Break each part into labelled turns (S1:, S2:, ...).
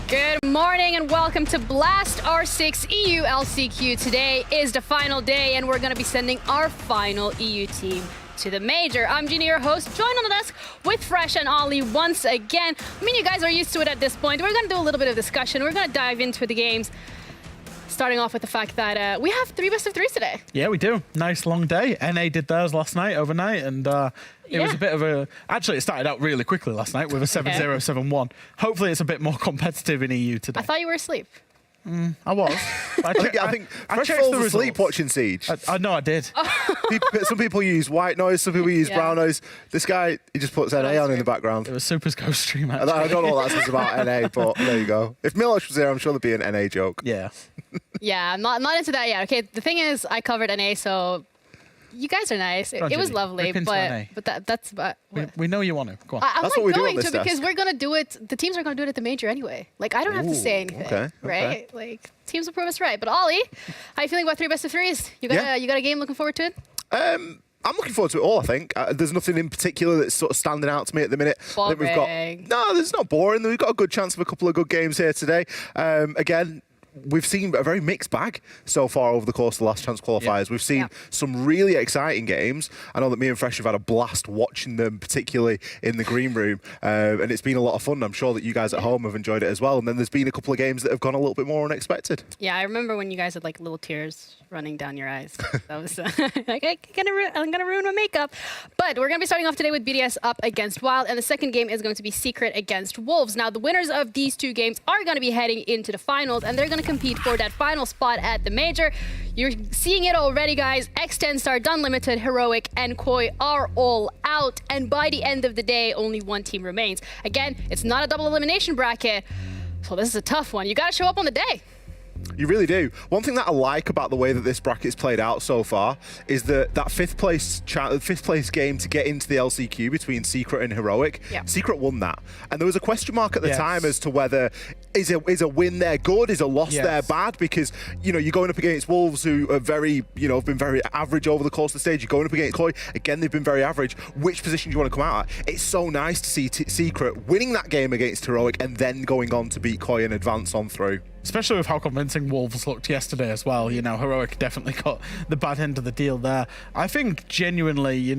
S1: Good morning and welcome to Blast R6 EU LCQ. Today is the final day and we're going to be sending our final EU team to the major. I'm Ginny, your host, joined on the desk with Fresh and Ollie once again. I mean, you guys are used to it at this point. We're going to do a little bit of discussion. We're going to dive into the games, starting off with the fact that we have 3 best of 3s today.
S2: Yeah, we do. Nice long day. NA did theirs last night, overnight, and it was a bit of a... Actually, it started out really quickly last night with a 7-0, 7-1. Hopefully it's a bit more competitive in EU today.
S1: I thought you were asleep.
S2: I was.
S3: I think Fresh falls asleep watching Siege.
S2: I know I did.
S3: Some people use white noise, some people use brown noise. This guy, he just puts NA on in the background.
S2: It was Super's Ghost stream,
S3: I
S2: actually.
S3: don't know what that says about NA, but there you go. If Milosh was there, I'm sure there'd be an NA joke.
S2: Yeah.
S1: Yeah, I'm not into that yet. Okay, the thing is, I covered NA, so you guys are nice. It was lovely, but that's about
S2: we know you want to. Go on.
S1: I'm
S3: That's
S1: not
S3: what we do
S1: going
S3: on
S1: to
S3: this
S1: because we're gonna do it. The teams are gonna do it at the major anyway. Like I don't have to say anything,
S3: okay.
S1: right? Like teams will prove us right. But Ollie, how you feeling about 3 best of 3s? You got a game looking forward to it?
S3: I'm looking forward to it all, I think. There's nothing in particular that's sort of standing out to me at the minute. I think there's not boring. We've got a good chance of a couple of good games here today. Again, we've seen a very mixed bag so far over the course of the last chance qualifiers.
S2: Yeah.
S3: We've seen some really exciting games. I know that me and Fresh have had a blast watching them, particularly in the green room, and it's been a lot of fun. I'm sure that you guys at home have enjoyed it as well. And then there's been a couple of games that have gone a little bit more unexpected.
S1: Yeah, I remember when you guys had like little tears running down your eyes. That was like I'm gonna ruin my makeup. But we're gonna be starting off today with BDS up against Wild, and the second game is going to be Secret against Wolves. Now, the winners of these 2 games are going to be heading into the finals, and they're going to compete for that final spot at the major. You're seeing it already, guys. X10 Star, Unlimited, Heroic, and Koi are all out, and by the end of the day, only 1 team remains. Again, it's not a double elimination bracket, so this is a tough one. You got to show up on the day.
S3: You really do. One thing that I like about the way that this bracket's played out so far is that fifth place game to get into the LCQ between Secret and Heroic.
S1: Yeah.
S3: Secret won that, and there was a question mark at the time as to whether is a win there good, is a loss there bad, because you're going up against Wolves, who are very have been very average over the course of the stage. You're going up against Koi, again they've been very average. Which position do you want to come out at? It's so nice to see Secret winning that game against Heroic and then going on to beat Koi and advance on through.
S2: Especially with how convincing Wolves looked yesterday as well. Heroic definitely got the bad end of the deal there. I think genuinely,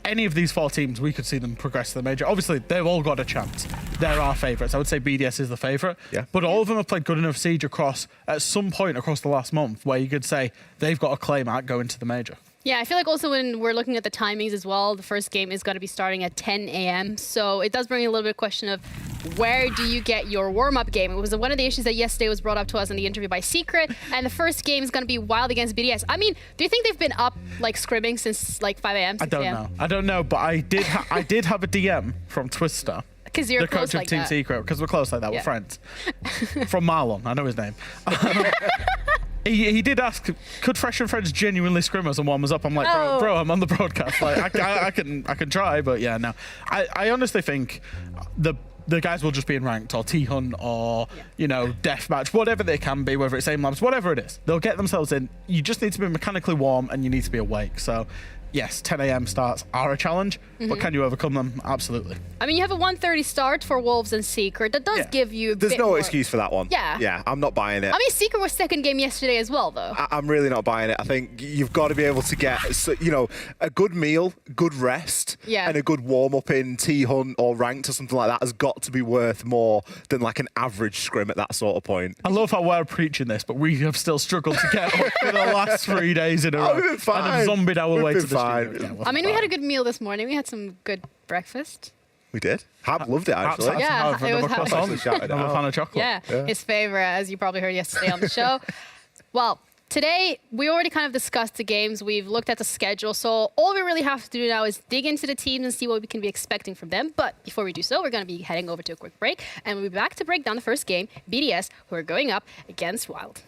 S2: any of these 4 teams, we could see them progress to the major. Obviously, they've all got a chance. They're our favourites. I would say BDS is the favourite. Yeah. But all of them have played good enough Siege at some point across the last month where you could say they've got a claim at going to the major.
S1: Yeah, I feel like also when we're looking at the timings as well, the first game is going to be starting at 10 a.m. So it does bring a little bit of question of where do you get your warm-up game? It was one of the issues that yesterday was brought up to us in the interview by Secret, and the first game is going to be Wild against BDS. I mean, do you think they've been up like scrimming since like 5 a.m.?
S2: I don't know, but I did have a DM from Twister.
S1: Because you're
S2: the
S1: close
S2: coach of
S1: like
S2: Team
S1: that.
S2: Secret, because we're close like that, we're friends. From Marlon, I know his name. He did ask, could Fresh and Friends genuinely scrim us and warm us up? I'm like, bro, I'm on the broadcast. Like, I can try, but yeah, no. I honestly think the guys will just be in ranked or T-Hunt or, deathmatch, whatever they can be, whether it's aim labs, whatever it is. They'll get themselves in. You just need to be mechanically warm and you need to be awake. So, yes, 10 a.m. starts are a challenge, but can you overcome them? Absolutely.
S1: I mean, you have a 1:30 start for Wolves and Secret. That does give you a
S3: There's
S1: bit
S3: no
S1: more
S3: excuse for that one. Yeah, I'm not buying it.
S1: I mean, Secret was second game yesterday as well, though.
S3: I'm really not buying it. I think you've got to be able to get, a good meal, good rest, and a good warm-up in T-Hunt or ranked or something like that has got to be worth more than like an average scrim at that sort of point.
S2: I love how we're preaching this, but we have still struggled to get up for the last 3 days in a row.
S3: We've been fine.
S2: And have zombied our way to the
S3: fine.
S2: studio.
S1: I mean, we had a good meal this morning. We had some good breakfast.
S3: We did. Hab loved it, actually.
S1: Yeah, it was
S2: another fan of chocolate.
S1: Yeah, his favorite, as you probably heard yesterday on the show. Well, today, we already kind of discussed the games. We've looked at the schedule. So all we really have to do now is dig into the teams and see what we can be expecting from them. But before we do so, we're going to be heading over to a quick break. And we'll be back to break down the first game, BDS, who are going up against Wild.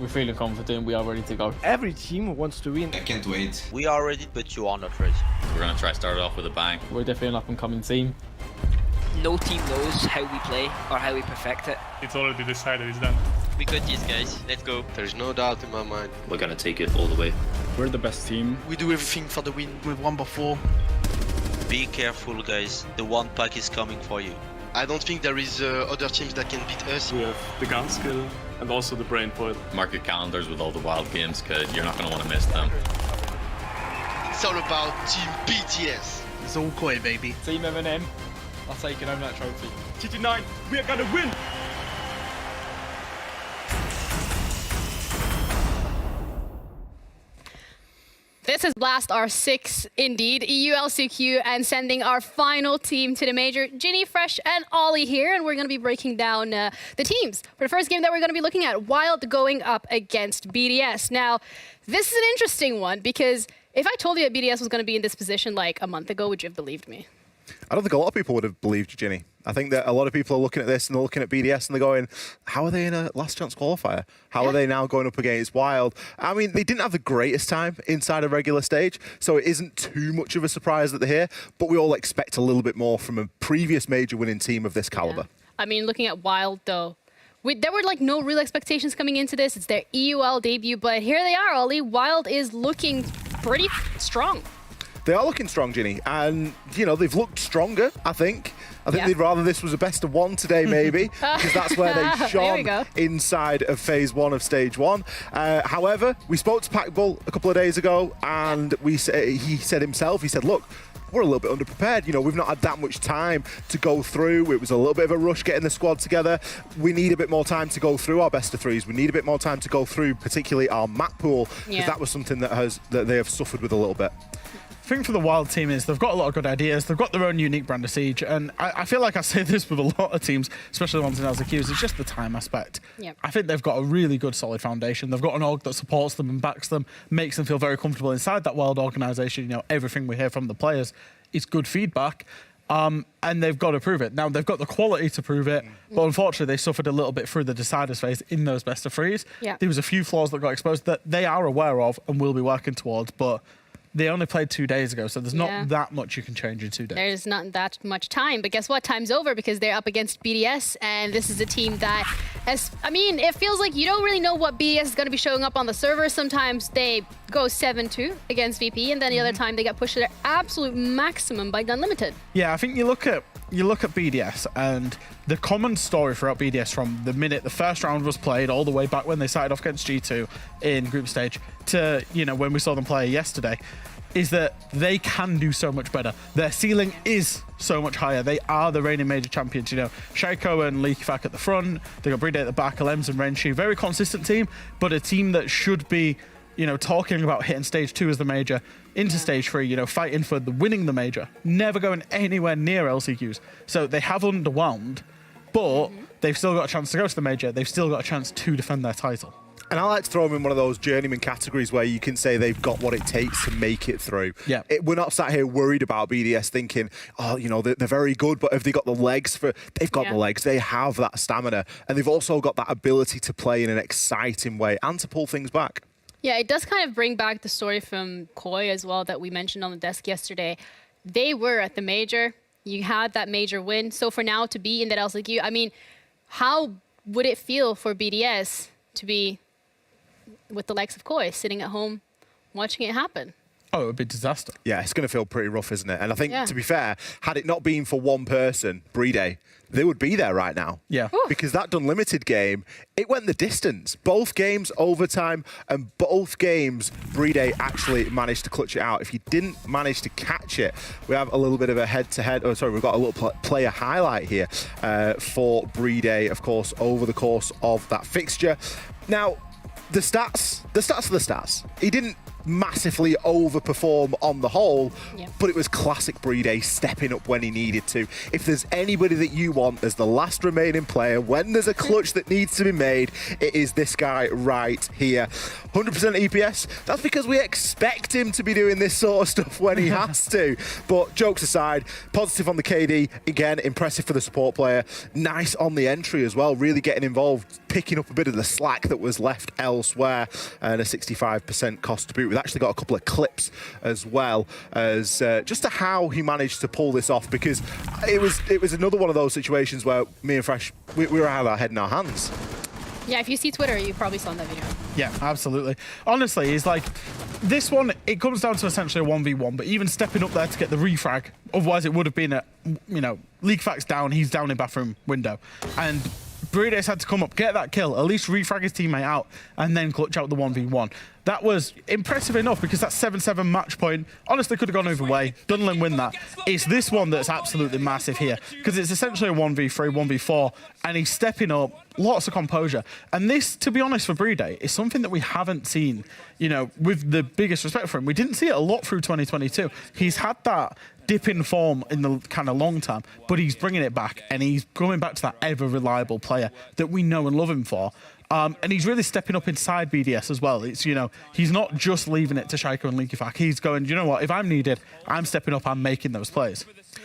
S4: We're feeling confident, we are ready to go.
S5: Every team wants to win.
S6: I can't wait.
S7: We are ready, but you are not ready.
S8: We're going to try to start it off with a bang.
S4: We're definitely an up-and-coming team.
S9: No team knows how we play or how we perfect it.
S10: It's already decided, it's done.
S7: We got these guys, let's go.
S6: There's no doubt in my mind.
S8: We're going to take it all the way.
S4: We're the best team.
S5: We do everything for the win. We've won before.
S7: Be careful, guys. The one pack is coming for you.
S6: I don't think there is other teams that can beat us.
S10: We have the gun skill and also the brain for it.
S8: Mark your calendars with all the wild games, because you're not going to want to miss them.
S6: It's all about Team BTS.
S5: It's all koi, baby.
S4: Team M&M are taking home that trophy. GT9, we are going to win!
S1: This is Blast our 6 indeed, EU LCQ, and sending our final team to the major. Ginny, Fresh, and Ollie here, and we're going to be breaking down the teams for the first game that we're going to be looking at, Wild going up against BDS. Now, this is an interesting one, because if I told you that BDS was going to be in this position like a month ago, would you have believed me?
S3: I don't think a lot of people would have believed you, Ginny. I think that a lot of people are looking at this and they're looking at BDS and they're going, how are they in a last chance qualifier? How are they now going up against Wild? I mean, they didn't have the greatest time inside a regular stage, so it isn't too much of a surprise that they're here, but we all expect a little bit more from a previous major winning team of this caliber.
S1: Yeah. I mean, looking at Wild, though, there were like no real expectations coming into this. It's their EUL debut, but here they are, Ollie. Wild is looking pretty strong.
S3: They are looking strong, Ginny, and, you know, they've looked stronger, I think. I think they'd rather this was a best of one today, maybe, because that's where they shone inside of phase 1 of stage 1. However, we spoke to Packbull a couple of days ago, and he said himself, look, we're a little bit underprepared. You know, we've not had that much time to go through. It was a little bit of a rush getting the squad together. We need a bit more time to go through our best of threes. We need a bit more time to go through, particularly our map pool, because that was something that they have suffered with a little bit.
S2: The thing for the Wild team is they've got a lot of good ideas. They've got their own unique brand of Siege, and I feel like I say this with a lot of teams, especially the ones in LCQs. It's just the time aspect.
S1: Yep.
S2: I think they've got a really good, solid foundation. They've got an org that supports them and backs them, makes them feel very comfortable inside that Wild organisation. You know, everything we hear from the players is good feedback, and they've got to prove it. Now, they've got the quality to prove it, but unfortunately, they suffered a little bit through the deciders phase in those best of threes.
S1: Yeah.
S2: There was a few flaws that got exposed that they are aware of and will be working towards, but they only played 2 days ago, so there's not that much you can change in 2 days.
S1: There's not that much time, but guess what? Time's over because they're up against BDS, and this is a team that, it feels like you don't really know what BDS is going to be showing up on the server. Sometimes they go 7-2 against VP, and then the other time they get pushed to their absolute maximum by Gunlimited.
S2: Yeah, I think you look at BDS, and the common story throughout BDS from the minute the first round was played all the way back when they started off against G2 in group stage to, you know, when we saw them play yesterday, is that they can do so much better. Their ceiling is so much higher. They are the reigning major champions. You know, Shaiko and Leakfak at the front. They got Brede at the back, Alems and Renshi. Very consistent team, but a team that should be, you know, talking about hitting stage 2 as the major, into stage 3, you know, fighting for winning the major, never going anywhere near LCQs. So they have underwhelmed, but they've still got a chance to go to the major. They've still got a chance to defend their title.
S3: And I like to throw them in one of those journeyman categories where you can say they've got what it takes to make it through.
S2: Yeah.
S3: We're not sat here worried about BDS thinking, oh, you know, they're very good, but have they got the legs for... They've got the legs. They have that stamina. And they've also got that ability to play in an exciting way and to pull things back.
S1: Yeah, it does kind of bring back the story from Koi as well that we mentioned on the desk yesterday. They were at the major. You had that major win. So for now to be in that LCQ, I mean, how would it feel for BDS to be with the likes of Koi sitting at home watching it happen?
S2: Oh, it would be a disaster.
S3: Yeah, it's going to feel pretty rough, isn't it? And I think, to be fair, had it not been for one person, Brede, they would be there right now.
S2: Yeah.
S3: Because that Unlimited game, it went the distance. Both games overtime, and both games, Brede actually managed to clutch it out. If you didn't manage to catch it, we have a little bit of a head-to-head. Oh, sorry, we've got a little player highlight here for Brede, of course, over the course of that fixture. Now, the stats are the stats. He didn't massively overperform on the whole, but it was classic Breede stepping up when he needed to. If there's anybody that you want as the last remaining player, when there's a clutch that needs to be made, it is this guy right here. 100% EPS, that's because we expect him to be doing this sort of stuff when he has to. But jokes aside, positive on the KD, again, impressive for the support player. Nice on the entry as well, really getting involved, picking up a bit of the slack that was left elsewhere, and a 65% cost to boot. We've actually got a couple of clips as well as just to how he managed to pull this off, because it was another one of those situations where me and Fresh, we were out our head in our hands.
S1: Yeah, if you see Twitter, you probably saw that video.
S2: Yeah, absolutely. Honestly, it's like this one, it comes down to essentially a 1v1, but even stepping up there to get the refrag, otherwise it would have been a, LeakFact's down, he's down in bathroom window. And Breedes had to come up, get that kill, at least refrag his teammate out, and then clutch out the 1v1. That was impressive enough, because that 7-7 match point honestly could have gone either way. Dunlin win that. It's this one that's absolutely massive here, because it's essentially a 1v3, 1v4, and he's stepping up, lots of composure. And this, to be honest, for Breede, is something that we haven't seen, with the biggest respect for him. We didn't see it a lot through 2022. He's had that dip in form in the kind of long term, but he's bringing it back, and he's going back to that ever reliable player that we know and love him for. And he's really stepping up inside BDS as well. It's, he's not just leaving it to Shaiko and LeakFac. He's going, you know what, if I'm needed, I'm stepping up, I'm making those plays.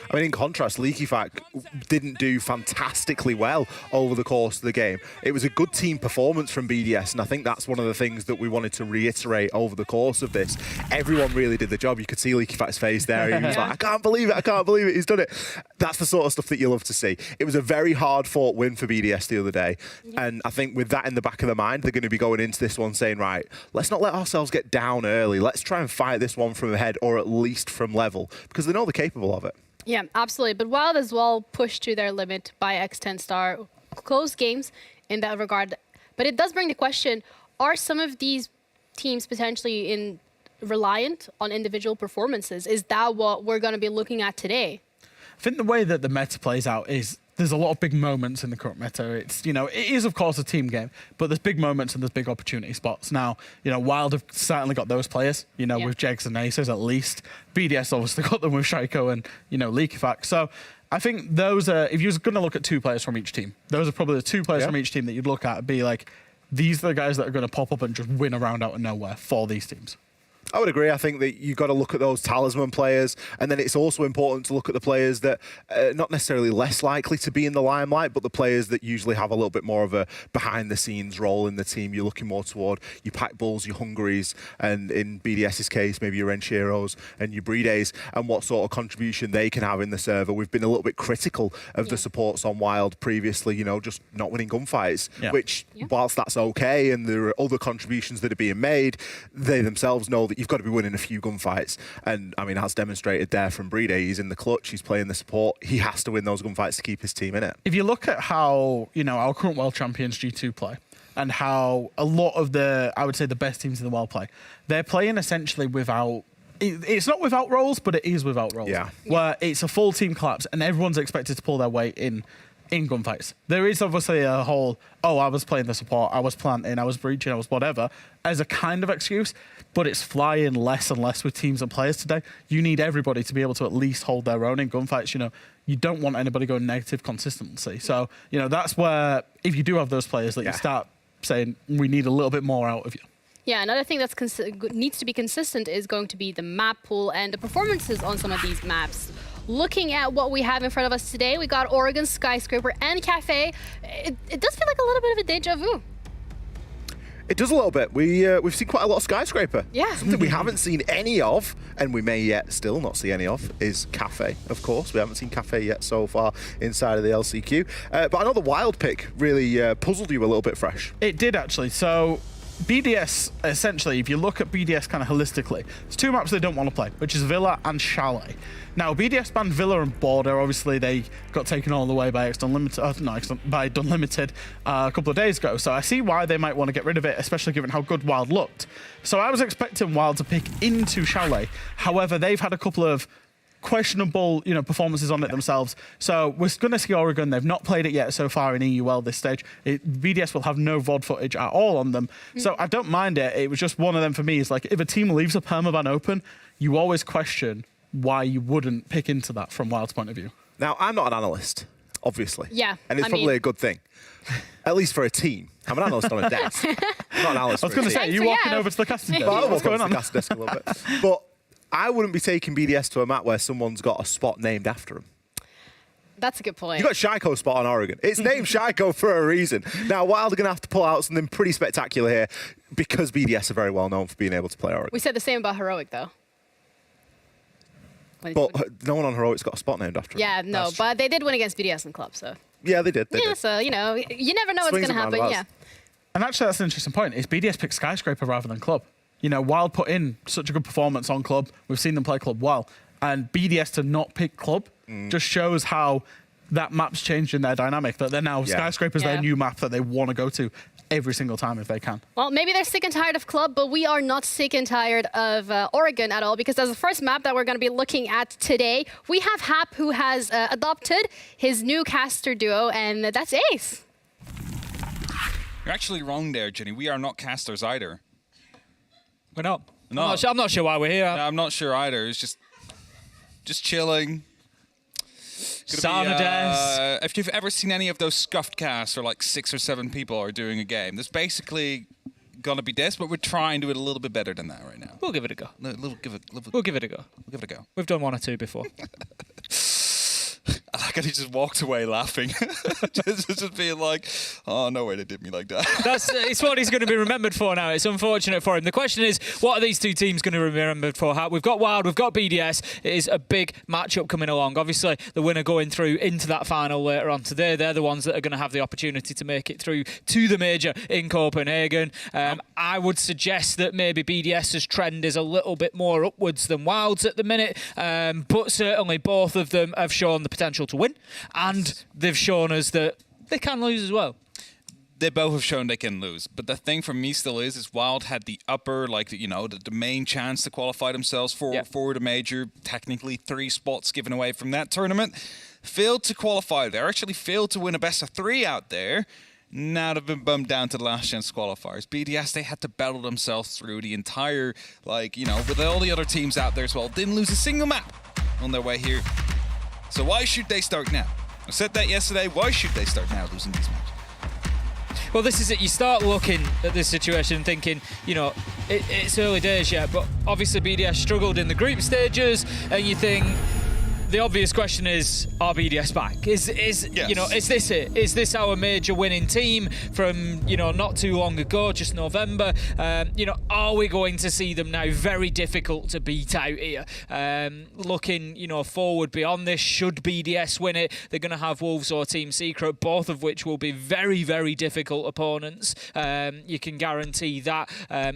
S3: I mean, in contrast, LeakFac didn't do fantastically well over the course of the game. It was a good team performance from BDS, and I think that's one of the things that we wanted to reiterate over the course of this. Everyone really did the job. You could see LeakFac's face there. He was like, I can't believe it, he's done it. That's the sort of stuff that you love to see. It was a very hard-fought win for BDS the other day, and I think with that in the back of their mind, they're going to be going into this one saying, right, let's not let ourselves get down early. Let's try and fight this one from ahead, or at least from level, because they know they're capable of it.
S1: Yeah, absolutely. But Wild as well pushed to their limit by X10 Star. Close games in that regard. But it does bring the question, are some of these teams potentially reliant on individual performances? Is that what we're going to be looking at today?
S2: I think the way that the meta plays out is there's a lot of big moments in the current meta. It's, it is, of course, a team game, but there's big moments and there's big opportunity spots. Now, Wild have certainly got those players, with Jegs and Aces at least. BDS obviously got them with Shaiko and, LeakFac. So I think those are, if you're going to look at two players from each team, those are probably the two players from each team that you'd look at and be like, these are the guys that are going to pop up and just win a round out of nowhere for these teams.
S3: I would agree. I think that you've got to look at those talisman players, and then it's also important to look at the players that are not necessarily less likely to be in the limelight, but the players that usually have a little bit more of a behind-the-scenes role in the team. You're looking more toward your Pack Bulls, your Hungaries, and in BDS's case, maybe your Enshiros and your Breedes, and what sort of contribution they can have in the server. We've been a little bit critical of the supports on Wild previously, just not winning gunfights, which, whilst that's okay, and there are other contributions that are being made, they themselves know that you've got to be winning a few gunfights. And I mean, as demonstrated there from Breede, he's in the clutch, he's playing the support, he has to win those gunfights to keep his team in it. If
S2: you look at how, our current world champions G2 play, and how a lot of I would say the best teams in the world play, they're playing essentially without, it's not without roles, but it is without roles. Where it's a full team collapse and everyone's expected to pull their weight in gunfights. There is obviously a whole, I was playing the support, I was planting, I was breaching, I was whatever, as a kind of excuse, but it's flying less and less with teams and players today. You need everybody to be able to at least hold their own in gunfights. You don't want anybody going negative consistency. So, that's where, if you do have those players, that you start saying, we need a little bit more out of you.
S1: Yeah, another thing that needs to be consistent is going to be the map pool and the performances on some of these maps. Looking at what we have in front of us today, we got Oregon, Skyscraper, and Cafe. It does feel like a little bit of a deja vu.
S3: It does a little bit. We've seen quite a lot of Skyscraper.
S1: Yeah.
S3: Something we haven't seen any of, and we may yet still not see any of, is Cafe, of course. We haven't seen Cafe yet so far inside of the LCQ. But I know the Wild pick really puzzled you a little bit, Fresh.
S2: It did, actually. So BDS, essentially, if you look at BDS kind of holistically, there's two maps they don't want to play, which is Villa and Chalet. Now, BDS banned Villa and Border. Obviously, they got taken all the way by by Dunlimited a couple of days ago. So I see why they might want to get rid of it, especially given how good Wild looked. So I was expecting Wild to pick into Chalet. However, they've had a couple of questionable, performances on it themselves. So we're going to see Oregon. They've not played it yet so far in EUL this stage. BDS will have no VOD footage at all on them. So I don't mind it. It was just one of them for me. It's like if a team leaves a permaban open, you always question why you wouldn't pick into that from Wild's point of view.
S3: Now, I'm not an analyst, obviously.
S1: Yeah.
S3: And it's probably a good thing. At least for a team. I'm an analyst on a desk. I'm not an analyst.
S2: I was going to say, are you walking over to the casting desk?
S3: What's going on? The casting desk a little bit. But I wouldn't be taking BDS to a map where someone's got a spot named after them.
S1: That's a good point.
S3: You got Shaiko spot on Oregon. It's named Shaiko for a reason. Now, Wild are going to have to pull out something pretty spectacular here because BDS are very well known for being able to play Oregon.
S1: We said the same about Heroic, though.
S3: But no one on Heroic's got a spot named after him.
S1: Yeah, no, but they did win against BDS in club, so.
S3: Yeah, they did. They did.
S1: So, you never know what's going to happen. Yeah.
S2: And actually, that's an interesting point. Is BDS picked Skyscraper rather than club? Wild put in such a good performance on club. We've seen them play club well. And BDS to not pick club just shows how that map's changed in their dynamic, that they're now Skyscraper's their new map that they want to go to every single time if they can.
S1: Well, maybe they're sick and tired of club, but we are not sick and tired of Oregon at all, because that's the first map that we're going to be looking at today. We have Hap, who has adopted his new caster duo, and that's Ace.
S11: You're actually wrong there, Jenny. We are not casters either.
S12: We're not.
S11: No.
S12: I'm not sure why we're here.
S11: No, I'm not sure either. It's just chilling.
S12: Sauna desk.
S11: If you've ever seen any of those scuffed casts where like 6 or 7 people are doing a game, there's basically gonna be this, but we're trying to do it a little bit better than that right now.
S12: We'll give it a go.
S11: We'll give it a go.
S12: We'll give it a go. We've done 1 or 2 before.
S11: I like how he just walked away laughing. just being like, oh, no way they did me like that.
S12: It's what he's going to be remembered for now. It's unfortunate for him. The question is, what are these 2 teams going to be remembered for? We've got Wild, we've got BDS. It is a big matchup coming along. Obviously, the winner going through into that final later on today. They're the ones that are going to have the opportunity to make it through to the major in Copenhagen. I would suggest that maybe BDS's trend is a little bit more upwards than Wild's at the minute, but certainly both of them have shown the potential to win, and they've shown us that they can lose as well.
S11: They both have shown they can lose, but the thing for me still is Wild had the upper, the main chance to qualify themselves for the major. Technically 3 spots given away from that tournament. Failed to qualify. They actually failed to win a best of 3 out there. Now they've been bumped down to the last chance qualifiers. BDS, they had to battle themselves through the entire, with all the other teams out there as well. Didn't lose a single map on their way here. So why should they start now? I said that yesterday. Why should they start now losing these matches?
S12: Well, this is it. You start looking at this situation and thinking, it's early days yet, but obviously BDS struggled in the group stages, and you think the obvious question is, are BDS back? Is this it? Is this our major winning team from, not too long ago, just November? Are we going to see them now very difficult to beat out here? Looking, forward beyond this, should BDS win it, they're going to have Wolves or Team Secret, both of which will be very, very difficult opponents. You can guarantee that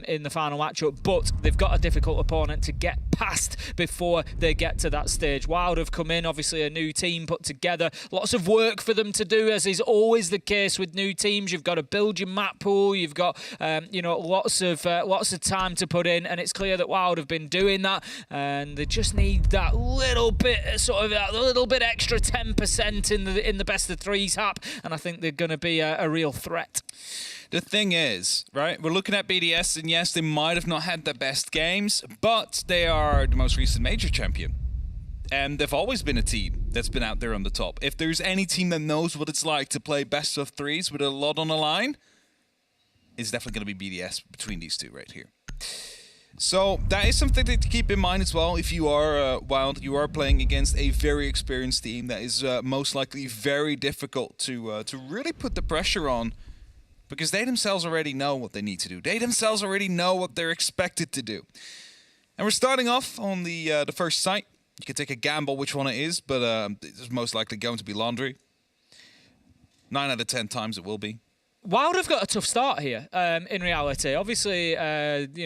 S12: in the final matchup, but they've got a difficult opponent to get past before they get to that stage. Wild have come in, obviously a new team put together, lots of work for them to do, as is always the case with new teams. You've got to build your map pool, you've got lots of time to put in, and it's clear that Wild have been doing that, and they just need that little bit extra 10% in the best of 3s Hap, and I think they're going to be a real threat.
S11: The thing is, right, we're looking at BDS, and yes, they might have not had the best games, but they are the most recent major champion. And they've always been a team that's been out there on the top. If there's any team that knows what it's like to play best of 3s with a lot on the line, it's definitely going to be BDS between these 2 right here. So that is something to keep in mind as well. If you are Wild, you are playing against a very experienced team that is most likely very difficult to really put the pressure on, because they themselves already know what they need to do. They themselves already know what they're expected to do. And we're starting off on the first site. You can take a gamble which one it is, but it's most likely going to be Laundry. 9 out of 10 times it will be.
S12: Wild have got a tough start here, in reality. Obviously,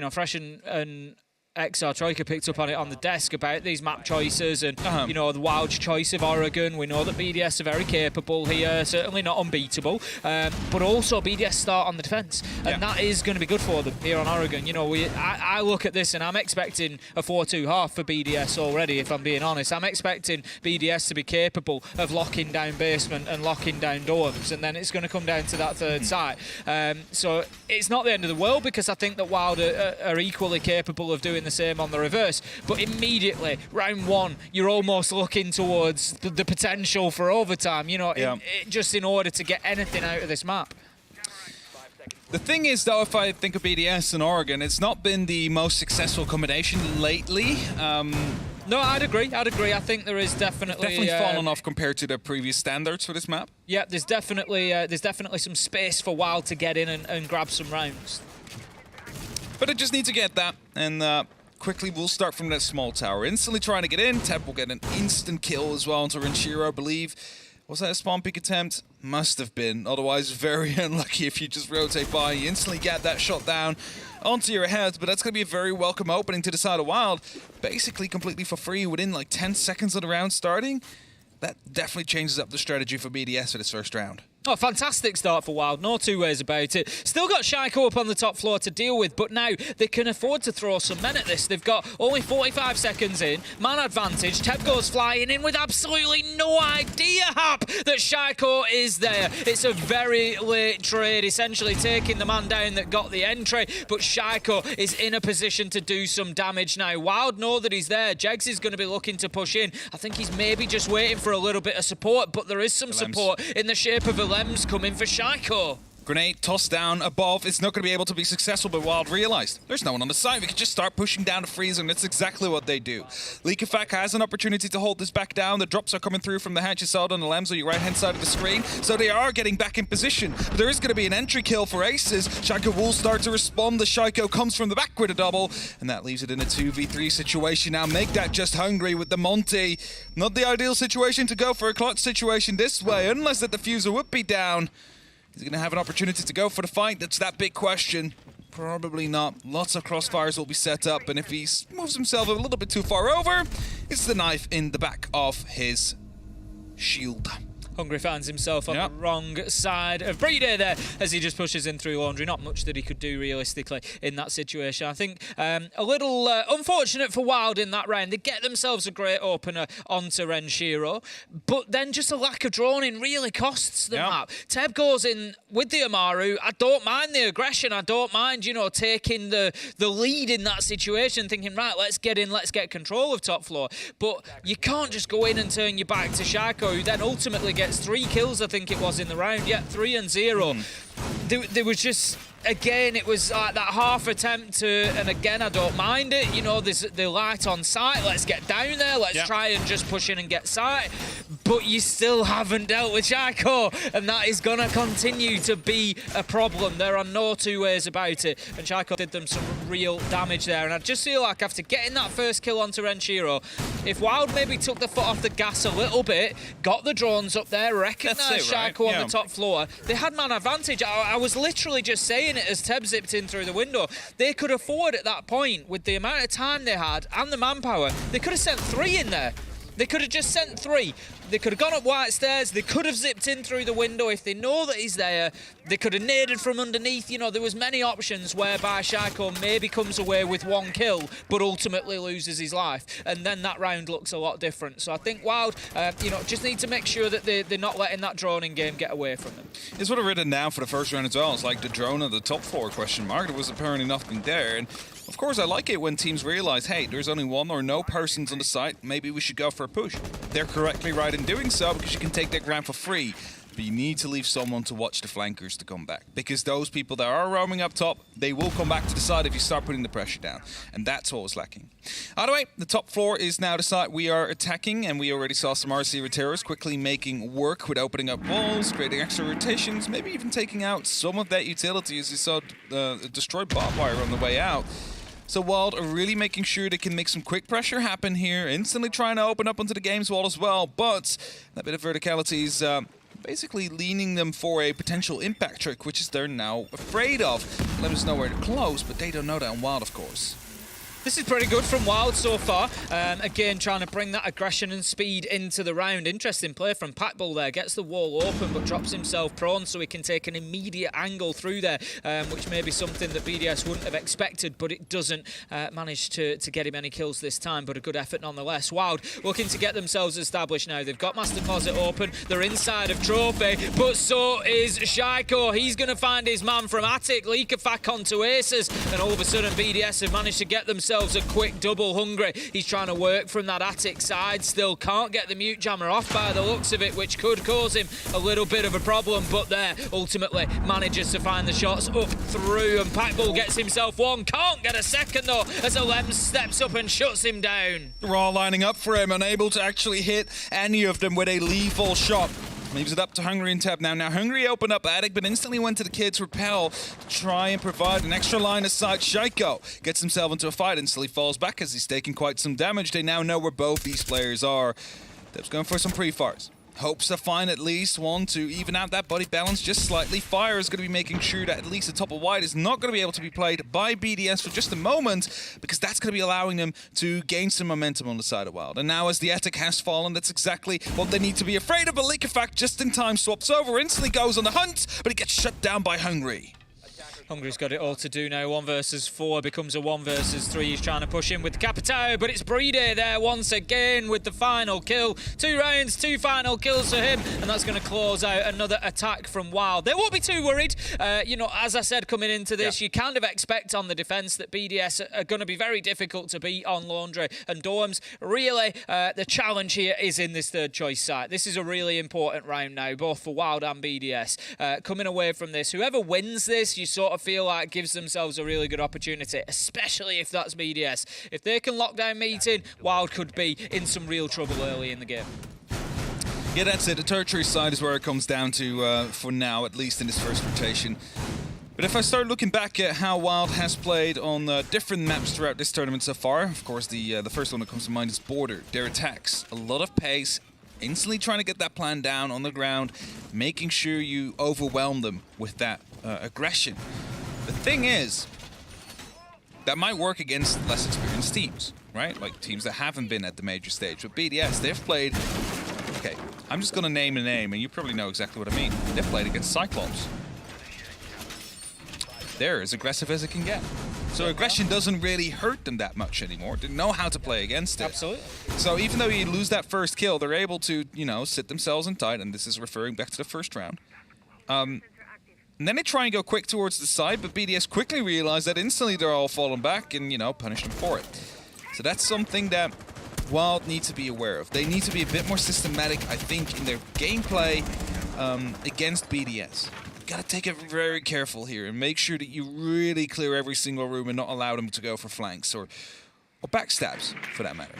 S12: fresh and XR Troika picked up on it on the desk about these map choices and, you know, the Wild's choice of Oregon. We know that BDS are very capable here, certainly not unbeatable, but also BDS start on the defence, and that is going to be good for them here on Oregon. You know, I look at this and I'm expecting a 4-2 half for BDS already, if I'm being honest. I'm expecting BDS to be capable of locking down basement and locking down dorms, and then it's going to come down to that third site. So it's not the end of the world, because I think that Wild are equally capable of doing the same on the reverse. But immediately, round one, you're almost looking towards the potential for overtime, you know, just in order to get anything out of this map.
S11: The thing is, though, if I think of BDS and Oregon, it's not been the most successful combination lately.
S12: No, I'd agree. I think there is definitely
S11: fallen off compared to the previous standards for this map.
S12: Yeah, there's definitely some space for Wild to get in and grab some rounds.
S11: But it just needs to get that, and quickly we'll start from that small tower. Instantly trying to get in. Teb will get an instant kill as well onto Renshiro, I believe. Was that a spawn peek attempt? Must have been. Otherwise, very unlucky if you just rotate by. You instantly get that shot down onto your head, but that's going to be a very welcome opening to the side of Wild. Basically completely for free within like 10 seconds of the round starting. That definitely changes up the strategy for BDS for this first round.
S12: Oh, fantastic start for Wild, no two ways about it. Still got Shaiko up on the top floor to deal with, but now they can afford to throw some men at this. They've got only 45 seconds in, man advantage. Teb goes flying in with absolutely no idea, Hap, that Shaiko is there. It's a very late trade, essentially taking the man down that got the entry, but Shaiko is in a position to do some damage now. Wild know that he's there. Jegs is going to be looking to push in. I think he's maybe just waiting for a little bit of support, but there is some support in the shape of a Lems coming for Shaiko.
S11: Grenade tossed down above. It's not going to be able to be successful, but Wild realized there's no one on the side. We can just start pushing down the freezer, and that's exactly what they do. Leakafak has an opportunity to hold this back down. The drops are coming through from the hatch. You saw it on the Lems on your right-hand side of the screen. So they are getting back in position. But there is going to be an entry kill for Aces. Shaiko will start to respond. The Shaiko comes from the back with a double, and that leaves it in a 2v3 situation. Now make that just hungry with the Monty. Not the ideal situation to go for a clutch situation this way, unless that diffuser would be down. Is he going to have an opportunity to go for the fight? That's that big question. Probably not. Lots of crossfires will be set up, and if he moves himself a little bit too far over, it's the knife in the back of his shield.
S12: Hungry finds himself on the wrong side of Brede there as he just pushes in through Laundry. Not much that he could do realistically in that situation. I think a little unfortunate for Wild in that round. They get themselves a great opener onto Renshiro, but then just a lack of droning really costs the map. Teb goes in with the Amaru. I don't mind the aggression. I don't mind, you know, taking the lead in that situation, thinking, right, let's get in, let's get control of top floor. But you can't just go in and turn your back to Shaiko, who then ultimately gets 3 kills, I think it was, in the round. Yeah, 3 and 0. There was just, again, it was like that half attempt to, and again, I don't mind it. You know, there's the light on site. Let's get down there. Let's try and just push in and get sight. But you still haven't dealt with Shaiko, and that is going to continue to be a problem. There are no two ways about it. And Shaiko did them some real damage there. And I just feel like after getting that first kill onto Renshiro, if Wild maybe took the foot off the gas a little bit, got the drones up there, recognised Shaiko on the top floor, they had man advantage. I was literally just saying it as Teb zipped in through the window. They could afford at that point, with the amount of time they had and the manpower, they could have sent 3 in there. They could have just sent 3. They could have gone up White Stairs. They could have zipped in through the window if they know that he's there. They could have naded from underneath. You know, there was many options whereby Shaiko maybe comes away with 1 kill, but ultimately loses his life. And then that round looks a lot different. So I think Wild, you know, just need to make sure that they're not letting that droning game get away from them.
S11: It's what I've written down for the first round as well. It's like the drone at the top floor question mark. There was apparently nothing there. And of course, I like it when teams realize, hey, there's only 1 or no persons on the site. Maybe we should go for a push. They're correctly right in doing so, because you can take that ground for free. But you need to leave someone to watch the flankers to come back, because those people that are roaming up top, they will come back to the side if you start putting the pressure down. And that's what was lacking. Either way, the top floor is now the site we are attacking, and we already saw some RC retailers quickly making work with opening up walls, creating extra rotations, maybe even taking out some of that utility, as you saw destroyed barbed wire on the way out. So Wild are really making sure they can make some quick pressure happen here, instantly trying to open up onto the game's wall as well, but that bit of verticality is basically leaning them for a potential impact trick, which is they're now afraid of. Let us know where to close, but they don't know that on Wild, of course.
S12: This is pretty good from Wild so far. Again, trying to bring that aggression and speed into the round. Interesting play from Packbull there. Gets the wall open, but drops himself prone so he can take an immediate angle through there, which may be something that BDS wouldn't have expected, but it doesn't manage to get him any kills this time, but a good effort nonetheless. Wild looking to get themselves established now. They've got Master Closet open. They're inside of Trophy, but so is Shaiko. He's going to find his man from Attic. Leakafak onto Aces, and all of a sudden BDS have managed to get themselves a quick double. Hungry, he's trying to work from that Attic side, still can't get the mute jammer off by the looks of it, which could cause him a little bit of a problem, but there ultimately manages to find the shots up through, and Packbull gets himself one, can't get a second though as Alem steps up and shuts him down.
S11: They're all lining up for him, unable to actually hit any of them with a lethal shot. Leaves it up to Hungry and Tab now. Now Hungry opened up Attic, but instantly went to the kids Repel to try and provide an extra line of sight. Shaiko gets himself into a fight, instantly falls back as he's taking quite some damage. They now know where both these players are. Deb's going for some pre-fires. Hopes to find at least one to even out that body balance just slightly. Fire is going to be making sure that at least the top of White is not going to be able to be played by BDS for just a moment, because that's going to be allowing them to gain some momentum on the side of Wild. And now as the Attic has fallen, that's exactly what they need to be afraid of. But Leakafak just in time swaps over, instantly goes on the hunt, but he gets shut down by Hungry.
S12: Hungry's got it all to do now. 1 versus 4 becomes a 1 versus 3. He's trying to push in with the Capitao, but it's Brede there once again with the final kill. 2 rounds, 2 final kills for him, and that's going to close out another attack from Wild. They won't be too worried. You know, as I said coming into this, you kind of expect on the defence that BDS are going to be very difficult to beat on Laundry and Dorms. Really, the challenge here is in this third choice site. This is a really important round now, both for Wild and BDS. Coming away from this, whoever wins this, you sort of feel like gives themselves a really good opportunity, especially if that's BDS. If they can lock down meeting, Wild could be in some real trouble early in the game.
S11: Yeah, that's it. The tertiary side is where it comes down to for now, at least in this first rotation. But if I start looking back at how Wild has played on different maps throughout this tournament so far, of course the first one that comes to mind is Border. Their attacks, a lot of pace, instantly trying to get that plan down on the ground, making sure you overwhelm them with that aggression. The thing is, that might work against less experienced teams, right? Like teams that haven't been at the major stage. But BDS, they've played... Okay, I'm just going to name a name, and you probably know exactly what I mean. They've played against Cyclops. They're as aggressive as it can get. So aggression doesn't really hurt them that much anymore. They know how to play against it.
S12: Absolutely.
S11: So even though you lose that first kill, they're able to, you know, sit themselves in tight, and this is referring back to the first round. And then they try and go quick towards the side, but BDS quickly realize that instantly they're all falling back and, you know, punish them for it. So that's something that Wild need to be aware of. They need to be a bit more systematic, I think, in their gameplay against BDS. You gotta take it very careful here and make sure that you really clear every single room and not allow them to go for flanks or backstabs, for that matter.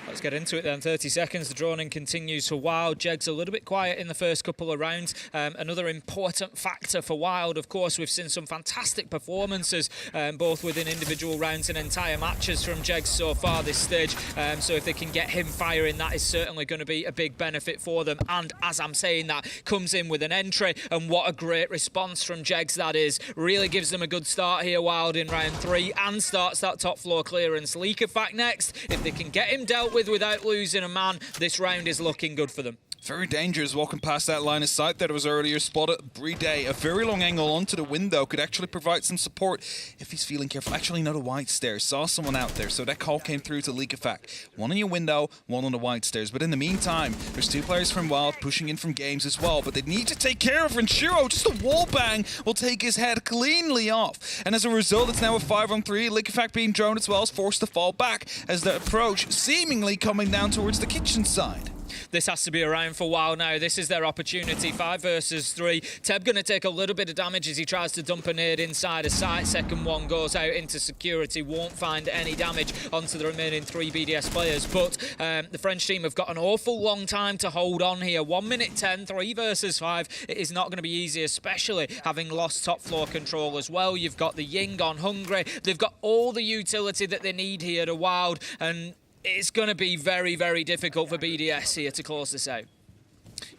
S12: Let's get into it then. 30 seconds. The droning continues for Wild. Jegs a little bit quiet in the first couple of rounds. Another important factor for Wild, of course, we've seen some fantastic performances, both within individual rounds and entire matches from Jegs so far this stage. So if they can get him firing, that is certainly going to be a big benefit for them. And as I'm saying that, comes in with an entry, and what a great response from Jegs that is. Really gives them a good start here, Wild, in round 3, and starts that top floor clearance. Leakafak next. If they can get him dealt with without losing a man, this round is looking good for them.
S11: Very dangerous walking past that line of sight that was earlier spotted. Brede, a very long angle onto the window, could actually provide some support if he's feeling careful. Actually, not a white stairs. Saw someone out there, so that call came through to Leakafak. One on your window, one on the white stairs. But in the meantime, there's 2 players from Wild pushing in from games as well. But they need to take care of Renshiro. Just a wall bang will take his head cleanly off. And as a result, it's now a 5-on-3. Leakafak being droned as well is forced to fall back as the approach seemingly coming down towards the kitchen side.
S12: This has to be around for Wild now. This is their opportunity. 5 versus 3. Teb going to take a little bit of damage as he tries to dump a nade inside a site. Second one goes out into security. Won't find any damage onto the remaining 3 BDS players. But the French team have got an awful long time to hold on here. 1 minute 10, 3 versus 5. It is not going to be easy, especially having lost top floor control as well. You've got the Ying on Hungry. They've got all the utility that they need here to Wild, and it's going to be very, very difficult for BDS here to close this out.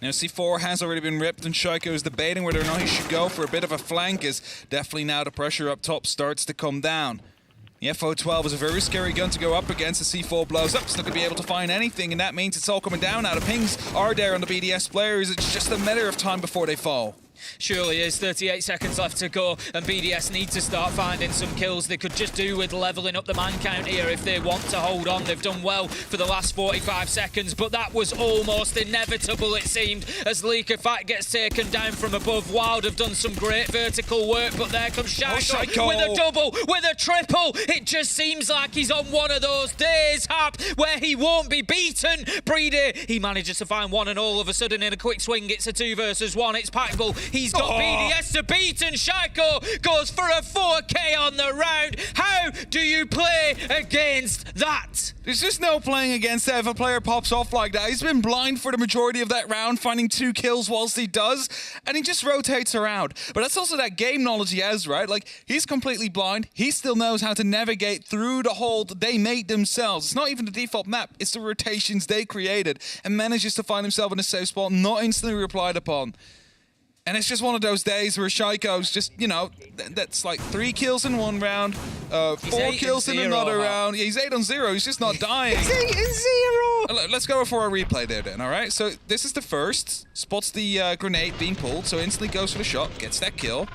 S11: Now C4 has already been ripped, and Shaiko is debating whether or not he should go for a bit of a flank, as definitely now the pressure up top starts to come down. The FO12 is a very scary gun to go up against. The C4 blows up. It's not going to be able to find anything, and that means it's all coming down now. The pings are there on the BDS players. It's just a matter of time before they fall.
S12: Surely is. 38 seconds left to go, and BDS need to start finding some kills. They could just do with leveling up the man count here if they want to hold on. They've done well for the last 45 seconds, but that was almost inevitable, it seemed, as LCQ gets taken down from above. Wild have done some great vertical work, but there comes Shaiko with a double, with a triple. It just seems like he's on one of those days, Hap, where he won't be beaten. Breedy, he manages to find one, and all of a sudden in a quick swing, it's a 2 versus 1. It's Packable. He's got BDS to beat, and Shaiko goes for a 4K on the round. How do you play against that?
S11: There's just no playing against that if a player pops off like that. He's been blind for the majority of that round, finding 2 kills whilst he does, and he just rotates around. But that's also that game knowledge he has, right? Like, he's completely blind. He still knows how to navigate through the hole that they made themselves. It's not even the default map. It's the rotations they created, and manages to find himself in a safe spot, not instantly replied upon. And it's just one of those days where Shaiko's just, you know, that's like 3 kills in one round, 4 kills in another round. Yeah, he's 8 on 0. He's just not dying.
S3: He's 8 on 0.
S11: Let's go for our replay there then, all right? So this is the first. Spots the grenade being pulled, so instantly goes for the shot, gets that kill.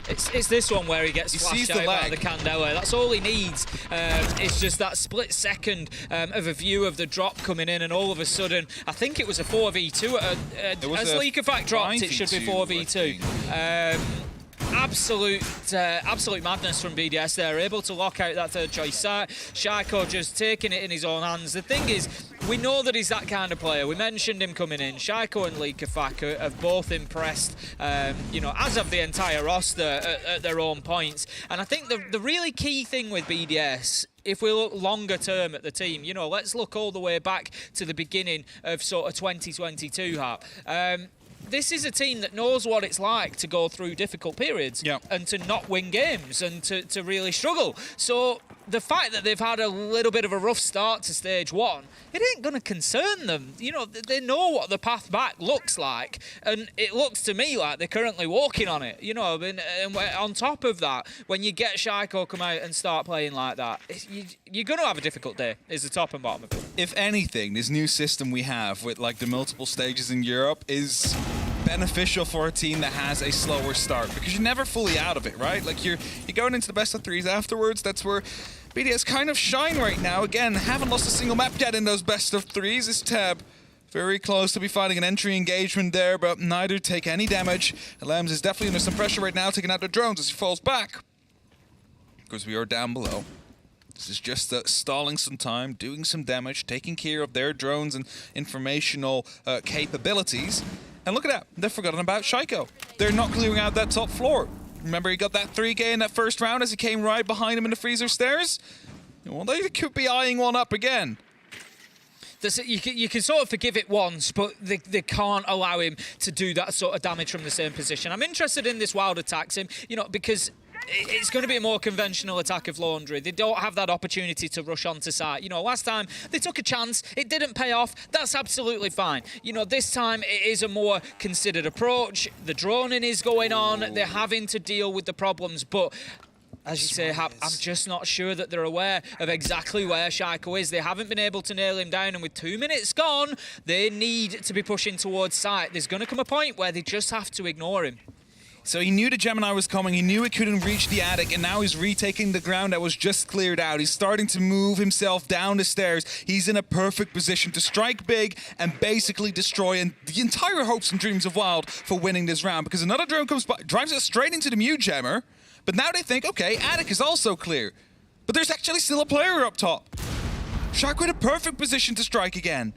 S12: It's this one where he gets flashed out by the Candela. That's all he needs. It's just that split second of a view of the drop coming in, and all of a sudden, I think it was a 4v2. As LCQ dropped, it should be 4v2. Absolute madness from BDS. They're able to lock out that third choice site. Shaiko just taking it in his own hands. The thing is, we know that he's that kind of player. We mentioned him coming in. Shaiko and LCQ have both impressed, you know, as have the entire roster at their own points. And I think the really key thing with BDS, if we look longer term at the team, you know, let's look all the way back to the beginning of sort of 2022, Hap. This is a team that knows what it's like to go through difficult periods and to not win games and to really struggle. So the fact that they've had a little bit of a rough start to stage 1, it ain't going to concern them. You know, they know what the path back looks like, and it looks to me like they're currently walking on it. You know, and on top of that, when you get Shaiko come out and start playing like that, you're going to have a difficult day, is the top and bottom of it.
S11: If anything, this new system we have with like the multiple stages in Europe is beneficial for a team that has a slower start, because you're never fully out of it, right? Like you're going into the best of 3s afterwards. That's where BDS kind of shine right now. Again, haven't lost a single map yet in those best of 3s. This Tab very close to be fighting an entry engagement there, but neither take any damage. Lems is definitely under some pressure right now, taking out the drones as he falls back, because we are down below. This is just stalling some time, doing some damage, taking care of their drones and informational capabilities. And look at that, they've forgotten about Shaiko. They're not clearing out that top floor. Remember, he got that 3K in that first round as he came right behind him in the freezer stairs? Well, they could be eyeing one up again.
S12: You can sort of forgive it once, but they can't allow him to do that sort of damage from the same position. I'm interested in this Wild attacks him, you know, because it's going to be a more conventional attack of Laundry. They don't have that opportunity to rush onto site. You know, last time they took a chance, it didn't pay off. That's absolutely fine. You know, this time it is a more considered approach. The droning is going on. They're having to deal with the problems, but as you say, Hap, I'm just not sure that they're aware of exactly where Shaiko is. They haven't been able to nail him down, and with 2 minutes gone, they need to be pushing towards site. There's going to come a point where they just have to ignore him.
S11: So he knew the Gemini was coming, he knew he couldn't reach the attic, and now he's retaking the ground that was just cleared out. He's starting to move himself down the stairs. He's in a perfect position to strike big and basically destroy the entire hopes and dreams of Wild for winning this round, because another drone comes by, drives it straight into the Mew Gemmer, but now they think, okay, attic is also clear. But there's actually still a player up top. Shaiko in a perfect position to strike again.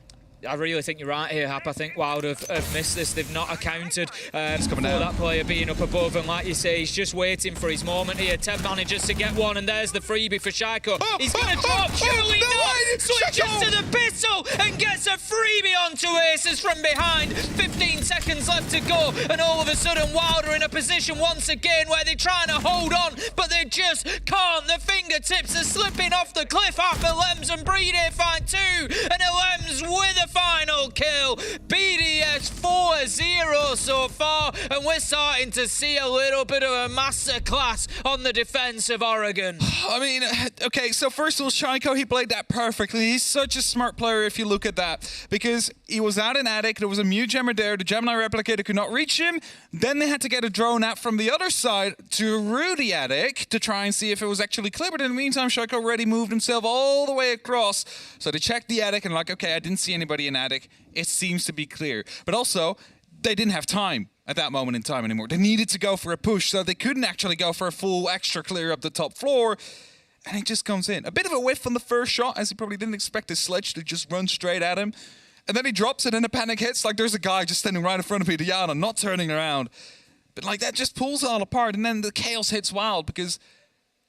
S12: I really think you're right here, Hap. I think Wild have missed this. They've not accounted for that player being up above. And like you say, he's just waiting for his moment here. Ted manages to get one, and there's the freebie for Shaiko. He's going to drop. Surely not. Switches to the pistol and gets a freebie onto Aces from behind. 15 seconds left to go. And all of a sudden, Wild are in a position once again where they're trying to hold on, but they just can't. The fingertips are slipping off the cliff after Lems and Breedy find 2. And Lems with a final kill. BDS 4-0. 0 so far, and we're starting to see a little bit of a masterclass on the defense of Oregon.
S11: I mean, okay, so first of all, Shaiko, he played that perfectly. He's such a smart player if you look at that, because he was out in Attic, there was a mute Gemmer there, the Gemini replicator could not reach him, then they had to get a drone out from the other side to root the Attic to try and see if it was actually clear, but in the meantime, Shaiko already moved himself all the way across, so they checked the Attic and like, okay, I didn't see anybody in Attic, it seems to be clear. But also, they didn't have time at that moment in time anymore. They needed to go for a push, so they couldn't actually go for a full extra clear up the top floor. And he just comes in. A bit of a whiff on the first shot, as he probably didn't expect his sledge to just run straight at him. And then he drops it and a panic hits. Like there's a guy just standing right in front of me, Diana, not turning around. But like that just pulls it all apart. And then the chaos hits wild because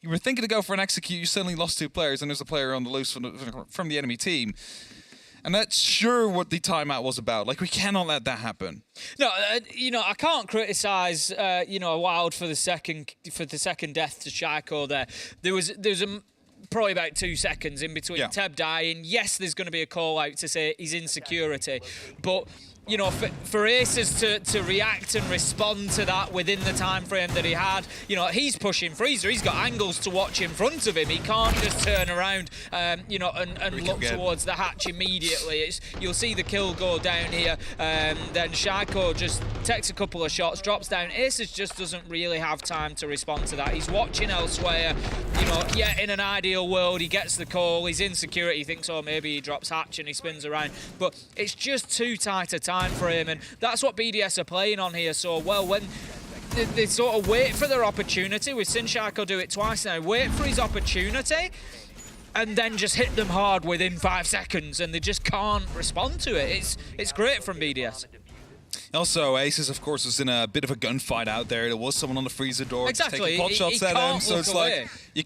S11: you were thinking to go for an execute, you suddenly lost 2 players, and there's a player on the loose from the enemy team. And that's sure what the timeout was about. Like, we cannot let that happen.
S12: No, you know, I can't criticise, Wild for the second death to Shaiko there. There was probably about 2 seconds in between Teb dying. Yes, there's going to be a call out to say he's insecurity, but you know, for Aces to react and respond to that within the time frame that he had, you know, he's pushing Freezer. He's got angles to watch in front of him. He can't just turn around, and look towards the hatch immediately. You'll see the kill go down here. Then Shaiko just takes a couple of shots, drops down. Aces just doesn't really have time to respond to that. He's watching elsewhere. You know, yeah, in an ideal world, he gets the call. He's insecure. He thinks, oh, maybe he drops hatch and he spins around. But it's just too tight a time for him, and that's what BDS are playing on here so well. When they sort of wait for their opportunity, we've seen Shaiko do it twice now, wait for his opportunity and then just hit them hard within 5 seconds, and they just can't respond to it. It's great from BDS.
S11: Also, Aces, of course, was in a bit of a gunfight out there. There was someone on the freezer door
S12: exactly.
S11: taking pot shots at him. So it's
S12: away.
S11: like you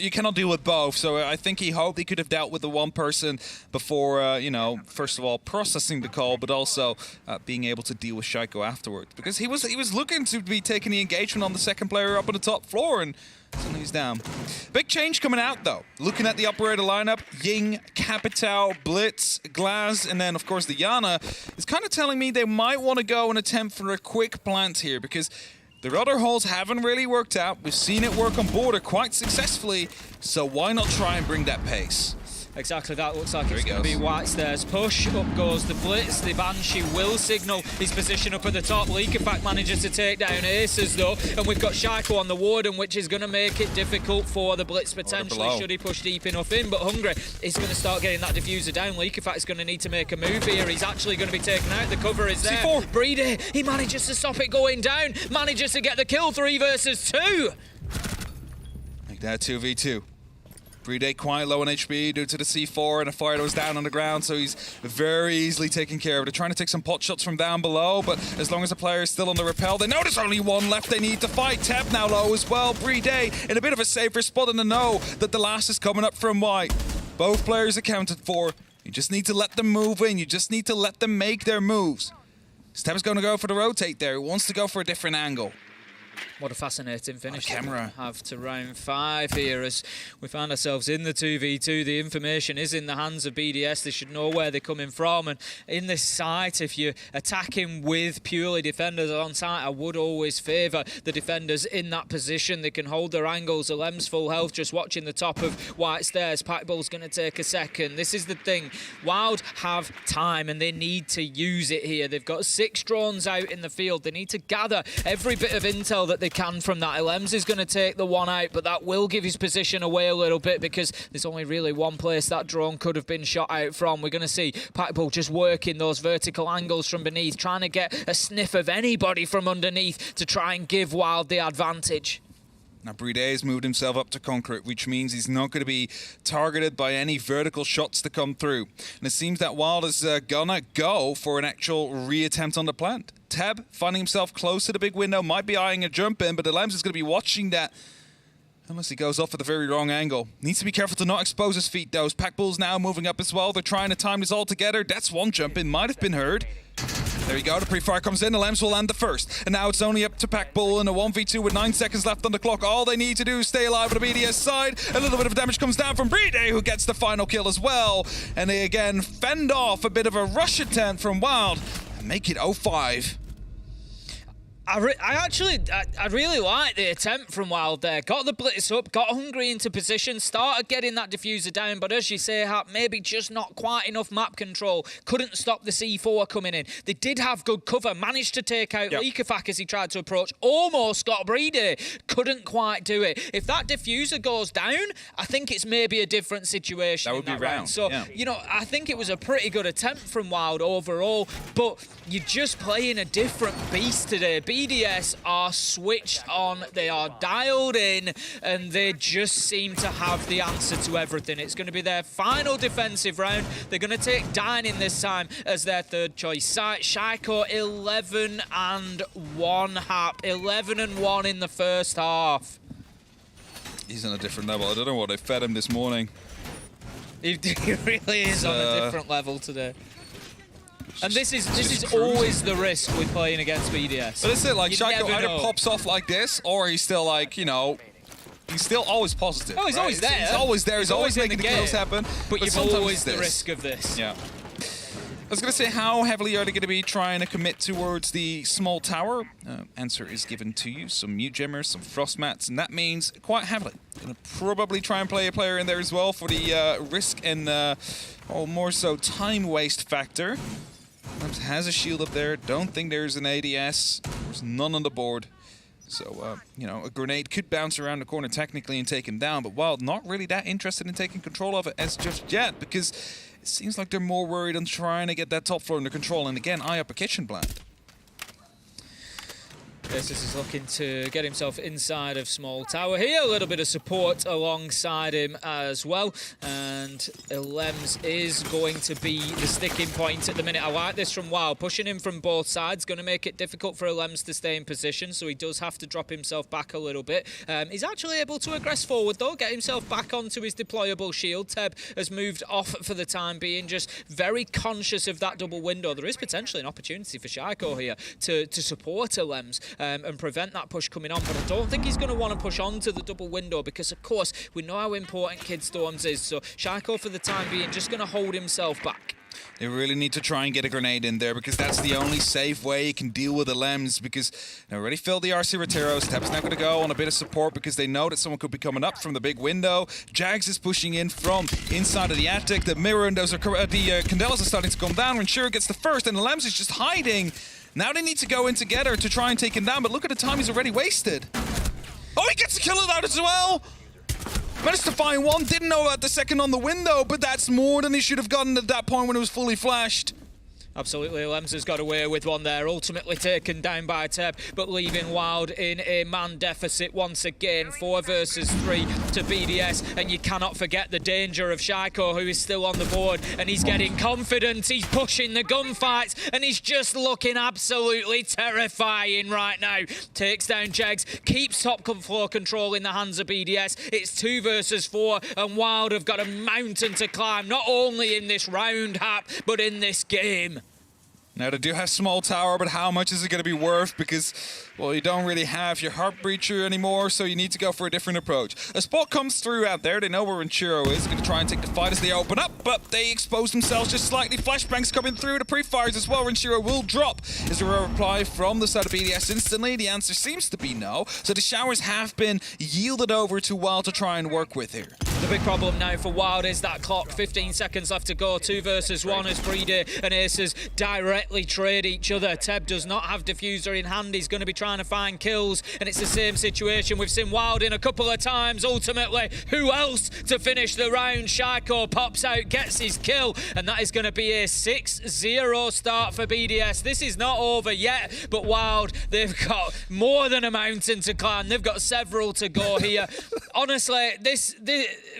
S11: cannot deal with both. So I think he hoped he could have dealt with the one person before, first of all processing the call, but also being able to deal with Shaiko afterwards, because he was looking to be taking the engagement on the second player up on the top floor, and suddenly he's down. Big change coming out though. Looking at the operator lineup, Ying, Capitao, Blitz, Glaz, and then of course the Yana is kind of telling me they might want to go and attempt for a quick plant here, because their other holes haven't really worked out. We've seen it work on border quite successfully, so why not try and bring that pace?
S12: Exactly, that looks like it's going to be White Stairs push. Up goes the Blitz. The Banshee will signal his position up at the top. Leakerfact manages to take down Aces though, and we've got Shaiko on the Warden, which is going to make it difficult for the Blitz potentially, should he push deep enough in. But Hungry is going to start getting that diffuser down. Leakerfact is going to need to make a move here. He's actually going to be taken out. The cover is there.
S11: C4.
S12: Breedy, he manages to stop it going down. Manages to get the kill, 3 versus 2.
S11: Like that 2v2. Breedy quite low on HP due to the C4 and a fire that was down on the ground, so he's very easily taken care of. They're trying to take some pot shots from down below, but as long as the player is still on the rappel, they know there's only one left they need to fight. Teb now low as well. Breedy in a bit of a safer spot in the know that the last is coming up from White. Both players accounted for. You just need to let them move in. You just need to let them make their moves. Teb's going to go for the rotate there. He wants to go for a different angle.
S12: What a fascinating finish
S11: camera.
S12: we have to round 5 here as we find ourselves in the 2v2. The information is in the hands of BDS. They should know where they're coming from. And in this site, if you're attacking with purely defenders on site, I would always favour the defenders in that position. They can hold their angles. Alem's full health, just watching the top of White Stairs. Packball's going to take a second. This is the thing. Wild have time and they need to use it here. They've got 6 drones out in the field. They need to gather every bit of intel that they can from that. Alems is going to take the one out, but that will give his position away a little bit because there's only really one place that drone could have been shot out from. We're going to see Packball just working those vertical angles from beneath, trying to get a sniff of anybody from underneath to try and give Wild the advantage.
S11: Now, Breedy's moved himself up to concrete, which means he's not going to be targeted by any vertical shots to come through. And it seems that Wild is gonna go for an actual reattempt on the plant. Teb, finding himself close to the big window, might be eyeing a jump in, but Alems is going to be watching that. Unless he goes off at the very wrong angle. Needs to be careful to not expose his feet, though. Packball's now moving up as well. They're trying to time this all together. That's one jump in. Might have been heard. There you go. The pre-fire comes in. Alems will land the first. And now it's only up to Packball in a 1v2 with 9 seconds left on the clock. All they need to do is stay alive on the BDS side. A little bit of damage comes down from Breedy, who gets the final kill as well. And they again fend off a bit of a rush attempt from Wild and make it 0-5.
S12: I really like the attempt from Wild there. Got the blitz up, got Hungry into position, started getting that diffuser down, but as you say, maybe just not quite enough map control. Couldn't stop the C4 coming in. They did have good cover, managed to take out Leakafak as he tried to approach, almost got Breedy, couldn't quite do it. If that diffuser goes down, I think it's maybe a different situation.
S11: That would be round.
S12: So, you know, I think it was a pretty good attempt from Wild overall, but you're just playing a different beast today. BDS are switched on, they are dialed in, and they just seem to have the answer to everything. It's going to be their final defensive round. They're going to take Dining this time as their third choice. Shaiko 11-1 Hap, 11-1 in the first half.
S11: He's on a different level. I don't know what they fed him this morning.
S12: He really is on a different level today. And this is always the risk with playing against BDS.
S11: But that's it, like, Shaiko either pops off like this, or he's still like, you know, he's still always positive.
S12: Oh, he's always there.
S11: He's always there. He's always making the kills happen.
S12: But you've always the risk of this.
S11: Yeah. I was going to say, how heavily are they going to be trying to commit towards the small tower? Answer is given to you. Some mute gemmers, some frost mats, and that means quite heavily. Going to probably try and play a player in there as well for the risk and, more so, time waste factor. Has a shield up there. Don't think there's an ADS. There's none on the board. So, you know, a grenade could bounce around the corner technically and take him down, but Wild not really that interested in taking control of it as just yet, because it seems like they're more worried on trying to get that top floor under control. And again, eye up a kitchen blind.
S12: Versus is looking to get himself inside of small tower here. A little bit of support alongside him as well. And Lems is going to be the sticking point at the minute. I like this from Wild. Pushing him from both sides. Going to make it difficult for Lems to stay in position. So he does have to drop himself back a little bit. He's actually able to aggress forward though. Get himself back onto his deployable shield. Teb has moved off for the time being. Just very conscious of that double window. There is potentially an opportunity for Shaiko here to support Lems. And prevent that push coming on, but I don't think he's going to want to push on to the double window because, of course, we know how important Kid Storms is. So Shaiko, for the time being, just going to hold himself back.
S11: They really need to try and get a grenade in there because that's the only safe way you can deal with the Lems because they already filled the RC Roteros. Tep's now going to go on a bit of support because they know that someone could be coming up from the big window. Jags is pushing in from inside of the attic. The mirror and the Candelas are starting to come down. Renshiro gets the first and the Lems is just hiding. Now they need to go in together to try and take him down, but look at the time he's already wasted. Oh, he gets a kill out as well! Managed to find one, didn't know about the second on the window, but that's more than he should have gotten at that point when it was fully flashed.
S12: Absolutely, Lems has got away with one there, ultimately taken down by Teb, but leaving Wild in a man deficit once again, 4 versus 3 to BDS, and you cannot forget the danger of Shaiko, who is still on the board, and he's getting confident, he's pushing the gunfights, and he's just looking absolutely terrifying right now. Takes down Jegs, keeps top floor control in the hands of BDS, it's 2 versus 4, and Wild have got a mountain to climb, not only in this round, Hap, but in this game.
S11: Now they do have small tower, but how much is it going to be worth? Because, well, you don't really have your heart breacher anymore, so you need to go for a different approach. A spot comes through out there. They know where Renshiro is. They're going to try and take the fight as they open up, but they expose themselves just slightly. Flashbangs coming through. The pre-fires as well. Renshiro will drop. Is there a reply from the side of BDS instantly? The answer seems to be no. So the showers have been yielded over to Wild to try and work with here.
S12: The big problem now for Wild is that clock. 15 seconds left to go. 2 versus 1 as Breedy and Aces directly trade each other. Teb does not have diffuser in hand. He's going to be trying to find kills, and it's the same situation. We've seen Wild in a couple of times. Ultimately, who else to finish the round? Shaiko pops out, gets his kill, and that is going to be a 6-0 start for BDS. This is not over yet, but Wild, they've got more than a mountain to climb. They've got several to go here. Honestly,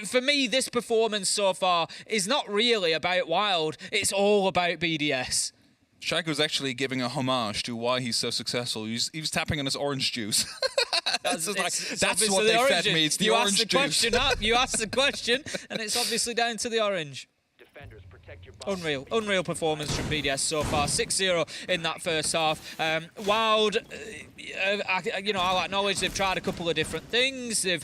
S12: for me, this performance so far is not really about Wild. It's all about BDS.
S11: Shaiko's actually giving a homage to why he's so successful. He was tapping on his orange juice. That's what they fed me. It's the orange juice.
S12: You asked the question, and it's obviously down to the orange. Unreal performance from BDS so far. 6-0 in that first half. Wild, I'll acknowledge they've tried a couple of different things. They've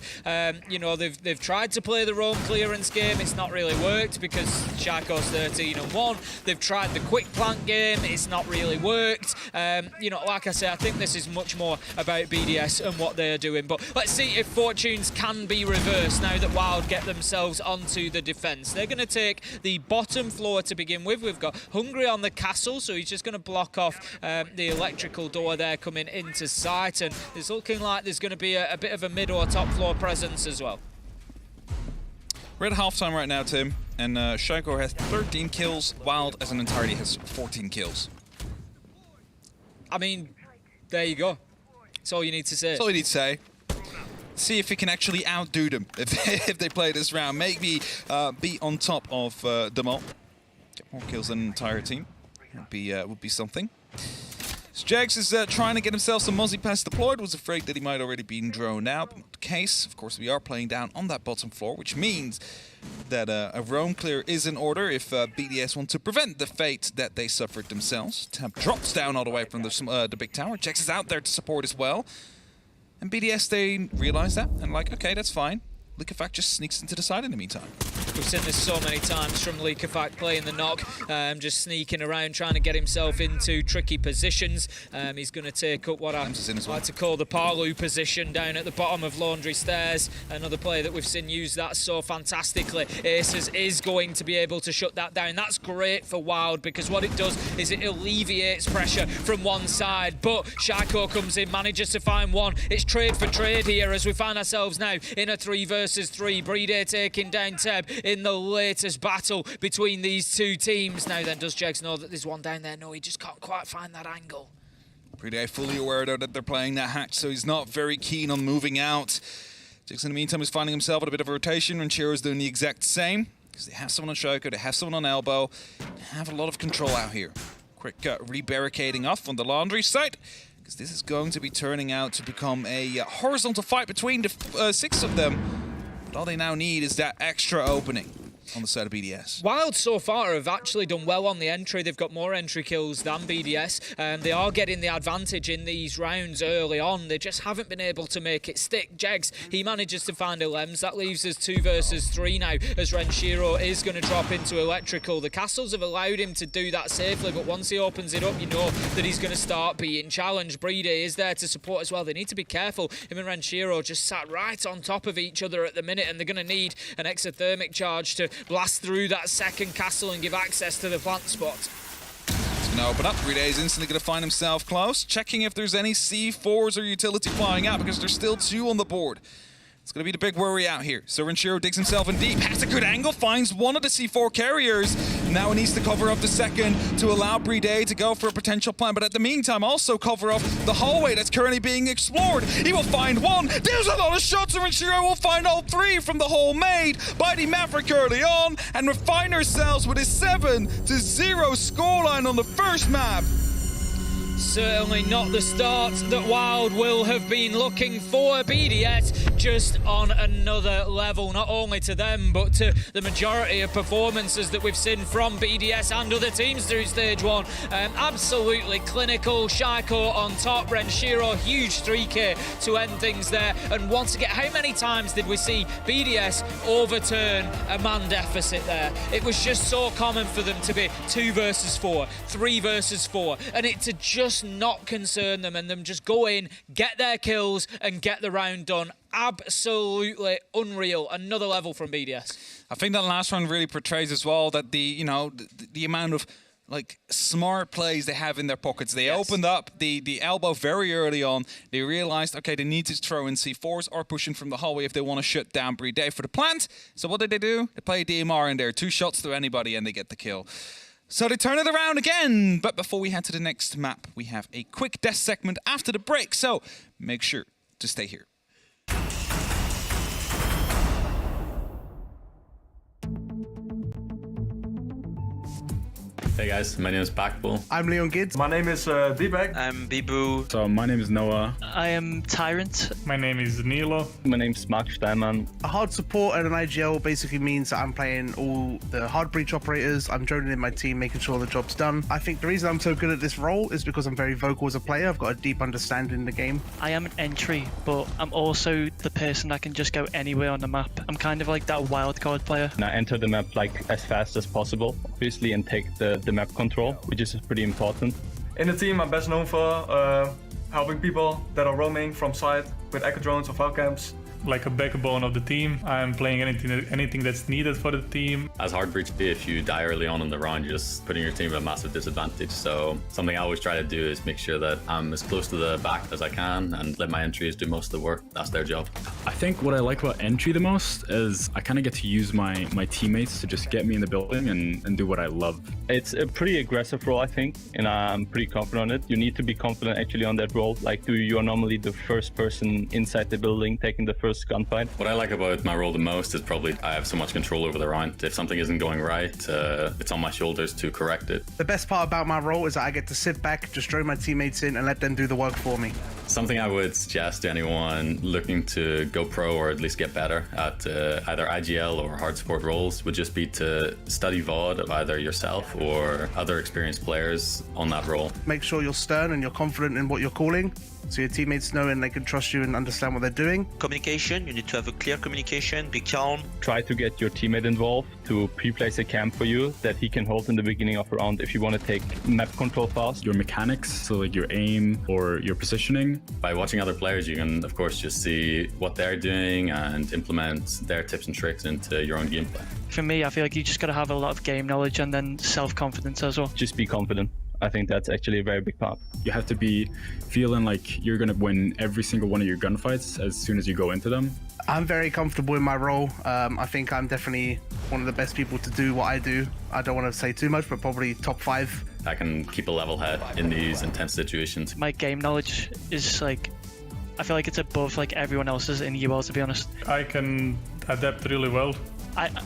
S12: tried to play the roam clearance game. It's not really worked because Sharko's 13-1. They've tried the quick plant game. It's not really worked. Like I say, I think this is much more about BDS and what they're doing. But let's see if fortunes can be reversed now that Wild get themselves onto the defence. They're going to take the bottom floor to begin with. We've got Hungry on the castle, so he's just going to block off the electrical door there coming into sight, and it's looking like there's going to be a bit of a mid or top floor presence as well.
S11: We're at halftime right now, Tim, and Shaco has 13 kills. Wild as an entirety has 14 kills.
S12: I mean, there you go. That's all you need to say.
S11: That's all you need to say. See if we can actually outdo them if they play this round. Maybe be on top of them all. Get more kills than an entire team. Would be something. So Jags is trying to get himself some Mozzie Pass deployed. Was afraid that he might already been droned out. But not the case. Of course, we are playing down on that bottom floor, which means that a roam clear is in order if BDS want to prevent the fate that they suffered themselves. Tab drops down all the way from the big tower. Jax is out there to support as well. And BDS, they realize that and like, okay, that's fine. Liquefact just sneaks into the side in the meantime.
S12: We've seen this so many times from Liquefact playing the knock, just sneaking around, trying to get himself into tricky positions. He's going to take up what I like to call the Parlou position down at the bottom of Laundry Stairs. Another player that we've seen use that so fantastically. Aces is going to be able to shut that down. That's great for Wild because what it does is it alleviates pressure from one side. But Sharko comes in, manages to find one. It's trade for trade here as we find ourselves now in a 3 versus 3. Brede taking down Teb in the latest battle between these two teams. Now then, does Jegs know that there's one down there? No, he just can't quite find that angle.
S11: Brede fully aware though that they're playing that hatch, so he's not very keen on moving out. Jegs in the meantime is finding himself at a bit of a rotation, and Chiro's doing the exact same. Because they have someone on Shoko, they have someone on Elbow, they have a lot of control out here. Quick re-barricading off on the Laundry site. Because this is going to be turning out to become a horizontal fight between the 6 of them. But all they now need is that extra opening on the side of BDS.
S12: Wild so far have actually done well on the entry. They've got more entry kills than BDS. They are getting the advantage in these rounds early on. They just haven't been able to make it stick. Jegs, he manages to find a Lems. That leaves us 2 versus 3 now as Renshiro is going to drop into electrical. The castles have allowed him to do that safely, but once he opens it up, you know that he's going to start being challenged. Brede is there to support as well. They need to be careful. Him and Renshiro just sat right on top of each other at the minute, and they're going to need an exothermic charge to blast through that second castle and give access to the plant spot.
S11: It's going to open up. Brede is instantly going to find himself close, checking if there's any C4s or utility flying out because there's still 2 on the board. It's going to be the big worry out here. So Renshiro digs himself in deep, has a good angle, finds one of the C4 carriers. Now he needs to cover up the second to allow Brede to go for a potential plan. But at the meantime, also cover up the hallway that's currently being explored. He will find one. There's a lot of shots, and Renshiro will find all 3 from the hole made by the Maverick early on. And we find ourselves with a 7-0 scoreline on the first map.
S12: Certainly not the start that Wild will have been looking for. BDS just on another level, not only to them, but to the majority of performances that we've seen from BDS and other teams through stage 1. Absolutely clinical. Shaiko on top, Renshiro, huge 3K to end things there. And once again, how many times did we see BDS overturn a man deficit there? It was just so common for them to be 2 versus 4, 3 versus 4, and it to just not concern them and them just go in, get their kills and get the round done. Absolutely unreal. Another level from BDS.
S11: I think that last round really portrays as well that the amount of like smart plays they have in their pockets. They opened up the elbow very early on. They realized, okay, they need to throw in C4s or pushing from the hallway if they want to shut down Brede for the plant. So what did they do? They play DMR in there. 2 shots to anybody and they get the kill. So they turn it around again. But before we head to the next map, we have a quick death segment after the break. So make sure to stay here.
S8: Hey guys, my name is Backbull.
S5: I'm Leon Gids.
S10: My name is D-Bag.
S7: I'm Bibu.
S2: So my name is Noah.
S9: I am Tyrant.
S10: My name is Nilo.
S8: My name's Mark Steinman.
S5: A hard support at an IGL basically means that I'm playing all the hard breach operators. I'm joining in my team, making sure the job's done. I think the reason I'm so good at this role is because I'm very vocal as a player. I've got a deep understanding in the game.
S9: I am an entry, but I'm also the person that can just go anywhere on the map. I'm kind of like that wildcard player.
S8: And I enter the map like as fast as possible, obviously, and take the map control, which is pretty important.
S10: In the team, I'm best known for helping people that are roaming from site with echo drones or file camps. Like a backbone of the team. I'm playing anything that's needed for the team.
S8: As hard breach, if you die early on in the round, you're just putting your team at a massive disadvantage. So something I always try to do is make sure that I'm as close to the back as I can and let my entries do most of the work. That's their job.
S13: I think what I like about entry the most is I kind of get to use my teammates to just get me in the building and do what I love.
S8: It's a pretty aggressive role, I think, and I'm pretty confident on it. You need to be confident actually on that role. Like, you're normally the first person inside the building taking the first gunfight. What I like about my role the most is probably I have so much control over the round. If something isn't going right, it's on my shoulders to correct it.
S5: The best part about my role is that I get to sit back, just join my teammates in and let them do the work for me.
S8: Something I would suggest to anyone looking to go pro or at least get better at either IGL or hard support roles would just be to study VOD of either yourself or other experienced players on that role.
S5: Make sure you're stern and you're confident in what you're calling, so your teammates know and they can trust you and understand what they're doing.
S7: Communication, you need to have a clear communication, be calm.
S8: Try to get your teammate involved to pre-place a camp for you that he can hold in the beginning of a round if you want to take map control fast.
S13: Your mechanics, so like your aim or your positioning.
S8: By watching other players, you can of course just see what they're doing and implement their tips and tricks into your own gameplay.
S9: For me, I feel like you just got to have a lot of game knowledge and then self-confidence as well.
S8: Just be confident. I think that's actually a very big part.
S13: You have to be feeling like you're going to win every single one of your gunfights as soon as you go into them.
S5: I'm very comfortable in my role. I think I'm definitely one of the best people to do what I do. I don't want to say too much, but probably top 5.
S8: I can keep a level head in these intense situations.
S9: My game knowledge is like, I feel like it's above like everyone else's in UL, to be honest.
S10: I can adapt really well.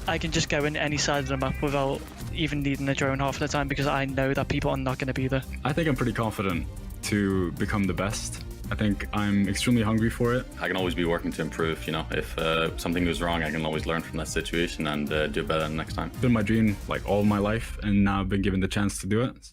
S9: I can just go in any side of the map without even needing a drone half the time because I know that people are not going to be there.
S13: I think I'm pretty confident to become the best. I think I'm extremely hungry for it.
S8: I can always be working to improve, you know. If something goes wrong, I can always learn from that situation and do better next time.
S13: It's been my dream like all my life, and now I've been given the chance to do it.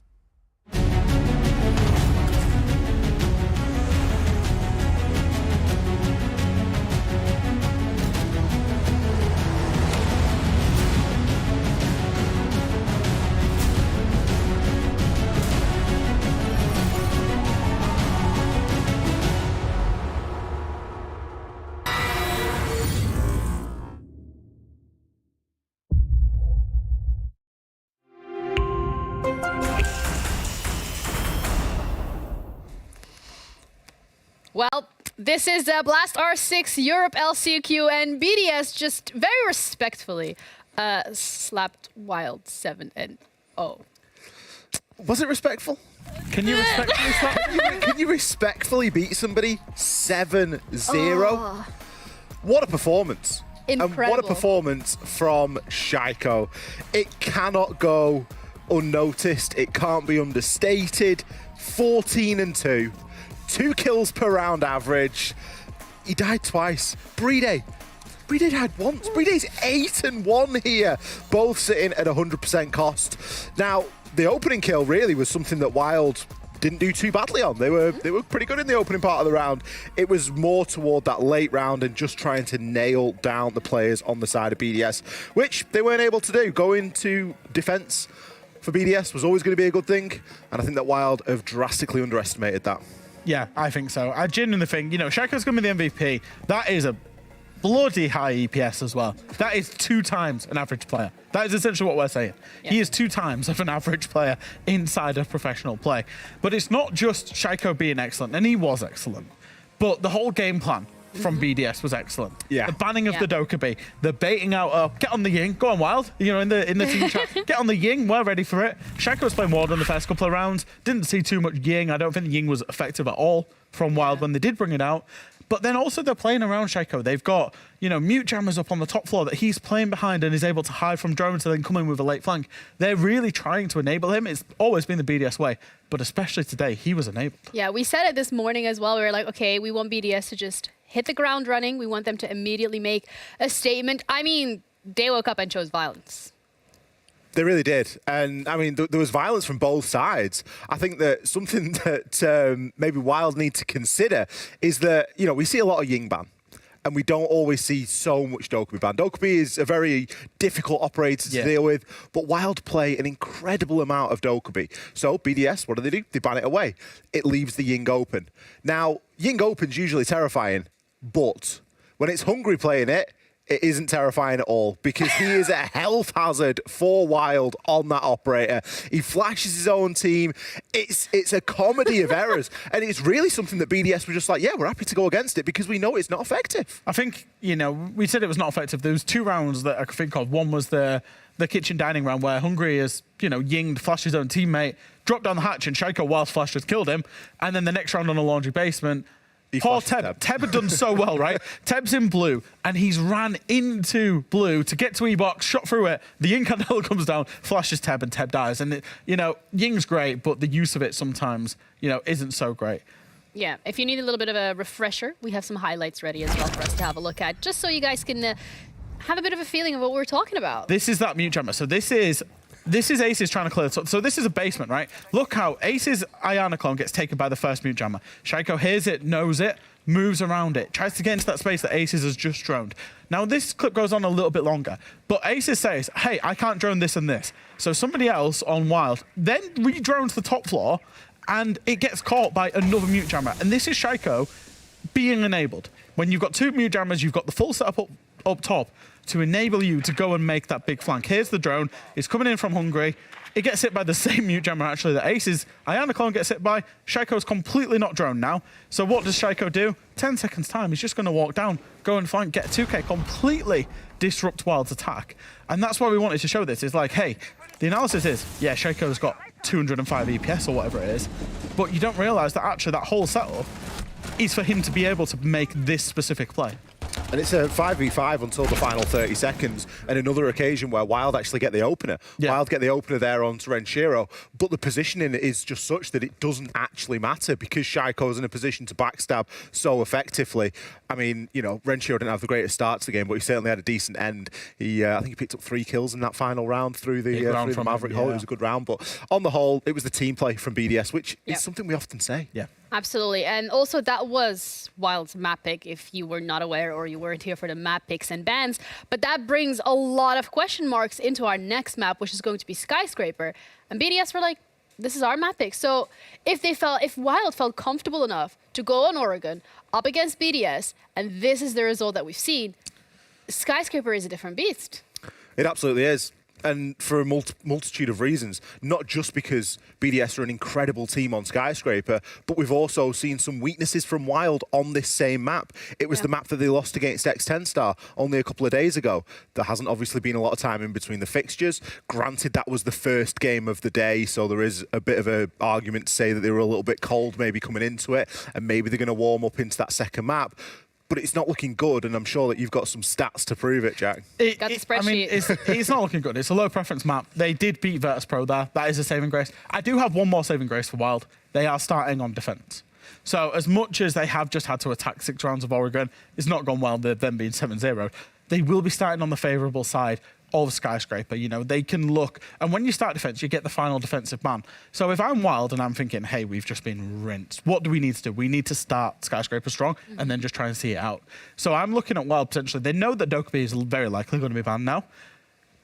S1: Well, this is Blast R6 Europe LCQ, and BDS just very respectfully slapped Wild 7-0.
S3: Was it respectful?
S2: Can you respectfully slap?
S3: Can you respectfully beat somebody 7-0? Oh. What a performance.
S1: Incredible.
S3: And what a performance from Shaiko. It cannot go unnoticed. It can't be understated. 14-2. 2 kills per round average. He died twice. Brede died once. Brede's 8-1 here. Both sitting at 100% cost. Now, the opening kill really was something that Wild didn't do too badly on. They were pretty good in the opening part of the round. It was more toward that late round and just trying to nail down the players on the side of BDS, which they weren't able to do. Going to defense for BDS was always going to be a good thing, and I think that Wild have drastically underestimated that.
S2: Yeah, I think so. I genuinely think, you know, Shaiko's going to be the MVP. That is a bloody high EPS as well. That is 2 times an average player. That is essentially what we're saying. Yeah. He is 2 times of an average player inside of professional play. But it's not just Shaiko being excellent, and he was excellent, but the whole game plan from BDS was excellent.
S3: Yeah.
S2: The banning of the Dokkaebi, the baiting out, get on the Ying, go on Wild, you know, in the team chat, get on the Ying, we're ready for it. Shaiko was playing Ward in the first couple of rounds, didn't see too much Ying. I don't think the Ying was effective at all from Wild when they did bring it out. But then also they're playing around Shaco. They've got, mute jammers up on the top floor that he's playing behind and is able to hide from drones and then come in with a late flank. They're really trying to enable him. It's always been the BDS way, but especially today, he was enabled.
S1: Yeah, we said it this morning as well. We were like, okay, we want BDS to just hit the ground running. We want them to immediately make a statement. I mean, they woke up and chose violence.
S3: They really did. And, I mean, there was violence from both sides. I think that something that maybe Wild need to consider is that, we see a lot of Ying ban. And we don't always see so much Dokkaebi ban. Dokkaebi is a very difficult operator to deal with, but Wild play an incredible amount of Dokkaebi. So BDS, what do? They ban it away. It leaves the Ying open. Now, Ying open's usually terrifying, but when it's Hungry playing it, it isn't terrifying at all because he is a health hazard for Wild on that operator. He flashes his own team. It's a comedy of errors. And it's really something that BDS were just like, yeah, we're happy to go against it because we know it's not effective.
S2: I think, we said it was not effective. There was 2 rounds that I could think of. One was the kitchen dining round where Hungry is, Yinged, flashed his own teammate, dropped down the hatch and Shaco whilst flashed has killed him. And then the next round on a laundry basement, poor Teb. Teb had done so well, right? Teb's in blue, and he's ran into blue to get to E-box, shot through it. The Incandela comes down, flashes Teb, and Teb dies. And, Ying's great, but the use of it sometimes, isn't so great.
S1: Yeah, if you need a little bit of a refresher, we have some highlights ready as well for us to have a look at, just so you guys can have a bit of a feeling of what we're talking about.
S2: This is that mute jammer. So this is Aces trying to clear the top. So this is a basement, right? Look how Ace's Iana clone gets taken by the first mute jammer. Shaco hears it, knows it, moves around it, tries to get into that space that Aces has just droned. Now this clip goes on a little bit longer, but Aces says, hey, I can't drone this and this. So somebody else on Wild then re-drones the top floor and it gets caught by another mute jammer. And this is Shaco being enabled. When you've got 2 mute jammers, you've got the full setup up top to enable you to go and make that big flank. Here's the drone. It's coming in from Hungry. It gets hit by the same mute jammer, actually, that Ace's Iana clone gets hit by. Shaco's completely not droned now. So what does Shaco do? 10 seconds time, he's just going to walk down, go and flank, get 2K, completely disrupt Wild's attack. And that's why we wanted to show this. It's like, hey, the analysis is, yeah, Shaco's got 205 EPS or whatever it is, but you don't realize that actually that whole setup is for him to be able to make this specific play.
S3: And it's a 5v5 until the final 30 seconds, and another occasion where Wild actually get the opener.
S2: Yeah.
S3: Wild get the opener there on Renshiro, but the positioning is just such that it doesn't actually matter because Shaco's in a position to backstab so effectively. I mean, Renshiro didn't have the greatest start to the game, but he certainly had a decent end. I think he picked up 3 kills in that final round through the Maverick hole. It was a good round, but on the whole, it was the team play from BDS, which is something we often say.
S2: Yeah.
S1: Absolutely. And also that was Wild's map pick, if you were not aware or you weren't here for the map picks and bans. But that brings a lot of question marks into our next map, which is going to be Skyscraper. And BDS were like, this is our map pick. So if Wild felt comfortable enough to go on Oregon up against BDS, and this is the result that we've seen, Skyscraper is a different beast.
S3: It absolutely is. And for a multitude of reasons, not just because BDS are an incredible team on Skyscraper, but we've also seen some weaknesses from Wild on this same map. It was the map that they lost against X10 Star only a couple of days ago. There hasn't obviously been a lot of time in between the fixtures. Granted, that was the first game of the day, so there is a bit of an argument to say that they were a little bit cold maybe coming into it, and maybe they're going to warm up into that second map. But it's not looking good, and I'm sure that you've got some stats to prove it, Jack.
S1: Got the spreadsheet.
S2: I mean, it's not looking good. It's a low preference map. They did beat Virtus Pro there. That is a saving grace. I do have one more saving grace for Wild. They are starting on defense. So as much as they have just had to attack 6 rounds of Oregon, it's not gone well, they've then been 7-0. They will be starting on the favourable side of Skyscraper. They can look, and when you start defense, you get the final defensive ban. So if I'm Wild and I'm thinking, hey, we've just been rinsed, what do we need to do? We need to start Skyscraper strong and then just try and see it out. So I'm looking at Wild potentially. They know that Dokkaebi is very likely going to be banned now.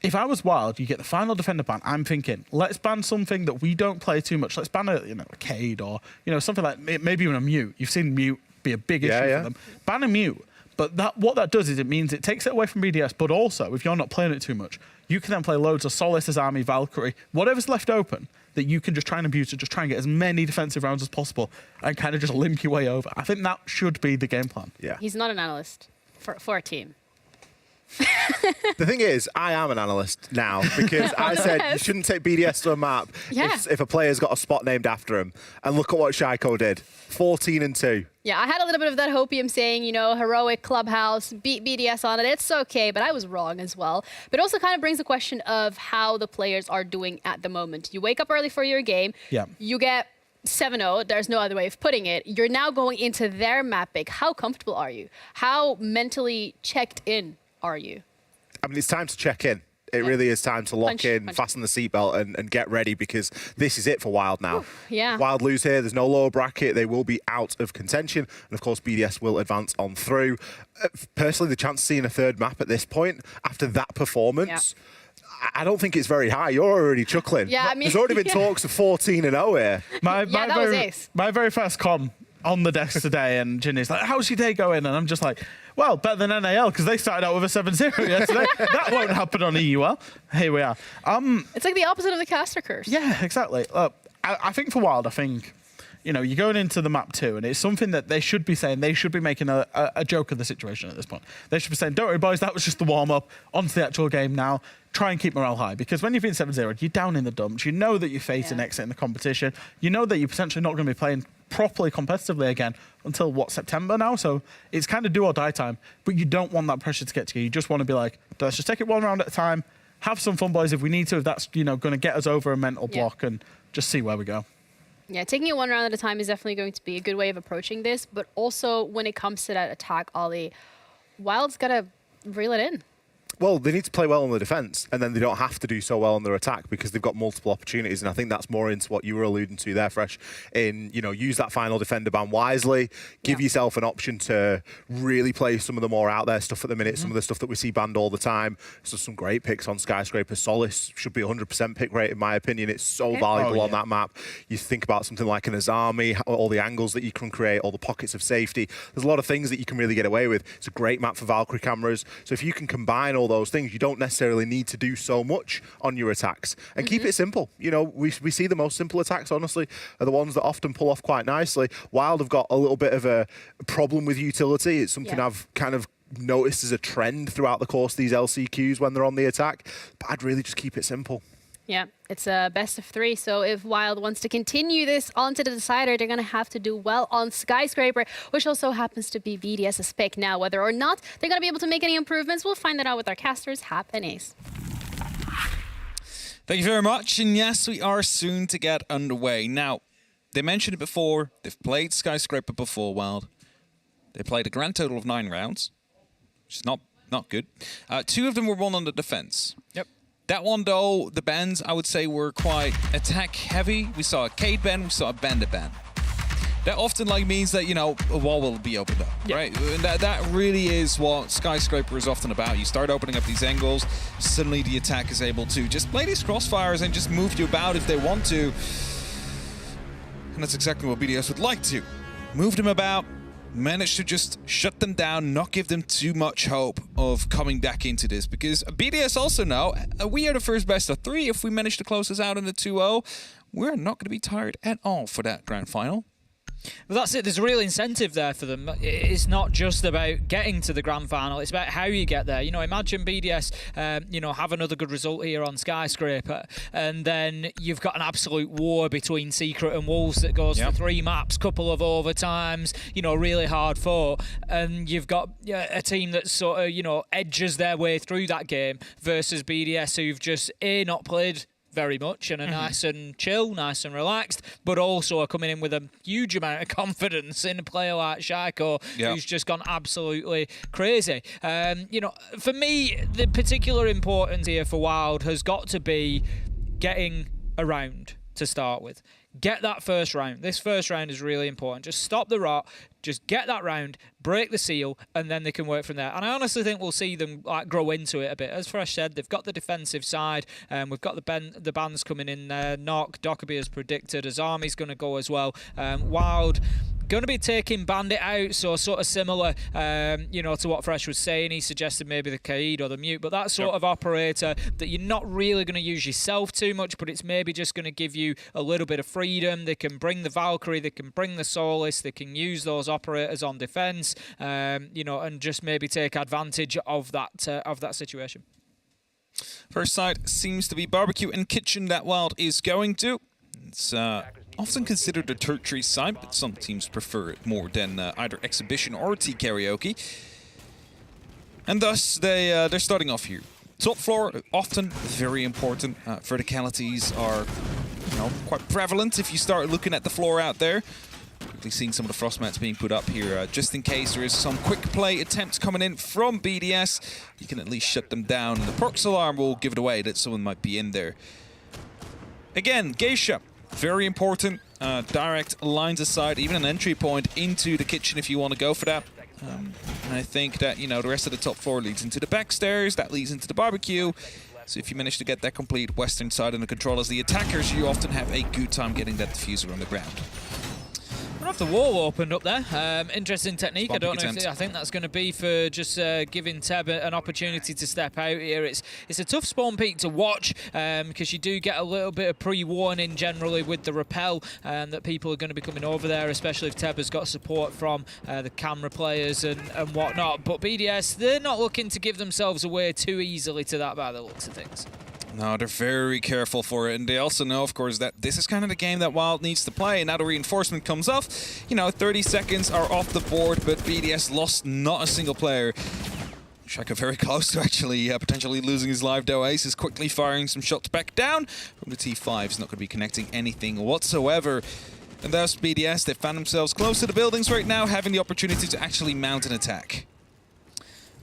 S2: If I was Wild, you get the final defender ban. I'm thinking, let's ban something that we don't play too much. Let's ban a Cade or something like maybe even a Mute. You've seen Mute be a big issue for them. Ban a Mute. But what that does is it means it takes it away from BDS, but also, if you're not playing it too much, you can then play loads of Solace's Army, Valkyrie, whatever's left open, that you can just try and abuse to just try and get as many defensive rounds as possible and kind of just limp your way over. I think that should be the game plan.
S3: Yeah.
S1: He's not an analyst for a team.
S3: The thing is, I am an analyst now because I said you shouldn't take BDS to a map if a player's got a spot named after him. And look at what Shaiko did. 14-2.
S1: Yeah, I had a little bit of that hopium saying, you know, heroic clubhouse, beat BDS on it. It's okay, but I was wrong as well. But it also kind of brings the question of how the players are doing at the moment. You wake up early for your game.
S2: Yeah.
S1: You get 7-0. There's no other way of putting it. You're now going into their map pick. How comfortable are you? How mentally checked in are you?
S3: I mean, it's time to check in. It really is time to lock in, fasten the seatbelt, and get ready because this is it for Wild now.
S1: Yeah.
S3: Wild lose here. There's no lower bracket. They will be out of contention. And, of course, BDS will advance on through. Personally, the chance of seeing a third map at this point, after that performance, I don't think it's very high. You're already chuckling.
S1: Yeah, I mean,
S3: there's already been talks of 14-0 here.
S1: that was ace.
S2: My very first com on the desk today, and Ginny's like, how's your day going? And I'm just like, well, better than NAL, because they started out with a 7-0 yesterday. That won't happen on EUL. Here we are.
S1: It's like the opposite of the caster curse.
S2: Yeah, exactly. I think for Wild, you know, you're going into the map 2, and it's something that they should be saying. They should be making a joke of the situation at this point. They should be saying, don't worry, boys, that was just the warm-up. On to the actual game now. Try and keep morale high, because when you've been 7-0, you're down in the dumps. You know that you're facing exit in the competition. You know that you're potentially not going to be playing properly competitively again until, what, September now? So it's kind of do or die time, but you don't want that pressure to get to you. You just want to be like, let's just take it one round at a time, have some fun, boys, if we need to, if that's, you know, going to get us over a mental block, and just see where we go.
S1: Yeah, taking it one round at a time is definitely going to be a good way of approaching this, but also when it comes to that attack, Ollie, Wild's got to reel it in.
S3: Well, they need to play well on the defence, and then they don't have to do so well on their attack because they've got multiple opportunities. And I think that's more into what you were alluding to there, Fresh, in, you know, use that final defender ban wisely, give yourself an option to really play some of the more out there stuff at the minute, some of the stuff that we see banned all the time. So some great picks on Skyscraper. Solace should be 100% pick rate, in my opinion. It's so valuable on that map. You think about something like an Azami, all the angles that you can create, all the pockets of safety. There's a lot of things that you can really get away with. It's a great map for Valkyrie cameras. So if you can combine all those things, you don't necessarily need to do so much on your attacks, and keep it simple. You know, we see the most simple attacks, honestly, are the ones that often pull off quite nicely. Wild have got a little bit of a problem with utility. It's something I've kind of noticed as a trend throughout the course of these LCQs when they're on the attack, but I'd really just keep it simple.
S1: Yeah, it's a best of 3, so if Wild wants to continue this onto the decider, they're going to have to do well on Skyscraper, which also happens to be BDS's pick. Now, whether or not they're going to be able to make any improvements, we'll find that out with our casters, Hap and Ace.
S11: Thank you very much, and yes, we are soon to get underway. Now, they mentioned it before, they've played Skyscraper before, Wild. They played a grand total of 9 rounds, which is not good. 2 of them were won on the defense.
S12: Yep.
S11: That one, though, the bans, I would say, were quite attack-heavy. We saw a Cade ban, we saw a Bandit ban. That often means that, you know, a wall will be opened up, right? And that really is what Skyscraper is often about. You start opening up these angles, suddenly the attack is able to just play these crossfires and just move you about if they want to. And that's exactly what BDS would like to. Move them about, manage to just shut them down, not give them too much hope of coming back into this, because BDS also know we are the first best of 3. If we manage to close this out in the 2-0, we're not going to be tired at all for that grand final.
S12: Well, that's it. There's a real incentive there for them. It's not just about getting to the grand final. It's about how you get there. You know, imagine BDS, you know, have another good result here on Skyscraper, and then you've got an absolute war between Secret and Wolves that goes for 3 maps, couple of overtimes, you know, really hard fought, and you've got a team that sort of, you know, edges their way through that game versus BDS, who've just not played very much and are nice and chill, nice and relaxed, but also are coming in with a huge amount of confidence in a player like Shaiko, who's just gone absolutely crazy. You know, for me, the particular importance here for Wild has got to be getting a round to start with. Get that first round. This first round is really important. Just stop the rot. Just get that round, break the seal, and then they can work from there. And I honestly think we'll see them grow into it a bit. As Fresh said, they've got the defensive side. We've got the bands coming in there. Knock, Dockerby as predicted. Azami's going to go as well. Wild going to be taking Bandit out, so sort of similar, you know, to what Fresh was saying. He suggested maybe the Kaid or the Mute, but that sort of operator that you're not really going to use yourself too much, but it's maybe just going to give you a little bit of freedom. They can bring the Valkyrie, they can bring the Solace, they can use those operators on defense, you know, and just maybe take advantage of that situation.
S11: First side seems to be Barbecue and Kitchen that Wild is going to. It's often considered a tertiary side, but some teams prefer it more than either Exhibition or T-Karaoke. And thus, they're starting off here. Top floor, often very important. Verticalities are, you know, quite prevalent if you start looking at the floor out there. Quickly seeing some of the frost mats being put up here, just in case there is some quick play attempts coming in from BDS. You can at least shut them down. The prox alarm will give it away that someone might be in there. Again, Geisha, very important. Direct lines aside, even an entry point into the kitchen if you want to go for that. And I think that, you know, the rest of the top floor leads into the back stairs, that leads into the barbecue. So if you manage to get that complete western side under control as the attackers, you often have a good time getting that diffuser on the ground.
S12: Off the wall opened up there. Interesting technique. I don't know if I think that's going to be for just giving Teb an opportunity to step out here. It's a tough spawn peak to watch because you do get a little bit of pre-warning generally with the rappel that people are going to be coming over there, especially if Teb has got support from the camera players and whatnot. But BDS, they're not looking to give themselves away too easily to that by the looks of things.
S11: No, they're very careful for it, and they also know, of course, that this is kind of the game that Wild needs to play, and now the reinforcement comes off. You know, 30 seconds are off the board, but BDS lost not a single player. Shaka very close to actually potentially losing his life, though. Ace is quickly firing some shots back down from the T5. He's not going to be connecting anything whatsoever. And thus, BDS, they found themselves close to the buildings right now, having the opportunity to actually mount an attack.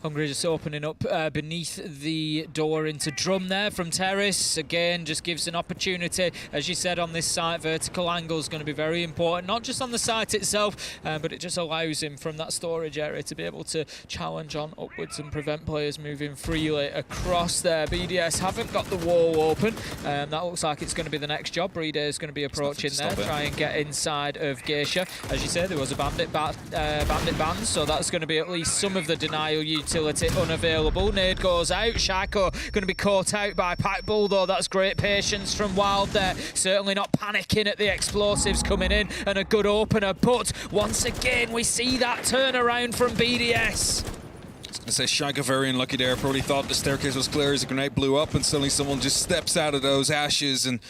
S12: Hungry just opening up beneath the door into Drum there from Terrace. Again, just gives an opportunity. As you said, on this site, vertical angle is going to be very important, not just on the site itself, but it just allows him from that storage area to be able to challenge on upwards and prevent players moving freely across there. BDS haven't got the wall open. That looks like it's going to be the next job. Breeder is going to be approaching there, try and get inside of Geisha. As you said, there was a bandit ban, so that's going to be at least some of the denial utility unavailable. Nade goes out. Shaco going to be caught out by Pack Bull, though. That's great patience from Wild there. Certainly not panicking at the explosives coming in, and a good opener. But once again, we see that turnaround from BDS.
S11: I was going to say, Shaga very unlucky there. Probably thought the staircase was clear as the grenade blew up, and suddenly someone just steps out of those ashes and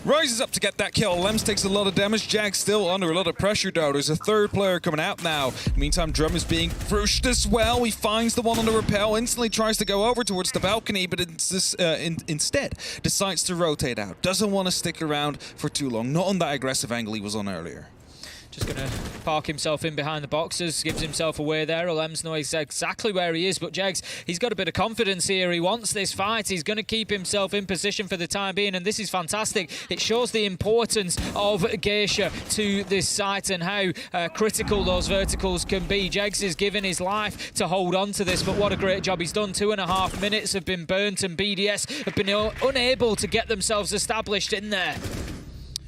S11: rises up to get that kill. Lems takes a lot of damage. Jack still under a lot of pressure, though. There's a third player coming out now. Meantime, Drum is being pushed as well. He finds the one on the rappel, instantly tries to go over towards the balcony, but instead decides to rotate out. Doesn't want to stick around for too long. Not on that aggressive angle he was on earlier.
S12: Just going to park himself in behind the boxes, gives himself away there. Lems knows exactly where he is, but Jegs, he's got a bit of confidence here. He wants this fight. He's going to keep himself in position for the time being, and this is fantastic. It shows the importance of Geisha to this site and how critical those verticals can be. Jegs is giving his life to hold on to this, but what a great job he's done. 2.5 minutes have been burnt, and BDS have been unable to get themselves established in there.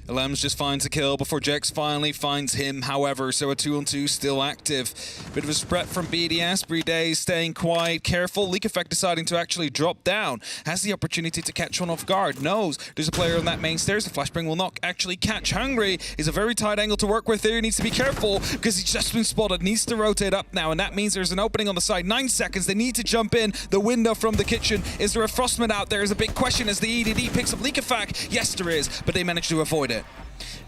S11: Lems just finds a kill before Jex finally finds him, however, so a 2-on-2 still active. Bit of a spread from BDS. Brede staying quiet, careful. Leak Effect deciding to actually drop down. Has the opportunity to catch one off guard. Knows there's a player on that main stairs. The flashbang will not actually catch. Hungry is a very tight angle to work with there. He needs to be careful because he's just been spotted. Needs to rotate up now, and that means there's an opening on the side. 9 seconds. They need to jump in the window from the kitchen. Is there a Frostman out there is a big question as the EDD picks up Leak Effect. Yes, there is, but they managed to avoid it.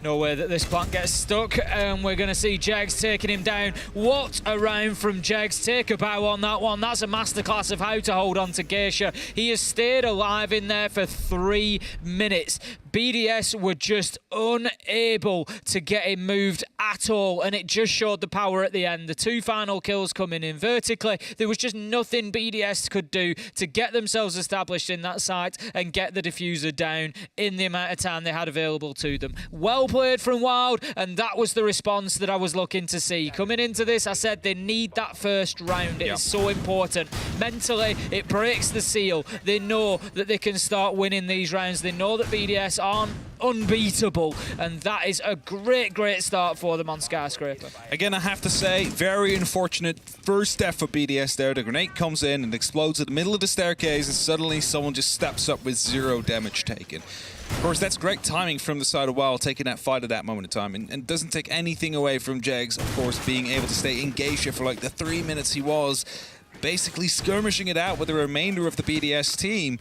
S12: No way that this plant gets stuck, and we're going to see Jegs taking him down. What a round from Jegs. Take a bow on that one. That's a masterclass of how to hold on to Geisha. He has stayed alive in there for 3 minutes. BDS were just unable to get him moved at all, and it just showed the power at the end. The 2 final kills coming in vertically. There was just nothing BDS could do to get themselves established in that site and get the diffuser down in the amount of time they had available to them. Well played from Wild, and that was the response that I was looking to see. Coming into this, I said they need that first round. It is so important. Mentally, it breaks the seal. They know that they can start winning these rounds. They know that BDS aren't unbeatable, and that is a great start for them on Skyscraper.
S11: Again, I have to say, very unfortunate first step for BDS there. The grenade comes in and explodes in the middle of the staircase, and suddenly someone just steps up with 0 damage taken. Of course, that's great timing from the side of Wild, taking that fight at that moment in time, and doesn't take anything away from Jegs, of course, being able to stay engaged here for like the 3 minutes he was, basically skirmishing it out with the remainder of the BDS team.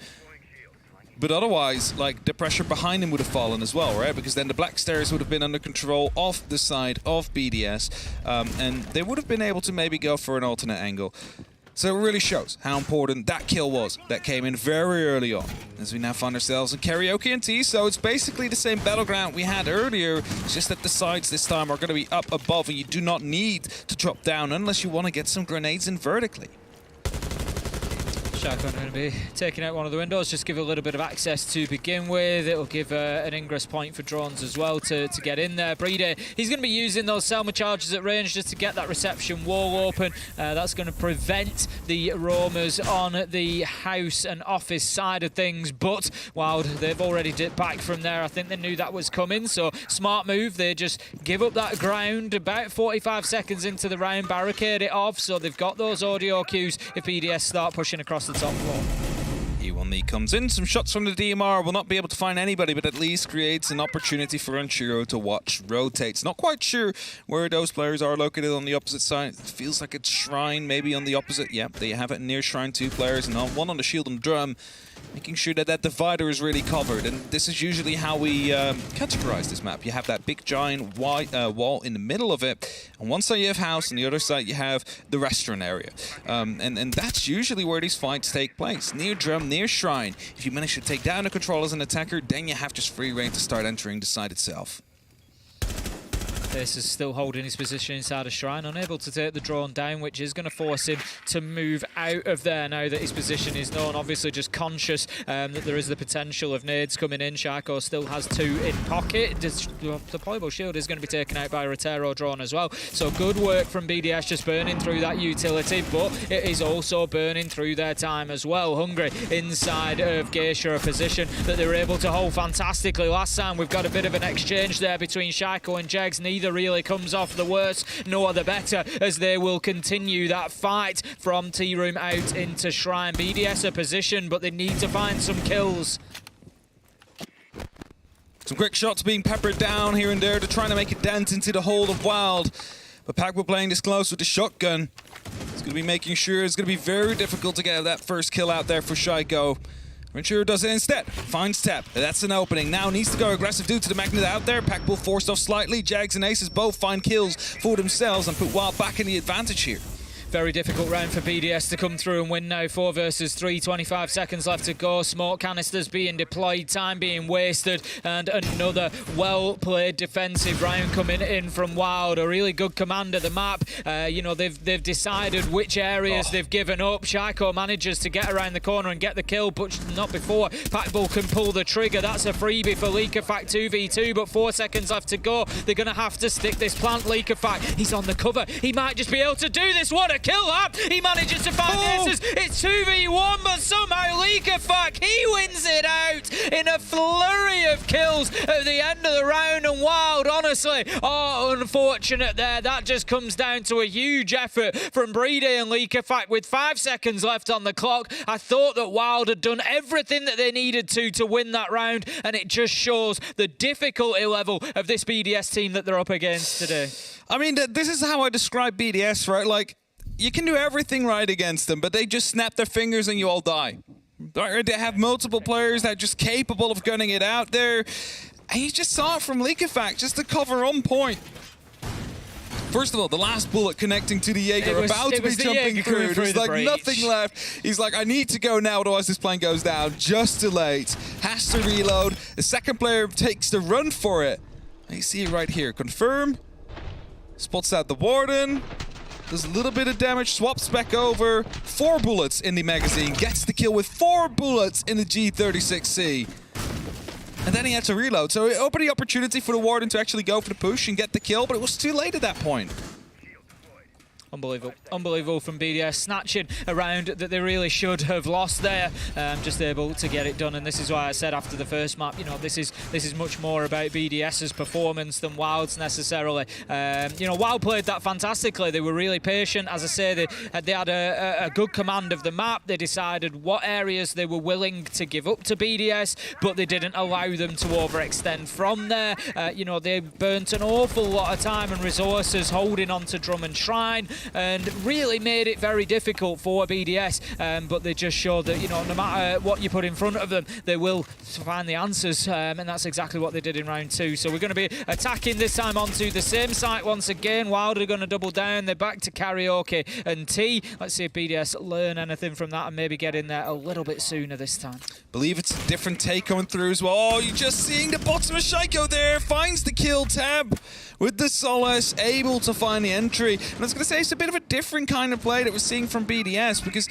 S11: But otherwise, like, the pressure behind him would have fallen as well, right? Because then the Black Stairs would have been under control of the side of BDS, and they would have been able to maybe go for an alternate angle. So it really shows how important that kill was that came in very early on, as we now find ourselves in Karaoke and T. So it's basically the same battleground we had earlier, it's just that the sides this time are going to be up above, and you do not need to drop down unless you want to get some grenades in vertically.
S12: Shaco going to be taking out one of the windows, just give a little bit of access to begin with. It'll give an ingress point for drones as well to get in there. Breeder, he's going to be using those Selma charges at range just to get that reception wall open. That's going to prevent the roamers on the house and office side of things, but Wild, they've already dipped back from there. I think they knew that was coming, so smart move. They just give up that ground about 45 seconds into the round, barricade it off, so they've got those audio cues if BDS start pushing across the top floor.
S11: E1 comes in, some shots from the DMR, will not be able to find anybody, but at least creates an opportunity for Unchiro to watch rotates. Not quite sure where those players are located on the opposite side. It feels like it's Shrine, maybe on the opposite. Yep, they have it near Shrine, 2 players, and one on the shield and drum, making sure that that divider is really covered. And this is usually how we categorize this map. You have that big giant wall in the middle of it. On one side you have house, on the other side you have the restaurant area. And that's usually where these fights take place. Near drum, near Shrine. If you manage to take down a control as an attacker, then you have just free reign to start entering the side itself.
S12: This is still holding his position inside a Shrine, unable to take the drone down, which is going to force him to move out of there now that his position is known. Obviously just conscious that there is the potential of nades coming in. Shaco still has 2 in pocket. The deployable shield is going to be taken out by Rotero drone as well. So good work from BDS, just burning through that utility, but it is also burning through their time as well. Hungry inside of Geisha, a position that they were able to hold fantastically last time. We've got a bit of an exchange there between Shaco and Jegs. Neither really comes off the worse nor the better, as they will continue that fight from T-Room out into Shrine. BDS a position, but they need to find some kills.
S11: Some quick shots being peppered down here and there to try to make a dent into the hold of Wild. But Pac will playing this close with the shotgun. It's going to be making sure it's going to be very difficult to get that first kill out there for Shaiko. Ventura does it instead, finds Tep. That's an opening. Now needs to go aggressive due to the magnet out there. Pac-Bull forced off slightly. Jags and Aces both find kills for themselves and put Wild back in the advantage here.
S12: Very difficult round for BDS to come through and win now. 4 versus 3, 25 seconds left to go. Smoke canisters being deployed, time being wasted, and another well-played defensive round coming in from Wild. A really good command of the map. You know, they've decided which areas they've given up. Shaiko manages to get around the corner and get the kill, but not before Pac-Bull can pull the trigger. That's a freebie for Leakerfact 2v2, but 4 seconds left to go. They're going to have to stick this plant. Leakerfact, he's on the cover. He might just be able to do this. What a kill that! He manages to find Aces. It's 2v1, but somehow Leakerfact, he wins it out in a flurry of kills at the end of the round. And Wild, honestly, unfortunate there. That just comes down to a huge effort from Breeder and Leakerfact with 5 seconds left on the clock. I thought that Wild had done everything that they needed to win that round, and it just shows the difficulty level of this BDS team that they're up against today.
S11: I mean, this is how I describe BDS, right? Like, you can do everything right against them, but they just snap their fingers and you all die. They have multiple players that are just capable of gunning it out there. And you just saw it from Leakerfact, just to cover on point. First of all, the last bullet connecting to the Jaeger, about to be jumping through. There's like nothing left. He's like, I need to go now, otherwise this plane goes down. Just too late. Has to reload. The second player takes the run for it. You see it right here. Confirm. Spots out the Warden. Does a little bit of damage, swaps back over. 4 bullets in the magazine. Gets the kill with 4 bullets in the G36C. And then he had to reload. So it opened the opportunity for the Warden to actually go for the push and get the kill, but it was too late at that point.
S12: Unbelievable from BDS, snatching a round that they really should have lost there. Just able to get it done, and this is why I said after the first map, this is much more about BDS's performance than Wild's necessarily. Wild played that fantastically. They were really patient. As I say, they had a good command of the map. They decided what areas they were willing to give up to BDS, but they didn't allow them to overextend from there. They burnt an awful lot of time and resources holding on to Drum and Shrine, and really made it very difficult for BDS. But they just showed that, no matter what you put in front of them, they will find the answers, and that's exactly what they did in round 2. So we're going to be attacking this time onto the same site once again. Wild are going to double down. They're back to Karaoke and T. Let's see if BDS learn anything from that and maybe get in there a little bit sooner this time.
S11: Believe it's a different take coming through as well. Oh, you're just seeing the bottom of Shaiko there. Finds the kill. Tab with the Solace, able to find the entry. And I was going to say, it's a bit of a different kind of play that we're seeing from BDS, because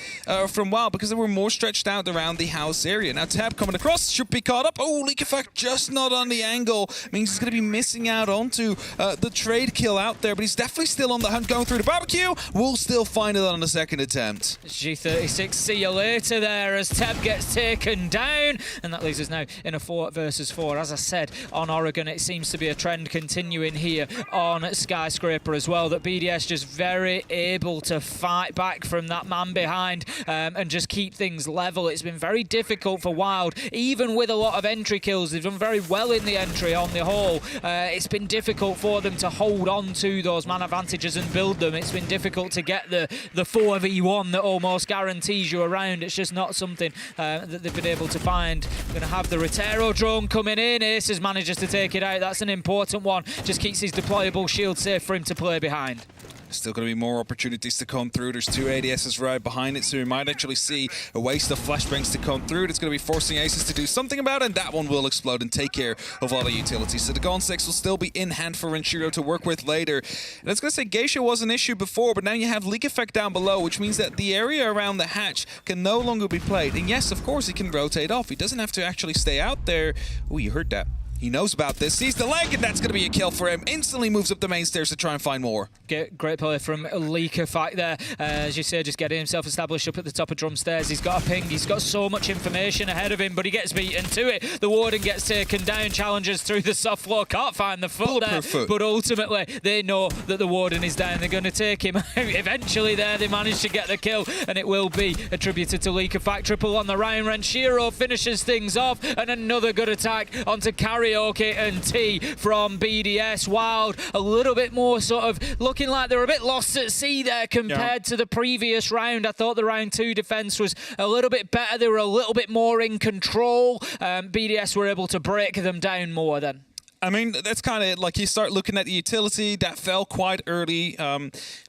S11: from WoW, because they were more stretched out around the house area. Now Tab coming across, should be caught up. Oh, Leak Effect just not on the angle. Means he's going to be missing out onto the trade kill out there, but he's definitely still on the hunt going through the barbecue. We'll still find it on the second attempt.
S12: G36, see you later there as Tab gets taken down, and that leaves us now in a 4 versus 4. As I said, on Oregon, it seems to be a trend continuing here on Skyscraper as well, that BDS just very able to fight back from that man behind and just keep things level. It's been very difficult for Wild, even with a lot of entry kills. They've done very well in the entry on the whole. It's been difficult for them to hold on to those man advantages and build them. It's been difficult to get the 4v1 that almost guarantees you a round. It's just not something that they've been able to find. We're going to have the Rotero drone coming in. Aces manages to take it out. That's an important one. Just keeps his deployable shield safe for him to play behind.
S11: Still going to be more opportunities to come through. There's 2 ADSs right behind it, so we might actually see a waste of flashbangs to come through. It's going to be forcing Aces to do something about it, and that one will explode and take care of all the utilities. So the Gone 6 will still be in hand for Renshiro to work with later. And I was going to say, Geisha was an issue before, but now you have Leak Effect down below, which means that the area around the hatch can no longer be played. And yes, of course, he can rotate off. He doesn't have to actually stay out there. Oh, you heard that. He knows about this, sees the leg, and that's going to be a kill for him. Instantly moves up the main stairs to try and find more.
S12: Great play from Leak Effect there. As you say, just getting himself established up at the top of Drum Stairs. He's got a ping. He's got so much information ahead of him, but he gets beaten to it. The Warden gets taken down. Challenges through the soft floor. Can't find the foot there. But ultimately, they know that the Warden is down. They're going to take him out. Eventually there, they manage to get the kill, and it will be attributed to Leak Effect. Triple on the Ryan. Renshiro finishes things off, and another good attack onto Karaoke and T from BDS. Wild a little bit more sort of looking like they were a bit lost at sea there compared to the previous round. I thought the round 2 defense was a little bit better. They were a little bit more in control. BDS were able to break them down more then.
S11: I mean, that's kind of like you start looking at the utility that fell quite early.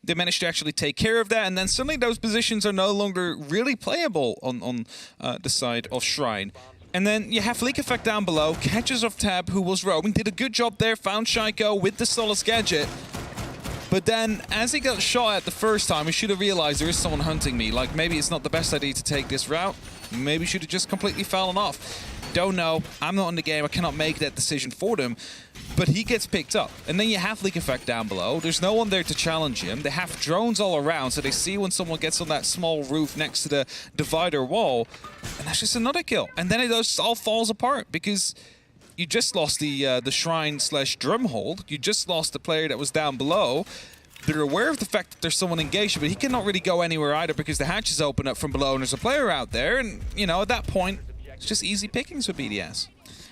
S11: They managed to actually take care of that, and then suddenly those positions are no longer really playable on the side of Shrine. And then you have Leak Effect down below, catches off Tab, who was roaming, did a good job there, found Shaiko with the Solace gadget. But then, as he got shot at the first time, he should have realized there is someone hunting me. Like, maybe it's not the best idea to take this route. Maybe should have just completely fallen off. Don't know. I'm not in the game. I cannot make that decision for them. But he gets picked up. And then you have Leak Effect down below. There's no one there to challenge him. They have drones all around, so they see when someone gets on that small roof next to the divider wall. And that's just another kill. And then it just all falls apart because you just lost the Shrine/Drum hold. You just lost the player that was down below. They're aware of the fact that there's someone engaged, but he cannot really go anywhere either because the hatch is open up from below and there's a player out there. And, you know, at that point, it's just easy pickings for BDS.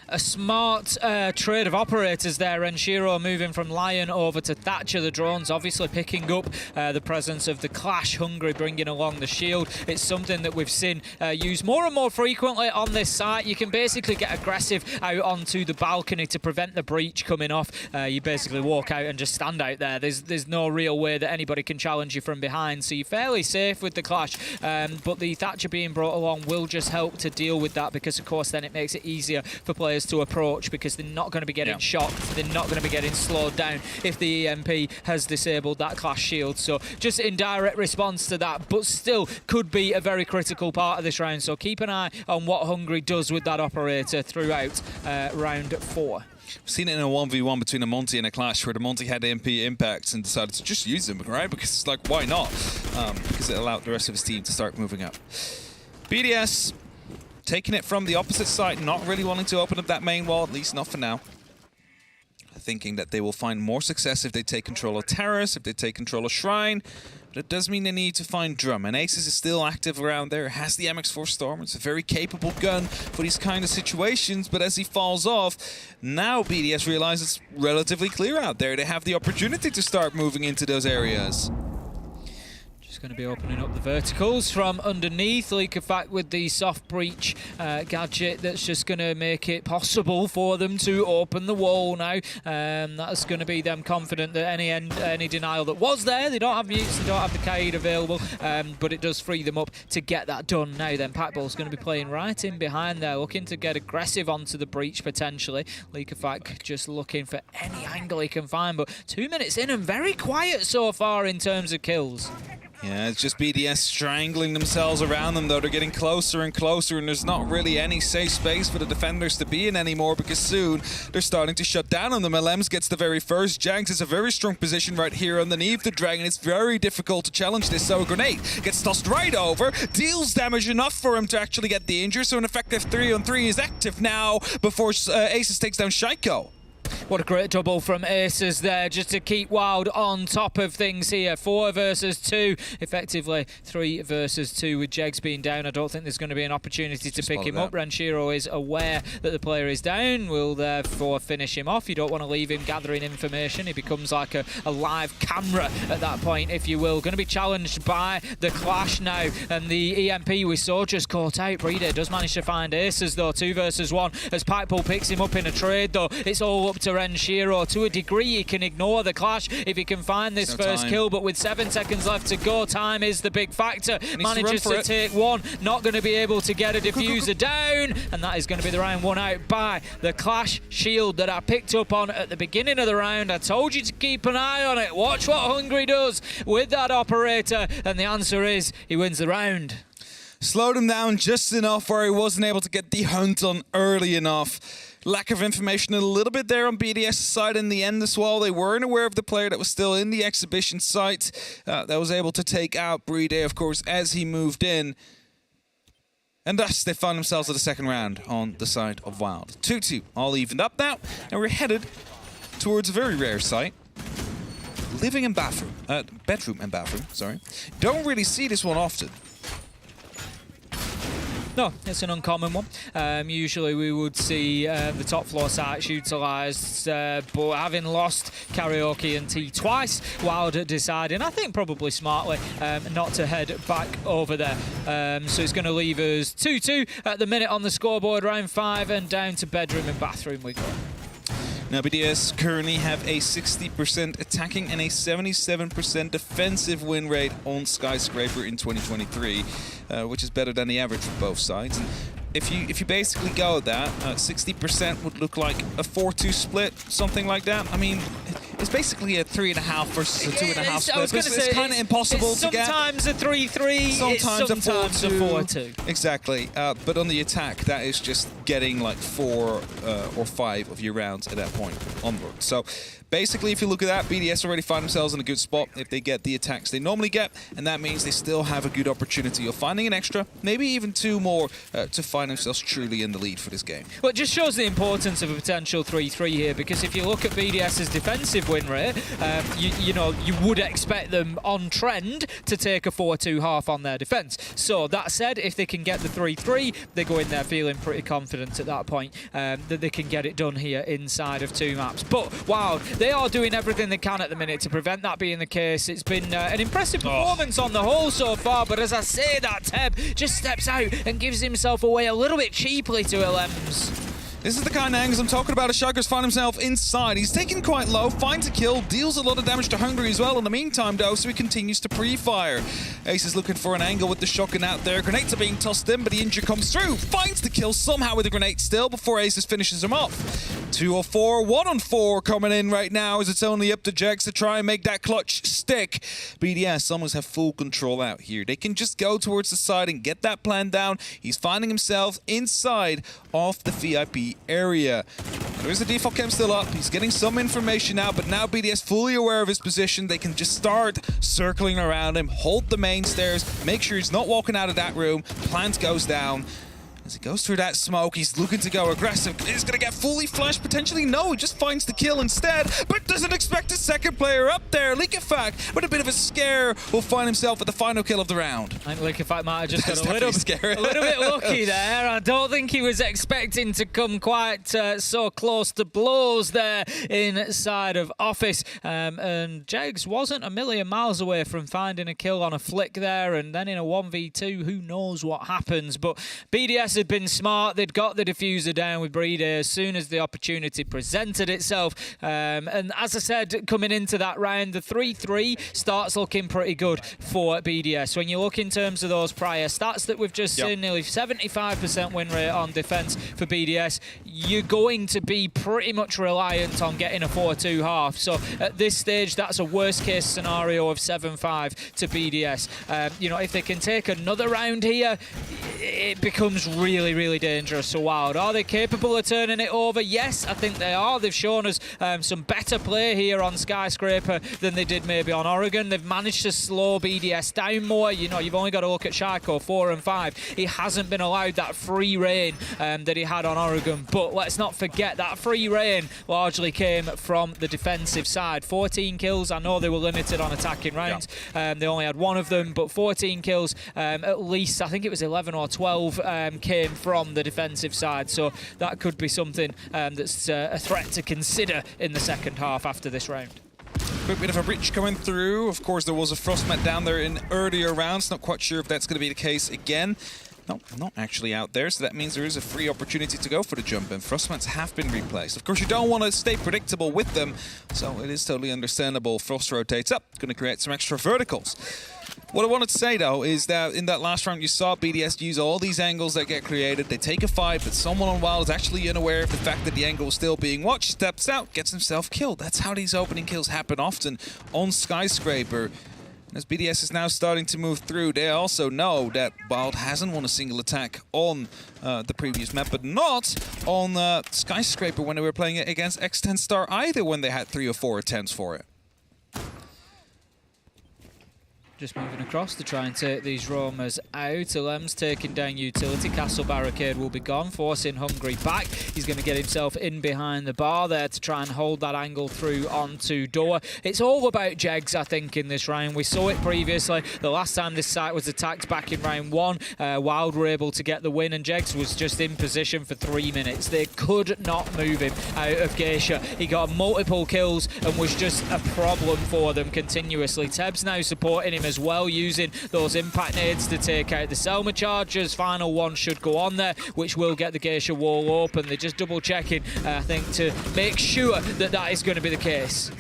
S12: A smart trade of operators there. Renshiro moving from Lion over to Thatcher. The drones obviously picking up the presence of the Clash. Hungry bringing along the shield. It's something that we've seen used more and more frequently on this site. You can basically get aggressive out onto the balcony to prevent the breach coming off. You basically walk out and just stand out there. There's no real way that anybody can challenge you from behind, so you're fairly safe with the Clash. But the Thatcher being brought along will just help to deal with that because, of course, then it makes it easier for players to approach because they're not going to be getting shocked, they're not going to be getting slowed down if the EMP has disabled that Clash shield. So just in direct response to that, but still could be a very critical part of this round. So keep an eye on what Hungry does with that operator throughout round 4.
S11: We've seen it in a 1v1 between a Monty and a Clash where the Monty had MP impacts and decided to just use them, right? Because it's like, why not? Because it allowed the rest of his team to start moving up. BDS taking it from the opposite side, not really wanting to open up that main wall, at least not for now. Thinking that they will find more success if they take control of Terrace, if they take control of Shrine. But it does mean they need to find Drum. And Aces is still active around there, has the MX4 Storm. It's a very capable gun for these kind of situations. But as he falls off, now BDS realize it's relatively clear out there. They have the opportunity to start moving into those areas.
S12: Going to be opening up the verticals from underneath. LCQ with the soft breach gadget that's just going to make it possible for them to open the wall now. That's going to be them confident that any denial that was there, they don't have mutes, they don't have the Kaid available, but it does free them up to get that done now. Then Packball's going to be playing right in behind there, looking to get aggressive onto the breach potentially. LCQ just looking for any angle he can find, but 2 minutes in and very quiet so far in terms of kills.
S11: Yeah, it's just BDS strangling themselves around them, though. They're getting closer and closer, and there's not really any safe space for the defenders to be in anymore, because soon they're starting to shut down on them. LMs gets the very first. Jags is a very strong position right here underneath the Dragon. It's very difficult to challenge this, so a grenade gets tossed right over, deals damage enough for him to actually get the injury, so an effective 3-on-3 is active now before Aces takes down Shaiko.
S12: What a great double from Aces there, just to keep Wild on top of things here. 4 versus 2, effectively 3 versus 2 with Jegs being down. I don't think there's going to be an opportunity to pick him up. Renshiro is aware that the player is down, will therefore finish him off. You don't want to leave him gathering information. He becomes like a live camera at that point, if you will. Going to be challenged by the Clash now, and the EMP we saw just caught out. Breeder does manage to find Aces though, 2 versus 1, as Pikepool picks him up in a trade though. It's all up to Renshiro. To a degree, he can ignore the Clash if he can find this first kill, but with 7 seconds left to go, time is the big factor. Manages to take one, not going to be able to get a diffuser down, and that is going to be the round 1 out by the Clash shield that I picked up on at the beginning of the round. I told you to keep an eye on it. Watch what Hungry does with that operator, and the answer is he wins the round.
S11: Slowed him down just enough where he wasn't able to get the hunt on early enough. Lack of information a little bit there on BDS' side in the end as well. They weren't aware of the player that was still in the exhibition site that was able to take out Brede, of course, as he moved in. And thus, they found themselves at the second round on the side of Wild. 2-2, all evened up now, and we're headed towards a very rare site. Living and bathroom. Bedroom and bathroom, sorry. Don't really see this one often.
S12: No, it's an uncommon one. Usually we would see the top floor sites utilised, but having lost Karaoke and T twice, Wild deciding, I think probably smartly, not to head back over there. So it's going to leave us 2-2 at the minute on the scoreboard, round 5, and down to bedroom and bathroom we go.
S11: Now, BDS currently have a 60% attacking and a 77% defensive win rate on Skyscraper in 2023, which is better than the average for both sides. And if you basically go with that, 60% would look like a 4-2 split, something like that. I mean, it's basically a 3.5 versus a 2.5 split. It's kind of impossible to get.
S12: Sometimes a 3-3, sometimes a 4-2.
S11: Exactly. But on the attack, that is just getting like 4 or 5 of your rounds at that point onward. So basically, if you look at that, BDS already find themselves in a good spot if they get the attacks they normally get, and that means they still have a good opportunity of finding an extra, maybe even 2 more, to find themselves truly in the lead for this game.
S12: Well, it just shows the importance of a potential 3-3 here, because if you look at BDS's defensive win rate, you know, you would expect them on trend to take a 4-2 half on their defense. So that said, if they can get the 3-3, they go in there feeling pretty confident at that point that they can get it done here inside of 2 maps. But Wild, they are doing everything they can at the minute to prevent that being the case. It's been an impressive performance on the whole so far, but as I say that, Teb just steps out and gives himself away a little bit cheaply to LMs.
S11: This is the kind of angles I'm talking about as Shako's found himself inside. He's taken quite low, finds a kill, deals a lot of damage to Hungry as well in the meantime though, so he continues to pre-fire. Ace is looking for an angle with the shotgun out there. Grenades are being tossed in, but the injury comes through. Finds the kill somehow with the grenade still before Aces finishes him off. 2-4, 1-4 coming in right now as it's only up to Jegs to try and make that clutch stick. BDS almost have full control out here. They can just go towards the side and get that plan down. He's finding himself inside of the VIP area. There's the default cam still up. He's getting some information out, but now BDS fully aware of his position. They can just start circling around him, hold the main stairs, make sure he's not walking out of that room. Plant goes down. As he goes through that smoke, he's looking to go aggressive. He's going to get fully flashed, potentially. No, he just finds the kill instead, but doesn't expect a second player up there. Liquefact, with a bit of a scare, will find himself at the final kill of the round.
S12: I think Liquefact might have just got a little bit lucky there. I don't think he was expecting to come quite so close to blows there inside of Office. And Jegs wasn't a million miles away from finding a kill on a flick there, and then in a 1v2, who knows what happens. But BDS had been smart. They'd got the diffuser down with Breeder as soon as the opportunity presented itself. And as I said, coming into that round, the 3-3 starts looking pretty good for BDS. When you look in terms of those prior stats that we've just seen, nearly 75% win rate on defense for BDS, you're going to be pretty much reliant on getting a 4-2 half. So at this stage, that's a worst case scenario of 7-5 to BDS. You know, if they can take another round here, it becomes really, really dangerous. So Wild, are they capable of turning it over? Yes, I think they are. They've shown us some better play here on Skyscraper than they did maybe on Oregon. They've managed to slow BDS down more. You know, you've only got to look at Shaiko, 4 and 5. He hasn't been allowed that free reign that he had on Oregon. But let's not forget that free reign largely came from the defensive side. 14 kills. I know they were limited on attacking rounds. They only had one of them, but 14 kills, at least, I think it was 11 or 12 came from the defensive side. So that could be something that's a threat to consider in the second half after this round.
S11: Quick bit of a breach coming through. Of course, there was a Frostmat down there in earlier rounds. Not quite sure if that's going to be the case again. No, not actually out there, so that means there is a free opportunity to go for the jump, and Frostmats have been replaced. Of course, you don't want to stay predictable with them, so it is totally understandable. Frost rotates up, going to create some extra verticals. What I wanted to say, though, is that in that last round, you saw BDS use all these angles that get created. They take a fight, but someone on Wild is actually unaware of the fact that the angle is still being watched, steps out, gets himself killed. That's how these opening kills happen often on Skyscraper. As BDS is now starting to move through, they also know that Wild hasn't won a single attack on the previous map, but not on Skyscraper when they were playing it against X10 Star either, when they had 3 or 4 attempts for it.
S12: Just moving across to try and take these roamers out. Alem's taking down utility. Castle barricade will be gone, forcing Hungry back. He's going to get himself in behind the bar there to try and hold that angle through onto door. It's all about Jegs, I think, in this round. We saw it previously. The last time this site was attacked back in round 1, Wild were able to get the win, and Jegs was just in position for 3 minutes. They could not move him out of Geisha. He got multiple kills and was just a problem for them continuously. Teb's now supporting him as well, using those impact nades to take out the Selma chargers. Final one should go on there, which will get the Geisha wall open. They're just double checking, I think, to make sure that that is going to be the case.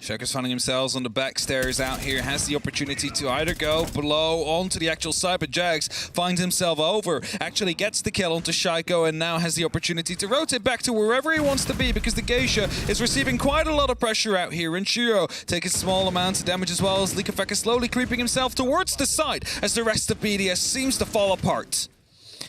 S11: Shaker's finding himself on the back stairs out here, has the opportunity to either go below onto the actual side, but Jags finds himself over, actually gets the kill onto Shaiko, and now has the opportunity to rotate back to wherever he wants to be, because the Geisha is receiving quite a lot of pressure out here, and Shiro taking small amounts of damage as well, as Liquefact is slowly creeping himself towards the side as the rest of BDS seems to fall apart.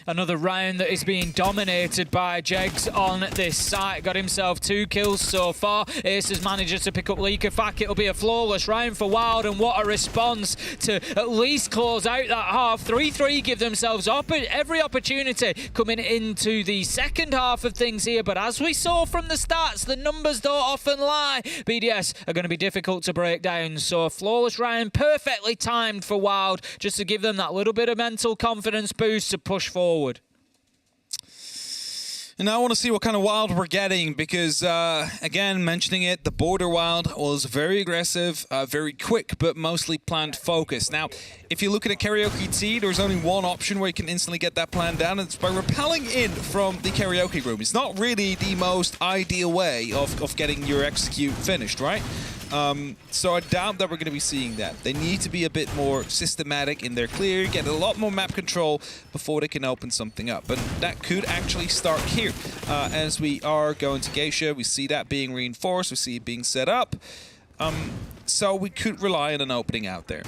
S12: Another round that is being dominated by Jegs on this site. Got himself 2 kills so far. Ace has managed to pick up Liquefact. It'll be a flawless round for Wild, and what a response to at least close out that half. 3-3 give themselves every opportunity coming into the second half of things here, but as we saw from the stats, the numbers don't often lie. BDS are going to be difficult to break down, so a flawless round, perfectly timed for Wild, just to give them that little bit of mental confidence boost to push forward.
S11: And now I want to see what kind of Wild we're getting, because, again, mentioning it, the Border Wild was very aggressive, very quick, but mostly planned focused. Now, if you look at a Karaoke T, there's only one option where you can instantly get that plan down, and it's by rappelling in from the Karaoke room. It's not really the most ideal way of getting your execute finished, right? So I doubt that we're going to be seeing that. They need to be a bit more systematic in their clear, get a lot more map control before they can open something up. But that could actually start here. As we are going to Geisha, we see that being reinforced, we see it being set up. So we could rely on an opening out there.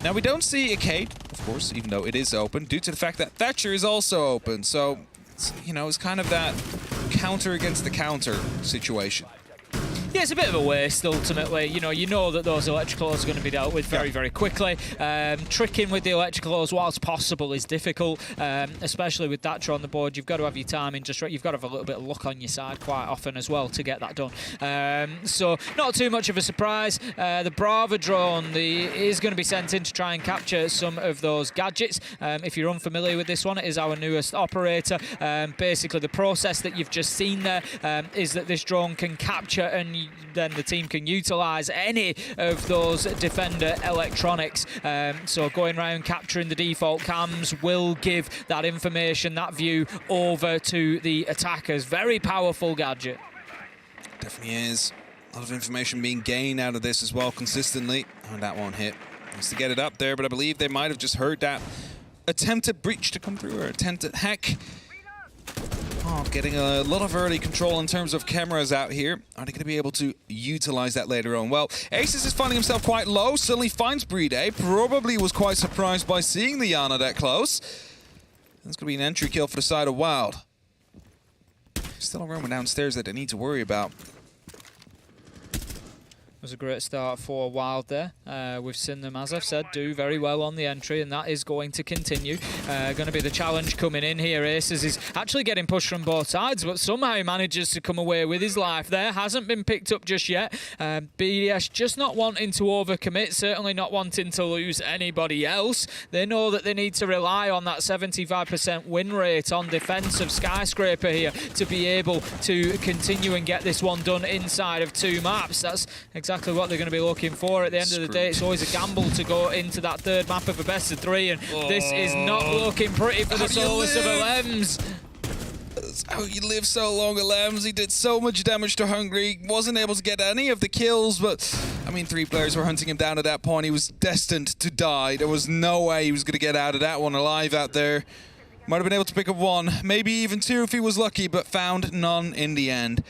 S11: Now we don't see Arcade, of course, even though it is open, due to the fact that Thatcher is also open. So, you know, it's kind of that counter against the counter situation.
S12: Yeah, it's a bit of a waste, ultimately. You know that those electricals are going to be dealt with very, very quickly. Tricking with the electricals, whilst possible, is difficult, especially with Thatcher on the board. You've got to have your timing just right. You've got to have a little bit of luck on your side quite often as well to get that done. So not too much of a surprise. The Brava drone is going to be sent in to try and capture some of those gadgets. If you're unfamiliar with this one, it is our newest operator. Basically, the process that you've just seen there is that this drone can capture, and then the team can utilise any of those defender electronics. So going around capturing the default cams will give that information, that view, over to the attackers. Very powerful gadget.
S11: Definitely is. A lot of information being gained out of this as well consistently. Oh, that won't hit. Needs to get it up there, but I believe they might have just heard that attempted breach to come through, or attempted hack. Oh, getting a lot of early control in terms of cameras out here. Are they going to be able to utilize that later on? Well, Aces is finding himself quite low. Suddenly finds Bride. Probably was quite surprised by seeing the Yana that close. That's going to be an entry kill for the side of Wild. Still a room downstairs that they need to worry about.
S12: It was a great start for Wild there. We've seen them, as I've said, do very well on the entry, and that is going to continue. Going to be the challenge coming in here. Aces is actually getting pushed from both sides, but somehow he manages to come away with his life there. Hasn't been picked up just yet. BDS just not wanting to overcommit, certainly not wanting to lose anybody else. They know that they need to rely on that 75% win rate on defense of Skyscraper here to be able to continue and get this one done inside of 2 maps. That's exactly what they're going to be looking for. At the end of the day, it's always a gamble to go into that 3rd map of a best of 3, and this is not looking pretty for the Soulless of Alems.
S11: That's how you live so long, Alems. He did so much damage to Hungry, wasn't able to get any of the kills, but I mean, 3 players were hunting him down at that point. He was destined to die. There was no way he was going to get out of that one alive out there. Might have been able to pick up 1, maybe even 2 if he was lucky, but found none in the end.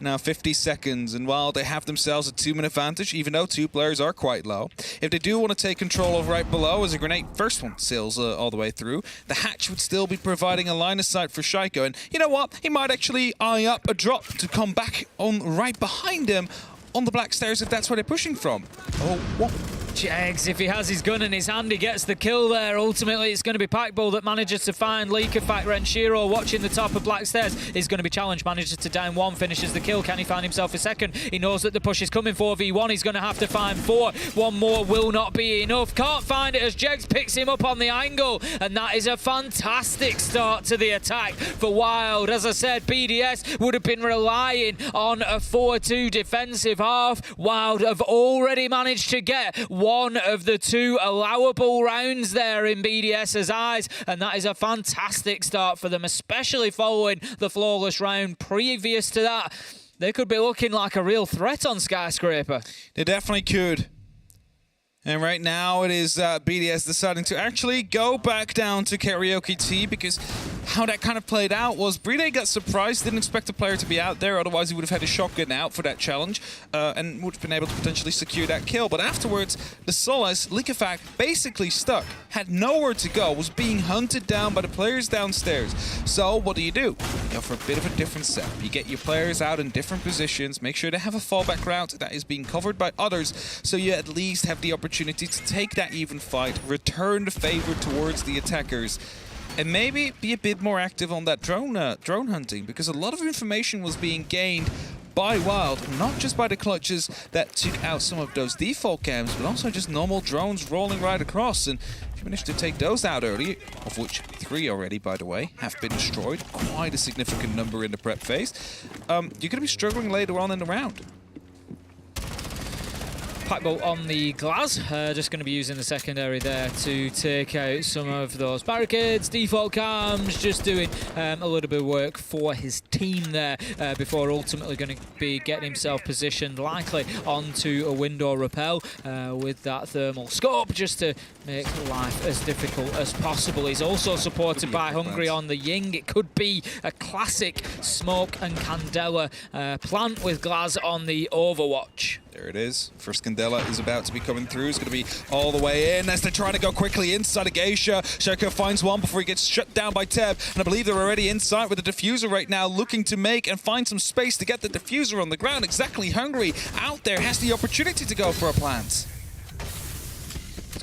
S11: Now 50 seconds, and while they have themselves a 2-minute advantage, even though 2 players are quite low, if they do want to take control of right below, as a grenade first one sails all the way through, the hatch would still be providing a line of sight for Shaiko, and you know what? He might actually eye up a drop to come back on right behind him on the black stairs if that's where they're pushing from. Oh, what?
S12: Jegs, if he has his gun in his hand, he gets the kill there. Ultimately, it's going to be Packball that manages to find Leakerfact. Renshiro watching the top of Black Stairs is going to be challenged, manages to down 1, finishes the kill. Can he find himself a second? He knows that the push is coming. 4v1, he's going to have to find 4. 1 more will not be enough. Can't find it as Jegs picks him up on the angle, and that is a fantastic start to the attack for Wild. As I said, BDS would have been relying on a 4-2 defensive half. Wild have already managed to get 1 of the 2 allowable rounds there in BDS's eyes, and that is a fantastic start for them, especially following the flawless round previous to that. They could be looking like a real threat on Skyscraper.
S11: They definitely could. And right now it is BDS deciding to actually go back down to Karaoke T, because how that kind of played out was Bride got surprised, didn't expect the player to be out there, otherwise he would have had a shotgun out for that challenge and would have been able to potentially secure that kill. But afterwards, the Solace, Leakerfact, basically stuck, had nowhere to go, was being hunted down by the players downstairs. So what do? You go for a bit of a different setup. You get your players out in different positions, make sure they have a fallback route that is being covered by others, so you at least have the opportunity to take that even fight, return the favor towards the attackers, and maybe be a bit more active on that drone hunting, because a lot of information was being gained by Wild, not just by the clutches that took out some of those default cams, but also just normal drones rolling right across. And if you manage to take those out early, of which 3 already, by the way, have been destroyed, quite a significant number in the prep phase, you're going to be struggling later on in the round.
S12: Packbolt on the glass, just going to be using the secondary there to take out some of those barricades. Default cams, just doing a little bit of work for his team there before ultimately going to be getting himself positioned likely onto a window rappel with that thermal scope just to make life as difficult as possible. He's also supported by Hungry on the Ying. It could be a classic smoke and Candela plant with Glaz on the Overwatch.
S11: There it is. First Candela is about to be coming through. It's going to be all the way in as they're trying to go quickly inside of Geisha. Sheko finds one before he gets shut down by Teb. And I believe they're already inside with the diffuser right now, looking to make and find some space to get the diffuser on the ground. Exactly. Hungry out there has the opportunity to go for a plant.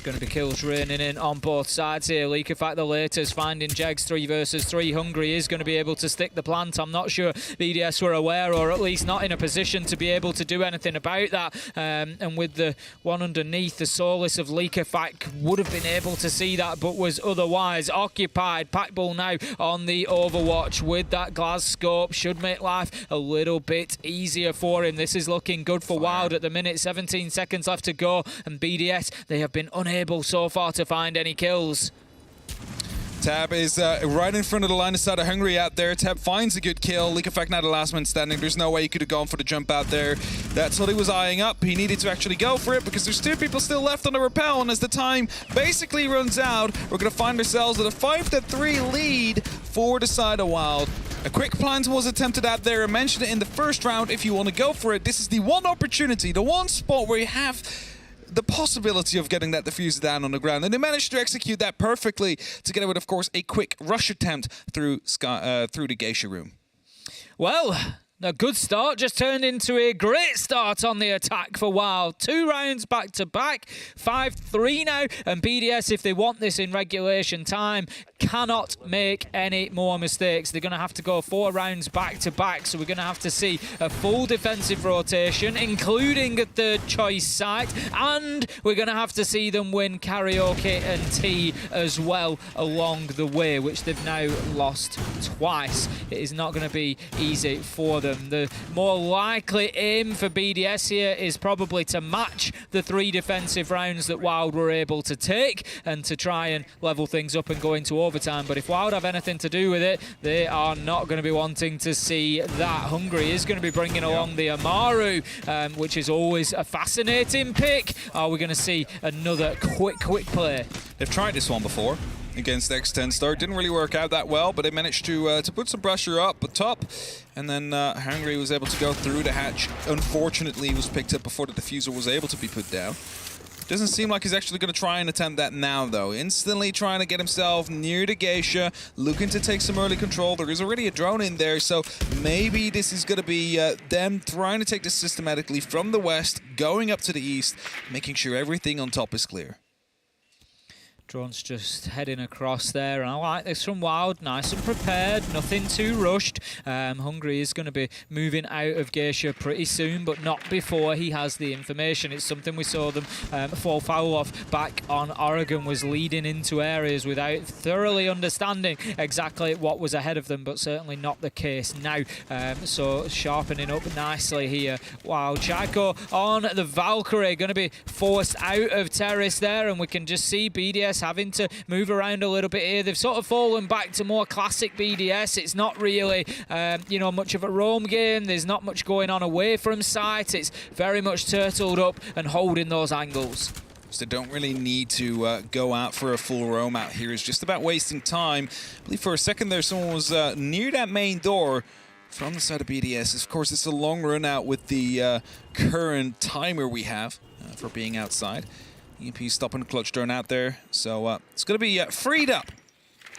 S12: Going to be kills raining in on both sides here. Leak Effect the latest, finding Jegs 3 versus 3. Hungry is going to be able to stick the plant. I'm not sure BDS were aware, or at least not in a position to be able to do anything about that. And with the one underneath, the Solace of Leak Effect would have been able to see that, but was otherwise occupied. Packbull now on the Overwatch with that glass scope. Should make life a little bit easier for him. This is looking good for Wild at the minute. 17 seconds left to go, and BDS, they have been unable so far to find any kills.
S11: Tab is right in front of the line of sight of Hungry out there. Tab finds a good kill. Leak Effect now the last man standing. There's no way he could have gone for the jump out there. That's what he was eyeing up. He needed to actually go for it because there's 2 people still left on the rappel, and as the time basically runs out, we're going to find ourselves with a 5-3 lead for the side of Wild. A quick plant was attempted out there. I mentioned it in the first round. If you want to go for it, this is the one opportunity, the one spot where you have the possibility of getting that diffuser down on the ground, and they managed to execute that perfectly, together with, of course, a quick rush attempt through the Geisha room.
S12: Well, a good start just turned into a great start on the attack for Wild. 2 rounds back to back, 5-3 now, and BDS, if they want this in regulation time, cannot make any more mistakes. They're going to have to go 4 rounds back to back, so we're going to have to see a full defensive rotation, including a third choice site, and we're going to have to see them win Karaoke and T as well along the way, which they've now lost twice. It is not going to be easy for them. The more likely aim for BDS here is probably to match the 3 defensive rounds that Wild were able to take and to try and level things up and go into overtime. But if Wild have anything to do with it, they are not going to be wanting to see that. Hungry is going to be bringing along the Amaru, which is always a fascinating pick. Are we going to see another quick play?
S11: They've tried this one before against X10 Star. Didn't really work out that well, but they managed to put some pressure up top, and then Hungry was able to go through the hatch. Unfortunately, he was picked up before the diffuser was able to be put down. Doesn't seem like he's actually going to try and attempt that now, though. Instantly trying to get himself near the Geisha, looking to take some early control. There is already a drone in there, so maybe this is going to be them trying to take this systematically from the west, going up to the east, making sure everything on top is clear.
S12: Drone's just heading across there, and I like this from Wild. Nice and prepared, nothing too rushed. Hungry is going to be moving out of Geisha pretty soon, but not before he has the information. It's something we saw them fall foul of back on Oregon, was leading into areas without thoroughly understanding exactly what was ahead of them, but certainly not the case now. So sharpening up nicely here. Wow, Chaco on the Valkyrie, going to be forced out of terrace there, and we can just see BDS having to move around a little bit here. They've sort of fallen back to more classic BDS. It's not really, much of a roam game. There's not much going on away from site. It's very much turtled up and holding those angles.
S11: So they don't really need to go out for a full roam out here. It's just about wasting time. I believe for a second there, someone was near that main door from the side of BDS. Of course, it's a long run out with the current timer we have for being outside. EMP stopping the clutch drone out there, so it's going to be freed up,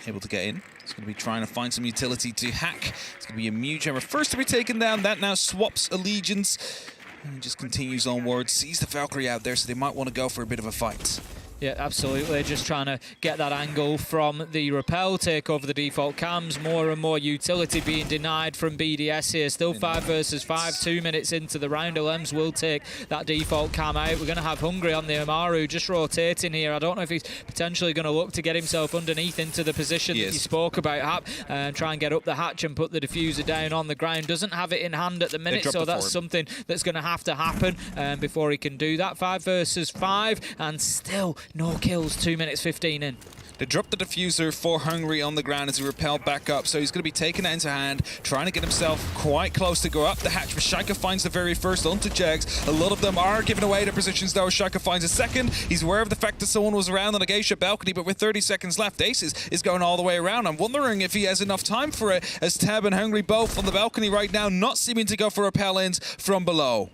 S11: able to get in. It's going to be trying to find some utility to hack. It's going to be a Mewge Hammer first to be taken down. That now swaps allegiance and just continues onwards. Sees the Valkyrie out there, so they might want to go for a bit of a fight.
S12: Yeah, absolutely. Just trying to get that angle from the rappel, take over the default cams. More and more utility being denied from BDS here. Still 5 versus 5, 2 minutes into the round. Alems will take that default cam out. We're going to have Hungry on the Amaru just rotating here. I don't know if he's potentially going to look to get himself underneath into the position that you spoke about, Hap, and try and get up the hatch and put the diffuser down on the ground. Doesn't have it in hand at the minute, so that's something that's going to have to happen before he can do that. 5 versus 5, and still no kills, 2 minutes 15 in.
S11: They dropped the diffuser for Hungry on the ground as he repelled back up, so he's going to be taking that into hand, trying to get himself quite close to go up the hatch, but Shaika finds the very first onto Jegs. A lot of them are giving away their positions though. Shaika finds a second. He's aware of the fact that someone was around on the Geisha balcony, but with 30 seconds left, Aces is going all the way around. I'm wondering if he has enough time for it, as Tab and Hungry both on the balcony right now, not seeming to go for repel-ins from below.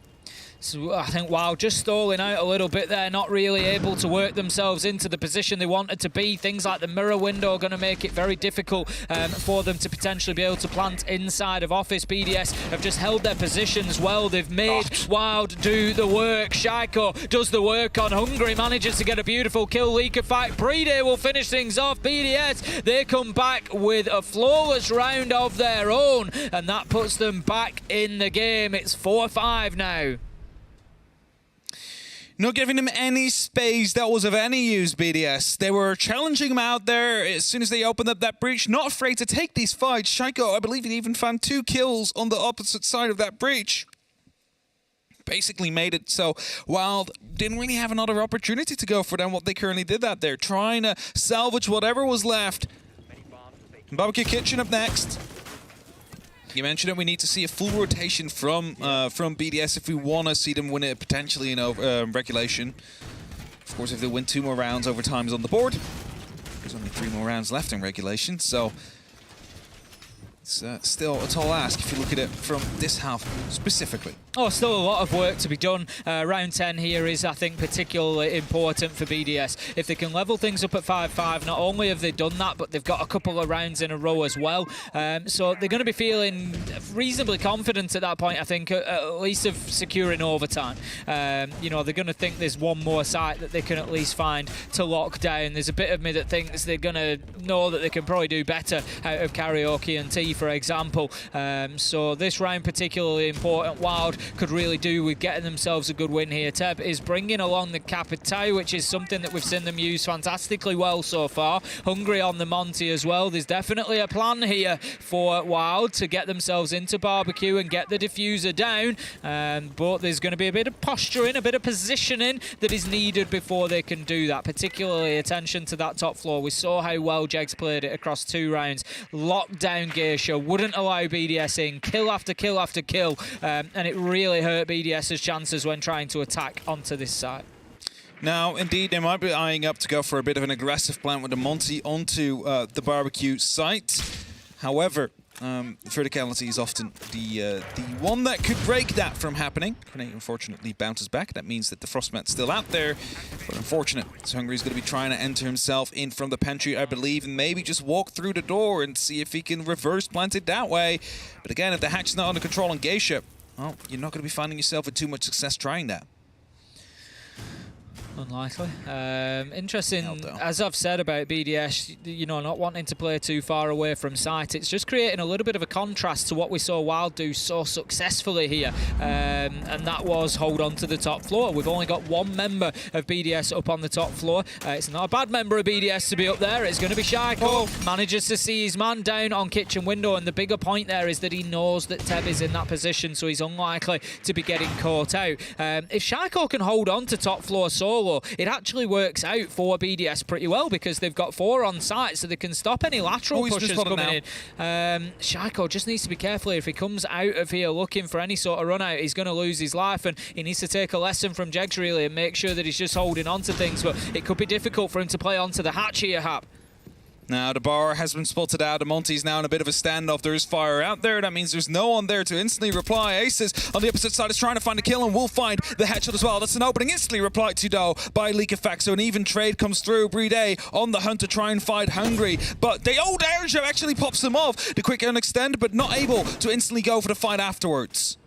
S12: So I think Wild just stalling out a little bit there, not really able to work themselves into the position they wanted to be. Things like the mirror window are going to make it very difficult for them to potentially be able to plant inside of Office. BDS have just held their positions well. They've made Wild do the work. Shaiko does the work on Hungry, manages to get a beautiful kill. Leaker fight. Pre-Day will finish things off. BDS, they come back with a flawless round of their own, and that puts them back in the game. It's 4-5 now.
S11: Not giving him any space that was of any use, BDS. They were challenging him out there as soon as they opened up that breach. Not afraid to take these fights. Shaiko, I believe he even found 2 kills on the opposite side of that breach. Basically made it so Wild didn't really have another opportunity to go for them, what they currently did out there. Trying to salvage whatever was left. Barbecue Kitchen up next. You mentioned it, we need to see a full rotation from BDS if we want to see them win it potentially in regulation. Of course, if they win 2 more rounds, overtime is on the board. There's only 3 more rounds left in regulation, so it's still a tall ask if you look at it from this half specifically.
S12: Oh, still a lot of work to be done. Round 10 here is, I think, particularly important for BDS. If they can level things up at 5-5, not only have they done that, but they've got a couple of rounds in a row as well. So they're going to be feeling reasonably confident at that point, I think, at least of securing overtime. You know, they're going to think there's one more site that they can at least find to lock down. There's a bit of me that thinks they're going to know that they can probably do better out of Karaoke and T, for example. So this round particularly important. Wild could really do with getting themselves a good win here. Teb is bringing along the Capitao, which is something that we've seen them use fantastically well so far. Hungry on the Monty as well. There's definitely a plan here for Wild to get themselves into barbecue and get the diffuser down, but there's going to be a bit of posturing, a bit of positioning that is needed before they can do that, particularly attention to that top floor. We saw how well Jegs played it across 2 rounds. Locked down Geisha, wouldn't allow BDS in, kill after kill after kill, and it really hurt BDS's chances when trying to attack onto this side.
S11: Now, indeed, they might be eyeing up to go for a bit of an aggressive plant with the Monty onto the barbecue site. However, verticality is often the one that could break that from happening. Grenade unfortunately bounces back. That means that the Frostmat's still out there, but unfortunate. So Hungry's going to be trying to enter himself in from the pantry, I believe, and maybe just walk through the door and see if he can reverse plant it that way. But again, if the hatch is not under control on Geisha, well, you're not going to be finding yourself with too much success trying that.
S12: Unlikely. Interesting, as I've said about BDS, you know, not wanting to play too far away from site. It's just creating a little bit of a contrast to what we saw Wild do so successfully here, and that was hold on to the top floor. We've only got 1 member of BDS up on the top floor. It's not a bad member of BDS to be up there. It's going to be Shaiko. Manages to see his man down on kitchen window, and the bigger point there is that he knows that Teb is in that position, so he's unlikely to be getting caught out. If Shaiko can hold on to top floor solo, it actually works out for BDS pretty well because they've got 4 on site, so they can stop any lateral pushes coming in. Shaiko just needs to be careful. If he comes out of here looking for any sort of run out, he's going to lose his life, and he needs to take a lesson from Jegs really and make sure that he's just holding on to things, but it could be difficult for him to play onto the hatch here, Hap.
S11: Now, the bar has been spotted out. Monty's now in a bit of a standoff. There is fire out there. That means there's no one there to instantly reply. Aces on the opposite side is trying to find a kill and will find the headshot as well. That's an opening instantly replied to, though, by Leakerfax. So an even trade comes through. Brede on the hunt to try and fight Hungry. But the old airshow actually pops them off. The quick extend, but not able to instantly go for the fight afterwards.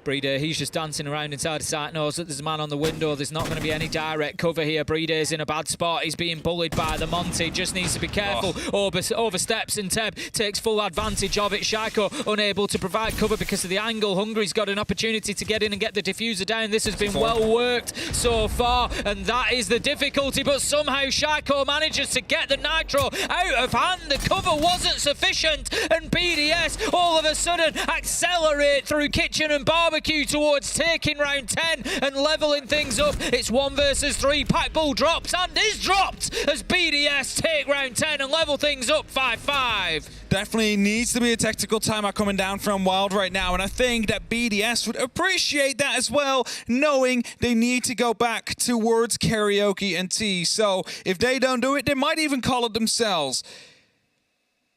S12: Brede, he's just dancing around inside the site, knows that there's a man on the window. There's not going to be any direct cover here. Brede's in a bad spot. He's being bullied by the Monty. Just needs to be careful. Oversteps, and Teb takes full advantage of it. Shaiko unable to provide cover because of the angle. Hungry's got an opportunity to get in and get the diffuser down. This has been well worked so far, and that is the difficulty, but somehow Shaiko manages to get the Nitro out of hand. The cover wasn't sufficient, and BDS all of a sudden accelerate through Kitchen and Barbecue towards taking round 10 and leveling things up. It's 1 versus 3. Pack Bull drops and is dropped as BDS take round 10 and level things up 5-5.
S11: Definitely needs to be a tactical timeout coming down from Wild right now, and I think that BDS would appreciate that as well, knowing they need to go back towards Karaoke and T. So if they don't do it, they might even call it themselves.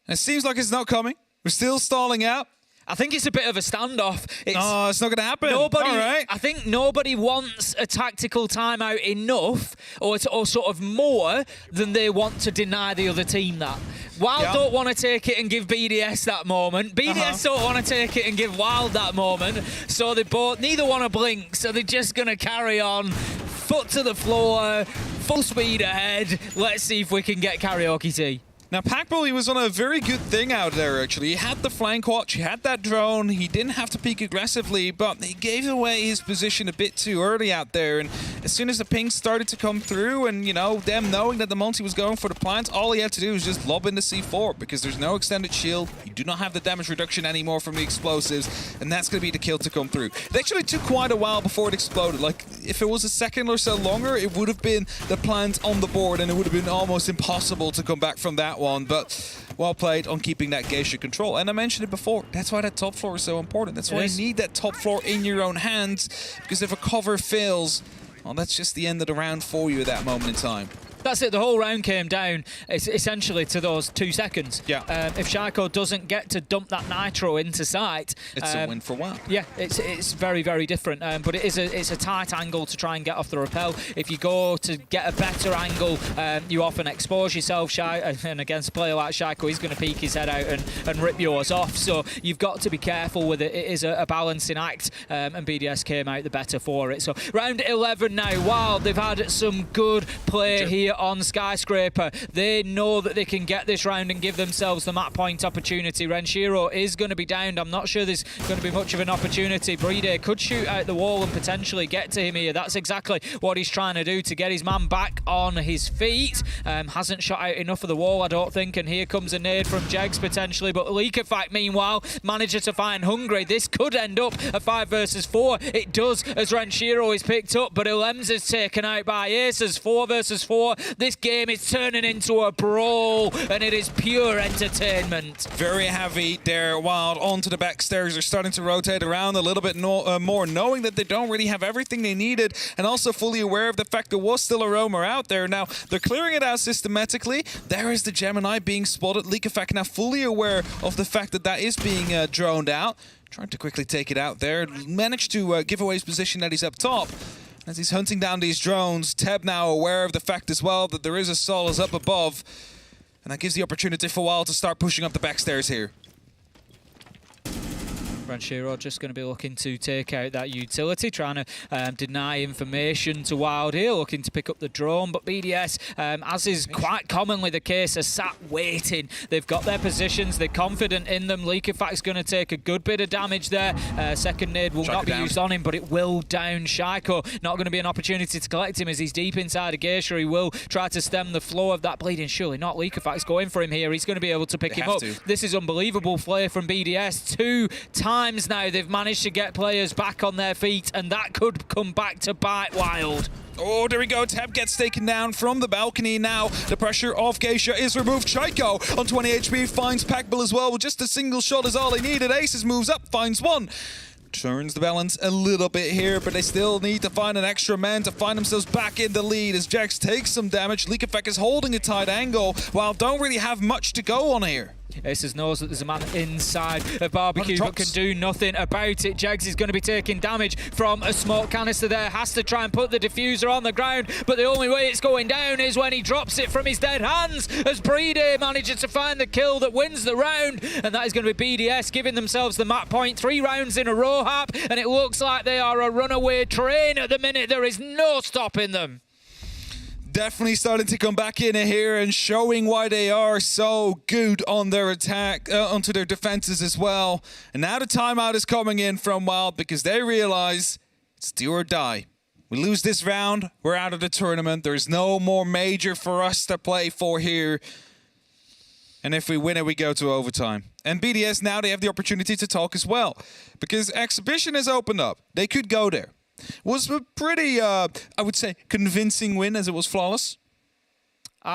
S11: It seems like it's not coming. We're still stalling out.
S12: I think it's a bit of a standoff.
S11: It's not going to happen.
S12: Nobody,
S11: all right.
S12: I think nobody wants a tactical timeout enough or sort of more than they want to deny the other team that. Wild don't want to take it and give BDS that moment. BDS don't want to take it and give Wild that moment. So neither want to blink, so they're just going to carry on. Foot to the floor, full speed ahead. Let's see if we can get Karaoke T.
S11: Now, Packbull, he was on a very good thing out there, actually. He had the flank watch, he had that drone, he didn't have to peek aggressively, but he gave away his position a bit too early out there. And as soon as the ping started to come through and, you know, them knowing that the Monty was going for the plant, all he had to do was just lob in the C4 because there's no extended shield. You do not have the damage reduction anymore from the explosives, and that's going to be the kill to come through. It actually took quite a while before it exploded. Like, if it was a second or so longer, it would have been the plant on the board, and it would have been almost impossible to come back from that one, but well played on keeping that Geisha control. And I mentioned it before, that's why that top floor is so important. That's why you need that top floor in your own hands, because if a cover fails, well, that's just the end of the round for you at that moment in time.
S12: That's it. The whole round came down essentially to those 2 seconds.
S11: Yeah.
S12: If Shaiko doesn't get to dump that Nitro into sight,
S11: it's a win for Wild.
S12: Yeah, it's very, very different. But it's a tight angle to try and get off the rappel. If you go to get a better angle, you often expose yourself. And against a player like Shaiko, he's going to peek his head out and rip yours off. So you've got to be careful with it. It is a balancing act, and BDS came out the better for it. So round 11 now. Wild, they've had some good play here on Skyscraper. They know that they can get this round and give themselves the map point opportunity. Renshiro is going to be downed. I'm not sure there's going to be much of an opportunity. Brede could shoot out the wall and potentially get to him here. That's exactly what he's trying to do to get his man back on his feet. Hasn't shot out enough of the wall, I don't think, and here comes a nade from Jegs potentially, but Leakerfact meanwhile manages to find Hungry. This could end up a 5 versus 4. It does, as Renshiro is picked up, but Ulems is taken out by Aces. 4 versus 4. This game is turning into a brawl, and it is pure entertainment.
S11: Very heavy there. Wild onto the back stairs. They're starting to rotate around a little bit more, knowing that they don't really have everything they needed, and also fully aware of the fact there was still a roamer out there. Now, they're clearing it out systematically. There is the Gemini being spotted. Leakerfact now fully aware of the fact that that is being droned out. Trying to quickly take it out there. Managed to give away his position that he's up top. As he's hunting down these drones, Teb now aware of the fact as well that there is a Solas up above. And that gives the opportunity for Wild to start pushing up the back stairs here.
S12: Ranshiro just going to be looking to take out that utility, trying to deny information to Wild here, looking to pick up the drone, but BDS, as is quite commonly the case, are sat waiting. They've got their positions, they're confident in them. Leakerfact's going to take a good bit of damage there. Second nade will not be used on him, but it will down Shaiko. Not going to be an opportunity to collect him as he's deep inside a Geisha. He will try to stem the flow of that bleeding. Surely not. Leakerfact's going for him here. He's going to be able to pick him up. This is unbelievable play from BDS. 2 times now they've managed to get players back on their feet, and that could come back to bite Wild.
S11: Oh, there we go. Teb gets taken down from the balcony. Now the pressure of Geisha is removed. Shaiko on 20 HP finds Packbull as well. Just a single shot is all he needed. Aces moves up, finds one. Turns the balance a little bit here, but they still need to find an extra man to find themselves back in the lead as Jax takes some damage. Leakerfact is holding a tight angle while don't really have much to go on here.
S12: Aces knows that there's a man inside of Barbecue but can do nothing about it. Jegs is going to be taking damage from a smoke canister there. Has to try and put the diffuser on the ground, but the only way it's going down is when he drops it from his dead hands as Brede manages to find the kill that wins the round, and that is going to be BDS giving themselves the map point. 3 rounds in a row, Hap, and it looks like they are a runaway train at the minute. There is no stopping them.
S11: Definitely starting to come back in here and showing why they are so good on their attack, onto their defenses as well. And now the timeout is coming in from Wild because they realize it's do or die. We lose this round, we're out of the tournament. There's no more major for us to play for here. And if we win it, we go to overtime. And BDS, now they have the opportunity to talk as well, because Exhibition has opened up. They could go there. Was a pretty, I would say, convincing win, as it was flawless.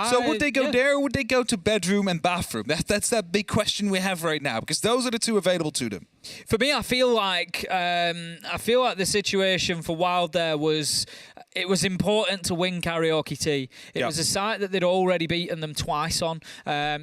S11: So would they go there, or would they go to bedroom and bathroom? That's that big question we have right now, because those are the 2 available to them.
S12: For me, I feel like the situation for Wild there was, it was important to win Karaoke Tea. It was a site that they'd already beaten them twice on.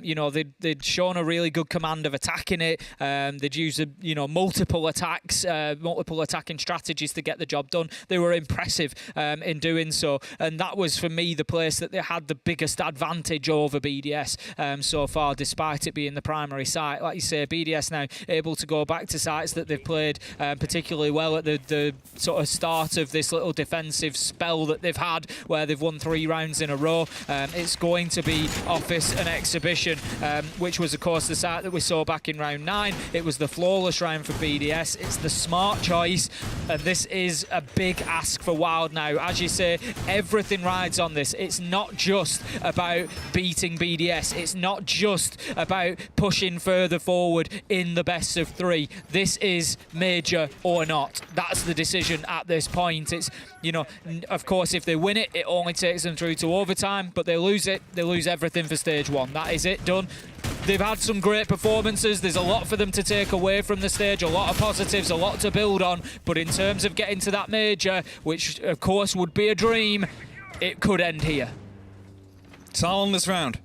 S12: You know, they'd shown a really good command of attacking it. They'd used multiple attacking strategies to get the job done. They were impressive in doing so, and that was for me the place that they had the biggest advantage over BDS so far, despite it being the primary site. Like you say, BDS now able to go back to sites that they've played particularly well at the sort of start of this little defensive spell that they've had, where they've won 3 rounds in a row. It's going to be Office and Exhibition, which was of course the site that we saw back in round 9. It was the flawless round for BDS. It's the smart choice, and this is a big ask for Wild now. As you say, everything rides on this. It's not just about beating BDS. It's not just about pushing further forward in the best of 3. This is major or not. That's the decision at this point. It's, you know, of course, if they win it, it only takes them through to overtime, but they lose it, they lose everything for stage 1. That is it, done. They've had some great performances. There's a lot for them to take away from the stage, a lot of positives, a lot to build on, but in terms of getting to that major, which of course would be a dream, it could end here.
S11: It's all on this round.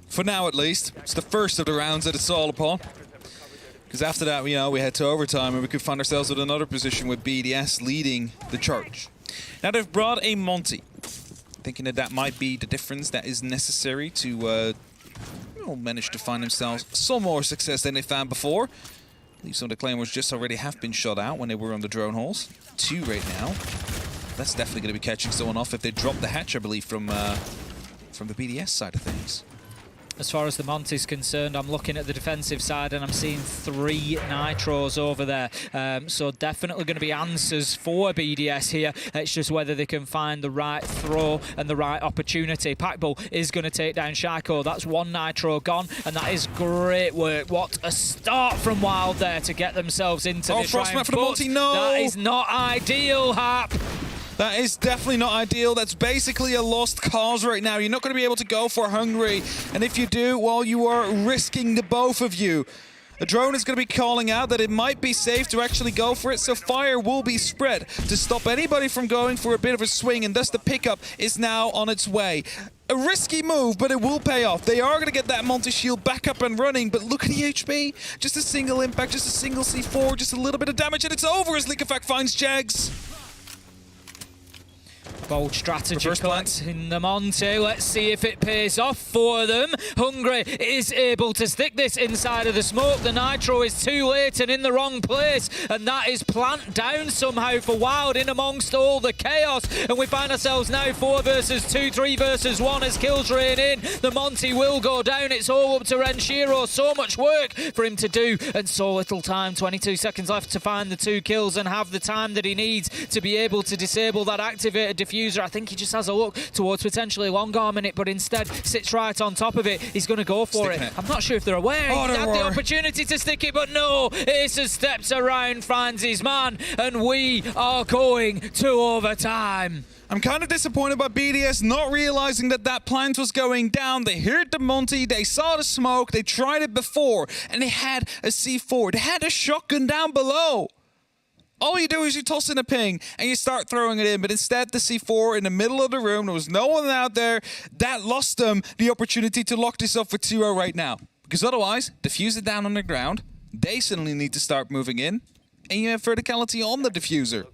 S11: For now, at least. It's the first of the rounds that it's all upon. Because after that, you know, we head to overtime and we could find ourselves in another position with BDS leading the charge. Now they've brought a Monty, thinking that that might be the difference that is necessary to manage to find themselves some more success than they found before. I believe some of the Claymores just already have been shot out when they were on the drone holes. 2 right now. That's definitely going to be catching someone off if they drop the hatch, I believe, from the BDS side of things.
S12: As far as the Monty's concerned, I'm looking at the defensive side and I'm seeing 3 nitros over there. So definitely going to be answers for BDS here. It's just whether they can find the right throw and the right opportunity. Packbull is going to take down Shaiko. That's 1 nitro gone, and that is great work. What a start from Wild there to get themselves into this round.
S11: Frostmat for the Monty, no!
S12: That is not ideal, Hap.
S11: That is definitely not ideal. That's basically a lost cause right now. You're not going to be able to go for Hungry. And if you do, well, you are risking the both of you. A drone is going to be calling out that it might be safe to actually go for it, so fire will be spread to stop anybody from going for a bit of a swing, and thus the pickup is now on its way. A risky move, but it will pay off. They are going to get that Monty shield back up and running, but look at the HP. Just a single impact, just a single C4, just a little bit of damage, and it's over as Liquefact finds Jags.
S12: Bold strategy cut in the Monty. Let's see if it pays off for them. Hungry is able to stick this inside of the smoke. The nitro is too late and in the wrong place, and that is plant down somehow for Wild in amongst all the chaos. And we find ourselves now 4 versus 2, 3 versus 1 as kills rain in. The Monty will go down. It's all up to Renshiro. So much work for him to do and so little time. 22 seconds left to find the 2 kills and have the time that he needs to be able to disable that activated diffuser. I think he just has a look towards potentially long arming it, but instead sits right on top of it. He's going to go for it. I'm not sure if they're aware. He had the opportunity to stick it, but no. Aces steps around, finds his man, and we are going to overtime.
S11: I'm kind of disappointed by BDS not realizing that that plant was going down. They heard the Monty, they saw the smoke, they tried it before, and they had a C4. They had a shotgun down below. All you do is you toss in a ping and you start throwing it in, but instead the C4 in the middle of the room, there was no one out there. That lost them the opportunity to lock this up for 2-0 right now. Because otherwise, diffuse it down underground, they suddenly need to start moving in, and you have verticality on the diffuser.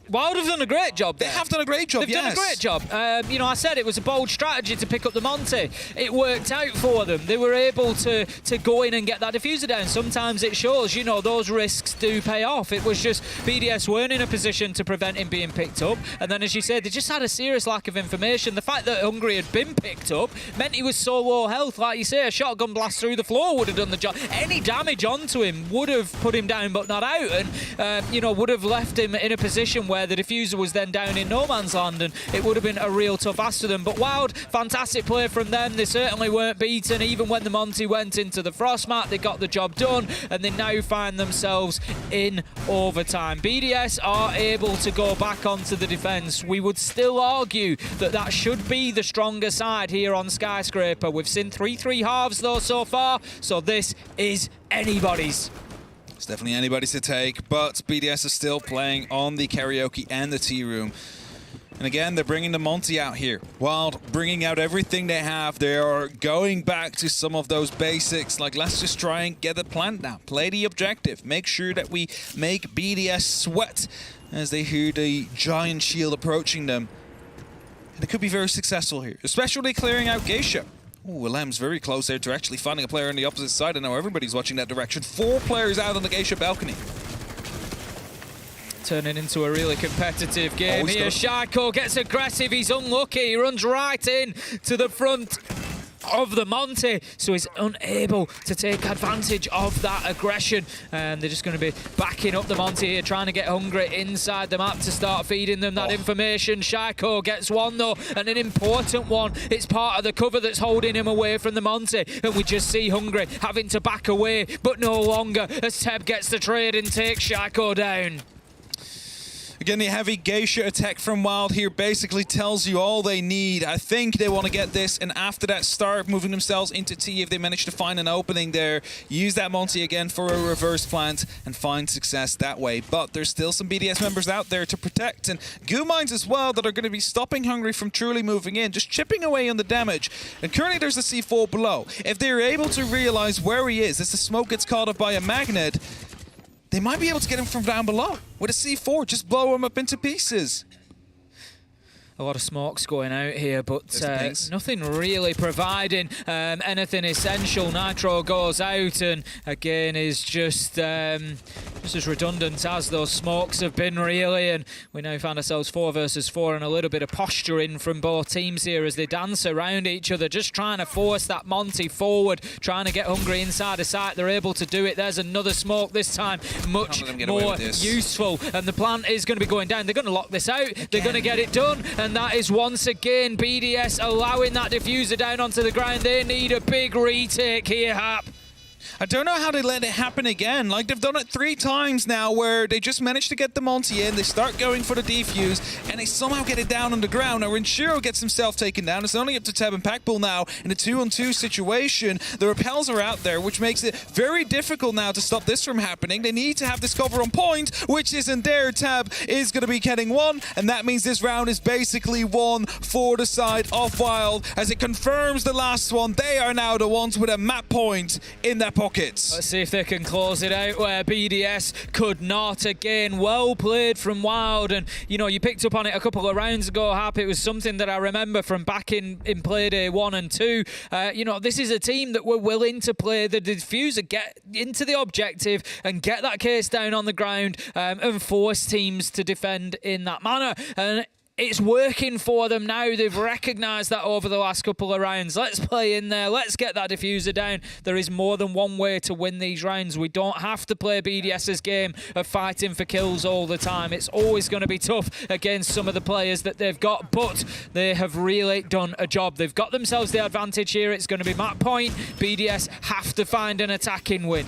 S12: Wild have done a great job there.
S11: They have done a great job,
S12: They've
S11: yes.
S12: done a great job. You know, I said it was a bold strategy to pick up the Monty. It worked out for them. They were able to go in and get that diffuser down. Sometimes it shows, you know, those risks do pay off. It was just BDS weren't in a position to prevent him being picked up. And then, as you said, they just had a serious lack of information. The fact that Hungry had been picked up meant he was so low health. Like you say, a shotgun blast through the floor would have done the job. Any damage onto him would have put him down, but not out. And, you know, would have left him in a position where the diffuser was then down in no man's land, and it would have been a real tough ask to them. But Wild, fantastic play from them. They certainly weren't beaten. Even when the Monty went into the frost mat, they got the job done, and they now find themselves in overtime. BDS are able to go back onto the defence. We would still argue that that should be the stronger side here on Skyscraper. We've seen 3-3 halves though so far, so this is anybody's.
S11: It's definitely anybody's to take, but BDS is still playing on the karaoke and the tea room. And again, they're bringing the Monty out here. Wild bringing out everything they have. They are going back to some of those basics, like let's just try and get the plant down. Play the objective. Make sure that we make BDS sweat as they hear the giant shield approaching them. And it could be very successful here, especially clearing out Geisha. Ooh, Alem's very close there to actually finding a player on the opposite side, and now everybody's watching that direction. 4 players out on the Geisha balcony.
S12: Turning into a really competitive game here. Shaiko gets aggressive, he's unlucky, he runs right in to the front of the Monty, so he's unable to take advantage of that aggression, and they're just going to be backing up the Monty here, trying to get Hungry inside the map to start feeding them that information. Shaiko gets one though, and an important one. It's part of the cover that's holding him away from the Monty, and we just see Hungry having to back away, but no longer, as Teb gets the trade and takes Shaiko down.
S11: Again, the heavy Geisha attack from Wild here basically tells you all they need. I think they want to get this, and after that start moving themselves into T if they manage to find an opening there. Use that Monty again for a reverse plant and find success that way. But there's still some BDS members out there to protect, and goo mines as well that are going to be stopping Hungry from truly moving in, just chipping away on the damage. And currently there's a C4 below. If they're able to realize where he is as the smoke gets caught up by a magnet, they might be able to get him from down below. With a C4, just blow him up into pieces.
S12: A lot of smokes going out here, but nothing really providing anything essential. Nitro goes out and again is just as redundant as those smokes have been, really. And we now find ourselves 4 versus 4 and a little bit of posturing from both teams here as they dance around each other, just trying to force that Monty forward, trying to get Hungry inside the site. They're able to do it. There's another smoke, this time much more useful. And the plant is going to be going down. They're going to lock this out. They're going to get it done. And that is once again BDS allowing that diffuser down onto the ground. They need a big retake here, Hap.
S11: I don't know how they let it happen again. Like, they've done it 3 times now where they just managed to get the Monty in, they start going for the defuse, and they somehow get it down on the ground. Now, Renshiro gets himself taken down. It's only up to Teb and Packbull now in a 2-on-2 situation. The repels are out there, which makes it very difficult now to stop this from happening. They need to have this cover on point, which isn't there. Tab is going to be getting 1, and that means this round is basically won for the side of Wild, as it confirms the last one. They are now the ones with a map point in their pockets.
S12: Let's see if they can close it out where BDS could not. Again, well played from Wild, and you know, you picked up on it a couple of rounds ago, Hap. It was something that I remember from back in play day 1 and 2. You know, this is a team that were willing to play the diffuser, get into the objective and get that case down on the ground and force teams to defend in that manner. And it's working for them now. They've recognised that over the last couple of rounds. Let's play in there. Let's get that diffuser down. There is more than one way to win these rounds. We don't have to play BDS's game of fighting for kills all the time. It's always going to be tough against some of the players that they've got, but they have really done a job. They've got themselves the advantage here. It's going to be map point. BDS have to find an attacking win.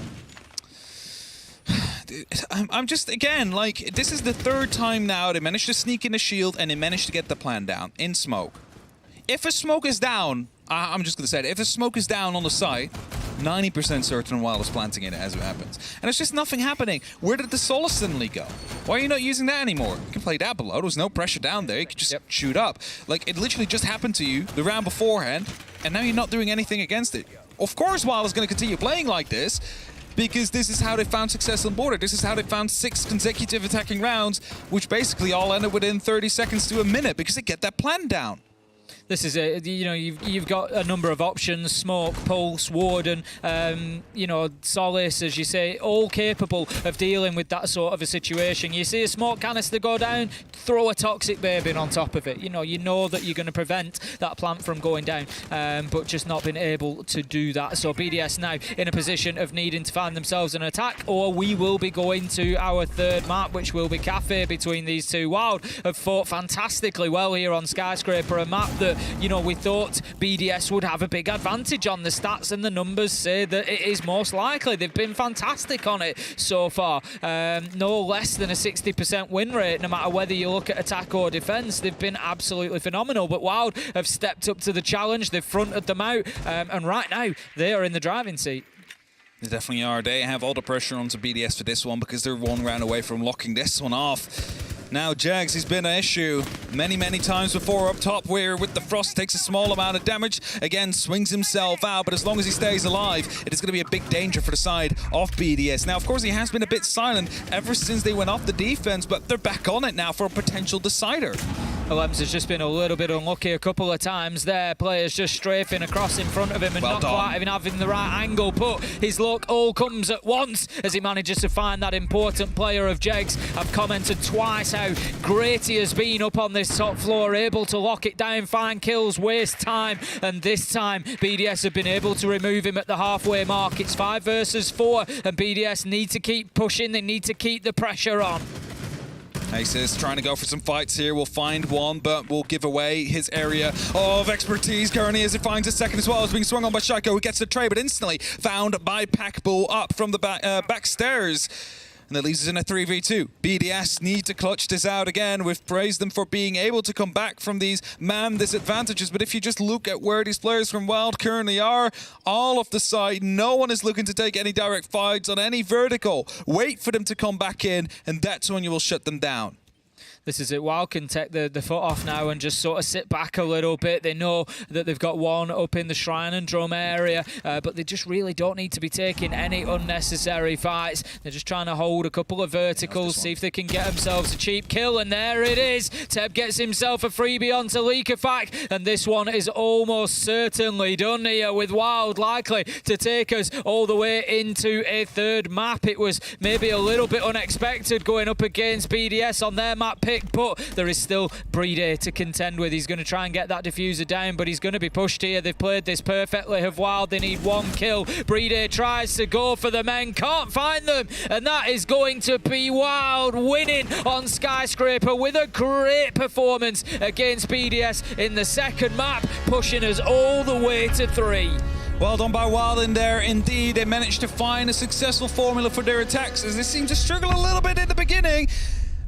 S11: I'm just, again, like, this is the 3rd time now they managed to sneak in the shield and they managed to get the plan down in smoke. If a smoke is down, I'm just going to say it, if a smoke is down on the site, 90% certain Wild is planting it as it happens. And it's just nothing happening. Where did the Solace suddenly go? Why are you not using that anymore? You can play that below. There was no pressure down there. You could just shoot up. Like, it literally just happened to you the round beforehand, and now you're not doing anything against it. of course Wild is going to continue playing like this, because this is how they found success on Border. This is how they found 6 consecutive attacking rounds, which basically all ended within 30 seconds to a minute, because they get that plan down.
S12: This is you've got a number of options: Smoke, Pulse, Warden, Solace, as you say, all capable of dealing with that sort of a situation. You see a smoke canister go down, throw a toxic baby on top of it. You know that you're going to prevent that plant from going down, but just not been able to do that. So BDS now in a position of needing to find themselves an attack, or we will be going to our third map, which will be Cafe between these two. Wild have fought fantastically well here on Skyscraper, a map that we thought BDS would have a big advantage on. The stats and the numbers say that it is most likely. They've been fantastic on it so far. No less than a 60% win rate, no matter whether you look at attack or defense. They've been absolutely phenomenal, but Wild have stepped up to the challenge. They've fronted them out, and right now they are in the driving seat.
S11: They definitely are. They have all the pressure onto BDS for this one, because they're 1 round away from locking this one off. Now, Jags has been an issue many times before up top, where with the Frost takes a small amount of damage, again swings himself out, but as long as he stays alive, it is going to be a big danger for the side of BDS. Now, of course, he has been a bit silent ever since they went off the defense, but they're back on it now for a potential decider.
S12: Alems has just been a little bit unlucky a couple of times there. Players just strafing across in front of him and not quite even having the right angle, but his luck all comes at once as he manages to find that important player of Jegs. I've commented twice how great he has been up on this top floor, able to lock it down, find kills, waste time, and this time BDS have been able to remove him at the halfway mark. It's 5 versus 4, and BDS need to keep pushing. They need to keep the pressure on.
S11: Aces trying to go for some fights here. Will find one, but will give away his area of expertise currently as he finds a second as well. As being swung on by Shaiko, who gets the trade, but instantly found by Packbull up from the back stairs. And that leaves us in a 3v2. BDS need to clutch this out again. We've praised them for being able to come back from these man disadvantages, but if you just look at where these players from Wild currently are, all of the side, no one is looking to take any direct fights on any vertical. Wait for them to come back in, and that's when you will shut them down.
S12: This is it. Wild can take the foot off now and just sort of sit back a little bit. They know that they've got one up in the Shrine and Drum area, but they just really don't need to be taking any unnecessary fights. They're just trying to hold a couple of verticals, see if they can get themselves a cheap kill, and there it is. Teb gets himself a freebie onto Leakafak, and this one is almost certainly done here, with Wild likely to take us all the way into a third map. It was maybe a little bit unexpected going up against BDS on their map pick, but there is still Breede to contend with. He's going to try and get that diffuser down, but he's going to be pushed here. They've played this perfectly, have Wild. They need one kill. Breede tries to go for the men, can't find them, and that is going to be Wild winning on Skyscraper with a great performance against BDS in the second map, pushing us all the way to 3.
S11: Well done by Wild in there, indeed. They managed to find a successful formula for their attacks, as they seemed to struggle a little bit in the beginning.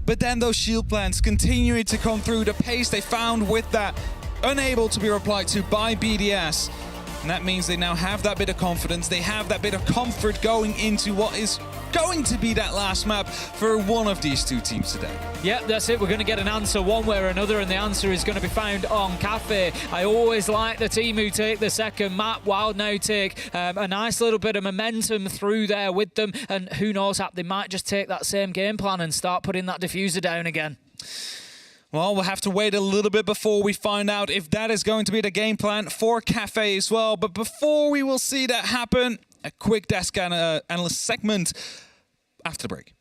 S11: But then those shield plants continuing to come through, the pace they found with that unable to be replied to by BDS. And that means they now have that bit of confidence. They have that bit of comfort going into what is going to be that last map for one of these two teams today.
S12: Yep, that's it. We're going to get an answer one way or another, and the answer is going to be found on Cafe. I always like the team who take the second map. Wild now take a nice little bit of momentum through there with them, and who knows, they might just take that same game plan and start putting that diffuser down again.
S11: Well, we'll have to wait a little bit before we find out if that is going to be the game plan for Cafe as well. But before we will see that happen, a quick desk analyst segment after the break.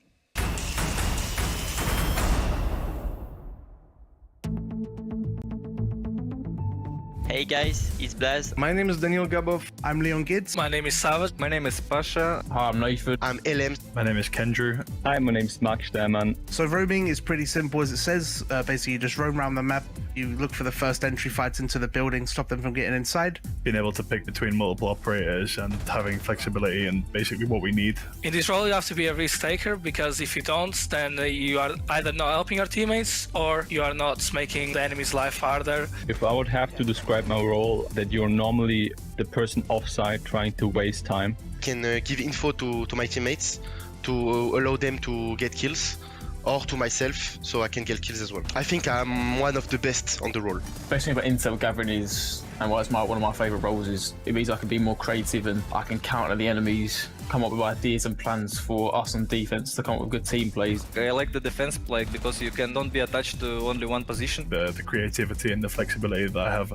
S14: Hey guys, it's Blaz.
S5: My name is Daniel Gabov. I'm Leon Gids.
S10: My name is Savage. My name is Pasha.
S8: Hi, I'm Naifud.
S6: I'm LM.
S8: My name is Kendrew. Hi, my name is Max Sterman.
S5: So roaming is pretty simple as it says. Basically, you just roam around the map. You look for the first entry fights into the building, stop them from getting inside.
S13: Being able to pick between multiple operators and having flexibility and basically what we need.
S10: In this role, you have to be a risk taker, because if you don't, then you are either not helping your teammates or you are not making the enemy's life harder.
S8: If I would have to describe my role, that you're normally the person offside trying to waste time.
S6: Can give info to my teammates to allow them to get kills, or to myself, so I can get kills as well. I think I'm one of the best on the role.
S15: Best thing about intel gathering is, and why it's one of my favourite roles is, it means I can be more creative and I can counter the enemies, come up with ideas and plans for us on defense to come up with good team plays.
S16: I like the defense play because you can don't be attached to only one position.
S17: The creativity and the flexibility that I have.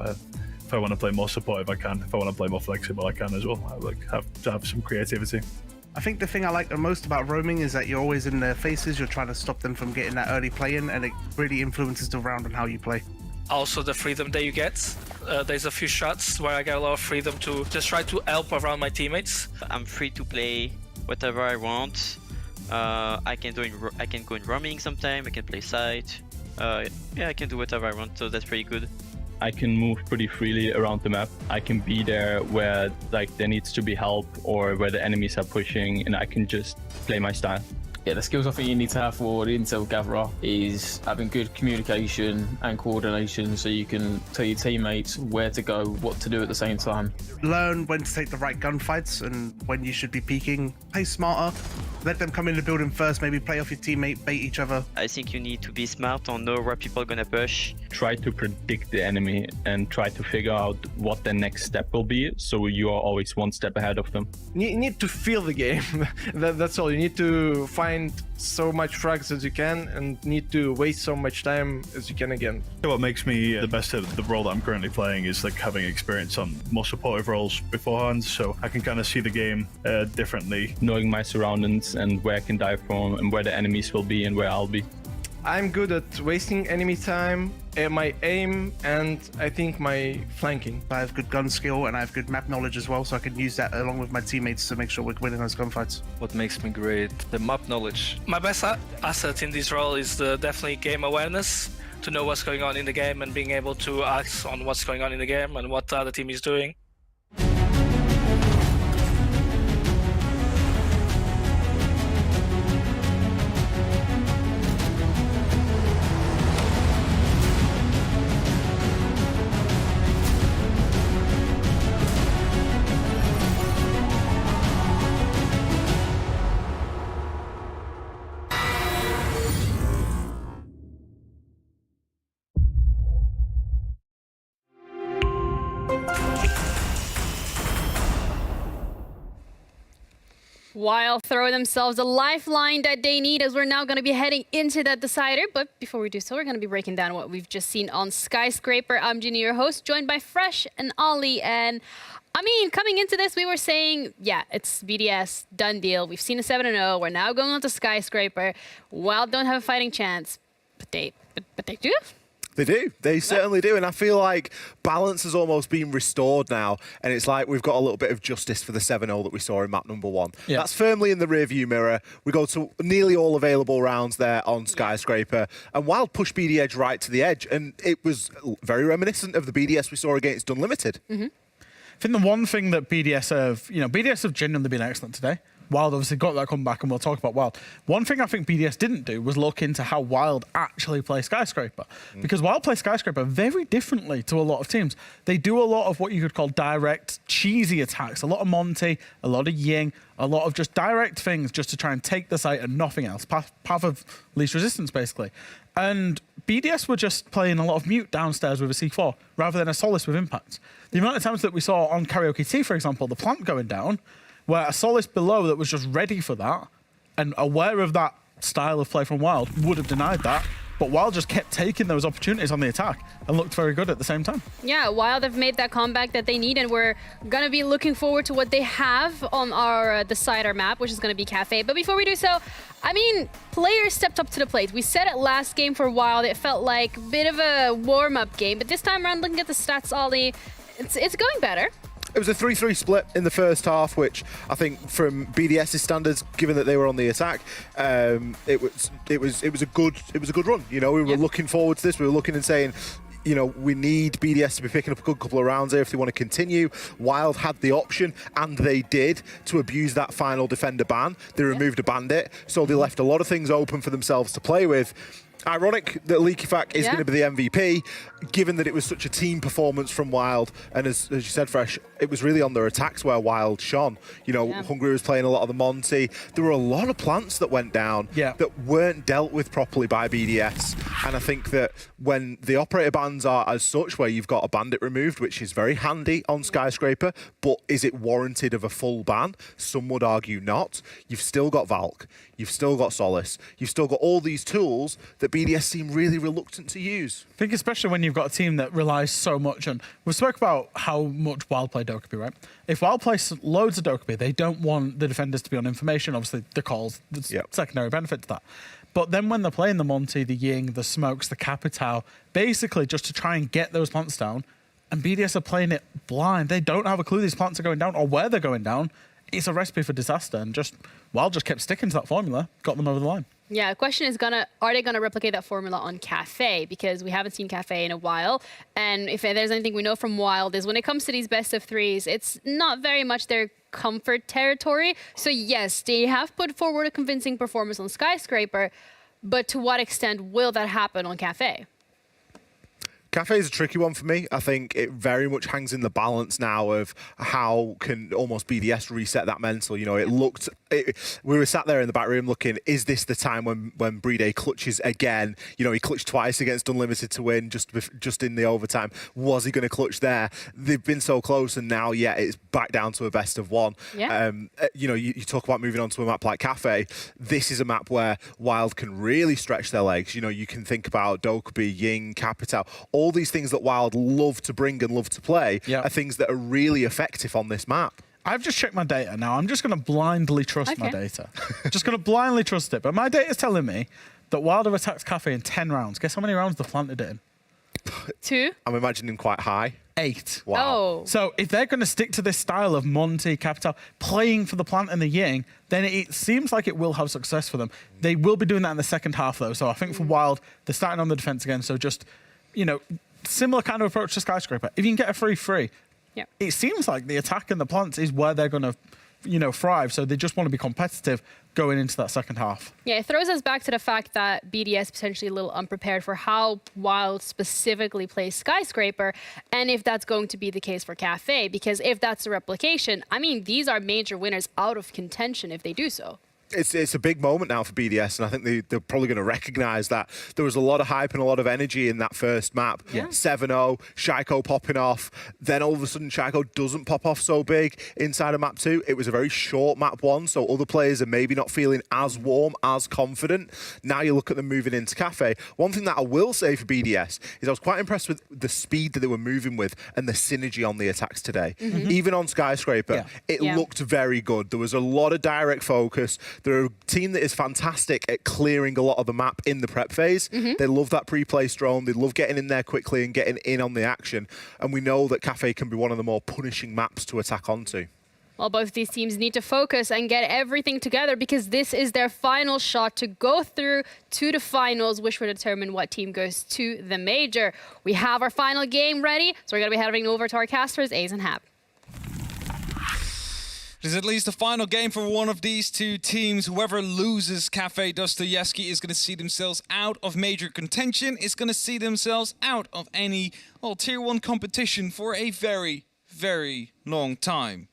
S17: If I want to play more supportive, I can. If I want to play more flexible, I can as well. I like have to have some creativity.
S5: I think the thing I like the most about roaming is that you're always in their faces, you're trying to stop them from getting that early play in, and it really influences the round and how you play.
S18: Also the freedom that you get. There's a few shots where I get a lot of freedom to just try to help around my teammates.
S14: I'm free to play whatever I want. I can go in roaming sometime, I can play site. Yeah, I can do whatever I want, so that's pretty good.
S8: I can move pretty freely around the map. I can be there where like there needs to be help or where the enemies are pushing, and I can just play my style.
S15: Yeah, the skills I think you need to have for the intel gatherer is having good communication and coordination, so you can tell your teammates where to go, what to do at the same time.
S5: Learn when to take the right gunfights and when you should be peeking. Play smarter. Let them come in the building first, maybe play off your teammate, bait each other.
S14: I think you need to be smart and know where people are gonna push.
S8: Try to predict the enemy and try to figure out what the next step will be, so you are always one step ahead of them.
S19: You need to feel the game. That's all. You need to find so much frags as you can and need to waste so much time as you can again.
S17: What makes me the best at the role that I'm currently playing is like having experience on more supportive roles beforehand, so I can kind of see the game differently.
S8: Knowing my surroundings and where I can dive from and where the enemies will be and where I'll be.
S19: I'm good at wasting enemy time, my aim, and I think my flanking.
S5: I have good gun skill and I have good map knowledge as well, so I can use that along with my teammates to make sure we're winning those gunfights.
S16: What makes me great? The map knowledge.
S18: My best asset in this role is definitely game awareness, to know what's going on in the game and being able to act on what's going on in the game and what the other team is doing.
S1: While throwing themselves a lifeline that they need, as we're now going to be heading into that decider. But before we do so, we're going to be breaking down what we've just seen on Skyscraper. I'm Ginny, your host, joined by Fresh and Ollie. And I mean, coming into this, we were saying, yeah, it's BDS, done deal. We've seen a 7-0. We're now going on to Skyscraper. Wild don't have a fighting chance, but they do.
S3: They do. They certainly do. And I feel like balance has almost been restored now. And it's like we've got a little bit of justice for the 7-0 that we saw in map number 1. Yeah. That's firmly in the rearview mirror. We go to nearly all available rounds there on Skyscraper. And Wild pushed BDS right to the edge. And it was very reminiscent of the BDS we saw against Unlimited.
S2: I think the one thing that BDS have genuinely been excellent today. Wild obviously got that comeback, and we'll talk about Wild. One thing I think BDS didn't do was look into how Wild actually play Skyscraper. Because Wild play Skyscraper very differently to a lot of teams. They do a lot of what you could call direct, cheesy attacks. A lot of Monty, a lot of Ying, a lot of just direct things just to try and take the site and nothing else. Path of least resistance, basically. And BDS were just playing a lot of mute downstairs with a C4, rather than a Solace with impact. The amount of times that we saw on Karaoke T, for example, the plant going down, where a Solace below that was just ready for that and aware of that style of play from Wild would have denied that. But Wild just kept taking those opportunities on the attack and looked very good at the same time.
S1: Yeah, Wild have made that comeback that they need, and we're going to be looking forward to what they have on our decider map, which is going to be Cafe. But before we do so, I mean, players stepped up to the plate. We said it last game for Wild, it felt like a bit of a warm-up game. But this time around, looking at the stats, Ollie, it's going better.
S3: It was a 3-3 split in the first half, which I think from BDS's standards, given that they were on the attack, it was a good run. You know, we were looking forward to this. We were looking and saying, you know, we need BDS to be picking up a good couple of rounds here if they want to continue. Wild had the option, and they did, to abuse that final defender ban. They removed a bandit, so they left a lot of things open for themselves to play with. Ironic that LeakyFac is going to be the MVP, given that it was such a team performance from Wild. And as you said, Fresh, it was really on their attacks where Wild shone. You know, Hungary was playing a lot of the Monty. There were a lot of plants that went down that weren't dealt with properly by BDS. And I think that when the operator bans are as such, where you've got a bandit removed, which is very handy on Skyscraper, but is it warranted of a full ban? Some would argue not. You've still got Valk. You've still got Solace. You've still got all these tools that BDS seem really reluctant to use.
S2: I think especially when you've got a team that relies so much on... We've spoke about how much Wild play Dokkaebi, right? If Wild plays loads of Dokkaebi, they don't want the defenders to be on information. Obviously, the calls, there's secondary benefit to that. But then when they're playing the Monty, the Ying, the Smokes, the Capitao, basically just to try and get those plants down, and BDS are playing it blind. They don't have a clue these plants are going down or where they're going down. It's a recipe for disaster, and Wild just kept sticking to that formula, got them over the line.
S1: Yeah, the question is are they gonna replicate that formula on Cafe? Because we haven't seen Cafe in a while, and if there's anything we know from Wild is when it comes to these best of threes, it's not very much their comfort territory. So yes, they have put forward a convincing performance on Skyscraper, but to what extent will that happen on Cafe?
S3: Cafe is a tricky one for me. I think it very much hangs in the balance now of how can almost BDS reset that mental. You know, we were sat there in the back room looking, is this the time when Brede clutches again? You know, he clutched twice against Unlimited to win just in the overtime. Was he going to clutch there? They've been so close, and now, it's back down to a best of one.
S1: Yeah.
S3: You know, you talk about moving on to a map like Cafe. This is a map where Wild can really stretch their legs. You know, you can think about Dokkaebi, Ying, Capitao, all these things that Wild love to bring and love to play are things that are really effective on this map.
S2: I've just checked my data now. I'm just going to blindly trust my data. Just going to blindly trust it. But my data is telling me that Wild have attacked Cafe in 10 rounds. Guess how many rounds they've planted it in?
S1: 2?
S3: I'm imagining quite high.
S2: 8.
S3: Wow.
S1: Oh.
S2: So if they're going to stick to this style of Monty, Capitao, playing for the plant and the Ying, then it seems like it will have success for them. They will be doing that in the second half, though. So I think for Wild, they're starting on the defense again. So just, similar kind of approach to Skyscraper. If you can get a free, it seems like the attack and the plants is where they're going to, thrive. So they just want to be competitive going into that second half.
S1: Yeah, it throws us back to the fact that BDS potentially a little unprepared for how Wild specifically plays Skyscraper, and if that's going to be the case for Cafe, because if that's a replication, I mean, these are major winners out of contention if they do so.
S3: It's a big moment now for BDS, and I think they're probably going to recognise that there was a lot of hype and a lot of energy in that first map. 7-0, Shaiko popping off. Then all of a sudden, Shaiko doesn't pop off so big inside of map 2. It was a very short map 1, so other players are maybe not feeling as warm, as confident. Now you look at them moving into Cafe. One thing that I will say for BDS is I was quite impressed with the speed that they were moving with and the synergy on the attacks today. Even on Skyscraper, it looked very good. There was a lot of direct focus. They're a team that is fantastic at clearing a lot of the map in the prep phase. They love that pre-place drone. They love getting in there quickly and getting in on the action. And we know that Cafe can be one of the more punishing maps to attack onto.
S1: Well, both these teams need to focus and get everything together because this is their final shot to go through to the finals, which will determine what team goes to the major. We have our final game ready, so we're going to be heading over to our casters, Ace and Hap.
S11: It is at least the final game for one of these two teams. Whoever loses Cafe Dostoyevsky is going to see themselves out of major contention. Is going to see themselves out of any Tier 1 competition for a very, very long time.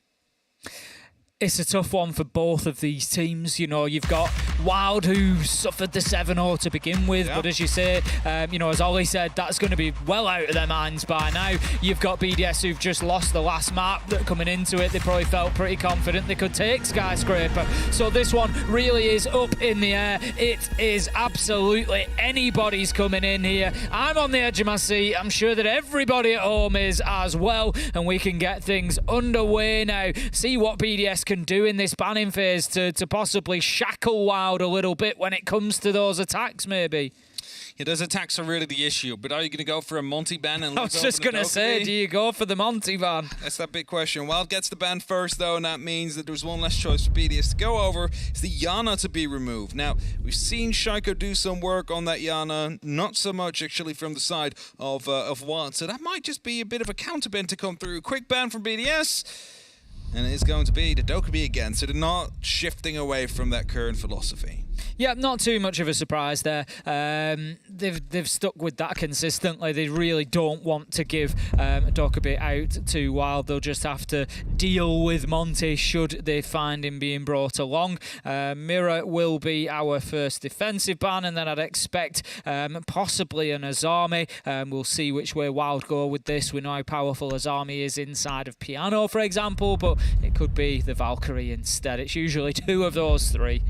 S12: It's a tough one for both of these teams. You've got Wild, who suffered the 7-0 to begin with, but as you say, as Ollie said, that's going to be well out of their minds by now. You've got BDS, who've just lost the last map. That coming into it, they probably felt pretty confident they could take Skyscraper. So this one really is up in the air. It is absolutely anybody's coming in here. I'm on the edge of my seat. I'm sure that everybody at home is as well, and we can get things underway now. See what BDS can do in this banning phase to possibly shackle Wild a little bit when it comes to those attacks, maybe.
S11: Yeah, those attacks are really the issue, but are you going to go for a Monty ban? And
S12: I was just going to say, do you go for the Monty ban?
S11: That's that big question. Wild gets the ban first, though, and that means that there's one less choice for BDS to go over. It's the Yana to be removed. Now, we've seen Shaiko do some work on that Yana, not so much actually from the side of Wild, so that might just be a bit of a counter ban to come through. Quick ban from BDS. and it's going to be the Dokkaebi again, so they're not shifting away from that current philosophy.
S12: Yeah, not too much of a surprise there. They've stuck with that consistently. They really don't want to give Dokkaebi out to Wild. They'll just have to deal with Monty should they find him being brought along. Mirror will be our first defensive ban, and then I'd expect possibly an Azami. We'll see which way Wild go with this. We know how powerful Azami is inside of Piano, for example, but it could be the Valkyrie instead. It's usually two of those three.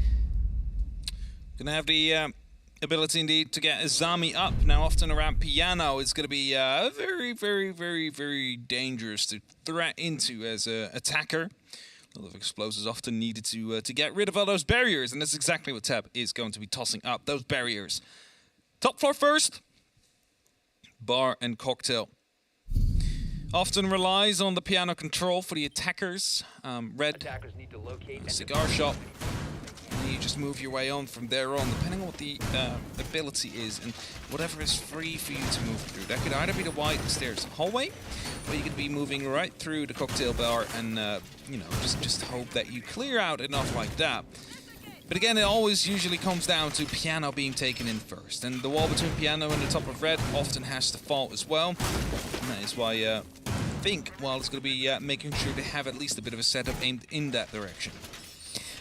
S11: Gonna have the ability indeed to get Azami up. Now often around Piano it's gonna be very, very, very, very dangerous to threat into as an attacker. A lot of explosives often needed to get rid of all those barriers, and that's exactly what Teb is going to be tossing up, those barriers. Top floor first. Bar and Cocktail. Often relies on the Piano control for the attackers. Red, Cigar Shop. You just move your way on from there on, depending on what the ability is and whatever is free for you to move through. That could either be the wide stairs hallway, or you could be moving right through the cocktail bar and you know, just hope that you clear out enough like that. But again, it always usually comes down to Piano being taken in first, and the wall between Piano and the top of Red often has to fall as well. And that is why I think Wild is going to be making sure they have at least a bit of a setup aimed in that direction.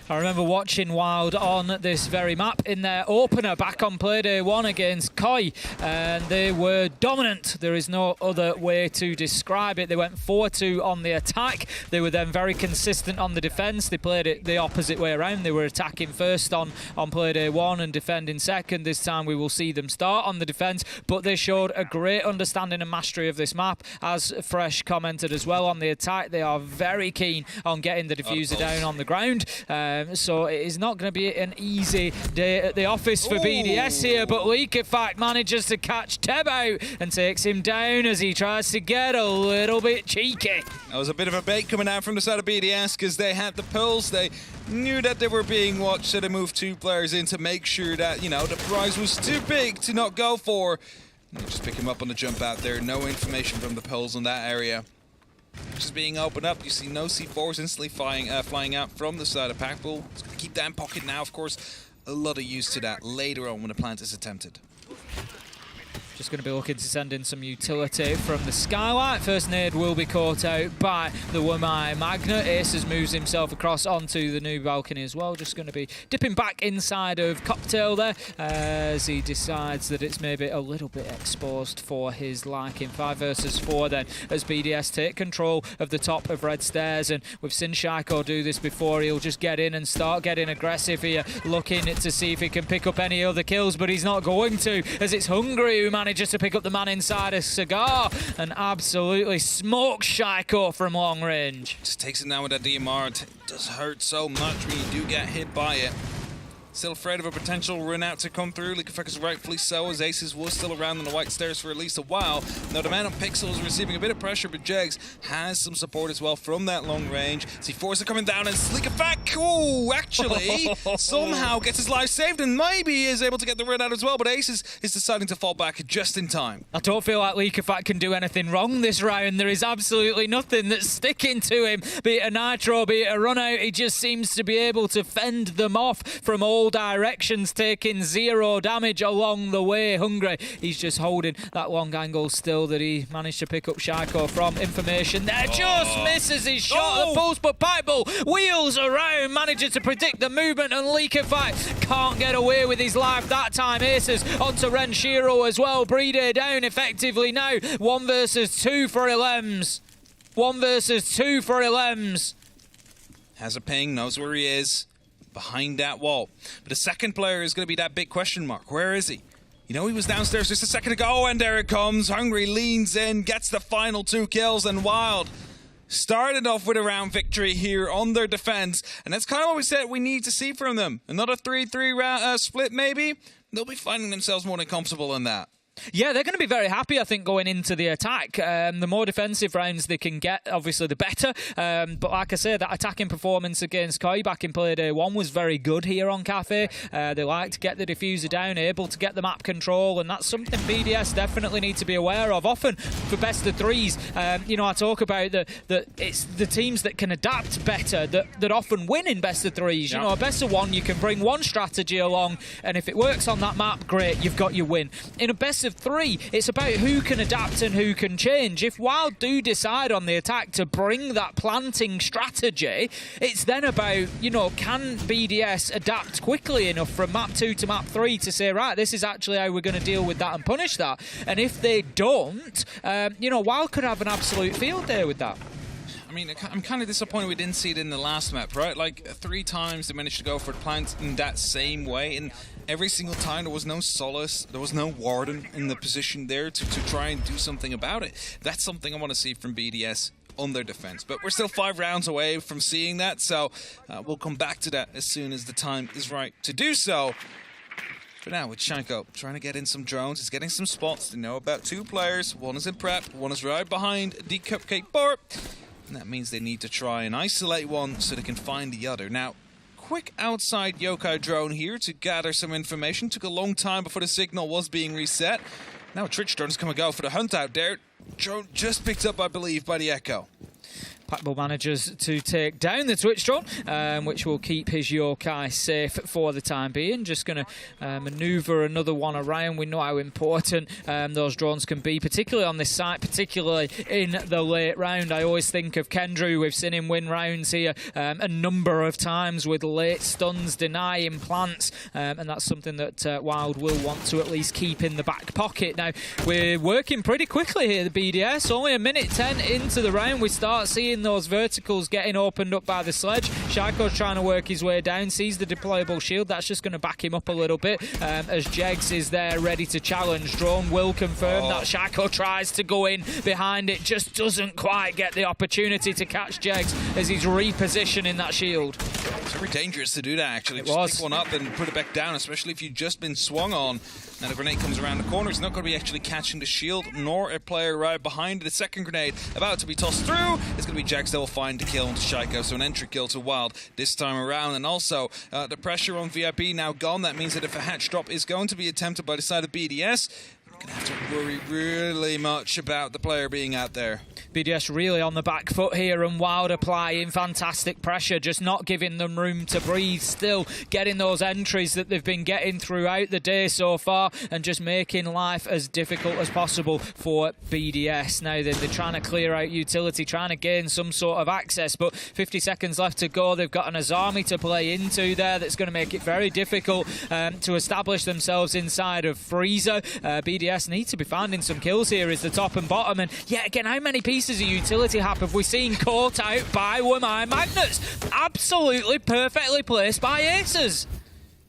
S12: I remember watching Wild on this very map in their opener back on Playday 1 against Koi, and they were dominant. There is no other way to describe it. They went 4-2 on the attack. They were then very consistent on the defence. They played it the opposite way around. They were attacking first on Playday 1 and defending second. This time we will see them start on the defence, but they showed a great understanding and mastery of this map. As Fresh commented as well, on the attack, they are very keen on getting the diffuser down on the ground. So it is not going to be an easy day at the office for BDS here, but Liquefact manages to catch Teb out and takes him down as he tries to get a little bit cheeky.
S11: That was a bit of a bait coming out from the side of BDS because they had the pulse. They knew that they were being watched, so they moved two players in to make sure that, you know, the prize was too big to not go for. And they just pick him up on the jump out there. No information from the pulse in that area. Just being opened up, you see no C4s instantly flying out from the side of Packbull. It's going to keep that in pocket now, of course. A lot of use to that later on when the plant is attempted.
S12: Just going to be looking to send in some utility from the Skylight. First nade will be caught out by the Wamai Magna. Aces moves himself across onto the new balcony as well. Just going to be dipping back inside of Cocktail there as he decides that it's maybe a little bit exposed for his liking. 5 versus 4 then as BDS take control of the top of Red Stairs, and we've seen Shaiko do this before. He'll just get in and start getting aggressive here, looking to see if he can pick up any other kills, but he's not going to, as it's Hungry who manages to pick up the man inside a Cigar and absolutely smokes Shaiko from long range.
S11: Just takes it down with that DMR. It does hurt so much when you do get hit by it. Still afraid of a potential run out to come through. Liquefact is rightfully so, as Aces was still around on the white stairs for at least a while. Now the man on Pixel is receiving a bit of pressure, but Jegs has some support as well from that long range. C4s are coming down, and Liquefact, ooh, actually somehow gets his life saved and maybe is able to get the run out as well, but Aces is deciding to fall back just in time.
S12: I don't feel like Liquefact can do anything wrong this round. There is absolutely nothing that's sticking to him, be it a nitro, be it a run out. He just seems to be able to fend them off from all directions, taking 0 damage along the way. Hungry, he's just holding that long angle still that he managed to pick up Shaiko from. Information there, just misses his shot at the pulse, but Pipebull wheels around, manages to predict the movement, and Liquefact can't get away with his life that time. Aces onto Renshiro as well. Breeder down effectively now. 1 versus 2 for Ilems. 1 versus 2 for Ilems.
S11: Has a ping, knows where he is. Behind that wall. But the second player is going to be that big question mark. Where is he? You know, he was downstairs just a second ago, and there it comes. Hungry leans in, gets the final 2 kills, and Wild started off with a round victory here on their defense, and that's kind of what we said we need to see from them. Another 3-3 round split maybe. They'll be finding themselves more than comfortable in that.
S12: Yeah, they're going to be very happy, I think, going into the attack. The more defensive rounds they can get, obviously, the better. But like I say, that attacking performance against Koi back in Play Day 1 was very good here on Cafe. They like to get the diffuser down, able to get the map control, and that's something BDS definitely need to be aware of. Often, for best of threes, you know, I talk about that it's the teams that can adapt better that often win in best of threes. You know, a best of one, you can bring one strategy along, and if it works on that map, great, you've got your win. In a best of three, it's about who can adapt and who can change. If Wild do decide on the attack to bring that planting strategy, it's then about, you know, can BDS adapt quickly enough from map 2 to map 3 to say, right, this is actually how we're going to deal with that and punish that. And if they don't, you know, Wild could have an absolute field day with that.
S11: I mean, I'm kind of disappointed we didn't see it in the last map, right? Like, 3 times they managed to go for the plant in that same way, and every single time there was no Solace, there was no Warden in the position there to try and do something about it. That's something I want to see from BDS on their defense. But we're still 5 rounds away from seeing that, so we'll come back to that as soon as the time is right to do so. For now, with Shanko trying to get in some drones, he's getting some spots. They know about 2 players. One is in prep, one is right behind the Cupcake bar. And that means they need to try and isolate one so they can find the other. Now, quick outside Yokai drone here to gather some information. Took a long time before the signal was being reset. Now a Twitch drone's come and go for the hunt out there. Drone just picked up, I believe, by the Echo.
S12: Packball manages to take down the Twitch drone, which will keep his Yokai safe for the time being. Just going to manoeuvre another one around. We know how important those drones can be, particularly on this site, particularly in the late round. I always think of Kendrew. We've seen him win rounds here a number of times with late stuns, denying plants, and that's something that Wild will want to at least keep in the back pocket. Now, we're working pretty quickly here, the BDS. Only a minute 10 into the round, we start seeing those verticals getting opened up by the sledge. Shaiko's trying to work his way down, sees the deployable shield. That's just going to back him up a little bit as Jegs is there ready to challenge. Drone will confirm that Shaiko tries to go in behind it, just doesn't quite get the opportunity to catch Jegs as he's repositioning that shield.
S11: It's very dangerous to do that, actually. Just pick one up and put it back down, especially if you've just been swung on. And the grenade comes around the corner. It's not going to be actually catching the shield, nor a player right behind it. The second grenade about to be tossed through. It's going to be Jax that will find the kill onto Shaiko, so an entry kill to Wild this time around. And also, the pressure on VIP now gone. That means that if a hatch drop is going to be attempted by the side of BDS, you're going to have to worry really much about the player being out there.
S12: BDS really on the back foot here, and Wild applying fantastic pressure, just not giving them room to breathe, still getting those entries that they've been getting throughout the day so far, and just making life as difficult as possible for BDS. Now they're trying to clear out utility, trying to gain some sort of access, but 50 seconds left to go. They've got an Azami to play into there that's going to make it very difficult to establish themselves inside of Freezer. BDS need to be finding some kills here as the top and bottom, and yet again, how many pieces of utility have we seen caught out by Wamai Magnets? Absolutely perfectly placed by Aces.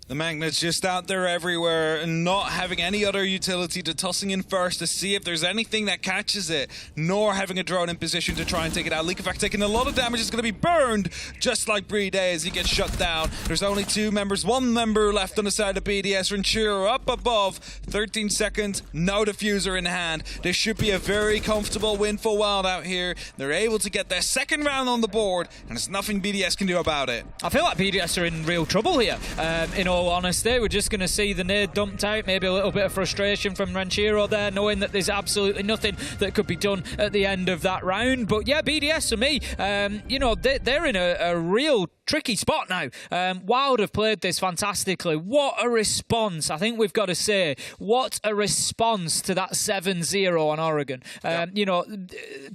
S11: The Magnets just out there everywhere and not having any other utility to tossing in first to see if there's anything that catches it, nor having a drone in position to try and take it out. Leakovac taking a lot of damage, is going to be burned just like Brede as he gets shut down. There's only 2 members, 1 member left on the side of BDS. Ranchiro up above, 13 seconds, no diffuser in hand. This should be a very comfortable win for Wild out here. They're able to get their second round on the board, and there's nothing BDS can do about it.
S12: I feel like BDS are in real trouble here, in all honesty. We're just going to see the nade dumped out, maybe a little bit of frustration from Ranchiro there, knowing that there's absolutely nothing that could be done at the end of that round. But yeah, BDS for me, you know, they're in a real tricky spot now. Wild have played this fantastically. What a response, I think we've got to say. What a response to that 7-0 on Oregon. You know,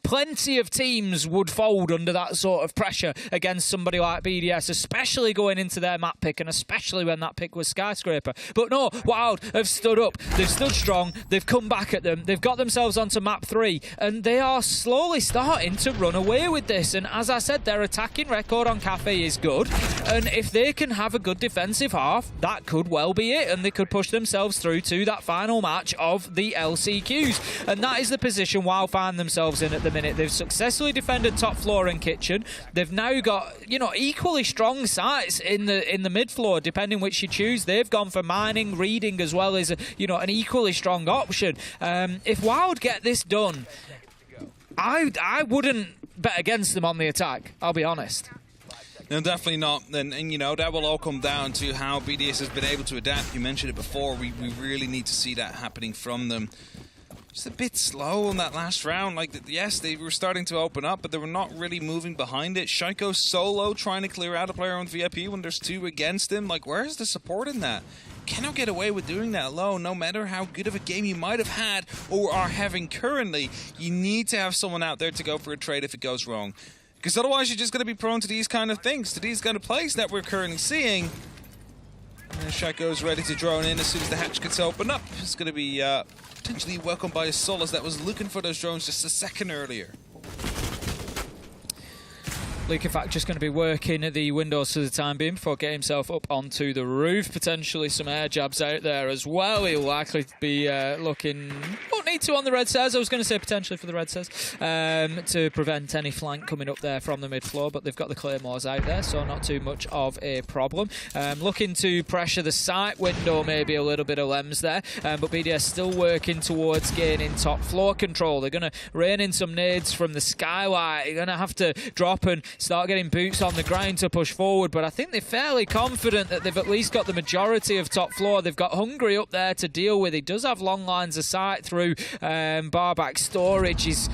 S12: plenty of teams would fold under that sort of pressure against somebody like BDS, especially going into their map pick, and especially when that pick was Skyscraper. But no, Wild have stood up. They've stood strong. They've come back at them. They've got themselves onto map 3, and they are slowly starting to run away with this. And as I said, their attacking record on Cafe is good. And if they can have a good defensive half, that could well be it, and they could push themselves through to that final match of the LCQs. And that is the position WoW find themselves in at the minute. They've successfully defended top floor and kitchen. They've now got, you know, equally strong sites in the mid floor, depending which you choose. They've gone for mining, reading, as well as, you know, an equally strong option. If WoW would get this done, I wouldn't bet against them on the attack, I'll be honest.
S11: No, definitely not. And you know, that will all come down to how BDS has been able to adapt. You mentioned it before. We really need to see that happening from them. Just a bit slow on that last round. Like, yes, they were starting to open up, but they were not really moving behind it. Shaiko solo trying to clear out a player on VIP when there's 2 against him. Like, where's the support in that? Cannot get away with doing that alone. No matter how good of a game you might have had or are having currently, you need to have someone out there to go for a trade if it goes wrong. Because otherwise you're just going to be prone to these kind of things, to these kind of plays that we're currently seeing. And Shaiko's ready to drone in as soon as the hatch gets opened up. It's going to be potentially welcomed by a Solas that was looking for those drones just a second earlier.
S12: Leakerfact just going to be working at the windows for the time being before getting himself up onto the roof. Potentially some air jabs out there as well. He'll likely be looking... won't need to on the red stairs. I was going to say potentially for the red stairs to prevent any flank coming up there from the mid floor, but they've got the claymores out there, so not too much of a problem. Looking to pressure the site window, maybe a little bit of Lems there, but BDS still working towards gaining top floor control. They're going to rain in some nades from the skylight. They're going to have to drop and start getting boots on the ground to push forward, but I think they're fairly confident that they've at least got the majority of top floor. They've got Hungry up there to deal with. He does have long lines of sight through barback storage. He's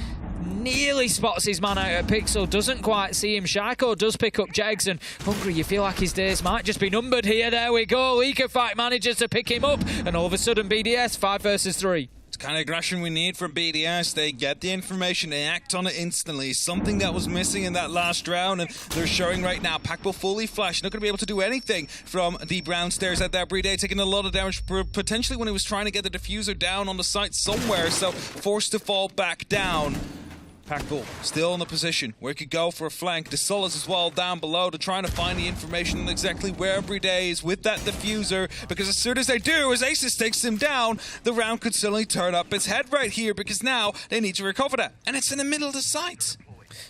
S12: nearly spots his man out at Pixel, doesn't quite see him. Shaiko does pick up Jegs, and Hungry, you feel like his days might just be numbered here. There we go. Leakerfact manages to pick him up, and all of a sudden BDS 5 versus 3.
S11: It's the kind of aggression we need from BDS. They get the information, they act on it instantly. Something that was missing in that last round, and they're showing right now. Packbull fully flashed, not going to be able to do anything from the brown stairs at that Bride, taking a lot of damage potentially when he was trying to get the diffuser down on the site somewhere, so forced to fall back down. Packbull still in the position where he could go for a flank. The Solas as well down below to trying to find the information on exactly where Bride is with that diffuser, because as soon as they do, as Aces takes him down, the round could suddenly turn up its head right here, because now they need to recover that, and it's in the middle of the site.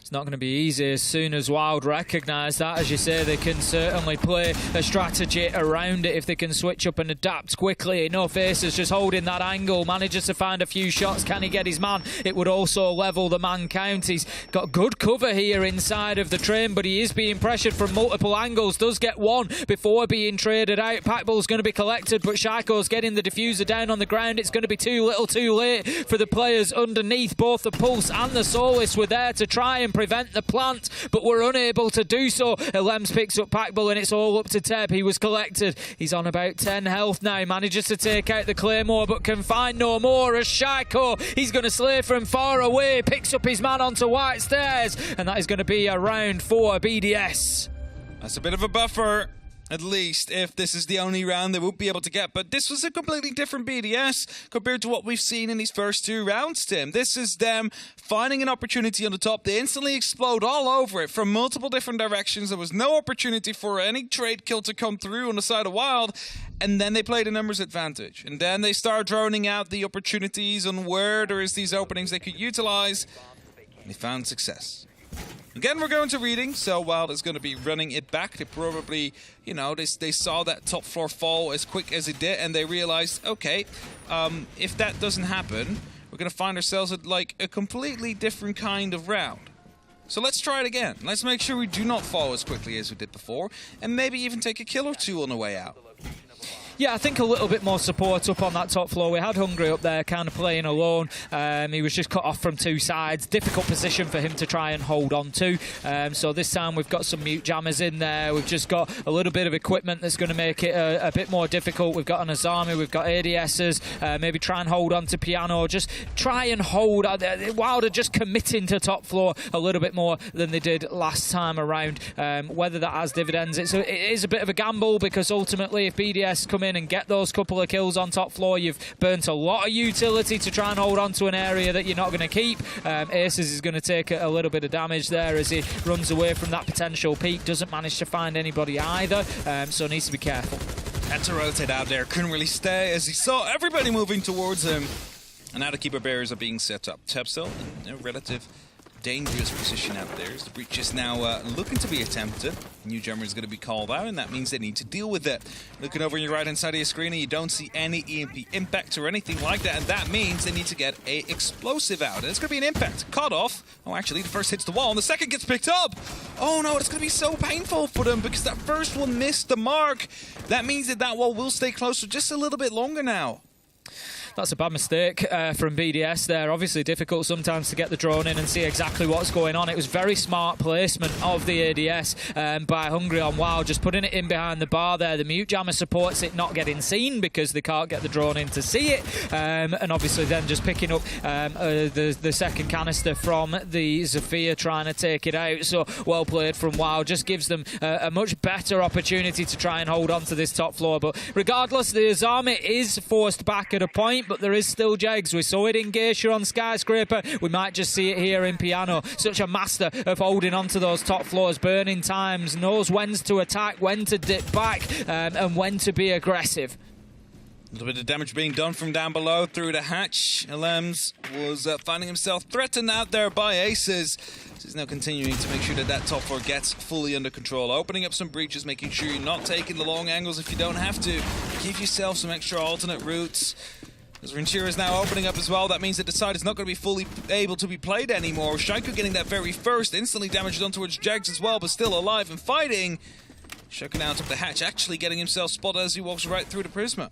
S12: It's not going to be easy as soon as Wild recognise that. As you say, they can certainly play a strategy around it if they can switch up and adapt quickly enough. Aces just holding that angle, manages to find a few shots. Can he get his man? It would also level the man count. He's got good cover here inside of the train, but he is being pressured from multiple angles. Does get one before being traded out. Packbull's going to be collected, but Shaiko's getting the diffuser down on the ground. It's going to be too little too late for the players underneath. Both the Pulse and the Solis were there to try and prevent the plant, but were unable to do so. Lems picks up Packbull, and it's all up to Teb. He was collected. He's on about 10 health now. Manages to take out the Claymore, but can find no more as Shaiko, he's going to slay from far away, picks up his man onto white stairs, and that is going to be a round for BDS.
S11: That's a bit of a buffer. At least, if this is the only round they won't be able to get. But this was a completely different BDS compared to what we've seen in these first 2 rounds, Tim. This is them finding an opportunity on the top. They instantly explode all over it from multiple different directions. There was no opportunity for any trade kill to come through on the side of Wild. And then they play the numbers advantage. And then they start droning out the opportunities on where there is these openings they could utilize. And they found success. Again, we're going to reading, so Wild is going to be running it back. They probably, you know, they saw that top floor fall as quick as it did, and they realized, okay, if that doesn't happen, we're going to find ourselves at, like, a completely different kind of round. So let's try it again. Let's make sure we do not fall as quickly as we did before, and maybe even take a kill or 2 on the way out.
S12: Yeah, I think a little bit more support up on that top floor. We had Hungry up there kind of playing alone. He was just cut off from 2 sides. Difficult position for him to try and hold on to. So this time we've got some mute jammers in there. We've just got a little bit of equipment that's going to make it a bit more difficult. We've got an Azami, we've got ADSs. Maybe try and hold on to Piano. Just try and hold. Wilder just committing to top floor a little bit more than they did last time around. Whether that has dividends, it is a bit of a gamble, because ultimately if BDS come in and get those couple of kills on top floor. You've burnt a lot of utility to try and hold on to an area that you're not going to keep. Aces is going to take a little bit of damage there as he runs away from that potential peak. Doesn't manage to find anybody either, so needs to be careful.
S11: Had to rotate out there, couldn't really stay as he saw everybody moving towards him. And now the keeper barriers are being set up. Tepsel in a relative dangerous position out there. As the breach is now looking to be attempted. New Jammer is going to be called out, and that means they need to deal with it. Looking over on your right-hand side of your screen, and you don't see any EMP impact or anything like that, and that means they need to get a explosive out. And it's going to be an impact. Cut off. Oh, actually, the first hits the wall, and the second gets picked up. Oh, no, it's going to be so painful for them because that first one missed the mark. That means that wall will stay close for just a little bit longer now.
S12: That's a bad mistake from BDS there. Obviously difficult sometimes to get the drone in and see exactly what's going on. It was very smart placement of the ADS by Hungry on WoW, just putting it in behind the bar there. The mute jammer supports it not getting seen because they can't get the drone in to see it. And obviously then just picking up the second canister from the Zofia, trying to take it out. So well played from WoW. Just gives them a much better opportunity to try and hold on to this top floor. But regardless, the Azami is forced back at a point, but there is still Jegs. We saw it in Geisha on Skyscraper. We might just see it here in Piano. Such a master of holding on to those top floors, burning times, knows when to attack, when to dip back, and when to be aggressive.
S11: A little bit of damage being done from down below through the hatch. Elems was finding himself threatened out there by Aces. He's now continuing to make sure that top floor gets fully under control. Opening up some breaches, making sure you're not taking the long angles if you don't have to. Give yourself some extra alternate routes. As Rinchira is now opening up as well, that means that the side is not going to be fully able to be played anymore. Shaiko getting that very first, instantly damaged on towards Jags as well, but still alive and fighting. Shaiko now took the hatch, actually getting himself spotted as he walks right through the Prisma.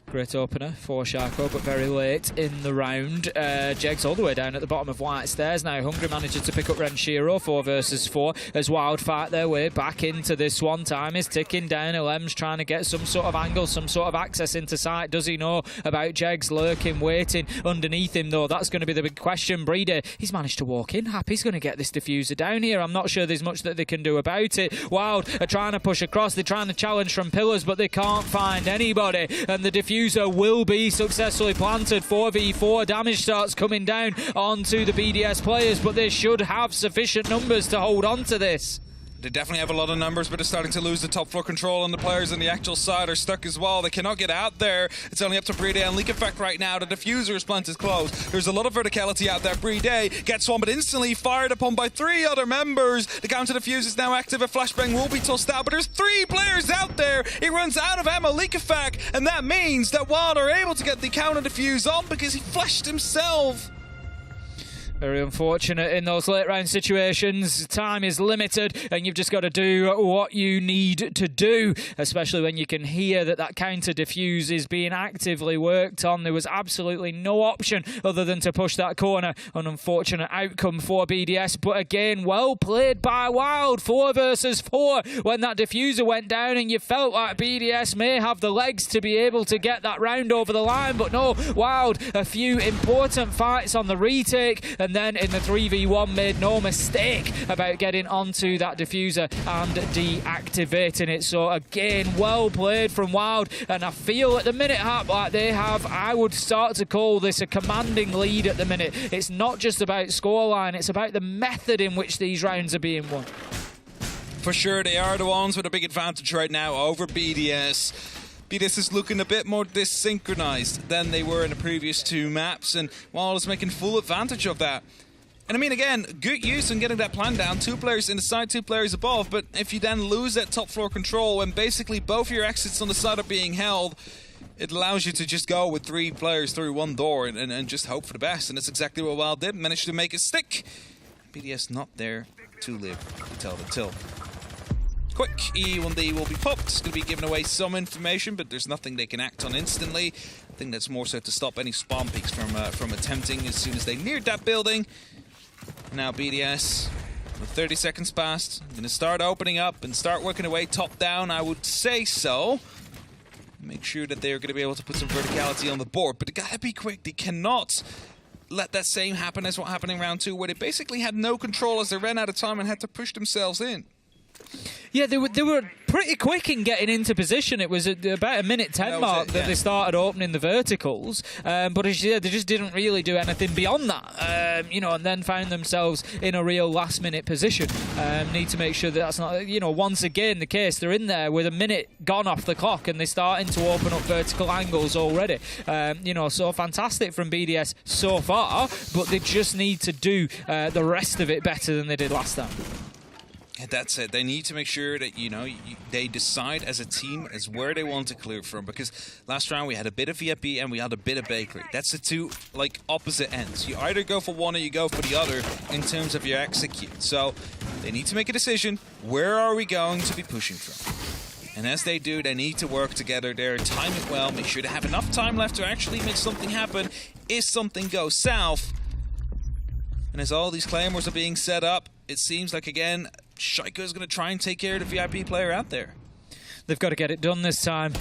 S12: Great opener for Shaco, but very late in the round. Jegs all the way down at the bottom of White Stairs. Now Hungry manages to pick up Renshiro, 4 versus 4, as Wild fight their way back into this one. Time is ticking down. Lem's trying to get some sort of angle, some sort of access into sight. Does he know about Jegs lurking, waiting underneath him, though? That's going to be the big question. Breeder, he's managed to walk in. Happy's going to get this diffuser down here. I'm not sure there's much that they can do about it. Wild are trying to push across. They're trying to challenge from pillars, but they can't find anybody. And the diffuser will be successfully planted. 4v4 damage starts coming down onto the BDS players, but they should have sufficient numbers to hold on to this.
S11: They definitely have a lot of numbers, but they're starting to lose the top floor control, and the players on the actual side are stuck as well. They cannot get out there. It's only up to Brede and Leak Effect right now. The diffuser is planted close. There's a lot of verticality out there. Brede gets one, but instantly fired upon by 3 other members. The counter diffuse is now active. A flashbang will be tossed out, but there's 3 players out there. He runs out of ammo. Leak Effect, and that means that Wild are able to get the counter diffuse on because he flashed himself.
S12: Very unfortunate in those late round situations. Time is limited and you've just got to do what you need to do, especially when you can hear that that counter diffuse is being actively worked on. There was absolutely no option other than to push that corner. An unfortunate outcome for BDS, but again, well played by Wild. 4 versus 4 when that diffuser went down, and you felt like BDS may have the legs to be able to get that round over the line, but no, Wild, a few important fights on the retake, and then in the 3v1 made no mistake about getting onto that diffuser and deactivating it. So again, well played from Wild, and I feel at the minute, Hap, like they have, I would start to call this a commanding lead at the minute. It's not just about scoreline, it's about the method in which these rounds are being won.
S11: For sure, they are the ones with a big advantage right now over BDS. BDS is looking a bit more desynchronized than they were in the previous 2 maps, and Wild is making full advantage of that. And I mean, again, good use in getting that plan down. 2 players in the side, 2 players above, but if you then lose that top floor control when basically both your exits on the side are being held, it allows you to just go with 3 players through 1 door and just hope for the best, and that's exactly what Wild did. Managed to make it stick. BDS not there to live to tell the till. Quick E1D will be popped. It's going to be giving away some information, but there's nothing they can act on instantly. I think that's more so to stop any spawn peaks from attempting as soon as they neared that building. Now BDS, with 30 seconds past, going to start opening up and start working away top down, I would say so. Make sure that they're going to be able to put some verticality on the board, but they got to be quick. They cannot let that same happen as what happened in round 2, where they basically had no control as they ran out of time and had to push themselves in.
S12: Yeah, they were pretty quick in getting into position. It was at about a minute 10 mark that they started opening the verticals, but as you said, they just didn't really do anything beyond that, and then found themselves in a real last-minute position. Need to make sure that that's not, once again the case. They're in there with a minute gone off the clock, and they're starting to open up vertical angles already. So fantastic from BDS so far, but they just need to do the rest of it better than they did last time.
S11: That's it. They need to make sure that, they decide as a team as where they want to clear from. Because last round we had a bit of VIP and we had a bit of bakery. That's the two, opposite ends. You either go for one or you go for the other in terms of your execute. So they need to make a decision. Where are we going to be pushing from? And as they do, they need to work together there, time it well, make sure they have enough time left to actually make something happen if something goes south. And as all these claymores are being set up, it seems like, again, Shaiko is going to try and take care of the VIP player out there.
S12: They've got to get it done this time.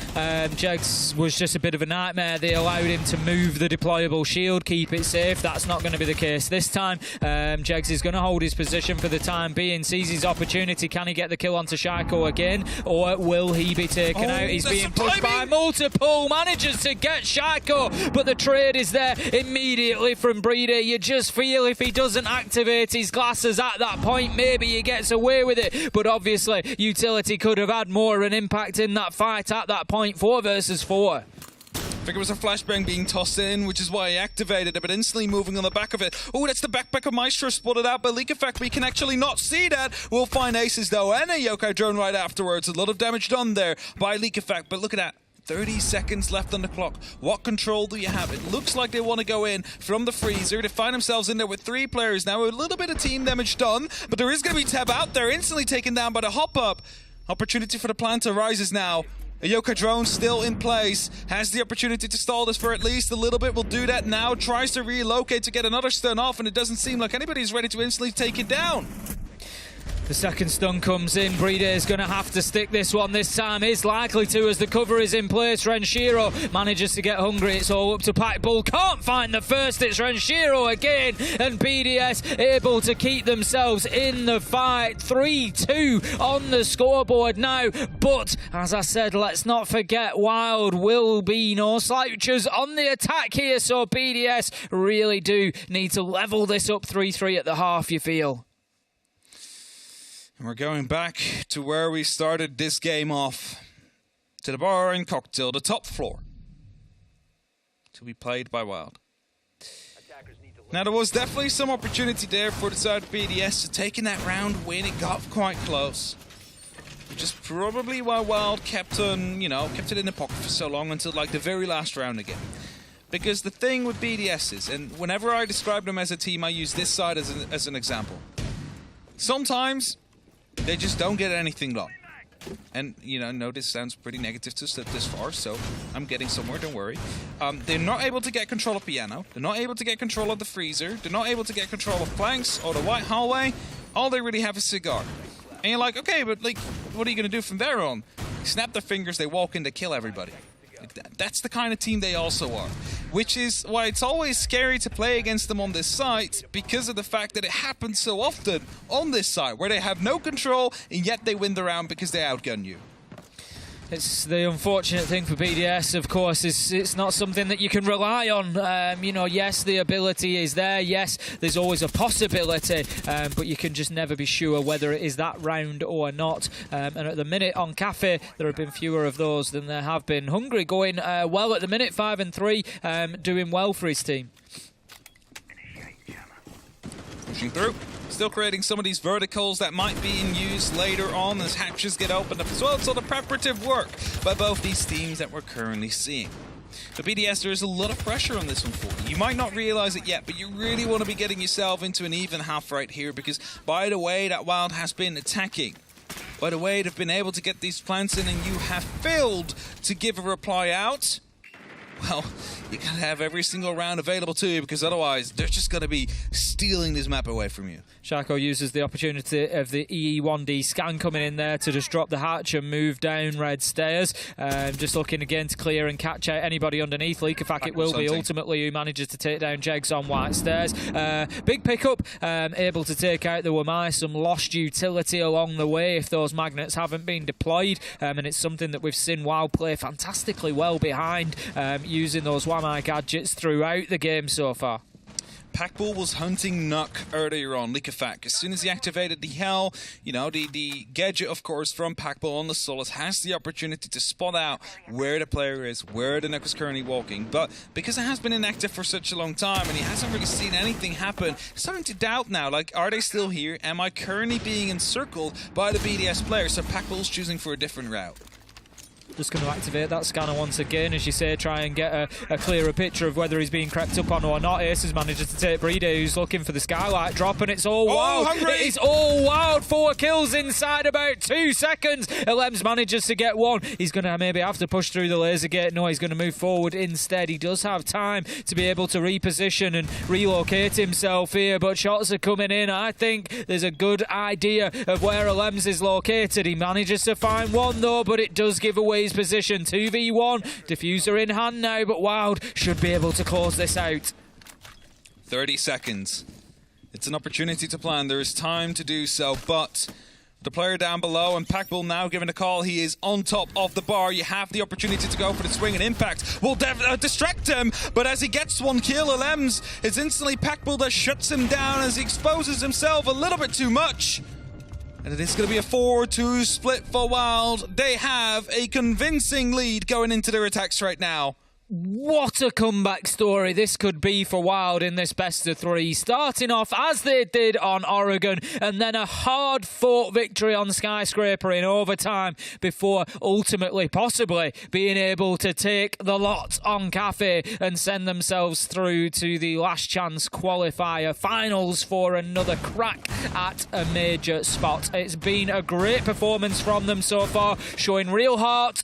S12: Jegs was just a bit of a nightmare. They allowed him to move the deployable shield, keep it safe. That's not going to be the case this time. Jegs is going to hold his position for the time being, sees his opportunity. Can he get the kill onto Shaiko again, or will he be taken out? He's being pushed by multiple managers to get Shaiko, but the trade is there immediately from Breeder. You just feel if he doesn't activate his glasses at that point, maybe he gets away with it. But obviously, Utility could have had more of an impact in that fight at that point, 4 versus 4.
S11: I think it was a flashbang being tossed in, which is why he activated it, but instantly moving on the back of it. Oh, that's the backpack of Maestro spotted out by Leak Effect. We can actually not see that. We'll find Aces, though, and a Yokai drone right afterwards. A lot of damage done there by Leak Effect, but look at that. 30 seconds left on the clock. What control do you have? It looks like they want to go in from the freezer. They find themselves in there with 3 players now. A little bit of team damage done, but there is going to be Teb out there, instantly taken down by the hop-up. Opportunity for the plant arises now. A Yokai drone still in place. Has the opportunity to stall this for at least a little bit. Will do that now. Tries to relocate to get another stun off, and it doesn't seem like anybody's ready to instantly take it down.
S12: The second stun comes in. Breeder is going to have to stick this one this time. Is likely to, as the cover is in place. Renshiro manages to get hungry. It's all up to Pack Bull. Can't find the first. It's Renshiro again. And BDS able to keep themselves in the fight. 3-2 on the scoreboard now. But, as I said, let's not forget Wild will be no slouches on the attack here. So BDS really do need to level this up 3-3 at the half, you feel.
S11: And we're going back to where we started this game off. To the bar and cocktail, the top floor. To be played by Wild. Now, there was definitely some opportunity there for the side of BDS to take in that round win. It got quite close. Which is probably why Wild kept on, kept it in the pocket for so long until like the very last round again. Because the thing with BDS is, and whenever I describe them as a team, I use this side as an example. Sometimes they just don't get anything done. And, no, this sounds pretty negative to slip this far, so I'm getting somewhere, don't worry. They're not able to get control of piano. They're not able to get control of the freezer. They're not able to get control of planks or the white hallway. All they really have is cigar. And you're like, okay, but, what are you going to do from there on? Snap their fingers, they walk in, they kill everybody. That's the kind of team they also are. Which is why it's always scary to play against them on this side, because of the fact that it happens so often on this side, where they have no control, and yet they win the round because they outgun you.
S12: It's the unfortunate thing for BDS, of course, is it's not something that you can rely on. Yes, the ability is there. Yes, there's always a possibility, but you can just never be sure whether it is that round or not. And at the minute on Cafe, there have been fewer of those than there have been. Hungry going well at the minute, 5-3, doing well for his team.
S11: Pushing through. Still creating some of these verticals that might be in use later on as hatches get opened up as well. So the preparative work by both these teams that we're currently seeing. For BDS, there is a lot of pressure on this one for you. You might not realize it yet, but you really want to be getting yourself into an even half right here, because by the way that Wild has been attacking, by the way they've been able to get these plants in, and you have failed to give a reply out, well, you gotta have every single round available to you, because otherwise they're just gonna be stealing this map away from you.
S12: Shaco uses the opportunity of the EE1D scan coming in there to just drop the hatch and move down red stairs. Just looking again to clear and catch out anybody underneath. Leakafak it will be ultimately who manages to take down Jegs on white stairs. Big pickup, able to take out the Wamai. Some lost utility along the way if those magnets haven't been deployed, and it's something that we've seen WoW play fantastically well behind, using those Wamai gadgets throughout the game so far.
S11: Packball was hunting Nuck earlier on, Leakafak. As soon as he activated the Hell, you know, the gadget, of course, from Packball on the Solus has the opportunity to spot out where the player is, where the Nuck is currently walking. But because it has been inactive for such a long time and he hasn't really seen anything happen, he's starting to doubt now, like, are they still here? Am I currently being encircled by the BDS player? So Packball's choosing for a different route.
S12: Just going to activate that scanner once again, as you say, try and get a clearer picture of whether he's being crept up on or not. Ace has managed to take Breeder, who's looking for the Skylight drop, and it's all wild. It is all wild. 4 kills inside about 2 seconds. Elems manages to get one. He's going to maybe have to push through the laser gate. No, he's going to move forward instead. He does have time to be able to reposition and relocate himself here, but shots are coming in. I think there's a good idea of where Elems is located. He manages to find one, though, but it does give away his position. 2v1, diffuser in hand now, but Wild should be able to close this out.
S11: 30 seconds. It's an opportunity to plan. There is time to do so, but the player down below, and Packball now given a call. He is on top of the bar. You have the opportunity to go for the swing, and Impact will distract him, but as he gets 1 kill, Elems, it's instantly Packball that shuts him down as he exposes himself a little bit too much. And it is going to be a 4-2 split for Wild. They have a convincing lead going into their attacks right now.
S12: What a comeback story this could be for Wild in this best of 3. Starting off as they did on Oregon, and then a hard-fought victory on Skyscraper in overtime before ultimately, possibly, being able to take the lot on Cafe and send themselves through to the last chance qualifier finals for another crack at a major spot. It's been a great performance from them so far, showing real heart,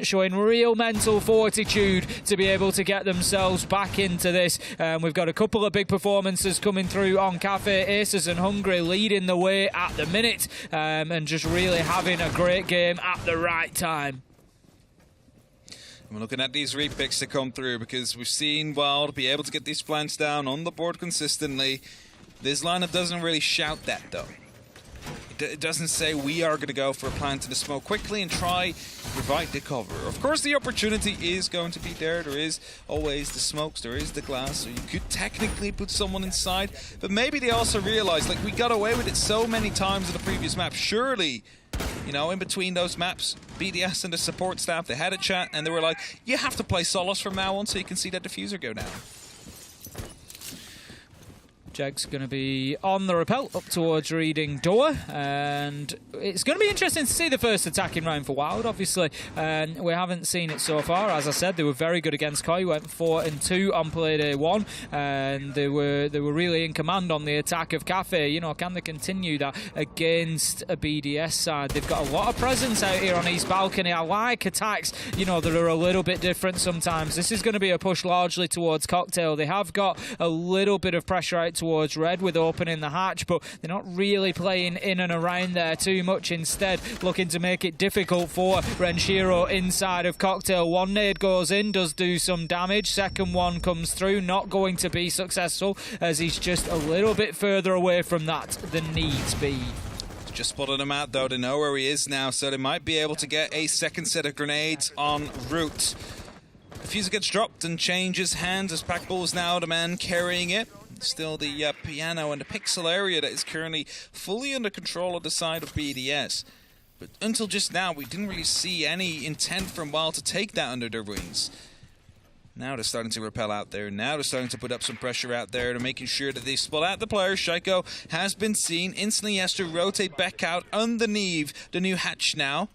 S12: showing real mental fortitude to be able to get themselves back into this. We've got a couple of big performances coming through on Cafe. Aces and Hungry leading the way at the minute, and just really having a great game at the right time.
S11: We're looking at these repicks to come through, because we've seen Wild be able to get these plants down on the board consistently. This lineup doesn't really shout that, though. It doesn't say we are going to go for a plant in the smoke quickly and try provide the cover. Of course, the opportunity is going to be there. There is always the smokes, there is the glass, so you could technically put someone inside. But maybe they also realize, like, we got away with it so many times in the previous map. Surely, you know, in between those maps, BDS and the support staff, they had a chat and they were like, you have to play Solus from now on so you can see that diffuser go down.
S12: Jeg's going to be on the rappel up towards reading door, and it's going to be interesting to see the first attacking round for Wild, obviously. We haven't seen it so far. As I said, they were very good against Koi, went 4-2 on play day 1, and they were really in command on the attack of Cafe. You know, can they continue that against a BDS side? They've got a lot of presence out here on East Balcony. I like attacks, you know, that are a little bit different sometimes. This is going to be a push largely towards Cocktail. They have got a little bit of pressure out towards Red with opening the hatch, but they're not really playing in and around there too much. Instead, looking to make it difficult for Renshiro inside of Cocktail. One nade goes in, does do some damage. Second one comes through, not going to be successful, as he's just a little bit further away from that than needs be.
S11: Just spotted him out, though. They know where he is now, so they might be able to get a second set of grenades en route. Diffuser gets dropped and changes hands as Packball is now the man carrying it. Still the piano and the pixel area that is currently fully under control of the side of BDS. But until just now, we didn't really see any intent from Wild to take that under their wings. Now they're starting to repel out there. Now they're starting to put up some pressure out there. They're making sure that they spot out the players. Shaiko has been seen. Instantly has to rotate back out underneath the new hatch now.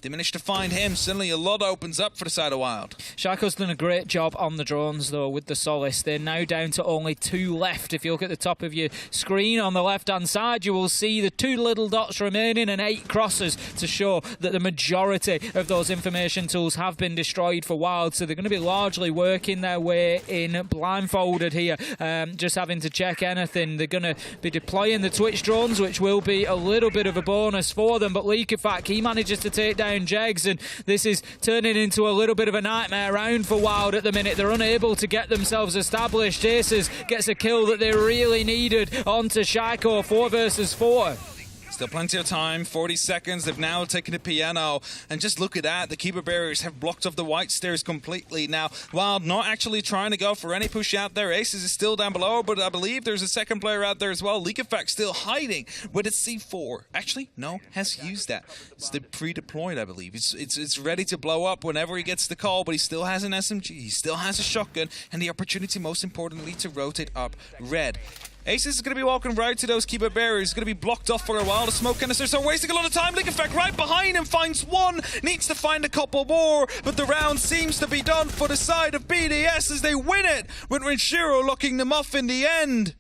S11: They managed to find him. Suddenly a lot opens up for the side of Wild.
S12: Shaco's done a great job on the drones, though, with the Solace. They're now down to only 2 left. If you look at the top of your screen on the left-hand side, you will see the 2 little dots remaining and 8 crosses to show that the majority of those information tools have been destroyed for Wild. So they're going to be largely working their way in blindfolded here, just having to check anything. They're going to be deploying the Twitch drones, which will be a little bit of a bonus for them. But Leakyfac, he manages to take down Jegs, and this is turning into a little bit of a nightmare round for Wild at the minute. They're unable to get themselves established. Aces gets a kill that they really needed onto Shaco. 4 versus 4.
S11: Still plenty of time, 40 seconds. They've now taken the piano, and just look at that. The keeper barriers have blocked off the white stairs completely. Now, Wild not actually trying to go for any push out there. Aces is still down below, but I believe there's a second player out there as well. Leakyfac still hiding with its C4. Actually, no, has used that. It's pre-deployed, I believe. It's ready to blow up whenever he gets the call, but he still has an SMG. He still has a shotgun, and the opportunity, most importantly, to rotate up red. Aces is going to be walking right to those keeper barriers. He's going to be blocked off for a while. The smoke canisters are wasting a lot of time. Leakyfac right behind him finds one. Needs to find a couple more. But the round seems to be done for the side of BDS as they win it, with Renshiro locking them off in the end.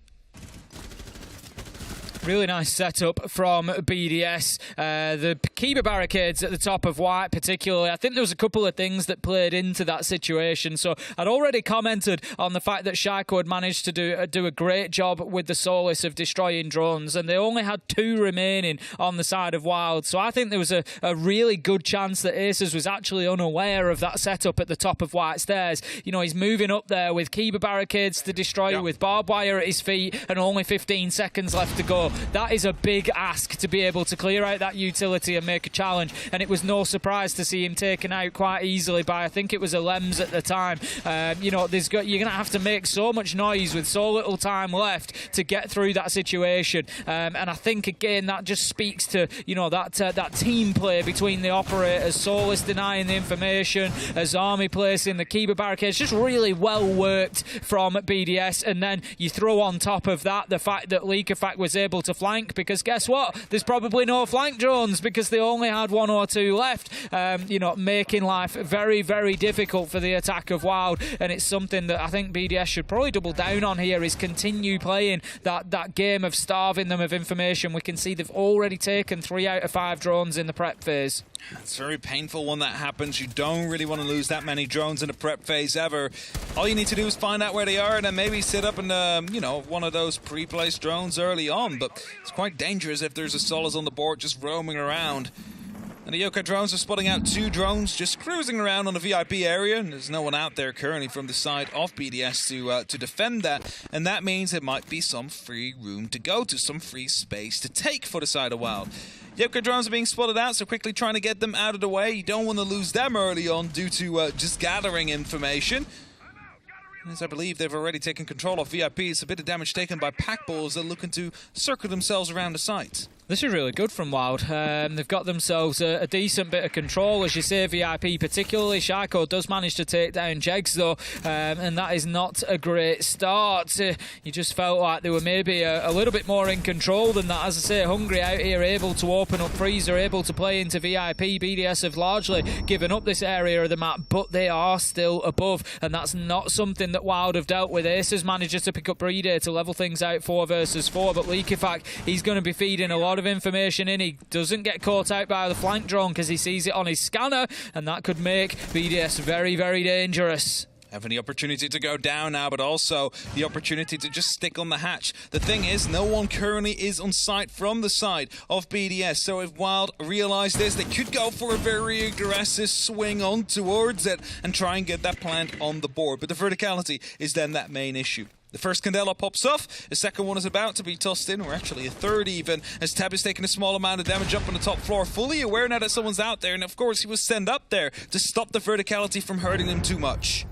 S12: Really nice setup from BDS. The keeper barricades at the top of white particularly, I think there was a couple of things that played into that situation. So I'd already commented on the fact that Shaco had managed to do a great job with the Solace of destroying drones, and they only had 2 remaining on the side of Wild. So I think there was a really good chance that Aces was actually unaware of that setup at the top of white stairs. You know, he's moving up there with keeper barricades to destroy, with barbed wire at his feet, and only 15 seconds left to go. That is a big ask to be able to clear out that utility and make a challenge, and it was no surprise to see him taken out quite easily by, I think it was a Lems at the time. You know, you're going to have to make so much noise with so little time left to get through that situation, and I think again that just speaks to, you know, that team play between the operators. Solace denying the information, Azami placing the keeper barricades, just really well worked from BDS. And then you throw on top of that the fact that Leakyfac was able to flank, because guess what? There's probably no flank drones because they only had 1 or 2 left, you know, making life very, very difficult for the attack of Wild. And it's something that I think BDS should probably double down on here, is continue playing that game of starving them of information. We can see they've already taken 3 out of 5 drones in the prep phase.
S11: It's very painful when that happens. You don't really want to lose that many drones in the prep phase ever. All you need to do is find out where they are and then maybe set up in, you know, one of those pre-placed drones early on. But it's quite dangerous if there's a Solace on the board just roaming around. And the Yokai drones are spotting out 2 drones just cruising around on the VIP area, and there's no one out there currently from the side of BDS to defend that, and that means there might be some free room to go to, some free space to take for the side of Wild. Yokai drones are being spotted out, so quickly trying to get them out of the way. You don't want to lose them early on due to just gathering information. As I believe they've already taken control of VIP, it's a bit of damage taken by pack balls that are looking to circle themselves around the site.
S12: This is really good from Wild. They've got themselves a decent bit of control, as you say, VIP particularly. Shaco does manage to take down Jegs, though, and that is not a great start. You just felt like they were maybe a little bit more in control than that. As I say, Hungry out here, able to open up Freezer, able to play into VIP. BDS have largely given up this area of the map, but they are still above, and that's not something that Wild have dealt with. Aces manages to pick up Breeder to level things out 4 versus 4, but Leakyfac, he's going to be feeding a lot of information in. He doesn't get caught out by the flank drone because he sees it on his scanner, and that could make BDS very, very dangerous.
S11: Having the opportunity to go down now, but also the opportunity to just stick on the hatch. The thing is, no one currently is on site from the side of BDS, so if Wild realize this, they could go for a very aggressive swing on towards it and try and get that plant on the board. But the verticality is then that main issue. The first Candela pops off, the second one is about to be tossed in, or actually a third even, as Tab is taking a small amount of damage up on the top floor, fully aware now that someone's out there, and of course he was sent up there to stop the verticality from hurting him too much.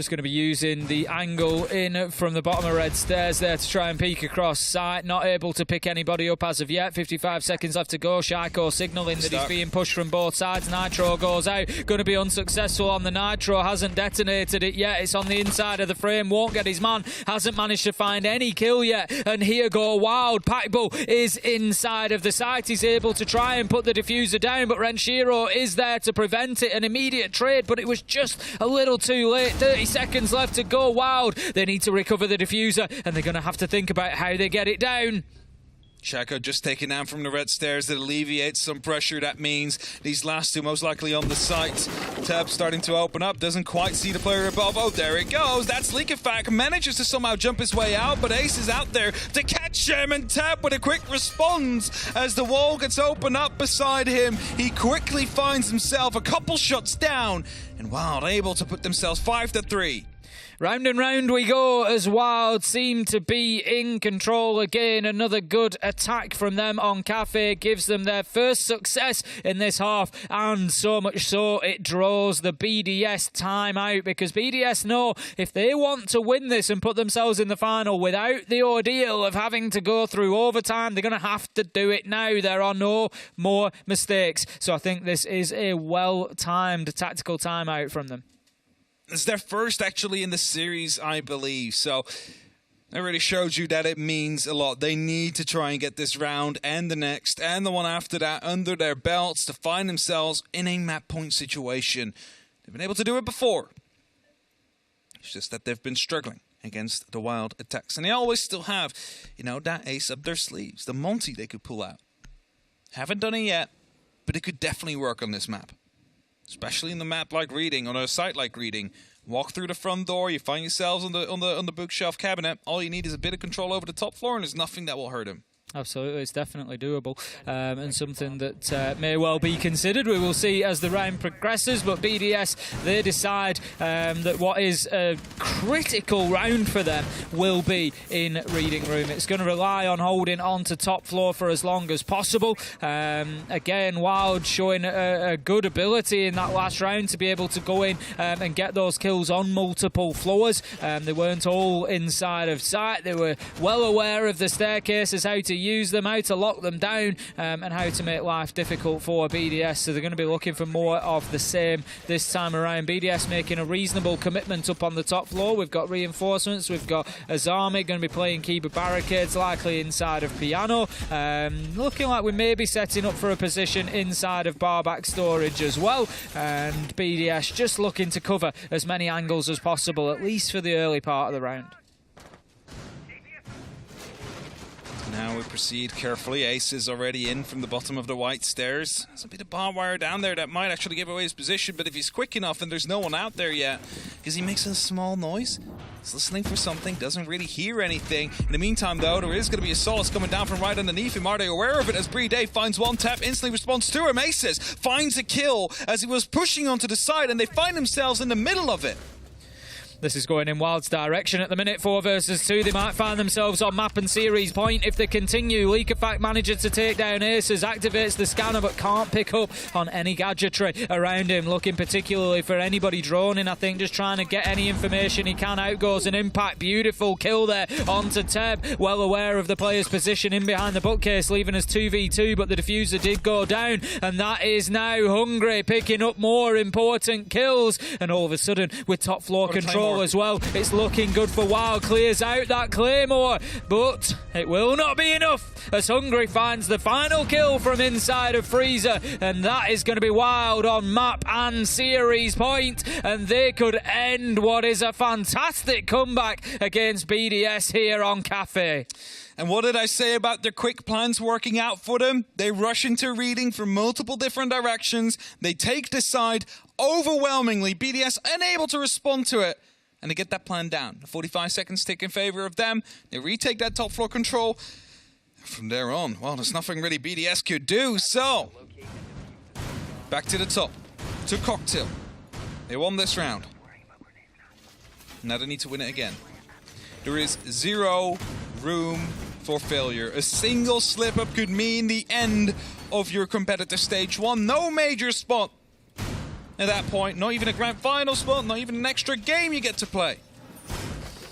S12: Just going to be using the angle in from the bottom of red stairs there to try and peek across site. Not able to pick anybody up as of yet. 55 seconds left to go. Shaiko signaling that he's being pushed from both sides. Nitro goes out. Going to be unsuccessful on the Nitro. Hasn't detonated it yet. It's on the inside of the frame. Won't get his man. Hasn't managed to find any kill yet. And here go Wild. Packbull is inside of the site. He's able to try and put the diffuser down, but Renshiro is there to prevent it. An immediate trade, but it was just a little too late. 30 seconds left to go. Wild. They need to recover the diffuser, and they're going to have to think about how they get it down.
S11: Shaco just taken down from the red stairs. That alleviates some pressure. That means these last two most likely on the site. Tab starting to open up. Doesn't quite see the player above. Oh, there it goes. That's Leakafak. Manages to somehow jump his way out, but Ace is out there to catch him, and Tab with a quick response as the wall gets opened up beside him. He quickly finds himself a couple shots down, and Wild able to put themselves 5-3.
S12: Round and round we go as Wild seem to be in control again. Another good attack from them on Cafe gives them their first success in this half, and so much so it draws the BDS time out, because BDS know if they want to win this and put themselves in the final without the ordeal of having to go through overtime, they're going to have to do it now. There are no more mistakes. So I think this is a well-timed tactical timeout from them.
S11: It's their first actually in the series, I believe. So it really showed you that it means a lot. They need to try and get this round and the next and the one after that under their belts to find themselves in a map point situation. They've been able to do it before. It's just that they've been struggling against the Wild attacks. And they always still have, you know, that ace up their sleeves, the Monty they could pull out. Haven't done it yet, but it could definitely work on this map. Especially in the map like Reading, on a site like Reading. Walk through the front door, you find yourselves on the bookshelf cabinet. All you need is a bit of control over the top floor, and there's nothing that will hurt him.
S12: Absolutely, it's definitely doable, and something that may well be considered. We will see as the round progresses, but BDS, they decide that what is a critical round for them will be in Reading Room. It's going to rely on holding on to top floor for as long as possible. Again, Wild showing a good ability in that last round to be able to go in and get those kills on multiple floors. They weren't all inside of sight. They were well aware of the staircases, how to use them, how to lock them down, and how to make life difficult for BDS. So they're going to be looking for more of the same this time around. BDS making a reasonable commitment up on the top floor. We've got reinforcements. We've got Azami going to be playing Kiba Barricades, likely inside of Piano. Looking like we may be setting up for a position inside of Barback Storage as well. And BDS just looking to cover as many angles as possible, at least for the early part of the round.
S11: Now we proceed carefully. Ace is already in from the bottom of the white stairs. There's a bit of barbed wire down there that might actually give away his position, but if he's quick enough and there's no one out there yet, because he makes a small noise, he's listening for something, doesn't really hear anything. In the meantime, though, there is going to be a Solace coming down from right underneath him. Are they aware of it? As Brede finds one tap, instantly responds to him. Aces finds a kill as he was pushing onto the side, and they find themselves in the middle of it.
S12: This is going in Wild's direction at the minute, 4 versus 2. They might find themselves on map and series point if they continue. Leakafak manages to take down Aces, activates the scanner but can't pick up on any gadgetry around him. Looking particularly for anybody droning, I think, just trying to get any information he can. Out goes an impact. Beautiful kill there onto Teb. Well aware of the player's position in behind the bookcase, leaving us 2v2, but the diffuser did go down, and that is now Hungry picking up more important kills. And all of a sudden, with top floor control as well, it's looking good for Wild. Clears out that Claymore, but it will not be enough as Hungry finds the final kill from inside of Freezer, and that is going to be Wild on map and series point, and they could end what is a fantastic comeback against BDS here on Cafe.
S11: And what did I say about their quick plans working out for them? They rush into Reading from multiple different directions. They take the side overwhelmingly. BDS unable to respond to it. And they get that plan down. 45 seconds tick in favor of them. They retake that top floor control. From there on, well, there's nothing really BDS could do. So, back to the top. To Cocktail. They won this round. Now they need to win it again. There is zero room for failure. A single slip-up could mean the end of your competitor stage 1. No major spot. at that point. Not even a grand final spot, not even an extra game you get to play.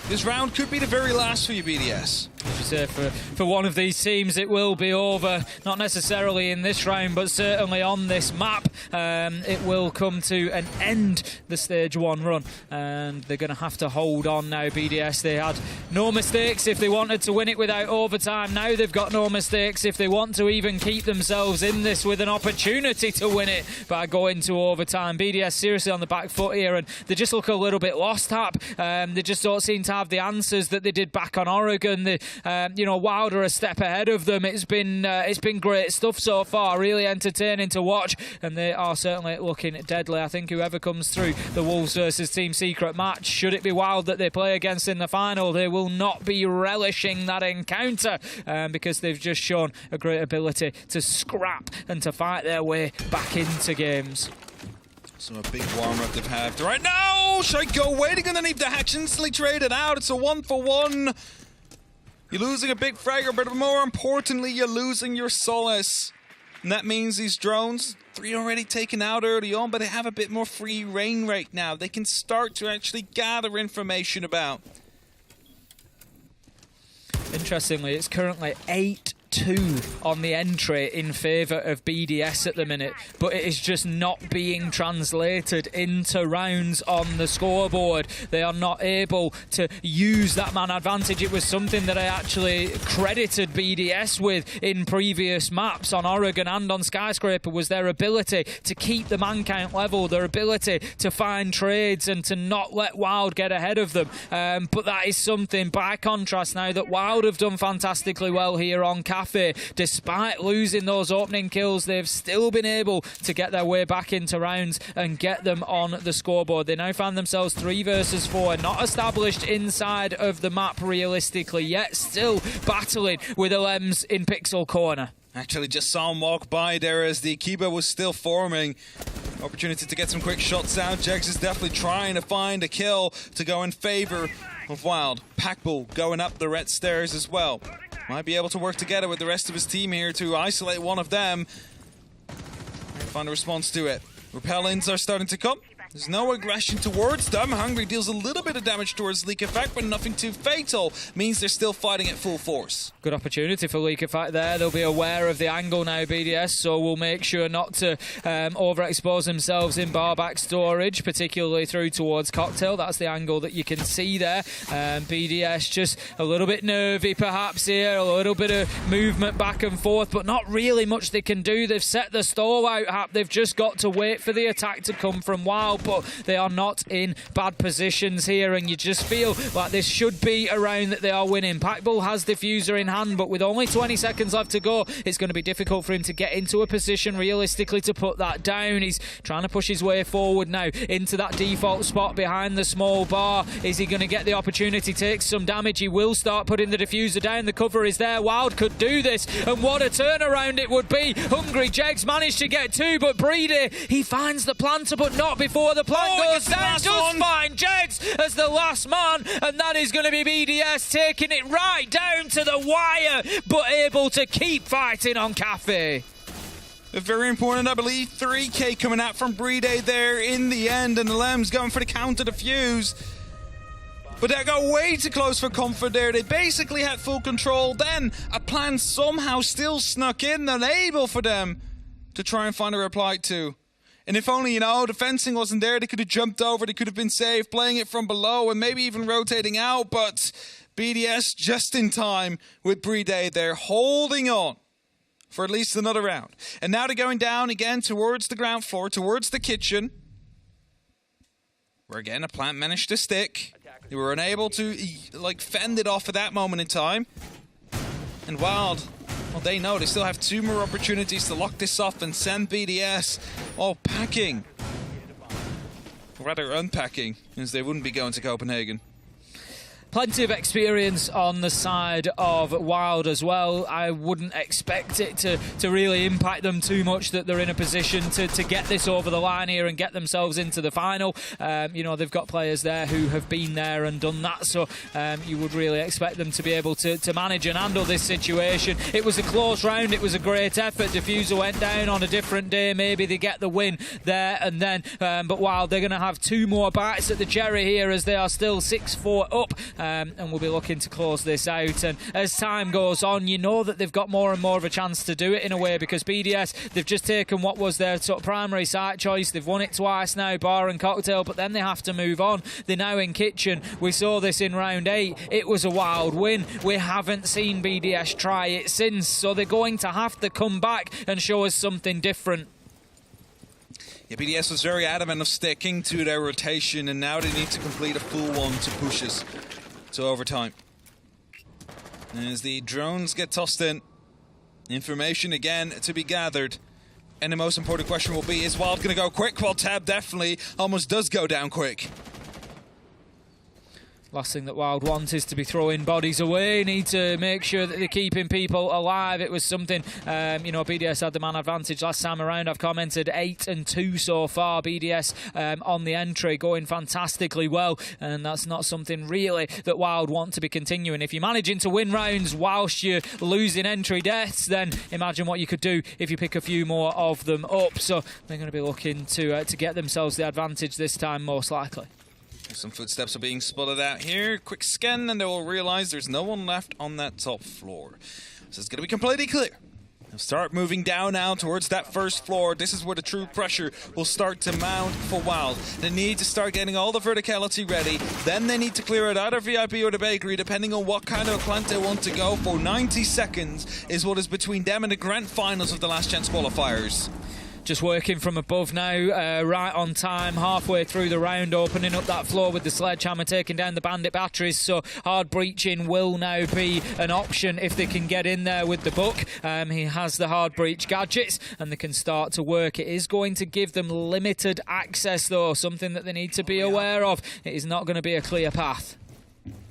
S11: This round could be the very last for you, BDS.
S12: As you say, for one of these teams, it will be over. Not necessarily in this round, but certainly on this map. It will come to an end, the stage 1 run. And they're going to have to hold on now, BDS. They had no mistakes if they wanted to win it without overtime. Now they've got no mistakes if they want to even keep themselves in this with an opportunity to win it by going to overtime. BDS seriously on the back foot here, and they just look a little bit lost, Hap. They just don't seem to have the answers that they did back on Oregon. Wild are a step ahead of them. It's been great stuff so far, really entertaining to watch, and they are certainly looking deadly. I think whoever comes through the Wolves versus Team Secret match, should it be Wild that they play against in the final, they will not be relishing that encounter because they've just shown a great ability to scrap and to fight their way back into games.
S11: So a big warm-up they've had right now. Shaiko waiting underneath the hatch, instantly traded out. It's a 1-for-1. You're losing a big fragger, but more importantly, you're losing your Solace. And that means these drones, 3 already taken out early on, but they have a bit more free reign right now. They can start to actually gather information about.
S12: Interestingly, it's currently 8-2 on the entry in favour of BDS at the minute, but it is just not being translated into rounds on the scoreboard. They are not able to use that man advantage. It was something that I actually credited BDS with in previous maps on Oregon and on Skyscraper, was their ability to keep the man count level, their ability to find trades and to not let Wild get ahead of them. But that is something, by contrast, now that Wild have done fantastically well here on Cafe. Despite losing those opening kills, they've still been able to get their way back into rounds and get them on the scoreboard. They now find themselves 3 versus 4, not established inside of the map realistically yet, still battling with LMs in Pixel Corner.
S11: Actually, just saw him walk by there as the Akiba was still forming. Opportunity to get some quick shots out. Jegs is definitely trying to find a kill to go in favor of Wild. Packbull going up the red stairs as well. Might be able to work together with the rest of his team here to isolate one of them and find a response to it. Repellents are starting to come. There's no aggression towards them. Hungry deals a little bit of damage towards Leak Effect, but nothing too fatal. Means they're still fighting at full force.
S12: Good opportunity for Leak Effect there. They'll be aware of the angle now, BDS, so we'll make sure not to overexpose themselves in barback storage, particularly through towards Cocktail. That's the angle that you can see there. BDS just a little bit nervy perhaps here, a little bit of movement back and forth, but not really much they can do. They've set the stall out, Hap. They've just got to wait for the attack to come from Wild, but they are not in bad positions here, and you just feel like this should be a round that they are winning. Packbull has diffuser in hand, but with only 20 seconds left to go, it's going to be difficult for him to get into a position realistically to put that down. He's trying to push his way forward now into that default spot behind the small bar. Is he going to get the opportunity? Takes some damage. He will start putting the diffuser down. The cover is there. Wild could do this, and what a turnaround it would be. Hungry Jegs managed to get 2, but Breedy, he finds the planter, but not before the plant goes down. Just find Jegs as the last man, and that is going to be BDS taking it right down to the wire, but able to keep fighting on Cafe.
S11: Very important, I believe. 3K coming out from Breedy there in the end, and the Lems going for the counter defuse. But they got way too close for comfort there. They basically had full control. Then a plan somehow still snuck in, unable for them to try and find a reply to. And if only, the fencing wasn't there, they could have jumped over, they could have been safe, playing it from below and maybe even rotating out. But BDS just in time with Breedy there, holding on for at least another round. And now they're going down again towards the ground floor, towards the kitchen, where again a plant managed to stick. They were unable to fend it off at that moment in time. And Wild, well, they know they still have 2 more opportunities to lock this off and send BDS packing. Or rather unpacking, as they wouldn't be going to Copenhagen.
S12: Plenty of experience on the side of Wild as well. I wouldn't expect it to really impact them too much that they're in a position to get this over the line here and get themselves into the final. You know, they've got players there who have been there and done that, so you would really expect them to be able to manage and handle this situation. It was a close round. It was a great effort. Diffuser went down on a different day. Maybe they get the win there and then. But Wild, they're going to have 2 more bites at the cherry here as they are still 6-4 up. And we'll be looking to close this out. And as time goes on, you know that they've got more and more of a chance to do it in a way, because BDS, they've just taken what was their sort of primary site choice. They've won it twice now, bar and cocktail, but then they have to move on. They're now in kitchen. We saw this in round 8. It was a Wild win. We haven't seen BDS try it since, so they're going to have to come back and show us something different.
S11: Yeah, BDS was very adamant of sticking to their rotation, and now they need to complete a full one to push us to overtime. As the drones get tossed in, information again to be gathered. And the most important question will be, is Wild going to go quick? Well, Tab definitely almost does go down quick.
S12: Last thing that Wild want is to be throwing bodies away. Need to make sure that they're keeping people alive. It was something, you know, BDS had the man advantage last time around. I've commented 8-2 so far. BDS on the entry going fantastically well, and that's not something really that Wild want to be continuing. If you're managing to win rounds whilst you're losing entry deaths, then imagine what you could do if you pick a few more of them up. So they're going to be looking to get themselves the advantage this time, most likely.
S11: Some footsteps are being spotted out here. Quick scan, and they will realize there's no one left on that top floor. So it's going to be completely clear. They'll start moving down now towards that first floor. This is where the true pressure will start to mount for Wild. They need to start getting all the verticality ready. Then they need to clear out either VIP or the bakery, depending on what kind of a plant they want to go for. 90 seconds is what is between them and the grand finals of the last chance qualifiers.
S12: Just working from above now, right on time, halfway through the round, opening up that floor with the sledgehammer, taking down the bandit batteries, so hard breaching will now be an option if they can get in there with the book. He has the hard breach gadgets and they can start to work. It is going to give them limited access though, something that they need to be aware of. It is not going to be a clear path.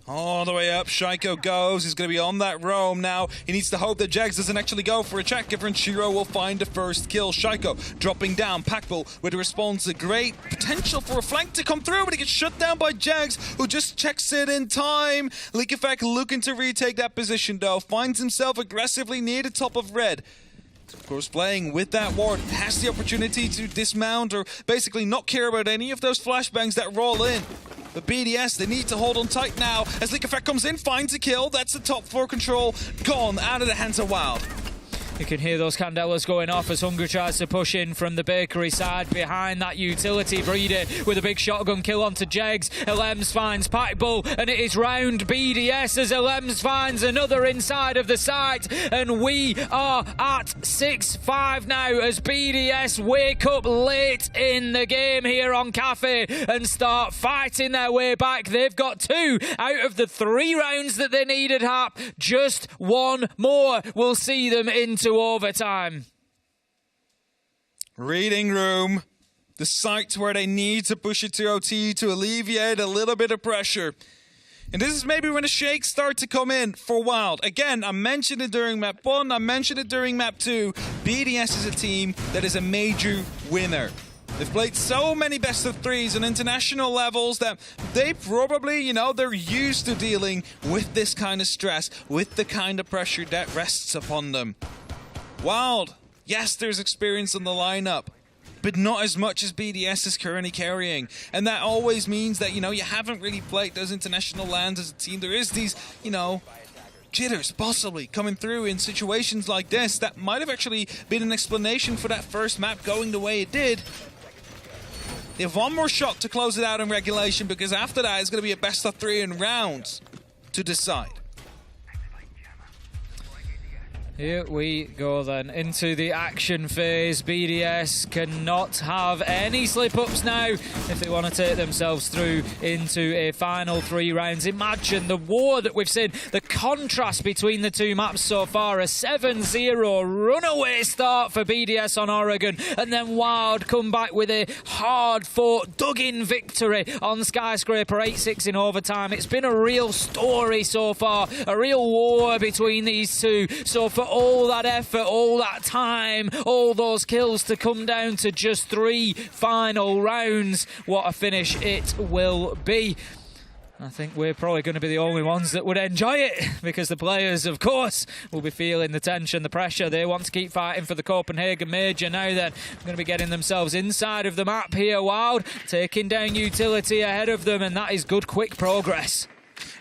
S11: All the way up, Shaiko goes. He's going to be on that roam now. He needs to hope that Jags doesn't actually go for a check. If Shiro will find the first kill. Shaiko dropping down. Packbull with a response. A great potential for a flank to come through, but he gets shut down by Jags, who just checks it in time. Leak Effect looking to retake that position, though. Finds himself aggressively near the top of red. Of course, playing with that ward, has the opportunity to dismount or basically not care about any of those flashbangs that roll in. But BDS, they need to hold on tight now as Leak Effect comes in, finds a kill. That's the top floor control gone out of the hands of Wild.
S12: You can hear those candelas going off as Hunger tries to push in from the bakery side behind that utility. Breeder with a big shotgun kill onto Jegs. Elems finds Packbull, and it is round BDS as Elems finds another inside of the site. And we are at 6-5 now as BDS wake up late in the game here on Cafe and start fighting their way back. They've got 2 out of the 3 rounds that they needed, Hap. Just 1 more will see them into overtime.
S11: Reading room, the site where they need to push it to OT to alleviate a little bit of pressure. And this is maybe when the shakes start to come in for Wild. Again, I mentioned it during map 1, I mentioned it during map 2. BDS is a team that is a major winner. They've played so many best of 3s on international levels that they probably, you know, they're used to dealing with this kind of stress, with the kind of pressure that rests upon them. Wild, yes, there's experience on the lineup, but not as much as BDS is currently carrying. And that always means that, you know, you haven't really played those international lands as a team. There is these, you know, jitters possibly coming through in situations like this that might have actually been an explanation for that first map going the way it did. They have 1 more shot to close it out in regulation, because after that it's going to be a best of 3 in rounds to decide.
S12: Here we go then into the action phase. BDS cannot have any slip-ups now if they want to take themselves through into a final 3 rounds. Imagine the war that we've seen, the contrast between the two maps so far. A 7-0 runaway start for BDS on Oregon, and then Wild come back with a hard-fought, dug-in victory on Skyscraper, 8-6 in overtime. It's been a real story so far, a real war between these two. So for all that effort, all that time, all those kills to come down to just 3 final rounds, what a finish it will be. I think we're probably going to be the only ones that would enjoy it, because the players, of course, will be feeling the tension, the pressure. They want to keep fighting for the Copenhagen Major. Now then, going to be getting themselves inside of the map here. Wild taking down Utility ahead of them, and that is good, quick progress.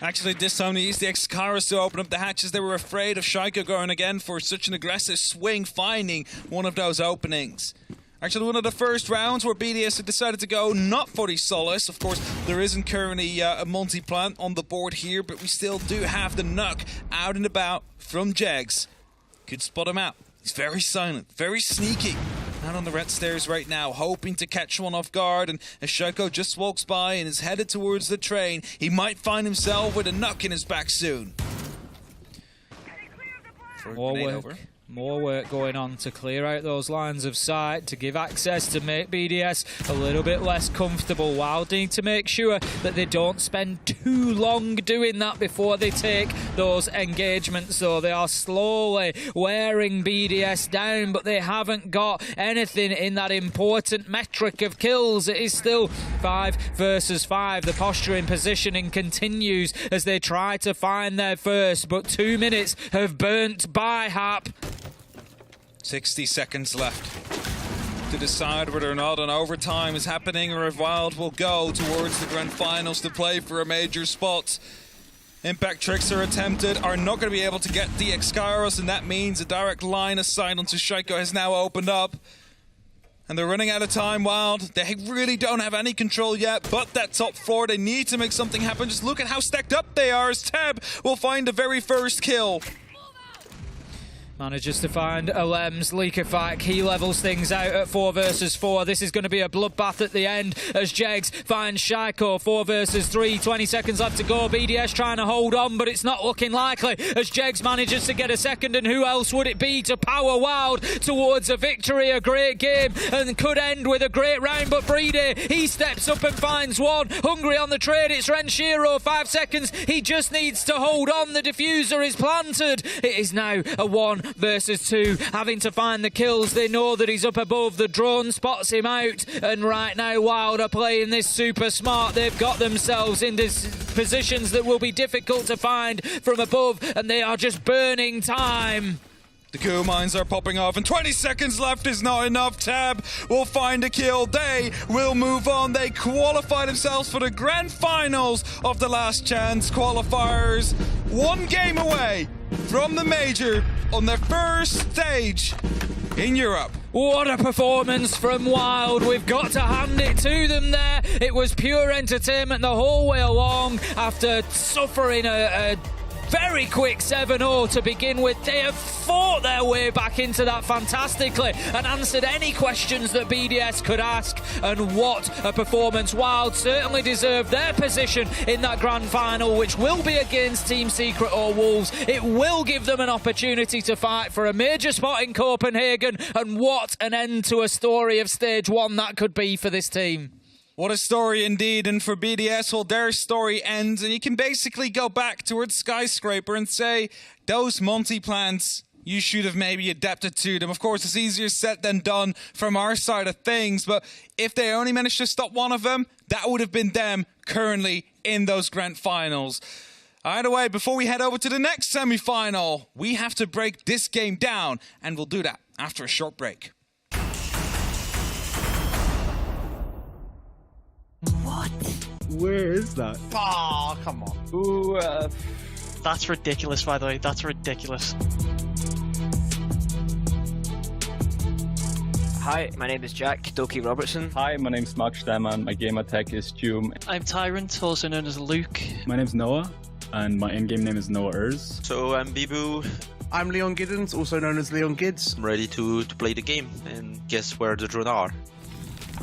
S11: Actually, this time they used the X-Karas to open up the hatches. They were afraid of Shaiko going again for such an aggressive swing, finding one of those openings. Actually, one of the first rounds where BDS had decided to go not for the Solace. Of course, there isn't currently a multi-plant on the board here, but we still do have the Nuck out and about from Jegs. Could spot him out. He's very silent, very sneaky. Out on the red stairs right now, hoping to catch one off guard, and as Shaiko just walks by and is headed towards the train, he might find himself with a Nuck in his back soon.
S12: More work going on to clear out those lines of sight, to give access, to make BDS a little bit less comfortable. Wild need to make sure that they don't spend too long doing that before they take those engagements, though. They are slowly wearing BDS down, but they haven't got anything in that important metric of kills. It is still 5 versus 5. The posturing positioning continues as they try to find their first, but 2 minutes have burnt by Hap.
S11: 60 seconds left to decide whether or not an overtime is happening, or if Wild will go towards the grand finals to play for a major spot. Impact tricks are attempted, are not going to be able to get the X-Karas, and that means a direct line of sight onto Shaiko has now opened up. And they're running out of time, Wild. They really don't have any control yet, but that top floor, they need to make something happen. Just look at how stacked up they are, as Teb will find the very first kill.
S12: Manages to find Alem's Leakerfack. He levels things out at 4 versus 4. This is going to be a bloodbath at the end as Jegs finds Shaiko. 4 versus 3. 20 seconds left to go. BDS trying to hold on, but it's not looking likely as Jegs manages to get a second. And who else would it be to power Wild towards a victory? A great game and could end with a great round. But Breedy, he steps up and finds one. Hungry on the trade. It's Renshiro. 5 seconds. He just needs to hold on. The diffuser is planted. It is now a 1 versus 2, having to find the kills. They know that he's up above. The drone spots him out, and right now Wild are playing this super smart. They've got themselves in positions that will be difficult to find from above, and they are just burning time.
S11: The Goo mines are popping off, and 20 seconds left is not enough. Tab will find a kill. They will move on. They qualify themselves for the grand finals of the Last Chance qualifiers. 1 game away from the major on their first stage in Europe.
S12: What a performance from Wild. We've got to hand it to them there. It was pure entertainment the whole way along. After suffering a very quick 7-0 to begin with, they have fought their way back into that fantastically and answered any questions that BDS could ask. And what a performance. Wild certainly deserve their position in that grand final, which will be against Team Secret or Wolves. It will give them an opportunity to fight for a major spot in Copenhagen, and what an end to a story of stage 1 that could be for this team.
S11: What a story indeed, and for BDS, well, their story ends, and you can basically go back towards Skyscraper and say, those multi-plants, you should have maybe adapted to them. Of course, it's easier said than done from our side of things, but if they only managed to stop one of them, that would have been them currently in those grand finals. Either way, before we head over to the next semi-final, we have to break this game down, and we'll do that after a short break.
S19: What? Where is that?
S5: Oh, come on.
S9: Ooh, that's ridiculous, by the way. That's ridiculous.
S20: Hi, my name is Jack Doki Robertson.
S8: Hi, my name's Mark Stemmer. My game attack is Doom.
S9: I'm Tyrant, also known as Luke.
S13: My name's Noah, and my in-game name is Noah Urs.
S14: So I'm Bibu.
S5: I'm Leon Giddens, also known as Leon Gids.
S7: I'm ready to play the game and guess where the drone are.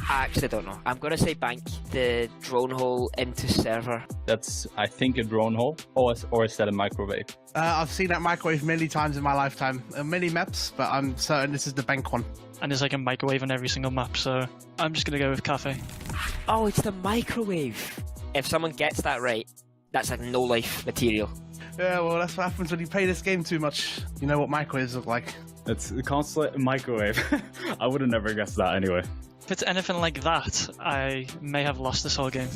S20: I actually don't know. I'm going to say bank the drone hole into server.
S8: That's, I think, a drone hole, or is that a microwave?
S5: I've seen that microwave many times in my lifetime. Many maps, but I'm certain this is the bank one.
S9: And there's like a microwave on every single map, so I'm just going to go with cafe.
S20: Oh, it's the microwave. If someone gets that right, that's like no-life material.
S5: Yeah, well, that's what happens when you play this game too much. You know what microwaves look like.
S13: It's a constant microwave. I would have never guessed that anyway.
S9: If it's anything like that, I may have lost this whole game.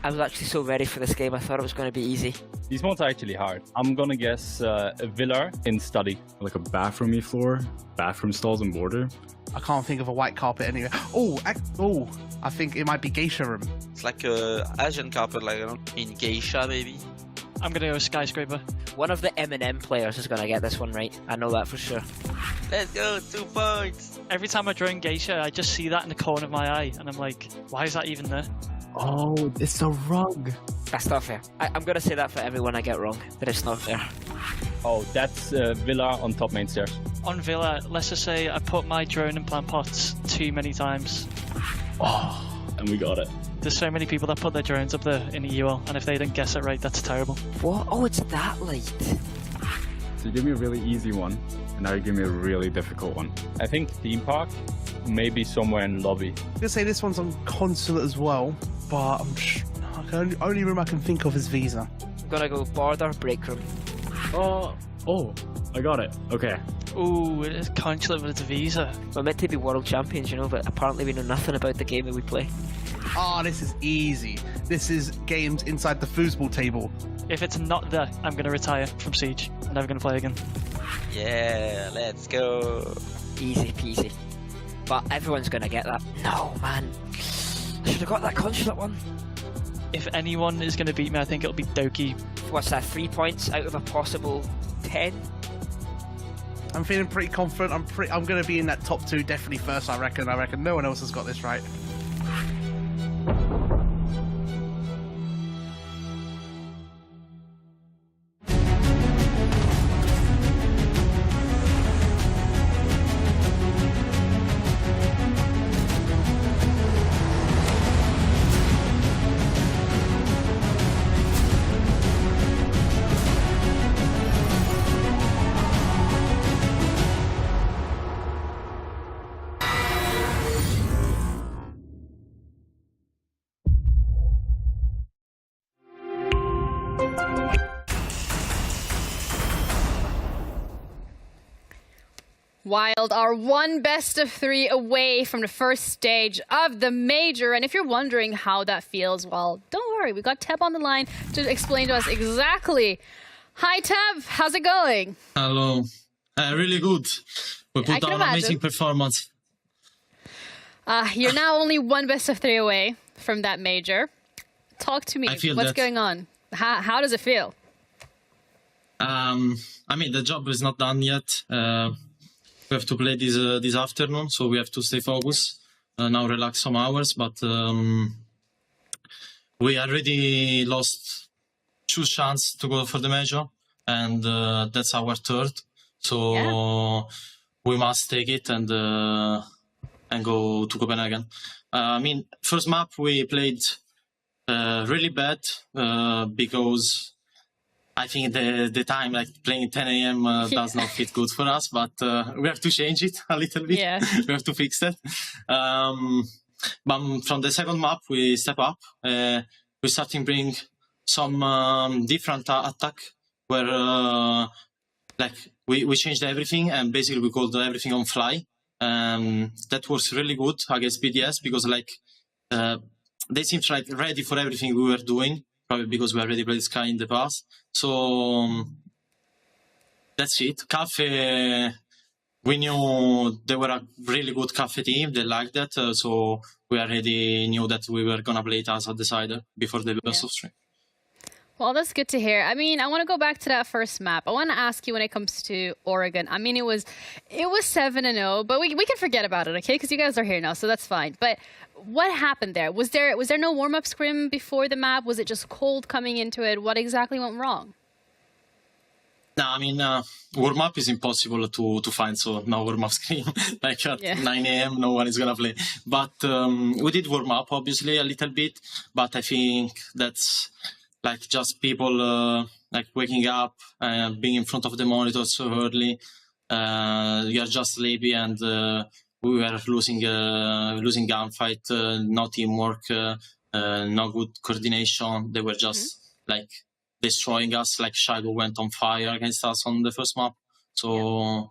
S20: I was actually so ready for this game, I thought it was going to be easy.
S8: These ones are actually hard. I'm gonna guess a villa in study.
S13: Like a bathroom floor, bathroom stalls and border.
S5: I can't think of a white carpet anywhere. I think it might be geisha room.
S7: It's like a Asian carpet, like, in geisha maybe.
S9: I'm gonna go skyscraper.
S20: One of the M&M players is going to get this one right. I know that for sure.
S7: Let's go, 2 points.
S9: Every time I draw in geisha, I just see that in the corner of my eye, and I'm like, why is that even there?
S13: Oh, it's a rug.
S20: That's not fair. I'm going to say that for everyone I get wrong, but it's not fair.
S8: Oh, that's villa on top main stairs.
S9: On villa, let's just say I put my drone in plant pots too many times.
S13: Oh, and we got it.
S9: There's so many people that put their drones up there in a UL, and if they didn't guess it right, that's terrible.
S20: What? Oh, it's that light.
S13: So you give me a really easy one, and now you give me a really difficult one.
S8: I think theme park, maybe somewhere in lobby.
S5: I'm going to say this one's on consulate as well, but only room I can think of is Visa.
S20: I'm going to go border break room.
S13: Oh, I got it. Okay.
S9: Ooh, it is consulate, but it's Visa.
S20: We're meant to be world champions, you know, but apparently we know nothing about the game that we play.
S5: Oh, this is easy. This is games inside the foosball table.
S9: If it's not there, I'm going to retire from Siege. I'm never going to play again.
S7: Yeah, let's go.
S20: Easy peasy. But everyone's going to get that. No, man. I should have got that consulate one.
S9: If anyone is going to beat me, I think it'll be Doki.
S20: What's that, 3 points out of a possible 10?
S5: I'm feeling pretty confident. I'm going to be in that top 2 definitely first, I reckon. I reckon no one else has got this right.
S1: Wild are one best of 3 away from the first stage of the major. And if you're wondering how that feels, well, don't worry. We got Teb on the line to explain to us exactly. Hi, Teb. How's it going?
S21: Hello. Really good. We put down an amazing performance.
S1: You're now only one best of 3 away from that major. Talk to me. What's going on? How does it feel?
S21: I mean, the job is not done yet. We have to play this afternoon, so we have to stay focused. Now relax some hours, but we already lost 2 chances to go for the major, and that's our 3rd. So we must take it and go to Copenhagen. I mean, first map we played really bad because I think the time, like playing 10 a.m. Does not fit good for us, but we have to change it a little bit. Yeah. We have to fix that. But from the second map, we step up. We starting bring some different attack where like we changed everything and basically we called everything on fly. That was really good against BDS because like they seemed like ready for everything we were doing. Probably because we already played Sky in the past. So that's it. Cafe, we knew they were a really good Cafe team. They liked that. So we already knew that we were going to play it as a decider before the best of 3.
S1: Well, that's good to hear. I mean, I want to go back to that first map. I want to ask you when it comes to Oregon. I mean, it was 7-0, but we can forget about it, okay? Because you guys are here now, so that's fine. But what happened there? Was there no warm-up scrim before the map? Was it just cold coming into it? What exactly went wrong?
S21: No, I mean, warm-up is impossible to find, so no warm-up screen. Like at 9 a.m., no one is going to play. But we did warm-up, obviously, a little bit. But I think that's like just people like waking up, being in front of the monitor so early. You're just sleepy, and we were losing gunfight, no teamwork, no good coordination. They were just like destroying us. Like Shadow went on fire against us on the first map. So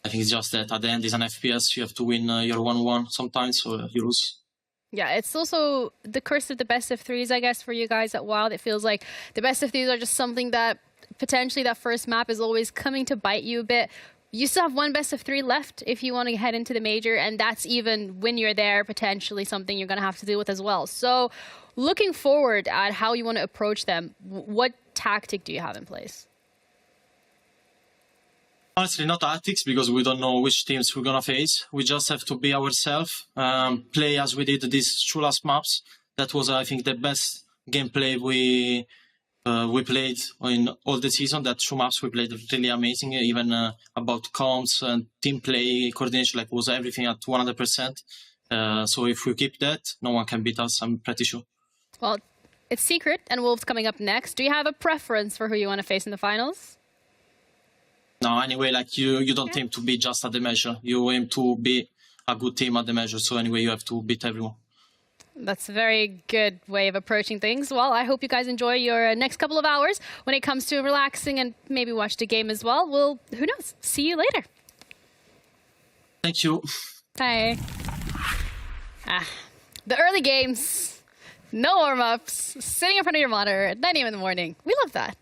S21: I think it's just that at the end, it's an FPS. You have to win your 1-1 sometimes, or you lose.
S1: Yeah, it's also the curse of the best of threes, I guess, for you guys at Wild. It feels like the best of threes are just something that potentially that first map is always coming to bite you a bit. You still have one best of three left if you want to head into the major, and that's even when you're there, potentially something you're going to have to deal with as well. So looking forward at how you want to approach them, what tactic do you have in place?
S21: Honestly, not tactics, because we don't know which teams we're going to face. We just have to be ourselves, play as we did these two last maps. That was, I think, the best gameplay we played in all the season. That two maps we played really amazing, even about comms and team play, coordination, like was everything at 100%. So if we keep that, no one can beat us, I'm pretty sure.
S1: Well, it's Secret and Wolves coming up next. Do you have a preference for who you want to face in the finals?
S21: No, anyway, like you don't aim to be just at the measure. You aim to be a good team at the measure. So anyway, you have to beat everyone.
S1: That's a very good way of approaching things. Well, I hope you guys enjoy your next couple of hours when it comes to relaxing and maybe watch the game as well. Well, who knows? See you later.
S21: Thank you.
S1: Bye. The early games, no warm-ups, sitting in front of your monitor at 9 a.m. in the morning. We love that.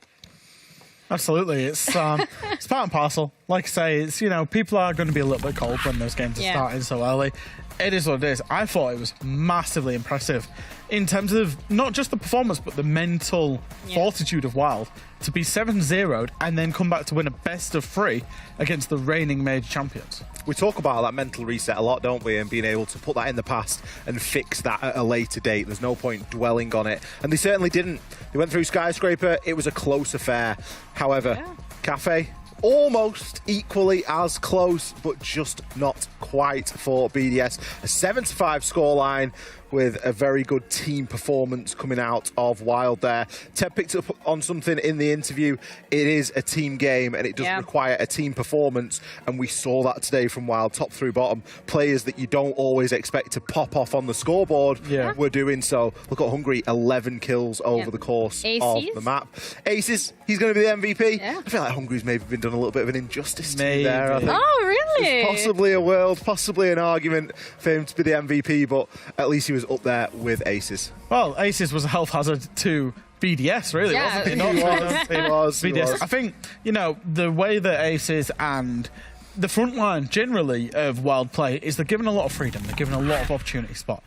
S2: Absolutely. It's part and parcel. Like I say, it's, you know, people are going to be a little bit cold when those games are starting so early. It is what it is. I thought it was massively impressive in terms of not just the performance, but the mental fortitude of Wild to be 7-0'd and then come back to win a best of 3 against the reigning major champions.
S3: We talk about that mental reset a lot, don't we? And being able to put that in the past and fix that at a later date. There's no point dwelling on it. And they certainly didn't. They went through Skyscraper. It was a close affair. However, Cafe, almost equally as close, but just not quite for BDS. A 7-5 scoreline with a very good team performance coming out of Wild there. Ted picked up on something in the interview. It is a team game and it does require a team performance, and we saw that today from Wild, top through bottom. Players that you don't always expect to pop off on the scoreboard were doing so. Look at Hungary, 11 kills over the course of the map. Aces, he's going to be the MVP. I feel like Hungary's maybe been done a little bit of an injustice to me there, I think.
S1: Oh, really?
S3: There's possibly a world, possibly an argument for him to be the MVP, but at least he was up there with Aces.
S2: Well, Aces was a health hazard to BDS, really, wasn't he?
S3: He was.
S2: BDS. I think, you know, the way that Aces and the front line generally of Wild play is they're given a lot of freedom. They're given a lot of opportunity spot.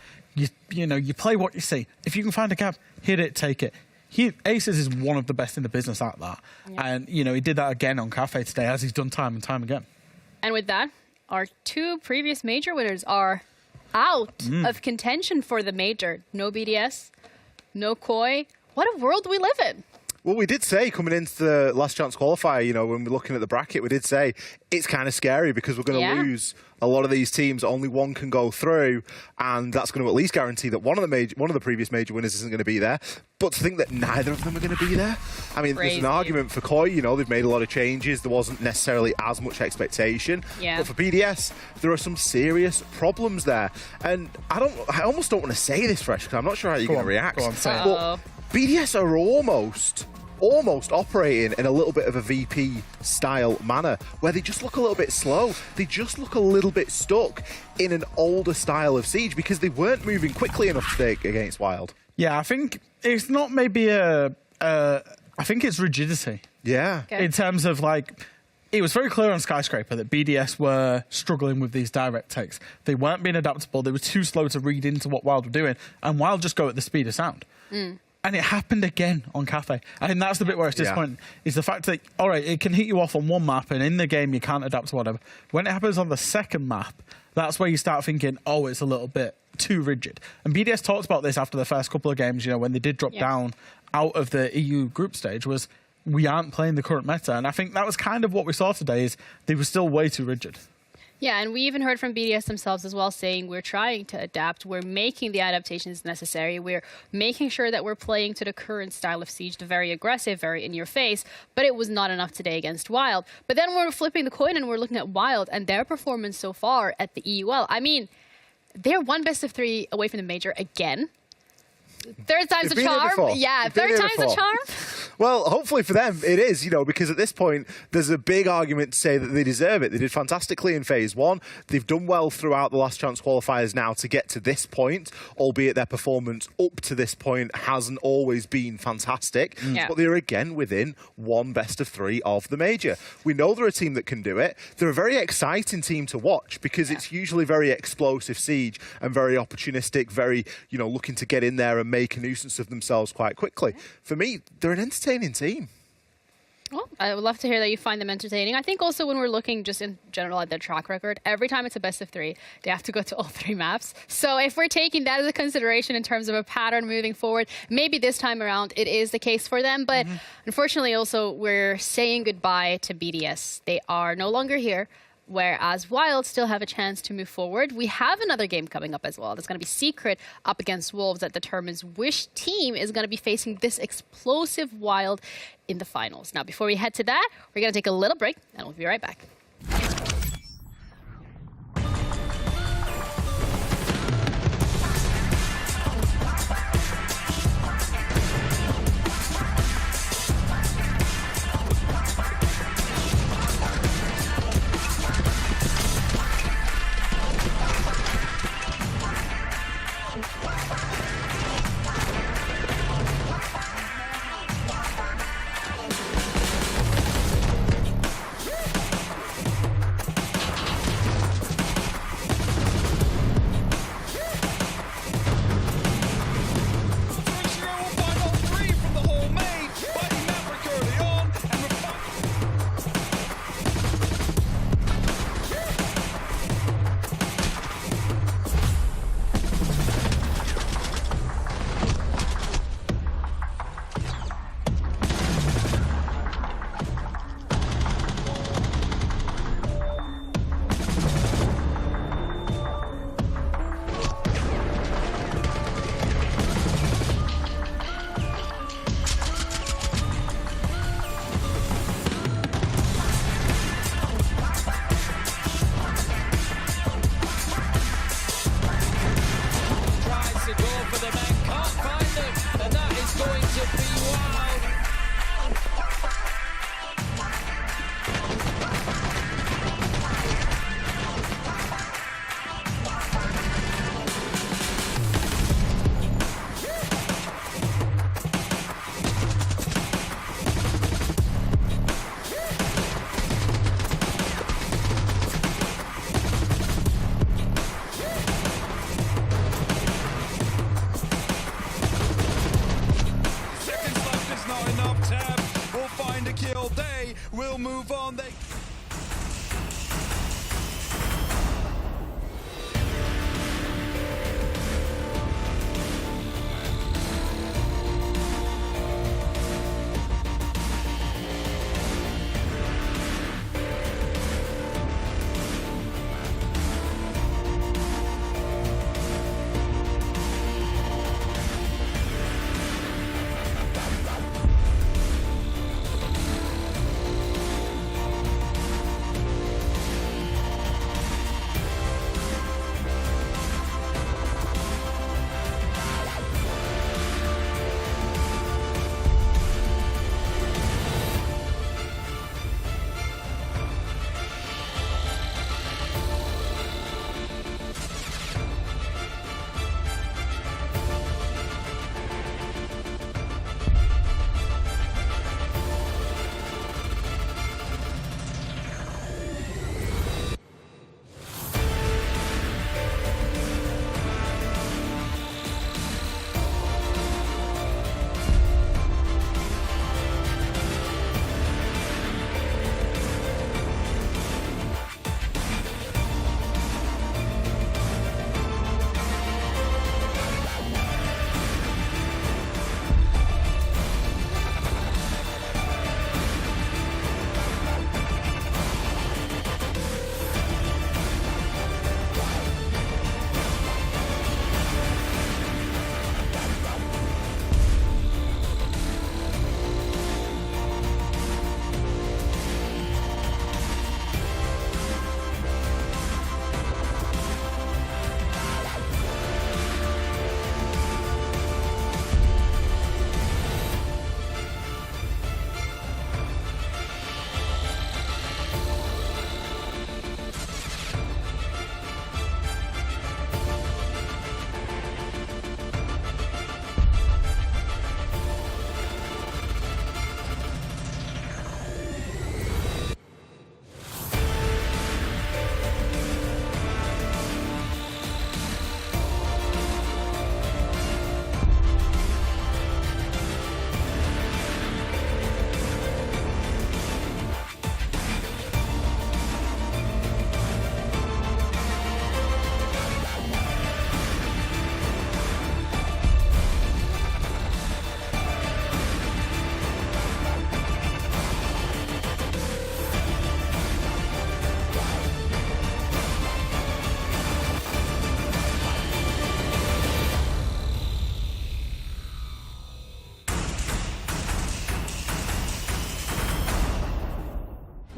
S2: You know, you play what you see. If you can find a gap, hit it, take it. Aces is one of the best in the business at that. And, you know, he did that again on Cafe today, as he's done time and time again.
S1: And with that, our 2 previous major winners are out of contention for the major. No BDS, no Koi. What a world we live in.
S3: Well, we did say coming into the last chance qualifier, you know, when we're looking at the bracket, we did say it's kind of scary because we're going to lose a lot of these teams. Only one can go through, and that's going to at least guarantee that one of the previous major winners isn't going to be there. But to think that neither of them are going to be there, I mean, there's an argument for Koi. You know, they've made a lot of changes. There wasn't necessarily as much expectation. But for BDS, there are some serious problems there. And I almost don't want to say this, Fresh, because I'm not sure how you're going to react.
S2: Go on, say it.
S3: But BDS are almost operating in a little bit of a VP style manner where they just look a little bit slow. They just look a little bit stuck in an older style of Siege because they weren't moving quickly enough today against Wild.
S2: Yeah, I think it's not maybe I think it's rigidity.
S3: Yeah.
S1: Okay.
S2: In terms of, like, it was very clear on Skyscraper that BDS were struggling with these direct takes. They weren't being adaptable. They were too slow to read into what Wild were doing, and Wild just go at the speed of sound. And it happened again on Cafe. I think that's the bit where it's disappointing, is the fact that, all right, it can hit you off on one map, and in the game you can't adapt to whatever. When it happens on the second map, that's where you start thinking, oh, it's a little bit too rigid. And BDS talked about this after the first couple of games, you know, when they did drop down out of the EU group stage, was we aren't playing the current meta. And I think that was kind of what we saw today, is they were still way too rigid.
S1: Yeah, and we even heard from BDS themselves as well, saying we're trying to adapt. We're making the adaptations necessary. We're making sure that we're playing to the current style of Siege, the very aggressive, very in your face. But it was not enough today against Wild. But then we're flipping the coin and we're looking at Wild and their performance so far at the EUL. I mean, they're one best of 3 away from the major again. Third time's a charm. Yeah, third time's a charm.
S3: Well, hopefully for them it is, because at this point there's a big argument to say that they deserve it. They did fantastically in phase 1. They've done well throughout the last chance qualifiers now to get to this point, albeit their performance up to this point hasn't always been fantastic.
S1: Yeah.
S3: But they're again within one best of 3 of the major. We know they're a team that can do it. They're a very exciting team to watch because it's usually very explosive Siege and very opportunistic, very, looking to get in there and make a nuisance of themselves quite quickly. For me, they're an entertaining team.
S1: Well, I would love to hear that you find them entertaining. I think also when we're looking just in general at their track record, every time it's a best of 3, they have to go to all 3 maps. So if we're taking that as a consideration in terms of a pattern moving forward, maybe this time around it is the case for them. But unfortunately also we're saying goodbye to BDS. They are no longer here. Whereas Wild still have a chance to move forward. We have another game coming up as well. That's going to be Secret up against Wolves that determines which team is going to be facing this explosive Wild in the finals. Now, before we head to that, we're going to take a little break and we'll be right back.
S11: We'll move on.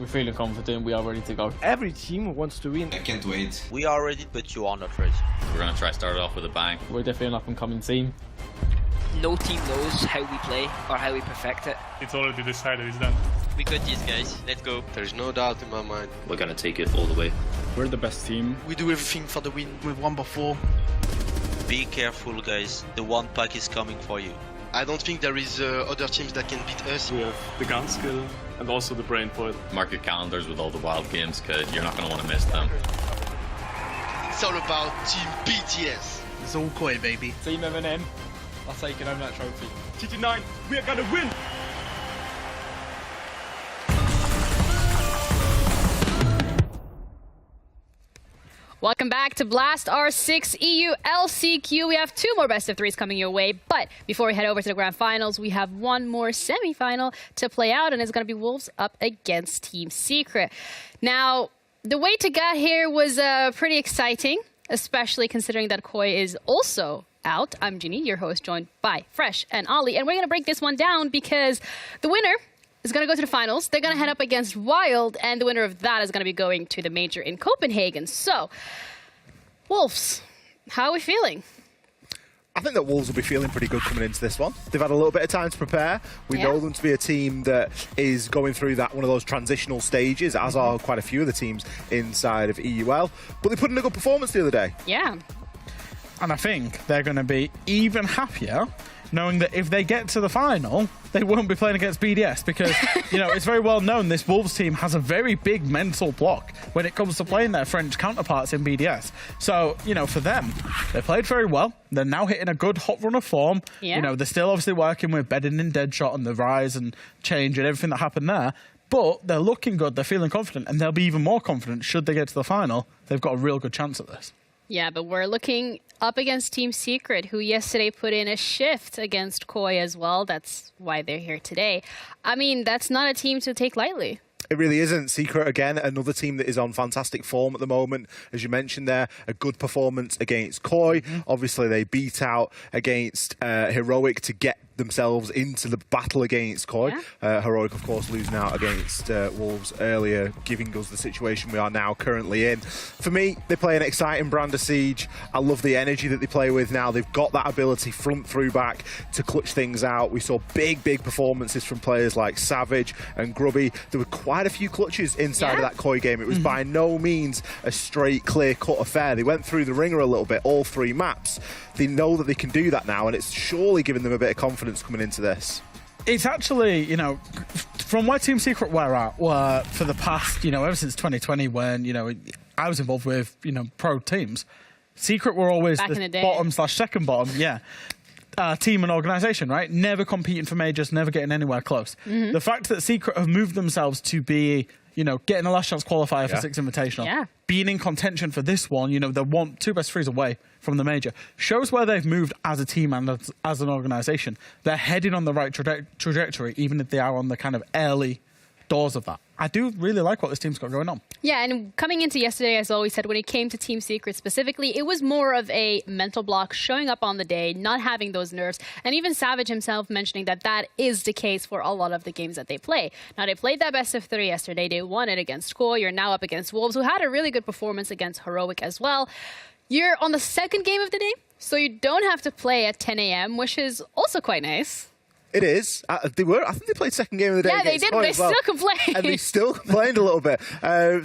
S15: We're feeling confident. We are ready to go.
S19: Every team wants to win.
S4: I can't wait.
S7: We are ready, but you are not ready.
S8: We're going to try to start it off with a bang.
S15: We're definitely an up-and-coming team.
S20: No team knows how we play or how we perfect it.
S10: It's already decided, it's done.
S14: We got these guys. Let's go.
S6: There's no doubt in my mind.
S8: We're going to take it all the way.
S13: We're the best team.
S5: We do everything for the win. We've won before.
S7: Be careful, guys. The one pack is coming for you.
S6: I don't think there is other teams that can beat us.
S8: We have the gun skill and also the brain for it. Mark your calendars with all the wild games, because you're not going to want to miss them.
S6: It's all about Team BTS.
S5: It's all Koi, baby.
S15: Team M&M are taking home that trophy.
S8: GT9, we are going to win!
S1: Welcome back to Blast R6 EU LCQ. We have 2 more best of 3s coming your way, but before we head over to the grand finals, we have 1 more semifinal to play out, and it's going to be Wolves up against Team Secret. Now, the way to get here was pretty exciting, especially considering that Koi is also out. I'm Ginny, your host, joined by Fresh and Ollie, and we're going to break this one down because the winner is going to go to the finals. They're going to head up against Wild, and the winner of that is going to be going to the major in Copenhagen. So, Wolves, how are we feeling?
S3: I think that Wolves will be feeling pretty good coming into this one. They've had a little bit of time to prepare. We know them to be a team that is going through that one of those transitional stages, as are quite a few of the teams inside of EUL. But they put in a good performance the other day.
S1: Yeah.
S2: And I think they're going to be even happier knowing that if they get to the final, they won't be playing against BDS because, you know, it's very well known this Wolves team has a very big mental block when it comes to playing their French counterparts in BDS. So, you know, for them, they played very well. They're now hitting a good hot run of form.
S1: Yeah.
S2: You know, they're still obviously working with bedding in Deadshot and the rise and change and everything that happened there. But they're looking good, they're feeling confident, and they'll be even more confident should they get to the final. They've got a real good chance at this.
S1: Yeah, but we're looking up against Team Secret, who yesterday put in a shift against Koi as well. That's why they're here today. I mean, that's not a team to take lightly.
S3: It really isn't. Secret, again, another team that is on fantastic form at the moment. As you mentioned there, a good performance against Koi. Obviously, they beat out against Heroic to get themselves into the battle against Koi. Heroic, of course, losing out against Wolves earlier, giving us the situation we are now currently in. For me, they play an exciting brand of Siege. I love the energy that they play with now. They've got that ability front through back to clutch things out. We saw big performances from players like Savage and Grubby. There were quite a few clutches inside of that Koi game. It was by no means a straight, clear-cut affair. They went through the ringer a little bit, all 3 maps. They know that they can do that now, and it's surely giving them a bit of confidence coming into this.
S2: It's actually, you know, from where Team Secret were at, for the past, you know, ever since 2020 when, you know, I was involved with, you know, pro teams, Secret were always the bottom/second bottom, team and organisation, right? Never competing for majors, never getting anywhere close. The fact that Secret have moved themselves to be, you know, getting a last chance qualifier for 6 Invitational, being in contention for this one, you know, they're 2 best 3s away from the major, shows where they've moved as a team and as an organisation. They're heading on the right trajectory, even if they are on the kind of early doors of that. I do really like what this team's got going on.
S1: Yeah, and coming into yesterday, as always said, when it came to Team Secret specifically, it was more of a mental block, showing up on the day, not having those nerves, and even Savage himself mentioning that that is the case for a lot of the games that they play. Now, they played that best of 3 yesterday. They won it against Koi. You're now up against Wolves, who had a really good performance against Heroic as well. You're on the 2nd game of the day, so you don't have to play at 10 a.m., which is also quite nice.
S3: It is. I think they played 2nd game of the day.
S1: Yeah, they did. They still complained.
S3: And they still complained a little bit.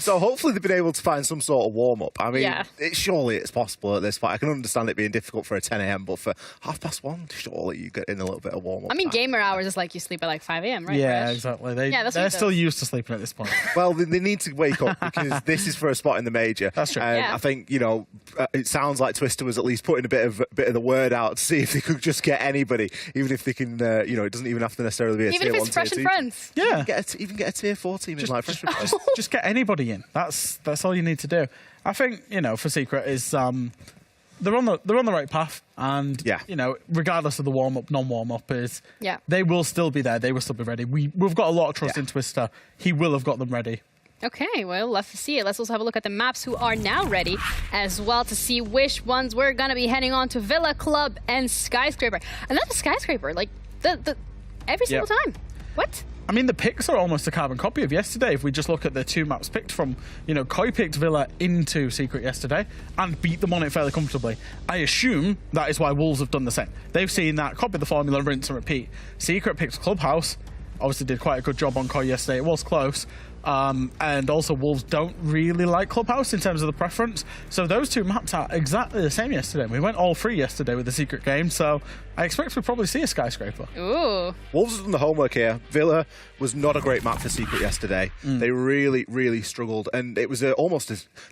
S3: So hopefully they've been able to find some sort of warm-up. I mean, surely it's possible at this point. I can understand it being difficult for a 10 a.m, but for 1:30, surely you get in a little bit of warm-up.
S1: I mean, gamer hours is like you sleep at like 5 a.m, right?
S2: Yeah,
S1: Fresh?
S2: exactly.
S1: They're
S2: still used to sleeping at this point.
S3: Well, they need to wake up because this is for a spot in the major.
S2: That's true.
S3: I think, you know, it sounds like Twister was at least putting a bit of the word out to see if they could just get anybody, even if they can, you know, it doesn't even have to necessarily be a
S1: even
S3: tier
S1: if
S3: 1,
S1: it's Fresh
S3: tier
S1: and
S3: 2.
S1: Friends.
S2: Yeah.
S3: Even get a tier 4 team in like Fresh and Friends.
S2: Just get anybody in. That's all you need to do. I think, you know, for Secret is they're on the right path, and you know, regardless of the warm up, non-warm up is they will still be there. They will still be ready. We've got a lot of trust in Twister. He will have got them ready.
S1: Okay, well, love to see it. Let's also have a look at the maps who are now ready as well to see which ones we're going to be heading on to. Villa Club and Skyscraper. Another Skyscraper, like the every single time. What?
S2: I mean, the picks are almost a carbon copy of yesterday. If we just look at the 2 maps picked from, Koi picked Villa into Secret yesterday and beat them on it fairly comfortably. I assume that is why Wolves have done the same. They've seen that, copied the formula, rinse and repeat. Secret picked Clubhouse, obviously did quite a good job on Koi yesterday. It was close. And also Wolves don't really like Clubhouse in terms of the preference. So those 2 maps are exactly the same yesterday. We went all 3 yesterday with the Secret game, so I expect we'll probably see a skyscraper.
S1: Ooh.
S3: Wolves have done the homework here. Villa was not a great map for Secret yesterday. They really, really struggled, and it was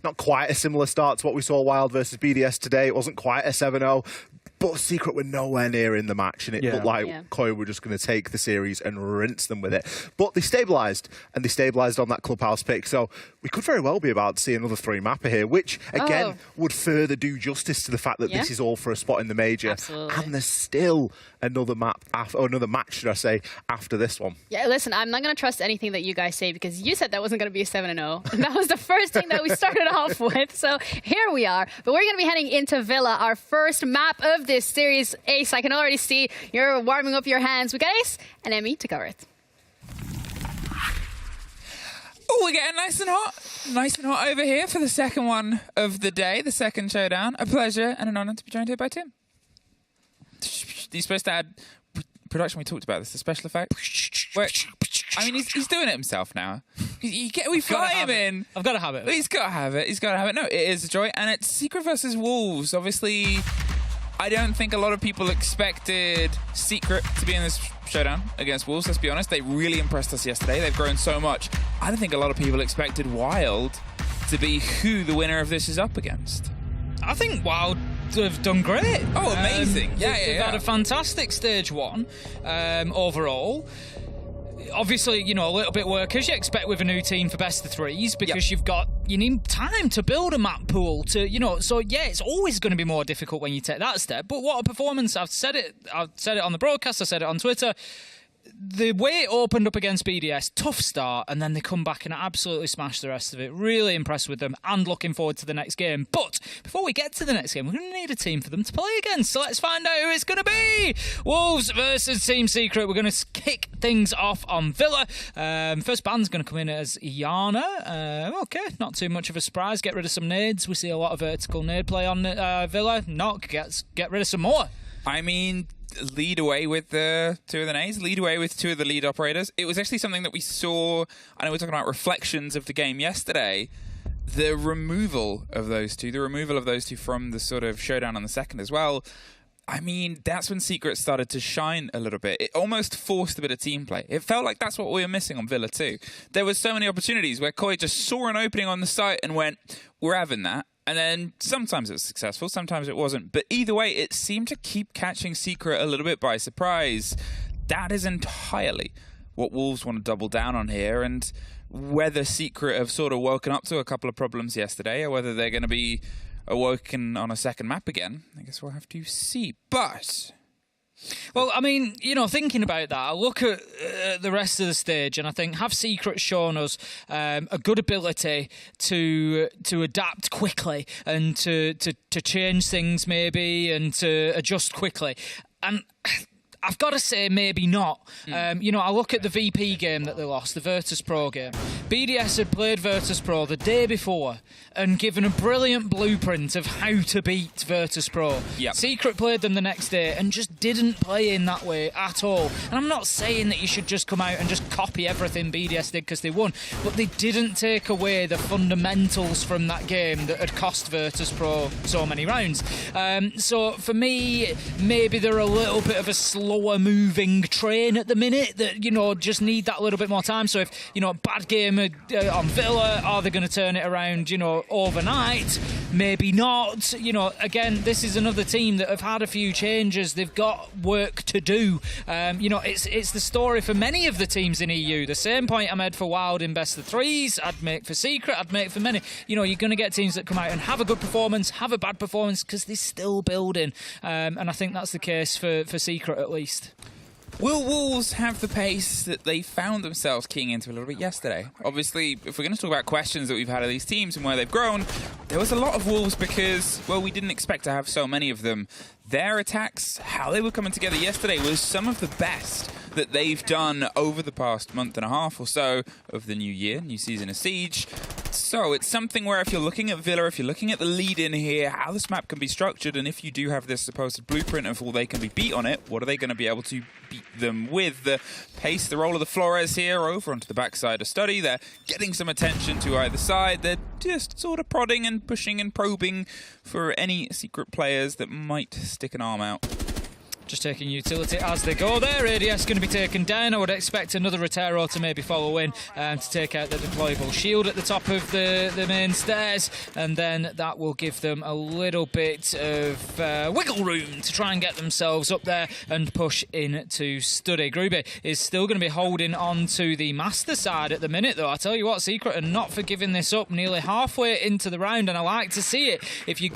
S3: not quite a similar start to what we saw Wild versus BDS today. It wasn't quite a 7-0. But Secret were nowhere near in the match, and it looked like Koi were just going to take the series and rinse them with it. But they stabilised, and they stabilised on that Clubhouse pick. So we could very well be about to see another 3-mapper here, which, again, would further do justice to the fact that this is all for a spot in the major.
S1: Absolutely.
S3: And there's still another another match, should I say, after this one.
S1: Yeah, listen, I'm not going to trust anything that you guys say because you said that wasn't going to be a 7-0. And that was the first thing that we started off with. So here we are. But we're going to be heading into Villa, our first map of this series. Ace, I can already see you're warming up your hands. We got Ace and Emmy to cover it.
S4: Oh, we're getting nice and hot over here for the second one of the day, the second showdown. A pleasure and an honour to be joined here by Tim. You're supposed to add production. We talked about this, the special effect. I mean, he's doing it himself now. We fly him in.
S12: I've got to have it.
S4: He's got to have it. He's got to have it. No, it is a joy, and it's Secret versus Wolves. Obviously, I don't think a lot of people expected Secret to be in this showdown against Wolves, let's be honest. They really impressed us yesterday. They've grown so much. I don't think a lot of people expected Wild to be who the winner of this is up against.
S12: I think Wild have done great.
S4: Oh, amazing.
S12: They've had a fantastic stage 1 overall. Obviously, a little bit work as you expect with a new team for best of 3s because you need time to build a map pool to, so yeah, it's always going to be more difficult when you take that step. But what a performance. I've said it on the broadcast, I said it on Twitter. The way it opened up against BDS, tough start, and then they come back and absolutely smash the rest of it. Really impressed with them and looking forward to the next game. But before we get to the next game, we're going to need a team for them to play against. So let's find out who it's going to be. Wolves versus Team Secret. We're going to kick things off on Villa. First ban's going to come in as Iana. Okay, not too much of a surprise. Get rid of some nades. We see a lot of vertical nade play on Villa. Get rid of some more.
S4: I mean, lead away with the 2 of the nades, lead away with 2 of the lead operators. It was actually something that we saw, I know we're talking about reflections of the game yesterday, the removal of those two from the sort of showdown on the second as well. I mean, that's when Secret started to shine a little bit. It almost forced a bit of team play. It felt like that's what we were missing on Villa too. There were so many opportunities where Koi just saw an opening on the site and went, we're having that. And then sometimes it was successful, sometimes it wasn't. But either way, it seemed to keep catching Secret a little bit by surprise. That is entirely what Wolves want to double down on here. And whether Secret have sort of woken up to a couple of problems yesterday or whether they're going to be awoken on a second map again, I guess we'll have to see. But
S12: well, I mean, thinking about that, I look at the rest of the stage and I think, have Secret shown us a good ability to adapt quickly and to change things maybe and to adjust quickly? And I've got to say, maybe not. I look at the VP game that they lost, the Virtus Pro game. BDS had played Virtus Pro the day before and given a brilliant blueprint of how to beat Virtus Pro.
S4: Yep.
S12: Secret played them the next day and just didn't play in that way at all. And I'm not saying that you should just come out and just copy everything BDS did because they won, but they didn't take away the fundamentals from that game that had cost Virtus Pro so many rounds. So for me, maybe they're a little bit of a slower moving train at the minute that, just need that little bit more time. So if, bad game on Villa, are they going to turn it around, overnight? Maybe not. Again, this is another team that have had a few changes. They've got work to do. It's the story for many of the teams in EU. The same point I made for Wild in best of 3s, I'd make for Secret, I'd make for many. You're going to get teams that come out and have a good performance, have a bad performance, because they're still building. And I think that's the case for Secret at least.
S4: Will Wolves have the pace that they found themselves keying into a little bit yesterday? Obviously, if we're going to talk about questions that we've had of these teams and where they've grown, there was a lot of Wolves because, well, we didn't expect to have so many of them. Their attacks, how they were coming together yesterday, was some of the best that they've done over the past month and a half or so of the new year, new season of Siege. So it's something where if you're looking at Villa, if you're looking at the lead in here, how this map can be structured, and if you do have this supposed blueprint of all they can be beat on it, what are they going to be able to beat them with? The pace, the roll of the Flores here over onto the backside of Study. They're getting some attention to either side. They're just sort of prodding and pushing and probing for any secret players that might stick an arm out.
S12: Just taking utility as they go there. ADS going to be taken down. I would expect another Rotero to maybe follow in to take out the deployable shield at the top of the main stairs, and then that will give them a little bit of wiggle room to try and get themselves up there and push into Study. Gruby is still going to be holding on to the master side at the minute, though. I tell you what, Secret are not for giving this up nearly halfway into the round, and I like to see it.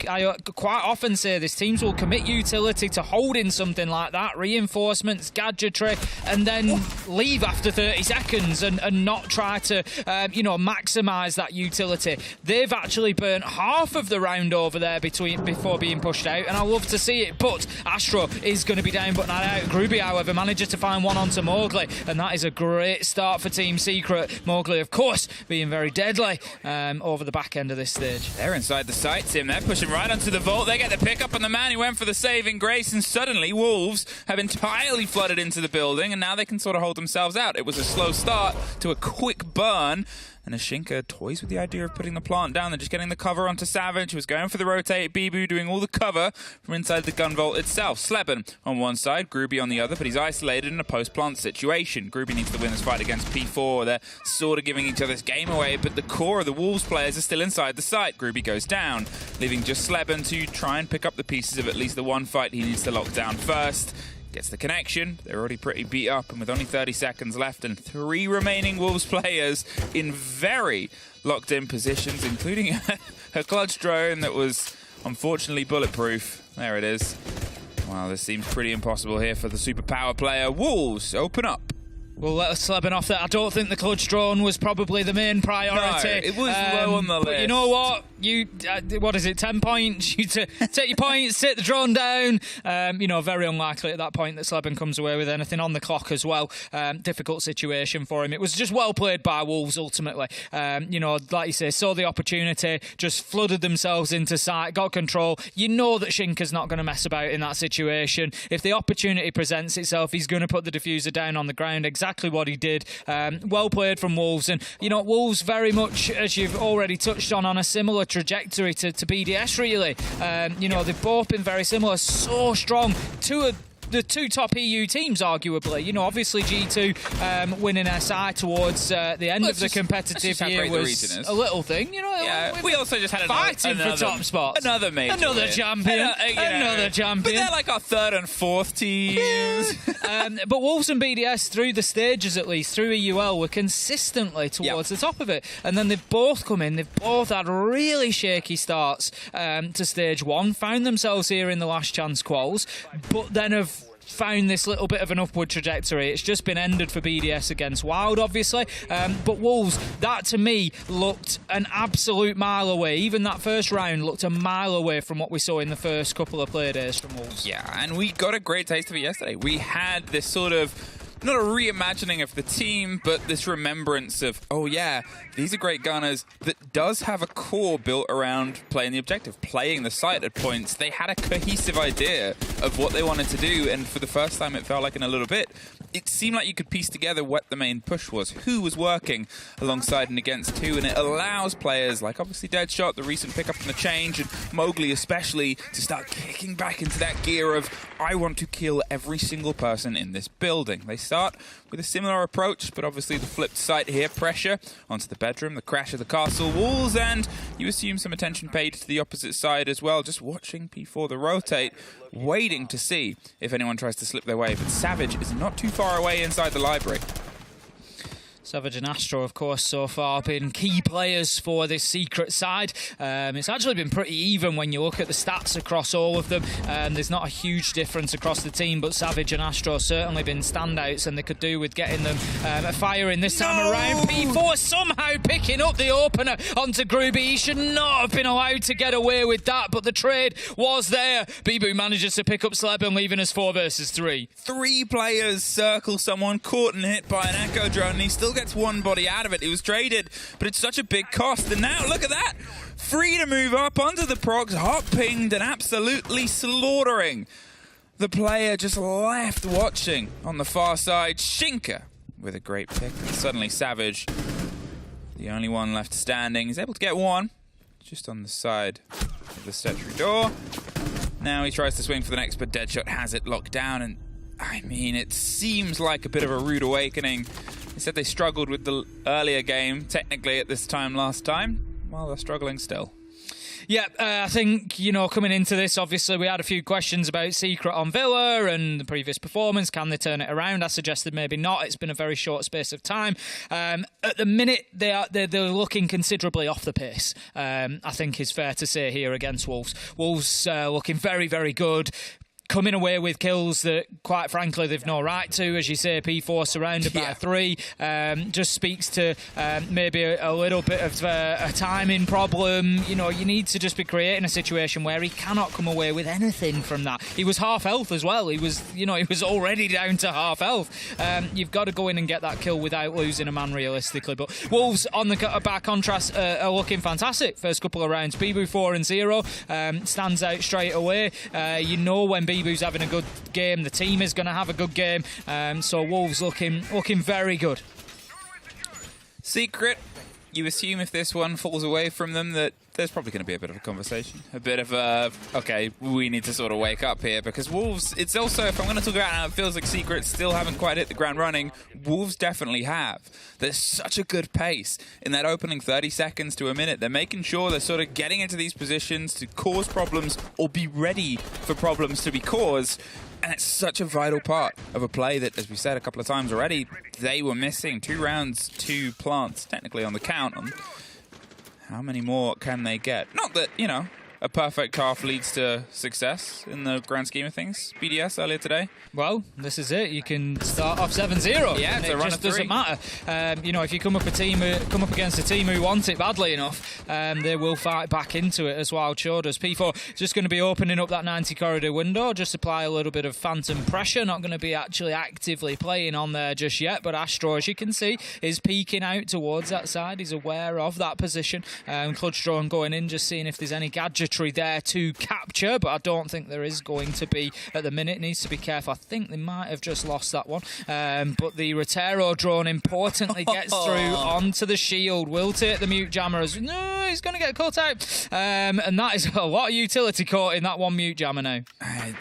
S12: I quite often say this, teams will commit utility to holding something like that, reinforcements, gadgetry, and then leave after 30 seconds and not try to, maximise that utility. They've actually burnt half of the round over there before being pushed out, and I love to see it, but Astro is going to be down but not out. Gruby, however, manages to find one onto Mowgli, and that is a great start for Team Secret. Mowgli, of course, being very deadly over the back end of this stage.
S4: They're inside the site, Tim. They're pushing right onto the vault. They get the pick up on the man who went for the saving grace, and suddenly Wolves have entirely flooded into the building, and now they can sort of hold themselves out. It was a slow start to a quick burn, and Ashinka toys with the idea of putting the plant down. They're just getting the cover onto Savage, who was going for the rotate. Bibu doing all the cover from inside the gun vault itself. Sleben on one side, Gruby on the other, but he's isolated in a post-plant situation. Gruby needs to win this fight against P4. They're sort of giving each other's game away, but the core of the Wolves players are still inside the site. Gruby goes down, leaving just Sleben to try and pick up the pieces of at least the one fight he needs to lock down first. Gets the connection. They're already pretty beat up, and with only 30 seconds left and 3 remaining Wolves players in very locked-in positions, including a clutch drone that was unfortunately bulletproof. There it is. Wow, this seems pretty impossible here for the superpower player. Wolves open up.
S12: We'll let Sleben off there. I don't think the clutch drone was probably the main priority.
S4: No, it was low on the list.
S12: But you know what? What is it, 10 points? You take your points, take the drone down. Very unlikely at that point that Sleben comes away with anything on the clock as well. Difficult situation for him. It was just well played by Wolves ultimately. Like you say, saw the opportunity, just flooded themselves into sight, got control. You know that Shinka's not going to mess about in that situation. If the opportunity presents itself, he's going to put the diffuser down on the ground. Exactly what he did. Well played from Wolves. And, Wolves very much, as you've already touched on a similar trajectory to BDS, really. They've both been very similar. So strong. The two top EU teams, arguably. Obviously G2 winning SI towards the end of the competitive year was a little thing.
S4: We also just had
S12: fighting for top spots.
S4: Another major
S12: Another
S4: win.
S12: champion. Another champion.
S4: But they're like our third and fourth teams.
S12: But Wolves and BDS, through the stages at least, through EUL, were consistently towards the top of it. And then they've both come in. They've both had really shaky starts to stage 1. Found themselves here in the last chance quals, but then have found this little bit of an upward trajectory. It's just been ended for BDS against Wild, obviously. But Wolves, that to me looked an absolute mile away. Even that first round looked a mile away from what we saw in the first couple of play days from Wolves.
S4: Yeah, and we got a great taste of it yesterday. We had this sort of, not a reimagining of the team, but this remembrance of, oh yeah, these are great gunners that does have a core built around playing the objective, playing the site at points. They had a cohesive idea of what they wanted to do, and for the first time it felt like in a little bit, it seemed like you could piece together what the main push was, who was working alongside and against who, and it allows players like obviously Deadshot, the recent pickup from the change, and Mowgli especially, to start kicking back into that gear of, I want to kill every single person in this building. They start with a similar approach, but obviously the flipped side here, pressure onto the bedroom, the crash of the castle walls, and you assume some attention paid to the opposite side as well, just watching P4 the rotate, waiting to see if anyone tries to slip their way, but Savage is not too far away inside the library.
S12: Savage and Astro, of course, so far been key players for this Secret side. It's actually been pretty even when you look at the stats across all of them. There's not a huge difference across the team, but Savage and Astro certainly been standouts, and they could do with getting them a fire in this time around. P4 somehow picking up the opener onto Groovy. He should not have been allowed to get away with that, but the trade was there. Bibu manages to pick up Sleb and leaving us 4 versus 3.
S4: 3 players circle someone, caught and hit by an Echo drone, and he still gets one body out of it. It was traded, but it's such a big cost. And now, look at that! Free to move up onto the procs, hot pinged and absolutely slaughtering the player just left watching on the far side. Shinka with a great pick. And suddenly Savage, the only one left standing, is able to get one just on the side of the statuary door. Now he tries to swing for the next, but Deadshot has it locked down. And I mean, it seems like a bit of a rude awakening. They said they struggled with the earlier game, technically at this time last time. Well, they're struggling still.
S12: Yeah, I think, coming into this, obviously, we had a few questions about Secret on Villa and the previous performance. Can they turn it around? I suggested maybe not. It's been a very short space of time. At the minute, they're looking considerably off the pace, I think is fair to say here against Wolves. Wolves looking very, very good. Coming away with kills that, quite frankly, they've no right to. As you say, P4 surrounded by 3. Just speaks to maybe a little bit of a timing problem. You need to just be creating a situation where he cannot come away with anything from that. He was half health as well. He was already down to half health. You've got to go in and get that kill without losing a man realistically. But Wolves, on the by contrast, are looking fantastic. First couple of rounds, Bibu 4 and 0 stands out straight away. When Bibu's having a good game, the team is going to have a good game. So Wolves looking very good.
S4: Secret, you assume if this one falls away from them that there's probably going to be a bit of a conversation. A bit of a, okay, we need to sort of wake up here, because Wolves, it's also, if I'm going to talk about how it feels like Secret still haven't quite hit the ground running, Wolves definitely have. There's such a good pace in that opening 30 seconds to a minute. They're making sure they're sort of getting into these positions to cause problems or be ready for problems to be caused. And it's such a vital part of a play that, as we said a couple of times already, they were missing 2 rounds, 2 plants, technically on the count. How many more can they get? Not that, a perfect half leads to success in the grand scheme of things. BDS earlier today.
S12: Well, this is it. You can start off 7-0.
S4: Yeah,
S12: and it just doesn't matter. If you come up against a team who want it badly enough, they will fight back into it as Wild Show does. P4 just going to be opening up that 90 corridor window, just apply a little bit of phantom pressure. Not going to be actually actively playing on there just yet, but Astro, as you can see, is peeking out towards that side. He's aware of that position. Clutch drone going in, just seeing if there's any gadgetry there to capture, but I don't think there is going to be at the minute. Needs to be careful. I think they might have just lost that one, but the Rotero drone importantly gets through onto the shield. Will take the mute jammer as no, he's going to get cut out, and that is a lot of utility caught in that one mute jammer now.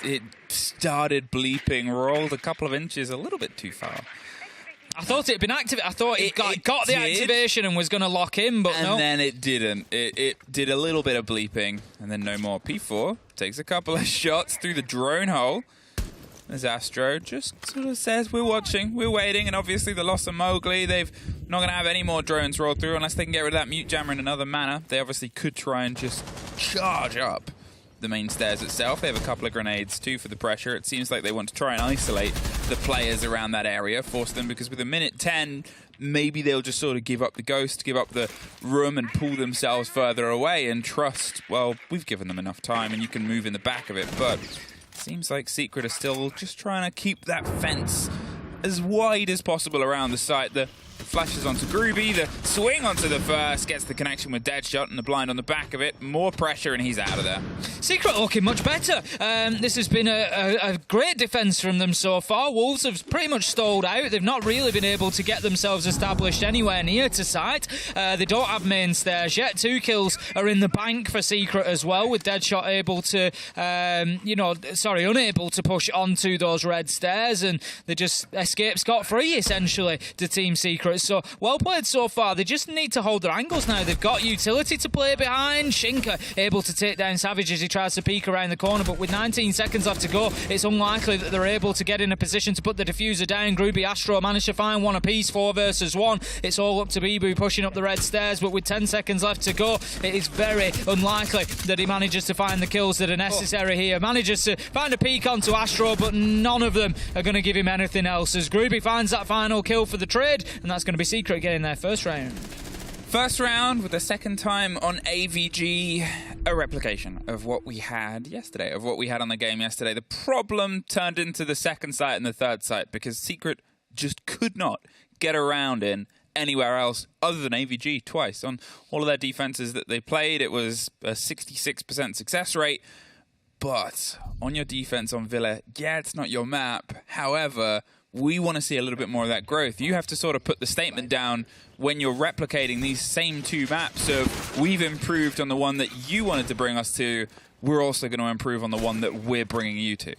S4: It started bleeping, rolled a couple of inches a little bit too far.
S12: I thought it had been active. I thought it got the activation and was going to lock in, but no.
S4: And then it didn't. It did a little bit of bleeping, and then no more. P4 takes a couple of shots through the drone hole. As Astro just sort of says, we're watching, we're waiting, and obviously the loss of Mowgli, they've not going to have any more drones roll through unless they can get rid of that mute jammer in another manner. They obviously could try and just charge up the main stairs itself. They have a couple of grenades too for the pressure. It seems like they want to try and isolate the players around that area, force them, because with a minute 10, maybe they'll just sort of give up the ghost, give up the room and pull themselves further away and trust, well, we've given them enough time and you can move in the back of it. But it seems like Secret are still just trying to keep that fence as wide as possible around the site. The flashes onto Groovy, the swing onto the first, gets the connection with Deadshot and the blind on the back of it. More pressure and he's out of there.
S12: Secret looking much better. This has been a great defence from them so far. Wolves have pretty much stalled out. They've not really been able to get themselves established anywhere near to site. They don't have main stairs yet. 2 kills are in the bank for Secret as well, with Deadshot able to, unable to push onto those red stairs, and they just escape scot-free essentially to Team Secret. So well played so far. They just need to hold their angles now. They've got utility to play behind. Shinka able to take down Savage as he tries to peek around the corner, but with 19 seconds left to go, it's unlikely that they're able to get in a position to put the diffuser down. Groovy Astro managed to find one apiece, 4 versus 1. It's all up to Bibu pushing up the red stairs, but with 10 seconds left to go, it is very unlikely that he manages to find the kills that are necessary here. Manages to find a peek onto Astro, but none of them are going to give him anything else as Groovy finds that final kill for the trade, and that's going to be Secret getting their first round.
S4: First round with the second time on AVG, a replication of what we had yesterday, of what we had on the game yesterday. The problem turned into the second site and the third site because Secret just could not get around in anywhere else other than AVG twice. On all of their defenses that they played, it was a 66% success rate. But on your defense on Villa, yeah, it's not your map. However, we want to see a little bit more of that growth. You have to sort of put the statement down when you're replicating these same 2 maps. So we've improved on the one that you wanted to bring us to. We're also going to improve on the one that we're bringing you to.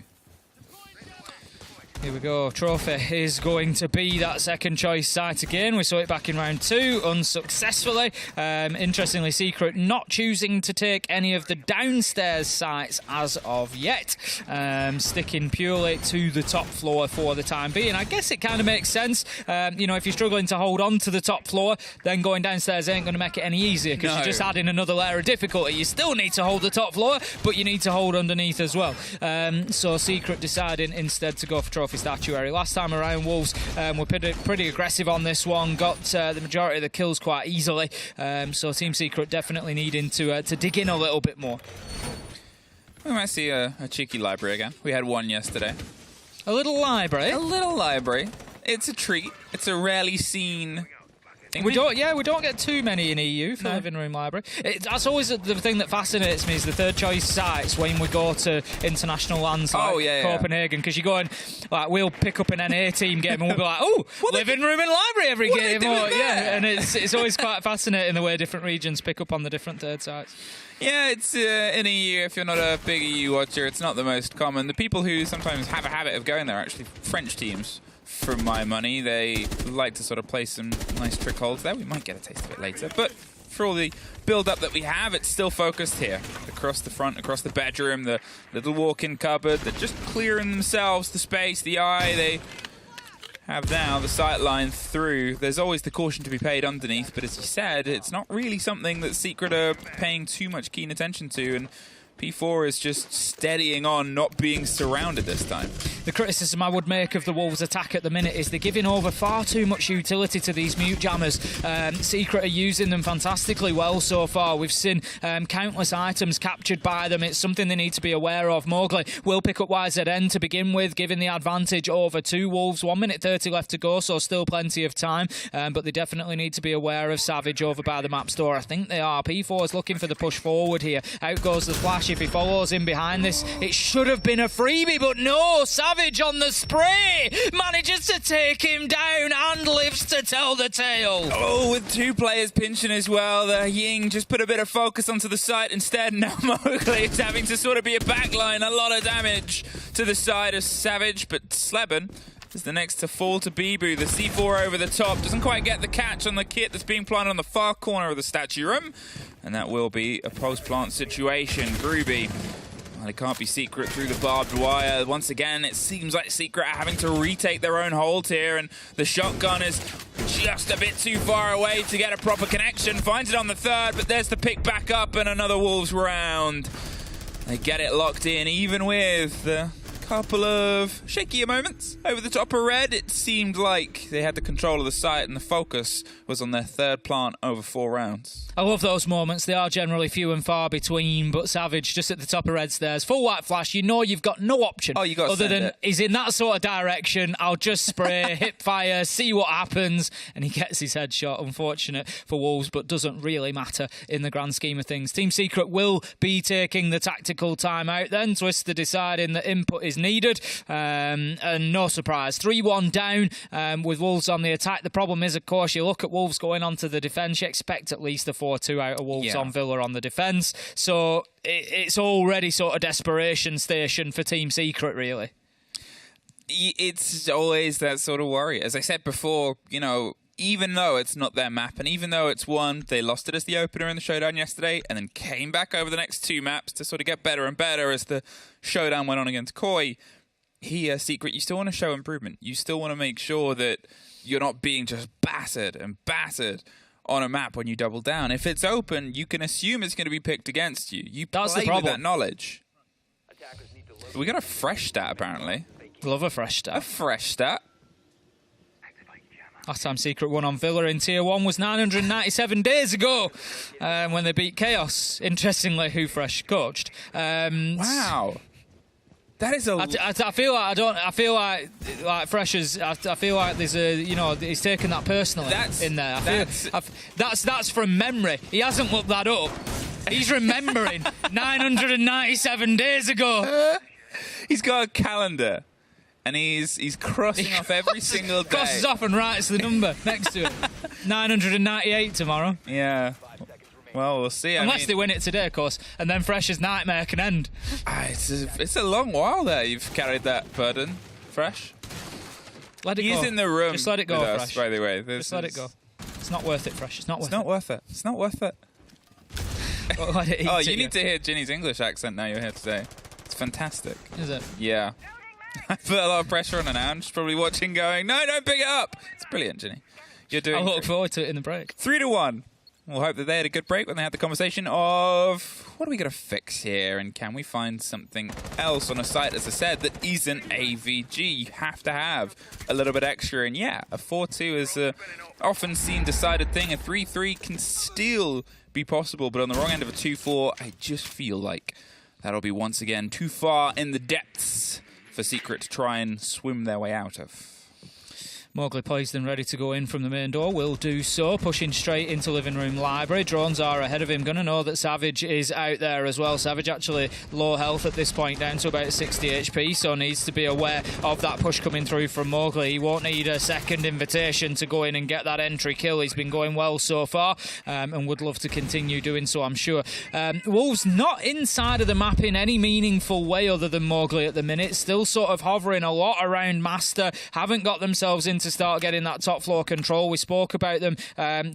S12: Here we go. Trophy is going to be that second choice site again. We saw it back in round 2 unsuccessfully. Interestingly, Secret not choosing to take any of the downstairs sites as of yet. Sticking purely to the top floor for the time being. I guess it kind of makes sense. You know, if you're struggling to hold on to the top floor, then going downstairs ain't going to make it any easier because you're just adding another layer of difficulty. You still need to hold the top floor, but you need to hold underneath as well. So Secret deciding instead to go for Trophy Statuary. Last time around, Wolves were pretty aggressive on this one, got the majority of the kills quite easily. So Team Secret definitely needing to dig in a little bit more.
S4: We might see a cheeky library again. We had one yesterday.
S12: A little library?
S4: A little library. It's a treat. It's a rarely seen thing.
S12: We don't get too many in EU for Living Room Library. That's always the thing that fascinates me is the third choice sites when we go to international lands like Copenhagen, because you go and we'll pick up an NA team game and we'll be like, oh, Living Room and Library every game. And it's always quite fascinating the way different regions pick up on the different third sites.
S4: Yeah, it's in EU, if you're not a big EU watcher, it's not the most common. The people who sometimes have a habit of going there are actually French teams. For my money, they like to sort of play some nice trick holds there. We might get a taste of it later, but for all the build-up that we have, it's still focused here. Across the front, across the bedroom, the little walk-in cupboard, they're just clearing themselves the space, the eye. They have now the sight line through. There's always the caution to be paid underneath, but as you said, it's not really something that Secret are paying too much keen attention to, and P4 is just steadying on, not being surrounded this time.
S12: The criticism I would make of the Wolves' attack at the minute is they're giving over far too much utility to these mute jammers. Secret are using them fantastically well so far. We've seen countless items captured by them. It's something they need to be aware of. Mowgli will pick up YZN to begin with, giving the advantage over to Wolves. 1 minute 30 left to go, so still plenty of time. But they definitely need to be aware of Savage over by the map store. I think they are. P4 is looking for the push forward here. Out goes the flash. If he follows in behind this, it should have been a freebie, but no. Savage on the spray manages to take him down and lives to tell the tale.
S4: Oh, with 2 players pinching as well. The Ying just put a bit of focus onto the site instead. Now Mowgli is having to sort of be a backline. A lot of damage to the side of Savage, but Sleben is the next to fall to Bibu. The C4 over the top doesn't quite get the catch on the kit that's being planted on the far corner of the statue room. And that will be a post-plant situation. Groovy, well, it can't be Secret through the barbed wire. Once again, it seems like Secret are having to retake their own hold here, and the shotgun is just a bit too far away to get a proper connection. Finds it on the third, but there's the pick back up and another Wolves round. They get it locked in, even with the couple of shakier moments over the top of red. It seemed like they had the control of the site and the focus was on their third plant over 4 rounds.
S12: I love those moments. They are generally few and far between, but Savage just at the top of red stairs. Full white flash, you know you've got no option other than he's in that sort of direction. I'll just spray, hip fire, see what happens, and he gets his headshot. Unfortunate for Wolves, but doesn't really matter in the grand scheme of things. Team Secret will be taking the tactical timeout then. Twister deciding that input is needed, and no surprise, 3-1 down with Wolves on the attack. The problem is, of course, you look at Wolves going onto the defence, you expect at least a 4-2 out of Wolves on Villa on the defence, so it's already sort of desperation station for Team Secret, really.
S4: It's always that sort of worry. As I said before, you know, even though it's not their map, and even though it's one, they lost it as the opener in the showdown yesterday, and then came back over the next 2 maps to sort of get better and better as the showdown went on against Koi. Here, Secret, you still want to show improvement. You still want to make sure that you're not being just battered and battered on a map when you double down. If it's open, you can assume it's going to be picked against you. You play with that knowledge. We got a fresh stat, apparently.
S12: Love a fresh stat.
S4: A fresh stat.
S12: Last time Secret won on Villa in Tier 1 was 997 days ago when they beat Chaos. Interestingly, who Fresh coached.
S4: Wow. That is a...
S12: I feel like Fresh is... I feel like there's a... You know, he's taken that personally in there. That's from memory. He hasn't looked that up. He's remembering 997 days ago.
S4: He's got a calendar. And he's crossing off every single day.
S12: Crosses off and writes the number next to it. 998 tomorrow.
S4: Yeah. Well, we'll see.
S12: Unless they win it today, of course, and then Fresh's nightmare can end.
S4: It's a long while there you've carried that burden, Fresh.
S12: Let it go.
S4: He's in the room.
S12: Just let it go,
S4: with
S12: Fresh.
S4: us, by the way.
S12: Just let it go. It's not worth it, Fresh. It's not worth
S4: it. It's not worth it. Oh, you need to hear Ginny's English accent now you're here today. It's fantastic.
S12: Is it?
S4: Yeah. I put a lot of pressure on her now, and she's probably watching going, no, don't pick it up. It's brilliant, Ginny. You're doing
S12: I look forward to it in the break.
S4: 3-1. We'll hope that they had a good break when they had the conversation of what are we going to fix here, and can we find something else on a site, as I said, that isn't AVG? You have to have a little bit extra, and yeah, a 4-2 is a often seen decided thing. A 3-3 can still be possible, but on the wrong end of a 2-4, I just feel like that'll be once again too far in the depths for Secret to try and swim their way out of.
S12: Mowgli poised and ready to go in from the main door. Will do so, pushing straight into living room library. Drones are ahead of him. Going to know that Savage is out there as well. Savage actually low health at this point, down to about 60 HP, so needs to be aware of that push coming through from Mowgli. He won't need a second invitation to go in and get that entry kill. He's been going well so far and would love to continue doing so, I'm sure. Wolves not inside of the map in any meaningful way other than Mowgli at the minute. Still sort of hovering a lot around Master. Haven't got themselves in to start getting that top floor control. We spoke about them.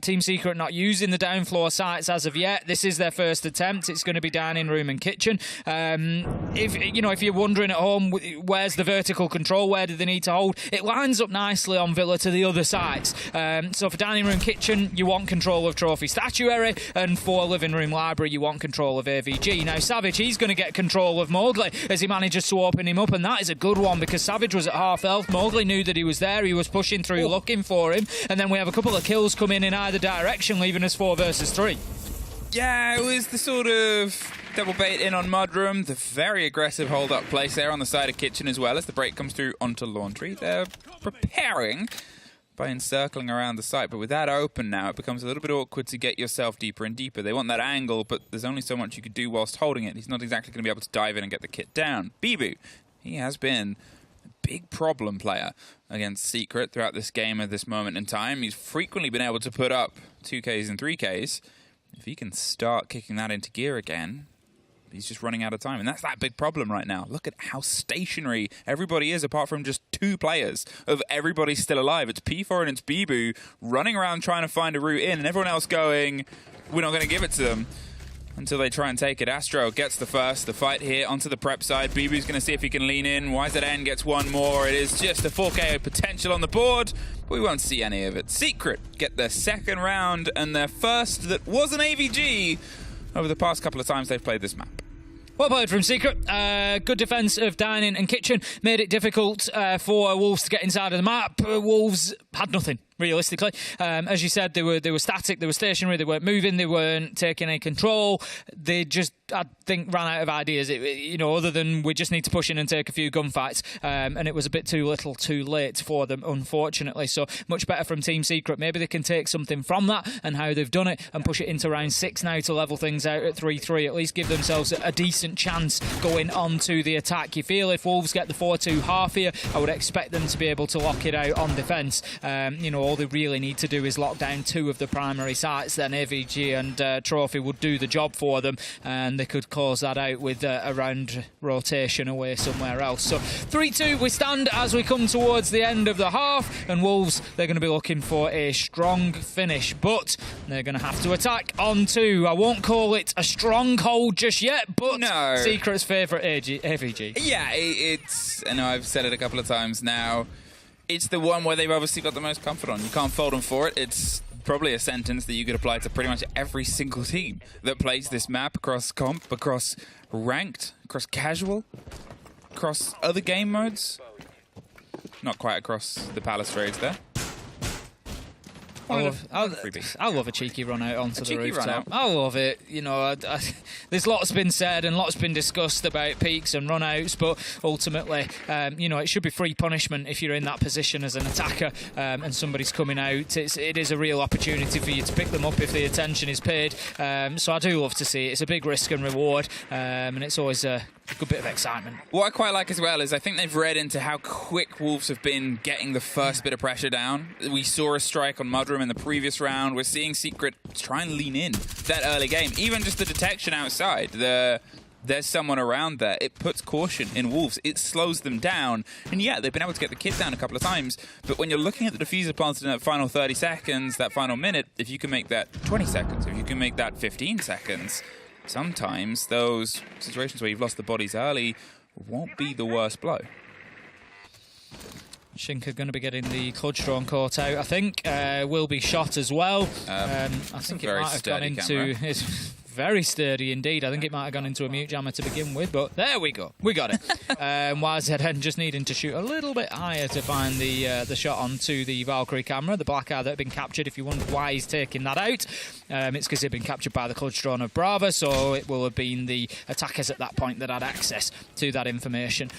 S12: Team Secret not using the down floor sites as of yet. This is their first attempt. It's going to be dining room and kitchen. If you're wondering at home, where's the vertical control? Where do they need to hold? It lines up nicely on Villa to the other sites. So for dining room, kitchen, you want control of trophy statuary, and for living room library, you want control of AVG. Now Savage, he's going to get control of Mowgli as he manages to open him up, and that is a good one because Savage was at half health. Mowgli knew that he was there. He was pushing through, looking for him, and then we have a couple of kills coming in either direction, leaving us 4 versus 3.
S4: Yeah, it was the sort of double bait in on Mudroom, the very aggressive hold-up place there on the side of kitchen as well as the break comes through onto laundry. They're preparing by encircling around the site, but with that open now, it becomes a little bit awkward to get yourself deeper and deeper. They want that angle, but there's only so much you could do whilst holding it. He's not exactly going to be able to dive in and get the kit down. Bibu, he has been big problem player against Secret throughout this game at this moment in time. He's frequently been able to put up 2Ks and 3Ks. If he can start kicking that into gear again, he's just running out of time. And that's that big problem right now. Look at how stationary everybody is, apart from just 2 players of everybody still alive. It's P4 and it's Bibu running around trying to find a route in, and everyone else going, we're not going to give it to them until they try and take it. Astro gets the fight here onto the prep side. Bibu's going to see if he can lean in. YZN gets one more. It is just a 4KO potential on the board. We won't see any of it. Secret get their second round and their first that was an AVG over the past couple of times they've played this map.
S12: Well played from Secret. Good defence of dining and kitchen. Made it difficult for Wolves to get inside of the map. Wolves had nothing, realistically. As you said, they were static, they were stationary, they weren't moving, they weren't taking any control. They just, I think, ran out of ideas, other than we just need to push in and take a few gunfights. And it was a bit too little too late for them, unfortunately. So much better from Team Secret. Maybe they can take something from that and how they've done it and push it into round 6 now to level things out at 3-3. At least give themselves a decent chance going on to the attack. You feel if Wolves get the 4-2 half here, I would expect them to be able to lock it out on defence. all they really need to do is lock down 2 of the primary sites, then AVG and Trophy would do the job for them, and they could close that out with a round rotation away somewhere else. So 3-2 we stand as we come towards the end of the half, and Wolves, they're going to be looking for a strong finish, but they're going to have to attack on 2. I won't call it a stronghold just yet, but
S4: no.
S12: Secret's favourite AVG.
S4: Yeah, it's, I know I've said it a couple of times now, it's the one where they've obviously got the most comfort on. You can't fault them for it. It's probably a sentence that you could apply to pretty much every single team that plays this map, across comp, across ranked, across casual, across other game modes. Not quite across the Palace raids there.
S12: I love a cheeky run out onto the rooftop. I love it. You know, there's lots been said and lots been discussed about peaks and run outs, but ultimately, you know, it should be free punishment if you're in that position as an attacker and somebody's coming out. It is a real opportunity for you to pick them up if the attention is paid. So I do love to see it. It's a big risk and reward, and it's always a good bit of excitement.
S4: What I quite like as well is I think they've read into how quick Wolves have been getting the first bit of pressure down. We saw a strike on Mudroom in the previous round. We're seeing Secret try and lean in that early game. Even just the detection outside, there's someone around there. It puts caution in Wolves. It slows them down. And yeah, they've been able to get the kit down a couple of times. But when you're looking at the diffuser planted in that final 30 seconds, that final minute, if you can make that 20 seconds, if you can make that 15 seconds, sometimes those situations where you've lost the bodies early won't be the worst blow.
S12: Shinka going to be getting the Clutch Drone caught out, I think. Will be shot as well. I think it might have gone into... It's very sturdy indeed. I think it might have gone into a mute jammer to begin with, but there we go. We got it. YZN just needing to shoot a little bit higher to find the shot onto the Valkyrie camera, the black eye that had been captured. If you wonder why he's taking that out, it's because it had been captured by the Clutch Drone of Brava, so it will have been the attackers at that point that had access to that information.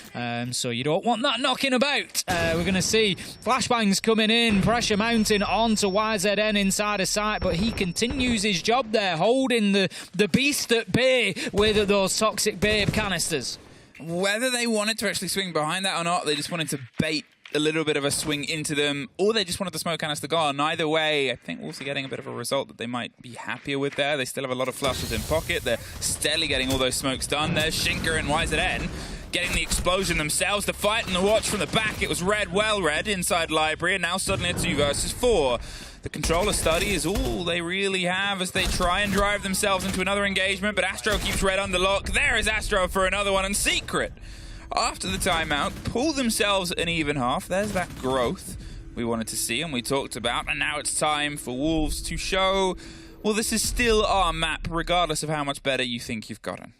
S12: So you don't want that knocking about. We're going to see flashbangs coming in, pressure mounting onto YZN inside a site, but he continues his job there, holding the beast at bay with those toxic babe canisters.
S4: Whether they wanted to actually swing behind that or not, they just wanted to bait a little bit of a swing into them, or they just wanted the smoke canister gone. Either way, I think Wolves are getting a bit of a result that they might be happier with there. They still have a lot of flushes in pocket. They're steadily getting all those smokes done. There's Shinka and YZN getting the explosion themselves. The fight and the watch from the back. It was red, well red inside library, and now suddenly it's 2 versus 4. The controller study is all they really have as they try and drive themselves into another engagement, but Astro keeps red under lock. There is Astro for another one, and Secret, after the timeout, pull themselves an even half. There's that growth we wanted to see and we talked about, and now it's time for Wolves to show, well, this is still our map, regardless of how much better you think you've gotten.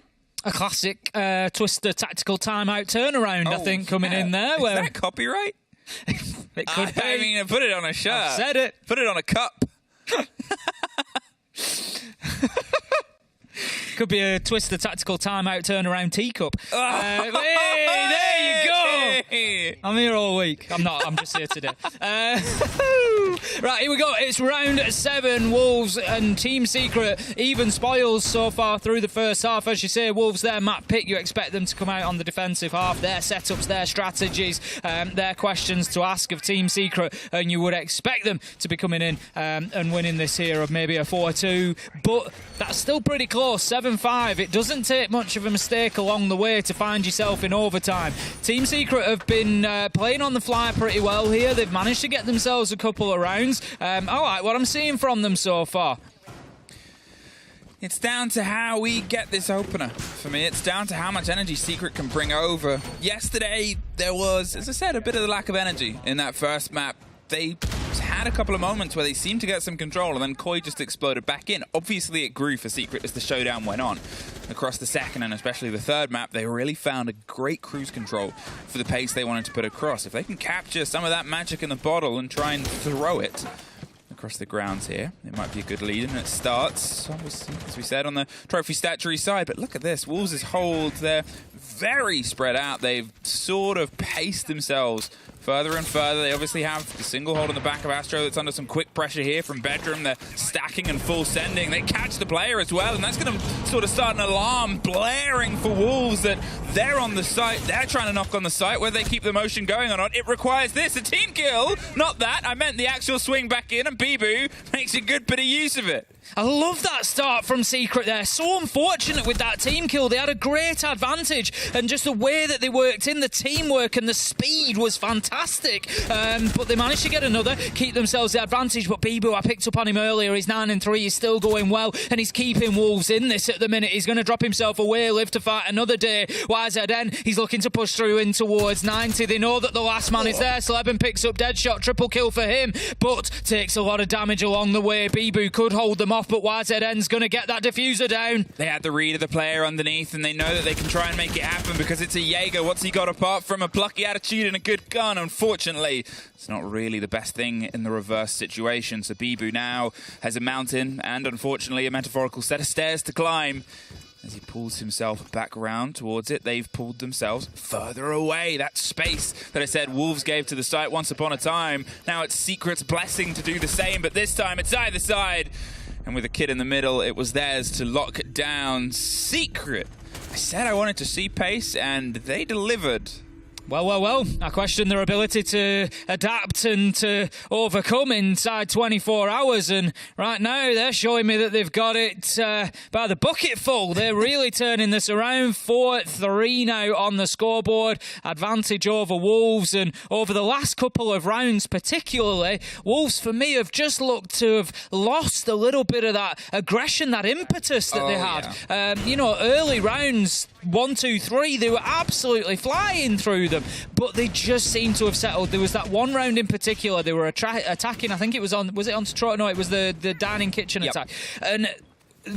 S12: A classic Twister tactical timeout turnaround, I think, coming in there.
S4: Is that copyright?
S12: It could be.
S4: I mean, put it on a shirt.
S12: I've said it.
S4: Put it on a cup.
S12: Could be a Twister tactical timeout turnaround teacup. Hey, there you go. I'm here all week. I'm not. I'm just here today. Right, here we go. It's round 7. Wolves and Team Secret. Even spoils so far through the first half. As you say, Wolves, their map pick. You expect them to come out on the defensive half. Their setups, their strategies, their questions to ask of Team Secret. And you would expect them to be coming in and winning this here of maybe a 4-2. But that's still pretty close. 7-5. It doesn't take much of a mistake along the way to find yourself in overtime. Team Secret have been playing on the fly pretty well here. They've managed to get themselves a couple of rounds. I like what I'm seeing from them so far.
S4: It's down to how we get this opener. For me, it's down to how much energy Secret can bring over. Yesterday, there was, as I said, a bit of the lack of energy in that first map. They had a couple of moments where they seemed to get some control, and then Koi just exploded back in. Obviously, it grew for Secret as the showdown went on. Across the second and especially the third map, they really found a great cruise control for the pace they wanted to put across. If they can capture some of that magic in the bottle and try and throw it across the grounds here, it might be a good lead, and it starts, as we said, on the trophy statuary side. But look at this, Wolves' hold, they're very spread out. They've sort of paced themselves further and further. They obviously have the single hold on the back of Astro that's under some quick pressure here from Bedroom. They're stacking and full sending. They catch the player as well, and that's going to sort of start an alarm blaring for Wolves that they're on the site. They're trying to knock on the site. Whether they keep the motion going or not, it requires this, a team kill. Not that. I meant the actual swing back in, and Bibu makes a good bit of use of it.
S12: I love that start from Secret there. So unfortunate with that team kill. They had a great advantage, and just the way that they worked in, the teamwork and the speed was fantastic. But they managed to get another, keep themselves the advantage. But Bibu, I picked up on him earlier, he's 9-3, he's still going well, and he's keeping Wolves in this at the minute. He's going to drop himself away, live to fight another day. YZN, he's looking to push through in towards 90. They know that the last man is there. Sleben picks up Deadshot, triple kill for him, but takes a lot of damage along the way. Bibu could hold them off, but YZN's going to get that diffuser down.
S4: They had the read of the player underneath, and they know that they can try and make it happen because it's a Jaeger. What's he got apart from a plucky attitude and a good gun? Unfortunately, it's not really the best thing in the reverse situation. So Bibu now has a mountain and, unfortunately, a metaphorical set of stairs to climb. As he pulls himself back around towards it, they've pulled themselves further away. That space that I said Wolves gave to the site once upon a time. Now it's Secret's blessing to do the same, but this time it's either side. And with a kid in the middle, it was theirs to lock down Secret. I said I wanted to see pace, and they delivered.
S12: Well, I question their ability to adapt and to overcome inside 24 hours. And right now, they're showing me that they've got it by the bucketful. They're really turning this around. 4-3 now on the scoreboard. Advantage over Wolves. And over the last couple of rounds particularly, Wolves, for me, have just looked to have lost a little bit of that aggression, that impetus that they had. Yeah. Early rounds, 1, 2, 3, they were absolutely flying through them, but they just seem to have settled. There was that one round in particular, they were attacking, I think it was on Troy? No, it was the dining kitchen attack. And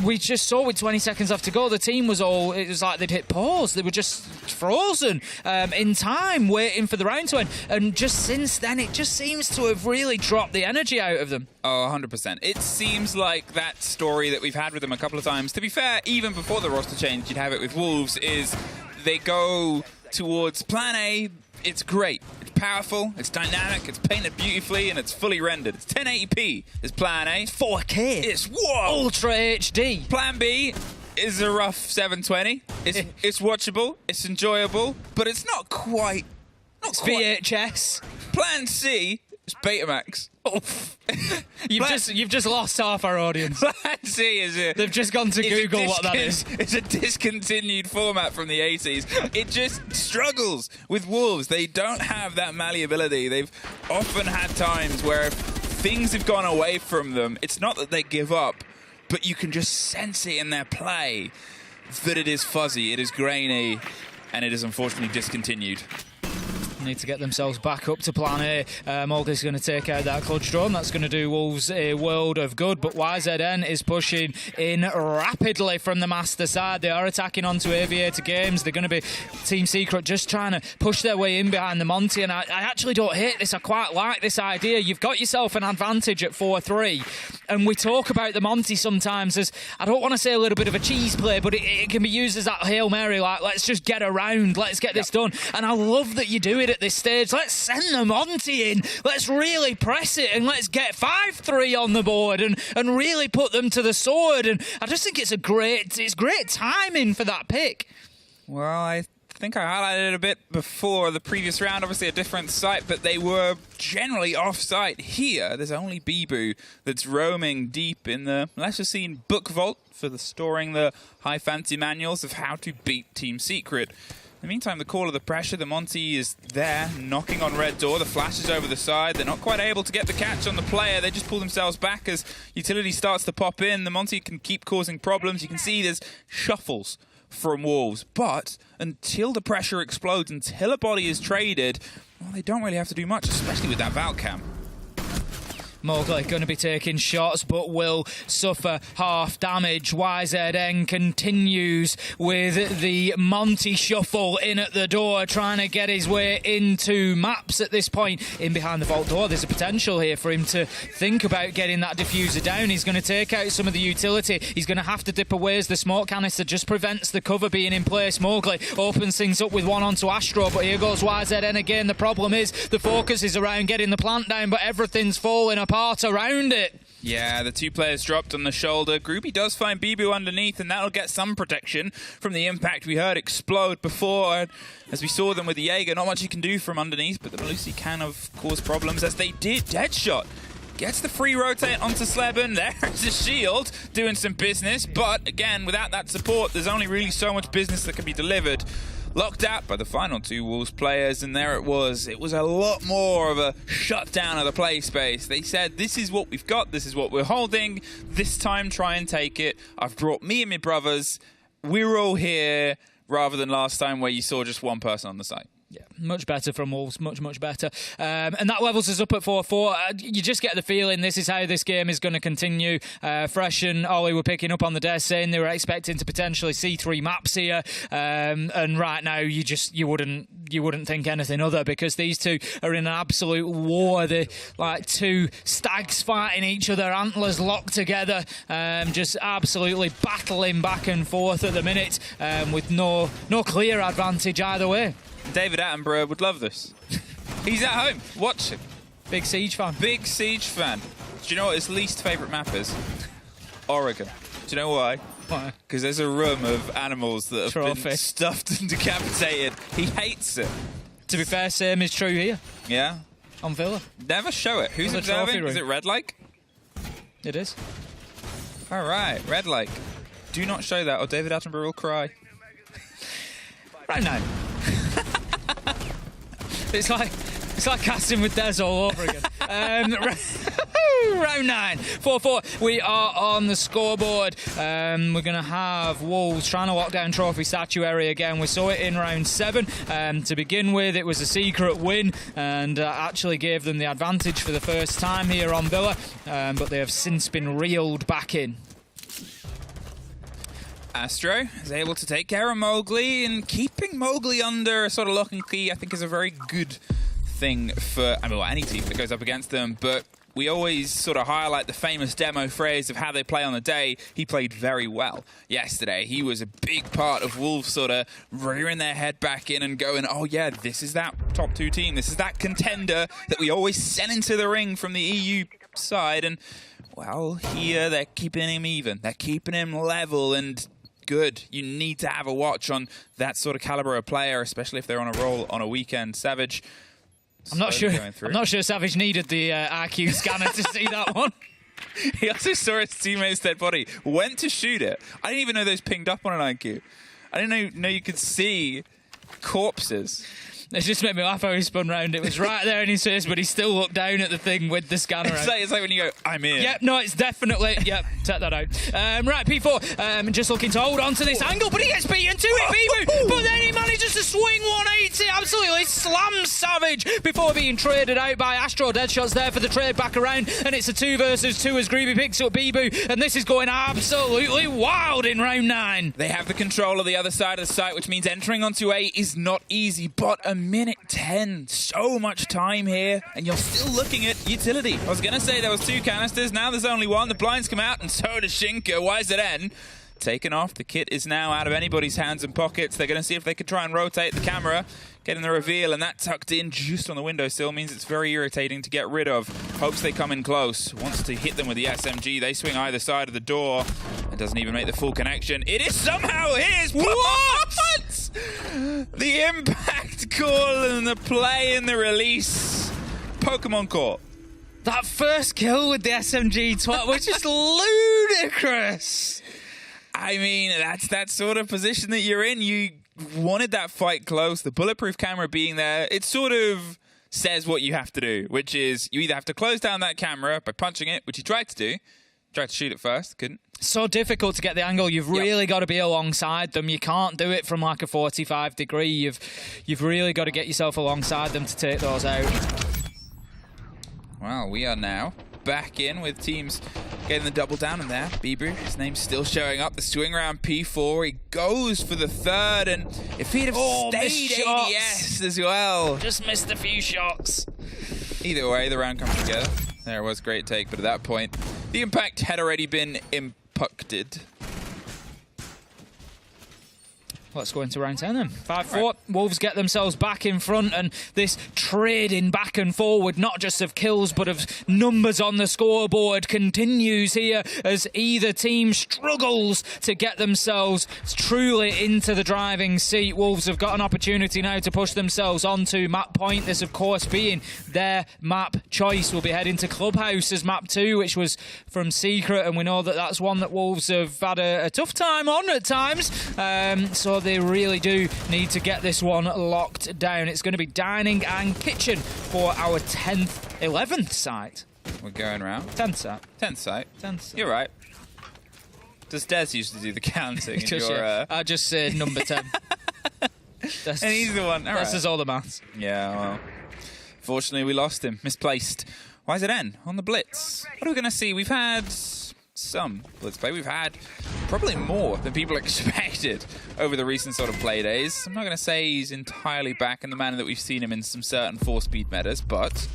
S12: we just saw with 20 seconds left to go, the team was it was like they'd hit pause. They were just frozen in time, waiting for the round to end. And just since then, it just seems to have really dropped the energy out of them.
S4: Oh, 100%. It seems like that story that we've had with them a couple of times. To be fair, even before the roster change, you'd have it with Wolves, is they go towards plan A. It's great. It's powerful. It's dynamic. It's painted beautifully, and it's fully rendered. It's 1080p is plan A.
S12: 4K.
S4: It's whoa.
S12: Ultra HD.
S4: Plan B is a rough 720. It's watchable. It's enjoyable, but it's not quite.
S12: It's VHS.
S4: Plan C is Betamax.
S12: You've just lost half our audience.
S4: Plan C is it?
S12: They've just gone to Google what that is.
S4: It's a discontinued format from the 80s. It just struggles with Wolves. They don't have that malleability. They've often had times where if things have gone away from them, it's not that they give up, but you can just sense it in their play that it is fuzzy, it is grainy, and it is unfortunately discontinued.
S12: Need to get themselves back up to plan A. Mulga's going to take out that clutch drone. That's going to do Wolves a world of good, but YZN is pushing in rapidly from the master side. They are attacking onto Aviator Games. They're going to be Team Secret just trying to push their way in behind the Monty, and I actually don't hate this. I quite like this idea. You've got yourself an advantage at 4-3, and we talk about the Monty sometimes as, I don't want to say a little bit of a cheese play, but it can be used as that Hail Mary, like, let's just get around, let's get this done. And I love that you do it at this stage. Let's send the Monty in. Let's really press it, and let's get 5-3 on the board and really put them to the sword. And I just think it's great timing for that pick.
S4: Well, I think I highlighted it a bit before the previous round. Obviously a different site, but they were generally off-site. Here, there's only Bibu that's roaming deep in the lesser seen book vault for storing the high fantasy manuals of how to beat Team Secret. In the meantime, the call of the pressure, the Monty is there, knocking on red door. The flash is over the side. They're not quite able to get the catch on the player. They just pull themselves back as utility starts to pop in. The Monty can keep causing problems. You can see there's shuffles from Wolves. But until the pressure explodes, until a body is traded, well, they don't really have to do much, especially with that Valcam.
S12: Mowgli going to be taking shots, but will suffer half damage. YZN continues with the Monty shuffle in at the door, trying to get his way into maps at this point. In behind the vault door, there's a potential here for him to think about getting that diffuser down. He's going to take out some of the utility. He's going to have to dip away as the smoke canister just prevents the cover being in place. Mowgli opens things up with one onto Astro, but here goes YZN again. The problem is the focus is around getting the plant down, but everything's falling apart around it.
S4: Yeah, the two players dropped on the shoulder. Groupie does find Bibu underneath, and that'll get some protection from the impact we heard explode before. As we saw them with the Jaeger, not much you can do from underneath, but the Melusi can, of course, problems, as they did. Deadshot gets the free rotate onto Sleben. There's the shield doing some business, but again, without that support, there's only really so much business that can be delivered. Locked out by the final two Wolves players, and there it was. It was a lot more of a shutdown of the play space. They said, this is what we've got, this is what we're holding. This time, try and take it. I've brought me and my brothers. We're all here, rather than last time where you saw just one person on the site.
S12: Yeah, much better from Wolves, much better. And that levels us up at 4-4. You just get the feeling this is how this game is going to continue. Fresh and Ollie were picking up on the desk saying they were expecting to potentially see 3 maps here. And right now, you wouldn't think anything other, because these two are in an absolute war. They're like two stags fighting each other, antlers locked together, just absolutely battling back and forth at the minute, with no clear advantage either way.
S4: David Attenborough would love this. He's at home watching.
S12: Big Siege fan.
S4: Big Siege fan. Do you know what his least favourite map is? Oregon. Do you know why?
S12: Why?
S4: Because there's a room of animals that have been stuffed and decapitated. He hates it.
S12: To be fair, same is true here.
S4: Yeah.
S12: On Villa.
S4: Never show it. Who's observing? Is it Red Lake?
S12: It is.
S4: All right, Red Lake. Do not show that or David Attenborough will cry.
S12: Right now. It's like casting with Des all over again. Round 9, 4-4. We are on the scoreboard. We're going to have Wolves trying to lock down Trophy Statuary again. We saw it in round 7. To begin with, it was a secret win and actually gave them the advantage for the first time here on Villa. But they have since been reeled back in.
S4: Astro is able to take care of Mowgli, and keeping Mowgli under a sort of lock and key, I think, is a very good thing for any team that goes up against them. But we always sort of highlight the famous demo phrase of how they play on the day. He played very well yesterday. He was a big part of Wolves sort of rearing their head back in and going, oh yeah, this is that top 2 team. This is that contender that we always send into the ring from the EU side. And, well, here they're keeping him even. They're keeping him level and good. You need to have a watch on that sort of caliber of player, especially if they're on a roll on a weekend. Savage.
S12: I'm not sure Savage needed the IQ scanner to see that one.
S4: He also saw his teammate's dead body, went to shoot it. I didn't even know those pinged up on an IQ. I didn't know you could see corpses.
S12: It just made me laugh how he spun round. It was right there in his face, but he still looked down at the thing with the scanner out.
S4: It's like when you go, I'm in.
S12: Yep, no, it's definitely... Yep, take that out. Right, P4, just looking to hold on to this angle, but he gets beaten to it, Bibu! But then he manages to swing 180, absolutely slams Savage before being traded out by Astro. Deadshot's there for the trade back around, and it's a 2 versus 2 as Greeby picks up Bibu, and this is going absolutely wild in round 9.
S4: They have the control of the other side of the site, which means entering onto A is not easy, but a minute 10. So much time here, and you're still looking at utility. I was going to say there was 2 canisters, now there's only 1. The blinds come out, and so does Shinka. YZN taken off. The kit is now out of anybody's hands and pockets. They're going to see if they can try and rotate the camera, getting the reveal, and that tucked in just on the windowsill means it's very irritating to get rid of. Hopes they come in close. Wants to hit them with the SMG. They swing either side of the door. It doesn't even make the full connection. It is somehow his. What? The impact call and the play and the release. Pokemon caught.
S12: That first kill with the SMG was just ludicrous.
S4: I mean, that's that sort of position that you're in. You wanted that fight close. The bulletproof camera being there, it sort of says what you have to do, which is you either have to close down that camera by punching it, which he tried to do. Tried to shoot it first, couldn't.
S12: So difficult to get the angle. You've really got to be alongside them. You can't do it from like a 45 degree. You've really got to get yourself alongside them to take those out.
S4: Well, we are now back in with teams getting the double down in there. Bieber, his name's still showing up. The swing around P4. He goes for the third, and if he'd have stayed ADS as well.
S12: Just missed a few shots.
S4: Either way, the round comes together. There was a great take, but at that point, the impact had already been impacted.
S12: Let's go into round 10 then. 5-4. Right. Wolves get themselves back in front, and this trading back and forward, not just of kills, but of numbers on the scoreboard, continues here as either team struggles to get themselves truly into the driving seat. Wolves have got an opportunity now to push themselves onto map point. This, of course, being their map choice. Will be heading to Clubhouse as map 2, which was from Secret, and we know that that's one that Wolves have had a tough time on at times. So they really do need to get this one locked down. It's going to be dining and kitchen for our 10th, 11th site.
S4: We're going round.
S12: 10th site.
S4: 10th site.
S12: 10th site.
S4: You're right. Does Des usually do the counting?
S12: I just say number 10.
S4: And he's the one.
S12: This is all the maths.
S4: Yeah, well, fortunately we lost him. Misplaced. YZN on the blitz. What are we going to see? We've had some blitz play. We've had probably more than people expected over the recent sort of play days. I'm not going to say he's entirely back in the manner that we've seen him in some certain 4-speed metas, but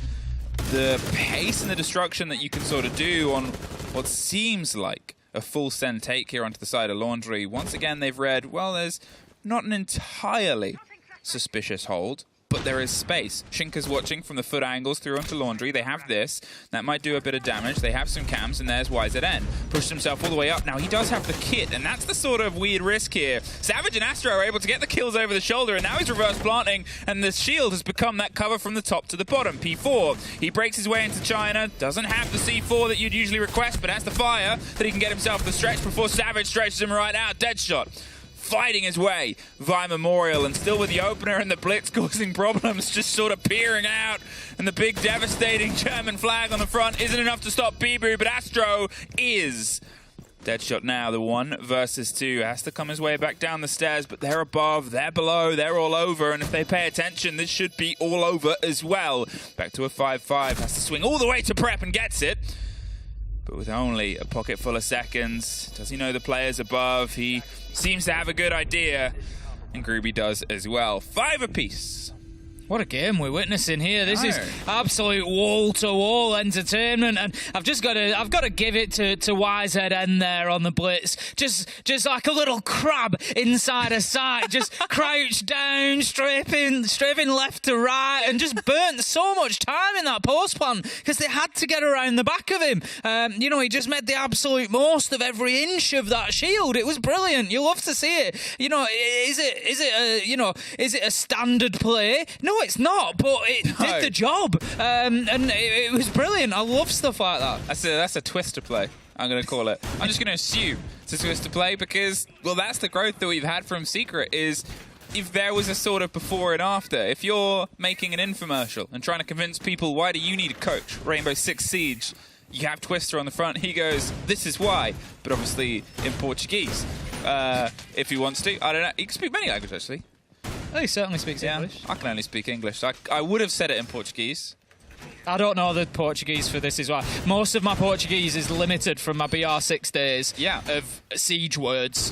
S4: the pace and the destruction that you can sort of do on what seems like a full send take here onto the side of Laundry. Once again, they've read, well, there's not an entirely suspicious hold, but there is space. Shinka's watching from the foot angles through onto Laundry. They have this. That might do a bit of damage. They have some cams, and there's YZN. Pushed himself all the way up. Now, he does have the kit, and that's the sort of weird risk here. Savage and Astro are able to get the kills over the shoulder, and now he's reverse planting, and the shield has become that cover from the top to the bottom. P4, he breaks his way into China. Doesn't have the C4 that you'd usually request, but has the fire that he can get himself the stretch before Savage stretches him right out. Deadshot. Fighting his way via Memorial, and still with the opener and the blitz causing problems, just sort of peering out, and the big devastating German flag on the front isn't enough to stop Bibu, but Astro is. Deadshot now, the 1 versus 2, has to come his way back down the stairs, but they're above, they're below, they're all over, and if they pay attention, this should be all over as well. Back to a 5-5, has to swing all the way to prep and gets it. But with only a pocket full of seconds, does he know the players above? He seems to have a good idea, and Groovy does as well. 5 apiece.
S12: What a game we're witnessing here. This is absolute wall-to-wall entertainment, and I've got to give it to YZN there on the blitz. Just like a little crab inside a sight, just crouched down, strafing left to right, and just burnt so much time in that post plan because they had to get around the back of him. You know, he just made the absolute most of every inch of that shield. It was brilliant. You love to see it. You know, is it a standard play? No, it's not, but it did the job, and it was brilliant. I love stuff like that.
S4: That's a twister play, I'm going to call it. I'm just going to assume it's a twister play because, well, that's the growth that we've had from Secret, is if there was a sort of before and after. If you're making an infomercial and trying to convince people, why do you need a coach? Rainbow Six Siege, you have Twister on the front. He goes, this is why, but obviously in Portuguese, if he wants to. I don't know. He can speak many languages, actually.
S12: Oh, he certainly speaks English.
S4: I can only speak English. I would have said it in Portuguese.
S12: I don't know the Portuguese for this as well. Most of my Portuguese is limited from my BR6 days of siege words.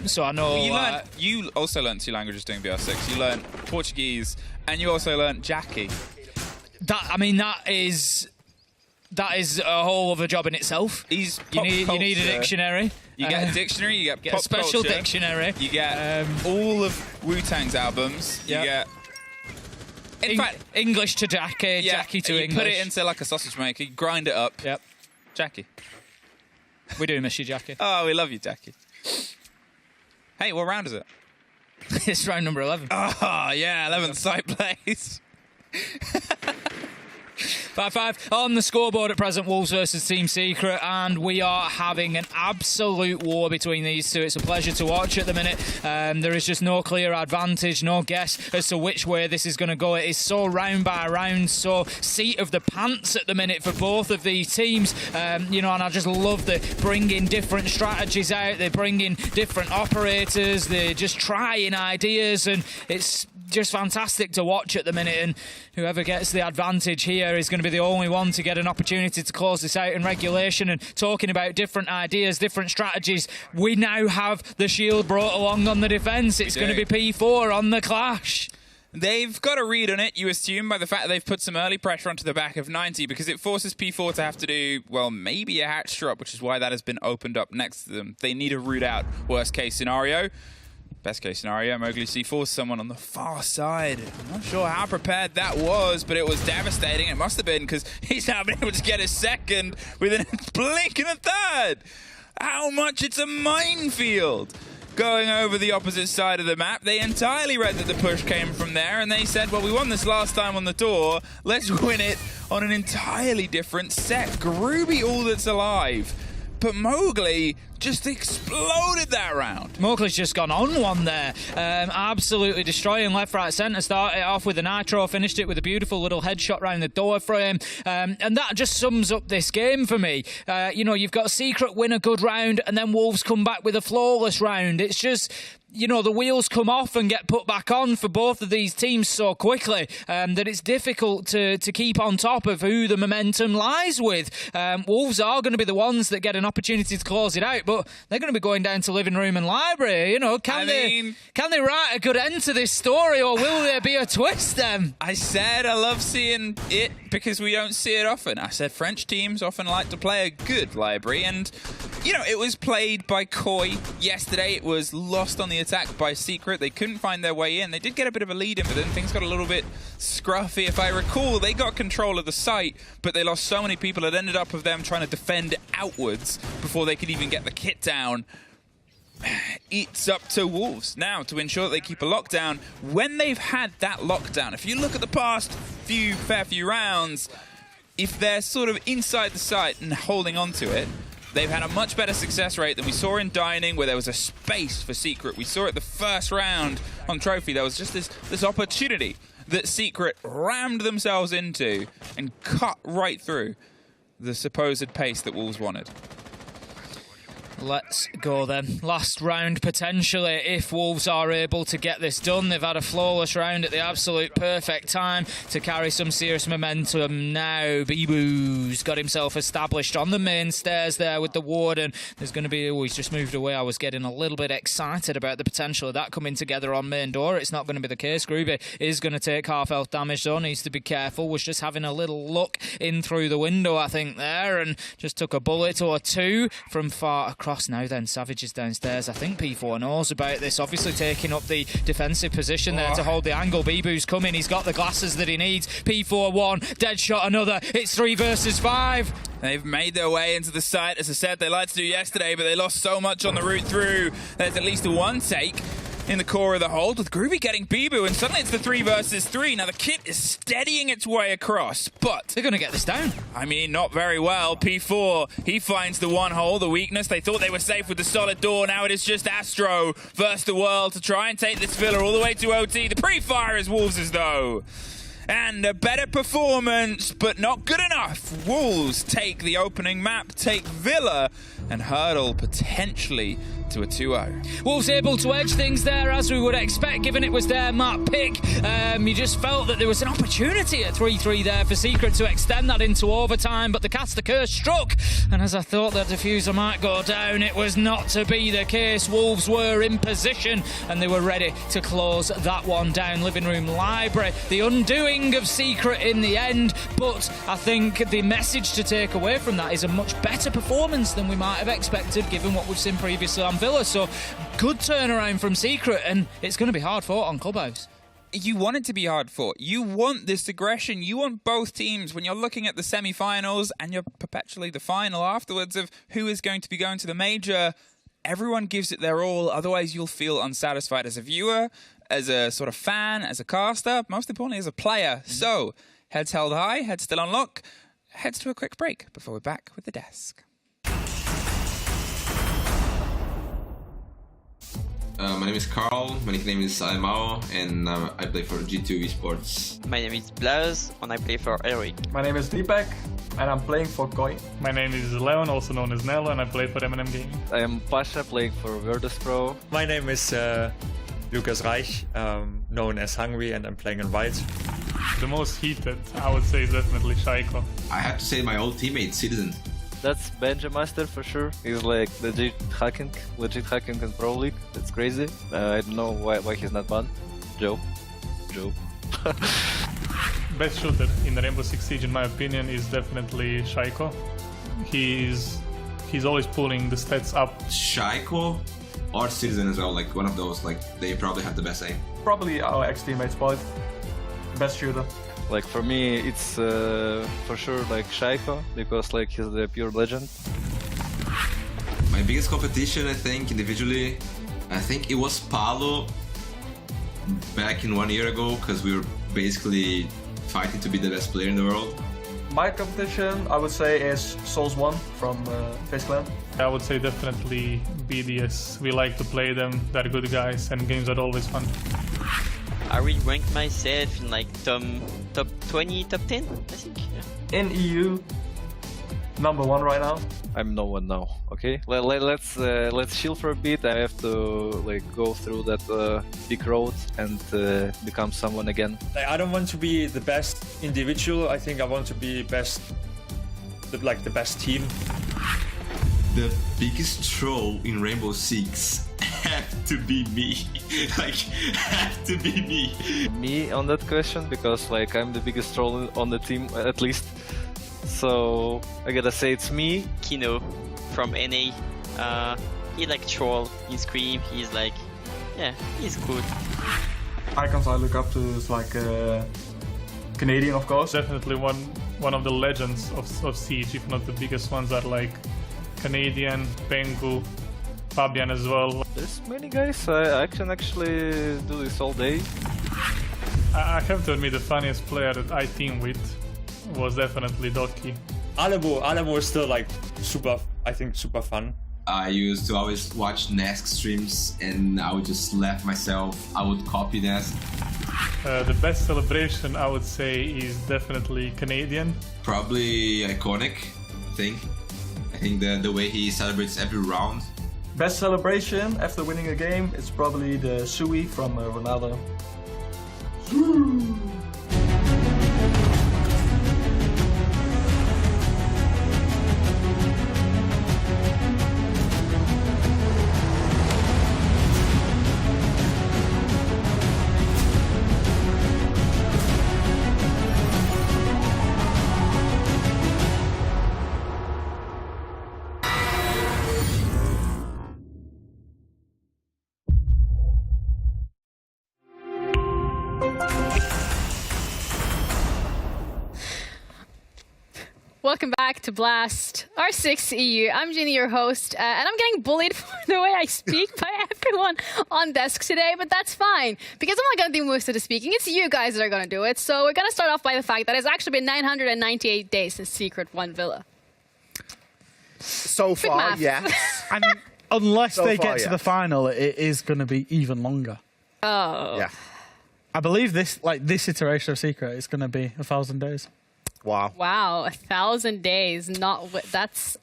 S12: So I know...
S4: Well, you also learned 2 languages doing BR6. You learned Portuguese, and you also learned Jackie.
S12: That is a whole other job in itself. You need a dictionary.
S4: You get a dictionary, you get pop
S12: a special
S4: culture,
S12: dictionary.
S4: You get all of Wu-Tang's albums. You get... In fact,
S12: English to Jackie, Jackie to English.
S4: You put it into like a sausage maker, you grind it up.
S12: Yep.
S4: Jackie.
S12: We do miss you, Jackie.
S4: Oh, we love you, Jackie. Hey, what round is it?
S12: It's round number 11.
S4: Oh, yeah, 11th site place.
S12: 5-5 on the scoreboard at present, Wolves versus Team Secret, and we are having an absolute war between these two. It's a pleasure to watch at the minute. There is just no clear advantage, no guess as to which way this is going to go. It is so round by round, so seat of the pants at the minute for both of these teams. You know, and I just love the bringing different strategies out. They're bringing different operators. They're just trying ideas, and it's just fantastic to watch at the minute, and whoever gets the advantage here is going to be the only one to get an opportunity to close this out in regulation. And talking about different ideas, different strategies, we now have the shield brought along on the defence. It's going to be P4 on the Clash.
S4: They've got a read on it, you assume, by the fact that they've put some early pressure onto the back of 90, because it forces P4 to have to do, well, maybe a hatch drop, which is why that has been opened up next to them. They need a root out, worst case scenario. Best case scenario, Mowgli C4's someone on the far side. I'm not sure how prepared that was, but it was devastating. It must have been, because he's now been able to get his second within a blink and a third. How much it's a minefield. Going over the opposite side of the map, they entirely read that the push came from there, and they said, well, we won this last time on the door, let's win it on an entirely different set. Groovy all that's alive. But Mowgli just exploded that round.
S12: Mowgli's just gone on one there. Absolutely destroying left, right, centre. Started it off with a nitro, finished it with a beautiful little headshot round the door frame. And that just sums up this game for me. You know, you've got Secret win a good round, and then Wolves come back with a flawless round. It's just, you know, the wheels come off and get put back on for both of these teams so quickly that it's difficult to keep on top of who the momentum lies with. Wolves are going to be the ones that get an opportunity to close it out, but they're going to be going down to living room and library. You know, can they write a good end to this story, or will there be a twist then?
S4: I said I love seeing it because we don't see it often. I said French teams often like to play a good library, and you know, it was played by Koi yesterday. It was lost on the attack by Secret. They couldn't find their way in. They did get a bit of a lead in, but then things got a little bit scruffy. If I recall, they got control of the site, but they lost so many people. It ended up with them trying to defend outwards before they could even get the kit down. It's up to Wolves now to ensure that they keep a lockdown. When they've had that lockdown, if you look at the past fair few rounds, if they're sort of inside the site and holding on to it, they've had a much better success rate than we saw in Dining, where there was a space for Secret. We saw it the first round on Trophy. There was just this opportunity that Secret rammed themselves into and cut right through the supposed pace that Wolves wanted.
S12: Let's go then. Last round potentially, if Wolves are able to get this done. They've had a flawless round at the absolute perfect time to carry some serious momentum now. Bibu's got himself established on the main stairs there with the Warden. There's going to be... Oh, he's just moved away. I was getting a little bit excited about the potential of that coming together on main door. It's not going to be the case. Groovy is going to take half health damage though. Needs to be careful. Was just having a little look in through the window, I think, there, and just took a bullet or two from far across. Now then, Savage is downstairs. I think P4 knows about this, obviously taking up the defensive position there to hold the angle. Bibu's coming, he's got the glasses that he needs. P4 one, dead shot another. It's 3 versus 5.
S4: They've made their way into the site, as I said they liked to do yesterday, but they lost so much on the route through. There's at least one take in the core of the hold, with Groovy getting Bibu, and suddenly it's the 3 versus 3. Now the kit is steadying its way across, but
S12: they're going to get this down.
S4: I mean, not very well. P4, he finds the one hole, the weakness. They thought they were safe with the solid door. Now it is just Astro versus the world to try and take this Villa all the way to OT. The pre-fire is Wolves' though. And a better performance, but not good enough. Wolves take the opening map, take Villa, and hurdle potentially to a 2-0.
S12: Wolves able to edge things there, as we would expect, given it was their map pick. You just felt that there was an opportunity at 3-3 there for Secret to extend that into overtime, but the caster curse struck, and as I thought that diffuser might go down, it was not to be the case. Wolves were in position, and they were ready to close that one down. Living room library, the undoing of Secret in the end, but I think the message to take away from that is a much better performance than we might have expected, given what we've seen previously on Villa. So good turnaround from Secret, and it's going to be hard fought on Clubhouse.
S4: You want it to be hard fought. You want this aggression. You want both teams, when you're looking at the semi-finals and you're perpetually the final afterwards of who is going to be going to the major, everyone gives it their all. Otherwise, you'll feel unsatisfied as a viewer, as a sort of fan, as a caster, most importantly as a player. So, heads held high, heads still on lock. Heads to a quick break before we're back with the desk.
S17: My name is Carl, my nickname is Aemao, and I play for G2 Esports.
S14: My name is Blaz, and I play for Eric.
S10: My name is Deepak, and I'm playing for Koi. My name is Leon, also known as Nello, and I play for M&M Gaming.
S16: I am Pasha, playing for Virtus Pro.
S22: My name is Lucas Reich,
S18: known as hungry, and I'm playing in white.
S10: The most heated, I would say, is definitely Shaiko.
S17: I have to say my old teammate, Citizen.
S16: That's Benjamaster for sure. He's like legit hacking in Pro League. That's crazy. I don't know why he's not banned. Joe.
S10: Best shooter in the Rainbow Six Siege, in my opinion, is definitely Shaiko. He's always pulling the stats up.
S17: Shaiko or Citizen as well, like one of those, like they probably have the best aim.
S10: Probably our ex-teammate Spot. Best shooter.
S16: Like for me, it's for sure like Shaiko because like he's the pure legend.
S17: My biggest competition, I think, individually, I think it was Paolo back in 1 year ago, because we were basically fighting to be the best player in the world.
S10: My competition, I would say, is Souls1 from FaZe Clan. I would say definitely BDS. We like to play them, they're good guys, and games are always fun.
S14: I would rank myself in like top 20, top 10, I think. Yeah.
S10: In EU, #1 right now.
S16: I'm no one now. Okay, let's chill for a bit. I have to like go through that big road and become someone again.
S18: I don't want to be the best individual. I think I want to be the best team.
S17: The biggest troll in Rainbow Six have to be me. Like, have to be me.
S16: Me on that question, because like I'm the biggest troll on the team at least. So I gotta say it's me.
S14: Kino from NA. He like troll, he scream, he's like, yeah, he's good.
S10: Icons I look up to is like Canadian, of course. Definitely one of the legends of Siege, if not the biggest ones, are like Canadian, Pengu, Fabian as well.
S16: There's many guys. I can actually do this all day.
S10: I have to admit, the funniest player that I team with was definitely Dotki.
S18: Alamo is still like super fun.
S17: I used to always watch Nesk streams and I would just laugh myself. I would copy Nesk.
S10: The best celebration, I would say, is definitely Canadian.
S17: Probably iconic thing. I think the way he celebrates every round.
S10: Best celebration after winning a game is probably the Sui from Ronaldo. Welcome back to Blast R6 EU. I'm Ginny, your host, and I'm getting bullied for the way I speak by everyone on desk today, but that's fine, because I'm not going to do most of the speaking. It's you guys that are going to do it. So we're going to start off by the fact that it's actually been 998 days since Secret won Villa.
S3: So far, yes.
S2: And unless they get to the final, it is going to be even longer.
S1: Oh.
S3: Yeah.
S2: I believe this iteration of Secret is going to be 1,000 days.
S3: Wow.
S1: Wow, 1,000 days. That's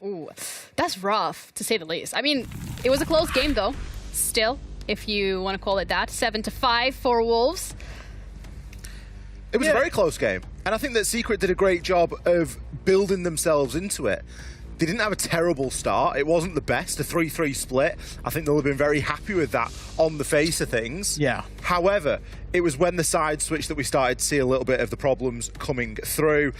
S1: rough, to say the least. I mean, it was a close game, though. Still, if you want to call it that. 7-5 for Wolves.
S3: It was a very close game. And I think that Secret did a great job of building themselves into it. They didn't have a terrible start. It wasn't the best, a 3-3 split. I think they'll have been very happy with that on the face of things.
S2: Yeah.
S3: However, it was when the side switched that we started to see a little bit of the problems coming through.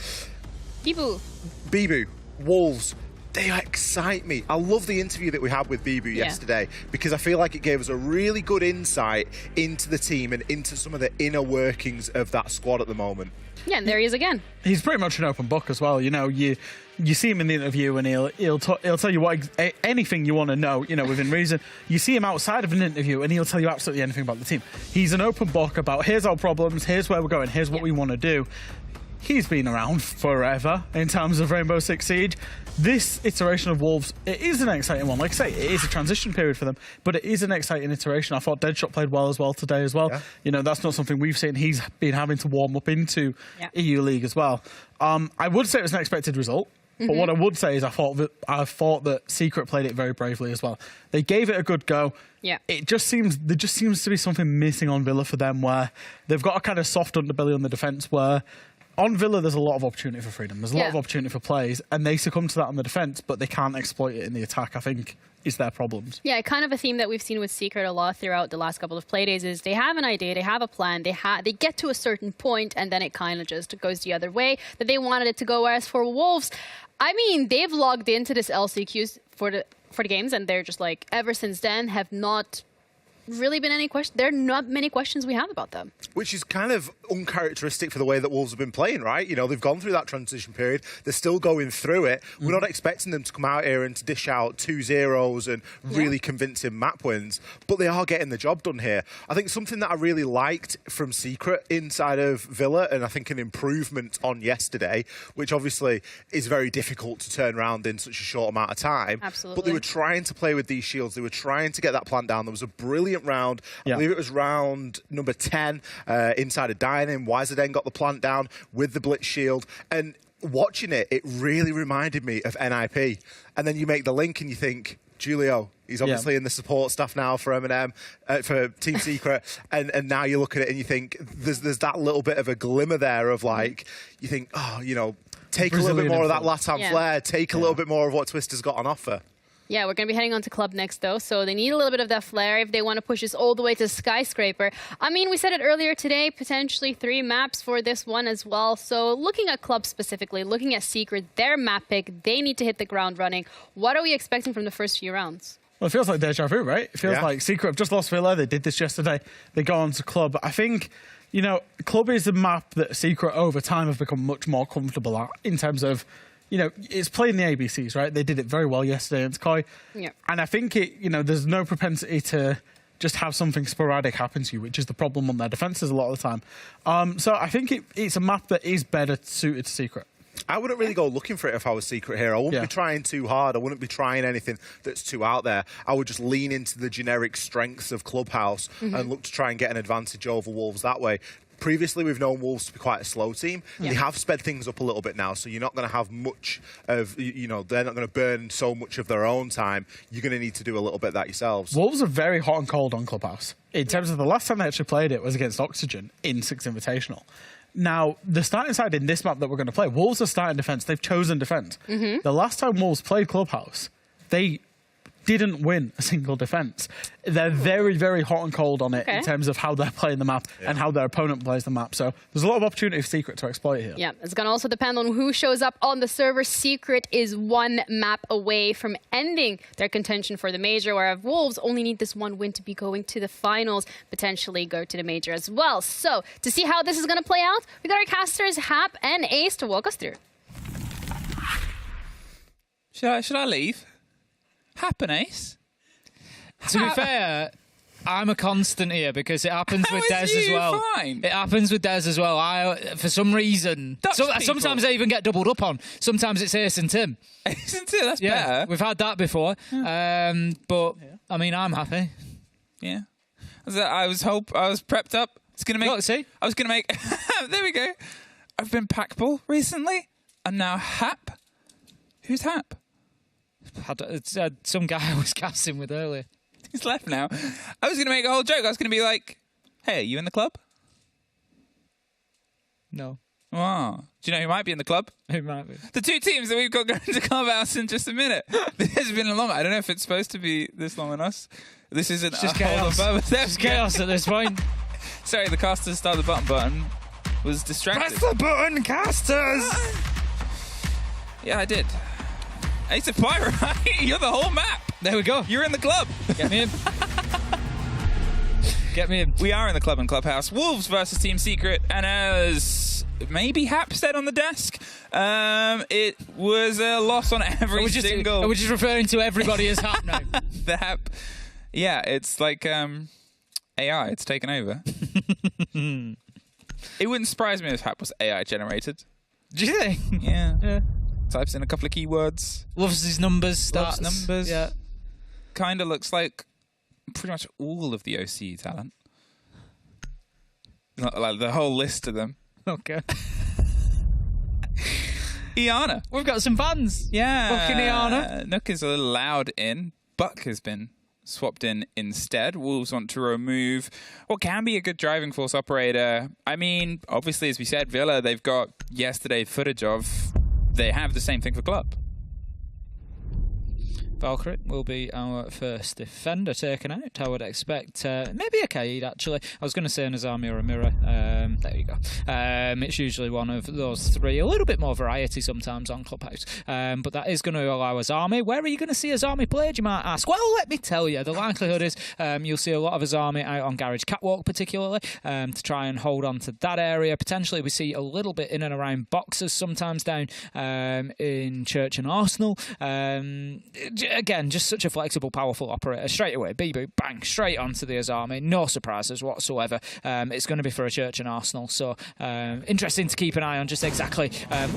S3: Bibu, Wolves, they excite me. I love the interview that we had with Bibu yesterday, because I feel like it gave us a really good insight into the team and into some of the inner workings of that squad at the moment.
S1: Yeah, and there he is again.
S2: He's pretty much an open book as well. You know, you see him in the interview and he'll tell you anything you want to know, you know, within reason. You see him outside of an interview and he'll tell you absolutely anything about the team. He's an open book about here's our problems, here's where we're going, here's what we want to do. He's been around forever in terms of Rainbow Six Siege. This iteration of Wolves, it is an exciting one. Like I say, it is a transition period for them, but it is an exciting iteration. I thought Deadshot played well as well today as well. Yeah. You know, that's not something we've seen. He's been having to warm up into EU League as well. I would say it was an expected result. But what I would say is I thought that Secret played it very bravely as well. They gave it a good go.
S1: Yeah.
S2: There just seems to be something missing on Villa for them, where they've got a kind of soft underbelly on the defence, where on Villa there's a lot of opportunity for freedom. There's a lot of opportunity for plays, and they succumb to that on the defence, but they can't exploit it in the attack, I think, is their problems.
S1: Yeah, kind of a theme that we've seen with Secret a lot throughout the last couple of playdays is they have an idea, they have a plan, they get to a certain point, and then it kind of just goes the other way that they wanted it to go. Whereas for Wolves, I mean, they've logged into this LCQs for the games, and they're just like, ever since then, have not really been any questions. There are not many questions we have about them.
S3: Which is kind of uncharacteristic for the way that Wolves have been playing, right? You know, they've gone through that transition period. They're still going through it. We're not expecting them to come out here and to dish out 2-0s and really convincing map wins, but they are getting the job done here. I think something that I really liked from Secret inside of Villa, and I think an improvement on yesterday, which obviously is very difficult to turn around in such a short amount of time.
S1: Absolutely.
S3: But they were trying to play with these shields. They were trying to get that plant down. There was a brilliant round. I believe it was round number 10 inside of Dining. Wiserden got the plant down with the blitz shield, and watching it, it really reminded me of NIP. And then you make the link and you think, Julio, he's obviously in the support staff now for M&M, for Team Secret, and now you look at it and you think there's that little bit of a glimmer there of like, you think, oh, you know, take
S2: Brazilian
S3: a little bit more of that
S2: influence.
S3: Latam flair, take a little bit more of what Twister's got on offer.
S1: Yeah, we're going to be heading on to Club next, though, so they need a little bit of that flair if they want to push this all the way to Skyscraper. I mean, we said it earlier today, potentially 3 maps for this one as well. So looking at Club specifically, looking at Secret, their map pick, they need to hit the ground running. What are we expecting from the first few rounds?
S2: Well, it feels like deja vu, right? It feels like Secret have just lost Villa. They did this yesterday. They go on to Club. I think, you know, Club is a map that Secret over time have become much more comfortable at in terms of, you know, it's playing the ABCs, right? They did it very well yesterday against Koi.
S1: Yeah.
S2: And I think there's no propensity to just have something sporadic happen to you, which is the problem on their defences a lot of the time. So I think it's a map that is better suited to Secret.
S3: I wouldn't really go looking for it if I was Secret here. I wouldn't be trying too hard. I wouldn't be trying anything that's too out there. I would just lean into the generic strengths of Clubhouse and look to try and get an advantage over Wolves that way. Previously, we've known Wolves to be quite a slow team. They have sped things up a little bit now, so you're not going to have much of, you know, they're not going to burn so much of their own time. You're going to need to do a little bit of that yourselves.
S2: Wolves are very hot and cold on Clubhouse. In terms of the last time they actually played it was against Oxygen in Six Invitational. Now, the starting side in this map that we're going to play, Wolves are starting defence. They've chosen defence. The last time Wolves played Clubhouse, they didn't win a single defence. They're very, very hot and cold on it in terms of how they're playing the map and how their opponent plays the map. So there's a lot of opportunity for Secret to exploit here.
S1: Yeah, it's going to also depend on who shows up on the server. Secret is 1 map away from ending their contention for the major, whereas Wolves only need this 1 win to be going to the finals, potentially go to the major as well. So to see how this is going to play out, we got our casters Hap and Ace to walk us through.
S4: Should I leave? Happen, Ace?
S12: To be fair, I'm a constant here because it happens with Des as well.
S4: Fine.
S12: It happens with Des as well. For some reason, sometimes I even get doubled up on. Sometimes it's Ace and Tim.
S4: Ace and Tim, that's better.
S12: We've had that before. But I mean, I'm happy.
S4: Yeah. I was prepped up. It's gonna make.
S12: Look, see?
S4: I was gonna make. There we go. I've been Packball recently, and now Hap. Who's Hap?
S12: It's some guy I was casting with earlier.
S4: He's left now. I was going to make a whole joke. I was going to be like, hey, are you in the club?
S12: No.
S4: Oh. Do you know who might be in the club?
S12: Who might be?
S4: The 2 teams that we've got going to Clubhouse in just a minute. This has been a long... I don't know if it's supposed to be this long on us. This isn't...
S12: It's just chaos. It's chaos at this point.
S4: Sorry, the casters start the button was distracted.
S12: Press the button, casters!
S4: Yeah, I did. Ace of Fire, right? You're the whole map.
S12: There we go.
S4: You're in the club.
S12: Get me in. Get me in.
S4: We are in the club and Clubhouse. Wolves versus Team Secret. And as maybe Hap said on the desk, it was a loss on every single...
S12: Are we just referring to everybody as Hap now?
S4: The Hap. Yeah, it's like AI. It's taken over. It wouldn't surprise me if Hap was AI generated.
S12: Do you think?
S4: Yeah. Types in a couple of keywords.
S12: Loves his numbers, stats.
S4: Loves numbers.
S12: Yeah.
S4: Kind of looks like pretty much all of the OC talent. Like the whole list of them.
S12: Okay.
S4: Iana.
S12: We've got some fans.
S4: Yeah.
S12: Booking Iana.
S4: Nook is a little loud in. Buck has been swapped in instead. Wolves want to remove what can be a good driving force operator. I mean, obviously, as we said, Villa, they've got yesterday footage of. They have the same thing for Club.
S12: Valkyrie will be our first defender taken out. I would expect maybe a Kaid, actually. I was going to say an Azami or a Mirror. There you go. It's usually one of those three. A little bit more variety sometimes on Clubhouse. But that is going to allow Azami. Where are you going to see Azami played, you might ask? Well, let me tell you. The likelihood is you'll see a lot of Azami out on Garage Catwalk, particularly, to try and hold on to that area. Potentially, we see a little bit in and around boxes, sometimes down in Church and Arsenal. Again, just such a flexible, powerful operator. Straight away, Bibu, bang, straight onto the Azami. No surprises whatsoever. It's going to be for a Church and Arsenal, so interesting to keep an eye on just exactly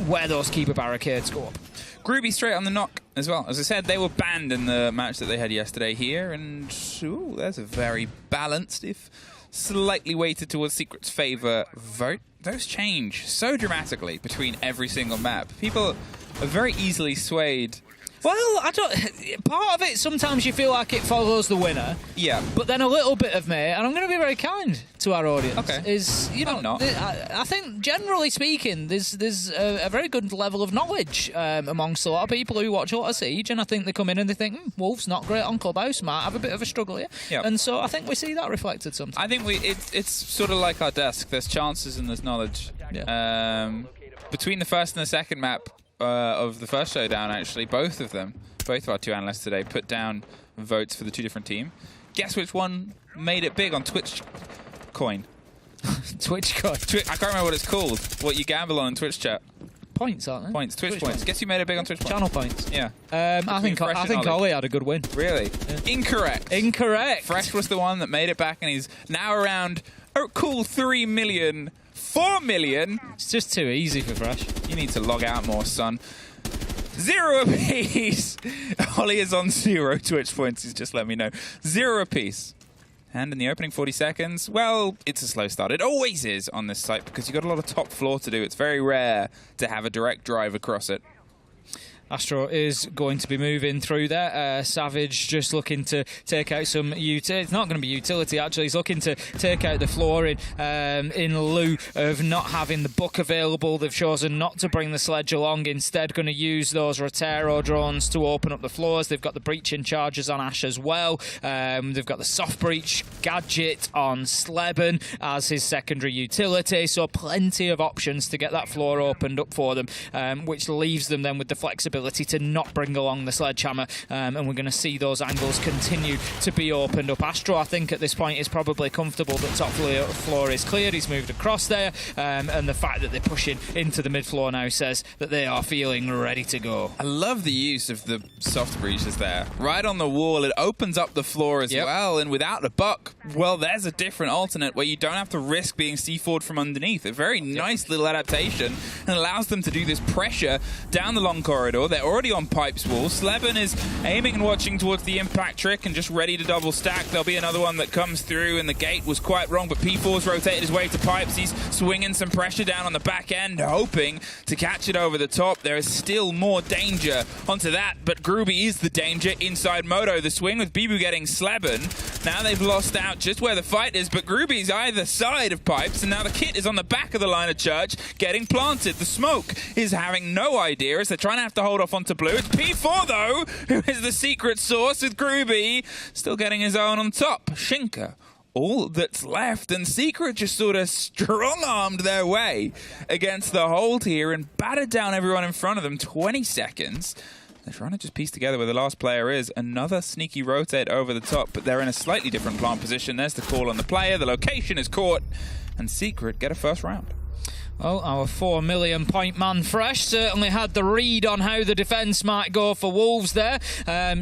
S12: where those keeper barricades go up.
S4: Groovy straight on the knock as well. As I said, they were banned in the match that they had yesterday here, and ooh, there's a very balanced, if slightly weighted towards Secret's favour vote. Those change so dramatically between every single map. People are very easily swayed.
S12: Well, I don't. Part of it, sometimes you feel like it follows the winner.
S4: Yeah.
S12: But then a little bit of me, and I'm going to be very kind to our audience.
S4: Okay.
S12: Is I think generally speaking, there's a very good level of knowledge amongst a lot of people who watch a lot of Siege, and I think they come in and they think, Wolves not great on Clubhouse, might have a bit of a struggle here.
S4: Yep.
S12: And so I think we see that reflected sometimes.
S4: I think it's sort of like our desk. There's chances and there's knowledge.
S12: Yeah.
S4: Between the first and the second map. Of the first showdown, actually, both of our two analysts today put down votes for the two different teams. Guess which one made it big on Twitch coin?
S12: Twitch coin?
S4: I can't remember what it's called. What you gamble on in Twitch chat.
S12: Points, aren't they?
S4: Points, Twitch points. Guess who made it big on Twitch points?
S12: Channel points.
S4: Yeah.
S12: I think Ollie had a good win.
S4: Really? Yeah. Incorrect. Fresh was the one that made it back, and he's now around a cool 3 million. 4 million.
S12: It's just too easy for Fresh.
S4: You need to log out more, son. 0 apiece. Ollie is on 0 Twitch points. He's just let me know. 0 apiece. And in the opening 40 seconds, well, it's a slow start. It always is on this site because you've got a lot of top floor to do. It's very rare to have a direct drive across it.
S12: Astro is going to be moving through there. Savage just looking to take out some utility. It's not going to be utility, actually. He's looking to take out the flooring in lieu of not having the book available. They've chosen not to bring the sledge along. Instead, going to use those Rotero drones to open up the floors. They've got the breaching charges on Ash as well. They've got the soft breach gadget on Sleben as his secondary utility. So plenty of options to get that floor opened up for them, which leaves them then with the flexibility to not bring along the sledgehammer, and we're going to see those angles continue to be opened up. Astro, I think, at this point is probably comfortable that top floor is cleared. He's moved across there, and the fact that they're pushing into the mid-floor now says that they are feeling ready to go.
S4: I love the use of the soft breaches there. Right on the wall, it opens up the floor as well, and without the buck, well, there's a different alternate where you don't have to risk being C4'd from underneath. A very nice little adaptation, and allows them to do this pressure down the long corridor. They're already on Pipe's wall. Sleben is aiming and watching towards the impact trick and just ready to double stack. There'll be another one that comes through, and the gate was quite wrong, but P4's rotated his way to Pipes. He's swinging some pressure down on the back end, hoping to catch it over the top. There is still more danger onto that, but Groovy is the danger inside Moto. The swing with Bibu getting Sleben. Now they've lost out just where the fight is, but Groovy's either side of Pipes, and now the kit is on the back of the line of Church, getting planted. The smoke is having no idea as they're trying to have to hold off onto blue. It's P4, though, who is the secret source with Groovy still getting his own on top. Shinka, all that's left, and Secret just sort of strong-armed their way against the hold here and battered down everyone in front of them. 20 seconds. They're trying to just piece together where the last player is. Another sneaky rotate over the top, but they're in a slightly different plant position. There's the call on the player. The location is caught, and Secret get a first round.
S12: Well, our 4 million point man Fresh certainly had the read on how the defence might go for Wolves there,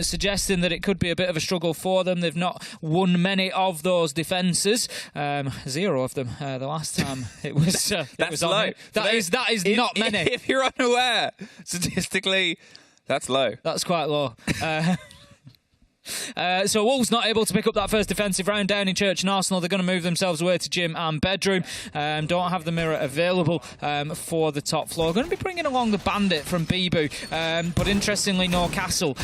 S12: suggesting that it could be a bit of a struggle for them. They've not won many of those defences, 0 of them the last time it was.
S4: That's low.
S12: That is not many.
S4: If you're unaware, statistically, that's low.
S12: That's quite low. So Wolves not able to pick up that first defensive round down in Church and Arsenal. They're going to move themselves away to gym and bedroom. Don't have the mirror available for the top floor. Going to be bringing along the Bandit from Bibu, but interestingly no Castle.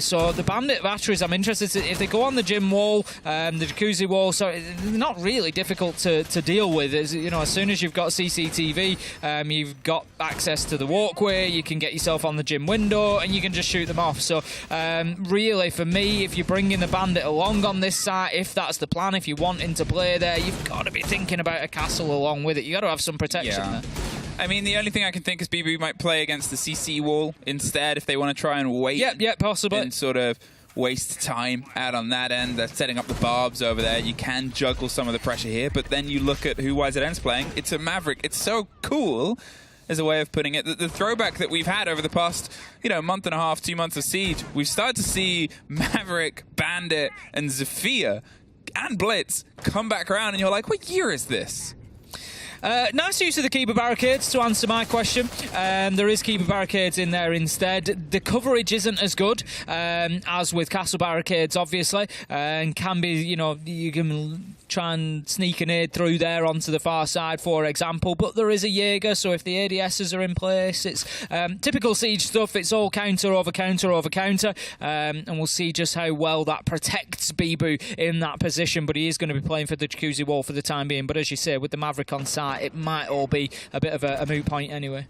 S12: So the Bandit batteries, I'm interested if they go on the gym wall, the jacuzzi wall. So they're not really difficult to deal with. As soon as you've got CCTV, you've got access to the walkway. You can get yourself on the gym window and you can just shoot them off. So really, for me, if you're bringing the Bandit along on this site, if that's the plan, if you're wanting to play there, you've got to be thinking about a Castle along with it. You've got to have some protection there.
S4: I mean, the only thing I can think is BB might play against the CC wall instead if they want to try and wait.
S12: Yep, possibly.
S4: And sort of waste time out on that end. They're setting up the barbs over there. You can juggle some of the pressure here, but then you look at who YZN's playing. It's a Maverick. It's so cool as a way of putting it. The throwback that we've had over the past, month and a half, 2 months of Siege, we've started to see Maverick, Bandit, and Zofia and Blitz come back around, and you're like, what year is this?
S12: Nice use of the keeper barricades to answer my question. There is keeper barricades in there instead. The coverage isn't as good as with castle barricades, obviously, and can be, you can try and sneak an aid through there onto the far side, for example, but there is a Jaeger, so if the ADSs are in place, it's typical Siege stuff. It's all counter over counter over counter, and we'll see just how well that protects Bibu in that position, but he is going to be playing for the jacuzzi wall for the time being. But as you say, with the Maverick on site, it might all be a bit of a moot point anyway.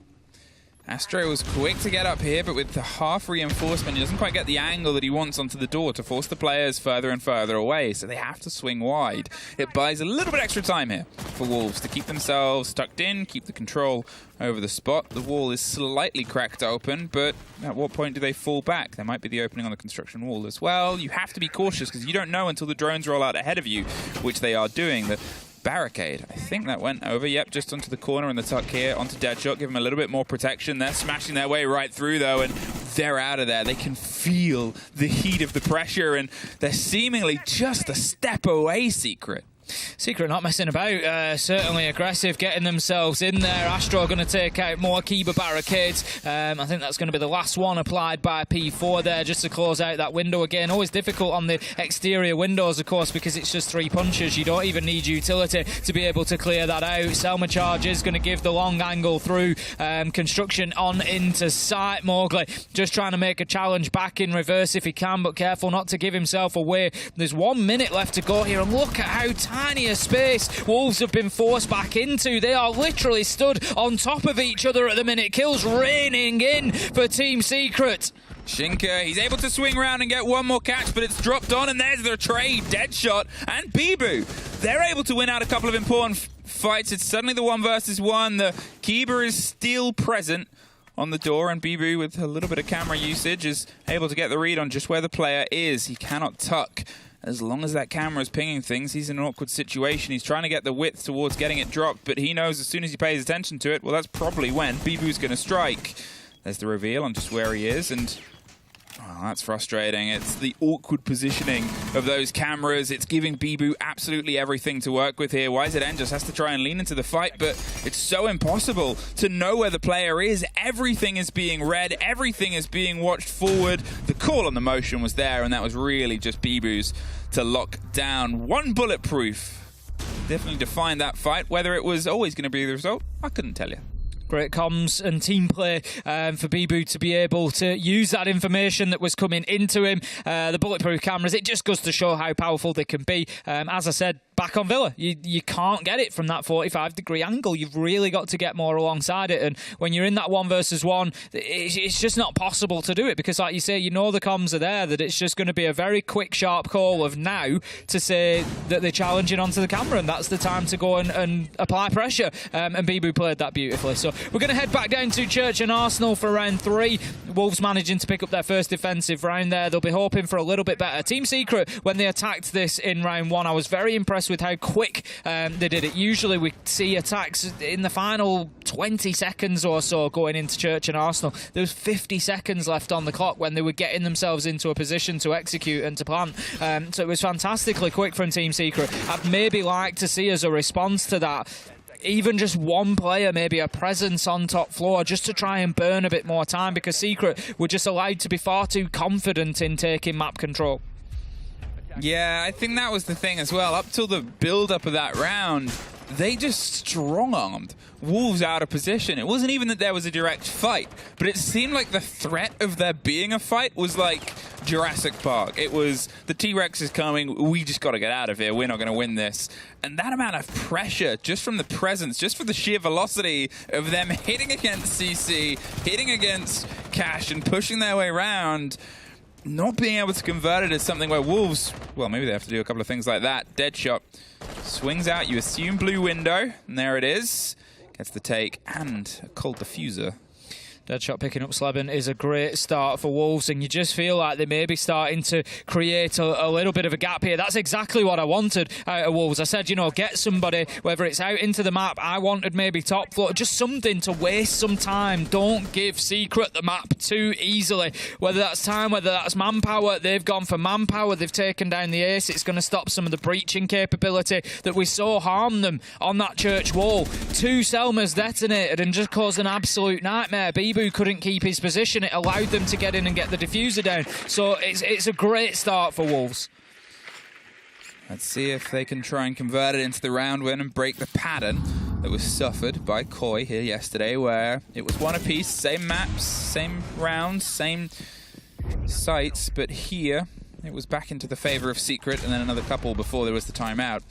S4: Astro was quick to get up here, but with the half reinforcement, he doesn't quite get the angle that he wants onto the door to force the players further and further away, so they have to swing wide. It buys a little bit extra time here for Wolves to keep themselves tucked in, keep the control over the spot. The wall is slightly cracked open, but at what point do they fall back? There might be the opening on the construction wall as well. You have to be cautious because you don't know until the drones roll out ahead of you, which they are doing. The barricade, I think that went over, yep, just onto the corner in the tuck here, onto Deadshot, give them a little bit more protection. They're smashing their way right through though, and they're out of there. They can feel the heat of the pressure, and they're seemingly just a step away, Secret.
S12: Secret not messing about, certainly aggressive, getting themselves in there. Astro going to take out more Kiba barricades. I think that's going to be the last one applied by P4 there, just to close out that window again. Always difficult on the exterior windows, of course, because it's just 3 punches. You don't even need utility to be able to clear that out. Selma Charge is going to give the long angle through. Construction on into site. Mowgli just trying to make a challenge back in reverse if he can, but careful not to give himself away. There's 1 minute left to go here, and look at how tiny a space Wolves have been forced back into. They are literally stood on top of each other at the minute. Kills raining in for Team Secret.
S4: Shinka, he's able to swing around and get one more catch, but it's dropped on, and there's the trade. Deadshot and Bibu. They're able to win out a couple of important fights. It's suddenly the 1 versus 1. The Kiba is still present on the door, and Bibu, with a little bit of camera usage, is able to get the read on just where the player is. He cannot tuck. As long as that camera is pinging things, he's in an awkward situation. He's trying to get the width towards getting it dropped, but he knows as soon as he pays attention to it, well, that's probably when Bibu's going to strike. There's the reveal on just where he is, and oh, that's frustrating. It's the awkward positioning of those cameras. It's giving Bibu absolutely everything to work with here. YZN just has to try and lean into the fight, but it's so impossible to know where the player is. Everything is being read. Everything is being watched forward. The call on the motion was there, and that was really just Bibu's to lock down. 1 bulletproof. Definitely defined that fight. Whether it was always going to be the result, I couldn't tell you.
S12: Great comms and team play for Bibu to be able to use that information that was coming into him. The bulletproof cameras, it just goes to show how powerful they can be. As I said, back on Villa, you can't get it from that 45-degree angle. You've really got to get more alongside it. And when you're in that 1 versus 1, it's just not possible to do it because, like you say, the comms are there, that it's just going to be a very quick, sharp call of now to say that they're challenging onto the camera, and that's the time to go and apply pressure. And Bibu played that beautifully. So we're going to head back down to Church and Arsenal for round 3. Wolves managing to pick up their first defensive round there. They'll be hoping for a little bit better. Team Secret, when they attacked this in round 1, I was very impressed with how quick they did it. Usually we see attacks in the final 20 seconds or so going into Church and Arsenal. There was 50 seconds left on the clock when they were getting themselves into a position to execute and to plant. So it was fantastically quick from Team Secret. I'd maybe like to see as a response to that, even just 1 player, maybe a presence on top floor, just to try and burn a bit more time, because Secret were just allowed to be far too confident in taking map control.
S4: Yeah, I think that was the thing as well. Up till the build-up of that round, they just strong-armed Wolves out of position. It wasn't even that there was a direct fight, but it seemed like the threat of there being a fight was like Jurassic Park. It was, the T-Rex is coming, we just got to get out of here, we're not going to win this. And that amount of pressure, just from the presence, just for the sheer velocity of them hitting against CC, hitting against Cash and pushing their way around, not being able to convert it is something where Wolves, well, maybe they have to do a couple of things like that. Deadshot swings out, you assume blue window, and there it is. Gets the take, and a cold diffuser.
S12: Deadshot picking up Sleben is a great start for Wolves, and you just feel like they may be starting to create a little bit of a gap here. That's exactly what I wanted out of Wolves. I said, you know, get somebody, whether it's out into the map, I wanted maybe top floor, just something to waste some time. Don't give Secret the map too easily. Whether that's time, whether that's manpower, they've gone for manpower, they've taken down the ace. It's going to stop some of the breaching capability that we saw harm them on that church wall. 2 Selmas detonated and just caused an absolute nightmare. Bibu couldn't keep his position. It allowed them to get in and get the diffuser down. So it's a great start for Wolves.
S4: Let's see if they can try and convert it into the round win and break the pattern that was suffered by Koi here yesterday, where it was one apiece, same maps, same rounds, same sites, but here it was back into the favor of Secret, and then another couple before there was the timeout.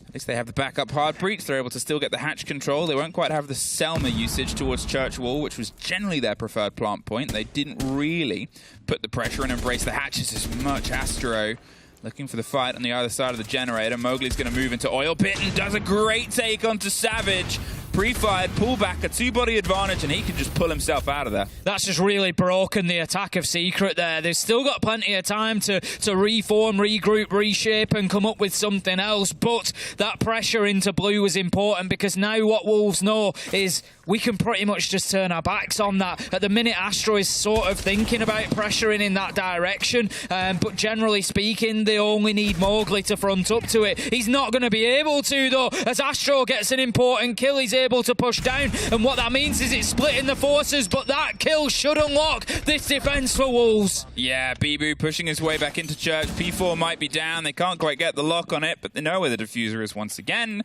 S4: At least they have the backup hard breach. They're able to still get the hatch control. They won't quite have the Selma usage towards Church Wall, which was generally their preferred plant point. They didn't really put the pressure and embrace the hatches as much. Astro looking for the fight on the other side of the generator. Mowgli's going to move into Oil Pit and does a great take onto Savage. Pre-fired, pullback, a 2-body advantage, and he can just pull himself out of there.
S12: That's just really broken the attack of Secret there. They've still got plenty of time to reform, regroup, reshape, and come up with something else, but that pressure into blue was important, because now what Wolves know is we can pretty much just turn our backs on that. At the minute, Astro is sort of thinking about pressuring in that direction, but generally speaking, they only need Mowgli to front up to it. He's not going to be able to, though, as Astro gets an important kill. He's able to push down, and what that means is it's splitting the forces, but that kill should unlock this defense for Wolves.
S4: Yeah, Bibu pushing his way back into Church. P4 might be down. They can't quite get the lock on it, but they know where the diffuser is once again.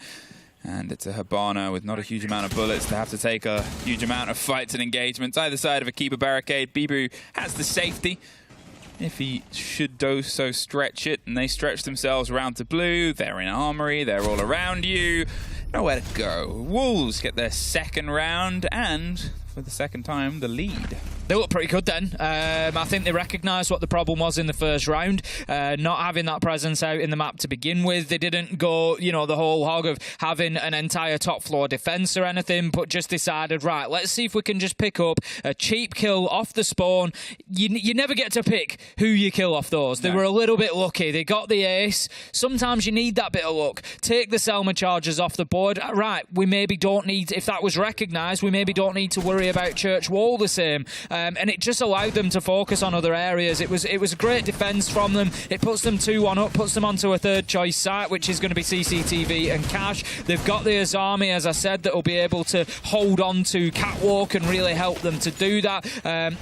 S4: And it's a Hibana with not a huge amount of bullets to have to take a huge amount of fights and engagements. Either side of a keeper barricade, Bibu has the safety if he should so stretch it, and they stretch themselves around to blue. They're in armory, they're all around you. Nowhere to go. Wolves get their second round, and for the second time, the lead.
S12: They look pretty good then. I think they recognised what the problem was in the first round, not having that presence out in the map to begin with. They didn't go, you know, the whole hog of having an entire top floor defence or anything, but just decided, right, let's see if we can just pick up a cheap kill off the spawn. You never get to pick who you kill off those. They were a little bit lucky. They got the ace. Sometimes you need that bit of luck. Take the Selma charges off the board. Right, we maybe don't need, if that was recognised, we maybe don't need to worry about Church Wall the same. And it just allowed them to focus on other areas. It was a great defence from them. It puts them 2-1 up, puts them onto a third choice site, which is going to be CCTV and Cash. They've got the Azami, as I said, that will be able to hold on to Catwalk and really help them to do that.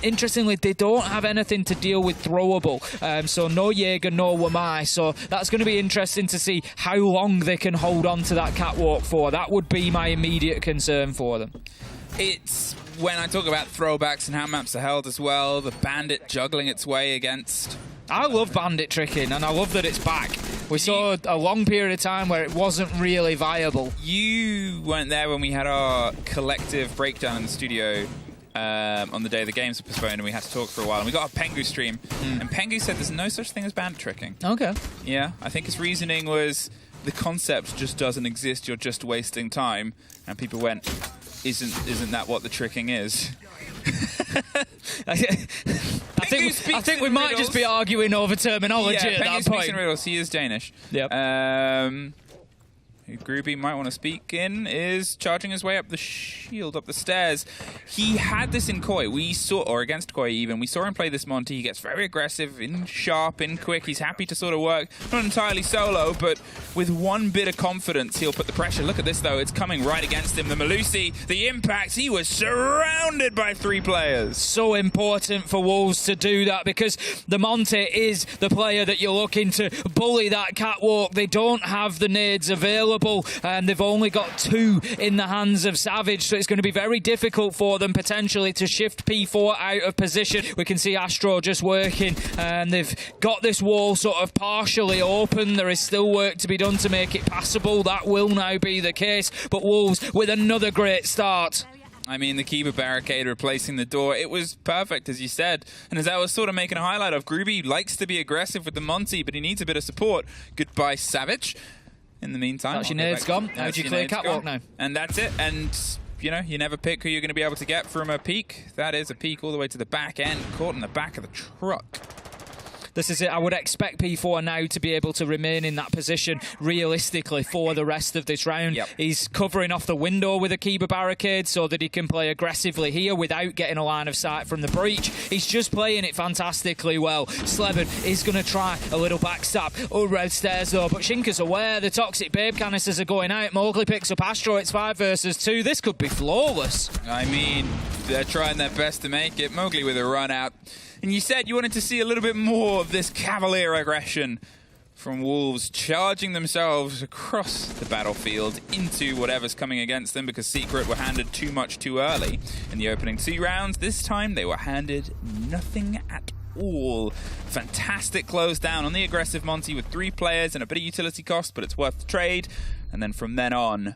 S12: Interestingly, they don't have anything to deal with throwable. So no Jaeger, no Wamai. So that's going to be interesting to see how long they can hold on to that Catwalk for. That would be my immediate concern for them.
S4: It's when I talk about throwbacks and how maps are held as well, the Bandit juggling its way against...
S12: I love Bandit tricking, and I love that it's back. We saw a long period of time where it wasn't really viable.
S4: You weren't there when we had our collective breakdown in the studio on the day the games were postponed, and we had to talk for a while, and we got a Pengu stream, and Pengu said there's no such thing as bandit tricking.
S12: Okay.
S4: Yeah, I think his reasoning was the concept just doesn't exist, you're just wasting time, and people went, isn't that what the tricking is?
S12: I think we might just be arguing over terminology at that point.
S4: Speaks in riddles. He is Danish.
S12: Yep.
S4: who Groovy might want to speak in, is charging his way up the shield, up the stairs. He had this in Koi. We saw, or against Koi even, we saw him play this Monty. He gets very aggressive, in sharp, in quick. He's happy to sort of work, not entirely solo, but with one bit of confidence, he'll put the pressure. Look at this, though. It's coming right against him. The Malusi, the impact. He was surrounded by 3 players.
S12: So important for Wolves to do that, because the Monty is the player that you're looking to bully that catwalk. They don't have the nades available, and they've only got 2 in the hands of Savage, so it's going to be very difficult for them potentially to shift P4 out of position. We can see Astro just working, and they've got this wall sort of partially open. There is still work to be done to make it passable. That will now be the case, but Wolves with another great start.
S4: I mean, the Kiba barricade replacing the door, it was perfect, as you said. And as I was sort of making a highlight of, Groovy likes to be aggressive with the Monty, but he needs a bit of support. Goodbye, Savage. In the meantime,
S12: that's your nades gone. How do you clear catwalk now?
S4: And that's it. And, you know, you never pick who you're going to be able to get from a peak. That is a peak all the way to the back end, caught in the back of the truck.
S12: This is it. I would expect P4 now to be able to remain in that position realistically for the rest of this round.
S4: Yep.
S12: He's covering off the window with a Kiba barricade so that he can play aggressively here without getting a line of sight from the breach. He's just playing it fantastically well. Sleben is going to try a little backstab. Oh, red stairs though, but Shinka's aware. The toxic babe canisters are going out. Mowgli picks up Astro. It's 5 versus 2. This could be flawless.
S4: I mean, they're trying their best to make it. Mowgli with a run out. And you said you wanted to see a little bit more of this cavalier aggression from Wolves, charging themselves across the battlefield into whatever's coming against them, because Secret were handed too much too early in the opening 2 rounds. This time they were handed nothing at all. Fantastic close down on the aggressive Monty with 3 players and a bit of utility cost, but it's worth the trade. And then from then on,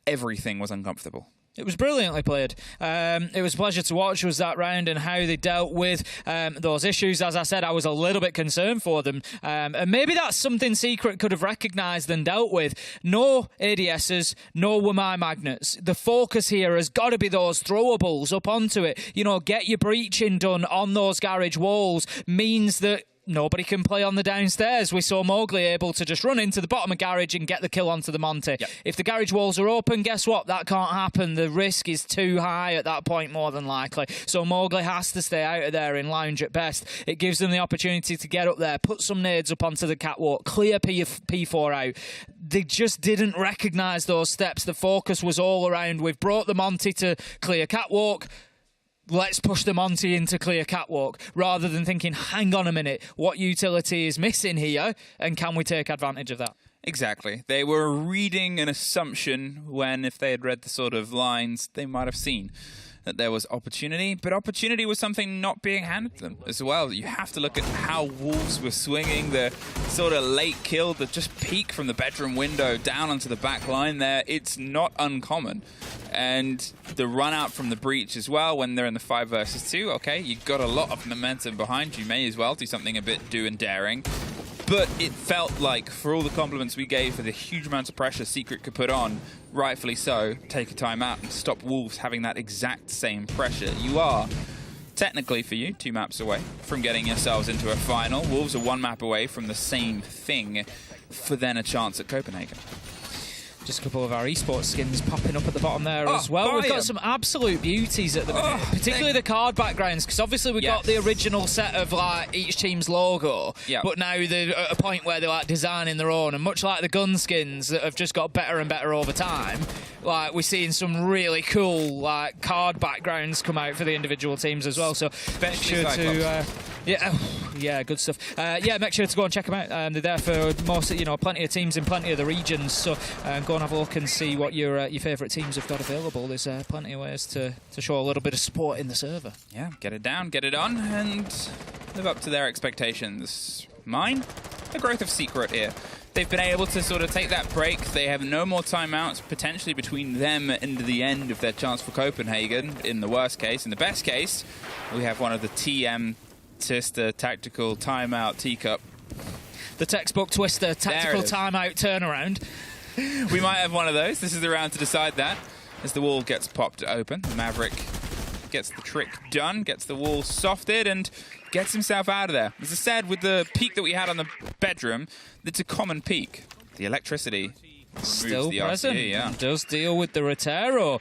S4: everything was uncomfortable.
S12: It was brilliantly played. It was a pleasure to watch was that round and how they dealt with those issues. As I said, I was a little bit concerned for them. And maybe that's something Secret could have recognised and dealt with. No ADSs, no Wamai magnets. The focus here has got to be those throwables up onto it. You know, get your breaching done on those garage walls means that nobody can play on the downstairs. We saw Mowgli able to just run into the bottom of garage and get the kill onto the Monty.
S4: Yep.
S12: If the garage walls are open, guess what? That can't happen. The risk is too high at that point, more than likely. So Mowgli has to stay out of there in lounge at best. It gives them the opportunity to get up there, put some nades up onto the catwalk, clear P4 out. They just didn't recognise those steps. The focus was all around, we've brought the Monty to clear catwalk, let's push the Monty into clear catwalk, rather than thinking, hang on a minute, what utility is missing here, and can we take advantage of that?
S4: Exactly. They were reading an assumption when, if they had read the sort of lines, they might have seen that there was opportunity, but opportunity was something not being handed to them as well. You have to look at how Wolves were swinging the sort of late kill, that just peek from the bedroom window down onto the back line there. It's not uncommon. And the run out from the breach as well when they're in the 5 versus 2. Okay, you've got a lot of momentum behind you. May as well do something a bit do and daring. But it felt like, for all the compliments we gave for the huge amounts of pressure Secret could put on, rightfully so, take a time out and stop Wolves having that exact same pressure. You are, technically for you, 2 maps away from getting yourselves into a final. Wolves are 1 map away from the same thing for then a chance at Copenhagen.
S12: Just a couple of our esports skins popping up at the bottom there as well. We've got some absolute beauties at the minute, particularly the card backgrounds, because obviously we got the original set of like each team's logo, but now they're at a point where they're like designing their own, and much like the gun skins that have just got better and better over time, like we're seeing some really cool like card backgrounds come out for the individual teams as well. So make sure to good stuff. Make sure to go and check them out. They're there for most, plenty of teams in plenty of the regions. So go and have a look and see what your favourite teams have got available. There's plenty of ways to show a little bit of support in the server.
S4: Yeah, get it down, get it on, and live up to their expectations. Mine, the growth of Secret here. They've been able to sort of take that break. They have no more timeouts potentially between them and the end of their chance for Copenhagen, in the worst case. In the best case, we have one of the TM Twister Tactical Timeout Teacup.
S12: The textbook Twister Tactical Timeout Turnaround.
S4: We might have one of those. This is the round to decide that. As the wall gets popped open, Maverick gets the trick done, gets the wall softed, and gets himself out of there. As I said, with the peak that we had on the bedroom, it's a common peak. The electricity
S12: Still
S4: the
S12: present.
S4: RCE, yeah.
S12: Does deal with the Rotero.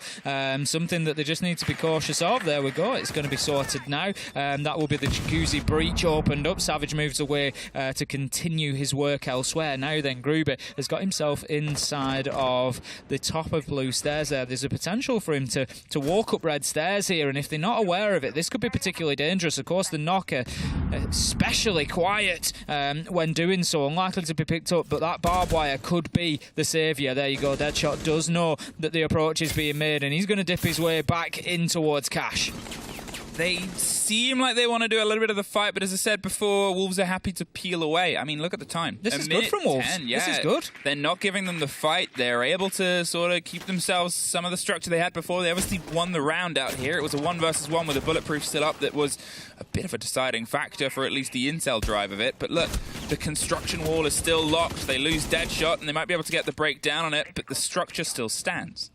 S12: Something that they just need to be cautious of. There we go. It's going to be sorted now. That will be the Jacuzzi breach opened up. Savage moves away to continue his work elsewhere. Now then, Gruber has got himself inside of the top of blue stairs there. There's a potential for him to walk up red stairs here, and if they're not aware of it, this could be particularly dangerous. Of course, the knocker, especially quiet when doing so, unlikely to be picked up, but that barbed wire could be the saviour. There you go. Deadshot does know that the approach is being made, and he's going to dip his way back in towards Cash.
S4: They seem like they want to do a little bit of the fight, but as I said before, Wolves are happy to peel away. I mean, look at the time.
S12: This is good from Wolves.
S4: 10, yeah.
S12: This is good.
S4: They're not giving them the fight. They're able to sort of keep themselves some of the structure they had before. They obviously won the round out here. It was a 1 versus 1 with a bulletproof still up that was a bit of a deciding factor for at least the intel drive of it. But look, the construction wall is still locked. They lose Deadshot, and they might be able to get the breakdown on it, but the structure still stands.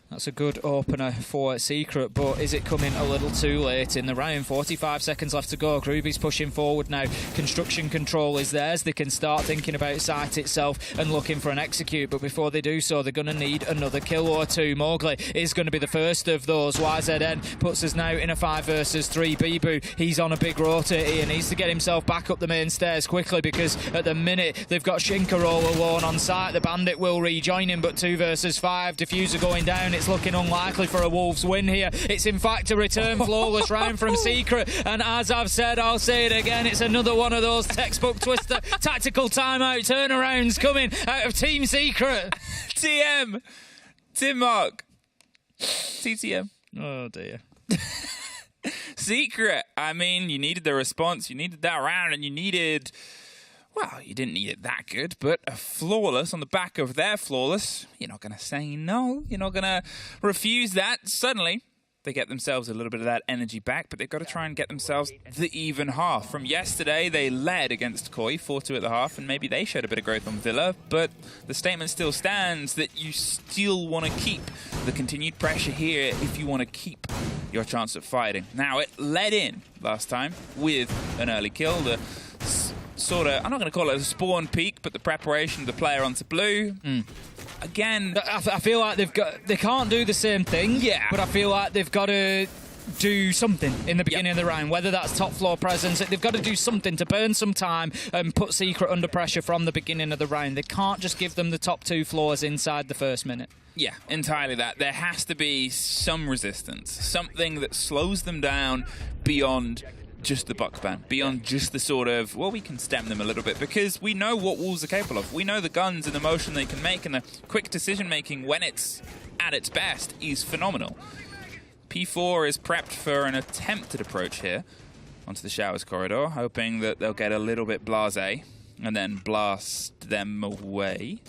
S12: That's a good opener for Secret, but is it coming a little too late in the round? 45 seconds left to go. Gruby's pushing forward now. Construction control is theirs. They can start thinking about site itself and looking for an execute, but before they do so, they're going to need another kill or two. Mowgli is going to be the first of those. YZN puts us now in a 5 versus 3. Bibu, he's on a big rotate here, needs to get himself back up the main stairs quickly, because at the minute they've got Shinka all alone on site. The Bandit will rejoin him, but 2 versus 5. Diffuser going down. It's looking unlikely for a Wolves win here. It's in fact a return flawless round from Secret, and as I've said, I'll say it again, it's another one of those textbook Twister tactical timeout turnarounds coming out of Team Secret.
S4: TM, Tim Mark, TTM.
S12: Oh dear.
S4: Secret, I mean, you needed the response, you needed that round, and you needed... Well, you didn't need it that good, but a flawless on the back of their flawless. You're not going to say no. You're not going to refuse that. Suddenly, they get themselves a little bit of that energy back, but they've got to try and get themselves the even half. From yesterday, they led against Koi, 4-2 at the half, and maybe they showed a bit of growth on Villa, but the statement still stands that you still want to keep the continued pressure here if you want to keep your chance at fighting. Now, it led in last time with an early kill. The sort of, I'm not going to call it a spawn peak, but the preparation of the player onto blue. Again,
S12: I feel like they can't do the same thing.
S4: Yeah,
S12: but I feel like they've got to do something in the beginning of the round, whether that's top floor presence. They've got to do something to burn some time and put Secret under pressure from the beginning of the round. They can't just give them the top 2 floors inside the first minute.
S4: Yeah, entirely that. There has to be some resistance, something that slows them down beyond just the buck ban, beyond just the sort of, well, we can stem them a little bit, because we know what Wolves are capable of. We know the guns and the motion they can make, and the quick decision making when it's at its best is phenomenal. P4 is prepped for an attempted approach here onto the showers corridor, hoping that they'll get a little bit blasé and then blast them away.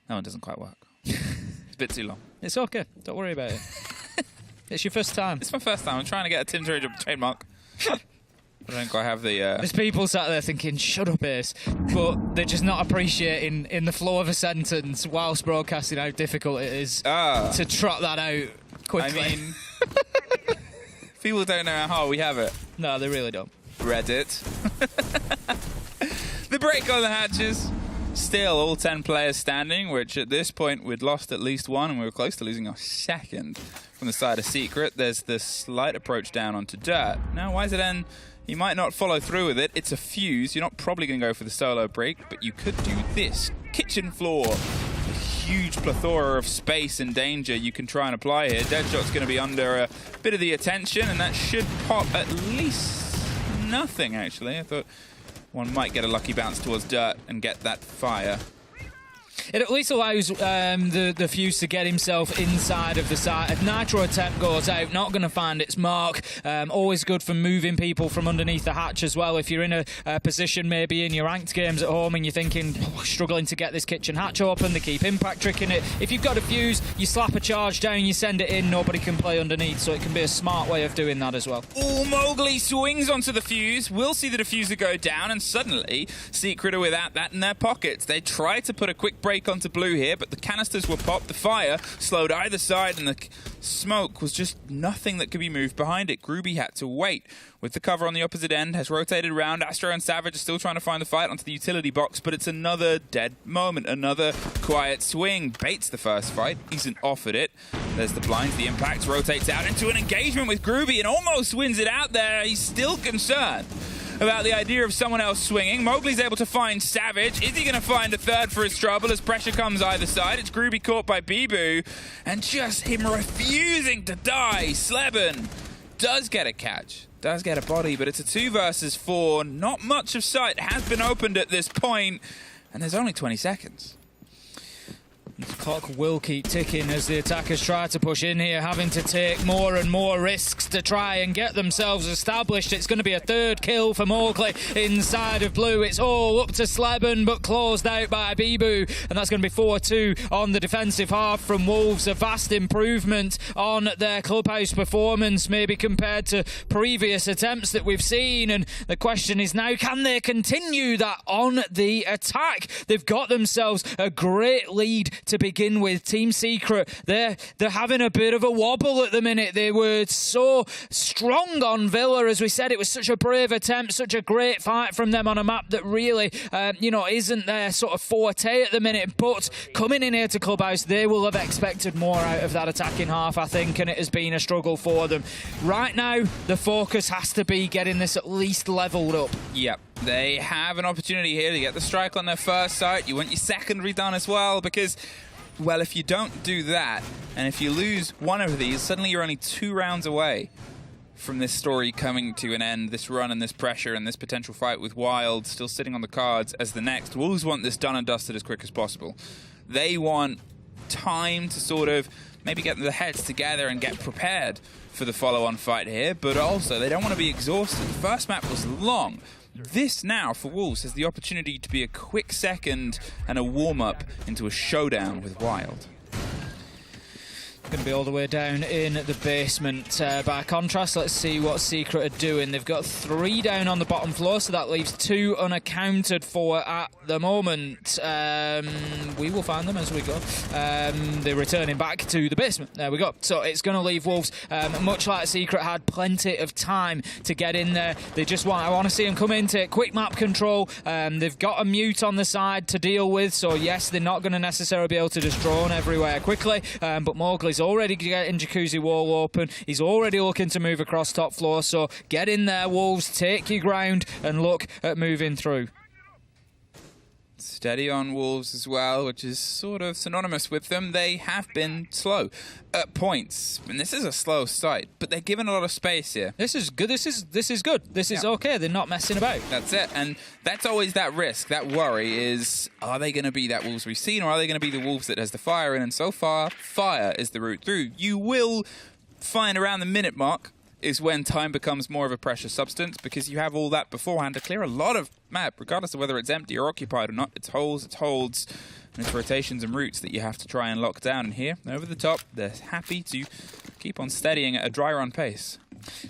S4: That one doesn't quite work. It's a bit too long.
S12: It's okay, don't worry about it. It's your first time.
S4: It's my first time. I'm trying to get a Tim trademark. I don't quite have the...
S12: There's people sat there thinking, shut up, Ace, but they're just not appreciating in the flow of a sentence whilst broadcasting how difficult it is to trot that out quickly.
S4: I mean, people don't know how hard we have it.
S12: No, they really don't.
S4: Reddit. The break on the hatches. Still all 10 players standing, which at this point we'd lost at least one, and we were close to losing our second. From the side of Secret, there's this slight approach down onto Dirt. Now, YZN, you might not follow through with it. It's a fuse. You're not probably going to go for the solo break, but you could do this. Kitchen floor. A huge plethora of space and danger you can try and apply here. Deadshot's going to be under a bit of the attention, and that should pop at least nothing, actually. I thought one might get a lucky bounce towards Dirt and get that fire.
S12: It at least allows the Fuse to get himself inside of the site. If Nitro attempt goes out, not going to find its mark. Always good for moving people from underneath the hatch as well. If you're in a position maybe in your ranked games at home and you're thinking, struggling to get this kitchen hatch open, they keep impact tricking it. If you've got a Fuse, you slap a charge down, you send it in, nobody can play underneath, so it can be a smart way of doing that as well.
S4: Oh, Mowgli swings onto the Fuse. We'll see the diffuser go down, and suddenly Secret are without that in their pockets. They try to put a quick break break onto blue here, but the canisters were popped, the fire slowed either side, and the smoke was just nothing that could be moved behind it. Groovy had to wait. With the cover on the opposite end, has rotated around. Astro and Savage are still trying to find the fight onto the utility box, but it's another dead moment, another quiet swing. Baits the first fight, isn't offered it. There's the blinds, the impact rotates out into an engagement with Groovy and almost wins it out there. He's still concerned about the idea of someone else swinging. Mowgli's able to find Savage. Is he going to find a third for his trouble as pressure comes either side? It's Groovy caught by Bibu, and just him refusing to die. Sleben does get a catch, does get a body, but it's a 2 versus 4. Not much of sight has been opened at this point, and there's only 20 seconds.
S12: The clock will keep ticking as the attackers try to push in here, having to take more and more risks to try and get themselves established. It's going to be a 3rd kill for Mowgli inside of blue. It's all up to Sleben, but closed out by Bibu, and that's going to be 4-2 on the defensive half from Wolves. A vast improvement on their clubhouse performance, maybe compared to previous attempts that we've seen, and the question is now, can they continue that on the attack? They've got themselves a great lead to begin with. Team Secret, they're having a bit of a wobble at the minute. They were so strong on Villa, as we said. It was such a brave attempt, such a great fight from them on a map that really, isn't their sort of forte at the minute. But coming in here to Clubhouse, they will have expected more out of that attacking half, I think, and it has been a struggle for them. Right now, the focus has to be getting this at least leveled up.
S4: Yep. They have an opportunity here to get the strike on their first site. You want your secondary done as well, because, well, if you don't do that, and if you lose one of these, suddenly you're only 2 rounds away from this story coming to an end, this run and this pressure and this potential fight with Wild still sitting on the cards as the next. Wolves want this done and dusted as quick as possible. They want time to sort of maybe get their heads together and get prepared for the follow-on fight here, but also they don't want to be exhausted. The first map was long. This now, for Wolves, has the opportunity to be a quick second and a warm-up into a showdown with Wild.
S12: Going to be all the way down in the basement. By contrast, let's see what Secret are doing. They've got 3 down on the bottom floor, so that leaves 2 unaccounted for at the moment. We will find them as we go. They're returning back to the basement. There we go. So it's going to leave Wolves, much like Secret, had plenty of time to get in there. I want to see them come in, take quick map control. They've got a mute on the side to deal with, so yes, they're not going to necessarily be able to just drone everywhere quickly, but Mowgli's already getting Jacuzzi wall open. He's already looking to move across top floor, so get in there, Wolves, take your ground and look at moving through.
S4: Steady on Wolves as well, which is sort of synonymous with them. They have been slow at points, and this is a slow site, but they're given a lot of space here.
S12: This is good. This is good. This is okay. They're not messing about.
S4: That's it, and that's always that risk, that worry is, are they going to be that Wolves we've seen, or are they going to be the Wolves that has the fire in? And so far, fire is the route through. You will find around the minute mark is when time becomes more of a precious substance, because you have all that beforehand to clear a lot of map, regardless of whether it's empty or occupied or not. It's holes, it's holds, and it's rotations and routes that you have to try and lock down. And here, over the top, they're happy to keep on steadying at a dry run pace.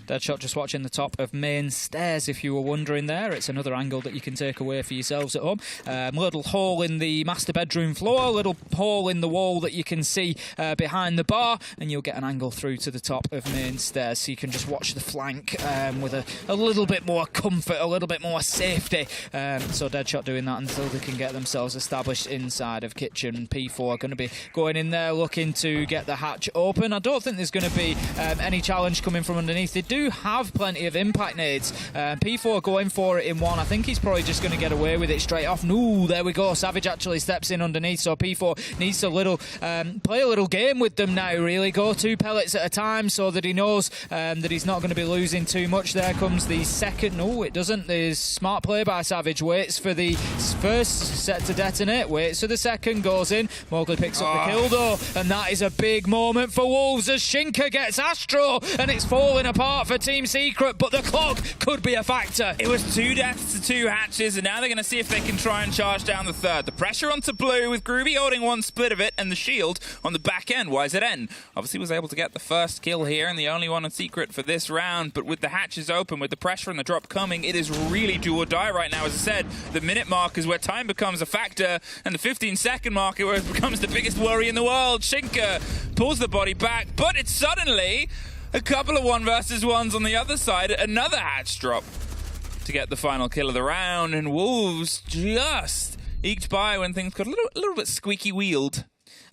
S12: Deadshot just watching the top of main stairs, if you were wondering there. It's another angle that you can take away for yourselves at home. Little hole in the master bedroom floor, little hole in the wall that you can see behind the bar, and you'll get an angle through to the top of main stairs, so you can just watch the flank with a little bit more comfort, a little bit more safety. So Deadshot doing that until they can get themselves established inside of kitchen. P4 going to be going in there looking to get the hatch open. I don't think there's going to be any challenge coming from underneath. They do have plenty of impact nades. P4 going for it in one. I think he's probably just going to get away with it straight off. No, there we go. Savage actually steps in underneath, so P4 needs to play a little game with them now, really. Go 2 pellets at a time so that he knows that he's not going to be losing too much. There comes the second. No, it doesn't. There's smart play by Savage. Waits for the first set to detonate. Waits for the second. Goes in. Mowgli picks up the kill, though, and that is a big moment for Wolves as Shinka gets Astro, and it's falling apart for Team Secret, but the clock could be a factor.
S4: It was 2 deaths to 2 hatches, and now they're going to see if they can try and charge down the third. The pressure onto blue with Groovy holding one split of it, and the shield on the back end. YZN obviously was able to get the first kill here, and the only one on Secret for this round, but with the hatches open, with the pressure and the drop coming, it is really do or die right now. As I said, the minute mark is where time becomes a factor, and the 15-second mark is where it becomes the biggest worry in the world. Shinka pulls the body back, but it's suddenly a couple of 1 versus 1s on the other side. Another hatch drop to get the final kill of the round, and Wolves just eked by when things got a little bit squeaky-wheeled.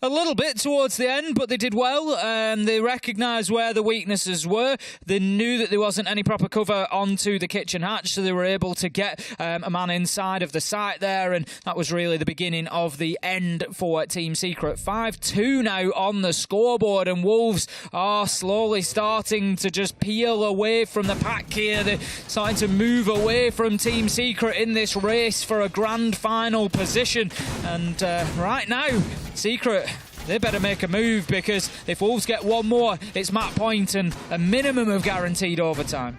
S12: A little bit towards the end, but they did well. They recognised where the weaknesses were. They knew that there wasn't any proper cover onto the kitchen hatch, so they were able to get a man inside of the site there, and that was really the beginning of the end for Team Secret. 5-2 now on the scoreboard, and Wolves are slowly starting to just peel away from the pack here. They're starting to move away from Team Secret in this race for a grand final position. And right now, Secret, they better make a move, because if Wolves get one more, it's match point and a minimum of guaranteed overtime.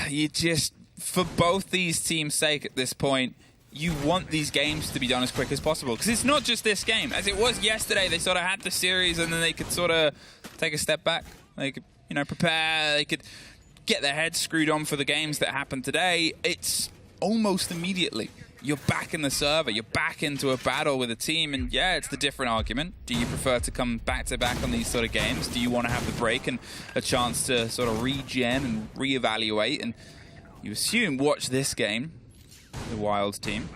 S4: You just, for both these teams' sake at this point, you want these games to be done as quick as possible, because it's not just this game. As it was yesterday, they sort of had the series and then they could sort of take a step back. They could, prepare. They could get their heads screwed on for the games that happened today. It's almost immediately. You're back in the server, you're back into a battle with a team, and yeah, it's the different argument. Do you prefer to come back-to-back on these sort of games? Do you want to have the break and a chance to sort of regen and reevaluate? And you assume, watch this game, the Wild team.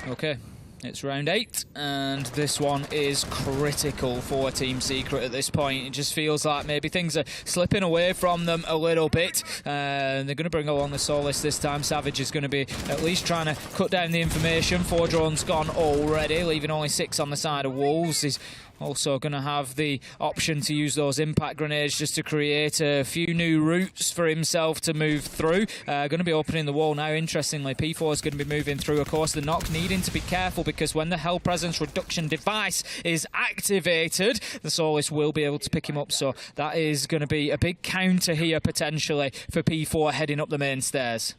S12: Okay, it's round 8, and this one is critical for Team Secret at this point. It just feels like maybe things are slipping away from them a little bit. They're going to bring along the Solace this time. Savage is going to be at least trying to cut down the information. 4 drones gone already, leaving only 6 on the side of Wolves. He's also going to have the option to use those impact grenades just to create a few new routes for himself to move through. Going to be opening the wall now. Interestingly, P4 is going to be moving through. Of course, the knock needing to be careful, because when the Hell Presence reduction device is activated, the Solace will be able to pick him up. So that is going to be a big counter here potentially for P4 heading up the main stairs.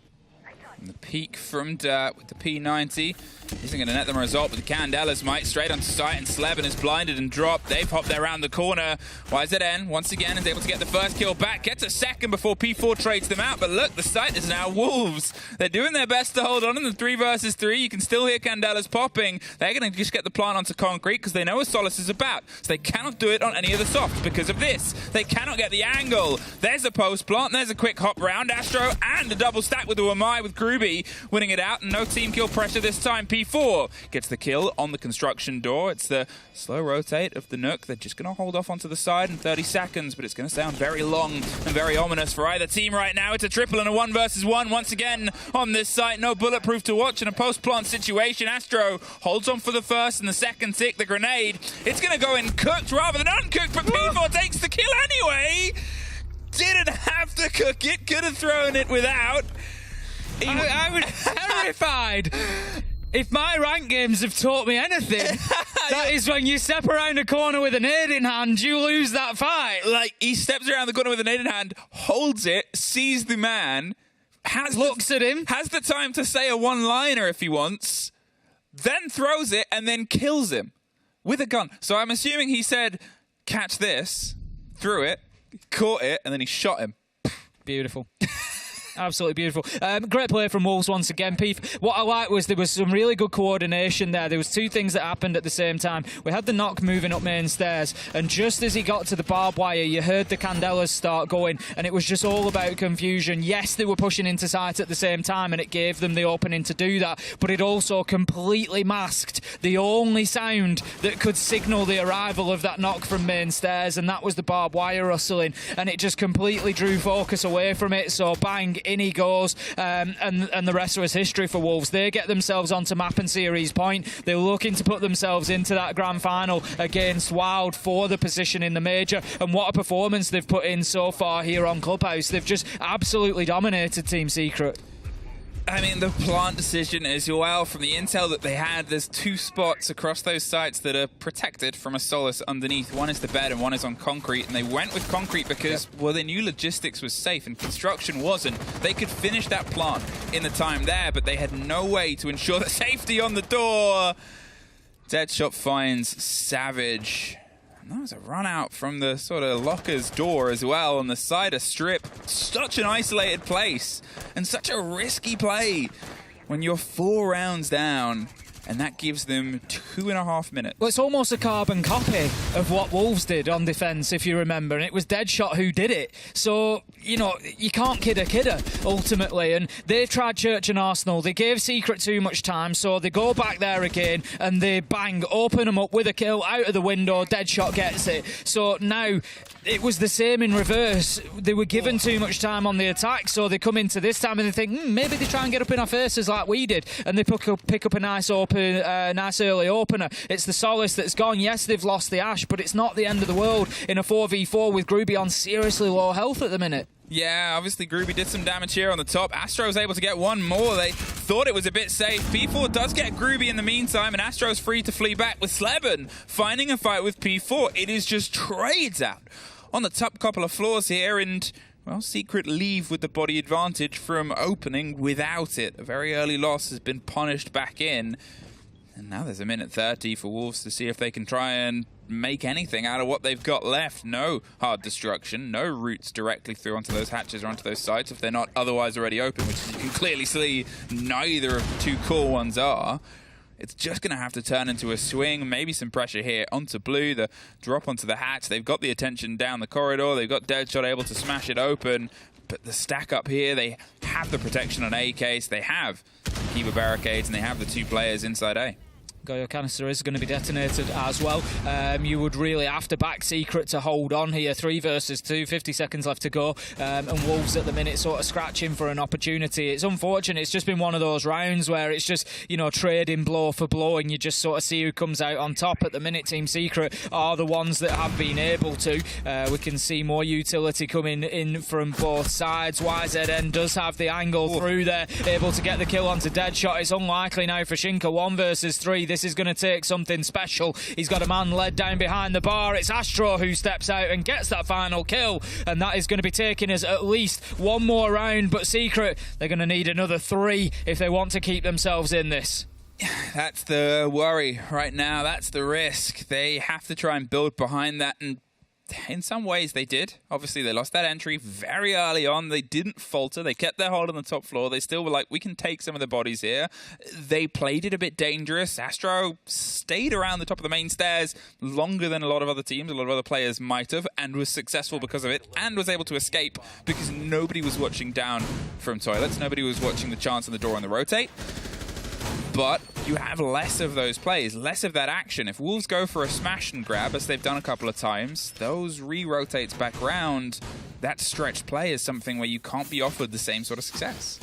S4: And the peek from Dirt with the P90 isn't going to net them a result, but the Candelas might straight onto site, and Sleben is blinded and dropped. They've hopped there around the corner. YZN once again is able to get the first kill back, gets a second before P4 trades them out, but look, the site is now Wolves. They're doing their best to hold on in the 3 versus 3. You can still hear Candelas popping. They're going to just get the plant onto concrete because they know what Solace is about, so they cannot do it on any of the softs because of this. They cannot get the angle. There's a post plant, there's a quick hop round. Astro and a double stack with the Wamai with Groovy winning it out, and no team kill pressure this time. P4 gets the kill on the construction door. It's the slow rotate of the Nook. They're just going to hold off onto the side in 30 seconds, but it's going to sound very long and very ominous for either team right now. It's a triple and a 1 versus 1 once again on this site. No bulletproof to watch in a post-plant situation. Astro holds on for the first and the second tick. The grenade, it's going to go in cooked rather than uncooked, but P4 takes the kill anyway. Didn't have to cook it, could have thrown it without.
S12: I was terrified. If my rank games have taught me anything, that is when you step around a corner with a nade in hand, you lose that fight.
S4: Like, he steps around the corner with a nade in hand, holds it, sees the man,
S12: looks at him,
S4: has the time to say a one-liner if he wants, then throws it and then kills him with a gun. So I'm assuming he said, catch this, threw it, caught it, and then he shot him.
S12: Beautiful. Absolutely beautiful. Great play from Wolves once again, Pete. What I liked was there was some really good coordination there. There was 2 things that happened at the same time. We had the knock moving up main stairs, and just as he got to the barbed wire, you heard the Candelas start going, and it was just all about confusion. Yes, they were pushing into sight at the same time, and it gave them the opening to do that, but it also completely masked the only sound that could signal the arrival of that knock from main stairs, and that was the barbed wire rustling, and it just completely drew focus away from it. So bang, in he goes, and the rest was history for Wolves. They get themselves onto map and series point. They're looking to put themselves into that grand final against Wild for the position in the major, and what a performance they've put in so far here on Clubhouse. They've just absolutely dominated Team Secret.
S4: I mean, the plant decision as well, from the intel that they had, there's 2 spots across those sites that are protected from a Solace underneath. One is the bed and one is on concrete, and they went with concrete because, well, they knew logistics was safe and construction wasn't. They could finish that plant in the time there, but they had no way to ensure the safety on the door. Deadshot finds Savage. That was a run out from the sort of locker's door as well on the side of Strip. Such an isolated place and such a risky play when you're 4 rounds down, and that gives them 2.5 minutes.
S12: Well, it's almost a carbon copy of what Wolves did on defence, if you remember, and it was Deadshot who did it. So, you know, you can't kid a kidder, ultimately, and they've tried Church and Arsenal. They gave Secret too much time, so they go back there again, and they bang, open them up with a kill, out of the window, Deadshot gets it. So now, it was the same in reverse. They were given too much time on the attack, so they come into this time and they think, maybe they try and get up in our faces like we did, and they pick up a nice early opener. It's the Solace that's gone. Yes, they've lost the Ash, but it's not the end of the world in a 4v4 with Groovy on seriously low health at the minute.
S4: Yeah, obviously Groovy did some damage here on the top. Astro was able to get one more. They thought it was a bit safe. P4 does get Groovy in the meantime, and Astro's free to flee back with Sleben finding a fight with P4. It is just trades out on the top couple of floors here, and, well, Secret leave with the body advantage from opening without it. A very early loss has been punished back in. And now there's a minute 30 for Wolves to see if they can try and make anything out of what they've got left. No hard destruction, no routes directly through onto those hatches or onto those sites if they're not otherwise already open, which you can clearly see neither of the 2 core ones are. It's just going to have to turn into a swing, maybe some pressure here onto Blue, the drop onto the hatch. They've got the attention down the corridor. They've got Deadshot able to smash it open. But the stack up here, they have the protection on A case. They have Kiva barricades, and they have the 2 players inside A.
S12: Goyo canister is going to be detonated as well. You would really have to back Secret to hold on here. 3 versus 2, 50 seconds left to go. And Wolves at the minute sort of scratching for an opportunity. It's unfortunate. It's just been one of those rounds where it's just, you know, trading blow for blow, and you just sort of see who comes out on top. At the minute, Team Secret are the ones that have been able to. We can see more utility coming in from both sides. YZN does have the angle through there, able to get the kill onto Deadshot. It's unlikely now for Shinka. 1 versus 3. This is going to take something special. He's got a man led down behind the bar. It's Astro who steps out and gets that final kill, and that is going to be taking us at least 1 more round. But Secret, they're going to need another 3 if they want to keep themselves in this.
S4: That's the worry right now. That's the risk. They have to try and build behind that, and in some ways they did. Obviously, they lost that entry very early on. They didn't falter. They kept their hold on the top floor. They still were like, we can take some of the bodies here. They played it a bit dangerous. Astro stayed around the top of the main stairs longer than a lot of other teams, a lot of other players might have, and was successful because of it, and was able to escape because nobody was watching down from toilets. Nobody was watching the chance on the door on the rotate. But you have less of those plays, less of that action. If Wolves go for a smash and grab, as they've done a couple of times, those re-rotates back round. That stretched play is something where you can't be offered the same sort of success.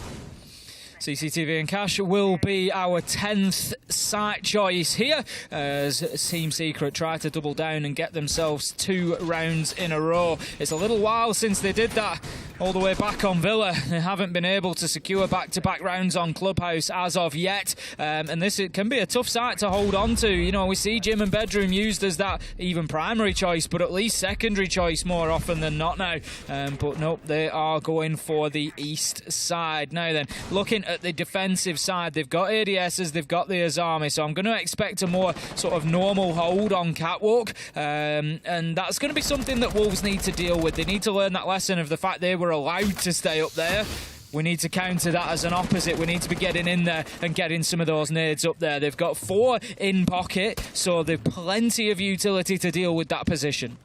S12: CCTV and Cash will be our 10th site choice here as Team Secret try to double down and get themselves 2 rounds in a row. It's a little while since they did that all the way back on Villa. They haven't been able to secure back-to-back rounds on Clubhouse as of yet, and this can be a tough site to hold on to. You know, we see Gym and Bedroom used as that even primary choice, but at least secondary choice more often than not now. But nope, they are going for the east side. Now then, looking at the defensive side, they've got ADSs, they've got the Azami, so I'm going to expect a more sort of normal hold on Catwalk, and that's going to be something that Wolves need to deal with. They need to learn that lesson of the fact they were allowed to stay up there. We need to counter that as an opposite. We need to be getting in there and getting some of those nades up there. They've got 4 in pocket, so they've plenty of utility to deal with that position.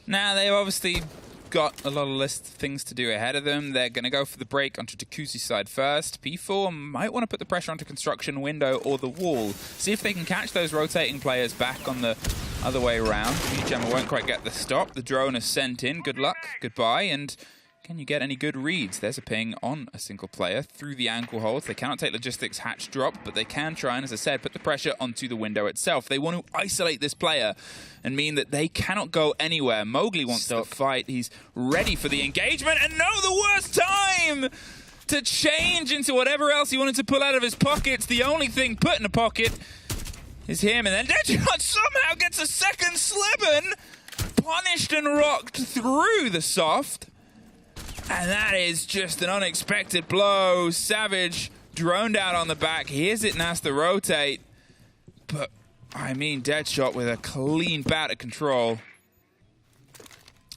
S4: Now, they've obviously got a lot of list of things to do ahead of them. They're going to go for the break onto Takuzi's side first. P4 might want to put the pressure onto construction window or the wall. See if they can catch those rotating players back on the other way around. Gemma won't quite get the stop. The drone is sent in. Good luck. Goodbye. And can you get any good reads? There's a ping on a single player through the ankle holds. They cannot take logistics hatch drop, but they can try and, as I said, put the pressure onto the window itself. They want to isolate this player and mean that they cannot go anywhere. Mowgli wants to fight. He's ready for the engagement, and no, the worst time! to change into whatever else he wanted to pull out of his pockets. The only thing put in a pocket is him, and then Deadshot somehow gets a second Slibbin, punished and rocked through the soft. And that is just an unexpected blow. Savage droned out on the back. Hears it and has to rotate. But, I mean, Deadshot with a clean bat of control.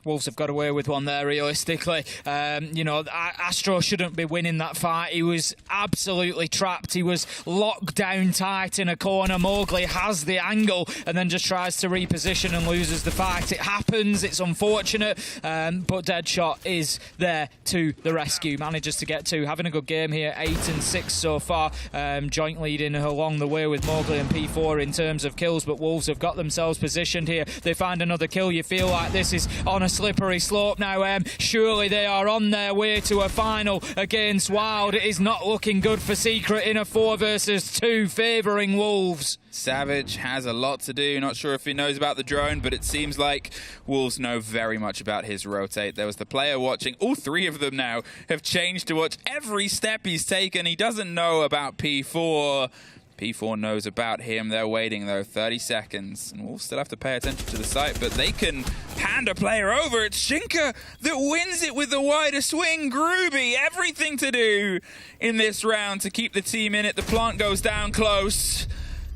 S12: Wolves have got away with one there, realistically. You know, Astro shouldn't be winning that fight. He was absolutely trapped. He was locked down tight in a corner. Mowgli has the angle and then just tries to reposition and loses the fight. It happens. It's unfortunate. But Deadshot is there to the rescue. Manages to get two. Having a good game here. 8 and 6 so far. Joint leading along the way with Mowgli and P4 in terms of kills. But Wolves have got themselves positioned here. They find another kill. You feel like this is on a slippery slope now. Surely they are on their way to a final against Wild. It is not looking good for Secret in a 4 versus 2 favouring Wolves.
S4: Savage has a lot to do. Not sure if he knows about the drone, but it seems like Wolves know very much about his rotate. There was the player watching. All 3 of them now have changed to watch every step he's taken. He doesn't know about P4. P4 knows about him. They're waiting, though, 30 seconds. And we'll still have to pay attention to the site, but they can hand a player over. It's Shinka that wins it with the wider swing. Groovy, everything to do in this round to keep the team in it. The plant goes down close,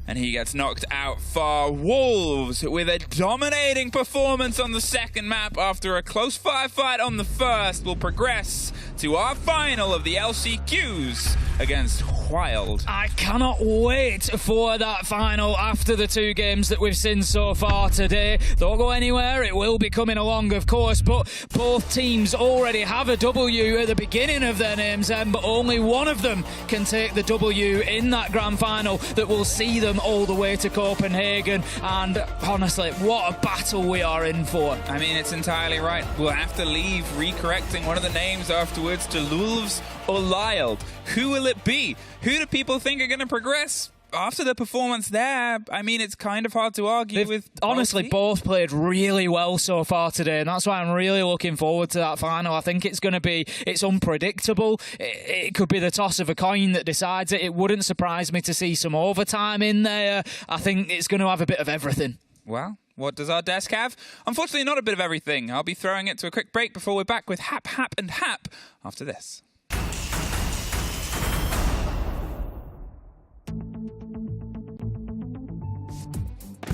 S4: and he gets knocked out far. Wolves with a dominating performance on the second map after a close firefight on the first will progress to our final of the LCQs against Wild.
S12: I cannot wait for that final after the 2 games that we've seen so far today. Don't go anywhere, it will be coming along, of course, but both teams already have a W at the beginning of their names, but only one of them can take the W in that grand final that will see them all the way to Copenhagen. And honestly, what a battle we are in for.
S4: I mean, it's entirely right. We'll have to leave recorrecting one of the names afterwards to Lulves or Lyle. Who will it be? Who do people think are going to progress? After the performance there, I mean, it's kind of hard to argue with.
S12: Honestly, both played really well so far today, and that's why I'm really looking forward to that final. I think it's going to be, it's unpredictable. It could be the toss of a coin that decides it. It wouldn't surprise me to see some overtime in there. I think it's going to have a bit of everything.
S4: Well, what does our desk have? Unfortunately, not a bit of everything. I'll be throwing it to a quick break before we're back with Hap, Hap, and Hap after this.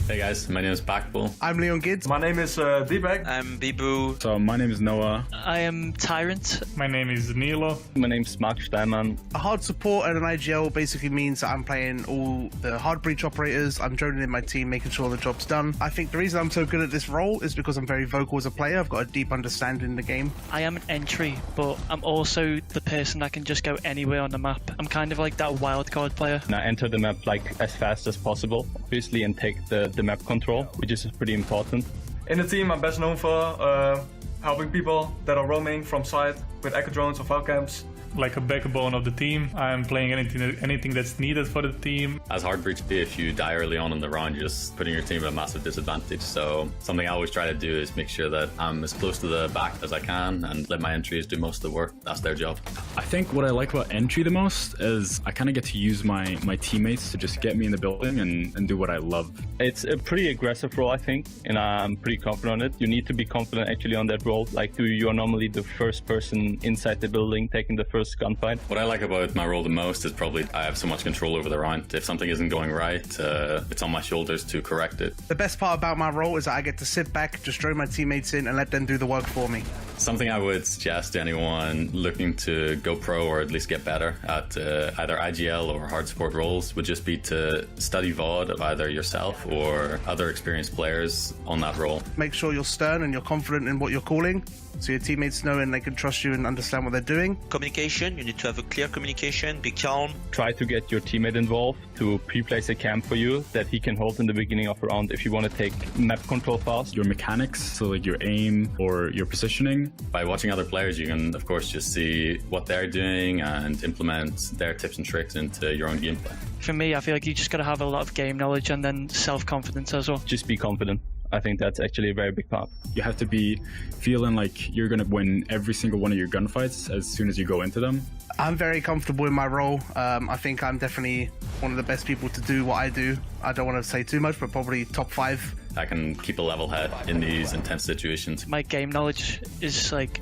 S8: Hey guys, my name is Backbull.
S5: I'm Leon Gids.
S21: My name is Deepak.
S14: I'm Bibu.
S13: So my name is Noah.
S9: I am Tyrant.
S21: My name is Nilo.
S8: My name's Mark Steinman.
S5: A hard support at an IGL basically means that I'm playing all the hard breach operators. I'm joining in my team, making sure the job's done. I think the reason I'm so good at this role is because I'm very vocal as a player. I've got a deep understanding in the game.
S9: I am an entry, but I'm also the person that can just go anywhere on the map. I'm kind of like that wildcard player.
S8: Now enter the map like as fast as possible, obviously, and take the map control, which is pretty important.
S21: In the team, I'm best known for helping people that are roaming from site with echo drones or file camps. Like a backbone of the team. I'm playing anything that's needed for the team.
S8: As hard breach, if you die early on in the round, you're just putting your team at a massive disadvantage. So something I always try to do is make sure that I'm as close to the back as I can and let my entries do most of the work. That's their job.
S13: I think what I like about entry the most is I kind of get to use my teammates to just get me in the building and do what I love.
S8: It's a pretty aggressive role, I think, and I'm pretty confident on it. You need to be confident actually on that role. Like you are normally the first person inside the building taking the first gunfight.
S17: What I like about my role the most is probably I have so much control over the round. If something isn't going right, it's on my shoulders to correct it.
S5: The best part about my role is that I get to sit back, just join my teammates in and let them do the work for me.
S17: Something I would suggest to anyone looking to go pro or at least get better at either IGL or hard support roles would just be to study VOD of either yourself or other experienced players on that role.
S5: Make sure you're stern and you're confident in what you're calling, so your teammates know and they can trust you and understand what they're doing.
S7: Communication, you need to have a clear communication, be calm.
S8: Try to get your teammate involved to pre-place a camp for you that he can hold in the beginning of a round if you want to take map control fast.
S13: Your mechanics, so like your aim or your positioning.
S17: By watching other players, you can of course just see what they're doing and implement their tips and tricks into your own gameplay.
S9: For me, I feel like you just got to have a lot of game knowledge and then self-confidence as well.
S8: Just be confident. I think that's actually a very big part.
S13: You have to be feeling like you're going to win every single one of your gunfights as soon as you go into them.
S5: I'm very comfortable in my role. I think I'm definitely one of the best people to do what I do. I don't want to say too much, but probably top 5.
S8: I can keep a level head in these intense situations.
S9: My game knowledge is like,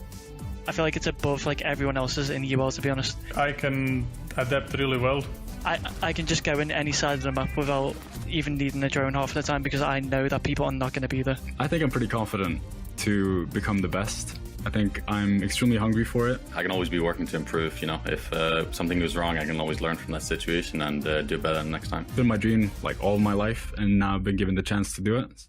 S9: I feel like it's above like everyone else's in UL, to be honest.
S11: I can adapt really well.
S9: I can just go in any side of the map without even needing a drone half the time because I know that people are not going to be there.
S13: I think I'm pretty confident to become the best. I think I'm extremely hungry for it.
S8: I can always be working to improve, you know. If something goes wrong, I can always learn from that situation and do better next time.
S13: It's been my dream like all my life, and now I've been given the chance to do it.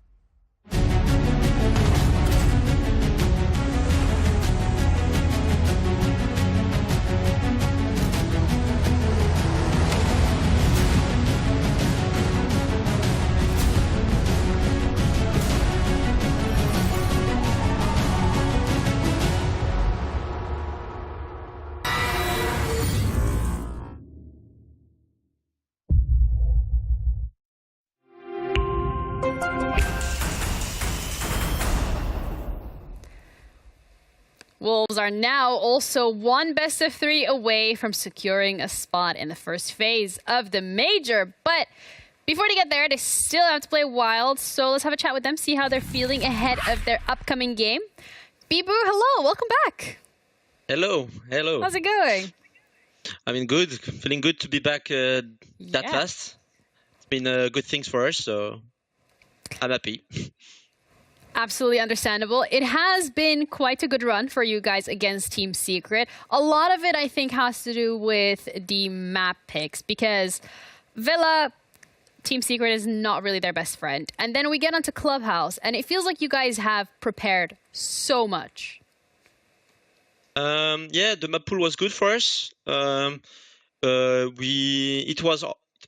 S10: Wolves are now also one best of 3 away from securing a spot in the first phase of the major. But before they get there, they still have to play Wild. So let's have a chat with them, see how they're feeling ahead of their upcoming game. Bibu, hello, welcome back.
S22: Hello.
S10: How's it going?
S22: I mean, good. Feeling good to be back that fast. It's been good things for us, so I'm happy.
S10: Absolutely understandable. It has been quite a good run for you guys against Team Secret. A lot of it, I think, has to do with the map picks because Villa, Team Secret is not really their best friend. And then we get onto Clubhouse, and it feels like you guys have prepared so much.
S22: Yeah, the map pool was good for us.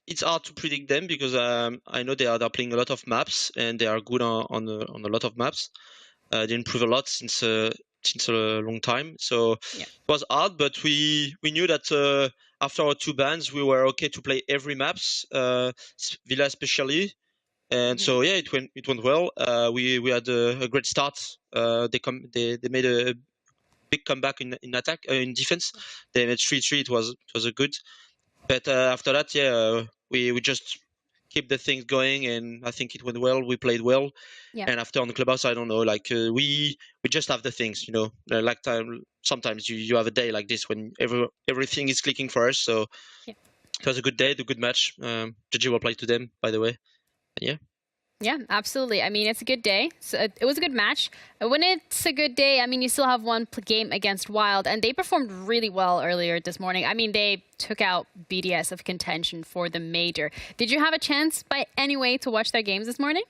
S22: It's hard to predict them because I know they are playing a lot of maps and they are good on a lot of maps. They improved a lot since a long time, so it was hard. But we knew that after our 2 bans, we were okay to play every maps, Villa especially. And so yeah, it went well. We had a great start. They made a big comeback in attack in defense. They made 3-3. It was a good. But after that, we just keep the things going, and I think it went well. We played well, and after on the clubhouse, I don't know, like we just have the things, you know. Like sometimes you have a day like this when everything is clicking for us. So it was a good day, a good match. GG will play to them, by the way. And
S10: Yeah, absolutely. I mean, it's a good day. So it was a good match. When it's a good day, I mean, you still have one game against Wild, and they performed really well earlier this morning. I mean, they took out BDS of contention for the major. Did you have a chance by any way to watch their games this morning?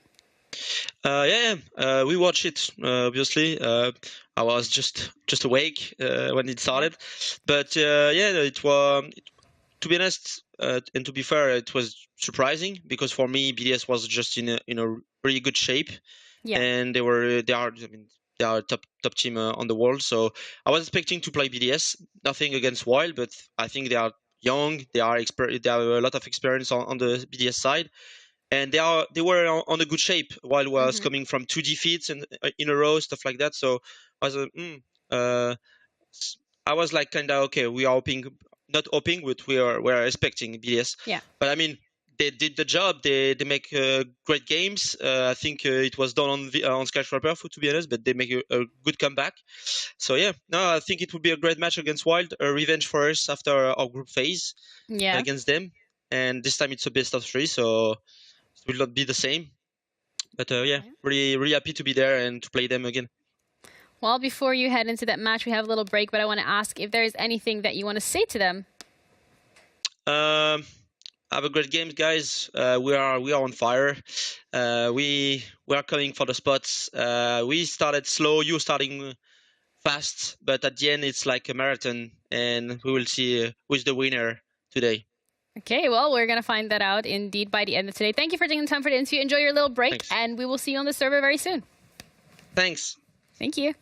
S22: We watched it, obviously. I was just awake when it started. But it was, to be honest, and to be fair, it was surprising because for me, BDS was just in a really good shape, and they are a top team on the world. So I was expecting to play BDS. Nothing against Wild, but I think they are young. They have a lot of experience on the BDS side, and they were on a good shape. Wild was coming from 2 defeats in a row, stuff like that. So I was like kind of okay. We are not hoping, but we are expecting BDS.
S10: Yeah.
S22: But I mean, they did the job. They make great games. I think it was done on Skyscraper, to be honest, but they make a good comeback. So I think it would be a great match against Wild, a revenge for us after our group phase against them. And this time it's a best of 3, so it will not be the same. But really happy to be there and to play them again.
S10: Well, before you head into that match, we have a little break, but I want to ask if there is anything that you want to say to them.
S22: Have a great game, guys. We are on fire. We are coming for the spots. We started slow. You starting fast, but at the end it's like a marathon, and we will see who's the winner today.
S10: Okay, well, we're going to find that out indeed by the end of today. Thank you for taking the time for the interview. Enjoy your little break, and we will see you on the server very soon.
S22: Thanks.
S10: Thank you.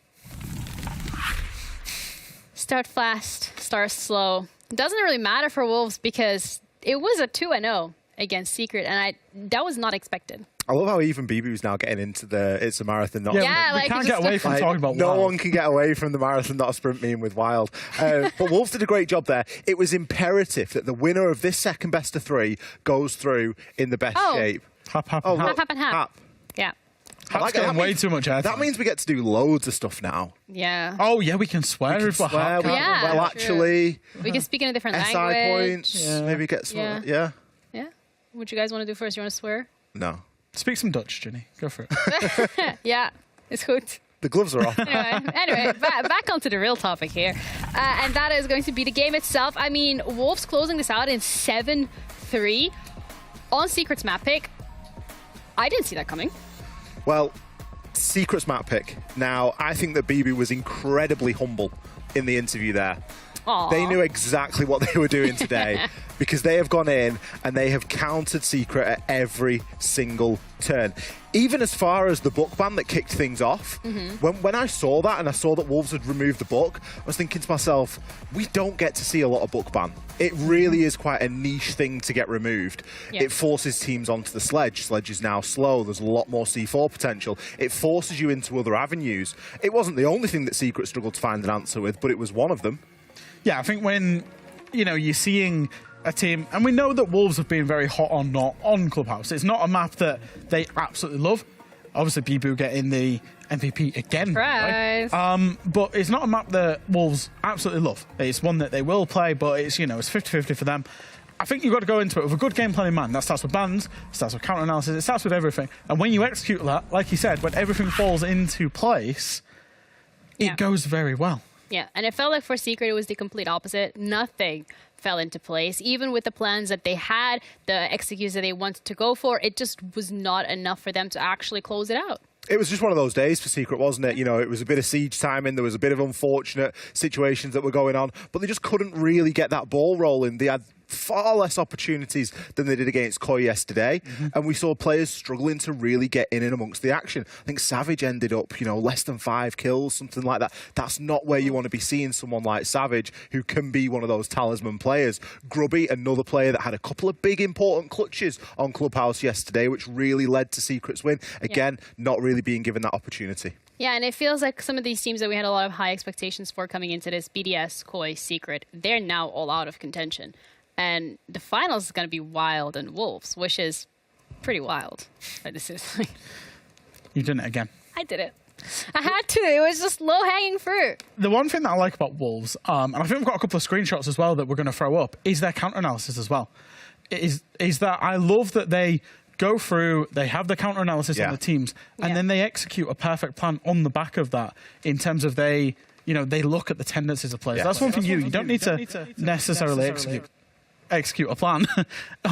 S10: Start fast, start slow. It doesn't really matter for Wolves because it was a 2-0
S1: against Secret, and that was not expected.
S3: I love how even BB's now getting into the it's a marathon, not a sprint.
S1: Yeah,
S2: we can't get away from talking about
S3: No
S2: Wild.
S3: one can get away from the marathon, not a sprint meme with Wild. But Wolves did a great job there. It was imperative that the winner of this second best of 3 goes through in the best shape.
S2: Hap.
S1: Yeah.
S2: Hap's getting way too much air.
S3: That means we get to do loads of stuff now.
S1: Yeah.
S2: Oh, yeah, we can swear if we're Hap.
S1: Yeah,
S3: well,
S1: true.
S3: actually,
S1: We can speak in a different
S3: SI
S1: language.
S3: points, maybe get some. Yeah.
S1: Yeah. What you guys want to do first? You want to swear?
S3: No.
S2: Speak some Dutch, Ginny. Go for it.
S1: Yeah, it's good.
S3: The gloves are off.
S1: Anyway, back onto the real topic here. And that is going to be the game itself. I mean, Wolves closing this out in 7-3 on Secret's map pick. I didn't see that coming.
S3: Well, Secret's map pick. Now, I think that BB was incredibly humble in the interview there.
S1: Aww.
S3: They knew exactly what they were doing today because they have gone in and they have countered Secret at every single turn. Even as far as the book ban that kicked things off, when I saw that and I saw that Wolves had removed the book, I was thinking to myself, we don't get to see a lot of book ban. It really is quite a niche thing to get removed.
S1: Yeah.
S3: It forces teams onto the sledge. Sledge is now slow. There's a lot more C4 potential. It forces you into other avenues. It wasn't the only thing that Secret struggled to find an answer with, but it was one of them.
S2: Yeah, I think when, you're seeing a team, and we know that Wolves have been very hot on Clubhouse. It's not a map that they absolutely love. Obviously, Bibu getting the MVP again.
S1: Surprise.
S2: Right? But it's not a map that Wolves absolutely love. It's one that they will play, but it's, it's 50-50 for them. I think you've got to go into it with a good game plan in mind. That starts with bans, it starts with counter analysis, it starts with everything. And when you execute that, like you said, when everything falls into place, it goes very well.
S1: Yeah, and it felt like for Secret, it was the complete opposite. Nothing fell into place. Even with the plans that they had, the executes that they wanted to go for, it just was not enough for them to actually close it out.
S3: It was just one of those days for Secret, wasn't it? It was a bit of siege timing. There was a bit of unfortunate situations that were going on, but they just couldn't really get that ball rolling. They had far less opportunities than they did against Koi yesterday, and we saw players struggling to really get in and amongst the action. I think Savage ended up, less than 5 kills, something like that. That's not where you want to be seeing someone like Savage, who can be one of those talisman players. Grubby, another player that had a couple of big important clutches on Clubhouse yesterday, which really led to Secret's win. Again, not really being given that opportunity.
S1: Yeah, and it feels like some of these teams that we had a lot of high expectations for coming into this, BDS, Koi, Secret, they're now all out of contention. And the finals is going to be Wild and Wolves, which is pretty wild. This is
S2: You did it again.
S1: I did it. I had to. It was just low-hanging fruit.
S2: The one thing that I like about Wolves, and I think we've got a couple of screenshots as well that we're going to throw up, is their counter-analysis as well. Is that I love that they go through, they have the counter-analysis on the teams, and then they execute a perfect plan on the back of that in terms of they look at the tendencies of players.
S3: Yeah.
S2: That's one for you. You don't need to necessarily execute a plan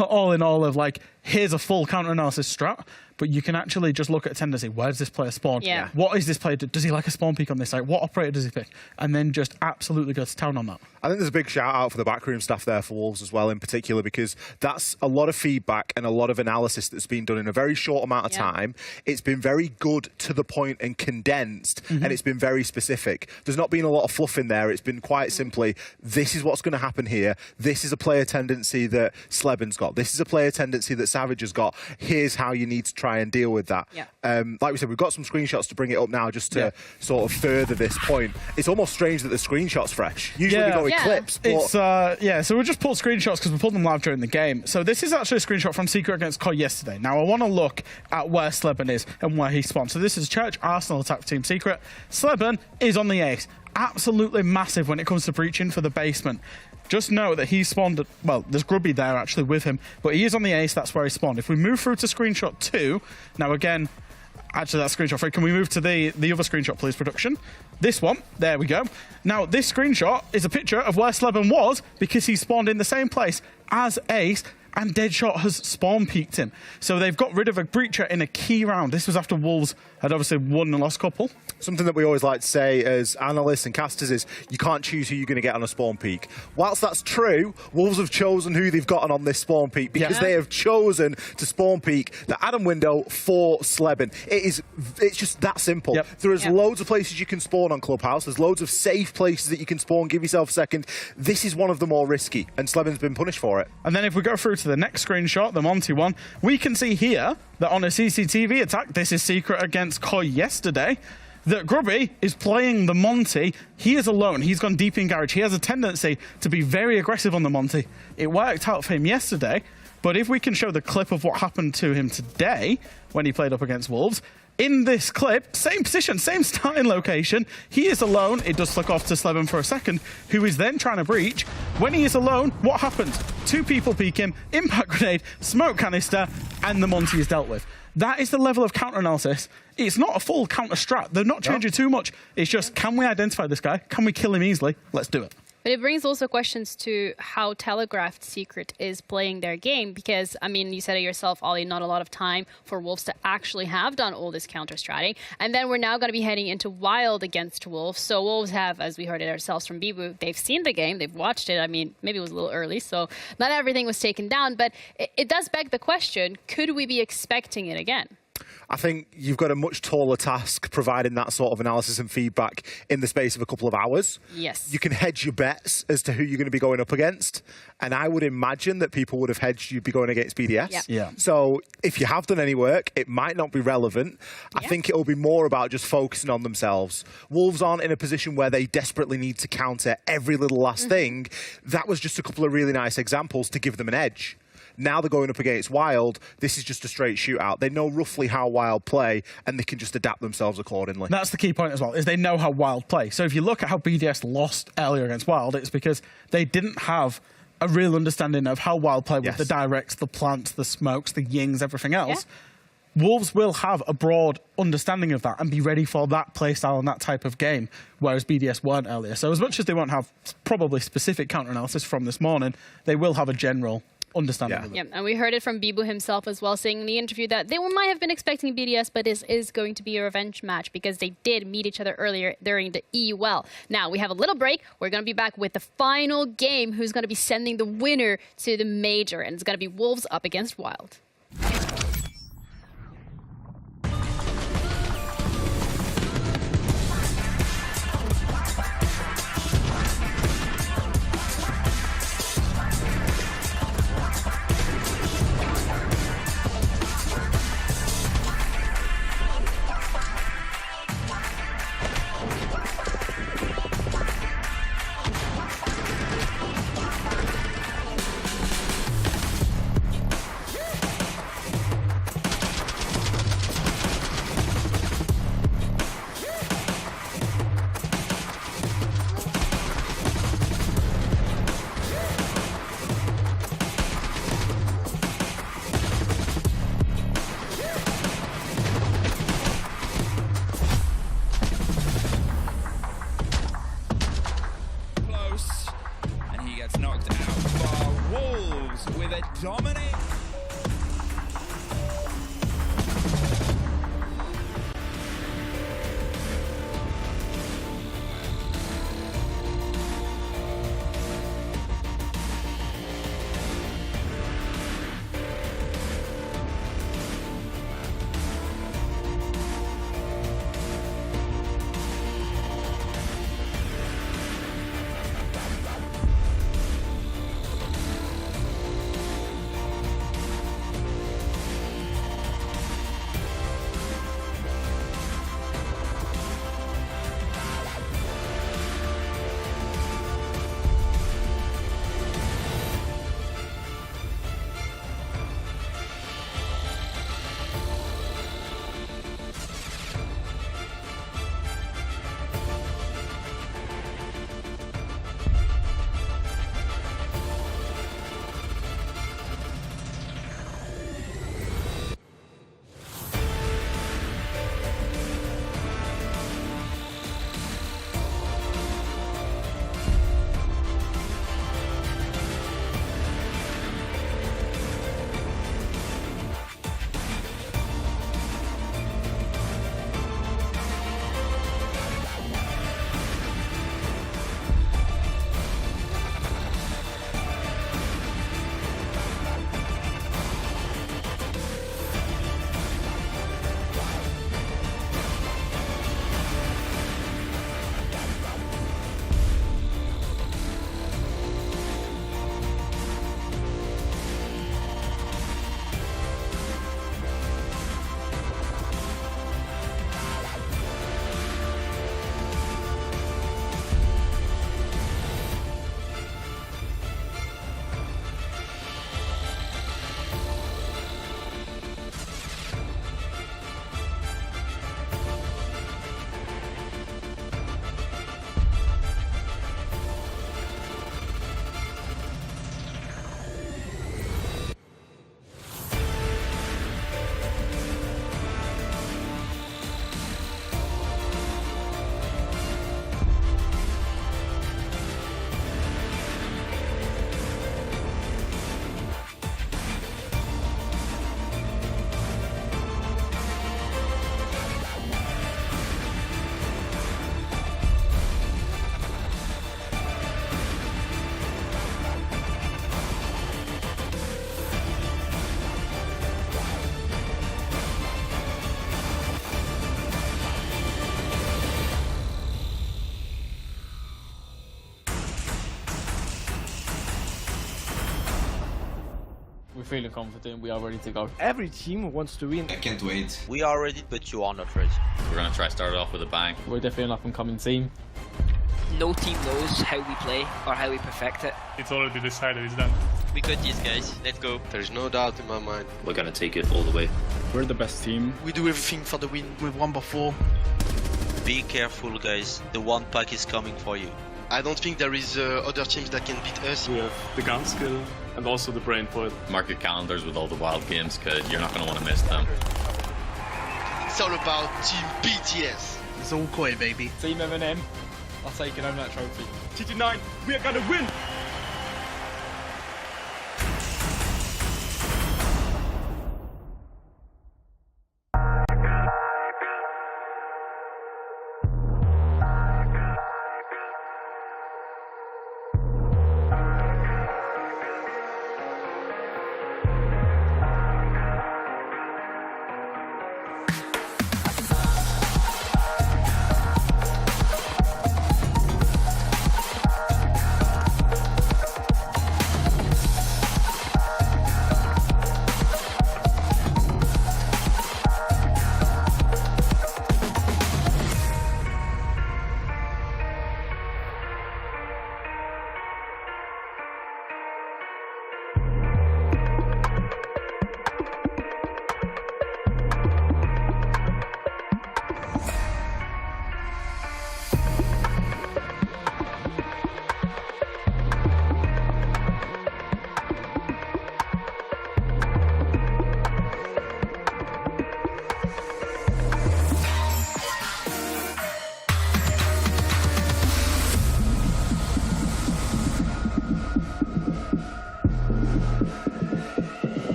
S2: all in all of here's a full counter analysis strat, but you can actually just look at a tendency. Where does this player spawn?
S1: Yeah.
S2: What is this player? Does he like a spawn peak on this site? What operator does he pick? And then just absolutely go to town on that.
S3: I think there's a big shout out for the backroom staff there for Wolves as well in particular, because that's a lot of feedback and a lot of analysis that's been done in a very short amount of time. It's been very good, to the point and condensed, and it's been very specific. There's not been a lot of fluff in there. It's been quite simply, this is what's going to happen here. This is a player tendency that Sleben's got. This is a player tendency that Savage has got. Here's how you need to try and deal with that. Like we said, we've got some screenshots to bring it up now just to sort of further this point. It's almost strange that the screenshot's fresh. Usually we go with clips. But
S2: It's so we just pulled screenshots because we pulled them live during the game. So this is actually a screenshot from Secret against Koi yesterday. Now I want to look at where Sleben is and where he spawned. So this is Church Arsenal attack Team Secret. Sleben is on the ace. Absolutely massive when it comes to breaching for the basement. Just know that he spawned at, well, there's Grubby there actually with him, but he is on the ace, that's where he spawned. If we move through to screenshot 2, now again, actually that's screenshot 3, can we move to the other screenshot please, production? This one, there we go. Now this screenshot is a picture of where Sleben was because he spawned in the same place as Ace, and Deadshot has spawn peeked him. So they've got rid of a breacher in a key round. This was after Wolves had obviously won and lost couple.
S3: Something that we always like to say as analysts and casters is you can't choose who you're going to get on a spawn peak. Whilst that's true, Wolves have chosen who they've gotten on this spawn peak because they have chosen to spawn peak the Adam window for Sleben. It's just that simple. There is loads of places you can spawn on Clubhouse. There's loads of safe places that you can spawn. Give yourself a second. This is one of the more risky, and Sleben's been punished for it.
S2: And then if we go through to to the next screenshot, the Monty one, we can see here that on a CCTV attack, this is Secret against Koi yesterday, that Grubby is playing the Monty. He is alone. He's gone deep in Garage. He has a tendency to be very aggressive on the Monty. It worked out for him yesterday, but if we can show the clip of what happened to him today when he played up against Wolves, in this clip, same position, same starting location, he is alone. It does flick off to Slevin for a second, who is then trying to breach. When he is alone, what happens? 2 people peek him, impact grenade, smoke canister, and the Monty is dealt with. That is the level of counter-analysis. It's not a full counter-strat. They're not changing too much. It's just, can we identify this guy? Can we kill him easily? Let's do it.
S1: But it brings also questions to how telegraphed Secret is playing their game, because, I mean, you said it yourself, Ollie, not a lot of time for Wolves to actually have done all this counter-stratting. And then we're now going to be heading into Wild against Wolves. So Wolves have, as we heard it ourselves from Bibu, they've seen the game, they've watched it. I mean, maybe it was a little early, so not everything was taken down. But it does beg the question, could we be expecting it again?
S3: I think you've got a much taller task providing that sort of analysis and feedback in the space of a couple of hours.
S1: Yes.
S3: You can hedge your bets as to who you're going to be going up against. And I would imagine that people would have hedged you'd be going against BDS.
S1: Yep.
S2: Yeah.
S3: So if you have done any work, it might not be relevant. I think it'll be more about just focusing on themselves. Wolves aren't in a position where they desperately need to counter every little last thing. That was just a couple of really nice examples to give them an edge. Now they're going up against Wild. This is just a straight shootout. They know roughly how Wild play, and they can just adapt themselves accordingly.
S2: That's the key point as well, is they know how Wild play. So if you look at how BDS lost earlier against Wild, it's because they didn't have a real understanding of how Wild play with the directs, the plants, the smokes, the yings, everything else. Yeah. Wolves will have a broad understanding of that and be ready for that playstyle and that type of game, whereas BDS weren't earlier. So as much as they won't have probably specific counter-analysis from this morning, they will have a general understanding.
S1: Yeah, and we heard it from Bibu himself as well, saying in the interview that they might have been expecting BDS, but this is going to be a revenge match because they did meet each other earlier during the EUL. Now, we have a little break. We're going to be back with the final game, who's going to be sending the winner to the major, and it's going to be Wolves up against Wild.
S15: feeling confident. We are ready to go.
S19: Every team wants to win.
S17: I can't wait.
S7: We are ready, but you are not ready.
S8: We're going to try to start it off with a bang.
S15: We're definitely an up-and-coming team.
S20: No team knows how we play or how we perfect it.
S11: It's already decided, it's done.
S14: We got these guys. Let's go.
S6: There's no doubt in my mind.
S8: We're going to take it all the way.
S13: We're the best team.
S5: We do everything for the win. We've won before.
S7: Be careful, guys. The one pack is coming for you.
S6: I don't think there is other teams that can beat us.
S11: We have the gun skill and also the brain for it.
S8: Mark your calendars with all the wild games, because you're not going to want to miss them.
S6: It's all about Team BTS.
S5: It's all koi, baby.
S19: Team M&M are taking home that trophy. TT9, we are gonna win!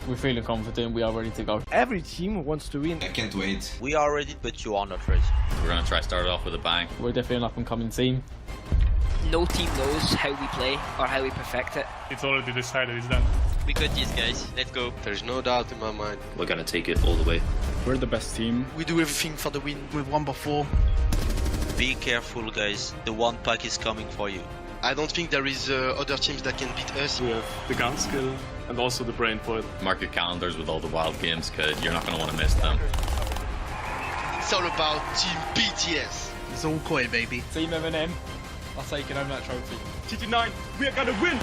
S15: We're feeling confident, we are ready to go.
S19: Every team wants to win.
S17: I can't wait.
S7: We are ready, but you are not ready.
S8: We're going to try to start it off with a bang.
S15: We're definitely an up-and-coming team.
S20: No team knows how we play or how we perfect it.
S11: It's already decided, it's done.
S14: We got this, guys. Let's go.
S6: There's no doubt in my mind.
S8: We're going to take it all the way.
S13: We're the best team.
S5: We do everything for the win. We've won before.
S7: Be careful, guys. The one pack is coming for you.
S6: I don't think there is other teams that can beat us.
S11: We have the gun skill and also the brain for it.
S8: Mark your calendars with all the wild games, because you're not going to want to miss them.
S6: It's all about Team BTS.
S5: It's all koi, baby.
S19: Team M&M are taking home that trophy. GT9, we are gonna win!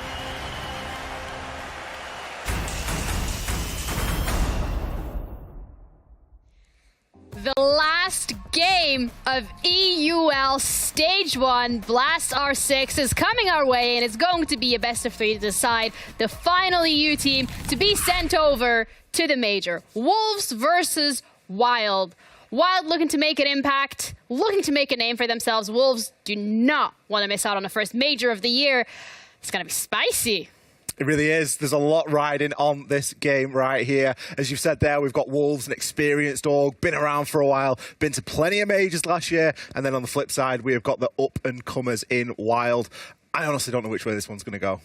S10: The last game of EUL Stage 1 Blast R6 is coming our way, and it's going to be a best of 3 to decide the final EU team to be sent over to the major. Wolves versus Wild. Wild looking to make an impact, looking to make a name for themselves. Wolves do not want to miss out on the first major of the year. It's going to be spicy.
S3: It really is. There's a lot riding on this game right here. As you've said there, we've got Wolves, an experienced org, been around for a while, been to plenty of majors last year. And then on the flip side, we have got the up-and-comers in Wild. I honestly don't know which way this one's going to go.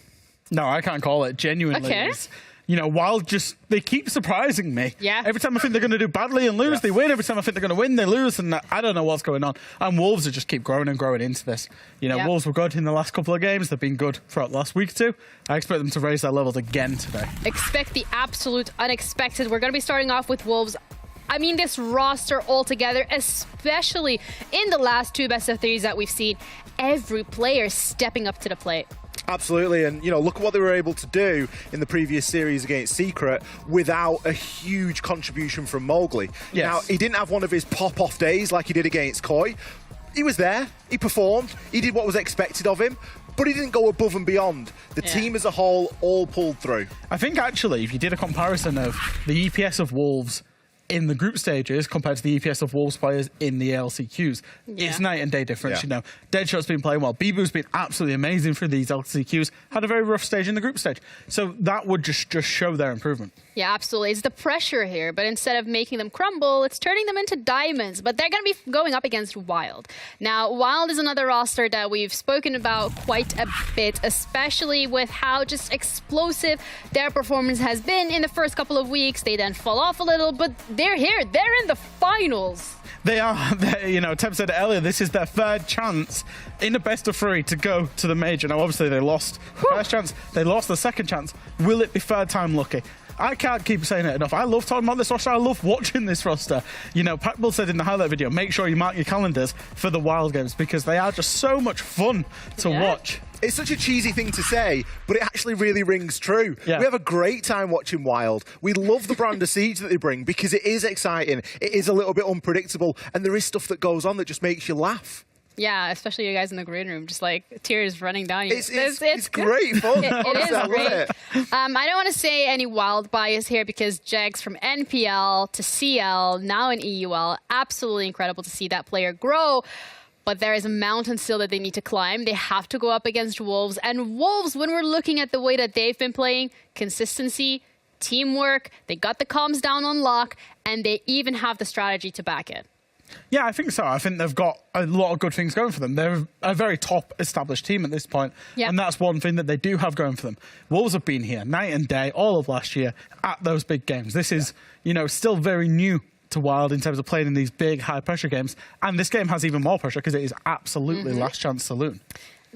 S2: No, I can't call it. Genuinely.
S1: Okay.
S2: You know, Wild they keep surprising me.
S1: Yeah.
S2: Every time I think they're going to do badly and lose, they win. Every time I think they're going to win, they lose. And I don't know what's going on. And Wolves just keep growing and growing into this. You know, Wolves were good in the last couple of games. They've been good throughout the last week too. I expect them to raise their levels again today.
S1: Expect the absolute unexpected. We're going to be starting off with Wolves. I mean, this roster altogether, especially in the last 2 best-of-3s that we've seen, every player stepping up to the plate.
S3: Absolutely, and look at what they were able to do in the previous series against Secret without a huge contribution from Mowgli.
S2: Yes.
S3: Now, he didn't have one of his pop-off days like he did against Koi. He was there, he performed, he did what was expected of him, but he didn't go above and beyond. The team as a whole all pulled through.
S2: I think actually, if you did a comparison of the EPS of Wolves in the group stages compared to the EPS of Wolves players in the LCQs, it's night and day difference. You know, Deadshot's been playing well. Bibu's been absolutely amazing for these LCQs. Had a very rough stage in the group stage, so that would just show their improvement.
S1: Yeah, absolutely. It's the pressure here, but instead of making them crumble, it's turning them into diamonds. But they're going to be going up against Wild. Now, Wild is another roster that we've spoken about quite a bit, especially with how just explosive their performance has been in the first couple of weeks. They then fall off a little, but they're here. They're in the finals.
S2: They are. You know, Teb said it earlier, this is their 3rd chance in a best-of-3 to go to the major. Now, obviously, they lost the first chance. They lost the 2nd chance. Will it be 3rd time lucky? I can't keep saying it enough. I love talking about this roster. I love watching this roster. You know, Packbull said in the highlight video, make sure you mark your calendars for the Wild games because they are just so much fun to watch.
S3: It's such a cheesy thing to say, but it actually really rings true.
S2: Yeah.
S3: We have a great time watching Wild. We love the brand of siege that they bring because it is exciting. It is a little bit unpredictable, and there is stuff that goes on that just makes you laugh.
S1: Yeah, especially you guys in the green room, just like tears running down you.
S3: It's great fun.
S1: It is great. I don't want to say any Wild bias here because Jags from NPL to CL, now in EUL, absolutely incredible to see that player grow. But there is a mountain still that they need to climb. They have to go up against Wolves. And Wolves, when we're looking at the way that they've been playing, consistency, teamwork, they got the comms down on lock, and they even have the strategy to back it.
S2: Yeah, I think so. I think they've got a lot of good things going for them. They're a very top established team at this point.
S1: Yep.
S2: And that's one thing that they do have going for them. Wolves have been here night and day all of last year at those big games. This is, you know, still very new to Wild in terms of playing in these big high pressure games. And this game has even more pressure because it is absolutely last chance saloon.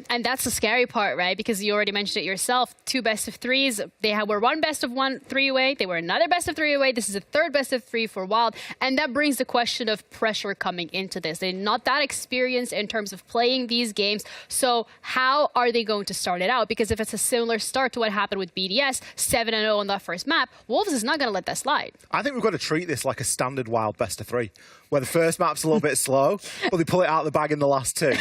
S1: And that's the scary part, right? Because you already mentioned it yourself. 2 best-of-3s. They were 1 best-of-3 away. They were another best-of-3 away. This is a 3rd best-of-3 for Wild. And that brings the question of pressure coming into this. They're not that experienced in terms of playing these games. So how are they going to start it out? Because if it's a similar start to what happened with BDS, 7-0 on that first map, Wolves is not going to let that slide.
S3: I think we've got to treat this like a standard Wild best-of-3, where the first map's a little bit slow, but they pull it out of the bag in the last 2.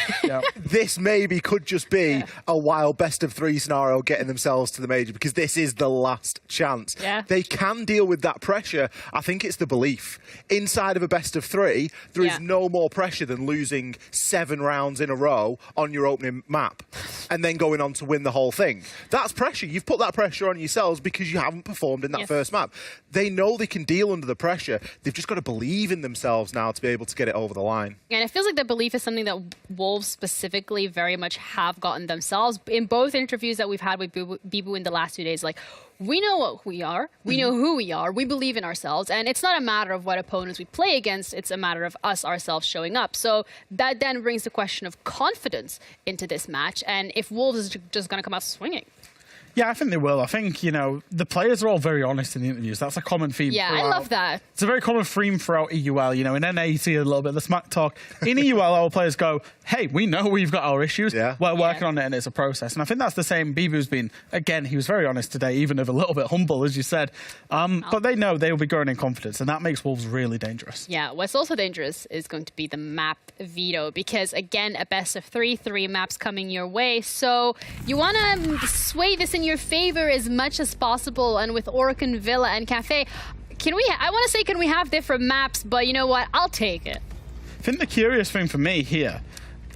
S3: This maybe could just be a Wild best-of-3 scenario getting themselves to the major because this is the last chance. They can deal with that pressure. I think it's the belief. Inside of a best-of-3, there is no more pressure than losing 7 rounds in a row on your opening map and then going on to win the whole thing. That's pressure. You've put that pressure on yourselves because you haven't performed in that first map. They know they can deal under the pressure. They've just got to believe in themselves now to be able to get it over the line.
S1: And it feels like the belief is something that Wolves specifically very much have gotten themselves. In both interviews that we've had with Bibu in the last 2 days, like, we know what we are, we know who we are, we believe in ourselves, and it's not a matter of what opponents we play against, it's a matter of us ourselves showing up. So that then brings the question of confidence into this match, and if Wolves is just going to come out swinging.
S2: Yeah, I think they will. I think, you know, the players are all very honest in the interviews. That's a common theme.
S1: Yeah,
S2: throughout.
S1: I love that.
S2: It's a very common theme throughout EUL. You know, in NA, you see a little bit of the smack talk. In EUL, our players go, hey, we know we've got our issues. We're working on it, and it's a process. And I think that's the same Bibu's been. Again, he was very honest today, even if a little bit humble, as you said. But they know they will be growing in confidence, and that makes Wolves really dangerous.
S1: Yeah, what's also dangerous is going to be the map veto, because, again, a best-of-3, 3 maps coming your way. So you want to sway this in your favor as much as possible, and with Orkan, Villa, and Cafe, I want to say, can we have different maps? But you know what? I'll take it.
S2: I think the curious thing for me here,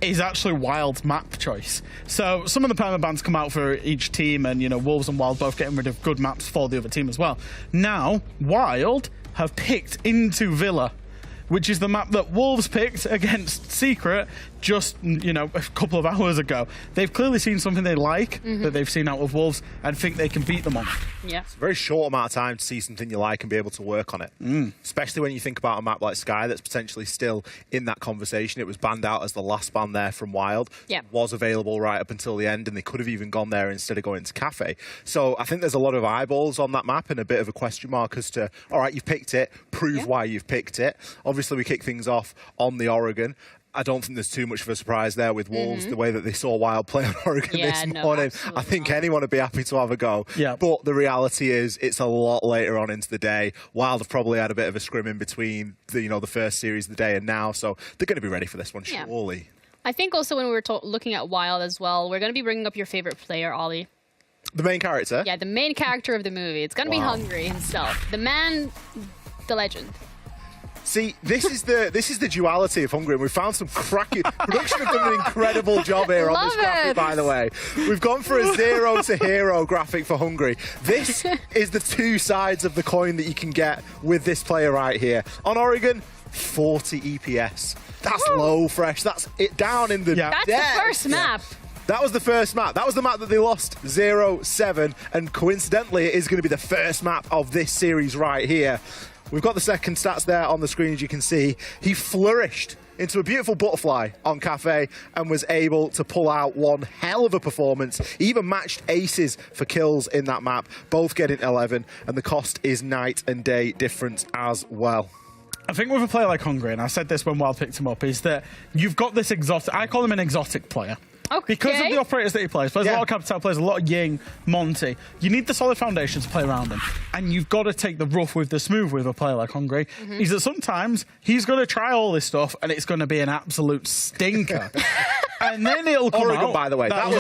S2: is actually Wild's map choice. So some of the permabans come out for each team, and Wolves and Wild both getting rid of good maps for the other team as well. Now Wild have picked Into Villa, which is the map that Wolves picked against Secret just, a couple of hours ago. They've clearly seen something they like that they've seen out of Wolves and think they can beat them on.
S1: Yeah.
S3: It's a very short amount of time to see something you like and be able to work on it. Especially when you think about a map like Sky that's potentially still in that conversation. It was banned out as the last ban there from Wild.
S1: Yep.
S3: It was available right up until the end, and they could have even gone there instead of going to Cafe. So I think there's a lot of eyeballs on that map and a bit of a question mark as to, all right, you've picked it, prove why you've picked it. Obviously, we kick things off on the Oregon. I don't think there's too much of a surprise there with Wolves, the way that they saw Wild play on Oregon this morning. I think anyone would be happy to have a go.
S2: Yeah.
S3: But the reality is it's a lot later on into the day. Wild have probably had a bit of a scrim in between the first series of the day and now, so they're going to be ready for this one, surely.
S1: I think also when we were looking at Wild as well, we're going to be bringing up your favorite player, Ollie.
S3: The main character?
S1: Yeah, the main character of the movie. It's going to be Hungry himself. The man, the legend.
S3: See, this is the duality of Hungry, and we've found some cracking... Production have done an incredible job here on this graphic, by the way. We've gone for a 0 to hero graphic for Hungry. This is the two sides of the coin that you can get with this player right here. On Oregon, 40 EPS. That's low, Fresh. That's it down in the
S1: That's the first map.
S3: That was the first map. That was the map that they lost 0-7, and coincidentally, it is going to be the first map of this series right here. We've got the second stats there on the screen, as you can see. He flourished into a beautiful butterfly on Cafe and was able to pull out one hell of a performance. He even matched aces for kills in that map, both getting 11, and the cost is night and day difference as well.
S2: I think with a player like Hungry, and I said this when Wild picked him up, is that you've got this exotic... I call him an exotic player.
S1: Okay.
S2: Because of the operators that he plays a lot of Capital, plays a lot of Ying, Monty. You need the solid foundation to play around him. And you've got to take the rough with the smooth with a player like Hungry. Is that sometimes he's going to try all this stuff and it's going to be an absolute stinker. And then it'll come
S3: Oregon,
S2: out.
S3: By the way. That was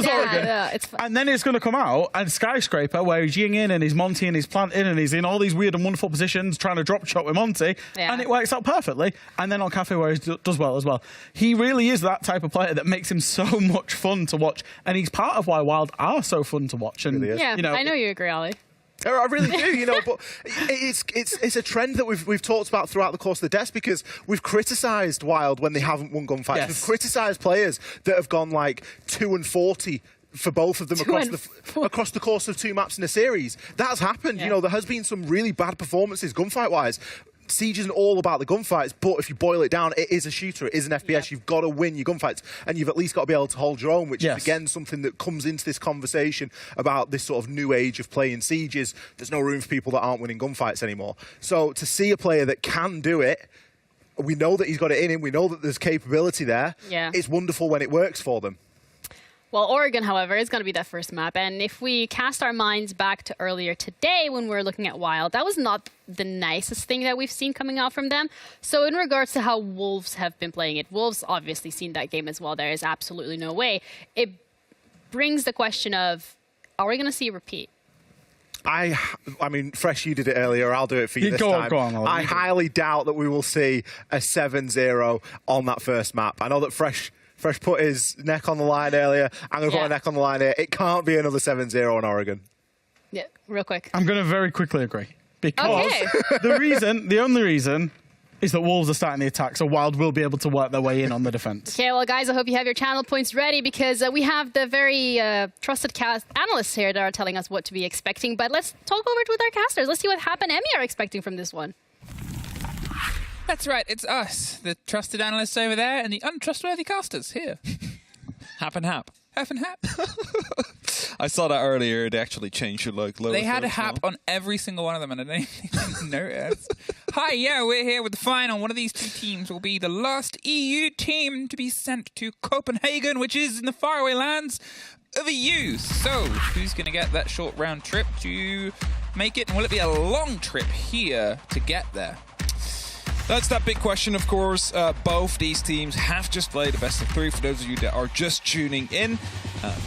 S2: Oregon.
S1: Yeah, it's fun.
S2: And then it's going to come out and Skyscraper, where he's yinging and he's Monty and he's planting and he's in all these weird and wonderful positions trying to drop shot with Monty.
S1: Yeah.
S2: And it works out perfectly. And then on Cafe, where he does well as well. He really is that type of player that makes him so much fun to watch. And he's part of why Wild are so fun to watch. And
S3: Really is.
S1: Yeah, I know you agree, Ollie.
S3: I really do, but it's a trend that we've talked about throughout the course of the desk, because we've criticised Wild when they haven't won gunfights.
S2: Yes.
S3: We've criticised players that have gone like 2-40 for both of them across the course of two maps in a series. That's happened. There has been some really bad performances gunfight-wise. Siege isn't all about the gunfights, but if you boil it down, it is a shooter, it is an FPS. You've got to win your gunfights, and you've at least got to be able to hold your own, which is, again, something that comes into this conversation about this sort of new age of playing Sieges. There's no room for people that aren't winning gunfights anymore. So to see a player that can do it, we know that he's got it in him, we know that there's capability there.
S1: Yeah.
S3: It's wonderful when it works for them.
S1: Well, Oregon, however, is going to be that first map. And if we cast our minds back to earlier today when we were looking at Wild, that was not the nicest thing that we've seen coming out from them. So in regards to how Wolves have been playing it, Wolves obviously seen that game as well. There is absolutely no way. It brings the question of, are we going to see a repeat?
S3: I mean, Fresh, you did it earlier. I'll do it for you this time.
S2: Go on,
S3: I highly doubt that we will see a 7-0 on that first map. I know that Fresh put his neck on the line earlier. I'm going to put my neck on the line here. It can't be another 7-0 on Oregon.
S1: Yeah, real quick.
S2: I'm going to very quickly agree. Because the only reason is that Wolves are starting the attack, so Wild will be able to work their way in on the defense.
S1: Okay, well, guys, I hope you have your channel points ready, because we have the very trusted analysts here that are telling us what to be expecting. But let's talk over with our casters. Let's see what Hap and Emmy are expecting from this one.
S4: That's right, it's us, the trusted analysts over there, and the untrustworthy casters here. Hap and Hap. Hap and Hap.
S16: I saw that earlier. They actually changed your logo.
S4: They had a Hap on every single one of them, and I didn't even notice. Hi, yeah, we're here with the final. One of these two teams will be the last EU team to be sent to Copenhagen, which is in the faraway lands of EU. So, who's going to get that short round trip to make it? And will it be a long trip here to get there?
S16: That's that big question, of course. Both these teams have just played a best of 3. For those of you that are just tuning in,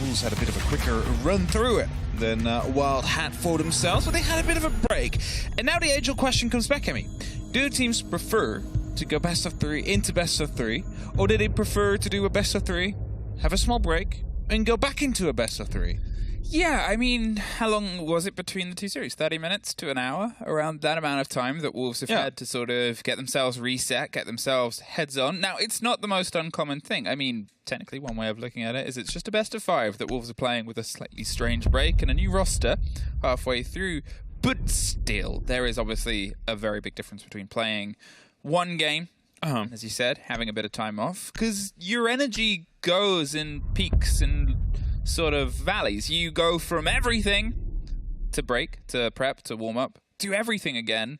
S16: Wolves had a bit of a quicker run through it than Wild had for themselves, but they had a bit of a break. And now the age-old question comes back at me. Do teams prefer to go best of 3 into best of 3, or did he prefer to do a best of 3, have a small break, and go back into a best of 3?
S4: Yeah, I mean, how long was it between the two series? 30 minutes to an hour? Around that amount of time that Wolves have had to sort of get themselves reset, get themselves heads on. Now, it's not the most uncommon thing. I mean, technically, one way of looking at it is it's just a best of 5 that Wolves are playing with a slightly strange break and a new roster halfway through. But still, there is obviously a very big difference between playing one game, as you said, having a bit of time off, because your energy goes in peaks and sort of valleys. You go from everything to break, to prep, to warm up, to everything again.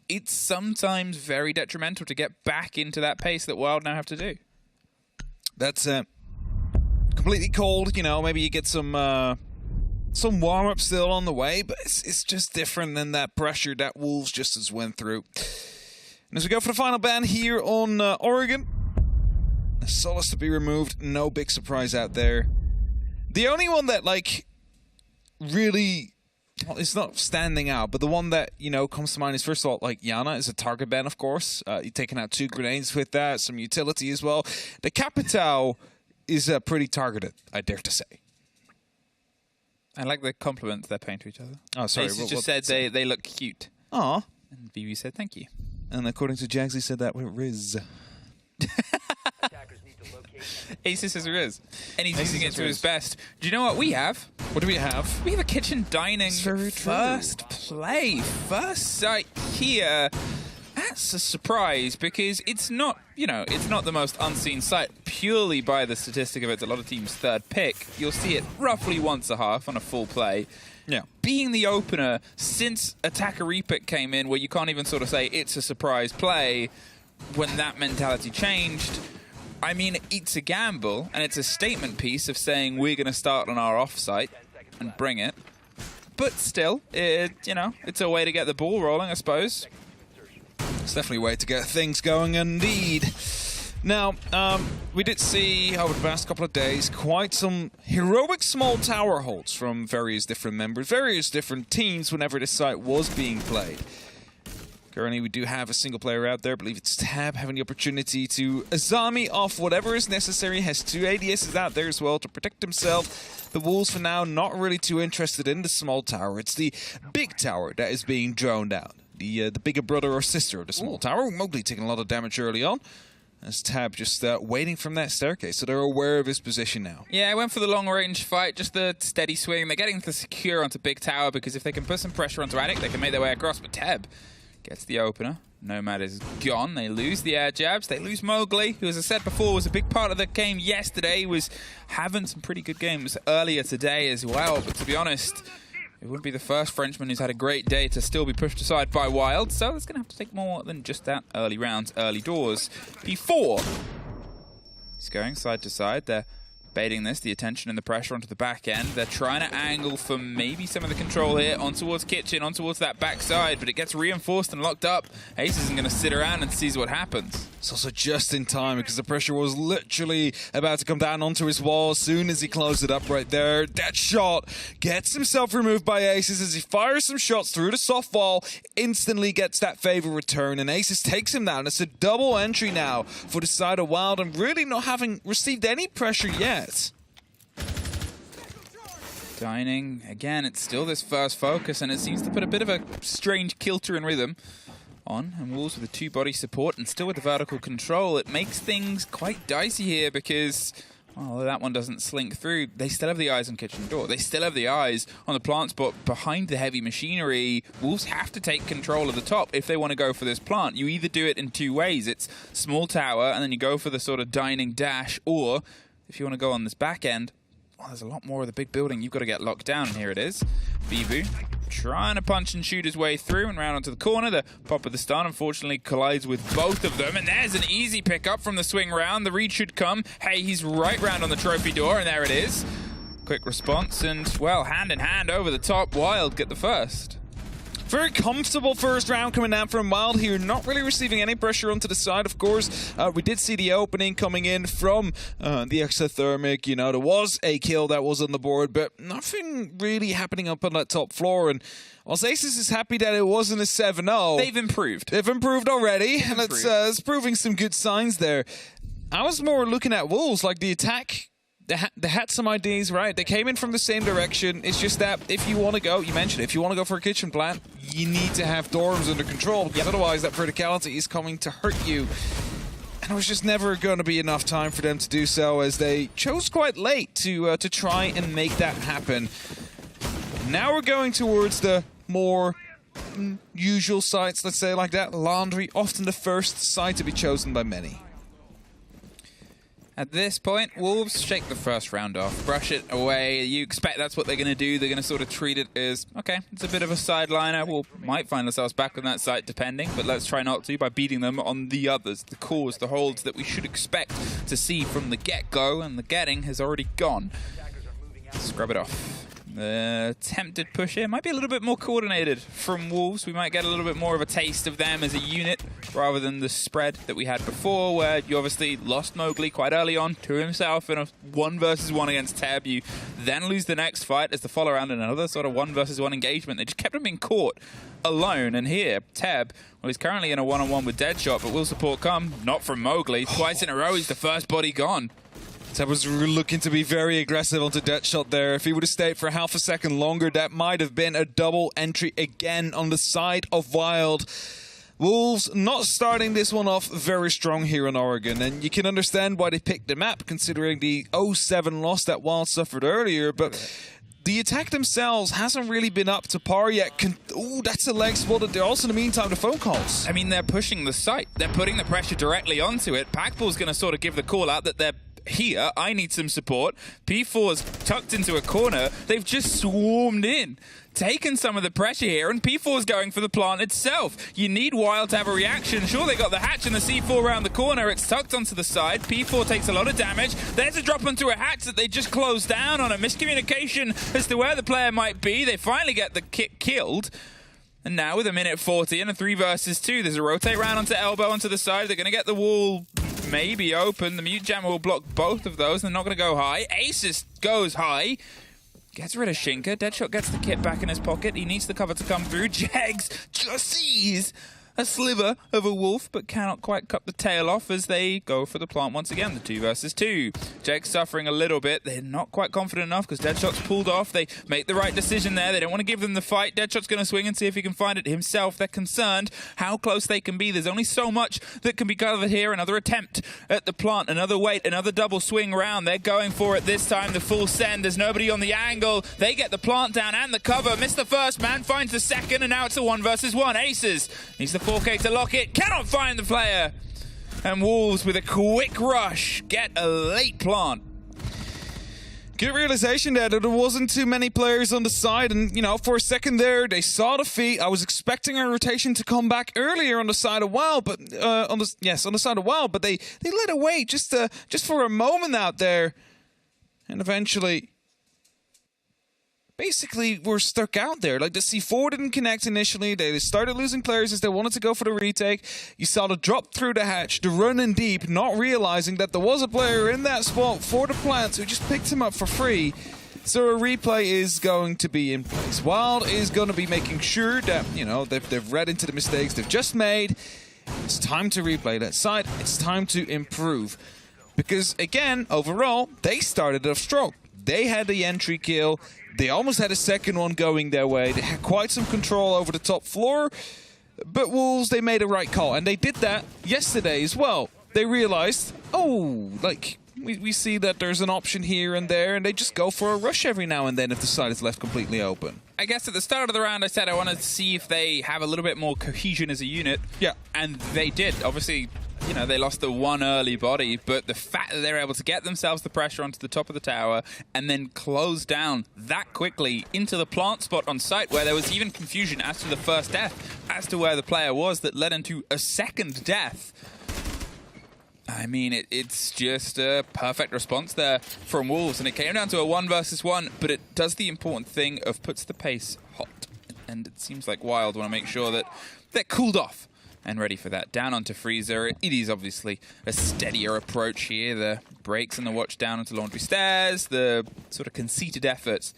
S4: It's sometimes very detrimental to get back into that pace that Wild now have to do.
S16: That's completely cold, you know, maybe you get some warm-up still on the way, but it's just different than that pressure that Wolves just as went through. And as we go for the final ban here on Oregon, Solace to be removed, no big surprise out there. The only one that, like, really, well, it's not standing out, but the one that, you know, comes to mind is, first of all, like, Yana is a target ban, of course. You're taking out 2 grenades with that, some utility as well. The Capitao is pretty targeted, I dare to say.
S4: I like the compliments they're paying to each other.
S16: Oh, sorry.
S4: Aces just said they look cute.
S16: Aw.
S4: And BB said thank you.
S16: And according to Jags, he said that with Riz.
S4: Aces is Riz. And he's using it to his best. Do you know what we have?
S16: What do we have?
S4: We have a kitchen dining first play. First sight here. That's a surprise because it's not, you know, it's not the most unseen sight purely by the statistic of it's a lot of teams' third pick. You'll see it roughly once a half on a full play.
S16: Yeah.
S4: Being the opener since Attacker Repick came in, where you can't even sort of say it's a surprise play, when that mentality changed, I mean, it's a gamble, and it's a statement piece of saying we're going to start on our offsite and bring it. But still, you know, it's a way to get the ball rolling, I suppose.
S16: It's definitely a way to get things going, indeed. Now, we did see over the past couple of days quite some heroic small tower holds from various different members, various different teams whenever this site was being played. Currently, we do have a single player out there. I believe it's Tab having the opportunity to Azami off whatever is necessary. Has 2 ADSs out there as well to protect himself. The Wolves, for now, not really too interested in the small tower. It's the big tower that is being droned out. The bigger brother or sister of the small tower. Mowgli taking a lot of damage early on. As Tab just waiting from that staircase, so they're aware of his position now.
S4: Yeah, I went for the long-range fight, just the steady swing. They're getting the secure onto Big Tower, because if they can put some pressure onto Attic, they can make their way across. But Tab gets the opener. Nomad is gone. They lose the air jabs. They lose Mowgli, who, as I said before, was a big part of the game yesterday. Was having some pretty good games earlier today as well. But to be honest, it wouldn't be the first Frenchman who's had a great day to still be pushed aside by Wild. So it's going to have to take more than just that early rounds, early doors. Before he's going side to side. They're baiting this, the attention and the pressure onto the back end. They're trying to angle for maybe some of the control here on towards Kitchen, on towards that backside, but it gets reinforced and locked up. Ace isn't going to sit around and sees what happens.
S16: It's also just in time because the pressure was literally about to come down onto his wall as soon as he closed it up right there. That shot gets himself removed by Aces as he fires some shots through the soft wall, instantly gets that favor return, and Aces takes him down. It's a double entry now for the side of Wild and really not having received any pressure yet.
S4: Dining, again, it's still this first focus, and it seems to put a bit of a strange kilter in rhythm on. And Wolves with the 2-body support and still with the vertical control, it makes things quite dicey here because, well, that one doesn't slink through. They still have the eyes on Kitchen Door. They still have the eyes on the plant spot behind the heavy machinery. Wolves have to take control of the top if they want to go for this plant. You either do it in 2 ways. It's small tower, and then you go for the sort of dining dash, or if you want to go on this back end, well, there's a lot more of the big building you've got to get locked down, and here it is. Bibu trying to punch and shoot his way through and round onto the corner. The pop of the stun, unfortunately, collides with both of them, and there's an easy pickup from the swing round. The read should come. Hey, he's right round on the trophy door, and there it is. Quick response, and, well, hand in hand over the top. Wild get the first.
S16: Very comfortable first round coming down from Wild here, not really receiving any pressure onto the side, of course. We did see the opening coming in from the exothermic. You know, there was a kill that was on the board, but nothing really happening up on that top floor. And whilst Aces is happy that it wasn't a 7-0,
S4: they've improved.
S16: They've improved already, and it's proving some good signs there. I was more looking at Wolves, like the attack. They had some ideas, right? They came in from the same direction. It's just that if you want to go, you mentioned it, if you want to go for a kitchen plant, you need to have dorms under control, because otherwise that verticality is coming to hurt you. And it was just never going to be enough time for them to do so, as they chose quite late to try and make that happen. Now we're going towards the more usual sites, let's say like that. Laundry, often the first site to be chosen by many.
S4: At this point, Wolves shake the first round off, brush it away. You expect that's what they're going to do. They're going to sort of treat it as, okay, it's a bit of a sideliner. We might find ourselves back on that site depending, but let's try not to by beating them on the others, the cores, the holds that we should expect to see from the get-go, and the getting has already gone. Scrub it off. The attempted push here might be a little bit more coordinated from Wolves. We might get a little bit more of a taste of them as a unit rather than the spread that we had before, where you obviously lost Mowgli quite early on to himself in a 1-versus-1 against Teb. You then lose the next fight as the follow around in another sort of 1-versus-1 engagement. They just kept him being caught alone. And here, Teb, well, he's currently in a 1-on-1 with Deadshot, but will support come? Not from Mowgli. Twice in a row, he's the first body gone.
S16: Teb was looking to be very aggressive onto Deadshot there. If he would have stayed for half a second longer, that might have been a double entry again on the side of Wild. Wolves not starting this one off very strong here in Oregon, and you can understand why they picked the map, considering the 0-7 loss that Wild suffered earlier, but the attack themselves hasn't really been up to par yet. Ooh, that's a leg spotted there. Also, in the meantime, the phone calls.
S4: I mean, they're pushing the site. They're putting the pressure directly onto it. Packball's going to sort of give the call out that they're here. I need some support. P4's tucked into a corner. They've just swarmed in, taken some of the pressure here, and P4's going for the plant itself. You need Wild to have a reaction. Sure, they got the hatch and the C4 around the corner. It's tucked onto the side. P4 takes a lot of damage. There's a drop onto a hatch that they just closed down on. A miscommunication as to where the player might be. They finally get the kit killed. And now with a minute 40 and a 3-versus-2, there's a rotate round onto elbow onto the side. They're going to get the wall maybe open. The mute jammer will block both of those. They're not going to go high. Aces goes high. Gets rid of Shinka. Deadshot gets the kit back in his pocket. He needs the cover to come through. Jags just sees a sliver of a wolf, but cannot quite cut the tail off as they go for the plant once again. The 2-versus-2. Jags suffering a little bit. They're not quite confident enough because Deadshot's pulled off. They make the right decision there. They don't want to give them the fight. Deadshot's going to swing and see if he can find it himself. They're concerned how close they can be. There's only so much that can be covered here. Another attempt at the plant. Another wait. Another double swing round. They're going for it this time. The full send. There's nobody on the angle. They get the plant down and the cover. Miss the first man. Finds the second. And now it's a 1-versus-1. Aces needs the 4K to lock it. Cannot find the player. And Wolves with a quick rush get a late plant.
S16: Good realization there that there wasn't too many players on the side, and you know, for a second there they saw the feet. I was expecting a rotation to come back earlier on the side of Wild, but on the side of Wild, but they let it wait just for a moment out there, and eventually basically we're stuck out there. Like the C4 didn't connect initially. They started losing players as they wanted to go for the retake. You saw the drop through the hatch, the run in deep, not realizing that there was a player in that spot for the plants who just picked him up for free. So a replay is going to be in place. Wild is going to be making sure that, you know, they've read into the mistakes they've just made. It's time to replay that side. It's time to improve. Because, again, overall, they started off strong. They had the entry kill. They almost had a second one going their way. They had quite some control over the top floor. But Wolves, they made a right call. And they did that yesterday as well. They realized, oh, like, we see that there's an option here and there, and they just go for a rush every now and then if the side is left completely open.
S4: I guess at the start of the round I said I want to see if they have a little bit more cohesion as a unit.
S16: Yeah.
S4: And they did. Obviously, you know, they lost the one early body, but the fact that they were able to get themselves the pressure onto the top of the tower and then close down that quickly into the plant spot on site where there was even confusion as to the first death, as to where the player was, that led into a second death. I mean, it's just a perfect response there from Wolves, and it came down to a 1-versus-1, but it does the important thing of puts the pace hot. and it seems like Wild want to make sure that they're cooled off and ready for that. Down onto Freezer. It is obviously a steadier approach here. The breaks and the watch down onto Laundry Stairs, the sort of conceited efforts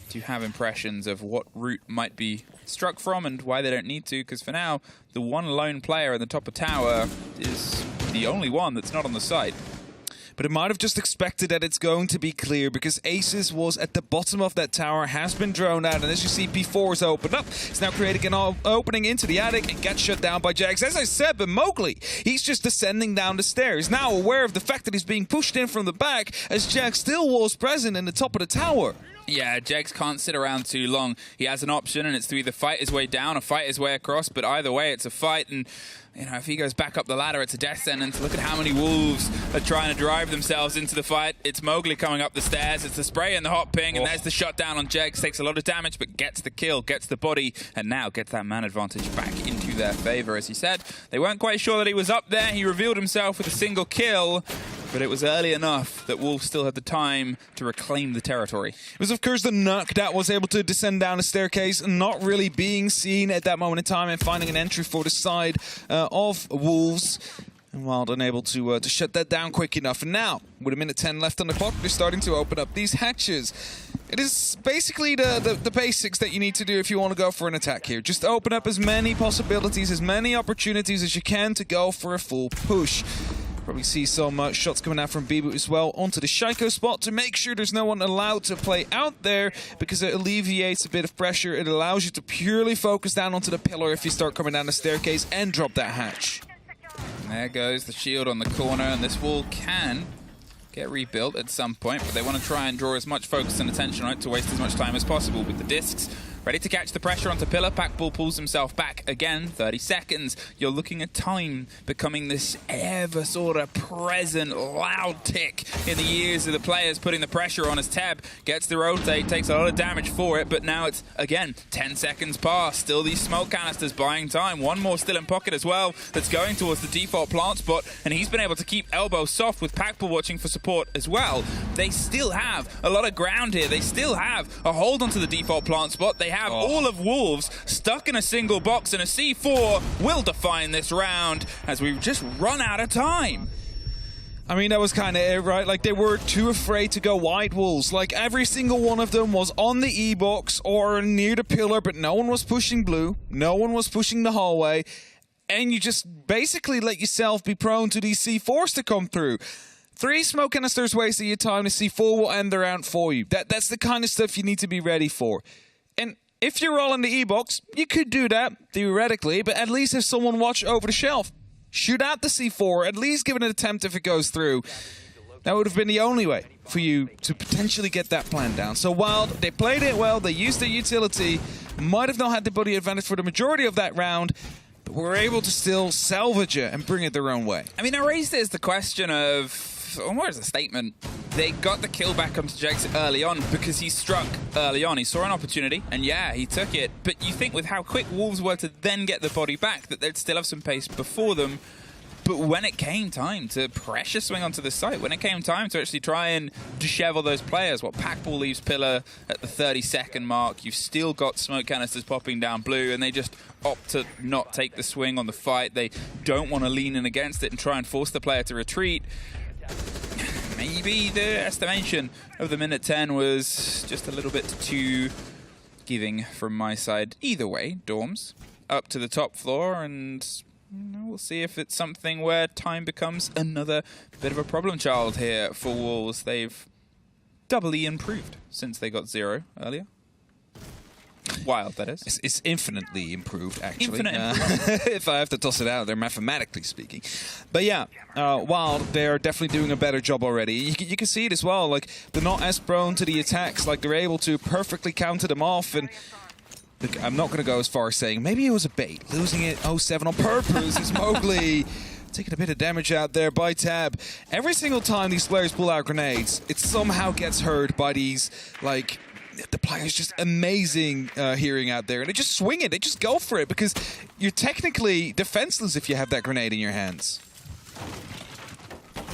S4: to have impressions of what route might be struck from and why they don't need to, because for now, the one lone player in the top of tower is the only one that's not on the site.
S16: But it might have just expected that it's going to be clear, because Aces was at the bottom of that tower, has been droned out, and as you see, P4 is opened up. It's now creating an opening into the attic and gets shut down by Jags. As I said, but Mowgli, he's just descending down the stairs, now aware of the fact that he's being pushed in from the back, as Jags still was present in the top of the tower.
S4: Yeah, Jags can't sit around too long. He has an option, and it's to either fight his way down or fight his way across, but either way, it's a fight, and you know, if he goes back up the ladder, it's a death sentence. Look at how many wolves are trying to drive themselves into the fight. It's Mowgli coming up the stairs. It's the spray and the hot ping, and there's the shutdown on Jags. Takes a lot of damage, but gets the kill, gets the body, and now gets that man advantage back into their favor. As he said, they weren't quite sure that he was up there. He revealed himself with a single kill, but it was early enough that Wolves still had the time to reclaim the territory.
S16: It was, of course, the Nuck that was able to descend down the staircase, not really being seen at that moment in time, and finding an entry for the side of Wolves. And Wild unable to shut that down quick enough. And now, with a minute 10 left on the clock, they're starting to open up these hatches. It is basically the basics that you need to do if you want to go for an attack here. Just open up as many possibilities, as many opportunities as you can to go for a full push. Probably see some shots coming out from Bibu as well onto the Shaiko spot to make sure there's no one allowed to play out there, because it alleviates a bit of pressure. It allows you to purely focus down onto the pillar if you start coming down the staircase and drop that hatch.
S4: And there goes the shield on the corner, and this wall can get rebuilt at some point, but they want to try and draw as much focus and attention on it to waste as much time as possible with the discs. Ready to catch the pressure onto Pillar. Packball pulls himself back again. 30 seconds. You're looking at time becoming this ever sort of present, loud tick in the ears of the players, putting the pressure on as Teb gets the rotate, takes a lot of damage for it, but now it's, again, 10 seconds past. Still these smoke canisters buying time. One more still in pocket as well that's going towards the default plant spot, and he's been able to keep Elbow soft with Packball watching for support as well. They still have a lot of ground here. They still have a hold onto the default plant spot. They have all of Wolves stuck in a single box, and a C4 will define this round as we've just run out of time.
S16: I mean, that was kind of it, right? Like, they were too afraid to go wide, Wolves. Like, every single one of them was on the E-box or near the pillar, but no one was pushing blue. No one was pushing the hallway. And you just basically let yourself be prone to these C4s to come through. 3 smoke canisters wasting your time, the C4 will end the round for you. That's the kind of stuff you need to be ready for. And if you're all in the E-box, you could do that, theoretically, but at least have someone watch over the shelf. Shoot out the C4, at least give it an attempt if it goes through. That would have been the only way for you to potentially get that plan down. So Wild, they played it well, they used their utility, might have not had the buddy advantage for the majority of that round, but were able to still salvage it and bring it their own way.
S4: I mean, I raised it as the question of, or more as a statement, they got the kill back onto Jags early on because he struck early on. He saw an opportunity, and yeah, he took it. But you think with how quick Wolves were to then get the body back, that they'd still have some pace before them. But when it came time to pressure swing onto the site, when it came time to actually try and dishevel those players, what Packball leaves Pillar at the 30-second mark, you've still got smoke canisters popping down blue, and they just opt to not take the swing on the fight. They don't want to lean in against it and try and force the player to retreat. Maybe the estimation of the minute 10 was just a little bit too giving from my side. Either way, Dorms up to the top floor, and we'll see if it's something where time becomes another bit of a problem child here for Wolves. They've doubly improved since they got 0 earlier. Wild, that is.
S16: It's infinitely improved, actually.
S4: Infinite
S16: if I have to toss it out there, mathematically speaking. But yeah, Wild, they're definitely doing a better job already. You can see it as well. Like, they're not as prone to the attacks. Like, they're able to perfectly counter them off. And look, I'm not going to go as far as saying maybe it was a bait. Losing it 0-7 on purpose is Mowgli. Taking a bit of damage out there by Tab. Every single time these players pull out grenades, it somehow gets heard by these, like, the players just amazing hearing out there. And they just swing it. They just go for it because you're technically defenseless if you have that grenade in your hands.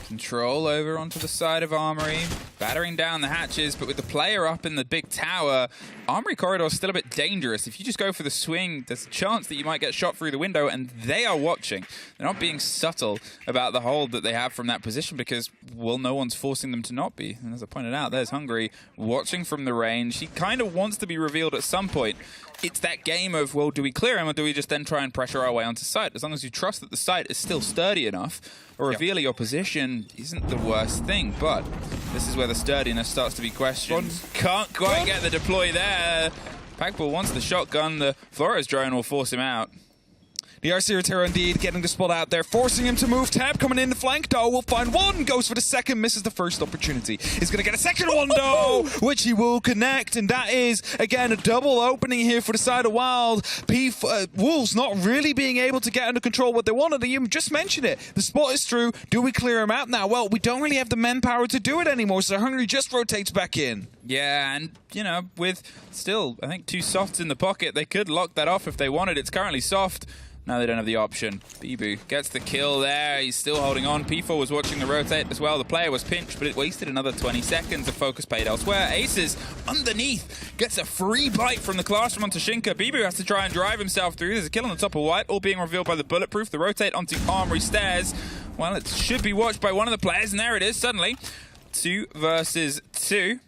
S4: Control over onto the side of Armory, battering down the hatches, but with the player up in the big tower, Armory corridor is still a bit dangerous. If you just go for the swing, there's a chance that you might get shot through the window, and they are watching. They're not being subtle about the hold that they have from that position because, well, no one's forcing them to not be. And as I pointed out, there's Hungary watching from the range. He kind of wants to be revealed at some point. It's that game of, well, do we clear him or do we just then try and pressure our way onto site? As long as you trust that the site is still sturdy enough, a reveal of your position isn't the worst thing. But this is where the sturdiness starts to be questioned. Can't quite get the deploy there. Packball wants the shotgun. The Flores drone will force him out.
S16: The RC indeed getting the spot out there, forcing him to move. Tab coming in the flank, though, will find one, goes for the second, misses the first opportunity. He's going to get a second one, though, which he will connect, and that is, again, a double opening here for the side of Wild. Wolves not really being able to get under control what they wanted. You just mentioned it. The spot is through. Do we clear him out now? Well, we don't really have the manpower to do it anymore, so Hungary just rotates back in.
S4: Yeah, and, you know, with still, I think, 2 softs in the pocket, they could lock that off if they wanted. It's currently soft. Now they don't have the option. Bibu gets the kill there. He's still holding on. P4 was watching the rotate as well. The player was pinched, but it wasted another 20 seconds. The focus paid elsewhere. Aces underneath gets a free bite from the classroom onto Shinka. Bibu has to try and drive himself through. There's a kill on the top of White, all being revealed by the bulletproof. The rotate onto Armory stairs. Well, it should be watched by one of the players, and there it is suddenly. 2 versus 2.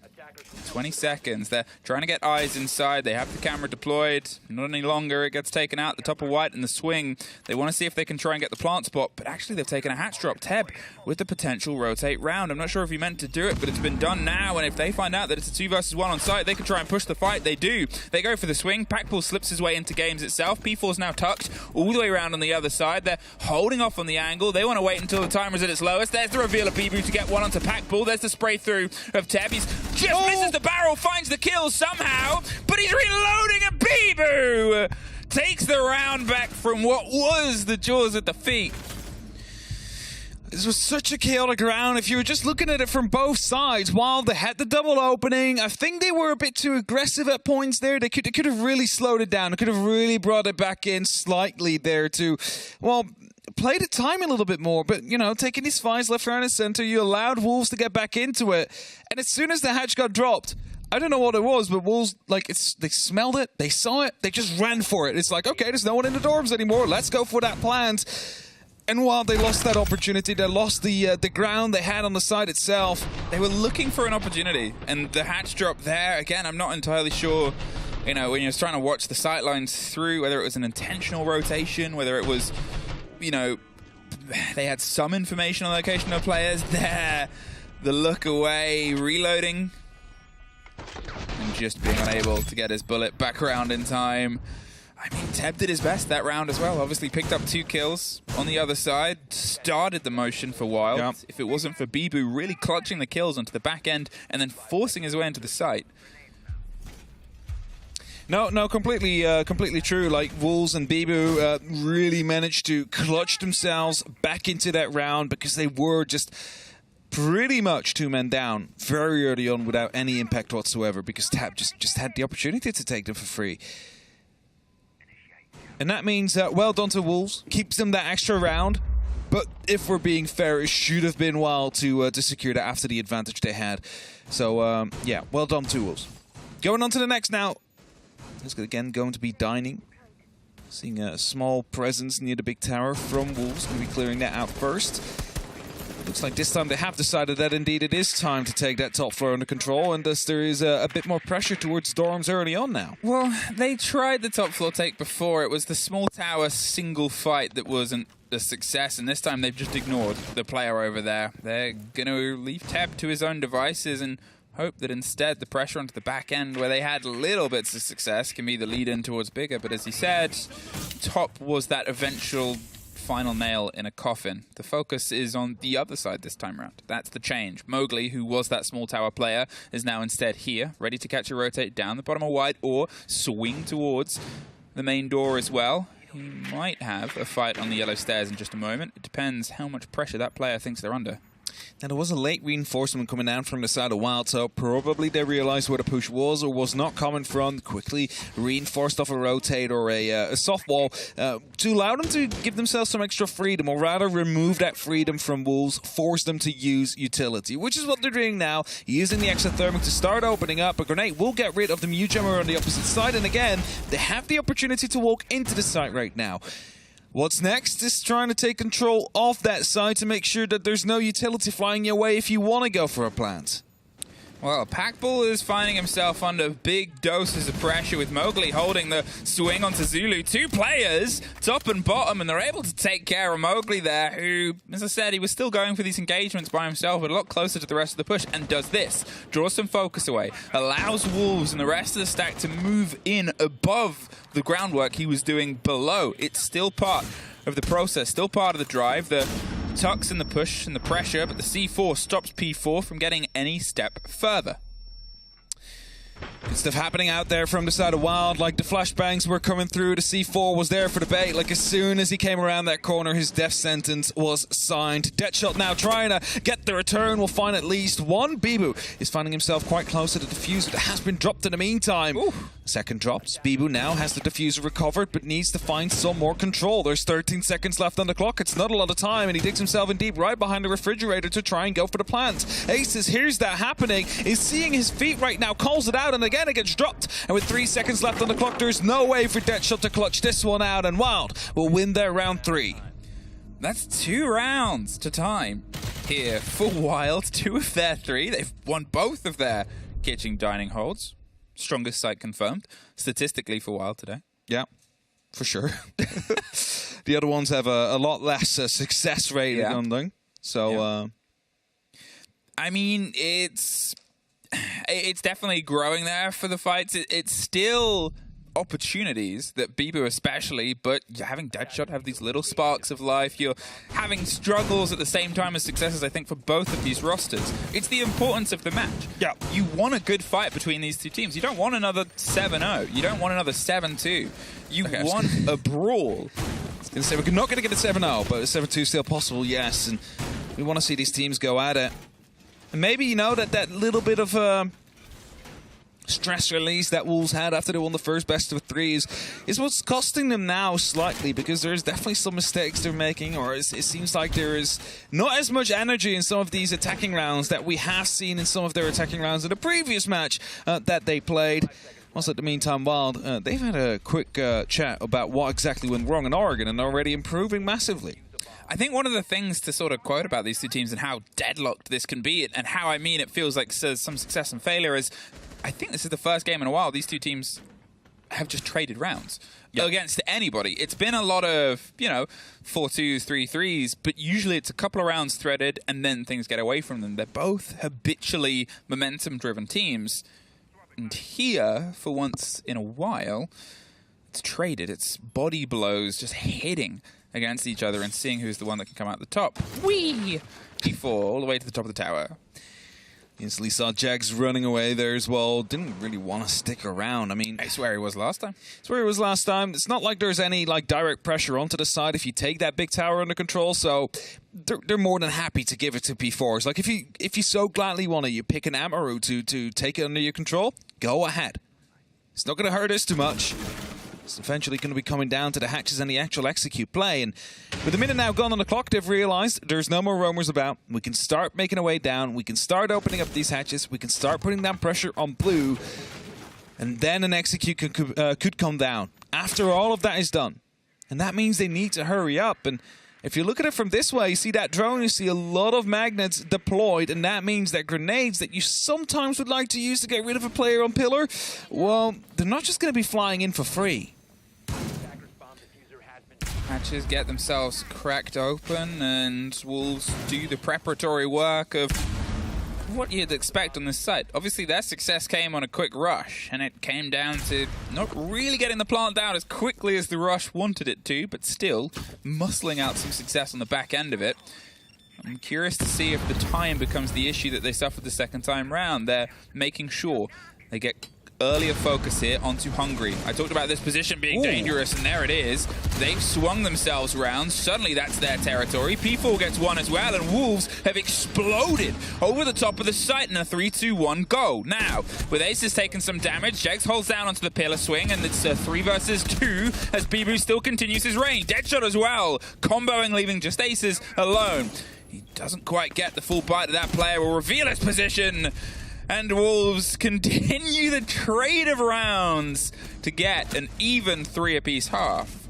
S4: 20 seconds. They're trying to get eyes inside. They have the camera deployed. Not any longer. It gets taken out. The top of White in the swing. They want to see if they can try and get the plant spot, but actually they've taken a hatch drop. Teb with the potential rotate round. I'm not sure if he meant to do it, but it's been done now, and if they find out that it's a 2 versus 1 on site, they can try and push the fight. They do. They go for the swing. Packball slips his way into games itself. P4's now tucked all the way around on the other side. They're holding off on the angle. They want to wait until the timer's at its lowest. There's the reveal of Bibu to get one onto Packball. There's the spray through of Teb. He's just misses the barrel, finds the kill somehow, but he's reloading, and Bibu takes the round back from what was the jaws at the feet.
S16: This was such a chaotic round. If you were just looking at it from both sides, while they had the double opening, I think they were a bit too aggressive at points there. They could have really slowed it down. They could have really brought it back in slightly there to, well, play the time a little bit more. But, you know, taking these fights left, right, and center, you allowed Wolves to get back into it. And as soon as the hatch got dropped, I don't know what it was, but Wolves, like, they smelled it, they saw it, they just ran for it. It's like, okay, there's no one in the dorms anymore. Let's go for that plant. And while they lost that opportunity, they lost the ground they had on the side itself.
S4: They were looking for an opportunity, and the hatch drop there, again, I'm not entirely sure, you know, when you're trying to watch the sightlines through, whether it was an intentional rotation, whether it was, you know, they had some information on the location of players there. The look away, reloading, and just being unable to get his bullet back around in time. I mean, Teb did his best that round as well. Obviously picked up 2 kills on the other side. Started the motion for Wild. Yep. If it wasn't for Bibu really clutching the kills onto the back end and then forcing his way into the site.
S16: No, completely true. Like, Wolves and Bibu really managed to clutch themselves back into that round because they were just pretty much 2 men down very early on without any impact whatsoever because Tab just had the opportunity to take them for free. And that means well done to Wolves, keeps them that extra round. But if we're being fair, it should have been Wild to secure that after the advantage they had. So yeah, well done to Wolves. Going on to the next now. It's again going to be Dining. Seeing a small presence near the big tower from Wolves. Going to be clearing that out first. Looks like this time they have decided that indeed it is time to take that top floor under control, and thus there is a bit more pressure towards dorms early on now.
S4: Well, they tried the top floor take before. It was the small tower single fight that wasn't a success, and this time they've just ignored the player over there. They're going to leave Teb to his own devices and hope that instead the pressure onto the back end, where they had little bits of success, can be the lead in towards bigger. But as he said, top was that eventual final nail in a coffin. The focus is on the other side this time around. That's the change. Mowgli, who was that small tower player, is now instead here, ready to catch a rotate down the bottom of White or swing towards the main door as well. He might have a fight on the yellow stairs in just a moment. It depends how much pressure that player thinks they're under.
S16: Now, there was a late reinforcement coming down from the side of Wild, so probably they realized where the push was or was not coming from, quickly reinforced off a rotate or a soft wall to allow them to give themselves some extra freedom, or rather remove that freedom from Wolves, force them to use utility, which is what they're doing now, using the exothermic to start opening up. A grenade will get rid of the Mew Jammer on the opposite side, and again, they have the opportunity to walk into the site right now. What's next is trying to take control of that side to make sure that there's no utility flying your way if you want to go for a plant.
S4: Well, Packball is finding himself under big doses of pressure with Mowgli holding the swing onto Zulu. 2 players, top and bottom, and they're able to take care of Mowgli there, who, as I said, he was still going for these engagements by himself, but a lot closer to the rest of the push, and does this. Draws some focus away, allows Wolves and the rest of the stack to move in above the groundwork he was doing below. It's still part of the process, still part of the drive. The tucks and the push and the pressure, but the C4 stops P4 from getting any step further. Good stuff happening out there from the side of Wild, like the flashbangs were coming through. The C4 was there for the bait. Like as soon as he came around that corner, his death sentence was signed. Deadshot now trying to get the return. We'll find at least one. Bibu is finding himself quite close to the diffuser that has been dropped in the meantime. Ooh. Second drops. Bibu now has the diffuser recovered, but needs to find some more control. There's 13 seconds left on the clock. It's not a lot of time, and he digs himself in deep right behind the refrigerator to try and go for the plant. Aces hears that happening, is seeing his feet right now, calls it out, and again it gets dropped. And with 3 seconds left on the clock, there's no way for Deadshot to clutch this one out, and Wild will win their round 3. That's 2 rounds to time here for Wild. 2 of their 3. They've won both of their kitchen dining holds. Strongest site confirmed, statistically, for Wild today.
S16: Yeah, for sure. The other ones have a lot less success rate on them. So,
S4: I mean, it's definitely growing there for the fights. It's still opportunities that Bibu especially, but you're having Deadshot have these little sparks of life. You're having struggles at the same time as successes, I think, for both of these rosters. It's the importance of the match. Yeah, you want a good fight between these two teams. You don't want another 7-0. You don't want another 7-2. You want a brawl.
S16: I was going to say, we're not going to get a 7-0, but a 7-2 still possible, yes. And we want to see these teams go at it. And maybe, you know, that little bit of stress release that Wolves had after they won the first best of 3s is what's costing them now slightly, because there's definitely some mistakes they're making, or it seems like there is not as much energy in some of these attacking rounds that we have seen in some of their attacking rounds in the previous match that they played. Also, at the meantime, Wild, they've had a quick chat about what exactly went wrong in Oregon and already improving massively.
S4: I think one of the things to sort of quote about these two teams and how deadlocked this can be, and how I mean it feels like some success and failure, is I think this is the first game in a while these two teams have just traded rounds against anybody. It's been a lot of, 4-2s, 3-3s, but usually it's a couple of rounds threaded and then things get away from them. They're both habitually momentum-driven teams. And here, for once in a while, it's traded. It's body blows, just hitting against each other and seeing who's the one that can come out the top. Whee! E4 all the way to the top of the tower.
S16: Instantly saw Jags running away there as well. Didn't really want to stick around. I mean,
S4: it's where he was last time.
S16: It's where he was last time. It's not like there's any direct pressure onto the side if you take that big tower under control. So they're more than happy to give it to P4s. Like if you so gladly want to, you pick an Amaru to take it under your control. Go ahead. It's not going to hurt us too much. It's eventually going to be coming down to the hatches and the actual LCQ play. And with a minute now gone on the clock, they've realized there's no more roamers about. We can start making our way down. We can start opening up these hatches. We can start putting down pressure on blue. And then an LCQ could come down after all of that is done. And that means they need to hurry up. And if you look at it from this way, you see that drone, you see a lot of magnets deployed, and that means that grenades that you sometimes would like to use to get rid of a player on pillar, well, they're not just going to be flying in for free.
S4: Hatches get themselves cracked open, and Wolves do the preparatory work of what you'd expect on this site. Obviously, their success came on a quick rush, and it came down to not really getting the plant down as quickly as the rush wanted it to, but still muscling out some success on the back end of it. I'm curious to see if the time becomes the issue that they suffered the second time round. They're making sure they get earlier focus here onto Hungry. I talked about this position being dangerous, and there it is. They've swung themselves around. Suddenly that's their territory. P4 gets one as well, and Wolves have exploded over the top of the site in a 3-2-1 go. Now, with Aces taking some damage, Jegs holds down onto the pillar swing, and it's a 3 versus 2 as Bibu still continues his reign. Deadshot as well, comboing, leaving just Aces alone. He doesn't quite get the full bite of that player. Will reveal his position. And Wolves continue the trade of rounds to get an even 3 apiece half.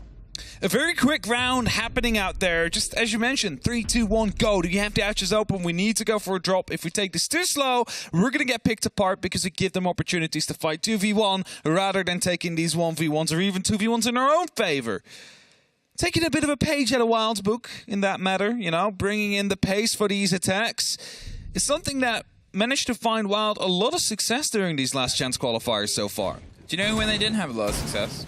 S16: A very quick round happening out there. Just as you mentioned, 3-2-1, go. Do you have the hatches open? We need to go for a drop. If we take this too slow, we're going to get picked apart because we give them opportunities to fight 2v1 rather than taking these 1v1s or even 2v1s in our own favor. Taking a bit of a page out of Wild's book in that matter, you know, bringing in the pace for these attacks is something that managed to find Wild a lot of success during these last chance qualifiers so far.
S4: Do you know when they didn't have a lot of success?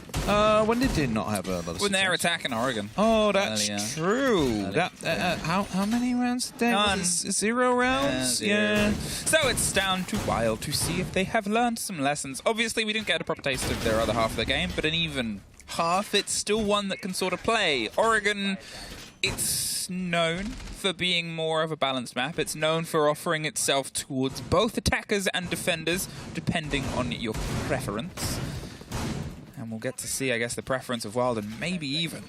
S16: When they did not have a lot of success?
S4: When they were attacking Oregon.
S16: Oh, that's true. How many rounds did they?
S4: None.
S16: 0 rounds? Yeah.
S4: So it's down to Wild to see if they have learned some lessons. Obviously, we didn't get a proper taste of their other half of the game, but an even half, it's still one that can sort of play. Oregon, it's known for being more of a balanced map. It's known for offering itself towards both attackers and defenders, depending on your preference. And we'll get to see, I guess, the preference of Wild and maybe even,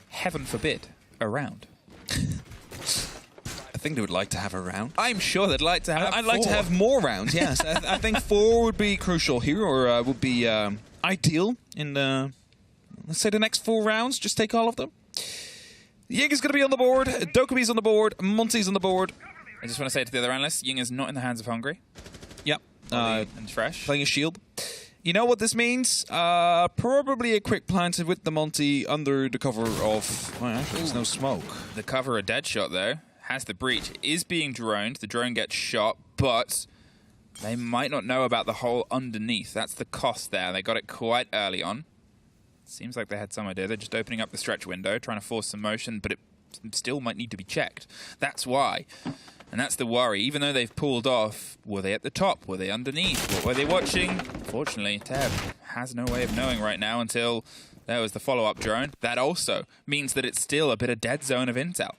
S4: heaven forbid, a round.
S16: I think they would like to have a round.
S4: I'm sure they'd like to have
S16: I'd like to have more rounds, yes. I think 4 would be crucial here, or would be ideal in the, let's say, the next 4 rounds. Just take all of them. Ying is going to be on the board, Dokumi's on the board, Monty's on the board.
S4: I just want to say to the other analysts, Ying is not in the hands of Hungry.
S16: Yep.
S4: And fresh.
S16: Playing a shield. You know what this means? Probably a quick plant with the Monty under the cover of... Well, actually, there's no smoke.
S4: The cover of Deadshot, though, has the breach. Is being droned. The drone gets shot, but they might not know about the hole underneath. That's the cost there. They got it quite early on. Seems like they had some idea. They're just opening up the stretch window, trying to force some motion, but it still might need to be checked. That's why. And that's the worry. Even though they've pulled off, were they at the top? Were they underneath? What were they watching? Fortunately, Teb has no way of knowing right now until there was the follow-up drone. That also means that it's still a bit of dead zone of intel.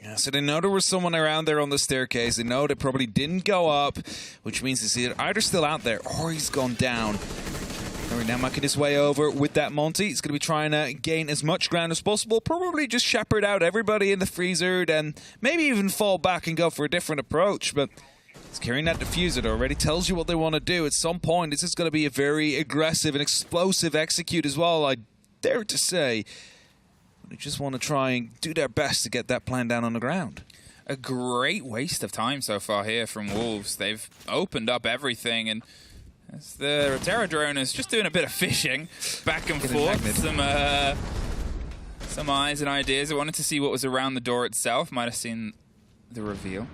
S16: Yeah, so they know there was someone around there on the staircase. They know they probably didn't go up, which means he's either still out there or he's gone down. Right now making his way over with that Monty. He's going to be trying to gain as much ground as possible. Probably just shepherd out everybody in the freezer, then maybe even fall back and go for a different approach. But he's carrying that diffuser. It already tells you what they want to do. At some point, this is going to be a very aggressive and explosive execute as well, I dare to say. They just want to try and do their best to get that plan down on the ground.
S4: A great waste of time so far here from Wolves. They've opened up everything, and as the Terra drone is just doing a bit of fishing back and forth. Some eyes and ideas. I wanted to see what was around the door itself. Might have seen the reveal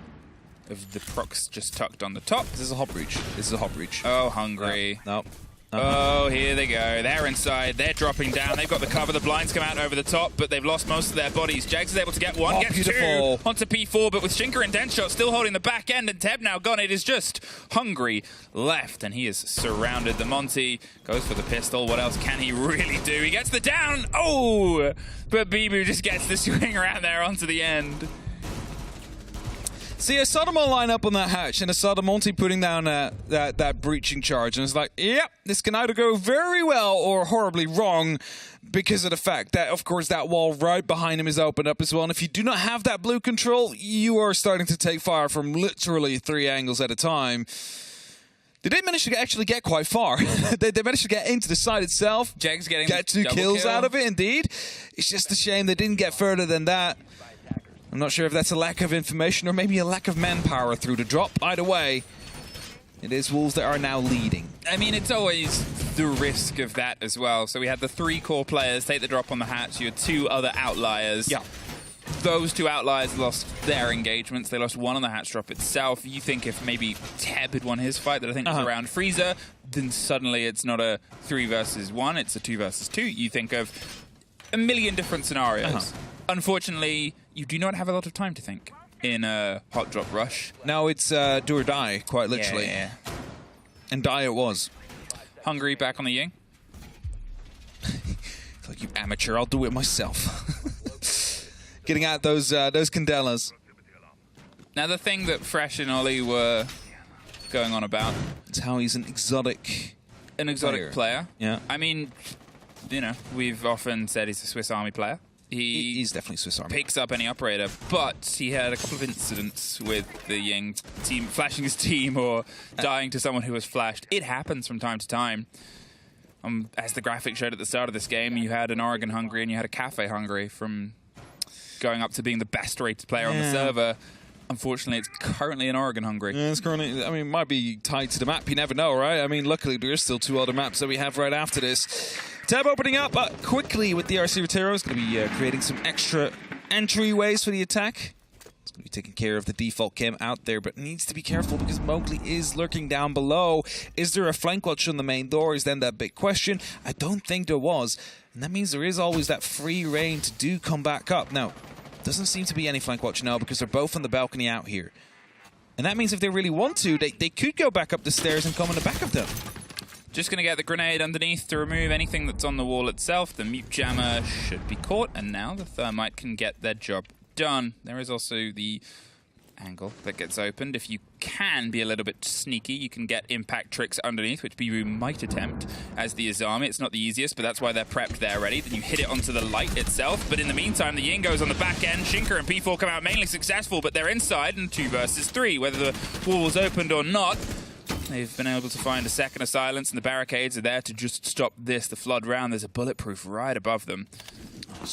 S4: of the procs just tucked on the top.
S16: This is a hot breach. This is a hot breach.
S4: Oh, Hungry.
S16: Nope.
S4: Oh, here they go. They're inside. They're dropping down. They've got the cover. The blinds come out over the top, but they've lost most of their bodies. Jags is able to get one, gets
S16: beautiful.
S4: 2 onto P4, but with Shinker and Deadshot still holding the back end, and Teb now gone. It is just Hungry left, and he is surrounded. The Monty goes for the pistol. What else can he really do? He gets the down. Oh, but Bibu just gets the swing around there onto the end.
S16: See, I saw them all line up on that hatch, and I saw the Monty putting down that breaching charge, and it's like, yep, this can either go very well or horribly wrong because of the fact that, of course, that wall right behind him is opened up as well, and if you do not have that blue control, you are starting to take fire from literally 3 angles at a time. They did manage to actually get quite far. they managed to get into the site itself.
S4: Jags getting
S16: get 2 kills out of it, indeed. It's just a shame they didn't get further than that. I'm not sure if that's a lack of information or maybe a lack of manpower through the drop. Either way, it is Wolves that are now leading.
S4: I mean, it's always the risk of that as well. So we had the 3 core players take the drop on the hatch. You had 2 other outliers.
S16: Yeah.
S4: Those 2 outliers lost their engagements. They lost 1 on the hatch drop itself. You think if maybe Teb had won his fight that I think was around Freezer, then suddenly it's not a 3 versus 1, it's a 2 versus 2. You think of a million different scenarios. Unfortunately, you do not have a lot of time to think in a hot drop rush.
S16: No, it's do or die, quite literally.
S4: Yeah.
S16: And die it was.
S4: Hungry back on the Ying.
S16: It's like, you amateur, I'll do it myself. Getting out those Candelas.
S4: Now the thing that Fresh and Ollie were going on about
S16: is how he's an exotic
S4: player.
S16: Yeah.
S4: I mean, you know, we've often said he's a Swiss Army player.
S16: He's definitely Swiss Army.
S4: Picks up any operator, but he had a couple of incidents with the Ying team flashing his team or dying to someone who was flashed. It happens from time to time. As the graphic showed at the start of this game, you had an Oregon Hungry and you had a Cafe Hungry from going up to being the best rated player on the server. Unfortunately, it's currently an Oregon Hungry.
S16: Yeah, it's currently, I mean, it might be tied to the map. You never know, right? I mean, luckily, there's still 2 other maps that we have right after this. Tab opening up quickly with the RC Rotero. It's going to be creating some extra entryways for the attack. It's going to be taking care of the default chem out there, but needs to be careful because Mowgli is lurking down below. Is there a flank watch on the main door? Is then that big question? I don't think there was. And that means there is always that free reign to do come back up. Now, doesn't seem to be any flank watch now because they're both on the balcony out here. And that means if they really want to, they could go back up the stairs and come on the back of them.
S4: Just going to get the grenade underneath to remove anything that's on the wall itself. The mute jammer should be caught, and now the thermite can get their job done. There is also the angle that gets opened. If you can be a little bit sneaky, you can get impact tricks underneath, which Bibu might attempt as the Azami. It's not the easiest, but that's why they're prepped there ready. Then you hit it onto the light itself, but in the meantime, the Ying goes on the back end. Shinker and P4 come out mainly successful, but they're inside in 2 versus 3. Whether the wall was opened or not, they've been able to find a second of silence, and the barricades are there to just stop this, the flood round. There's a bulletproof right above them.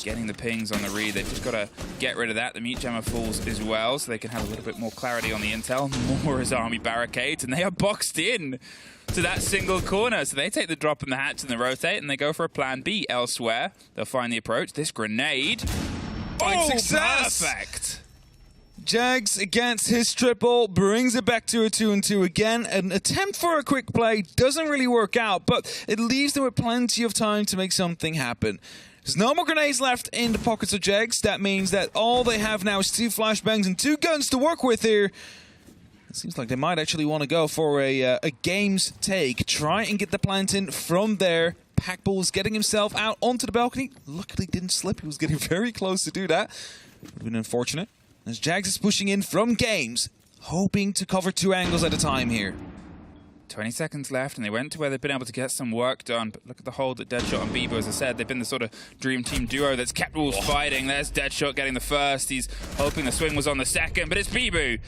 S4: Getting the pings on the read. They've just got to get rid of that. The mute jammer falls as well, so they can have a little bit more clarity on the intel. More Azami barricades, and they are boxed in to that single corner. So they take the drop in the hatch and the rotate, and they go for a plan B elsewhere. They'll find the approach. This grenade.
S16: Oh, success!
S4: Perfect.
S16: Jags against his triple, brings it back to a 2-2 again. An attempt for a quick play doesn't really work out, but it leaves them with plenty of time to make something happen. There's no more grenades left in the pockets of Jags. That means that all they have now is 2 flashbangs and 2 guns to work with here. It seems like they might actually want to go for a game's take. Try and get the plant in from there. Packbull is getting himself out onto the balcony. Luckily didn't slip. He was getting very close to do that. Would have been unfortunate. As Jags is pushing in from games, hoping to cover 2 angles at a time here.
S4: 20 seconds left, and they went to where they've been able to get some work done. But look at the hold that Deadshot and Bieber, as I said, they've been the sort of dream team duo that's kept Wolves fighting. There's Deadshot getting the first. He's hoping the swing was on the second, but it's Bibu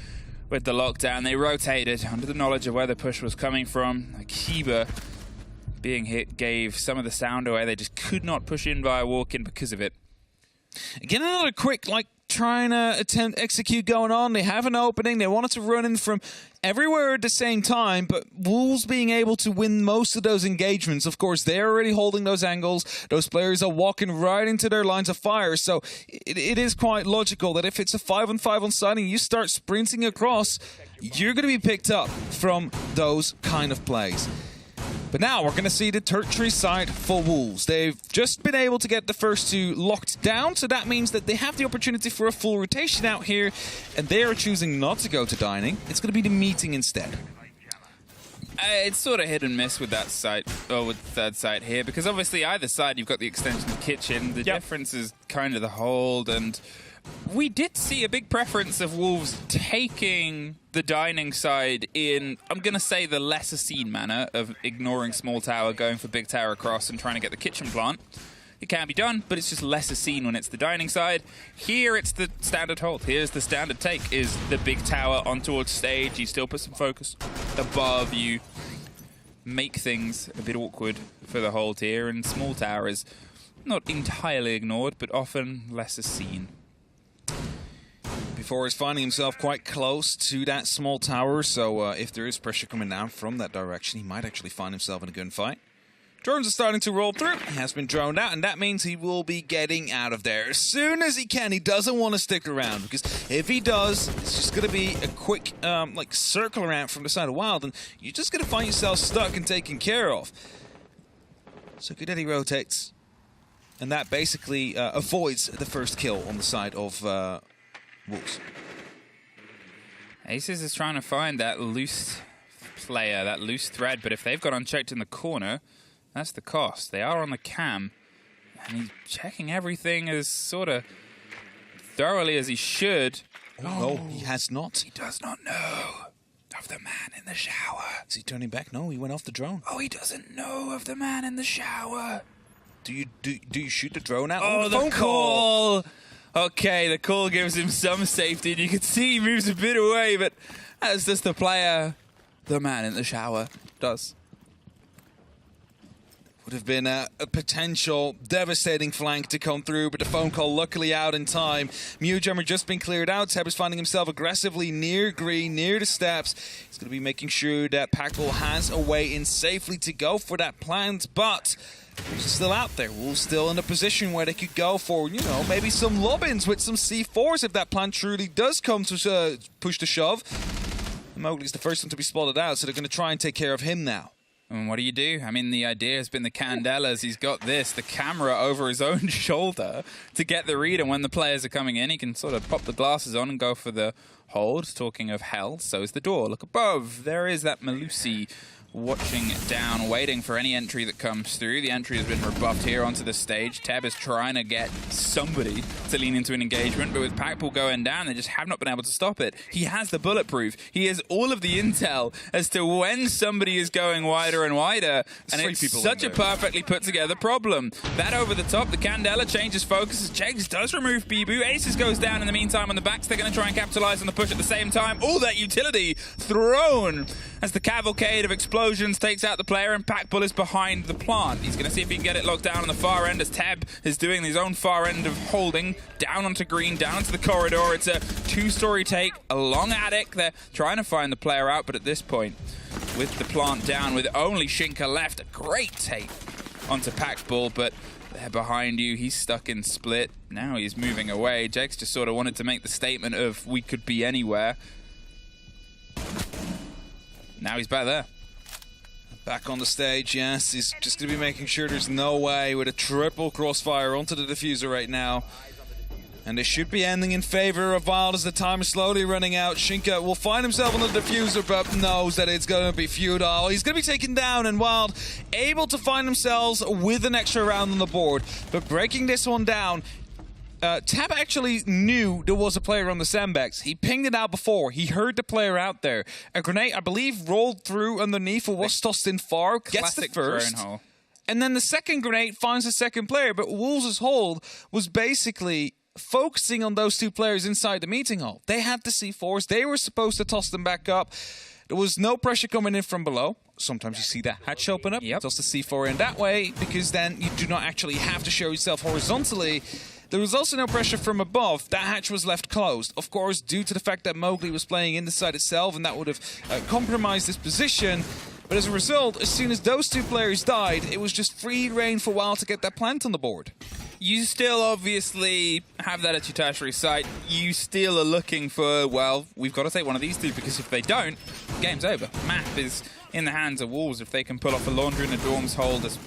S4: with the lockdown. They rotated under the knowledge of where the push was coming from. Akiba being hit gave some of the sound away. They just could not push in via walk-in because of it.
S16: Again, another quick, trying to attempt execute going on. They have an opening. They wanted to run in from everywhere at the same time, but Wolves being able to win most of those engagements. Of course, they're already holding those angles. Those players are walking right into their lines of fire. So it is quite logical that if it's a 5-on-5 on site and you start sprinting across, you're going to be picked up from those kind of plays. But now we're going to see the tertiary side for Wolves. They've just been able to get the first 2 locked down, so that means that they have the opportunity for a full rotation out here, and they are choosing not to go to dining. It's going to be the meeting instead.
S4: It's sort of hit and miss with that site, or with the third site here, because obviously either side you've got the extension of the kitchen. The difference is kind of the hold, and we did see a big preference of Wolves taking the dining side in, I'm going to say, the lesser seen manner of ignoring small tower, going for big tower across and trying to get the kitchen plant. It can be done, but it's just lesser seen when it's the dining side. Here it's the standard hold. Here's the standard take, is the big tower on towards stage. You still put some focus above. You make things a bit awkward for the hold here, and small tower is not entirely ignored, but often lesser seen.
S16: Before he's finding himself quite close to that small tower, so if there is pressure coming down from that direction, he might actually find himself in a gunfight. Drones are starting to roll through. He has been droned out, and that means he will be getting out of there as soon as he can. He doesn't want to stick around, because if he does, it's just going to be a quick circle around from the side of Wild, and you're just going to find yourself stuck and taken care of. So good that he rotates, and that basically avoids the first kill on the side of Wolves.
S4: Aces is trying to find that loose player, that loose thread, but if they've got unchecked in the corner, that's the cost. They are on the cam, and he's checking everything as sort of thoroughly as he should.
S16: Oh, no, he has not.
S4: He does not know of the man in the shower.
S16: Is he turning back? No, he went off the drone.
S4: Oh, he doesn't know of the man in the shower.
S16: Do you shoot the drone out?
S4: Oh, the phone call. Okay, the call gives him some safety, and you can see he moves a bit away, but that's just the player the man in the shower does.
S16: Would have been a potential devastating flank to come through, but the phone call luckily out in time. Mewjummer just been cleared out. Teb is finding himself aggressively near green, near the steps. He's going to be making sure that Packball has a way in safely to go for that plant, but Wolves are still out there. Wolves still in a position where they could go for, you know, maybe some lob-ins with some C4s if that plant truly does come to push the shove. Mowgli's the first one to be spotted out, so they're going to try and take care of him now.
S4: And what do you do? I mean, the idea has been the Candelas. He's got the camera over his own shoulder to get the read. And when the players are coming in, he can sort of pop the glasses on and go for the hold. Talking of hell, so is the door. Look above. There is that Melusi watching down, waiting for any entry that comes through. The entry has been rebuffed here onto the stage. Teb is trying to get somebody to lean into an engagement, but with Packball going down, they just have not been able to stop it. He has the bulletproof. He has all of the intel as to when somebody is going wider and wider, and it's such a perfectly put together problem. That over the top, the Candela changes focus as Jegs does remove Bibu. Aces goes down in the meantime on the backs. They're going to try and capitalize on the push at the same time. All that utility thrown as the cavalcade of explosions takes out the player, and Packbull is behind the plant. He's going to see if he can get it locked down on the far end as Teb is doing his own far end of holding. Down onto green, down into the corridor. It's a two-story take, a long attic. They're trying to find the player out, but at this point, with the plant down, with only Shinka left, a great take onto Packbull, but they're behind you. He's stuck in split. Now he's moving away. Jegs just sort of wanted to make the statement of we could be anywhere. Now he's back there.
S16: Back on the stage, yes. He's just going to be making sure there's no way with a triple crossfire onto the diffuser right now. And it should be ending in favor of Wild as the time is slowly running out. Shinka will find himself on the diffuser, but knows that it's going to be futile. He's going to be taken down, and Wild able to find themselves with an extra round on the board. But breaking this one down, Tab actually knew there was a player on the Sembex. He pinged it out before. He heard the player out there. A grenade, I believe, rolled through underneath or was tossed in far. Gets the first. And then the second grenade finds the second player. But Wolves' hold was basically focusing on those two players inside the meeting hall. They had the C4s. They were supposed to toss them back up. There was no pressure coming in from below. Sometimes you see that hatch open up. Toss the C4 in that way, because then you do not actually have to show yourself horizontally. There was also no pressure from above. That hatch was left closed. Of course, due to the fact that Mowgli was playing in the side itself, and that would have compromised his position. But as a result, as soon as those two players died, it was just free reign for Wild to get that plant on the board.
S4: You still obviously have that at your tertiary site. You still are looking for, well, we've got to take one of these two, because if they don't, game's over. Map is in the hands of Wolves. If they can pull off a Laundry and a Dorms hold as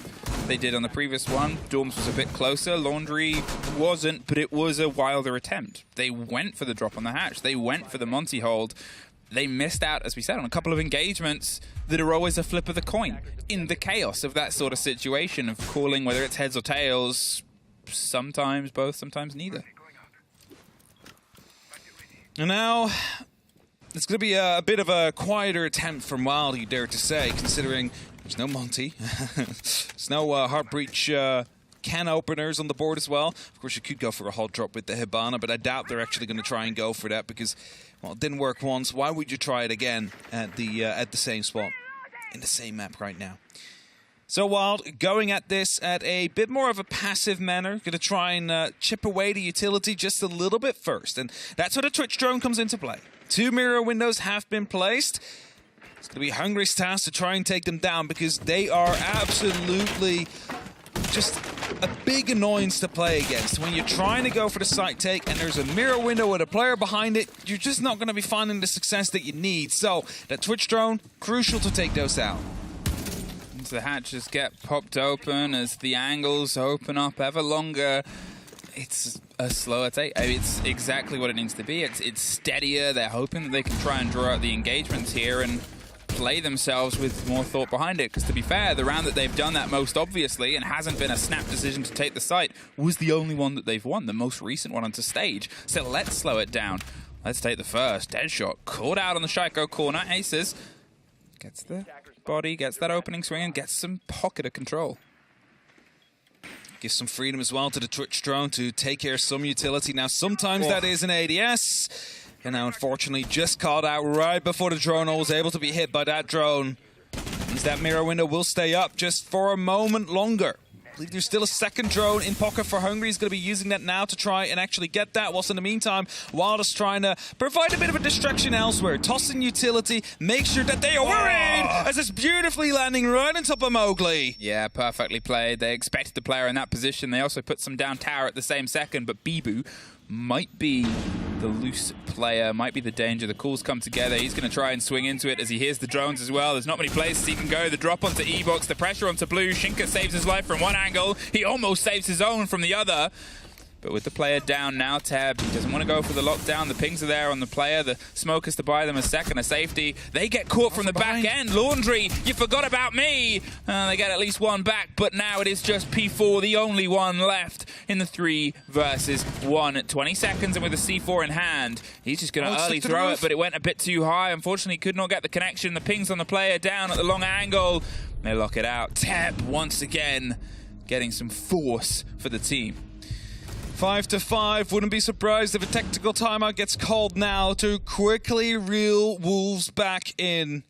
S4: they did on the previous one, Dorms was a bit closer. Laundry wasn't, but it was a wilder attempt. They went for the drop on the hatch. They went for the Monty hold. They missed out, as we said, on a couple of engagements that are always a flip of the coin in the chaos of that sort of situation of calling whether it's heads or tails. Sometimes both, sometimes neither.
S16: And now it's going to be a bit of a quieter attempt from Wild, you dare to say, considering there's no Monty. There's no Heart Breach can openers on the board as well. Of course, you could go for a hot drop with the Hibana, but I doubt they're actually going to try and go for that because, well, it didn't work once. Why would you try it again at the same spot, in the same map right now? So Wild going at this at a bit more of a passive manner. Going to try and chip away the utility just a little bit first. And that's where the Twitch drone comes into play. 2 mirror windows have been placed. It's going to be Hungry's task to try and take them down because they are absolutely just a big annoyance to play against. When you're trying to go for the site take and there's a mirror window with a player behind it, you're just not going to be finding the success that you need. So that Twitch drone, crucial to take those out.
S4: The hatches get popped open as the angles open up ever longer. It's a slower take. I mean, it's exactly what it needs to be. It's steadier. They're hoping that they can try and draw out the engagements here, and play themselves with more thought behind it. Because to be fair, the round that they've done that most obviously and hasn't been a snap decision to take the site was the only one that they've won, the most recent one onto stage. So let's slow it down. Let's take the first. Deadshot caught out on the Shaiko corner. Aces gets the body, gets that opening swing, and gets some pocket of control.
S16: Gives some freedom as well to the Twitch drone to take care of some utility. Now, sometimes that is an ADS. And now, unfortunately, just caught out right before the drone was able to be hit by that drone. Means that mirror window will stay up just for a moment longer. I believe there's still a second drone in pocket for Hungary. He's going to be using that now to try and actually get that. Whilst in the meantime, Wild is trying to provide a bit of a distraction elsewhere. Tossing utility, make sure that they are worried as it's beautifully landing right on top of Mowgli.
S4: Yeah, perfectly played. They expected the player in that position. They also put some down tower at the same second, but Bibu might be the loose player, might be the danger. The calls come together. He's going to try and swing into it as he hears the drones as well. There's not many places he can go. The drop onto E-Box, the pressure onto Blue. Shinka saves his life from one angle. He almost saves his own from the other. But with the player down now, Teb, he doesn't want to go for the lockdown. The pings are there on the player. The smoke is to buy them a second, a safety. They get caught from the back end. Laundry, you forgot about me. They get at least one back, but now it is just P4, the only one left in the 3 versus 1 at 20 seconds, and with a C4 in hand, he's just going to early throw it, but it went a bit too high. Unfortunately, could not get the connection. The pings on the player down at the long angle. They lock it out. Teb, once again, getting some force for the team.
S16: 5-5. Wouldn't be surprised if a tactical timeout gets called now to quickly reel Wolves back in.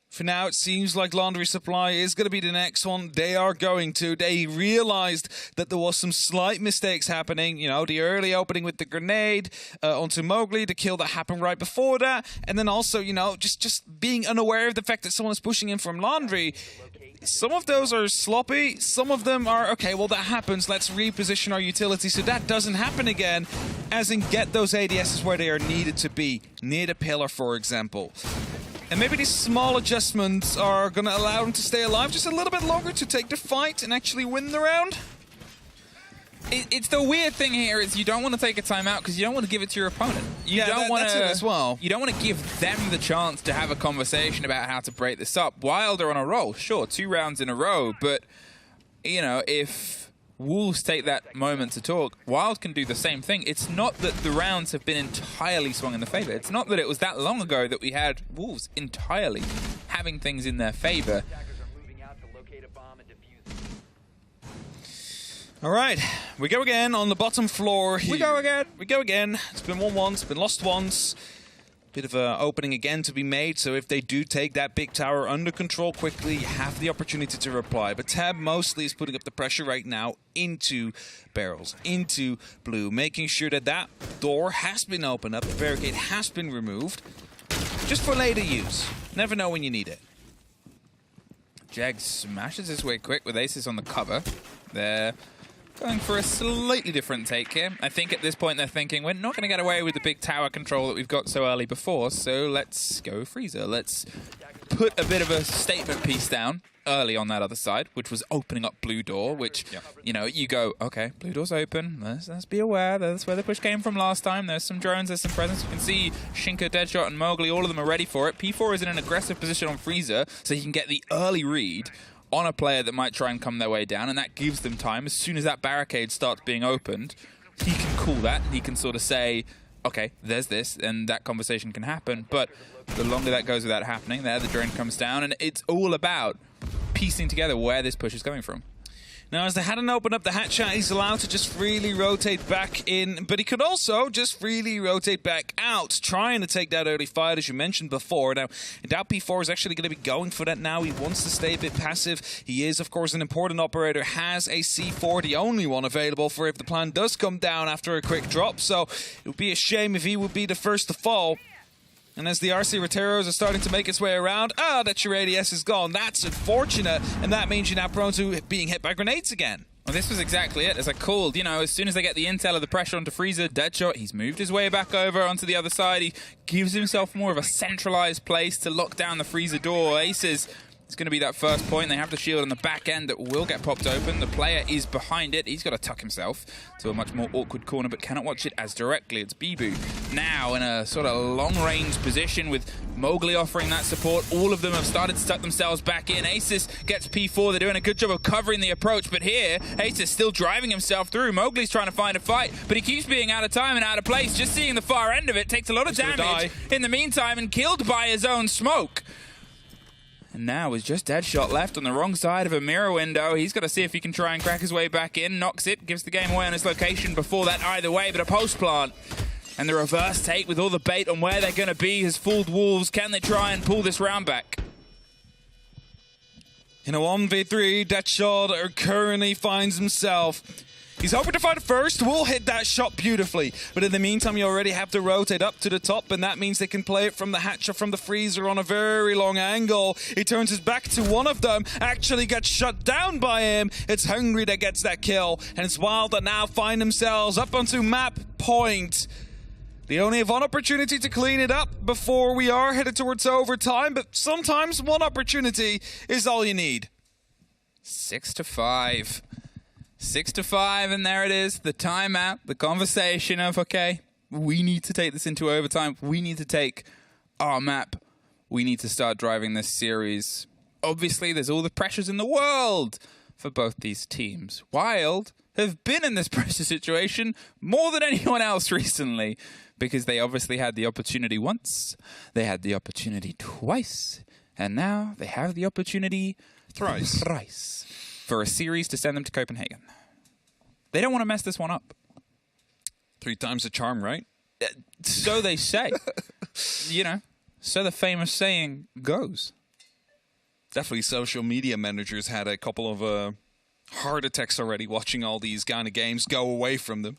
S16: For now, it seems like Laundry Supply is going to be the next one. They are going to. They realized that there was some slight mistakes happening. You know, the early opening with the grenade onto Mowgli, the kill that happened right before that. And then also, you know, just being unaware of the fact that someone is pushing in from Laundry. Some of those are sloppy. Some of them are, okay, well, that happens. Let's reposition our utility so that doesn't happen again. As in, get those ADSs where they are needed to be. Near the pillar, for example. And maybe these small adjustments are going to allow them to stay alive just a little bit longer to take the fight and actually win the round.
S4: It's the weird thing here is you don't want to take a timeout because you don't want to give it to your opponent. You don't want
S16: that's
S4: to
S16: it as well.
S4: You don't want to give them the chance to have a conversation about how to break this up. Wild are on a roll, sure, 2 rounds in a row, but you know, if Wolves take that moment to talk, Wild can do the same thing. It's not that the rounds have been entirely swung in the favor. It's not that it was that long ago that we had Wolves entirely having things in their favor.
S16: All right, we go again on the bottom floor here.
S4: We go again.
S16: We go again. It's been won once, been lost once. Bit of an opening again to be made, so if they do take that big tower under control quickly, you have the opportunity to reply. But Tab mostly is putting up the pressure right now into barrels, into Blue, making sure that that door has been opened up, the barricade has been removed, just for later use. Never know when you need it.
S4: Jag smashes his way quick with aces on the cover. They're going for a slightly different take here. I think at this point they're thinking, we're not going to get away with the big tower control that we've got so early before, so let's go Freezer. Let's put a bit of a statement piece down early on that other side, which was opening up Blue Door, which, you know, you go, okay, Blue Door's open. Let's be aware. That's where the push came from last time. There's some drones, there's some presence. You can see Shinka, Deadshot, and Mowgli, all of them are ready for it. P4 is in an aggressive position on Freezer, so he can get the early read on a player that might try and come their way down, and that gives them time. As soon as that barricade starts being opened, he can call that. He can sort of say, okay, there's this, and that conversation can happen. But the longer that goes without happening, there the drone comes down, and it's all about piecing together where this push is coming from.
S16: Now, as they hadn't opened up the hatch shot, he's allowed to just freely rotate back in, but he could also just freely rotate back out, trying to take that early fight, as you mentioned before. Now, Doubt P4 is actually going to be going for that now. He wants to stay a bit passive. He is, of course, an important operator, has a C4, the only one available for if the plan does come down after a quick drop, so it would be a shame if he would be the first to fall. And as the RC Roteros are starting to make its way around, that your ADS is gone. That's unfortunate, and that means you're now prone to being hit by grenades again.
S4: Well, this was exactly it. As I called, you know, as soon as they get the intel of the pressure onto Freezer, Deadshot, he's moved his way back over onto the other side. He gives himself more of a centralized place to lock down the Freezer door. Aces It's going to be that first point. They have the shield on the back end that will get popped open. The player is behind it. He's got to tuck himself to a much more awkward corner, but cannot watch it as directly. It's Bibu now in a sort of long-range position with Mowgli offering that support. All of them have started to tuck themselves back in. Asus gets P4. They're doing a good job of covering the approach, but here, Asus still driving himself through. Mowgli's trying to find a fight, but he keeps being out of time and out of place. Just seeing the far end of it takes a lot of damage in the meantime and killed by his own smoke. And now with just Deadshot left on the wrong side of a mirror window, he's got to see if he can try and crack his way back in. Knocks it, gives the game away on his location before that either way, but a post plant. And the reverse take with all the bait on where they're going to be has fooled Wolves. Can they try and pull this round back?
S16: In a 1v3, Deadshot currently finds himself. He's hoping to find it first. Will hit that shot beautifully. But in the meantime, you already have to rotate up to the top, and that means they can play it from the hatch or from the freezer on a very long angle. He turns his back to one of them, actually gets shut down by him. It's Hungry that gets that kill, and it's Wild that now find themselves up onto map point. They only have one opportunity to clean it up before we are headed towards overtime, but sometimes one opportunity is all you need.
S4: 6-5. 6-5, and there it is. The timeout, the conversation of, okay, we need to take this into overtime. We need to take our map. We need to start driving this series. Obviously, there's all the pressures in the world for both these teams. Wild have been in this pressure situation more than anyone else recently because they obviously had the opportunity once, they had the opportunity twice, and now they have the opportunity thrice for a series to send them to Copenhagen. They don't want to mess this one up.
S16: 3 times the charm, right?
S4: So they say. You know, so the famous saying goes.
S16: Definitely social media managers had a couple of heart attacks already watching all these kind of games go away from them.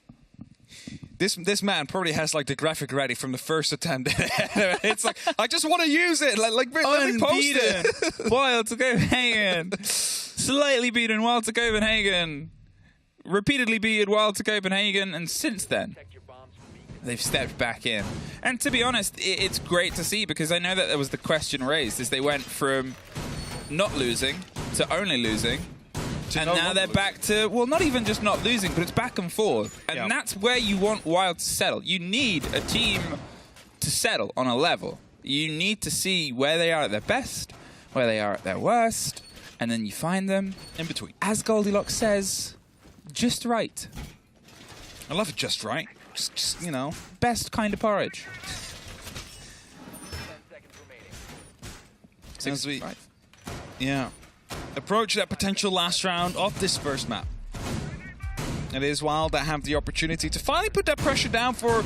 S16: This man probably has like the graphic ready from the first attempt. It's like, I just want to use it. Let me post it.
S4: Wild to Copenhagen. Slightly beaten Wild to Copenhagen. Repeatedly beaten Wild to Copenhagen. And since then, they've stepped back in. And to be honest, it's great to see because I know that there was the question raised as they went from not losing to only losing. And now they're back to, well, not even just not losing, but it's back and forth. And that's where you want Wild to settle. You need a team to settle on a level. You need to see where they are at their best, where they are at their worst, and then you find them
S16: in between.
S4: As Goldilocks says, just right.
S16: I love it, just right. Just you know.
S4: Best kind of porridge.
S16: 6-5. Yeah. Approach that potential last round of this first map. It is Wild that have the opportunity to finally put that pressure down for,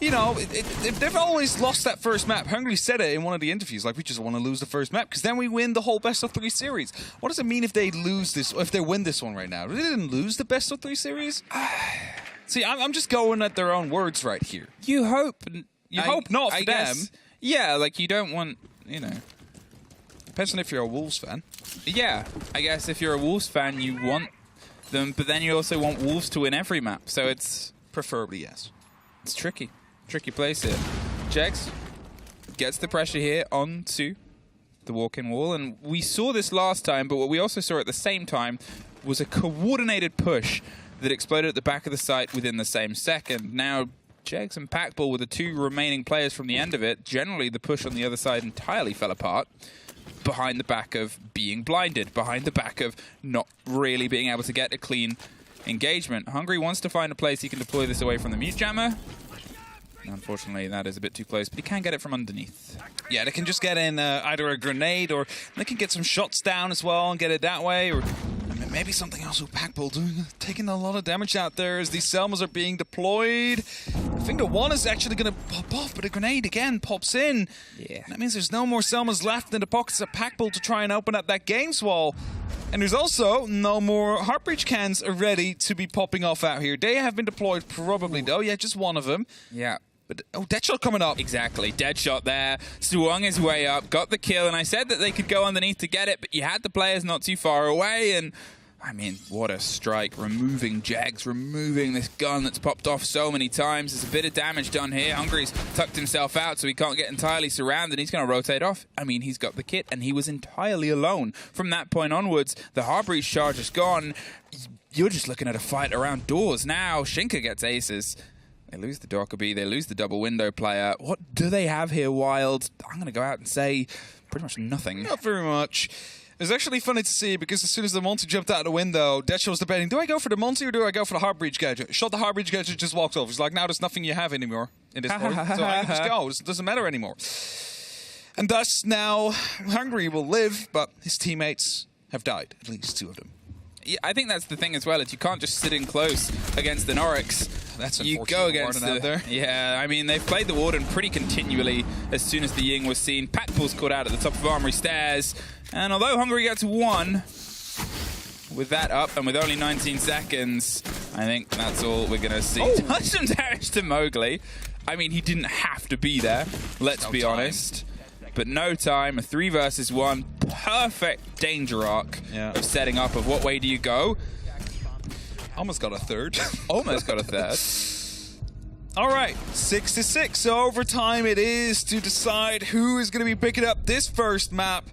S16: you know, they've always lost that first map. Hungry said it in one of the interviews, like, we just want to lose the first map because then we win the whole best of 3 series. What does it mean if they lose this, if they win this one right now? They didn't lose the best of 3 series? See, I'm just going at their own words right here.
S4: You hope.
S16: You hope not for them.
S4: Yeah, like you don't want, you know.
S16: Depends on if you're a Wolves fan.
S4: Yeah, I guess if you're a Wolves fan, you want them, but then you also want Wolves to win every map. So it's
S16: preferably yes.
S4: It's tricky place here. Jegs gets the pressure here onto the walk-in wall, and we saw this last time, but what we also saw at the same time was a coordinated push that exploded at the back of the site within the same second. Now, Jegs and Packball were the 2 remaining players from the end of it. Generally, the push on the other side entirely fell apart. Behind the back of being blinded, behind the back of not really being able to get a clean engagement. Hungry wants to find a place he can deploy this away from the mute jammer. Unfortunately, that is a bit too close, but he can get it from underneath.
S16: Yeah, they can just get in either a grenade or they can get some shots down as well and get it that way. Or maybe something else with Packball taking a lot of damage out there as these Selmas are being deployed. I think the one is actually going to pop off, but a grenade again pops in.
S4: Yeah.
S16: That means there's no more Selmas left in the pockets of Packball to try and open up that games wall. And there's also no more Heartbreach cans ready to be popping off out here. They have been deployed probably, though. Yeah, just one of them.
S4: Yeah.
S16: But, oh, Deadshot coming up.
S4: Exactly. Deadshot there. Swung his way up, got the kill, and I said that they could go underneath to get it, but you had the players not too far away, and I mean, what a strike. Removing Jags, removing this gun that's popped off so many times. There's a bit of damage done here. Hungry's tucked himself out so he can't get entirely surrounded. He's going to rotate off. I mean, he's got the kit, and he was entirely alone. From that point onwards, the Heartbreach charge is gone. You're just looking at a fight around doors. Now, Shinka gets aces. They lose the Dockerby. They lose the double window player. What do they have here, Wild? I'm going to go out and say pretty much nothing.
S16: Not very much. It's actually funny to see because as soon as the Monty jumped out of the window, Deadshot was debating, do I go for the Monty or do I go for the Heartbreach gadget? Shot the Heartbreach gadget, just walks off. He's like, now there's nothing you have anymore in this fight. So I can just go. It doesn't matter anymore. And thus now Hungry will live, but his teammates have died, at least 2 of them.
S4: Yeah, I think that's the thing as well, is you can't just sit in close against an Oryx.
S16: That's
S4: you go against
S16: out there.
S4: Yeah, I mean, they've played the Warden pretty continually as soon as the Ying was seen. Packpool's caught out at the top of Armory Stairs. And although Hungry gets 1, with that up and with only 19 seconds, I think that's all we're going to see. Touch some damage to Mowgli. I mean, he didn't have to be there, let's be honest. But no time, a 3 versus 1, perfect danger arc of setting up of what way do you go.
S16: Almost got a third.
S4: Almost got a third.
S16: All right, 6-6. So overtime it is to decide who is going to be picking up this first map.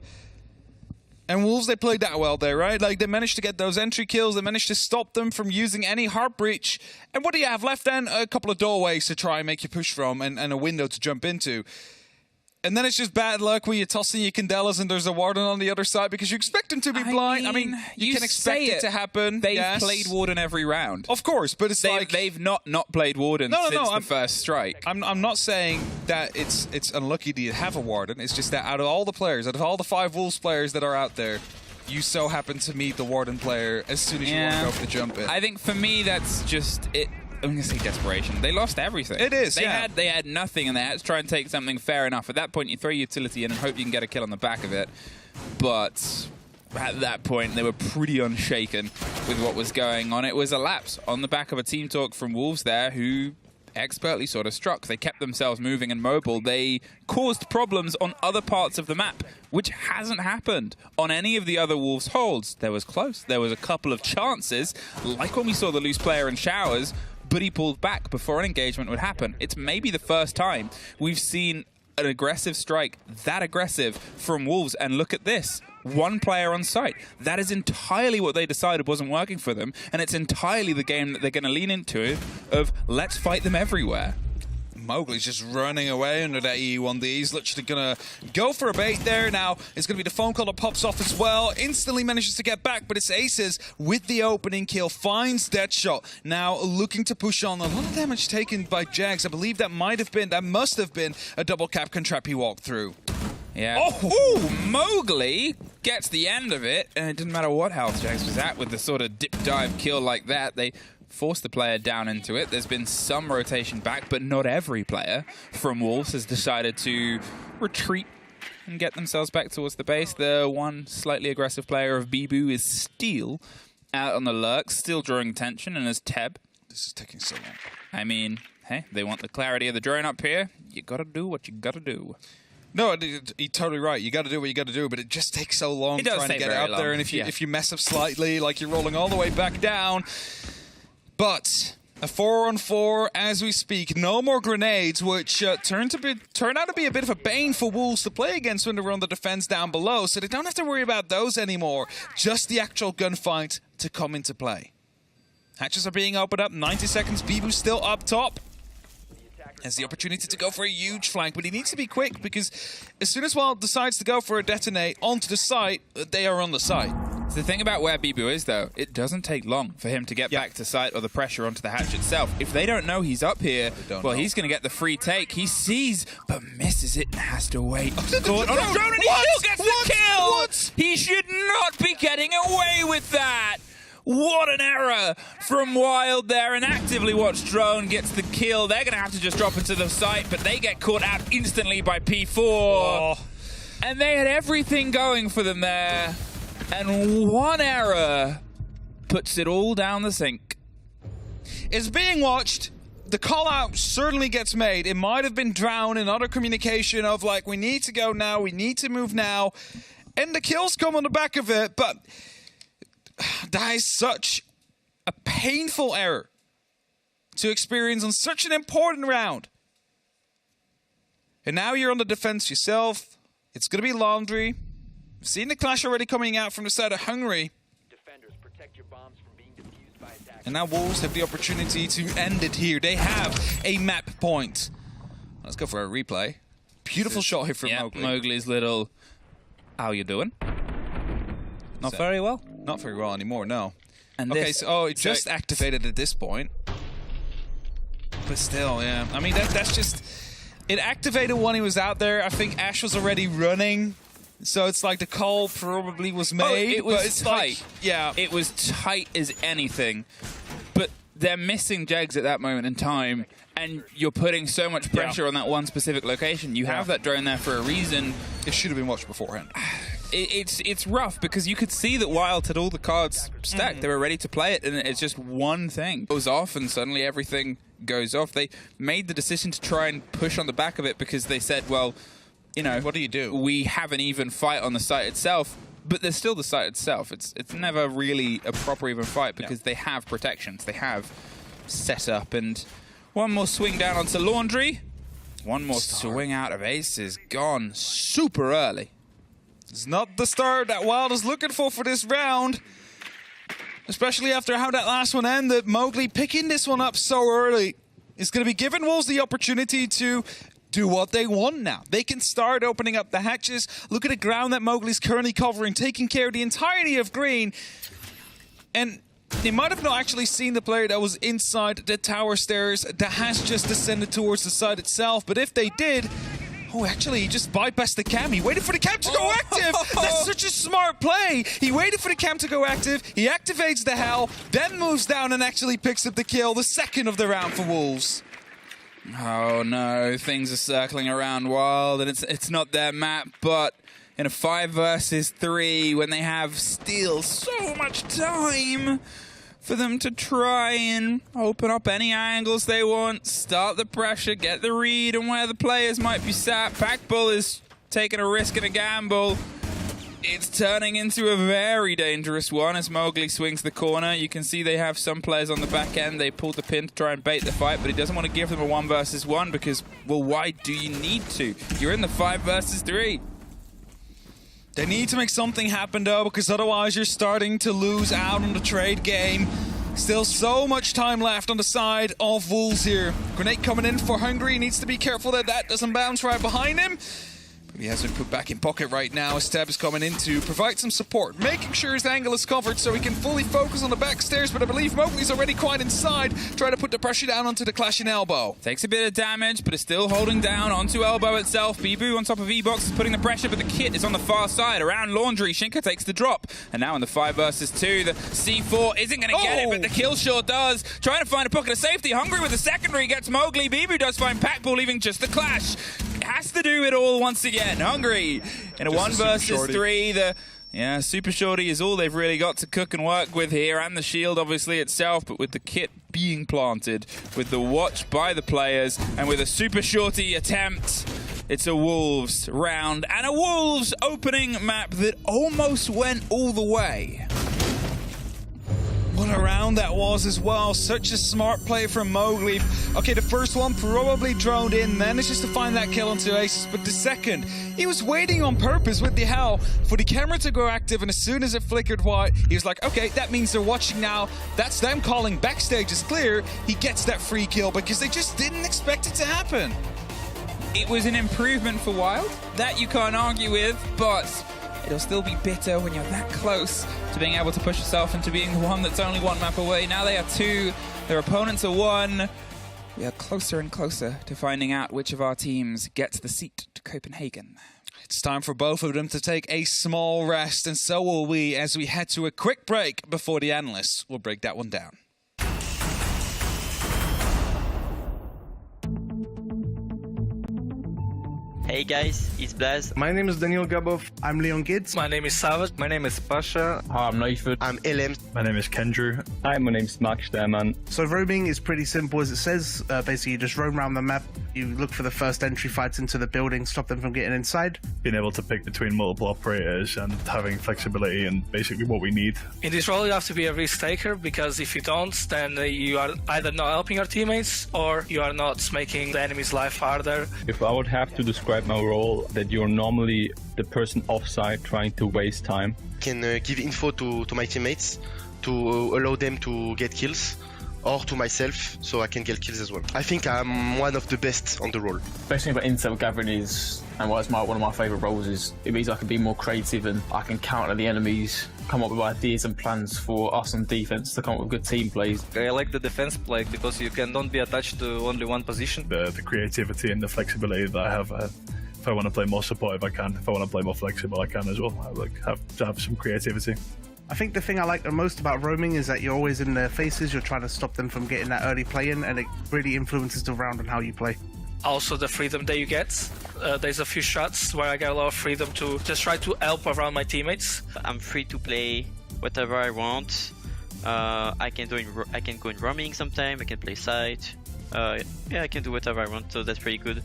S16: And Wolves, they played that well there, right? Like, they managed to get those entry kills. They managed to stop them from using any Heartbreach. And what do you have left then? A couple of doorways to try and make you push from and a window to jump into. And then it's just bad luck when you're tossing your Candelas and there's a Warden on the other side because you expect him to be blind. I mean, you can expect it to happen.
S4: They've played Warden every round.
S16: Of course, but it's like...
S4: They've not played Warden since the first strike.
S16: I'm not saying that it's unlucky to have a Warden. It's just that out of all the players, out of all the 5 Wolves players that are out there, you so happen to meet the Warden player as soon as you want to go for the jump in.
S4: I think for me, that's just it. I'm going to say desperation. They lost everything.
S16: It is,
S4: They had nothing, and they had to try and take something. Fair enough. At that point, you throw utility in and hope you can get a kill on the back of it. But at that point, they were pretty unshaken with what was going on. It was a lapse on the back of a team talk from Wolves there, who expertly sort of struck. They kept themselves moving and mobile. They caused problems on other parts of the map, which hasn't happened on any of the other Wolves holds. There was close. There was a couple of chances, like when we saw the loose player in Showers, but he pulled back before an engagement would happen. It's maybe the first time we've seen an aggressive strike that aggressive from Wolves, and look at this. 1 player on site. That is entirely what they decided wasn't working for them, and it's entirely the game that they're going to lean into of let's fight them everywhere.
S16: Mowgli's just running away under that E1D. He's literally going to go for a bait there. Now, it's going to be the phone call that pops off as well. Instantly manages to get back, but it's Aces with the opening kill. Finds Deadshot. Now, looking to push on. A lot of damage taken by Jags. I believe that must have been a double Capcan trap he walked through.
S4: Yeah. Oh, Mowgli gets the end of it, and it didn't matter what health Jags was at with the sort of dip dive kill like that. They force the player down into it. There's been some rotation back, but not every player from Wolves has decided to retreat and get themselves back towards the base. The one slightly aggressive player of Bibu is Steel out on the lurk, still drawing attention, and as Teb.
S16: This is taking so long.
S4: I mean, hey, they want the clarity of the drone up here. You gotta do what you gotta do.
S16: No, you're totally right. You got to do what you got to do, but it just takes so long trying to get it out there. And if you mess up slightly, like you're rolling all the way back down. But a 4-on-4 as we speak. No more grenades, which turned out to be a bit of a bane for Wolves to play against when they were on the defense down below. So they don't have to worry about those anymore. Just the actual gunfight to come into play. Hatches are being opened up. 90 seconds. Bibu still up top. Has the opportunity to go for a huge flank, but he needs to be quick because as soon as Wild decides to go for a detonate onto the site, they are on the site.
S4: The thing about where Bibu is, though, it doesn't take long for him to get back to site or the pressure onto the hatch itself. If they don't know he's up here, well, he's going to get the free take. He sees, but misses it and has to wait. Caught on a drone, and he still gets the kill! What? He should not be getting away with that! What an error from Wild there. An actively watched drone gets the kill. They're going to have to just drop into the site, but they get caught out instantly by P4. Oh. And they had everything going for them there. And one error puts it all down the sink.
S16: It's being watched. The call-out certainly gets made. It might have been drowned in other communication of like, we need to go now, we need to move now. And the kills come on the back of it, but that is such a painful error to experience on such an important round. And now you're on the defense yourself. It's going to be Laundry. We've seen the clash already coming out from the side of Hungary. And now Wolves have the opportunity to end it here. They have a map point. Let's go for a replay. Beautiful shot here from Mowgli.
S4: Mowgli's little, how you doing? Not very well.
S16: Not very well anymore, no.
S4: And
S16: okay,
S4: this,
S16: so it just activated at this point. But still, yeah. I mean, that's just... It activated when he was out there. I think Ash was already running. So it's like the call probably was made.
S4: It was
S16: but it's
S4: tight.
S16: Yeah.
S4: It was tight as anything. But they're missing Jegs at that moment in time. And you're putting so much pressure on that one specific location. You have that drone there for a reason.
S16: It should have been watched beforehand.
S4: It's rough because you could see that Wild had all the cards stacked. They were ready to play it, and it's just one thing goes off, and suddenly everything goes off. They made the decision to try and push on the back of it because they said, well, you know,
S16: what do you do?
S4: We have an even fight on the site itself, but there's still the site itself. It's never really a proper even fight because they have protections. They have setup, and one more swing down onto Laundry. One more swing out of Ace is gone super early.
S16: It's not the start that Wild is looking for this round. Especially after how that last one ended. Mowgli picking this one up so early is going to be giving Wolves the opportunity to do what they want now. They can start opening up the hatches. Look at the ground that Mowgli's currently covering, taking care of the entirety of green. And they might have not actually seen the player that was inside the tower stairs that has just descended towards the site itself. But if they did... Oh, actually, he just bypassed the cam. He waited for the cam to go active. That's such a smart play. He waited for the cam to go active. He activates the Hell, then moves down and actually picks up the kill, the second of the round for Wolves.
S4: Oh, no. Things are circling around Wild, and it's not their map, but in a 5 versus 3, when they have still so much time for them to try and open up any angles they want, start the pressure, get the read on where the players might be sat. Packbull is taking a risk and a gamble. It's turning into a very dangerous one as Mowgli swings the corner. You can see they have some players on the back end. They pulled the pin to try and bait the fight, but he doesn't want to give them a 1 versus 1 because, well, why do you need to? You're in the 5 versus 3.
S16: They need to make something happen, though, because otherwise you're starting to lose out on the trade game. Still so much time left on the side of Wolves here. Grenade coming in for Hungary. Needs to be careful that that doesn't bounce right behind him. But he has been put back in pocket right now as Tab is coming in to provide some support, making sure his angle is covered so he can fully focus on the back stairs. But I believe Mowgli's already quite inside, trying to put the pressure down onto the clashing elbow.
S4: Takes a bit of damage, but is still holding down onto elbow itself. Bibu on top of E-Box is putting the pressure, but the kit is on the far side around Laundry. Shinka takes the drop. And now in the 5 versus 2, the C4 isn't going to get it, but the kill sure does. Trying to find a pocket of safety. Hungry with the secondary gets Mowgli. Bibu does find Packbull, leaving just the clash. Has to do it all once again. Hungry in a 1 versus 3. The Super Shorty is all they've really got to cook and work with here, and the shield obviously itself, but with the kit being planted, with the watch by the players, and with a Super Shorty attempt, it's a Wolves round, and a Wolves opening map that almost went all the way.
S16: What a round that was as well. Such a smart play from Mowgli. Okay, the first one probably droned in, then it's just to find that kill onto Aces. But the second, he was waiting on purpose with the Hell for the camera to go active, and as soon as it flickered white, he was like, okay, that means they're watching now. That's them calling backstage is clear. He gets that free kill because they just didn't expect it to happen.
S4: It was an improvement for Wild, that you can't argue with, but it'll still be bitter when you're that close to being able to push yourself into being the one that's only 1 map away. Now they are 2, their opponents are 1. We are closer and closer to finding out which of our teams gets the seat to Copenhagen.
S16: It's time for both of them to take a small rest, and so will we as we head to a quick break before the analysts will break that one down.
S14: Hey Hey guys, it's Blaz.
S5: My name is Daniel Gabov. I'm Leon Gids.
S12: My name is Savage. My name is Pasha.
S15: Hi, I'm Nathan.
S6: I'm LM.
S8: My name is Kendrew. Hi, my name is Mark Sterman.
S5: So roaming is pretty simple as it says. Basically, you just roam around the map. You look for the first entry fights into the building, stop them from getting inside.
S13: Being able to pick between multiple operators and having flexibility and basically what we need.
S12: In this role, you have to be a risk taker because if you don't, then you are either not helping your teammates or you are not making the enemy's life harder.
S8: If I would have to describe my role, that you're normally the person offside trying to waste time.
S6: Can give info to my teammates to allow them to get kills, or to myself so I can get kills as well. I think I'm one of the best on the role.
S15: Best thing about intel gathering is, and why it's one of my favourite roles is, it means I can be more creative and I can counter the enemies, come up with ideas and plans for us on defense to come up with good team plays.
S18: I like the defense play because you don't be attached to only one position.
S13: The creativity and the flexibility that I have. If I want to play more supportive, I can. If I want to play more flexible, I can as well. I like have to have some creativity.
S5: I think the thing I like the most about roaming is that you're always in their faces. You're trying to stop them from getting that early play in, and it really influences the round and how you play.
S12: Also, the freedom that you get. There's a few shots where I get a lot of freedom to just try to help around my teammates.
S14: I'm free to play whatever I want. I can go in roaming sometime. I can play site. Yeah, I can do whatever I want. So that's pretty good.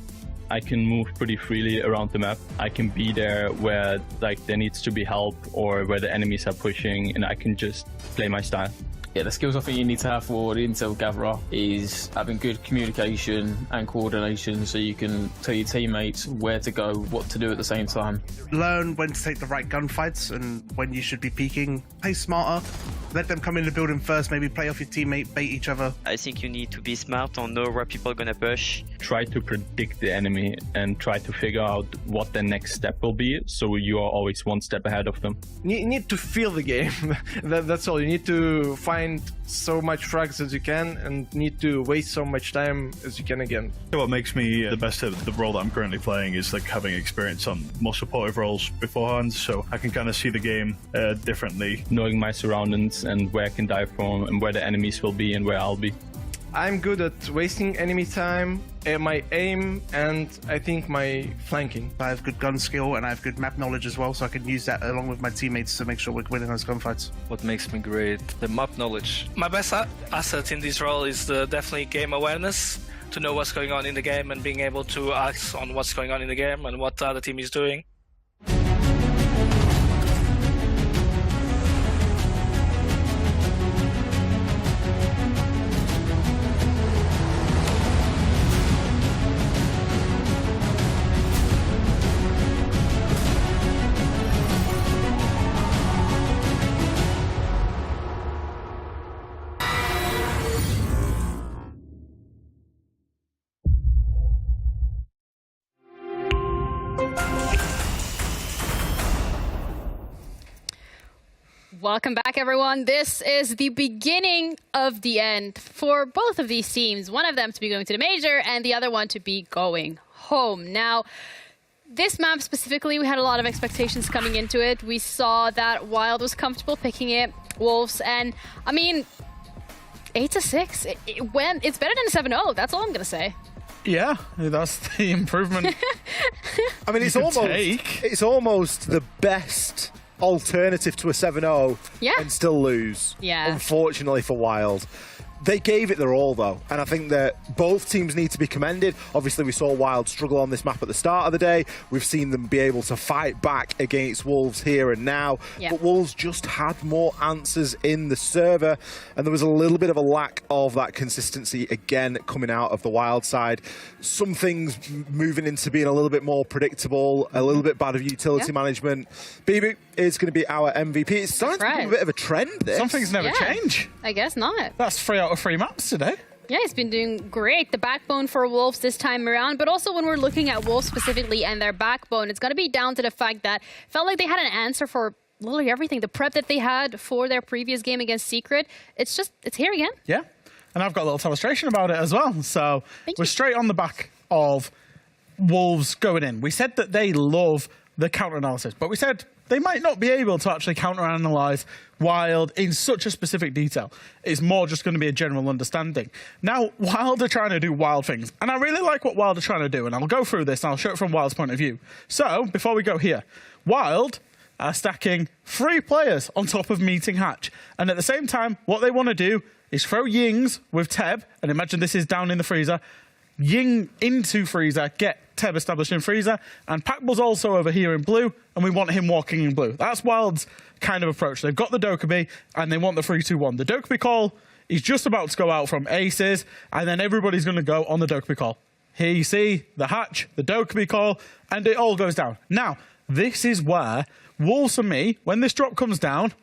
S8: I can move pretty freely around the map. I can be there where there needs to be help or where the enemies are pushing, and I can just play my style.
S15: Yeah, the skills I think you need to have for the intel gatherer is having good communication and coordination so you can tell your teammates where to go, what to do at the same time.
S5: Learn when to take the right gunfights and when you should be peeking. Play smarter. Let them come in the building first, maybe play off your teammate, bait each other.
S14: I think you need to be smart and know where people are gonna push.
S8: Try to predict the enemy and try to figure out what their next step will be, so you are always one step ahead of them.
S19: You need to feel the game. That's all. You need to find so much frags as you can and need to waste so much time as you can again.
S13: What makes me the best at the role that I'm currently playing is having experience on more supportive roles beforehand, so I can kind of see the game differently.
S8: Knowing my surroundings and where I can dive from and where the enemies will be and where I'll be.
S19: I'm good at wasting enemy time, my aim, and I think my flanking.
S5: I have good gun skill and I have good map knowledge as well, so I can use that along with my teammates to make sure we're winning those gunfights.
S18: What makes me great? The map knowledge.
S12: My best asset in this role is definitely game awareness, to know what's going on in the game and being able to act on what's going on in the game and what the other team is doing.
S10: Welcome back, everyone. This is the beginning of the end for both of these teams. One of them to be going to the major and the other one to be going home. Now, this map specifically, we had a lot of expectations coming into it. We saw that Wild was comfortable picking it, Wolves, and I mean, 8-6. It's better than 7-0. That's all I'm gonna say.
S2: Yeah, that's the improvement.
S3: I mean, it's almost the best alternative to a 7-0 and still lose.
S10: Yeah.
S3: Unfortunately for Wild. They gave it their all, though, and I think that both teams need to be commended. Obviously, we saw Wild struggle on this map at the start of the day. We've seen them be able to fight back against Wolves here and now, but Wolves just had more answers in the server, and there was a little bit of a lack of that consistency again coming out of the Wild side. Some things moving into being a little bit more predictable, a little bit bad of utility management. BB is going to be our MVP. It's starting to become a bit of a trend, this.
S2: Some things never change.
S10: I guess not.
S2: That's 3 out of 3 maps today.
S10: Yeah, he's been doing great. The backbone for Wolves this time around, but also when we're looking at Wolves specifically and their backbone, it's going to be down to the fact that it felt like they had an answer for literally everything. The prep that they had for their previous game against Secret, it's here again.
S2: Yeah, and I've got a little illustration about it as well. So we're straight on the back of Wolves going in. We said that they love the counter analysis, but we said they might not be able to actually counter-analyze Wild in such a specific detail. It's more just going to be a general understanding. Now, Wild are trying to do Wild things, and I really like what Wild are trying to do, and I'll go through this and I'll show it from Wild's point of view. So, before we go here, Wild are stacking 3 players on top of Meeting Hatch, and at the same time, what they want to do is throw Yings with Teb, and imagine this is down in the freezer, Ying into freezer, get Teb established in freezer, and Packball's also over here in blue, and we want him walking in blue. That's Wild's kind of approach. They've got the Dokkaebi, and they want the 3-2-1. The Dokkaebi call is just about to go out from Aces, and then everybody's going to go on the Dokkaebi call. Here you see the Hatch, the Dokkaebi call, and it all goes down. Now, this is where Wolves and me, when this drop comes down,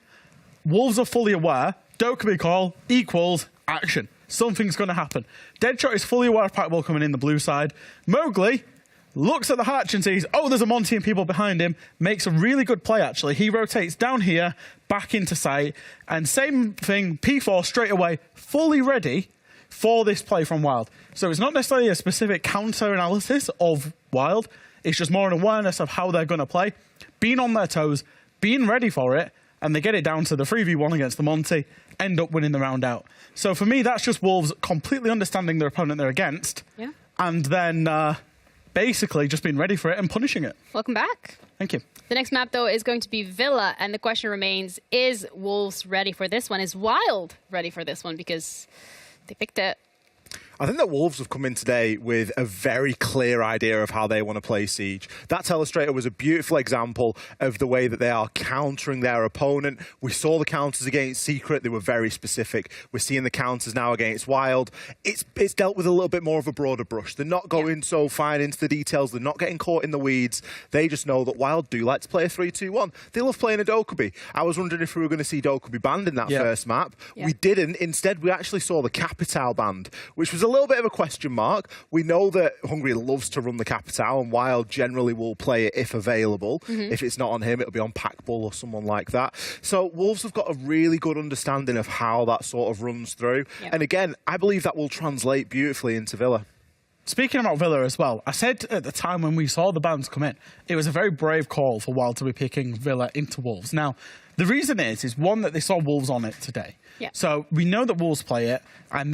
S2: Wolves are fully aware, Dokkaebi call equals action. Something's going to happen. Deadshot is fully aware of Packball coming in the blue side. Mowgli looks at the Hatch and sees, oh, there's a Monty and people behind him. Makes a really good play, actually. He rotates down here, back into sight. And same thing, P4 straight away, fully ready for this play from Wild. So it's not necessarily a specific counter analysis of Wild. It's just more an awareness of how they're going to play. Being on their toes, being ready for it, and they get it down to the 3v1 against the Monty, end up winning the round out. So for me, that's just Wolves completely understanding their opponent they're against, and then basically just being ready for it and punishing it.
S1: Welcome back.
S2: Thank you.
S1: The next map, though, is going to be Villa, and the question remains, is Wolves ready for this one? Is Wild ready for this one? Because they picked it.
S3: I think that Wolves have come in today with a very clear idea of how they want to play Siege. That Telestrator was a beautiful example of the way that they are countering their opponent. We saw the counters against Secret. They were very specific. We're seeing the counters now against Wild. It's dealt with a little bit more of a broader brush. They're not going so fine into the details. They're not getting caught in the weeds. They just know that Wild do like to play a 3-2-1. They love playing a Dokkaebi. I was wondering if we were going to see Dokkaebi banned in that first map. We didn't. Instead, we actually saw the Capitale banned, which was a little bit of a question mark. We know that Hungry loves to run the Capitale, and Wild generally will play it if available. If it's not on him, it'll be on Packball or someone like that. So Wolves have got a really good understanding of how that sort of runs through. And again, I believe that will translate beautifully into Villa.
S2: Speaking about Villa as well, I said at the time when we saw the bans come in, it was a very brave call for Wild to be picking Villa into Wolves. Now, the reason is one, that they saw Wolves on it today. So we know that Wolves play it, and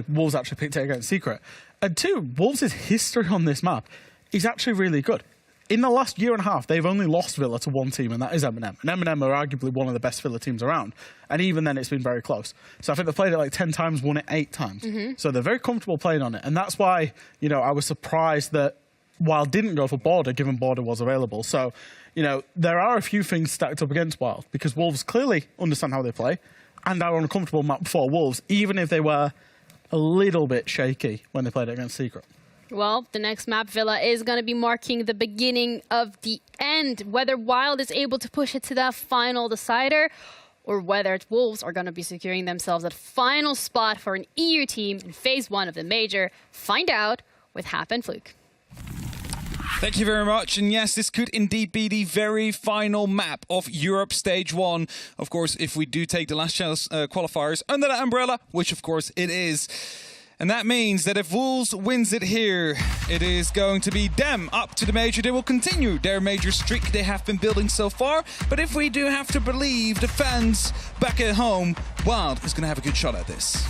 S2: Wolves actually picked it against Secret. And 2, Wolves' history on this map is actually really good. In the last year and a half, they've only lost Villa to one team, and that is M&M. And M&M are arguably one of the best Villa teams around. And even then, it's been very close. So I think they played it like 10 times, won it 8 times. So they're very comfortable playing on it. And that's why, I was surprised that Wild didn't go for Border, given Border was available. So, there are a few things stacked up against Wild, because Wolves clearly understand how they play and are on a comfortable map for Wolves, even if they were a little bit shaky when they played it against Secret.
S1: Well, the next map, Villa, is going to be marking the beginning of the end. Whether Wild is able to push it to that final decider, or whether Wolves are going to be securing themselves that final spot for an EU team in Phase 1 of the Major. Find out with Hap and Fluke.
S16: Thank you very much. And yes, this could indeed be the very final map of Europe Stage 1. Of course, if we do take the last chance qualifiers under that umbrella, which of course it is. And that means that if Wolves wins it here, it is going to be them up to the Major. They will continue their Major streak they have been building so far. But if we do have to believe the fans back at home, Wild is going to have a good shot at this.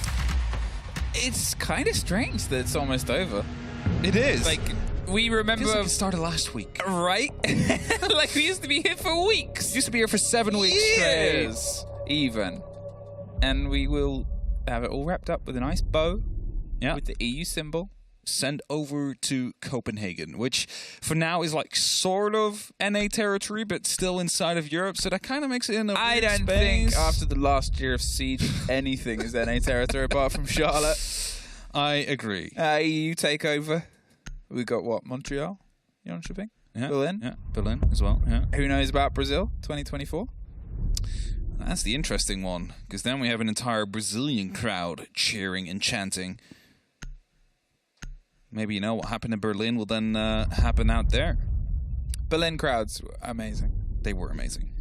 S4: It's kind of strange that it's almost over.
S16: It is.
S4: We remember
S16: it started last week,
S4: right? Like we used to be here for weeks.
S16: Used to be here for 7 weeks.
S4: Years, even. And we will have it all wrapped up with a nice bow. With the EU symbol.
S16: Send over to Copenhagen, which for now is like sort of NA territory, but still inside of Europe. So that kind of makes it in a
S4: I
S16: weird
S4: don't
S16: space.
S4: think after the last year of Siege, anything is NA territory apart from Charlotte.
S16: I agree.
S4: EU takeover. We got what? Montreal? Jönköping? Berlin?
S16: Yeah, Berlin as well. Yeah.
S4: Who knows about Brazil 2024?
S16: That's the interesting one, because then we have an entire Brazilian crowd cheering and chanting. Maybe what happened in Berlin will then happen out there.
S4: Berlin crowds were amazing.
S16: They were amazing.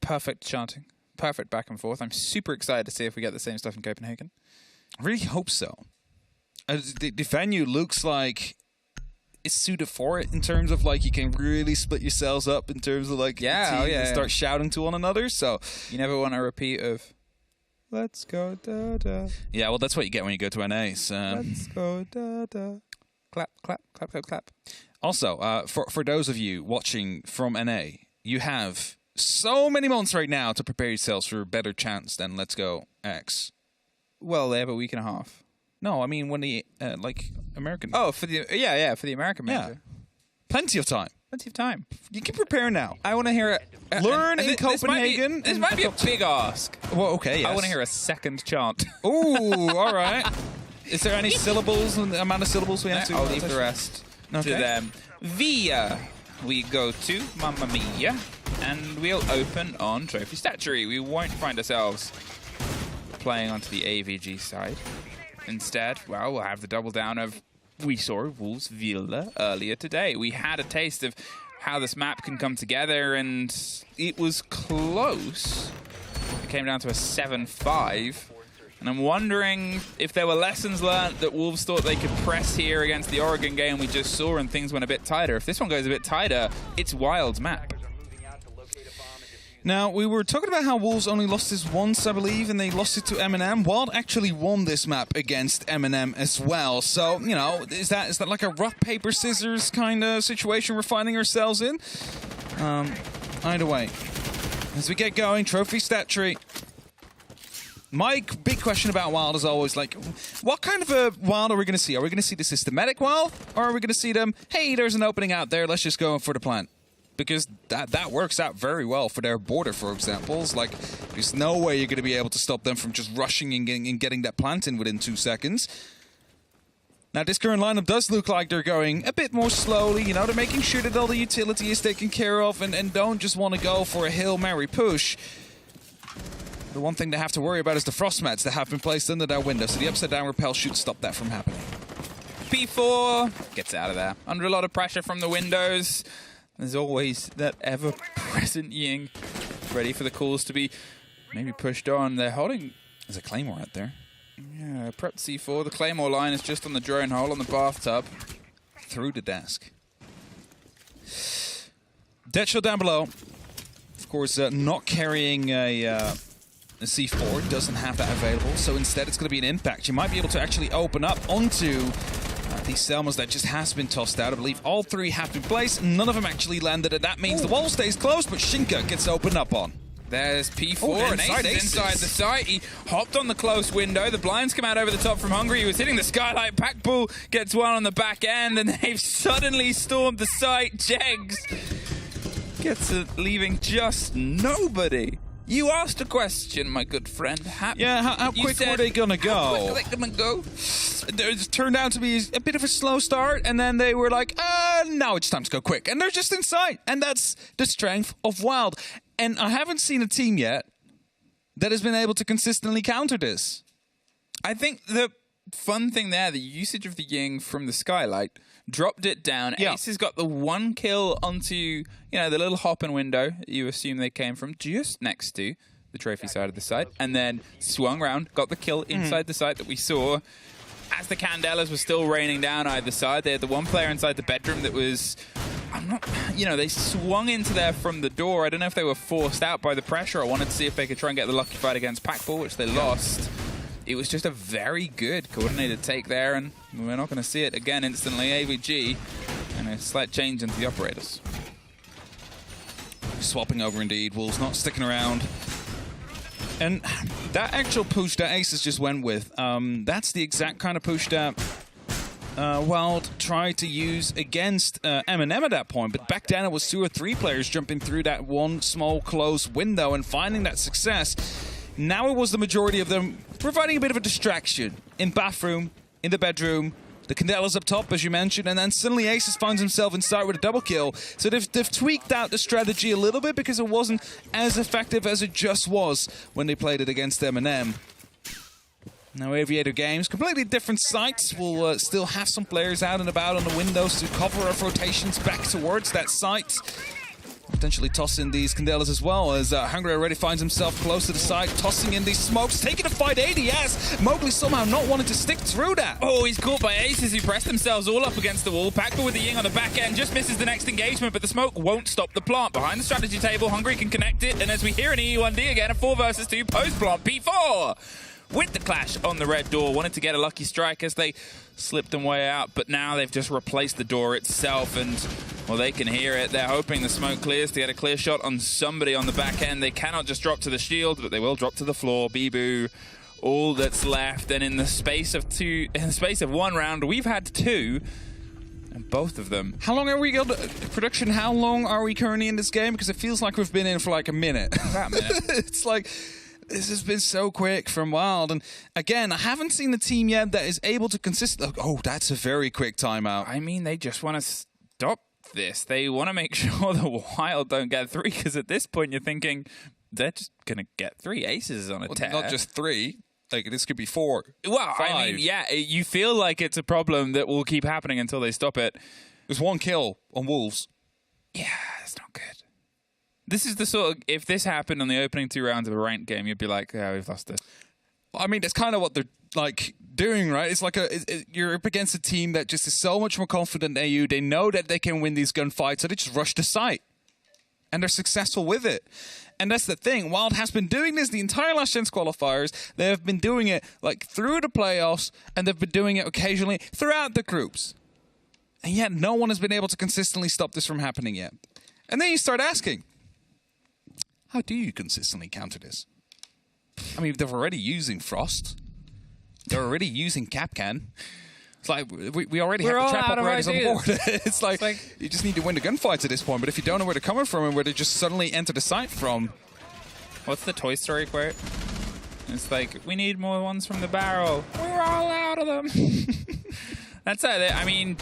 S4: Perfect chanting. Perfect back and forth. I'm super excited to see if we get the same stuff in Copenhagen.
S16: I really hope so. The venue looks like is suited for it in terms of like you can really split yourselves up in terms of like the team and start shouting to one another. So
S4: you never want a repeat of "Let's go da da."
S16: Yeah, well, that's what you get when you go to NA.
S4: Let's go da da. Clap, clap, clap, clap, clap.
S16: Also, for those of you watching from NA, you have so many months right now to prepare yourselves for a better chance than Let's Go X.
S4: Well, they have a week and a half.
S16: No, I mean when the like American.
S4: Oh, for the for the American major.
S16: Plenty of time.
S4: Plenty of time.
S16: You can prepare now.
S4: I want to hear it.
S16: Learn in Copenhagen.
S4: This might be a big ask.
S16: Well, okay. Yes.
S4: I want to hear a second chant.
S16: Ooh, all right. Is there any syllables and the amount of syllables we have to?
S4: I'll leave the rest to them. Via, we go to Mamma Mia, and we'll open on Trophy Statuary. We won't find ourselves playing onto the AVG side. Instead, well, we'll have the double down of we saw Wolves Villa earlier today. We had a taste of how this map can come together, and it was close. It came down to a 7-5. And I'm wondering if there were lessons learned that Wolves thought they could press here against the Oregon game we just saw and things went a bit tighter. If this one goes a bit tighter, it's Wild's map.
S16: Now, we were talking about how Wolves only lost this once, I believe, and they lost it to M&M. Wild actually won this map against M&M as well. So, you know, is that like a rock, paper, scissors kind of situation we're finding ourselves in? Either way, as we get going, Trophy Stat Tree. My big question about Wild is always like, what kind of a Wild are we going to see? Are we going to see the systematic Wild, or are we going to see them, hey, there's an opening out there, let's just go for the plant? Because that works out very well for their border, for example. It's like, there's no way you're going to be able to stop them from just rushing and getting that plant in within 2 seconds. Now, this current lineup does look like they're going a bit more slowly. You know, they're making sure that all the utility is taken care of and don't just want to go for a Hail Mary push. The one thing they have to worry about is the frost mats that have been placed under that window, so the upside down repel should stop that from happening.
S4: P4 gets out of there. Under a lot of pressure from the windows. There's always that ever-present Ying ready for the calls to be maybe pushed on. They're holding...
S16: There's a Claymore out there.
S4: Yeah, prep C4. The Claymore line is just on the drone hole on the bathtub.
S16: Through the desk. Deadshot down below. Of course, not carrying a C4. Doesn't have that available. So instead, it's going to be an impact. You might be able to actually open up onto... these Selmas that just has been tossed out. I believe all 3 have been placed. None of them actually landed, and that means the wall stays closed, but Shinka gets opened up on.
S4: There's P4 and Ace inside the site. He hopped on the close window. The blinds come out over the top from Hungary. He was hitting the skylight. Packbull gets one on the back end, and they've suddenly stormed the site. Jegs gets it, leaving just nobody. You asked a question, my good friend.
S16: How quick were they going to go?
S4: How quick were they going to go?
S16: It turned out to be a bit of a slow start, and then they were like, now it's time to go quick. And they're just inside. And that's the strength of Wild. And I haven't seen a team yet that has been able to consistently counter this.
S4: I think the fun thing there, the usage of the Ying from the skylight, dropped it down. Yeah. Ace has got the 1 kill onto, the little hop-in window you assume they came from, just next to the trophy side of the site, and then swung around, got the kill inside the site that we saw. As the Candelas were still raining down either side, they had the one player inside the bedroom that was... they swung into there from the door. I don't know if they were forced out by the pressure. I wanted to see if they could try and get the lucky fight against Packbull, which they lost. It was just a very good coordinated take there, and we're not going to see it again instantly. AVG, and a slight change into the operators.
S16: Swapping over indeed. Wolves not sticking around. And that actual push that Aces just went with, that's the exact kind of push that Wild tried to use against M&M at that point. But back then it was 2 or 3 players jumping through that one small closed window and finding that success. Now it was the majority of them providing a bit of a distraction in bathroom, in the bedroom, the Candelas up top, as you mentioned, and then suddenly Aces finds himself inside with a double kill. So they've tweaked out the strategy a little bit because it wasn't as effective as it just was when they played it against M&M. Now Aviator Games, completely different sites. We'll still have some players out and about on the windows to cover off rotations back towards that site. Potentially tossing these Candelas as well, as Hungry already finds himself close to the side, tossing in these smokes, taking a fight ADS. Mowgli somehow not wanting to stick through that.
S4: Oh, he's caught by Aces who pressed themselves all up against the wall. Pakba with the Ying on the back end just misses the next engagement, but the smoke won't stop the plant. Behind the strategy table, Hungry can connect it, and as we hear an EU1D again, a 4 versus 2 post-plant P4. With the clash on the red door, wanted to get a lucky strike as they slipped them way out, but now they've just replaced the door itself, and well, they can hear it. They're hoping the smoke clears to get a clear shot on somebody on the back end. They cannot just drop to the shield, but they will drop to the floor. Bibu, all that's left, and in the space of 1 round, we've had 2. And both of them.
S16: How long are we production? How long are we currently in this game? Because it feels like we've been in for like a minute.
S4: About a minute.
S16: It's like this has been so quick from Wild, and again, I haven't seen the team yet that is able to consistently. Oh, that's a very quick timeout.
S4: I mean, they just want to stop this. They want to make sure the Wild don't get 3, because at this point you're thinking they're just gonna get 3 aces on a tear.
S16: Not just 3. Like, this could be 4.
S4: Well,
S16: 5.
S4: I mean, yeah, you feel like it's a problem that will keep happening until they stop it.
S16: There's 1 kill on Wolves.
S4: Yeah, that's not good. This is the sort of, if this happened on the opening 2 rounds of a ranked game, you'd be like, yeah, we've lost it.
S16: I mean, that's kind of what they're like doing, right? It's like you're up against a team that just is so much more confident than you. They know that they can win these gunfights, so they just rush the site. And they're successful with it. And that's the thing. Wild has been doing this the entire last chance qualifiers. They have been doing it like through the playoffs, and they've been doing it occasionally throughout the groups. And yet no one has been able to consistently stop this from happening yet. And then you start asking, how do you consistently counter this? I mean, they're already using Frost. They're already using Capcan. It's like, we already have the trap operators on board. It's like, you just need to win the gunfights at this point. But if you don't know where they're coming from and where they just suddenly enter the site from...
S4: What's the Toy Story quote? It's like, we need more ones from the barrel. We're all out of them. That's it. I mean,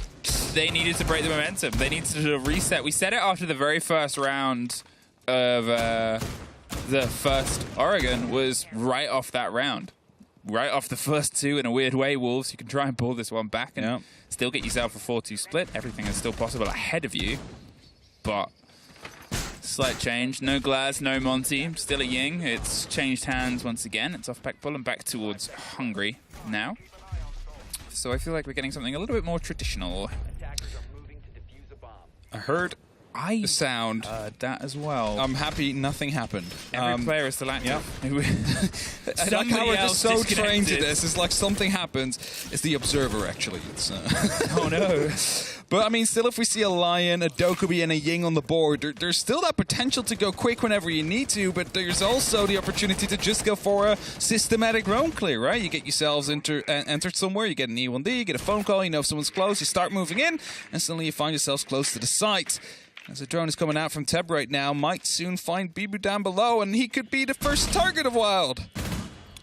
S4: they needed to break the momentum. They needed to sort of reset. We said it after the very first round of the first Oregon was right off that round. Right off the first 2 in a weird way, Wolves. You can try and pull this one back and still get yourself a 4-2 split. Everything is still possible ahead of you. But slight change. No Glaz, no Monty. Still a Ying. It's changed hands once again. It's off Pack Pull and back towards Hungry now. So I feel like we're getting something a little bit more traditional.
S16: I heard the sound.
S4: That as well.
S16: I'm happy nothing happened.
S4: Every player is still active.
S16: I like how we're just so trained to this. It's like something happens. It's the observer, actually. It's,
S4: oh, no.
S16: But, I mean, still, if we see a Lion, a Dokubi, and a Ying on the board, there's still that potential to go quick whenever you need to, but there's also the opportunity to just go for a systematic roam clear, right? You get yourselves entered somewhere, you get an E1D, you get a phone call, you know if someone's close, you start moving in, and suddenly you find yourselves close to the site. As the drone is coming out from Teb right now, might soon find Bibu down below, and he could be the first target of Wild.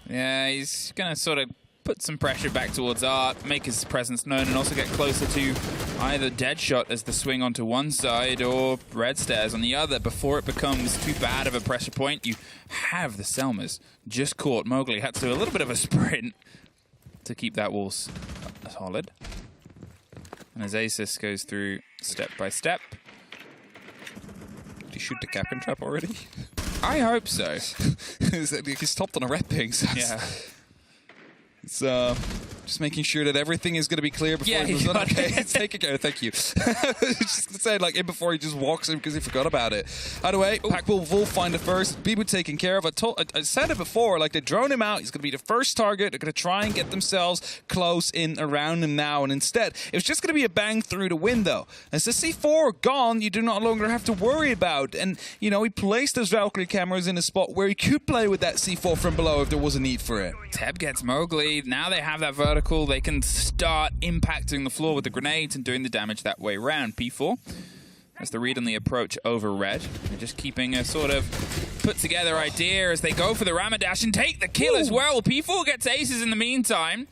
S4: Yeah, he's going to sort of put some pressure back towards Art, make his presence known, and also get closer to either Deadshot as the swing onto one side or Red Stairs on the other before it becomes too bad of a pressure point. You have the Selmas just caught. Mowgli had to do a little bit of a sprint to keep that wall solid. And as Asus goes through step by step.
S16: Did he shoot the Capcan trap already?
S4: I hope so.
S16: He stopped on a red ping. So
S4: yeah.
S16: It's just making sure that everything is going to be clear before he goes on. Okay, it's taken care of. Thank you. Just saying, like, in before he just walks in because he forgot about it. Either way, Pack will find it first. Bibu taken care of. I said it before, like, they drone him out. He's going to be the first target. They're going to try and get themselves close in around him now. And instead, it was just going to be a bang through the window. As the C4 gone, you do no longer have to worry about. And, you know, he placed those Valkyrie cameras in a spot where he could play with that C4 from below if there was a need for it.
S4: Teb gets Mowgli. Now they have that vertical. They can start impacting the floor with the grenades and doing the damage that way around. P4 has the read on the approach over Red. They're just keeping a sort of put together idea as they go for the Ramadash and take the kill as well. P4 gets aces in the meantime.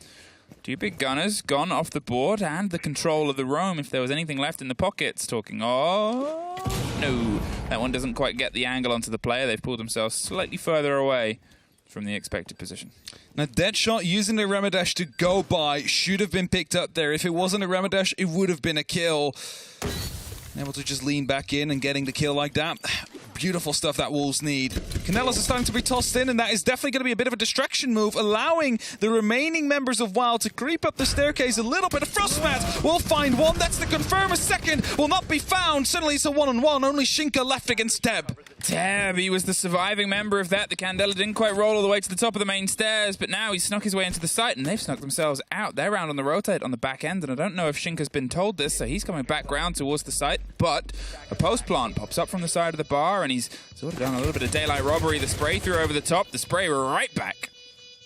S4: 2 big gunners gone off the board and the control of the roam if there was anything left in the pockets. Talking, oh no, that one doesn't quite get the angle onto the player. They've pulled themselves slightly further away from the expected position.
S16: Now, Deadshot using the Ramadash to go by should have been picked up there. If it wasn't a Ramadash, it would have been a kill. Able to just lean back in and getting the kill like that. Beautiful stuff that Wolves need. Canelas is starting to be tossed in, and that is definitely going to be a bit of a distraction move, allowing the remaining members of Wild to creep up the staircase a little bit. A Frostmat will find one. That's the confirm. A second will not be found. Suddenly it's a one-on-one. Only Shinka left against Teb.
S4: Teb, he was the surviving member of that. The Candela didn't quite roll all the way to the top of the main stairs, but now he's snuck his way into the site, and they've snuck themselves out. They're round on the rotate on the back end, and I don't know if Shinka's been told this, so he's coming back round towards the site. But a post plant pops up from the side of the bar, and he's sort of done a little bit of daylight robbery. The spray through over the top, the spray right back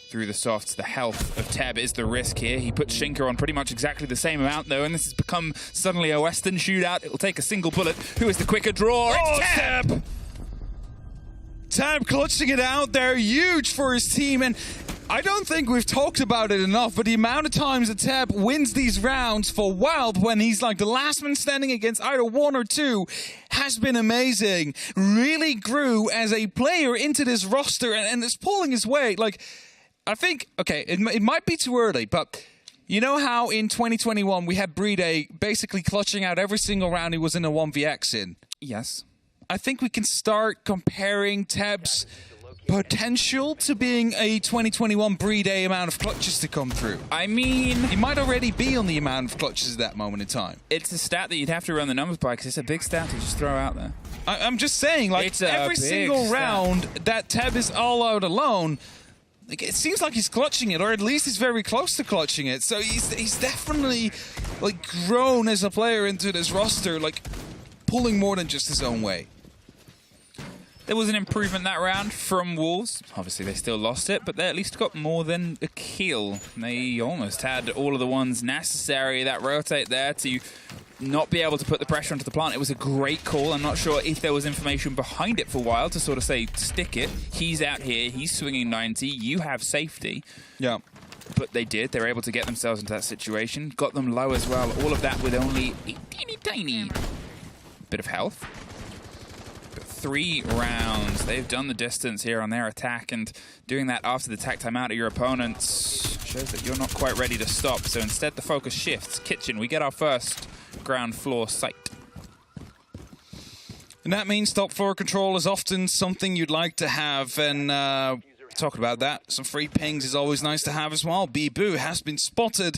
S4: through the softs. The health of Teb is the risk here. He puts Shinka on pretty much exactly the same amount, though, and this has become suddenly a Western shootout. It will take a single bullet. Who is the quicker draw? It's Teb!
S16: Teb clutching it out there, huge for his team, and I don't think we've talked about it enough, but the amount of times that Teb wins these rounds for Wild when he's like the last man standing against either one or two has been amazing. Really grew as a player into this roster and is pulling his weight. Like, I think, okay, it might be too early, but you know how in 2021 we had Brede basically clutching out every single round he was in a 1vx in?
S4: Yes.
S16: I think we can start comparing Teb's potential to being a 2021 Brede amount of clutches to come through.
S4: I mean,
S16: he might already be on the amount of clutches at that moment in time.
S4: It's a stat that you'd have to run the numbers by, because it's a big stat to just throw out there.
S16: I'm just saying, like, every single round that Teb is all out alone, like, it seems like he's clutching it, or at least he's very close to clutching it. So he's definitely like grown as a player into this roster, like pulling more than just his own weight.
S4: There was an improvement that round from Wolves. Obviously, they still lost it, but they at least got more than a kill. They almost had all of the ones necessary. That rotate there to not be able to put the pressure onto the plant. It was a great call. I'm not sure if there was information behind it for Wild to sort of say, stick it. He's out here. He's swinging 90. You have safety.
S16: Yeah.
S4: But they did. They were able to get themselves into that situation. Got them low as well. All of that with only a teeny tiny bit of health. 3 rounds. They've done the distance here on their attack, and doing that after the attack time out of your opponents shows that you're not quite ready to stop. So instead the focus shifts. Kitchen, we get our first ground floor site.
S16: And that means top floor control is often something you'd like to have, and talking about that, some free pings is always nice to have as well. Bibu has been spotted,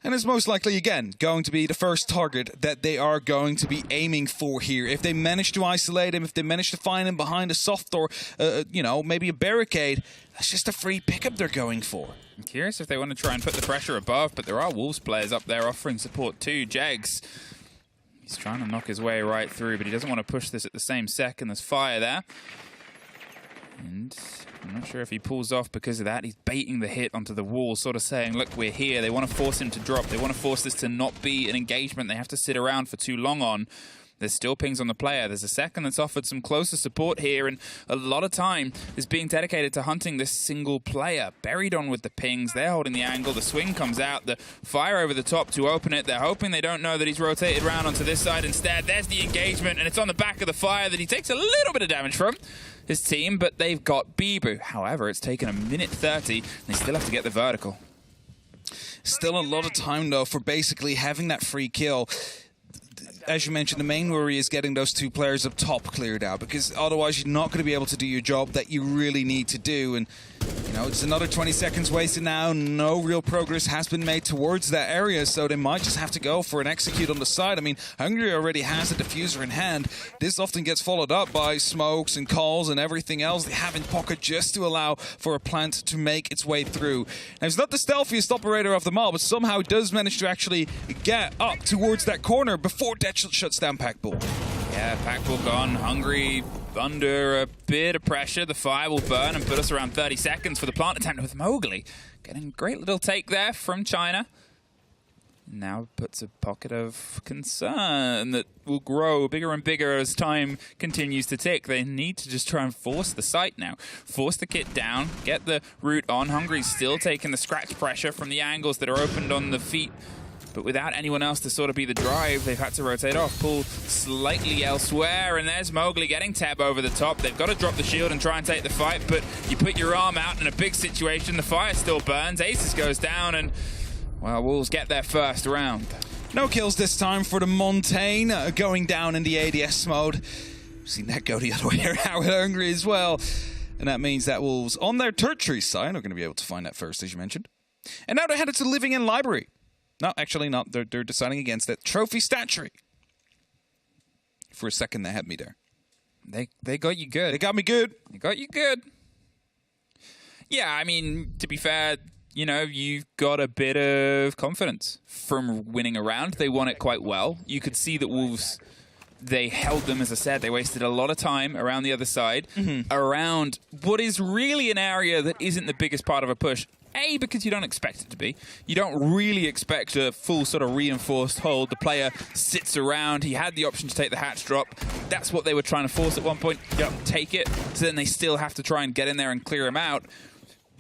S16: and is most likely, again, going to be the first target that they are going to be aiming for here. If they manage to isolate him, if they manage to find him behind a soft door, you know, maybe a barricade, that's just a free pickup they're going for.
S4: I'm curious if they want to try and put the pressure above, but there are Wolves players up there offering support too. Jags, he's trying to knock his way right through, but he doesn't want to push this at the same second. There's fire there. And I'm not sure if he pulls off because of that. He's baiting the hit onto the wall, sort of saying, look, we're here. They want to force him to drop. They want to force this to not be an engagement they have to sit around for too long on. There's still pings on the player. There's a second that's offered some closer support here, and a lot of time is being dedicated to hunting this single player. Buried on with the pings. They're holding the angle. The swing comes out. The fire over the top to open it. They're hoping they don't know that he's rotated around onto this side instead. There's the engagement, and it's on the back of the fire that he takes a little bit of damage from his team, but they've got Bibu. However, it's taken a minute 30, and they still have to get the vertical.
S16: Still a lot of time, though, for basically having that free kill. As you mentioned, the main worry is getting those 2 players up top cleared out, because otherwise you're not going to be able to do your job that you really need to do. And, you know, it's another 20 seconds wasted now. No real progress has been made towards that area, so they might just have to go for an execute on the side. I mean, Hungary already has a diffuser in hand. This often gets followed up by smokes and calls and everything else they have in pocket just to allow for a plant to make its way through. Now, he's not the stealthiest operator of them all, but somehow does manage to actually get up towards that corner before Dead shuts down Packball.
S4: Yeah, Packball gone. Hungry under a bit of pressure. The fire will burn and put us around 30 seconds for the plant attempt with Mowgli. Getting a great little take there from China. Now puts a pocket of concern that will grow bigger and bigger as time continues to tick. They need to just try and force the site now. Force the kit down, get the route on. Hungry's still taking the scratch pressure from the angles that are opened on the feet. But without anyone else to sort of be the drive, they've had to rotate off, pull slightly elsewhere, and there's Mowgli getting Teb over the top. They've got to drop the shield and try and take the fight, but you put your arm out in a big situation, the fire still burns, Aces goes down, and, well, Wolves get their first round.
S16: No kills this time for the Montaigne, going down in the ADS mode. We've seen that go the other way around with Hungry as well. And that means that Wolves, on their tertiary side, are going to be able to find that first, as you mentioned. And now they're headed to Living in Library. No, actually not. They're deciding against it. Trophy Statuary. For a second, they had me there.
S4: They got you good.
S16: They got me good.
S4: They got you good. Yeah, I mean, to be fair, you know, you've got a bit of confidence from winning a round. They won it quite well. You could see that Wolves, they held them, as I said. They wasted a lot of time around the other side, around what is really an area that isn't the biggest part of a push. A, because you don't expect it to be. You don't really expect a full sort of reinforced hold. The player sits around. He had the option to take the hatch drop. That's what they were trying to force at one point. Take it. So then they still have to try and get in there and clear him out.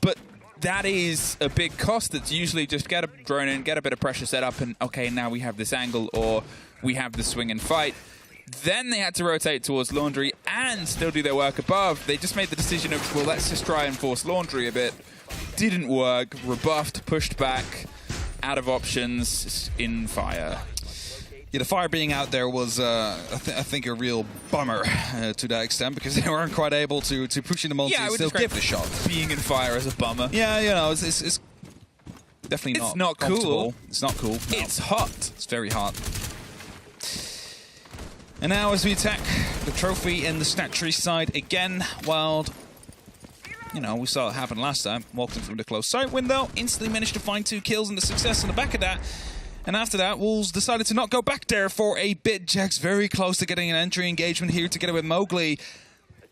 S4: But that is a big cost. That's usually just get a drone in, get a bit of pressure set up, and okay, now we have this angle, or we have the swing and fight. Then they had to rotate towards Laundry and still do their work above. They just made the decision of, well, let's just try and force Laundry a bit. Didn't work, rebuffed, pushed back, out of options, in fire.
S16: Yeah, the fire being out there was, I think, a real bummer to that extent, because they weren't quite able to push in the multi and still give it a shot.
S4: Being in fire is a bummer.
S16: Yeah, you know, it's definitely not
S4: cool.
S16: It's not cool. No.
S4: It's hot.
S16: It's very hot. And now as we attack the trophy in the statuary side again, Wild, you know, we saw it happen last time. Walked in from the close sight window, instantly managed to find 2 kills and the success on the back of that. And after that, Wolves decided to not go back there for a bit. Jack's very close to getting an entry engagement here together with Mowgli.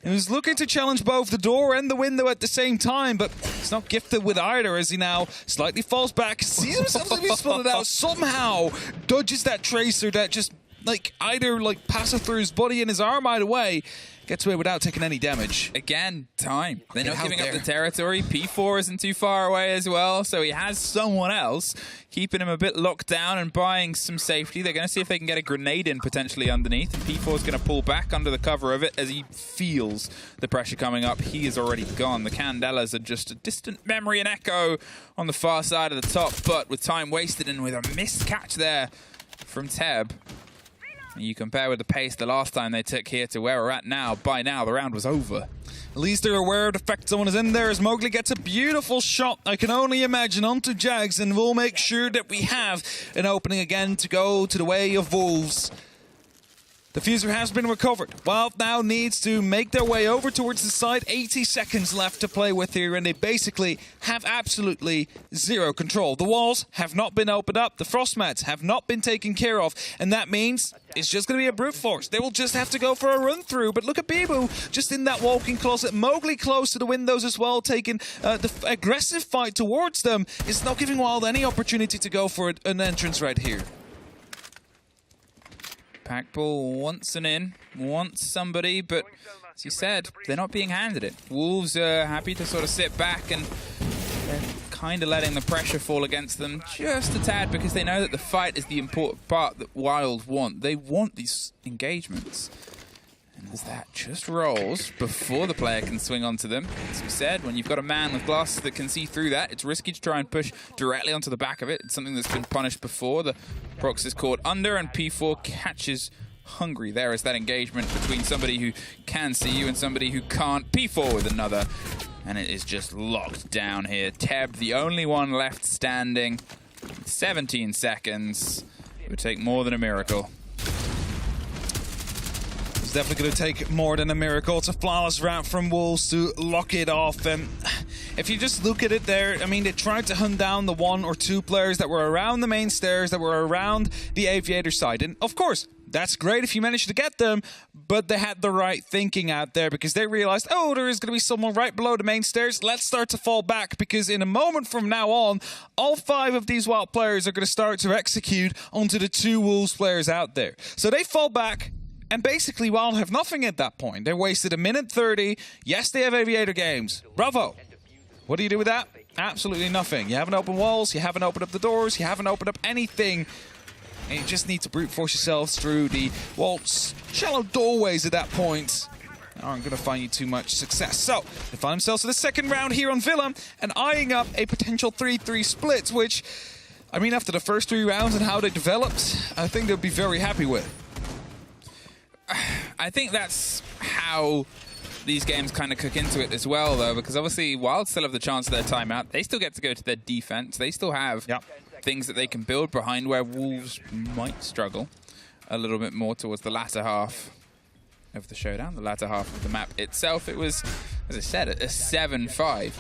S16: He was looking to challenge both the door and the window at the same time, but he's not gifted with either as he now slightly falls back, sees himself to be spotted out, somehow dodges that tracer that just either passes through his body and his arm either way, gets away without taking any damage.
S4: Again, time. They're not giving up the territory. P4 isn't too far away as well, so he has someone else keeping him a bit locked down and buying some safety. They're going to see if they can get a grenade in potentially underneath, and P4 is going to pull back under the cover of it as he feels the pressure coming up. He is already gone. The Candelas are just a distant memory and echo on the far side of the top, but with time wasted and with a missed catch there from Teb, you compare with the pace the last time they took here to where we're at now. By now, the round was over.
S16: At least they're aware of the fact someone is in there as Mowgli gets a beautiful shot, I can only imagine, onto Jags, and we'll make sure that we have an opening again to go to the way of Wolves. The fuser has been recovered. Wild now needs to make their way over towards the side. 80 seconds left to play with here, and they basically have absolutely zero control. The walls have not been opened up. The frost mats have not been taken care of, and that means it's just going to be a brute force. They will just have to go for a run through. But look at Bibu just in that walking closet. Mowgli close to the windows as well, taking the aggressive fight towards them. It's not giving Wild any opportunity to go for an entrance right here.
S4: Packball wants an in, wants somebody, but as you said, they're not being handed it. Wolves are happy to sort of sit back, and they're kind of letting the pressure fall against them just a tad, because they know that the fight is the important part that Wild want. They want these engagements. And as that just rolls before the player can swing onto them, as we said, when you've got a man with glasses that can see through that, it's risky to try and push directly onto the back of it. It's something that's been punished before. The Prox is caught under, and P4 catches Hungry. There is that engagement between somebody who can see you and somebody who can't. P4 with another, and it is just locked down here. Teb, the only one left standing. 17 seconds. It would take more than a miracle.
S16: It's definitely going to take more than a miracle. It's a flawless route from Wolves to lock it off. And if you just look at it there, I mean, they tried to hunt down the 1 or 2 players that were around the main stairs, that were around the Aviator side. And of course, that's great if you manage to get them, but they had the right thinking out there, because they realized, oh, there is going to be someone right below the main stairs. Let's start to fall back, because in a moment from now on, all 5 of these Wild players are going to start to execute onto the 2 Wolves players out there. So they fall back. And basically, Wild have nothing at that point. They wasted 1:30. Yes, they have Aviator games. Bravo. What do you do with that? Absolutely nothing. You haven't opened walls. You haven't opened up the doors. You haven't opened up anything. And you just need to brute force yourselves through the, well, shallow doorways at that point. Aren't going to find you too much success. So, they find themselves in the second round here on Villa and eyeing up a potential 3-3 split, which I mean, after the first 3 rounds and how they developed, I think they'll be very happy with.
S4: I think that's how these games kind of cook into it as well, though, because obviously Wild still have the chance of their timeout. They still get to go to their defense. They still have things that they can build behind, where Wolves might struggle a little bit more towards the latter half of the showdown, the latter half of the map itself. It was, as I said, a 7-5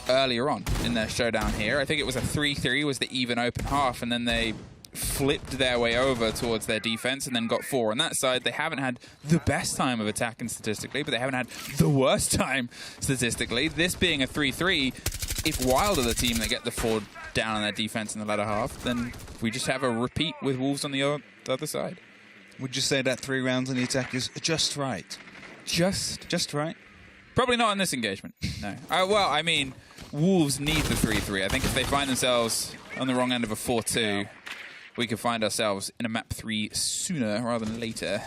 S4: earlier on in their showdown here. I think it was a 3-3 was the even open half, and then they flipped their way over towards their defense and then got 4 on that side. They haven't had the best time of attacking statistically, but they haven't had the worst time statistically. This being a 3-3, if Wild are the team that get the 4 down on their defense in the latter half, then we just have a repeat with Wolves on the other side.
S16: Would you say that 3 rounds on the attack is just right? Just right?
S4: Probably not in this engagement, no. Well, I mean, Wolves need the 3-3. I think if they find themselves on the wrong end of a 4-2, we could find ourselves in a map 3 sooner rather than later.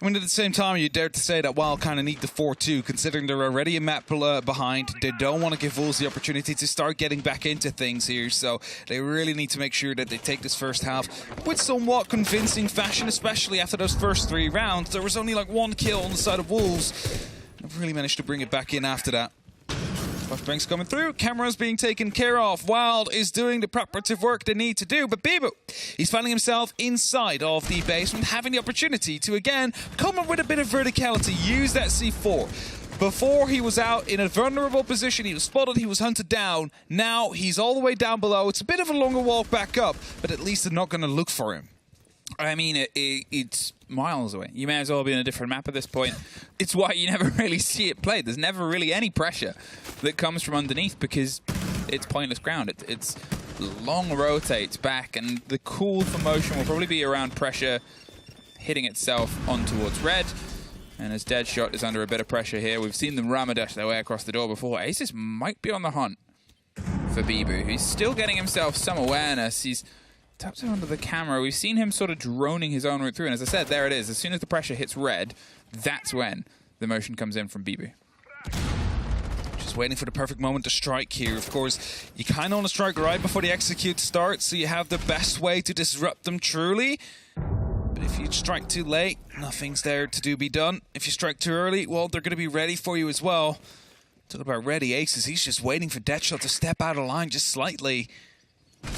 S16: I mean, at the same time, you dare to say that Wild kind of need the 4-2, considering they're already a map behind. They don't want to give Wolves the opportunity to start getting back into things here, so they really need to make sure that they take this first half with somewhat convincing fashion, especially after those first 3 rounds. There was only like 1 kill on the side of Wolves. They've really managed to bring it back in after that. Flashbangs coming through, cameras being taken care of. Wild is doing the preparative work they need to do, but Bibu, he's finding himself inside of the basement, having the opportunity to again come up with a bit of verticality, use that C4. Before he was out in a vulnerable position, he was spotted, he was hunted down. Now he's all the way down below. It's a bit of a longer walk back up, but at least they're not going to look for him.
S4: I mean, it's miles away. You may as well be on a different map at this point. It's why you never really see it played. There's never really any pressure that comes from underneath because it's pointless ground. It's long rotates back, and the call for motion will probably be around pressure hitting itself on towards red. And as Deadshot is under a bit of pressure here, we've seen them Ramadash their way across the door before. Aces might be on the hunt for Bibu. He's still getting himself some awareness. He's tapped him under the camera. We've seen him sort of droning his own route through. And as I said, there it is. As soon as the pressure hits red, that's when the motion comes in from Bibu.
S16: Just waiting for the perfect moment to strike here. Of course, you kind of want to strike right before the execute starts, so you have the best way to disrupt them truly. But if you strike too late, nothing's there to be done. If you strike too early, well, they're going to be ready for you as well. Talk about ready Aces. He's just waiting for Deadshot to step out of line just slightly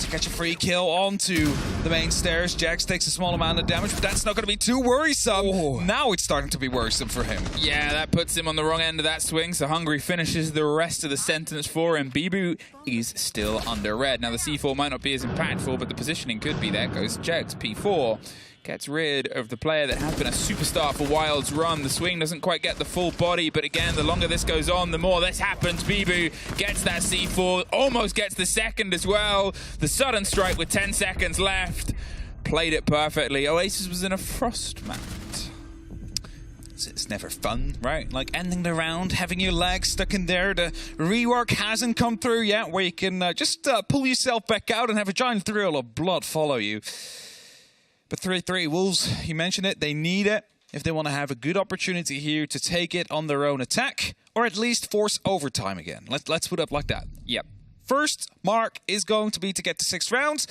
S16: to catch a free kill onto the main stairs. Jax takes a small amount of damage, but that's not going to be too worrisome. Oh. Now it's starting to be worrisome for him.
S4: Yeah, that puts him on the wrong end of that swing, so Hungry finishes the rest of the sentence for him. Bibu is still under red. Now the C4 might not be as impactful, but the positioning could be. There goes Jax. P4 gets rid of the player that has been a superstar for Wild's run. The swing doesn't quite get the full body, but again, the longer this goes on, the more this happens. Bibu gets that C4, almost gets the second as well. The sudden strike with 10 seconds left. Played it perfectly. Oasis was in a frost mat.
S16: It's never fun, right? Like ending the round, having your legs stuck in there. The rework hasn't come through yet, where you can just pull yourself back out and have a giant thrill of blood follow you. But 3-3, Wolves, you mentioned it, they need it if they want to have a good opportunity here to take it on their own attack, or at least force overtime again. Let's put it up like that.
S4: Yep.
S16: First mark is going to be to get to 6 rounds,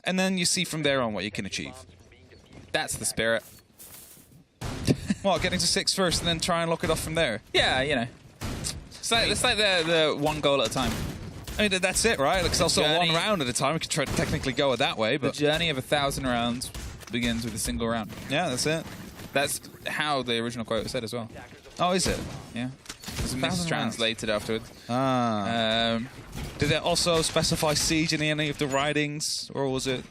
S16: and then you see from there on what you can achieve.
S4: That's the spirit.
S16: Well, getting to 6 first and then try and lock it off from there.
S4: Yeah, you know. It's like the 1 goal at a time.
S16: I mean, that's it, right? It's also 1 round at a time. We could try to technically go it that way, but
S4: the journey of 1,000 rounds begins with a single round.
S16: Yeah, that's it.
S4: That's how the original quote was said as well.
S16: Oh, is it?
S4: Yeah. It was mistranslated afterwards.
S16: Did it also specify siege in any of the writings, or was it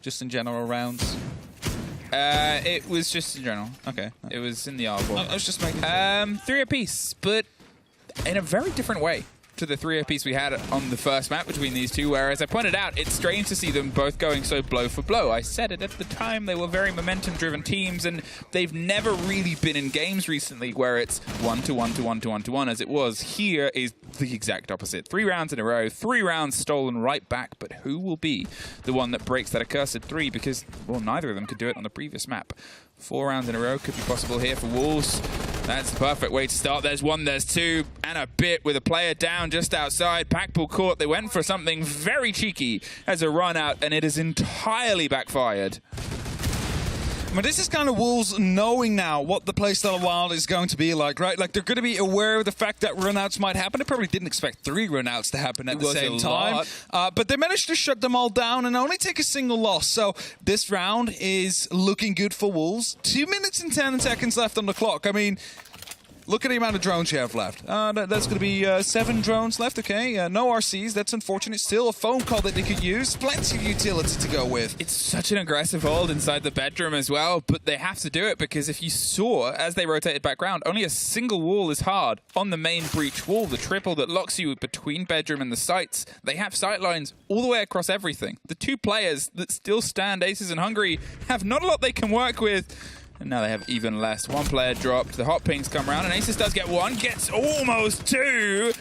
S16: just in general rounds?
S4: It was just in general.
S16: Okay.
S4: It was in the article.
S16: I was just making
S4: 3 apiece, but in a very different way to the 3 apiece we had on the first map between these two, where, as I pointed out, it's strange to see them both going so blow for blow. I said it at the time, they were very momentum-driven teams, and they've never really been in games recently where it's 1-1-1-1-1-1, as it was. Here is the exact opposite. 3 rounds in a row, 3 rounds stolen right back, but who will be the one that breaks that accursed 3? Because, well, neither of them could do it on the previous map. 4 rounds in a row could be possible here for Wolves. That's the perfect way to start. There's one, there's two, and a bit with a player down just outside. Packball caught. They went for something very cheeky as a run out, and it is entirely backfired.
S16: I mean, this is kind of Wolves knowing now what the playstyle of Wild is going to be like, right? Like, they're going to be aware of the fact that runouts might happen. They probably didn't expect 3 runouts to happen at the same time. But they managed to shut them all down and only take a single loss. So this round is looking good for Wolves. 2 minutes and 10 seconds left on the clock. I mean, look at the amount of drones you have left. That's going to be 7 drones left, okay? No RCs, that's unfortunate. Still a phone call that they could use. Plenty of utility to go with.
S4: It's such an aggressive hold inside the bedroom as well, but they have to do it because if you saw, as they rotated back round, only a single wall is hard on the main breach wall, the triple that locks you between bedroom and the sites. They have sight lines all the way across everything. The 2 players that still stand, Aces and Hungry, have not a lot they can work with. And now they have even less. 1 player dropped. The hot pings come around, and Aces does get 1. Gets almost 2.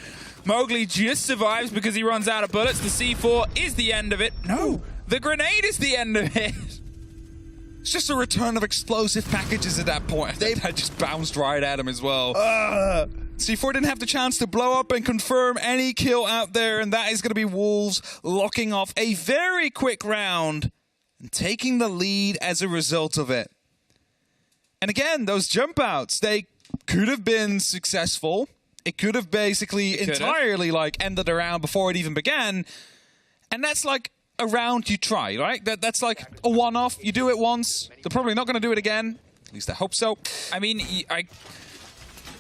S4: Mowgli just survives because he runs out of bullets. The C4 is the end of it. No, the grenade is the end of it.
S16: It's just a return of explosive packages at that point. They had just bounced right at him as well. C4 didn't have the chance to blow up and confirm any kill out there, and that is going to be Wolves locking off a very quick round and taking the lead as a result of it. And again, those jump outs, they could have been successful. It could have basically entirely like ended the round before it even began. And that's like a round you try, right? That's like a one-off. You do it once. They're probably not going to do it again. At least I hope so.
S4: I mean,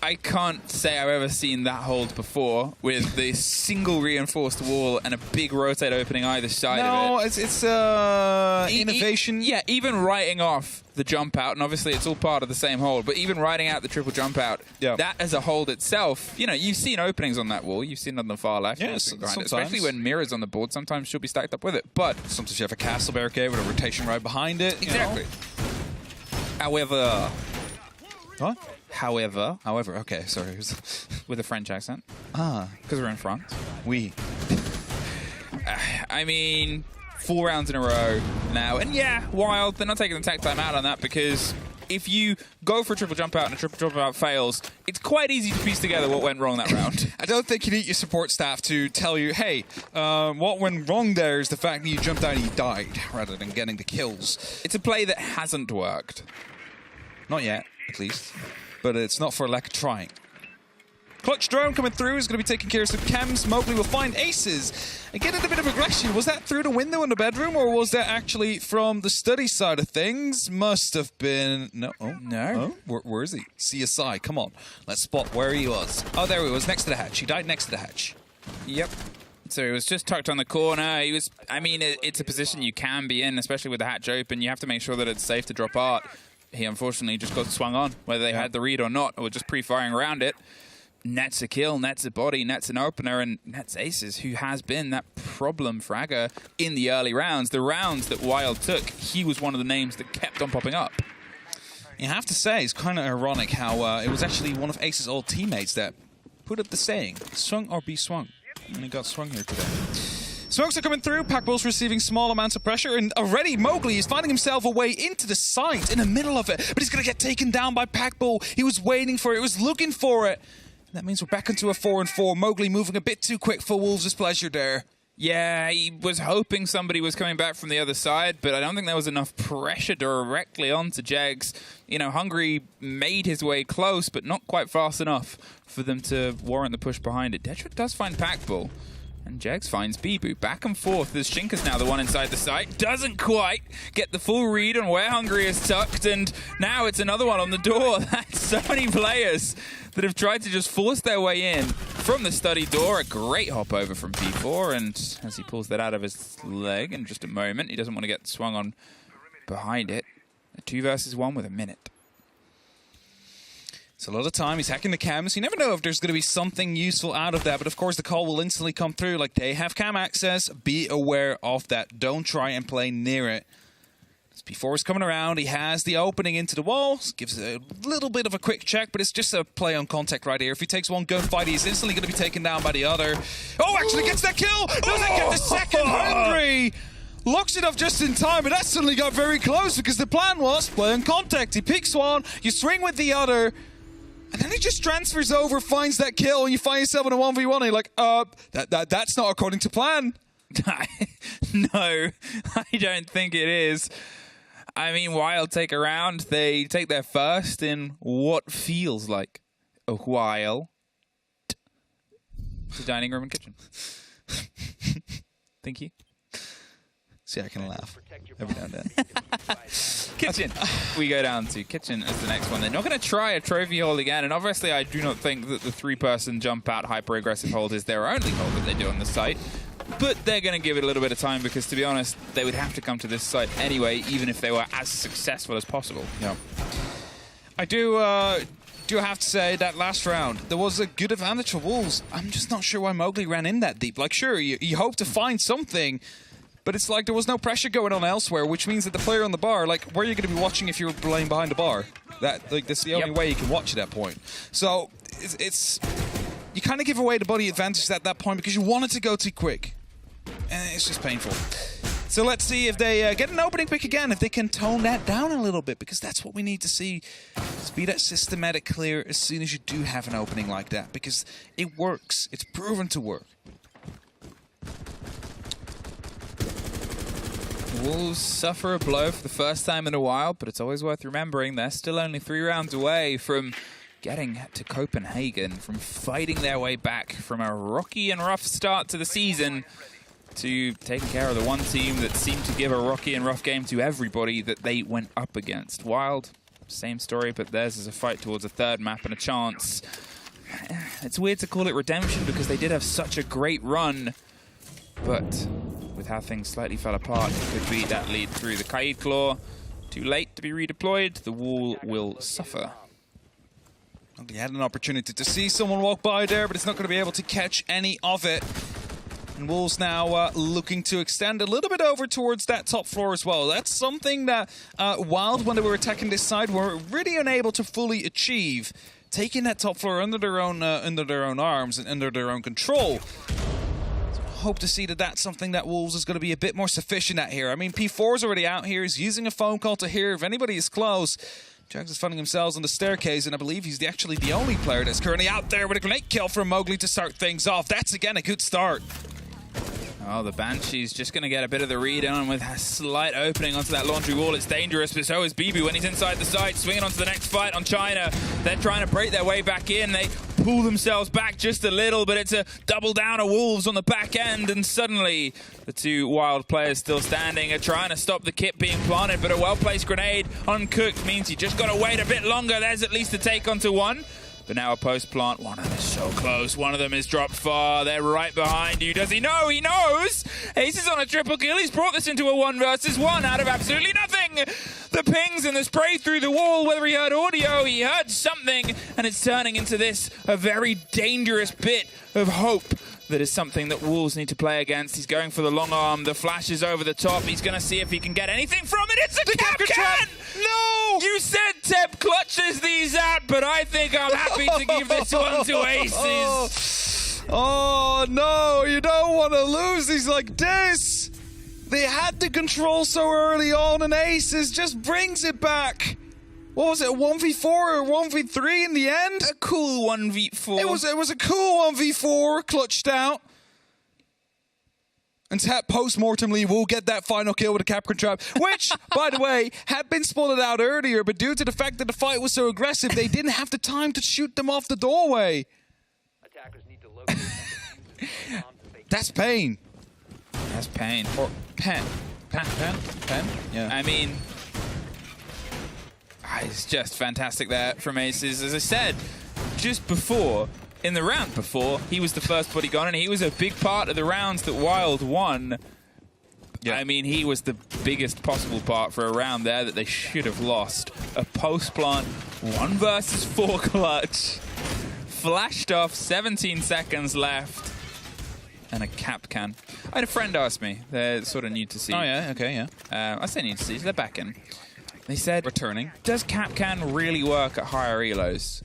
S4: I can't say I've ever seen that hold before with the single reinforced wall and a big rotate opening either side of it.
S16: No, it's innovation.
S4: Yeah, even writing off the jump out, and obviously it's all part of the same hold, but even writing out the triple jump out, that as a hold itself, you know, you've seen openings on that wall, you've seen it on the far left, especially when mirrors on the board, sometimes she'll be stacked up with it, but
S16: sometimes you have a castle barricade with a rotation right behind it.
S4: Exactly. However...
S16: What?
S4: However,
S16: okay, sorry.
S4: With a French accent. Because we're in France.
S16: Oui.
S4: I mean, 4 rounds in a row now. And yeah, Wild, they're not taking the tech time out on that because if you go for a triple jump out and a triple jump out fails, it's quite easy to piece together what went wrong that round.
S16: I don't think you need your support staff to tell you, hey, what went wrong there is the fact that you jumped out and you died rather than getting the kills.
S4: It's a play that hasn't worked.
S16: Not yet, at least. But it's not for lack of trying. Clutch drone coming through is going to be taking care of some chems. Mowgli will find Aces. Again, in a bit of aggression. Was that through the window in the bedroom, or was that actually from the study side of things? Must have been... No. Oh, no. Oh, where is he? CSI, come on. Let's spot where he was. Oh, there he was, next to the hatch. He died next to the hatch.
S4: Yep. So he was just tucked on the corner. He was... I mean, it's a position you can be in, especially with the hatch open. You have to make sure that it's safe to drop art. He unfortunately just got swung on, whether they had the read or not, or just pre-firing around it. Nets a kill, nets a body, nets an opener, and nets Aces, who has been that problem fragger in the early rounds. The rounds that Wild took, he was one of the names that kept on popping up.
S16: You have to say, it's kind of ironic how it was actually one of Ace's old teammates that put up the saying, swung or be swung. And he got swung here today. Smokes are coming through, Packball's receiving small amounts of pressure, and already Mowgli is finding himself a way into the site in the middle of it, but he's going to get taken down by Packball. He was waiting for it, he was looking for it. And that means we're back into a 4-4. Mowgli moving a bit too quick for Wolves' pleasure there.
S4: Yeah, he was hoping somebody was coming back from the other side, but I don't think there was enough pressure directly onto Jegs. You know, Hungry made his way close, but not quite fast enough for them to warrant the push behind it. Detra does find Packball. And Jegs finds Bibu. Back and forth. There's Shinka's now the one inside the site. Doesn't quite get the full read on where Hungry is tucked. And now it's another one on the door. That's so many players that have tried to just force their way in from the study door. A great hop over from P4. And as he pulls that out of his leg in just a moment, he doesn't want to get swung on behind it. A 2 versus 1 with a minute.
S16: It's a lot of time. He's hacking the cams. You never know if there's going to be something useful out of that. But of course, the call will instantly come through. Like, they have cam access. Be aware of that. Don't try and play near it. Before he's coming around, he has the opening into the wall. Gives a little bit of a quick check, but it's just a play on contact right here. If he takes one gunfight, he's instantly going to be taken down by the other. Oh, actually gets that kill! Doesn't get the second. Hungry! Locks it off just in time, but that suddenly got very close because the plan was play on contact. He picks one, you swing with the other. And then he just transfers over, finds that kill, and you find yourself in a 1v1, and you're like, that's not according to plan.
S4: No, I don't think it is. I mean, Wild take a round. They take their first in what feels like a while. The dining room and kitchen. Thank you.
S16: See, I can laugh every now and then.
S4: Kitchen. We go down to kitchen as the next one. They're not going to try a trophy hold again, and obviously I do not think that the 3-person jump out hyper-aggressive hold is their only hold that they do on the site. But they're going to give it a little bit of time because, to be honest, they would have to come to this site anyway, even if they were as successful as possible.
S16: Yeah. I do have to say that last round, there was a good advantage for Wolves. I'm just not sure why Mowgli ran in that deep. Like, sure, you hope to find something, but it's like there was no pressure going on elsewhere, which means that the player on the bar, like, where are you going to be watching if you're playing behind the bar? That's the only way you can watch at that point. So, it's you kind of give away the body advantage at that point because you want it to go too quick. And it's just painful. So let's see if they get an opening pick again, if they can tone that down a little bit, because that's what we need to see. Just be that systematic clear as soon as you do have an opening like that, because it works. It's proven to work.
S4: Wolves suffer a blow for the first time in a while, but it's always worth remembering they're still only 3 rounds away from getting to Copenhagen, from fighting their way back from a rocky and rough start to the season to taking care of the one team that seemed to give a rocky and rough game to everybody that they went up against. Wild, same story, but theirs is a fight towards a 3rd map and a chance. It's weird to call it redemption because they did have such a great run, but with how things slightly fell apart, it could be that lead through the Kaid Claw. Too late to be redeployed. The wall will suffer.
S16: He had an opportunity to see someone walk by there, but it's not going to be able to catch any of it. And Wolves now looking to extend a little bit over towards that top floor as well. That's something that Wild, when they were attacking this side, were really unable to fully achieve. Taking that top floor under their own arms and under their own control. So hope to see that that's something that Wolves is going to be a bit more sufficient at here. I mean, P4's already out here. He's using a phone call to hear if anybody is close. Jags is finding themselves on the staircase, and I believe he's actually the only player that's currently out there with a grenade kill from Mowgli to start things off. That's, again, a good start.
S4: Oh, the Banshee's just going to get a bit of the read on with a slight opening onto that laundry wall. It's dangerous, but so is BB when he's inside the site, swinging onto the next fight on China. They're trying to break their way back in. They pull themselves back just a little, but it's a double down of Wolves on the back end, and suddenly the 2 Wild players still standing are trying to stop the kit being planted, but a well-placed grenade uncooked means you just got to wait a bit longer. There's at least a take onto one. But now a post-plant. One of them is so close. One of them is dropped far. They're right behind you. Does he know? He knows! Ace is on a triple kill. He's brought this into a 1 versus 1 out of absolutely nothing. The pings and the spray through the wall. Whether he heard audio, he heard something. And it's turning into this, a very dangerous bit of hope. That is something that Wolves need to play against. He's going for the long arm. The flash is over the top. He's going to see if he can get anything from it. It's a Capcan!
S16: No!
S4: You said Teb clutches these out, but I think I'm happy to give this one to Aces.
S16: Oh, no. You don't want to lose these like this. They had the control so early on, and Aces just brings it back. What was it, a 1v4 or 1v3 in the end?
S4: A cool 1v4.
S16: It was a cool 1v4, clutched out. And post-mortemly will get that final kill with a Capcan Trap, which, by the way, had been spotted out earlier, but due to the fact that the fight was so aggressive, they didn't have the time to shoot them off the doorway. That's pain.
S4: That's pain.
S16: Or pen. Pen? Yeah.
S4: I mean, it's just fantastic there from Aces. As I said, just before, in the round before, he was the first body gone, and he was a big part of the rounds that Wild won. Yeah. I mean, he was the biggest possible part for a round there that they should have lost. A post-plant 1 versus 4 clutch. Flashed off, 17 seconds left. And a Capcan. I had a friend ask me, they're sort of new to see.
S16: Oh yeah, okay, yeah.
S4: I say new to see, so they're back in. They said,
S16: returning.
S4: Does Capcan really work at higher elos?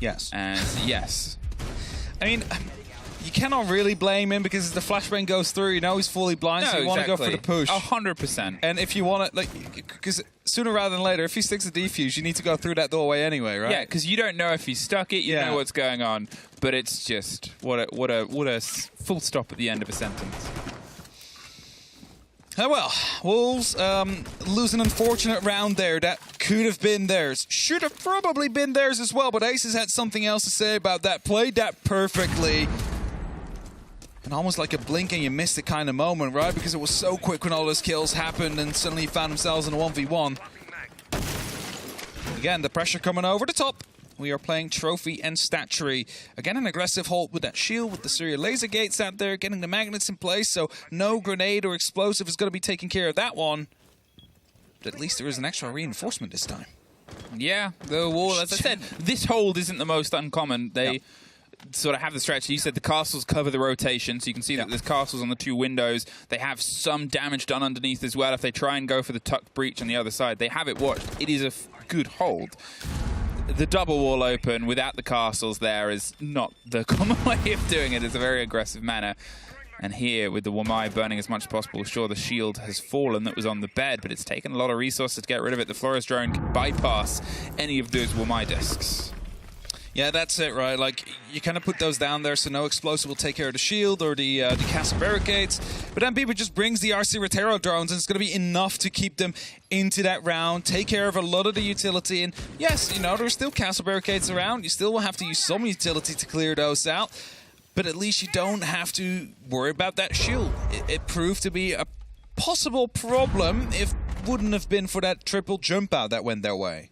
S16: Yes.
S4: And yes.
S16: I mean, you cannot really blame him because as the flashbang goes through, you know he's fully blind, so you want to go for the push.
S4: 100%.
S16: And if you want to, like, because sooner rather than later, if he sticks a defuse, you need to go through that doorway anyway, right?
S4: Yeah, because you don't know if he stuck it, you know what's going on, but it's just what a full stop at the end of a sentence.
S16: Oh well, Wolves lose an unfortunate round there. That could have been theirs. Should have probably been theirs as well, but Aces had something else to say about that. Played that perfectly. And almost like a blink and you missed it kind of moment, right? Because it was so quick when all those kills happened and suddenly found themselves in a 1v1. Again, the pressure coming over the top. We are playing Trophy and Statuary. Again, an aggressive hold with that shield, with the serial laser gates out there, getting the magnets in place, so no grenade or explosive is going to be taking care of that one. But at least there is an extra reinforcement this time.
S4: Yeah, the wall, as I said, this hold isn't the most uncommon. They sort of have the strategy. You said the castles cover the rotation, so you can see that there's castles on the 2 windows. They have some damage done underneath as well. If they try and go for the tucked breach on the other side, they have it watched. It is a good hold. The double wall open without the castles there is not the common way of doing it. It's a very aggressive manner. And here, with the Wamai burning as much as possible, sure, the shield has fallen that was on the bed, but it's taken a lot of resources to get rid of it. The Flores drone can bypass any of those Wamai discs.
S16: Yeah, that's it, right? Like, you kind of put those down there so no explosive will take care of the shield or the castle barricades. But then people just brings the RC Rotero drones, and it's going to be enough to keep them into that round, take care of a lot of the utility. And yes, you know, there's still castle barricades around. You still will have to use some utility to clear those out. But at least you don't have to worry about that shield. It proved to be a possible problem if it wouldn't have been for that triple jump out that went their way.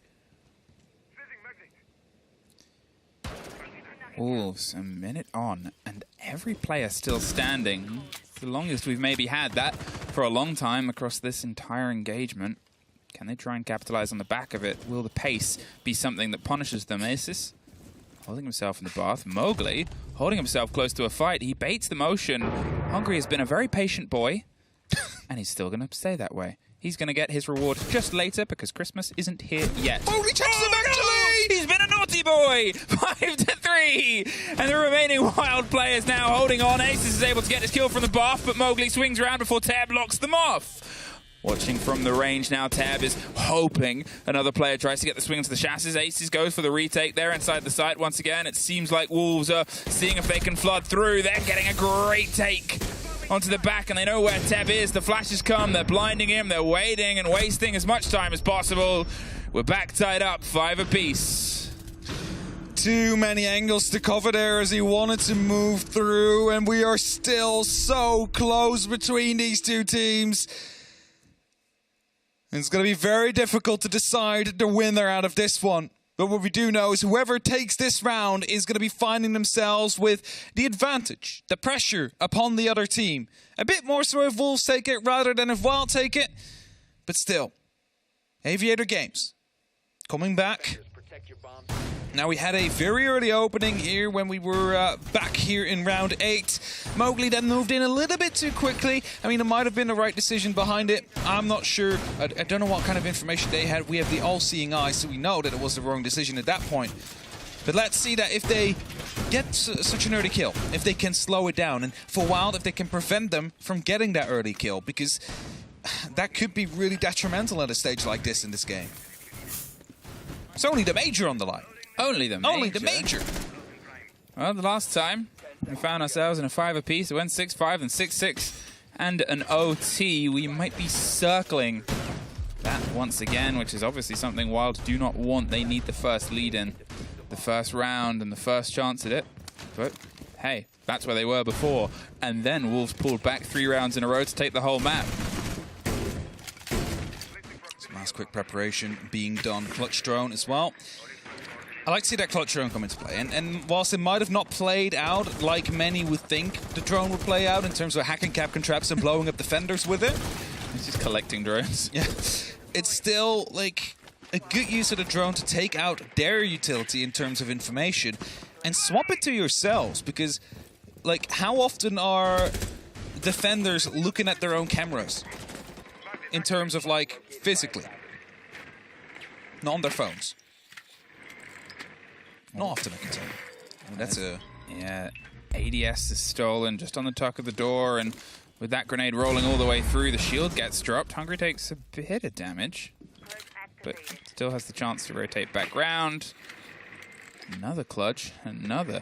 S4: Wolves, a minute on, and every player still standing. It's the longest we've maybe had that for a long time across this entire engagement. Can they try and capitalize on the back of it? Will the pace be something that punishes them? Aces holding himself in the bath. Mowgli holding himself close to a fight. He baits the motion. Hungry has been a very patient boy, and he's still going to stay that way. He's going to get his reward just later because Christmas isn't here yet.
S16: Mowgli checks him actually!
S4: No! He's been a naughty boy! 5-3! And the remaining wild players now holding on. Aces is able to get his kill from the buff, but Mowgli swings around before Tab locks them off. Watching from the range now, Tab is hoping another player tries to get the swing into the chassis. Aces goes for the retake there inside the site once again. It seems like Wolves are seeing if they can flood through. They're getting a great take onto the back, and they know where Teb is. The flashes come, they're blinding him, they're waiting and wasting as much time as possible. We're back tied up, 5 apiece.
S16: Too many angles to cover there as he wanted to move through, and we are still so close between these two teams. It's going to be very difficult to decide the winner out of this one. But what we do know is whoever takes this round is going to be finding themselves with the advantage, the pressure upon the other team. A bit more so if Wolves take it rather than if Wild take it. But still, Aviator Games coming back. Now, we had a very early opening here when we were back here in round 8. Mowgli then moved in a little bit too quickly. I mean, it might have been the right decision behind it. I'm not sure. I don't know what kind of information they had. We have the all-seeing eye, so we know that it was the wrong decision at that point. But let's see that if they get such an early kill, if they can slow it down. And for Wild, if they can prevent them from getting that early kill, because that could be really detrimental at a stage like this in this game. It's only the major on the line.
S4: Only the major.
S16: Only the major.
S4: Well, the last time we found ourselves in a 5 apiece. It went 6-5 and 6-6 and an OT. We might be circling that once again, which is obviously something Wild do not want. They need the first lead in the first round and the first chance at it. But hey, that's where they were before. And then Wolves pulled back 3 rounds in a row to take the whole map.
S16: Some last quick preparation being done. Clutch drone as well. I like to see that clutch drone come into play, and whilst it might have not played out like many would think the drone would play out in terms of hacking Capcom traps and blowing up defenders with it,
S4: it's just collecting drones.
S16: Yeah, it's still like a good use of the drone to take out their utility in terms of information and swap it to yourselves, because like how often are defenders looking at their own cameras in terms of like physically, not on their phones? Not often, I can tell you. That's a...
S4: Yeah, ADS is stolen just on the tuck of the door, and with that grenade rolling all the way through, the shield gets dropped. Hungry takes a bit of damage. but still has the chance to rotate back round. Another clutch, another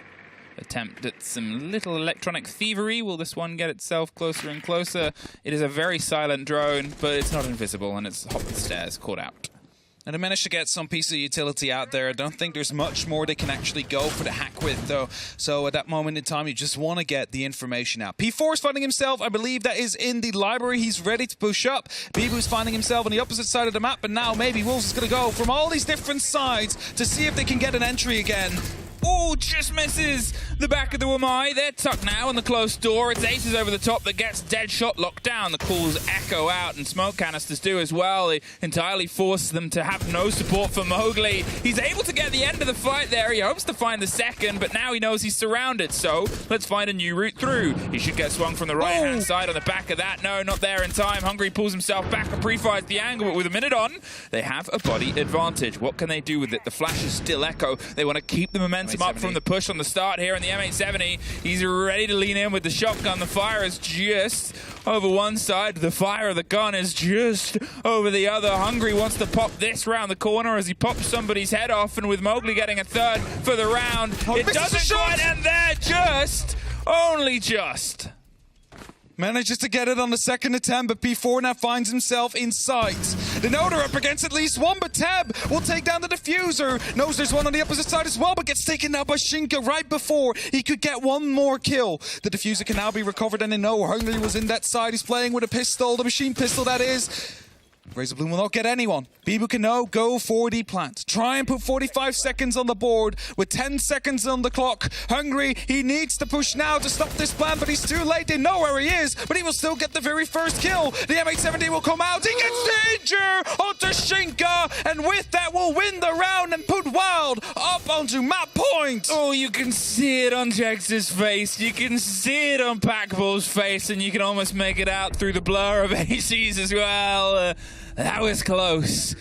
S4: attempt at some little electronic thievery. Will this one get itself closer and closer? It is a very silent drone, but it's not invisible, and it's hop the stairs, caught out.
S16: And they managed to get some piece of utility out there. I don't think there's much more they can actually go for the hack with, though. So at that moment in time, you just want to get the information out. P4 is finding himself, I believe that is in the library. He's ready to push up. Bibu's finding himself on the opposite side of the map, but now maybe Wolves is going to go from all these different sides to see if they can get an entry again.
S4: Oh, just misses the back of the Wamai. They're tucked now on the closed door. It's Aces over the top that gets Deadshot locked down. The calls echo out, and smoke canisters do as well. They entirely force them to have no support for Mowgli. He's able to get the end of the fight there. He hopes to find the second, but now he knows he's surrounded. So let's find a new route through. He should get swung from the right-hand side on the back of that. No, not there in time. Hungry pulls himself back and pre-fires the angle, but with a minute on, they have a body advantage. What can they do with it? The flashes still echo. They want to keep the momentum up from the push on the start here in the M870. He's ready to lean in with the shotgun. The fire is just over one side. The fire of the gun is just over the other. Hungry wants to pop this round the corner as he pops somebody's head off, and with Mowgli getting a third for the round, it doesn't quite end there. Only just.
S16: Manages to get it on the second attempt, but P4 now finds himself in sight. The Noda up against at least one, but Teb will take down the diffuser. Knows there's one on the opposite side as well, but gets taken down by Shinka right before he could get one more kill. The diffuser can now be recovered, and they know Hungry was in that side. He's playing with a pistol, the machine pistol that is. Razorblue will not get anyone. Bibu can now go for the plant. Try and put 45 seconds on the board with 10 seconds on the clock. Hungry, he needs to push now to stop this plant, but he's too late. They know where he is, but he will still get the very first kill. The M870 will come out. He gets danger onto Shinka, and with that will win the round and put Wild up onto map point.
S4: Oh, you can see it on Jax's face. You can see it on Packball's face, and you can almost make it out through the blur of ACs as well. That was close.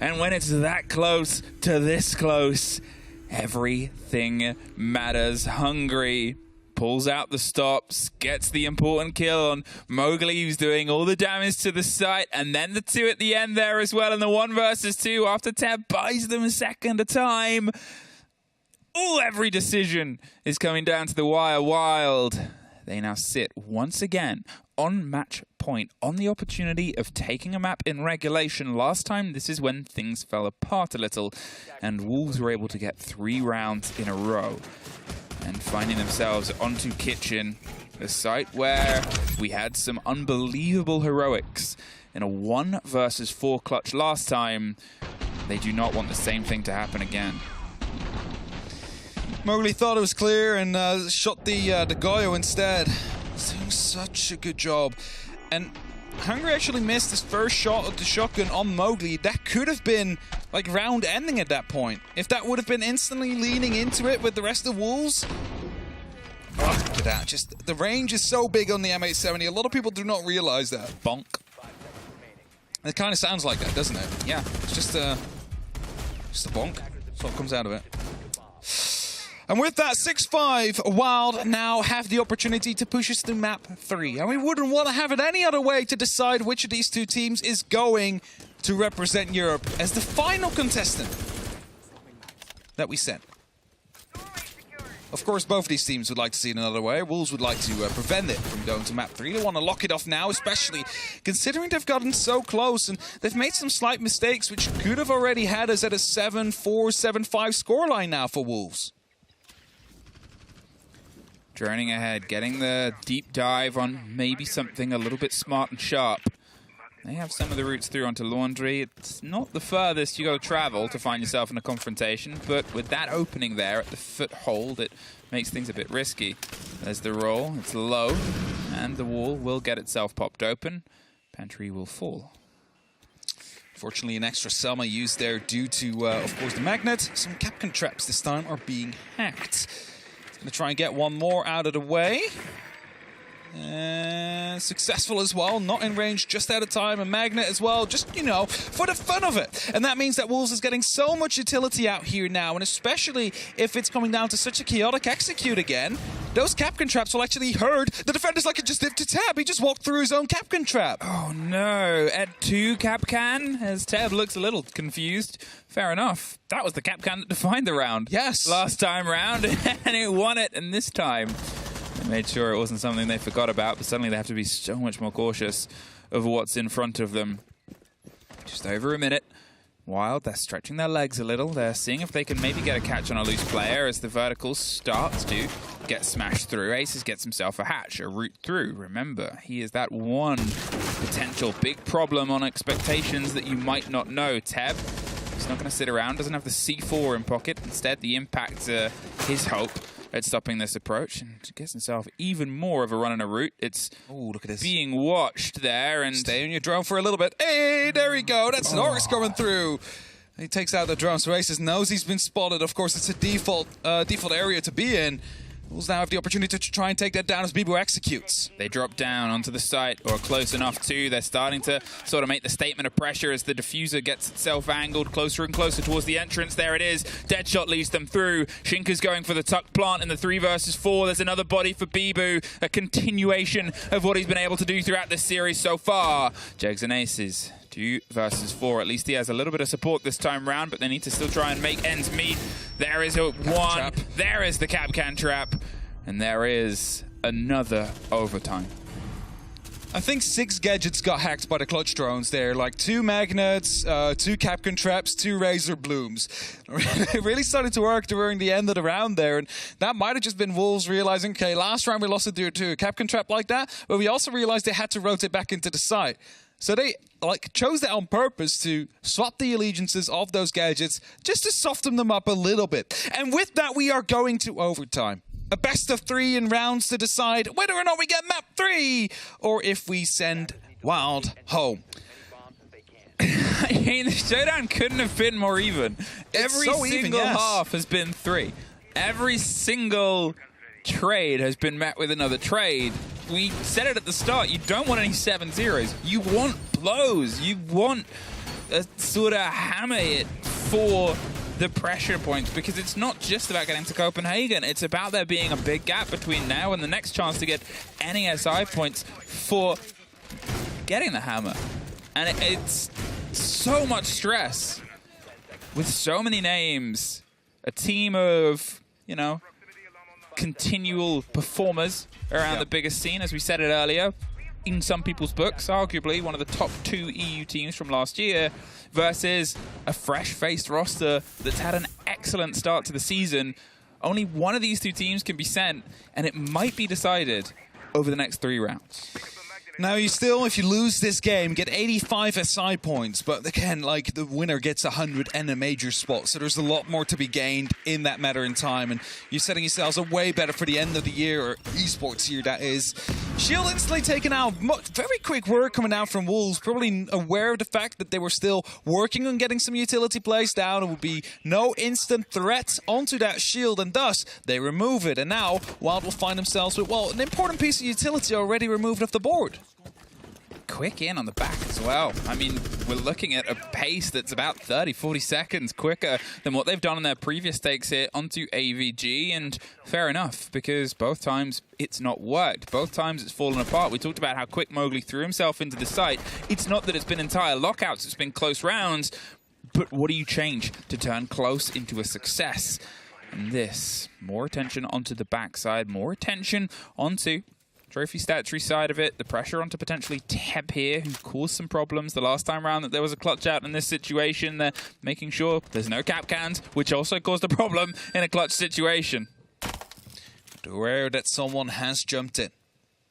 S4: And when it's that close to this close, everything matters. Hungry pulls out the stops, gets the important kill on Mowgli, who's doing all the damage to the site, and then the two at the end there as well, and the 1 versus 2 after Tab buys them a second a time. Oh, every decision is coming down to the wire. Wild. They now sit once again on match point, on the opportunity of taking a map in regulation. Last time, this is when things fell apart a little, and Wolves were able to get 3 rounds in a row. And finding themselves onto Kitchen, a site where we had some unbelievable heroics in a 1 versus 4 clutch last time. They do not want the same thing to happen again.
S16: Mowgli thought it was clear and shot the Goyo instead. He's doing such a good job. And Hungry actually missed his first shot of the shotgun on Mowgli. That could have been like round ending at that point. If that would have been instantly leaning into it with the rest of Wolves. Oh, look at that. Just the range is so big on the M870. A lot of people do not realize that. Bonk. It kind of sounds like that, doesn't it? Yeah, it's just a bonk. That's what comes out of it. And with that, 6-5, Wild now have the opportunity to push us to map 3. And we wouldn't want to have it any other way to decide which of these two teams is going to represent Europe as the final contestant that we sent. Of course, both of these teams would like to see it another way. Wolves would like to prevent it from going to map 3. They want to lock it off now, especially considering they've gotten so close and they've made some slight mistakes which could have already had us at a 7-4, 7-5 scoreline now for Wolves.
S4: Droning ahead, getting the deep dive on maybe something a little bit smart and sharp. They have some of the routes through onto Laundry. It's not the furthest you go travel to find yourself in a confrontation, but with that opening there at the foothold, it makes things a bit risky. There's the roll, it's low, and the wall will get itself popped open. Pantry will fall.
S16: Fortunately, an extra Selma used there due to, of course, the magnet. Some Capcan traps this time are being hacked. Gonna try and get one more out of the way. And successful as well, not in range, just out of time. A magnet as well, just, you know, for the fun of it. And that means that Wolves is getting so much utility out here now, and especially if it's coming down to such a chaotic execute again, those Capcan traps will actually hurt the defenders like it just did to Tab. He just walked through his own Capcan trap.
S4: Oh no, at 2 Capcan, as Tab looks a little confused. Fair enough. That was the Capcan that defined the round.
S16: Yes.
S4: Last time round, and it won it, and this time they made sure it wasn't something they forgot about, but suddenly they have to be so much more cautious of what's in front of them. Just over a minute. Wild, they're stretching their legs a little. They're seeing if they can maybe get a catch on a loose player as the vertical starts to get smashed through. Aces gets himself a hatch, a route through. Remember, he is that one potential big problem on expectations that you might not know. Teb, he's not going to sit around, doesn't have the C4 in pocket. Instead, the impact, his hope at stopping this approach, and gets himself even more of a run on a route. It's
S16: look at this.
S4: Being watched there, and
S16: stay on your drone for a little bit. Hey, there we go. That's Norris coming through. He takes out the drone, so Aces knows he's been spotted. Of course, it's a default area to be in. Wolves now have the opportunity to try and take that down as Bibo executes.
S4: They drop down onto the site, or close enough to. They're starting to sort of make the statement of pressure as the diffuser gets itself angled closer and closer towards the entrance. There it is. Deadshot leads them through. Shinka's going for the tuck plant in the 3 versus 4. There's another body for Bibu. A continuation of what he's been able to do throughout this series so far. Jegs and Aces. 2 versus 4. At least he has a little bit of support this time round, but they need to still try and make ends meet. There is a 1. There is the Capcan trap. And there is another overtime.
S16: I think 6 gadgets got hacked by the clutch drones there. Like 2 magnets, 2 Capcan traps, 2 razor blooms. It really started to work during the end of the round there. And that might have just been Wolves realizing, okay, last round we lost it due to a Capcan trap like that. But we also realized they had to rotate back into the site. So they chose that on purpose to swap the allegiances of those gadgets just to soften them up a little bit. And with that, we are going to overtime. A best of 3 in rounds to decide whether or not we get map 3 or if we send Wild home.
S4: I mean, the showdown couldn't have been more even. Every single half has been 3. Every single trade has been met with another trade. We said it at the start, you don't want any 7-0s. You want blows. You want a sort of hammer it for the pressure points, because it's not just about getting to Copenhagen. It's about there being a big gap between now and the next chance to get any SI points for getting the hammer. And it's so much stress with so many names. A team of, you know, continual performers around the biggest scene, as we said it earlier. In some people's books, arguably one of the top 2 EU teams from last year, versus a fresh-faced roster that's had an excellent start to the season. Only one of these 2 teams can be sent, and it might be decided over the next 3 rounds.
S16: Now, you still, if you lose this game, get 85 SI points, but again, like, the winner gets 100 and a major spot, so there's a lot more to be gained in that matter in time, and you're setting yourselves up way better for the end of the year, or esports year, that is. Shield instantly taken out. Very quick work coming out from Wolves, probably aware of the fact that they were still working on getting some utility plays down. It would be no instant threat onto that shield, and thus, they remove it, and now, Wild will find themselves with, well, an important piece of utility already removed off the board.
S4: Quick in on the back as well. I mean, we're looking at a pace that's about 30, 40 seconds quicker than what they've done on their previous takes here onto AVG, and fair enough, because both times it's not worked. Both times it's fallen apart. We talked about how quick Mowgli threw himself into the site. It's not that it's been entire lockouts, it's been close rounds, but what do you change to turn close into a success? And this, more attention onto the backside, more attention onto trophy statue side of it, the pressure onto potentially Teb here, who caused some problems the last time around that there was a clutch out in this situation. They're making sure there's no cap cans, which also caused a problem in a clutch situation.
S16: Aware that someone has jumped in.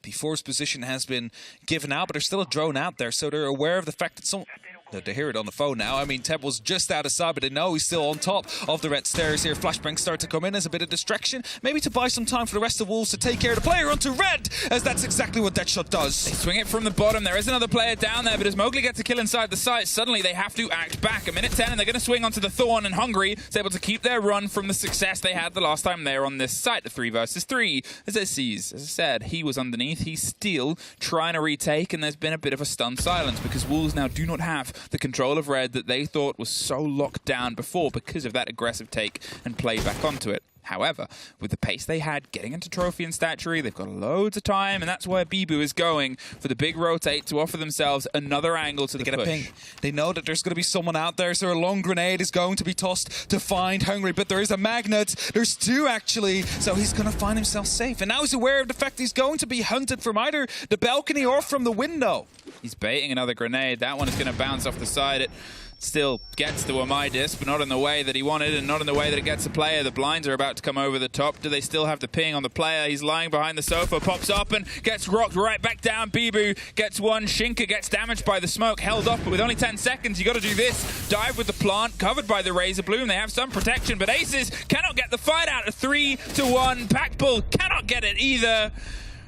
S16: P4's position has been given out, but there's still a drone out there, so they're aware of the fact that someone... They hear it on the phone now. I mean, Teb was just out of sight, but they know he's still on top of the red stairs here. Flashbangs start to come in as a bit of distraction, maybe to buy some time for the rest of Wolves to take care of the player onto red, as that's exactly what Deadshot does.
S4: They swing it from the bottom. There is another player down there, but as Mowgli gets a kill inside the site, suddenly they have to act back. A minute 10, and they're going to swing onto the Thorn, and Hungry is able to keep their run from the success they had the last time they were on this site, the 3 versus 3. As I said, he was underneath. He's still trying to retake, and there's been a bit of a stunned silence because Wolves now do not have the control of red that they thought was so locked down before because of that aggressive take and play back onto it. However, with the pace they had getting into Trophy and Statuary, they've got loads of time, and that's where Bibu is going for the big rotate to offer themselves another angle to the
S16: Get a
S4: push.
S16: ping. They know that there's going to be someone out there, so a long grenade is going to be tossed to find Hungry, but there is a magnet. There's two, actually, so he's going to find himself safe. And now he's aware of the fact he's going to be hunted from either the balcony or from the window.
S4: He's baiting another grenade. That one is going to bounce off the side. It still gets to Amidis, but not in the way that he wanted and not in the way that it gets the player. The blinds are about to come over the top. Do they still have the ping on the player? He's lying behind the sofa, pops up and gets rocked right back down. Bibu gets one. Shinka gets damaged by the smoke, held off, but with only 10 seconds, you got to do this. Dive with the plant, covered by the Razor Bloom. They have some protection, but Aces cannot get the fight out. 3-1. Packbull cannot get it either.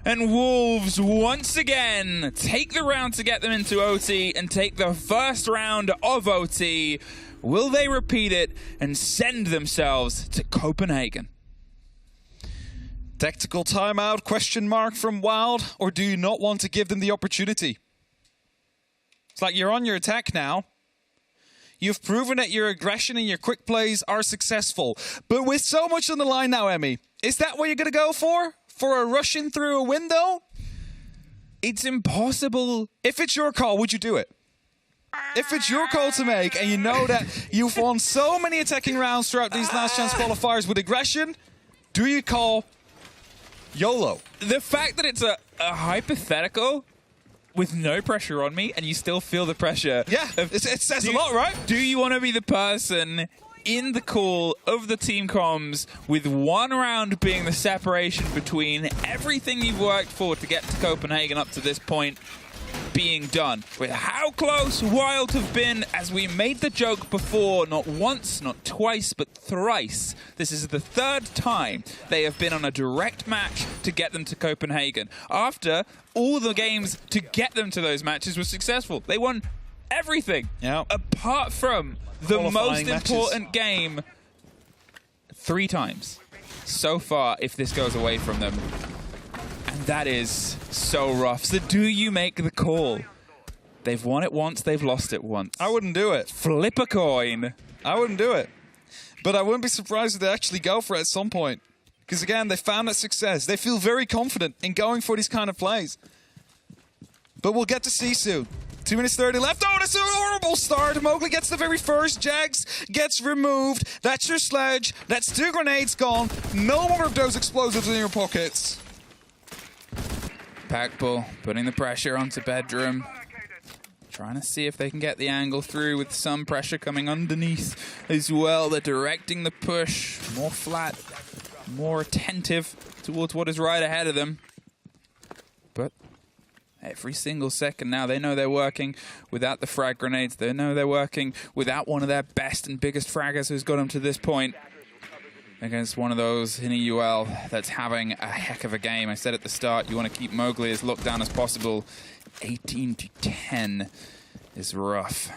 S4: And Wolves, once again, take the round to get them into OT and take the first round of OT. Will they repeat it and send themselves to Copenhagen?
S16: Tactical timeout, question mark from Wild, or do you not want to give them the opportunity? It's like you're on your attack now. You've proven that your aggression and your quick plays are successful. But with so much on the line now, Emmy, is that what you're going to go for? For a rushing through a window?
S4: It's impossible.
S16: If it's your call, would you do it? If it's your call to make, and you know that you've won so many attacking rounds throughout these last chance qualifiers with aggression, do you call YOLO?
S4: The fact that it's a hypothetical with no pressure on me and you still feel the pressure.
S16: Yeah, it says a lot, right?
S4: Do you want to be the person in the call of the team comms with one round being the separation between everything you've worked for to get to Copenhagen up to this point being done? With how close Wild have been, as we made the joke before, not once, not twice, but thrice. This is the third time they have been on a direct match to get them to Copenhagen. After all the games to get them to those matches were successful. They won everything, apart from the most important game 3 times so far if this goes away from them. And that is so rough. So do you make the call? They've won it once, they've lost it once.
S16: I wouldn't do it.
S4: Flip a coin.
S16: I wouldn't do it. But I wouldn't be surprised if they actually go for it at some point. Because again, they found that success. They feel very confident in going for these kind of plays. But we'll get to see soon. 2 minutes 30 left. Oh, that's a horrible start. Mowgli gets the very first. Jags gets removed. That's your sledge. That's 2 grenades gone. No more of those explosives in your pockets.
S4: Packbull putting the pressure onto Bedroom. Trying to see if they can get the angle through with some pressure coming underneath as well. They're directing the push more flat, more attentive towards what is right ahead of them. But every single second now, they know they're working without the frag grenades. They know they're working without one of their best and biggest fraggers who's got them to this point. Against one of those in EUL that's having a heck of a game. I said at the start, you want to keep Mowgli as locked down as possible. 18-10 is rough.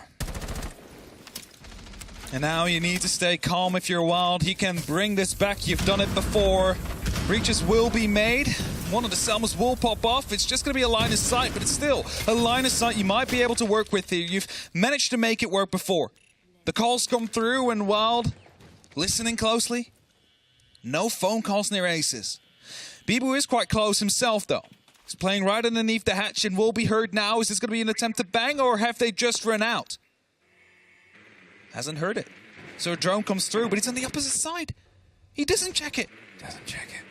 S16: And now you need to stay calm if you're Wild. He can bring this back. You've done it before. Breaches will be made. One of the Selmas will pop off. It's just going to be a line of sight, but it's still a line of sight you might be able to work with here. You've managed to make it work before. The calls come through and Wild listening closely. No phone calls near Aces. Bibu is quite close himself, though. He's playing right underneath the hatch and will be heard now. Is this going to be an attempt to bang, or have they just run out? Hasn't heard it. So a drone comes through, but it's on the opposite side. He doesn't check it.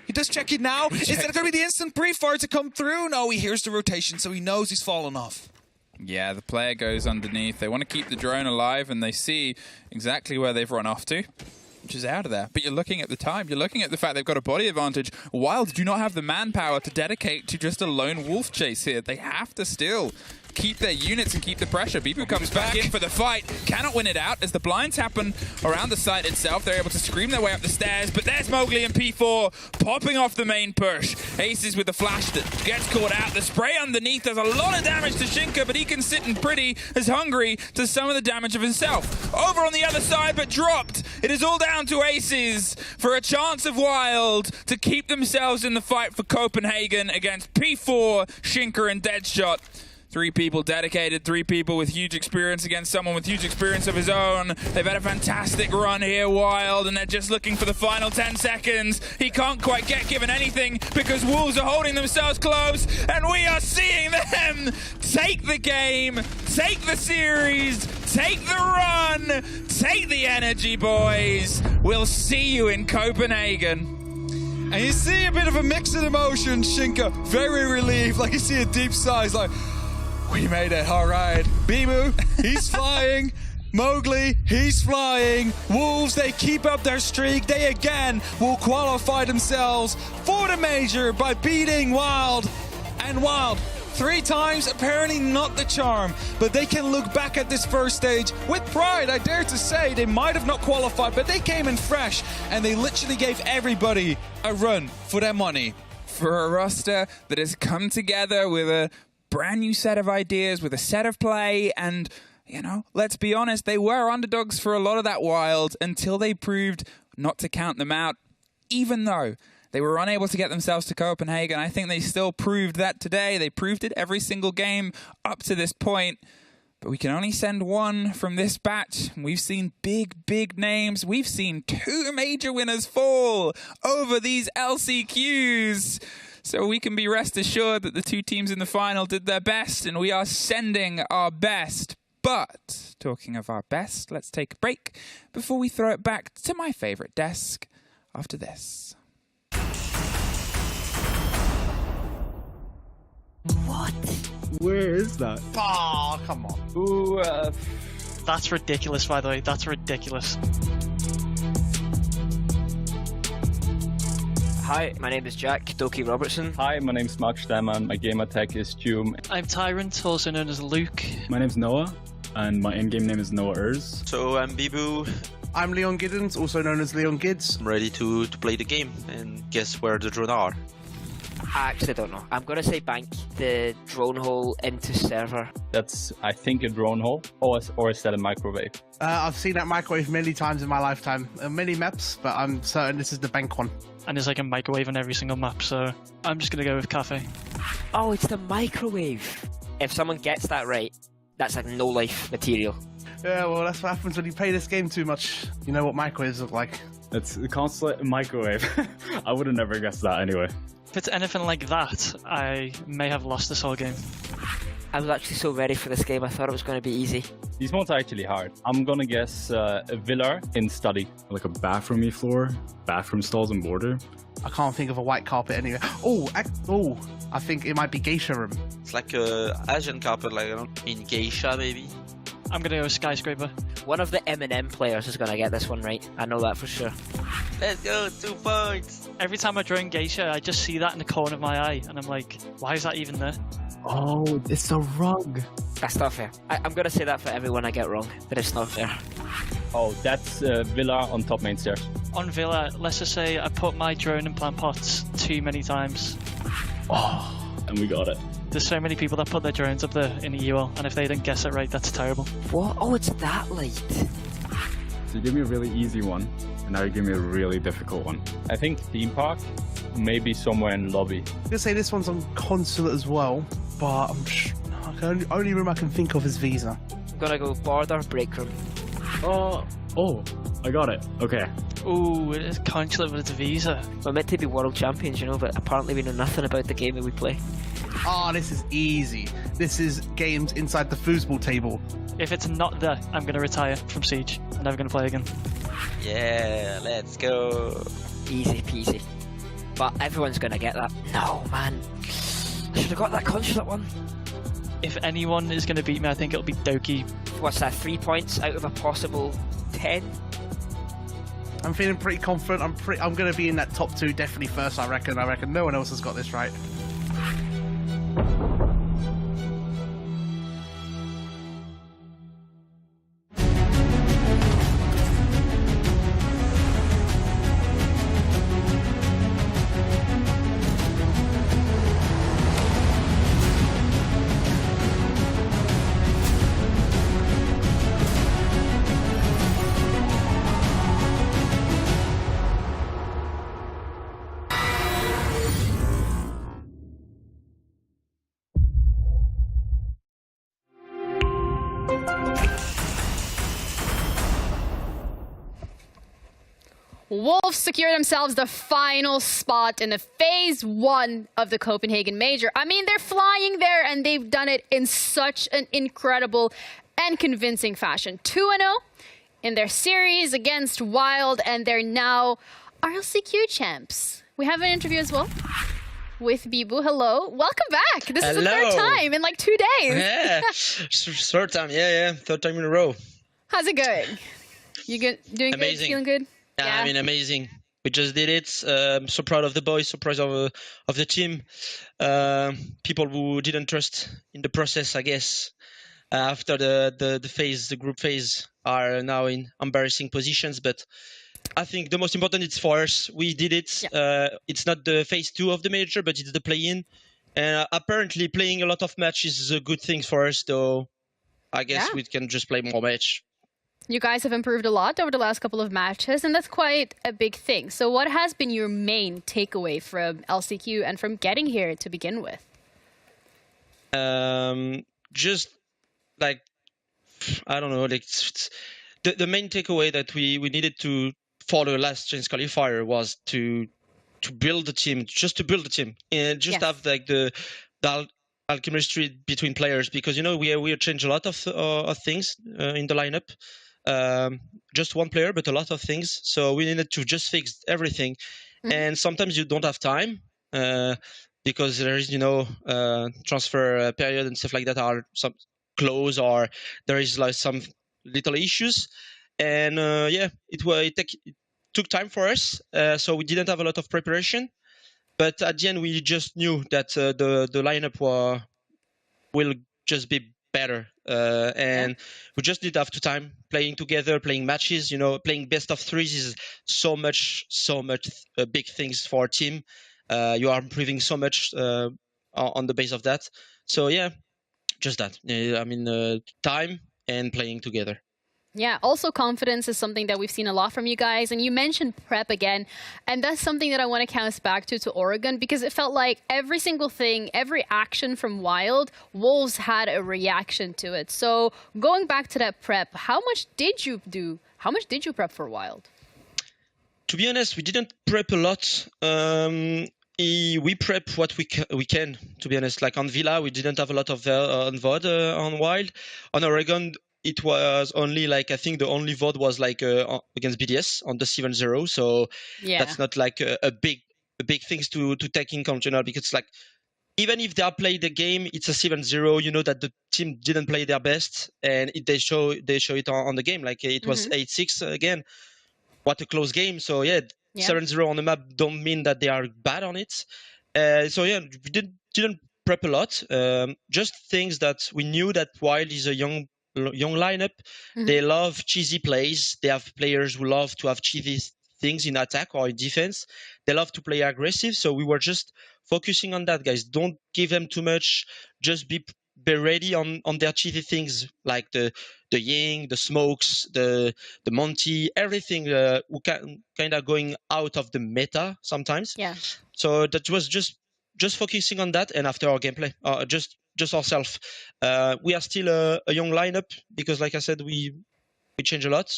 S16: He does check it now. Is that going to be the instant pre-fire to come through? No, he hears the rotation, so he knows he's fallen off.
S4: Yeah, the player goes underneath. They want to keep the drone alive, and they see exactly where they've run off to, which is out of there. But you're looking at the time. You're looking at the fact they've got a body advantage. Wild do not have the manpower to dedicate to just a lone wolf chase here. They have to still keep their units and keep the pressure. Bibu comes back in for the fight. Cannot win it out as the blinds happen around the site itself. They're able to scream their way up the stairs, but there's Mowgli and P4 popping off the main push. Aces with the flash that gets caught out. The spray underneath does a lot of damage to Shinka, but he can sit and pretty as Hungry to some of the damage of himself. Over on the other side, but dropped. It is all down to Aces for a chance of Wild to keep themselves in the fight for Copenhagen against P4, Shinka, and Deadshot. 3 people dedicated, 3 people with huge experience against someone with huge experience of his own. They've had a fantastic run here, Wild, and they're just looking for the final 10 seconds. He can't quite get given anything because Wolves are holding themselves close, and we are seeing them take the game, take the series, take the run, take the energy, boys. We'll see you in Copenhagen.
S16: And you see a bit of a mix of emotions. Shinka, very relieved, like you see a deep sigh. He's like, we made it, all right. Bimu, he's flying. Mowgli, he's flying. Wolves, they keep up their streak. They again will qualify themselves for the major by beating Wild. And Wild, 3 times, apparently not the charm, but they can look back at this first stage with pride. I dare to say they might have not qualified, but they came in fresh, and they literally gave everybody a run for their money.
S4: For a roster that has come together with a brand new set of ideas, with a set of play, and, you know, let's be honest, they were underdogs for a lot of that Wild until they proved not to count them out, even though they were unable to get themselves to Copenhagen. I think they still proved that today. They proved it every single game up to this point. But we can only send 1 from this batch. We've seen big names. We've seen 2 major winners fall over these LCQs. So we can be rest assured that the 2 teams in the final did their best, and we are sending our best. But talking of our best, let's take a break before we throw it back to my favorite desk after this.
S9: What? Where is that?
S5: Oh, come on.
S9: Ooh,
S21: that's ridiculous, by the way. That's ridiculous.
S20: Hi, my name is Jack Doki Robertson.
S8: Hi, my name is Mark Stamman. My gamer tag is Jum.
S21: I'm Tyrant, also known as Luke.
S8: My name's Noah, and my in-game name is Noah Urs.
S22: So I'm Bibu.
S5: I'm Leon Giddens, also known as Leon Gids.
S22: I'm ready to play the game, and guess where the drone are?
S20: I actually don't know. I'm going to say bank the drone hole into server.
S8: That's, I think, a drone hole, or is that a microwave?
S5: I've seen that microwave many times in my lifetime. Many maps, but I'm certain this is the bank one.
S21: And there's like a microwave on every single map, so I'm just going to go with cafe.
S20: Oh, it's the microwave. If someone gets that right, that's like no-life material.
S5: Yeah, well, that's what happens when you play this game too much. You know what microwaves look like.
S8: It's a constant microwave. I would have never guessed that anyway.
S21: If it's anything like that, I may have lost this whole game.
S20: I was actually so ready for this game, I thought it was going to be easy.
S8: These ones are actually hard. I'm gonna guess a villa in study.
S9: Like a bathroom-y floor, bathroom stalls and border.
S5: I can't think of a white carpet anywhere. I think it might be geisha room.
S22: It's like a Asian carpet, like in geisha maybe.
S21: I'm gonna go with skyscraper.
S20: One of the M&M players is gonna get this one right. I know that for sure.
S22: Let's go, 2 points.
S21: Every time I drone geisha, I just see that in the corner of my eye, and I'm like, why is that even there?
S9: Oh, it's a rug.
S20: That's not fair. I'm gonna say that for everyone I get wrong, but it's not fair.
S8: Oh, that's villa on top main stairs.
S21: On villa, let's just say I put my drone in plant pots too many times.
S8: Oh, and we got it.
S21: There's so many people that put their drones up there in the UL, and if they didn't guess it right, that's terrible.
S20: What? Oh, it's that late.
S9: So you give me a really easy one, and now you give me a really difficult one.
S8: I think theme park, maybe somewhere in lobby.
S5: I'm gonna say this one's on consulate as well, but only room I can think of is Visa.
S20: I'm gonna go border break room.
S9: Oh, I got it. Okay.
S21: Ooh, it is consulate, but it's Visa.
S20: We're meant to be world champions, you know, but apparently we know nothing about the game that we play.
S5: Oh, this is easy. This is games inside the foosball table.
S21: If it's not there, I'm going to retire from Siege. I'm never going to play again.
S22: Yeah, let's go.
S20: Easy peasy. But everyone's going to get that. No, man. I should have got that consulate one.
S21: If anyone is going to beat me, I think it'll be Doki.
S20: What's that, 3 points out of a possible 10?
S5: I'm feeling pretty confident. I'm going to be in that top 2 definitely first, I reckon. I reckon no one else has got this right.
S1: Wolves secure themselves the final spot in the Phase 1 of the Copenhagen Major. I mean, they're flying there, and they've done it in such an incredible and convincing fashion. 2-0 in their series against Wild, and they're now LCQ champs. We have an interview as well with Bibu. Hello. Welcome back. This is the third time in like 2 days.
S7: Yeah, third time. Yeah. Third time in a row.
S1: How's it going? You good? Doing
S7: Amazing.
S1: good? Feeling good?
S7: Yeah, I mean, amazing. We just did it. So proud of the boys, so proud of the team. People who didn't trust in the process, I guess, after the group phase, are now in embarrassing positions. But I think the most important is for us. We did it. Yeah. It's not the Phase 2 of the major, but it's the play-in. And apparently playing a lot of matches is a good thing for us, though I guess we can just play more match.
S1: You guys have improved a lot over the last couple of matches, and that's quite a big thing. So what has been your main takeaway from LCQ and from getting here to begin with?
S7: Just like, I don't know, like the main takeaway that we needed to for the last Chance Qualifier was to build the team, just to build the team, and just have like the chemistry between players, because we changed a lot of things in the lineup. Just one player, but a lot of things. So we needed to just fix everything. And sometimes you don't have time because there is, transfer period and stuff like that are some close, or there is like some little issues. And it took time for us. So we didn't have a lot of preparation. But at the end, we just knew that the lineup will just be better. And we just need to have time playing together, playing matches. Playing best of threes is so much big things for our team. You are improving so much on the base of that. So yeah, just that. I mean, time and playing together.
S1: Yeah, also confidence is something that we've seen a lot from you guys. And you mentioned prep again. And that's something that I want to count us back to Oregon, because it felt like every single thing, every action from Wild, Wolves had a reaction to it. So going back to that prep, how much did you do? How much did you prep for Wild?
S7: To be honest, we didn't prep a lot. We prep what we can, to be honest. Like on Villa, we didn't have a lot of on VOD on Wild. On Oregon, it was only like, I think the only VOD was like against BDS on the 7-0. So that's not like a big things to take in account, because like, even if they play the game, it's a 7-0, you know that the team didn't play their best, and they show it on the game. Like it was 8-6 again. What a close game. So 7-0 on the map don't mean that they are bad on it. So yeah, we didn't prep a lot. Just things that we knew that Wild is a young lineup. They love cheesy plays. They have players who love to have cheesy things in attack or in defense. They love to play aggressive. So we were just focusing on that, guys. Don't give them too much. Just be ready on their cheesy things, like the Ying, the Smokes, the Monty, everything kind of going out of the meta sometimes.
S1: Yeah.
S7: So that was just focusing on that, and after our gameplay, just ourselves. We are still a young lineup because, like I said, we change a lot.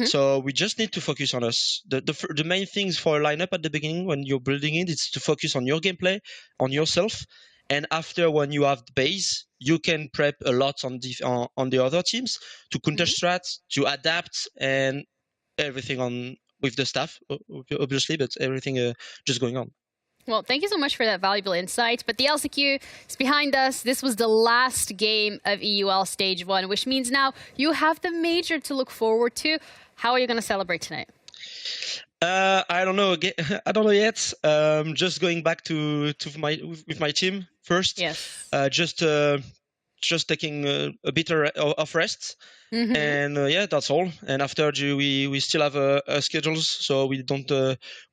S7: So we just need to focus on us. The main things for a lineup at the beginning when you're building it is to focus on your gameplay, on yourself. And after, when you have the base, you can prep a lot on the other teams to counter strat, to adapt, and everything with the staff, obviously, but everything just going on.
S1: Well, thank you so much for that valuable insight. But the LCQ is behind us. This was the last game of EUL Stage 1, which means now you have the major to look forward to. How are you going to celebrate tonight?
S7: I don't know. I don't know yet. Just going back with my team first.
S1: Yes.
S7: Just taking a bit of rest, and that's all. And after we still have a schedules, so we don't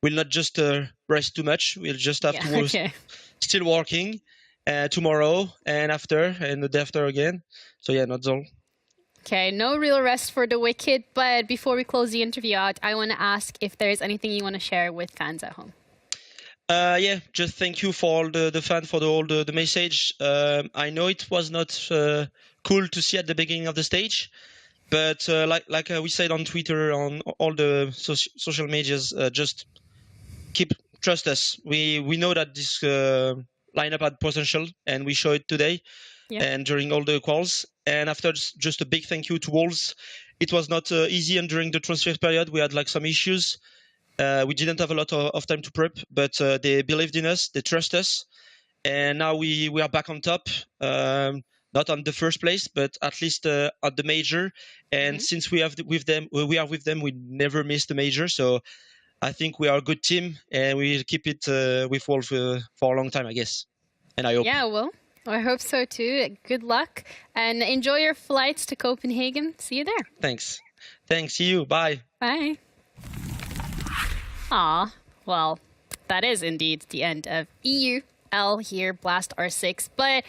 S7: we'll not just rest too much. We'll just have to still working tomorrow and after and the day after again. So that's all.
S1: Okay, no real rest for the Wicked, but before we close the interview out, I want to ask if there's anything you want to share with fans at home.
S7: Just thank you for all the fan for all the message. I know it was not cool to see at the beginning of the stage, But like we said on Twitter, on all the social medias, just trust us. We know that this lineup had potential, and we show it today and during all the calls. And after, just a big thank you to Wolves. It was not easy, and during the transfer period, we had like some issues. We didn't have a lot of time to prep, but they believed in us, they trust us, and now we are back on top. Not on the first place, but at least at the major. And since we are with them, we never miss the major. So I think we are a good team, and we'll keep it with Wolf for a long time, I guess. And I hope.
S1: Yeah, well, I hope so too. Good luck, and enjoy your flights to Copenhagen. See you there.
S7: Thanks. See you. Bye.
S1: Bye. Aw, well, that is indeed the end of EUL here, Blast R6. But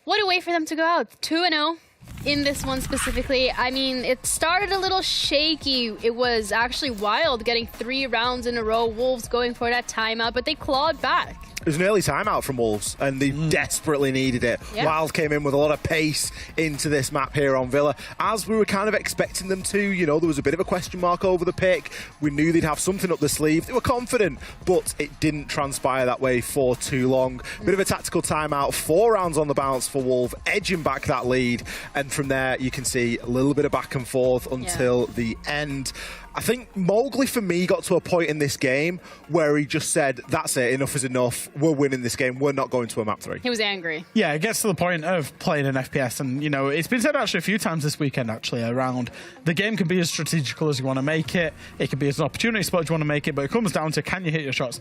S1: what a way for them to go out. 2-0 in this one specifically. I mean, it started a little shaky. It was actually wild getting 3 rounds in a row. Wolves going for that timeout, but they clawed back.
S3: It was an early timeout from Wolves, and they desperately needed it.
S1: Yeah.
S3: Wild came in with a lot of pace into this map here on Villa, as we were kind of expecting them to. You know, there was a bit of a question mark over the pick. We knew they'd have something up the sleeve. They were confident, but it didn't transpire that way for too long. Bit of a tactical timeout, 4 rounds on the bounce for Wolves, edging back that lead. And from there, you can see a little bit of back and forth until the end. I think Mowgli, for me, got to a point in this game where he just said, that's it, enough is enough. We're winning this game. We're not going to a map 3.
S1: He was angry.
S2: Yeah, it gets to the point of playing an FPS. And, you know, it's been said actually a few times this weekend, actually, around the game can be as strategical as you want to make it. It can be as an opportunity spot as you want to make it. But it comes down to, can you hit your shots?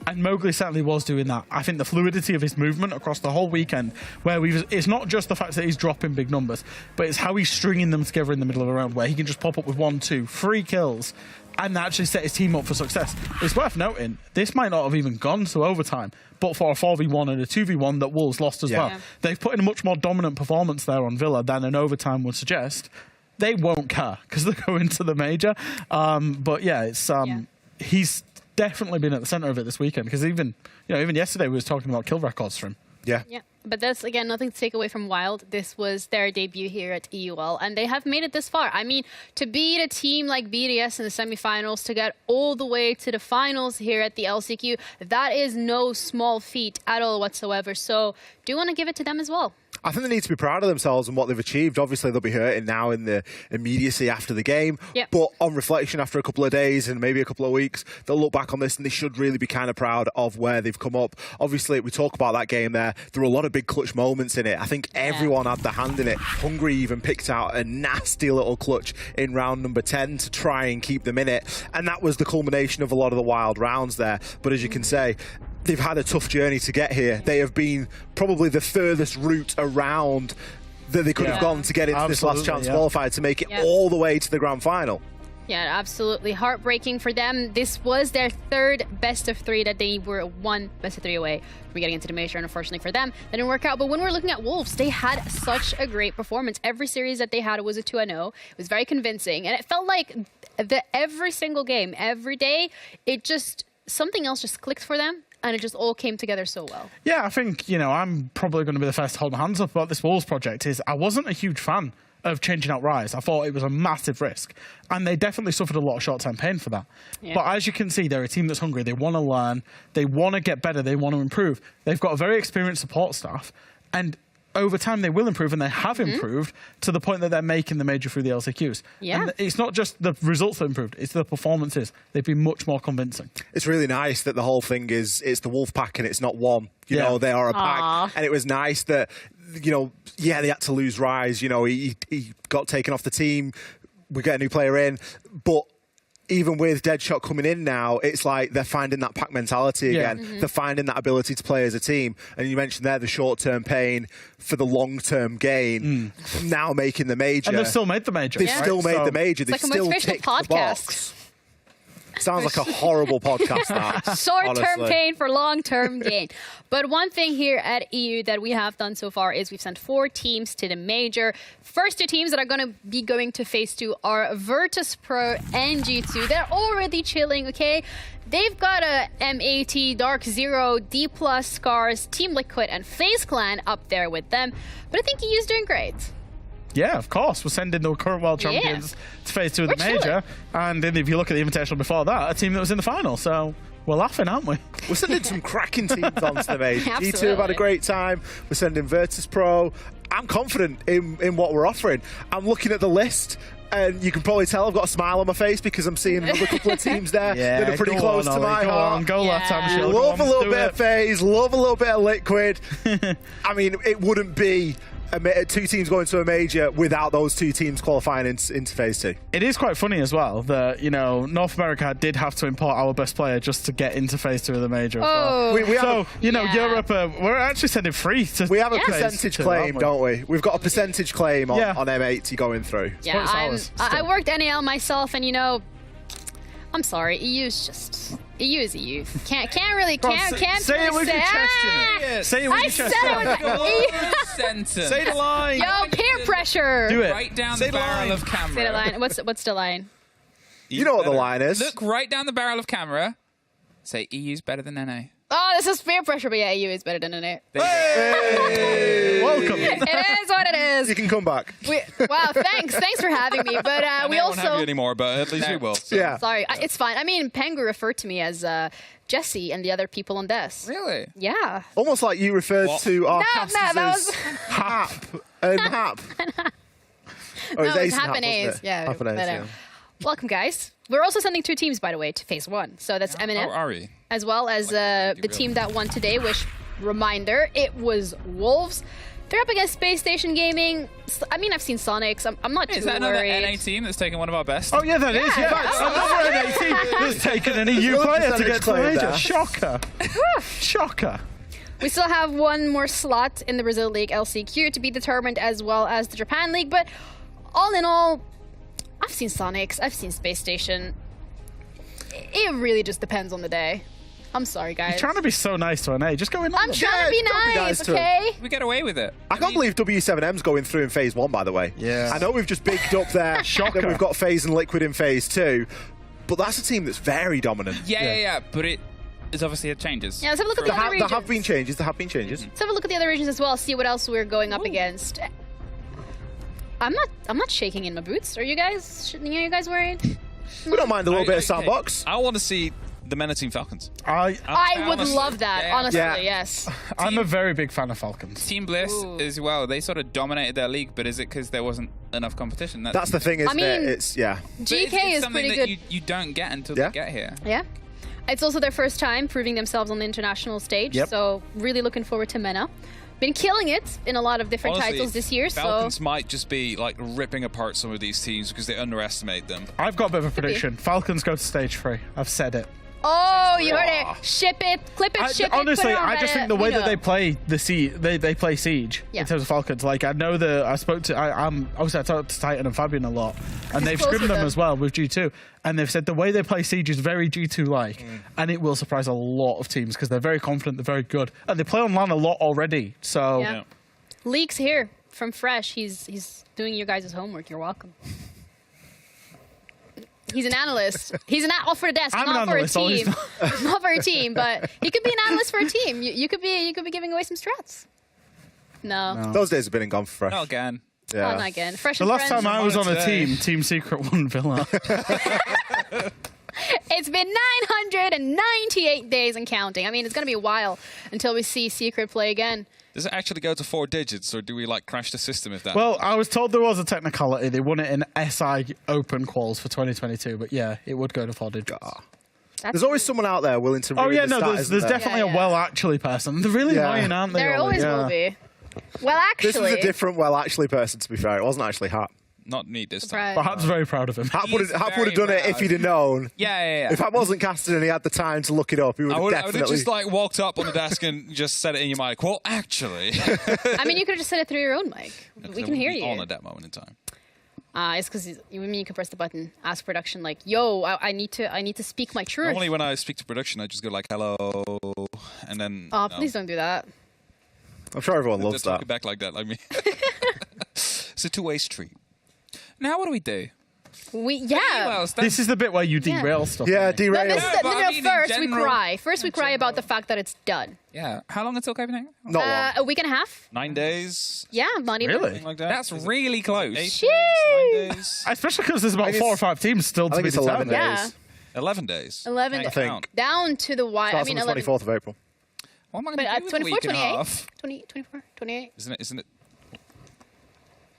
S2: And Mowgli certainly was doing that. I think the fluidity of his movement across the whole weekend, where it's not just the fact that he's dropping big numbers, but it's how he's stringing them together in the middle of a round, where he can just pop up with 1, 2, 3 kills and actually set his team up for success. It's worth noting, this might not have even gone to overtime, but for a 4v1 and a 2v1 that Wolves lost as well. They've put in a much more dominant performance there on Villa than an overtime would suggest. They won't care because they're going to the major. But yeah, it's he's definitely been at the center of it this weekend, because even yesterday we was talking about kill records for him.
S1: Yeah, but that's, again, nothing to take away from Wild. This was their debut here at EUL, and they have made it this far. I mean, to beat a team like BDS in the semifinals, to get all the way to the finals here at the LCQ, that is no small feat at all whatsoever. So do want to give it to them as well.
S3: I think they need to be proud of themselves and what they've achieved. Obviously, they'll be hurting now in the immediacy after the game. But on reflection, after a couple of days and maybe a couple of weeks, they'll look back on this and they should really be kind of proud of where they've come up. Obviously, we talk about that game there. There were a lot of big clutch moments in it. I think everyone had their hand in it. Hungary even picked out a nasty little clutch in round number 10 to try and keep them in it. And that was the culmination of a lot of the Wild rounds there. But as you can say, they've had a tough journey to get here. They have been probably the furthest route around that they could have gone to get into this last chance qualifier to make it all the way to the grand final.
S1: Yeah, absolutely heartbreaking for them. This was their 3rd best of 3 that they were 1 best of 3 away from getting into the major, and unfortunately for them, that didn't work out. But when we're looking at Wolves, they had such a great performance. Every series that they had was a 2-0. It was very convincing, and it felt like every single game, every day, something else just clicked for them. And it just all came together so well. Yeah,
S2: I think, I'm probably going to be the first to hold my hands up about this Wolves project. I wasn't a huge fan of changing out Rise. I thought it was a massive risk. And they definitely suffered a lot of short-term pain for that. Yeah. But as you can see, they're a team that's hungry. They want to learn. They want to get better. They want to improve. They've got a very experienced support staff. And over time, they will improve, and they have improved to the point that they're making the major through the LCQs. Yeah. And it's not just the results that improved, it's the performances. They've been much more convincing.
S3: It's really nice that the whole thing it's the Wolf pack and it's not one. You know, they are a pack. And it was nice that, they had to lose Rise. He got taken off the team. We get a new player in. But even with Deadshot coming in now, it's like they're finding that pack mentality again. They're finding that ability to play as a team. And you mentioned there the short-term pain for the long-term gain. Now making the major.
S2: And they've still made the major.
S3: They've still made the major. They've still ticked the box. Sounds like a horrible podcast, that.
S1: Short-term pain for long-term gain. But one thing here at EU that we have done so far is we've sent 4 teams to the major. First 2 teams that are going to be going to phase 2 are Virtus Pro and G2. They're already chilling, okay? They've got a M80, Dark Zero, D+, Scars, Team Liquid, and FaZe Clan up there with them. But I think EU's doing great.
S2: Yeah, of course. We're sending the current world champions to phase 2 of the major. And then if you look at the invitational before that, a team that was in the final. So we're laughing, aren't we?
S3: We're sending some cracking teams onto the major. G2 have had a great time. We're sending Virtus Pro. I'm confident in what we're offering. I'm looking at the list. And you can probably tell I've got a smile on my face because I'm seeing another couple of teams there that are pretty close to my heart.
S2: Go left time shield.
S3: Love a little bit of phase, love a little bit of liquid. I mean, it wouldn't be 2 teams going to a major without those 2 teams qualifying into phase 2.
S2: It is quite funny as well that, you know, North America did have to import our best player just to get into phase 2 of the major as well. Europe, we're actually sending 3 to
S3: we have a percentage claim, don't we? We've got a percentage claim on M80 going through.
S10: Yeah, I worked NAL myself, and you know, I'm sorry, EU is EU. Can't say
S2: it with your chest, Jimmy. Say it with your chest. Say the line.
S10: Yo, peer pressure.
S2: Do it.
S4: Right down the barrel of camera.
S10: Say the line. What's the line?
S3: You know what the line is.
S4: Look right down the barrel of camera. Say EU's better than NA.
S10: Oh, this is peer pressure, but yeah, EU is better than NA.
S2: Hey! Welcome.
S10: It is what it is.
S3: You can come back.
S10: Wow, thanks for having me. But we
S16: I
S10: also
S16: won't have you anymore, but at least we will. So.
S3: Yeah.
S10: Sorry, it's fine. I mean, Pengu referred to me as Jesse and the other people on desk.
S4: Really?
S10: Yeah.
S3: Almost like you referred to our casters
S10: that was
S3: Hap and Hap.
S10: No, it's Hap and A's. Yeah. Welcome, guys. We're also sending 2 teams, by the way, to phase 1. So that's M&M, as well as the team that won today, which, reminder, it was Wolves. They're up against Space Station Gaming. I mean, I've seen Sonics. I'm not too worried.
S4: Is that another NA team that's taken one of our best?
S2: Oh, yeah, that is. Another NA team that's taken an EU player to get to the major. Shocker. Shocker.
S10: We still have one more slot in the Brazil League LCQ to be determined, as well as the Japan League. But all in all, I've seen Sonics, I've seen Space Station. It really just depends on the day. I'm sorry, guys.
S2: You're trying to be so nice to NA. Just go in.
S10: I'm trying to be nice, okay?
S4: We get away with it.
S3: I can't believe W7M's going through in phase 1, by the way.
S2: Yeah.
S3: I know we've just bigged up there.
S2: Shocker.
S3: Then we've got phase and liquid in phase 2. But that's a team that's very dominant.
S4: Yeah. But it is obviously had changes.
S10: Yeah, let's have a look at the other regions.
S3: There have been changes.
S10: Let's have a look at the other regions as well, see what else we're going up against. I'm not shaking in my boots. Are you guys? Are you guys worried?
S3: We don't mind a little bit of sandbox.
S16: I want to see the MENA Team Falcons.
S10: I would love that, honestly, yes.
S2: I'm a very big fan of Falcons.
S4: Team Bliss as well. They sort of dominated their league, but is it because there wasn't enough competition?
S3: That's the thing, isn't it? It's,
S10: GK is pretty good.
S4: You don't get until they get here.
S10: Yeah. It's also their first time proving themselves on the international stage, so really looking forward to MENA. Been killing it in a lot of different titles this year.
S16: Falcons might just be like ripping apart some of these teams because they underestimate them.
S2: I've got a bit of a prediction. Falcons go to stage 3. I've said it.
S10: Oh, you heard it. Ship it, clip it, ship
S2: honestly,
S10: it. Honestly,
S2: I just think the way that they play they play Siege in terms of Falcons. Like I know I talked to Titan and Fabian a lot, and they've scrimmed them as well with G2, and they've said the way they play Siege is very G2-like, and it will surprise a lot of teams because they're very confident, they're very good, and they play on LAN a lot already. So
S10: Leaks here from Fresh. He's doing your guys' homework. You're welcome. He's an analyst. He's for a desk, not for a team. Not for a team, but he could be an analyst for a team. You could be giving away some strats. No.
S3: Those days have been and gone for Fresh.
S4: Not again.
S3: Yeah.
S10: Oh, not again. Fresh.
S2: The last time I was on a team, Team Secret won Villa.
S10: It's been 998 days and counting. I mean, it's going to be a while until we see Secret play again.
S16: Does it actually go to 4 digits, or do we like crash the system if that?
S2: Well, I was told there was a technicality. They won it in SI Open quals for 2022, but yeah, it would go to 4 digits.
S3: There's always someone out there willing to read
S2: there's definitely a well-actually person. They're really annoying, aren't they?
S10: There always will be. Well, actually...
S3: This was a different well-actually person, to be fair. It wasn't actually Hap.
S16: Not me this time.
S2: But Hap's very proud of him.
S3: Hap would have done it if he'd have known.
S4: Yeah.
S3: If Hap wasn't casted and he had the time to look it up, he would have definitely...
S16: I would have just like walked up on the desk and just said it in your mic. Well, actually...
S10: I mean, you could have just said it through your own mic. We can hear you.
S16: On at that moment in time.
S10: It's because you can press the button, ask production, like, yo, I need to speak my truth.
S16: Normally when I speak to production, I just go like, hello, and then...
S10: Oh, please don't do that.
S3: I'm sure everyone loves that.
S16: Talk back like that, like me. It's a two-way street.
S4: Now what do we do?
S2: This is the bit where you derail stuff.
S3: Yeah, derail.
S1: No,
S4: I mean, in
S1: first we
S4: general-
S1: cry. First we cry about the fact that it's done.
S4: Yeah. How long until Copenhagen?
S3: Not long.
S1: A week and a half.
S16: 9 days.
S1: Yeah, not even.
S2: Really?
S16: Like that.
S4: That's really close.
S16: 8
S1: Sheesh.
S16: days, 9 days.
S2: Especially because there's about 4 or 5 teams still
S3: I
S2: to
S3: think
S2: be
S3: it's 11
S2: determined.
S3: days.
S1: Yeah.
S16: 11 days.
S1: 11.
S3: I think.
S1: Down to the wire. I
S3: Starts
S1: mean,
S3: on the
S1: 11.
S3: 24th of April.
S4: What am I
S1: But,
S4: going to do with a
S1: 24,
S4: week and a
S1: 28,
S4: half?
S1: 20, 24, 28.
S16: Isn't it?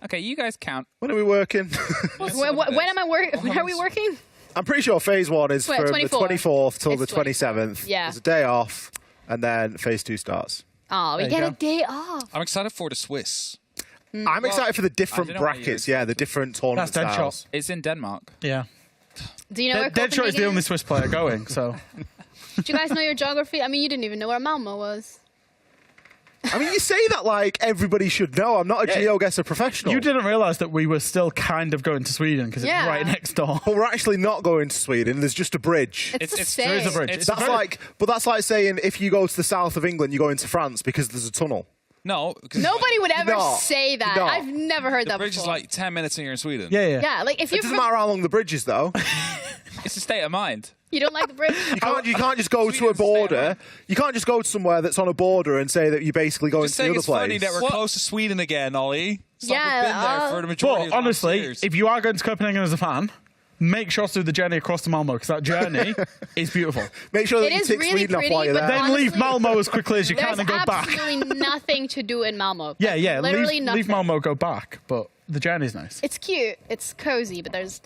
S4: Okay, you guys count.
S3: When are we working?
S1: When am I working? When are we working?
S3: I'm pretty sure phase 1 is
S1: Wait,
S3: from
S1: 24.
S3: the 24th till
S1: It's
S3: the 27th.
S1: Yeah.
S3: There's a day off, and then phase 2 starts.
S1: Oh, we
S2: There you
S1: get a
S2: go.
S1: day off.
S16: I'm excited for the Swiss.
S3: I'm excited for the different
S4: I don't know what
S3: brackets.
S4: you-
S3: Yeah, the different tournament
S2: That's Deadshot.
S3: styles.
S4: It's in Denmark.
S2: Yeah.
S1: Do you know where
S2: Deadshot is the
S1: Copenhagen
S2: only Swiss player going, so.
S1: Do you guys know your geography? I mean, you didn't even know where Malmo was.
S3: I mean, you say that like everybody should know. I'm not a GeoGuessr professional.
S2: You didn't realise that we were still kind of going to Sweden because
S1: Yeah.
S2: it's right next door.
S3: Well, we're actually not going to Sweden. There's just a bridge.
S1: It's the
S2: There is a
S1: same.
S2: bridge.
S4: It's
S3: That's that's like saying if you go to the south of England, you go into France because there's a tunnel.
S16: No, because
S1: Nobody would ever
S3: No,
S1: say that.
S3: no.
S1: I've never heard
S16: the
S1: that
S16: bridge is
S1: before.
S16: like 10 minutes and you're in Sweden.
S2: Yeah.
S1: Yeah, like if
S3: It
S1: you
S3: doesn't matter how long the bridge is, though.
S4: It's a state of mind.
S1: you don't like the bridge.
S3: You can't just go to a border. You can't just go to somewhere that's on a border and say that you're basically going
S16: Just
S3: to the
S16: saying
S3: other
S16: it's funny
S3: place.
S16: that we're close to Sweden again, Ollie. It's like
S1: Yeah,
S16: we've been there for the majority of
S2: But honestly,
S16: last years.
S2: if you are going to Copenhagen as a fan, make sure to do the journey across to Malmo because that journey is beautiful.
S3: Make sure that
S1: It
S3: you
S1: is
S3: tick
S1: really
S3: Sweden off
S1: pretty,
S3: while you're
S1: but
S3: there.
S2: Then leave
S1: honestly,
S2: Malmo as quickly as you
S1: There's
S2: can and go back.
S1: absolutely nothing to do in Malmo.
S2: Yeah,
S1: Literally nothing.
S2: leave Malmo, go back, but the journey's nice.
S1: It's cute. It's cozy, but there's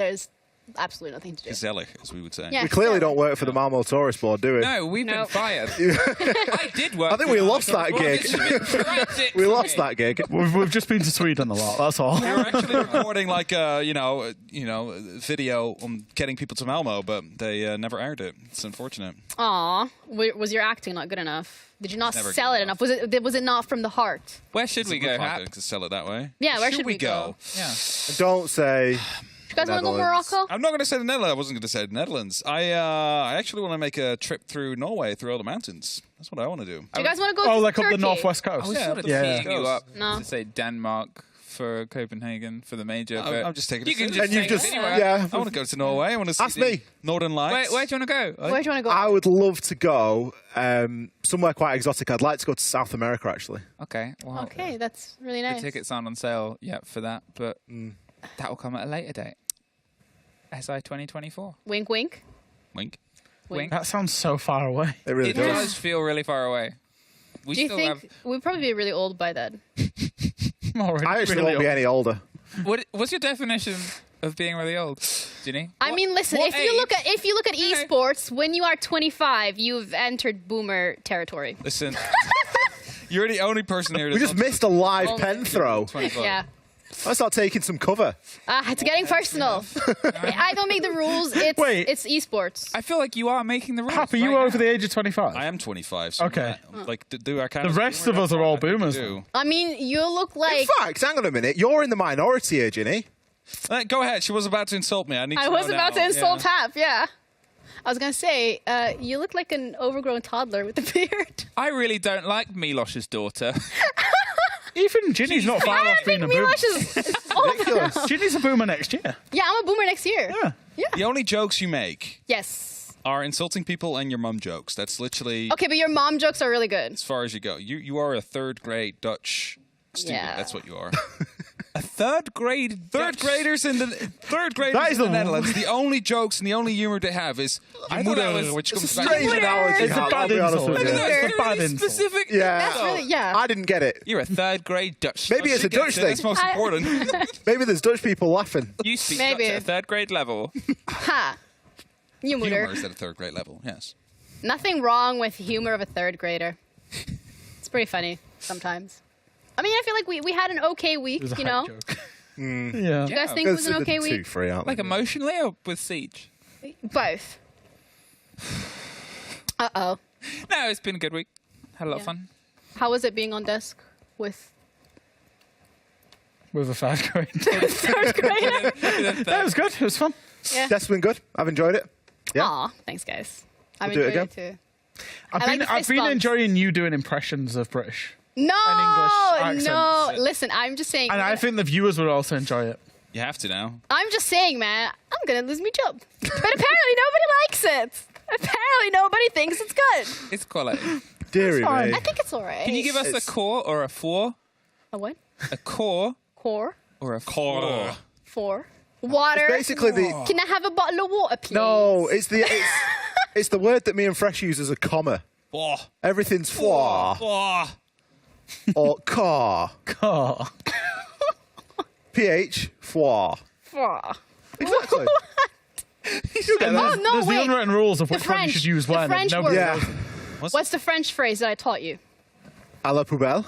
S1: absolutely nothing to do.
S16: Gezellig, as we would say.
S1: Yeah.
S3: We clearly
S1: so-
S3: don't work for the Malmo Tourist Board, do we?
S4: No, we've been
S1: No.
S4: fired. I did work.
S3: I think
S4: for
S3: we
S4: the
S3: lost
S4: Malmo
S3: that
S4: Tourist
S3: gig.
S4: Board. It's been tragic
S3: We
S4: for
S3: lost
S4: me.
S3: that gig.
S2: We've just been to Sweden a lot. That's all.
S16: We were actually recording like a video on getting people to Malmo, but they never aired it. It's unfortunate.
S1: Aw, was your acting not good enough? Did you not
S16: Never
S1: sell
S16: good
S1: it enough? Was it not from the heart?
S4: Where should we go, Hap?
S16: To sell it that way.
S1: Yeah, where should we go?
S4: Yeah.
S3: Don't say.
S1: You guys want to go
S3: Netherlands.
S1: Morocco?
S16: I'm not going to say the Netherlands. I wasn't going to say the Netherlands. I actually want to make a trip through Norway, through all the mountains. That's what I want to do.
S1: Do you guys want to go
S2: Oh,
S1: to
S2: like
S1: Turkey?
S2: up the northwest
S4: I
S2: coast.
S4: was sort of
S2: Yeah.
S4: teeing you up
S1: No.
S4: to say Denmark for Copenhagen for the major. But
S16: I'm just taking
S4: you
S16: it
S4: can
S16: serious.
S4: just
S3: And you've
S4: take
S3: just,
S4: it anywhere.
S3: yeah.
S16: I want to go to Norway. I want to see
S3: Ask
S16: the
S3: me.
S16: Northern Lights.
S4: Where do you want to go?
S1: Where do you want to go?
S3: I would love to go somewhere quite exotic. I'd like to go to South America, actually.
S4: Okay. Well,
S1: Okay, that's really
S4: the
S1: nice.
S4: tickets aren't on sale yet for that, but that will come at a later date. SI 2024.
S1: Wink, wink.
S16: Wink.
S4: Wink.
S2: That sounds so far away.
S3: It really
S4: It
S3: does.
S4: does feel really far away. We
S1: Do you
S4: still
S1: think we'd probably be really old by then?
S2: Already
S3: I actually
S2: really
S3: won't be
S2: old.
S3: any older.
S4: What's your definition of being really old, Ginny?
S1: I mean, listen.
S4: what
S1: If you look
S4: age?
S1: at esports, when you are 25, you've entered boomer territory.
S16: Listen, you're the only person here.
S3: We just missed a live pen throw.
S16: 25.
S1: Yeah.
S3: Let's start taking some cover.
S1: It's getting personal. I don't make the rules. It's esports.
S4: I feel like you are making the rules.
S2: Hap, are you
S4: right
S2: over the age of 25?
S16: I am 25. So
S2: Okay.
S16: do our kind
S2: The
S16: of
S2: rest of us are all boomers.
S16: do.
S1: I mean, you look like.
S3: In fact, hang on a minute. You're in the minority here, Ginny.
S16: Go ahead. She was about to insult me.
S1: I was about to insult Hap. Yeah. I was gonna say, you look like an overgrown toddler with a beard.
S4: I really don't like Milosh's daughter.
S2: Even Ginny's not far off being a boomer.
S1: Milosh is old.
S2: Ginny's a boomer next year.
S1: Yeah, I'm a boomer next year.
S2: Yeah.
S16: The only jokes you make
S1: Yes.
S16: are insulting people and your mum jokes. That's literally
S1: Okay, but your mom jokes are really good.
S16: as far as you go. You are a third grade Dutch student.
S1: Yeah.
S16: That's what you are.
S4: A third grade
S16: Third graders in the
S2: That is the-
S16: Netherlands. The only jokes and the only humor they have is
S4: I thought that was-
S16: which
S3: It's
S16: comes
S3: a
S16: back.
S3: strange analogy.
S2: It's a
S3: Hal,
S2: bad
S3: I'll be honest
S2: insult.
S3: with you.
S2: It's a bad insult.
S4: Specific.
S3: Yeah.
S1: That's really, yeah.
S3: I didn't get it.
S4: You're a third grade Dutch.
S3: Maybe it's
S16: She
S3: a Dutch
S16: gets it.
S3: thing.
S16: That's most important.
S3: Maybe there's Dutch people laughing.
S4: You speak
S1: Maybe.
S4: Dutch at a third grade level.
S1: Ha.
S16: Humor
S1: Humor.
S16: is at a third grade level. Yes.
S1: Nothing wrong with humor of a third grader. It's pretty funny sometimes. I mean, I feel like we had an okay week,
S2: It was a
S1: you
S2: hype
S1: know?
S2: joke.
S3: Mm.
S2: Yeah.
S1: Do you guys think it was an okay week?
S3: 2-3, aren't
S4: Like
S3: they?
S4: emotionally or with Siege?
S1: Both. Uh-oh.
S4: No, it's been a good week. Had a lot of
S1: Yeah.
S4: fun.
S1: How was it being on desk with
S2: With a third grade.
S1: third grader?
S2: That was good. It was fun.
S1: Yeah.
S3: That's been good. I've enjoyed it. Yeah.
S1: Aw, thanks, guys. I've
S3: We'll do it
S1: enjoyed it too.
S2: I've
S1: I like
S2: been,
S1: the
S2: I've
S1: fist
S2: been
S1: bumps.
S2: enjoying you doing impressions of British.
S1: No,
S2: English accents.
S1: no. Listen, I'm just saying.
S2: And I think the viewers would also enjoy it.
S16: You have to now.
S10: I'm just saying, man, I'm going to lose my job. But apparently nobody likes it. Apparently nobody thinks it's good.
S4: It's quality.
S3: Deary me.
S10: I think it's all right.
S4: Can you give us a core or a four?
S10: A what?
S4: A core
S10: Core.
S4: or a core?
S10: Four. Water.
S3: It's basically the...
S10: Can I have a bottle of water, please?
S3: No, it's the word that me and Fresh use as a comma.
S16: Oh.
S3: Everything's four. Or car.
S2: Car.
S3: PH, four.
S10: Four.
S3: Exactly. You get that.
S10: Oh, no,
S2: There's
S10: wait.
S2: the unwritten rules of
S10: The
S2: which one you
S10: French-
S2: should use
S10: the
S2: when.
S10: French
S2: Nobody
S10: word.
S2: knows.
S3: Yeah.
S10: What's the French phrase that I taught you?
S3: A la poubelle.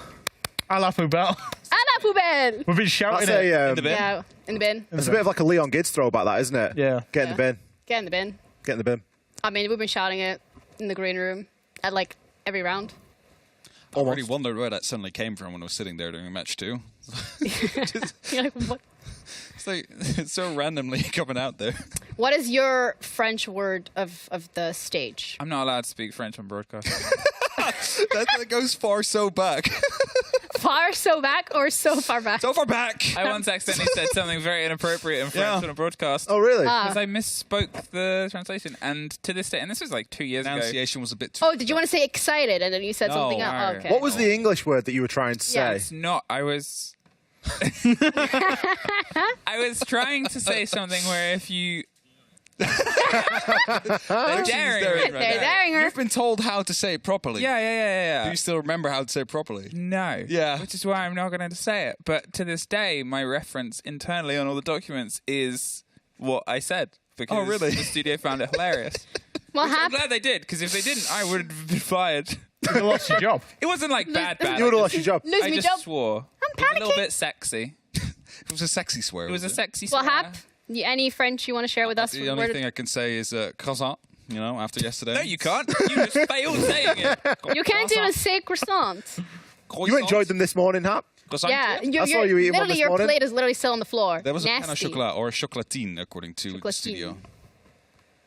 S2: A la poubelle.
S10: À la poubelle.
S2: We've been shouting
S3: That's
S2: it.
S3: a,
S16: In the bin.
S10: Yeah, in the bin.
S3: It's a bit of like a Leon Gidds throwback, that, isn't it?
S2: Yeah.
S3: Get in the bin.
S10: Get in the bin.
S3: Get in the bin.
S10: I mean, we've been shouting it in the green room at like every round.
S16: I already wondered where that suddenly came from when I was sitting there during a match too.
S10: You're like, what?
S16: It's like it's so randomly coming out there.
S10: What is your French word of the stage?
S4: I'm not allowed to speak French on broadcast.
S16: that goes far so back.
S10: Far so back or so far back?
S16: So far back.
S4: I once accidentally said something very inappropriate in French on a broadcast.
S3: Oh, really?
S4: Because I misspoke the translation. And to this day, and this was like 2 years ago.
S16: Pronunciation was a bit too...
S10: Oh, did you want to say excited and then you said
S4: No,
S10: something else?
S4: no.
S10: Oh, okay.
S3: What was the English word that you were trying to say?
S4: It's not. I was trying to say something where if you...
S16: They're
S4: daring.
S10: They're daring her.
S16: You've been told how to say it properly.
S4: Yeah.
S16: Do you still remember how to say it properly?
S4: No.
S16: Yeah.
S4: Which is why I'm not going to say it. But to this day, my reference internally on all the documents is what I said. Because
S16: Oh, really?
S4: the studio found it hilarious.
S10: What
S4: I'm
S10: happened?
S4: glad they did, because if they didn't, I would have been fired.
S2: You would have lost your job.
S4: It wasn't like bad.
S3: You would have lost your job.
S10: Lose
S4: I
S10: me
S4: just
S10: job.
S4: swore. It was a little bit sexy.
S16: It was a sexy swear.
S4: It was a sexy
S10: Well,
S4: swear.
S10: Hap, any French you want to share with us?
S16: The only thing I can say is croissant, you know, after yesterday.
S4: No, you can't. You just failed saying it.
S10: You can't even say croissant.
S3: You enjoyed them this morning, Hap?
S16: Croissant,
S10: Yeah,
S3: I saw you eating one
S10: literally
S3: this
S10: your
S3: morning.
S10: plate is literally still on the floor.
S16: There was a pain au
S10: Nasty.
S16: chocolat or a chocolatine, according to the studio.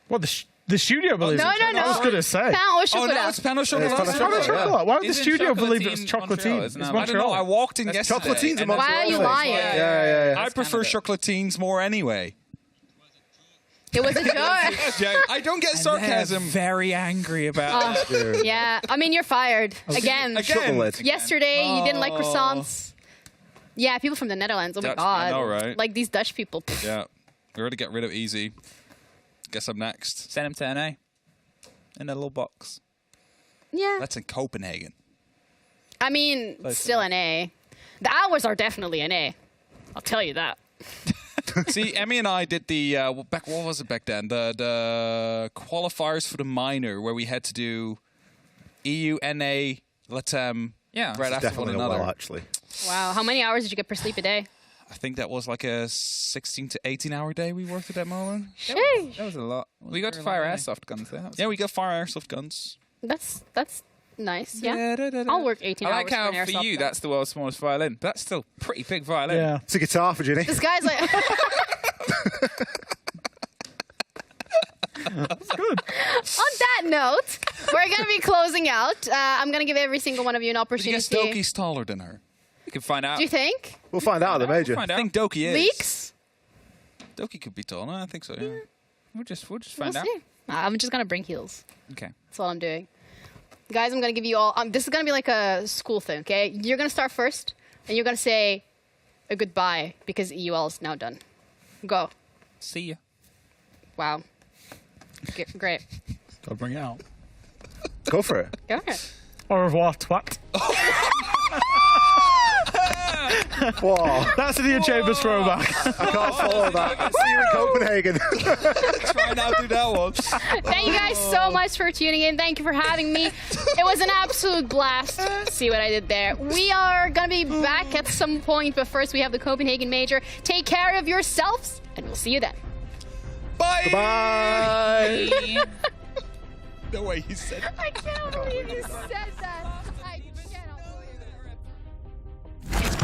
S2: What, the studio believes
S10: No,
S2: it?
S10: no, no.
S2: I was going to say.
S10: Pain au
S16: Oh,
S10: chocolat.
S16: no, it's pain au chocolat.
S3: It's pain au
S2: Pain au chocolat. Why would the
S4: Isn't
S2: studio believe it was
S4: chocolatine Montreal,
S2: chocolatine?
S4: isn't
S2: It's
S4: it?
S16: I don't know. I
S2: Montreal.
S16: walked in yesterday.
S3: Chocolatine's a
S4: And
S10: Why are you
S3: Montreal thing.
S10: lying?
S3: Yeah.
S16: I prefer chocolatines more anyway.
S10: It was a joke.
S16: I don't get
S4: They're
S16: sarcasm.
S4: very angry about it.
S10: Yeah, I mean, you're fired. Again.
S3: Shut the lid.
S10: Yesterday, you didn't like croissants. Yeah, people from the Netherlands. Oh, my
S16: Dutch,
S10: God.
S16: I know, right?
S10: Like these Dutch people. Pfft.
S16: Yeah. We already get rid of easy. Guess I'm next.
S4: Send him to NA. In a little box.
S10: Yeah.
S16: That's in Copenhagen.
S10: I mean, still an A. The hours are definitely an A. I'll tell you that.
S16: See, Emmy and I did the what was it back then? The qualifiers for the minor, where we had to do EU, NA, LATAM,
S4: Yeah,
S16: right after one
S3: Definitely
S16: another.
S3: well, actually.
S10: Wow. How many hours did you get per sleep a day?
S16: I think that was like a 16 to 18 hour day we worked at that moment.
S10: Sheesh.
S4: That was a lot. We got to fire airsoft guns there.
S16: Yeah, we got fire airsoft guns.
S10: That's nice. Yeah. I'll work 18
S4: I
S10: hours.
S4: like how
S10: for an
S4: for
S10: airsoft
S4: you
S10: gun.
S4: that's the world's smallest violin. But that's still a pretty big violin.
S2: Yeah.
S3: It's a guitar for Ginny.
S10: This guy's like.
S2: Good.
S10: On that note, we're going to be closing out. I'm going to give every single one of you an
S16: I
S10: opportunity.
S16: guess Doki's taller than her.
S4: We can find out.
S10: Do you think?
S3: We'll find out at the major.
S4: Find
S16: I
S4: out.
S16: think Doki is.
S10: Leaks?
S16: Doki could be taller. I think so, yeah.
S4: We'll just
S10: We'll
S4: find out.
S10: see. I'm just going to bring heels.
S4: Okay.
S10: That's all I'm doing. Guys, I'm going to give you all... this is going to be like a school thing, okay? You're going to start first, and you're going to say a goodbye because EUL is now done. Go.
S4: See ya.
S10: Wow. Great.
S2: Gotta bring it out.
S3: Go for it.
S10: Go ahead.
S2: Au revoir, twat.
S3: Whoa.
S2: That's an Ian Chambers throwback.
S3: I can't follow that. See you in Copenhagen.
S16: Try not to do that one.
S10: Thank you guys so much for tuning in. Thank you for having me. It was an absolute blast. See what I did there. We are going to be back at some point, but first we have the Copenhagen Major. Take care of yourselves, and we'll see you then.
S16: Bye.
S3: Bye.
S16: The way he said it.
S10: I can't believe you said that. I cannot believe it.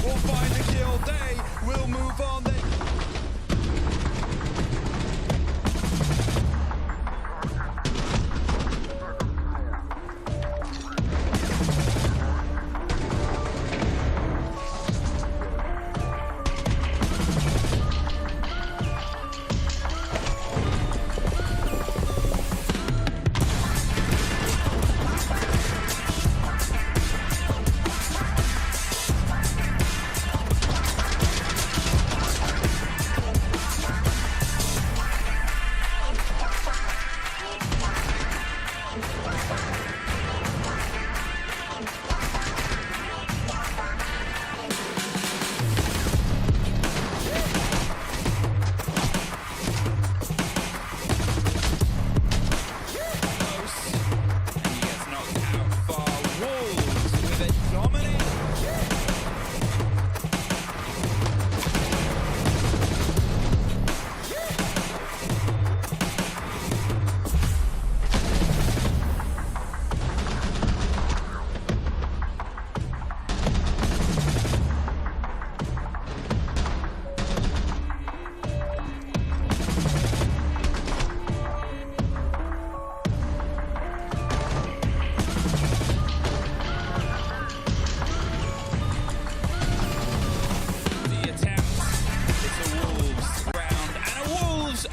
S16: will find a kill. They will move on.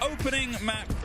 S16: Opening map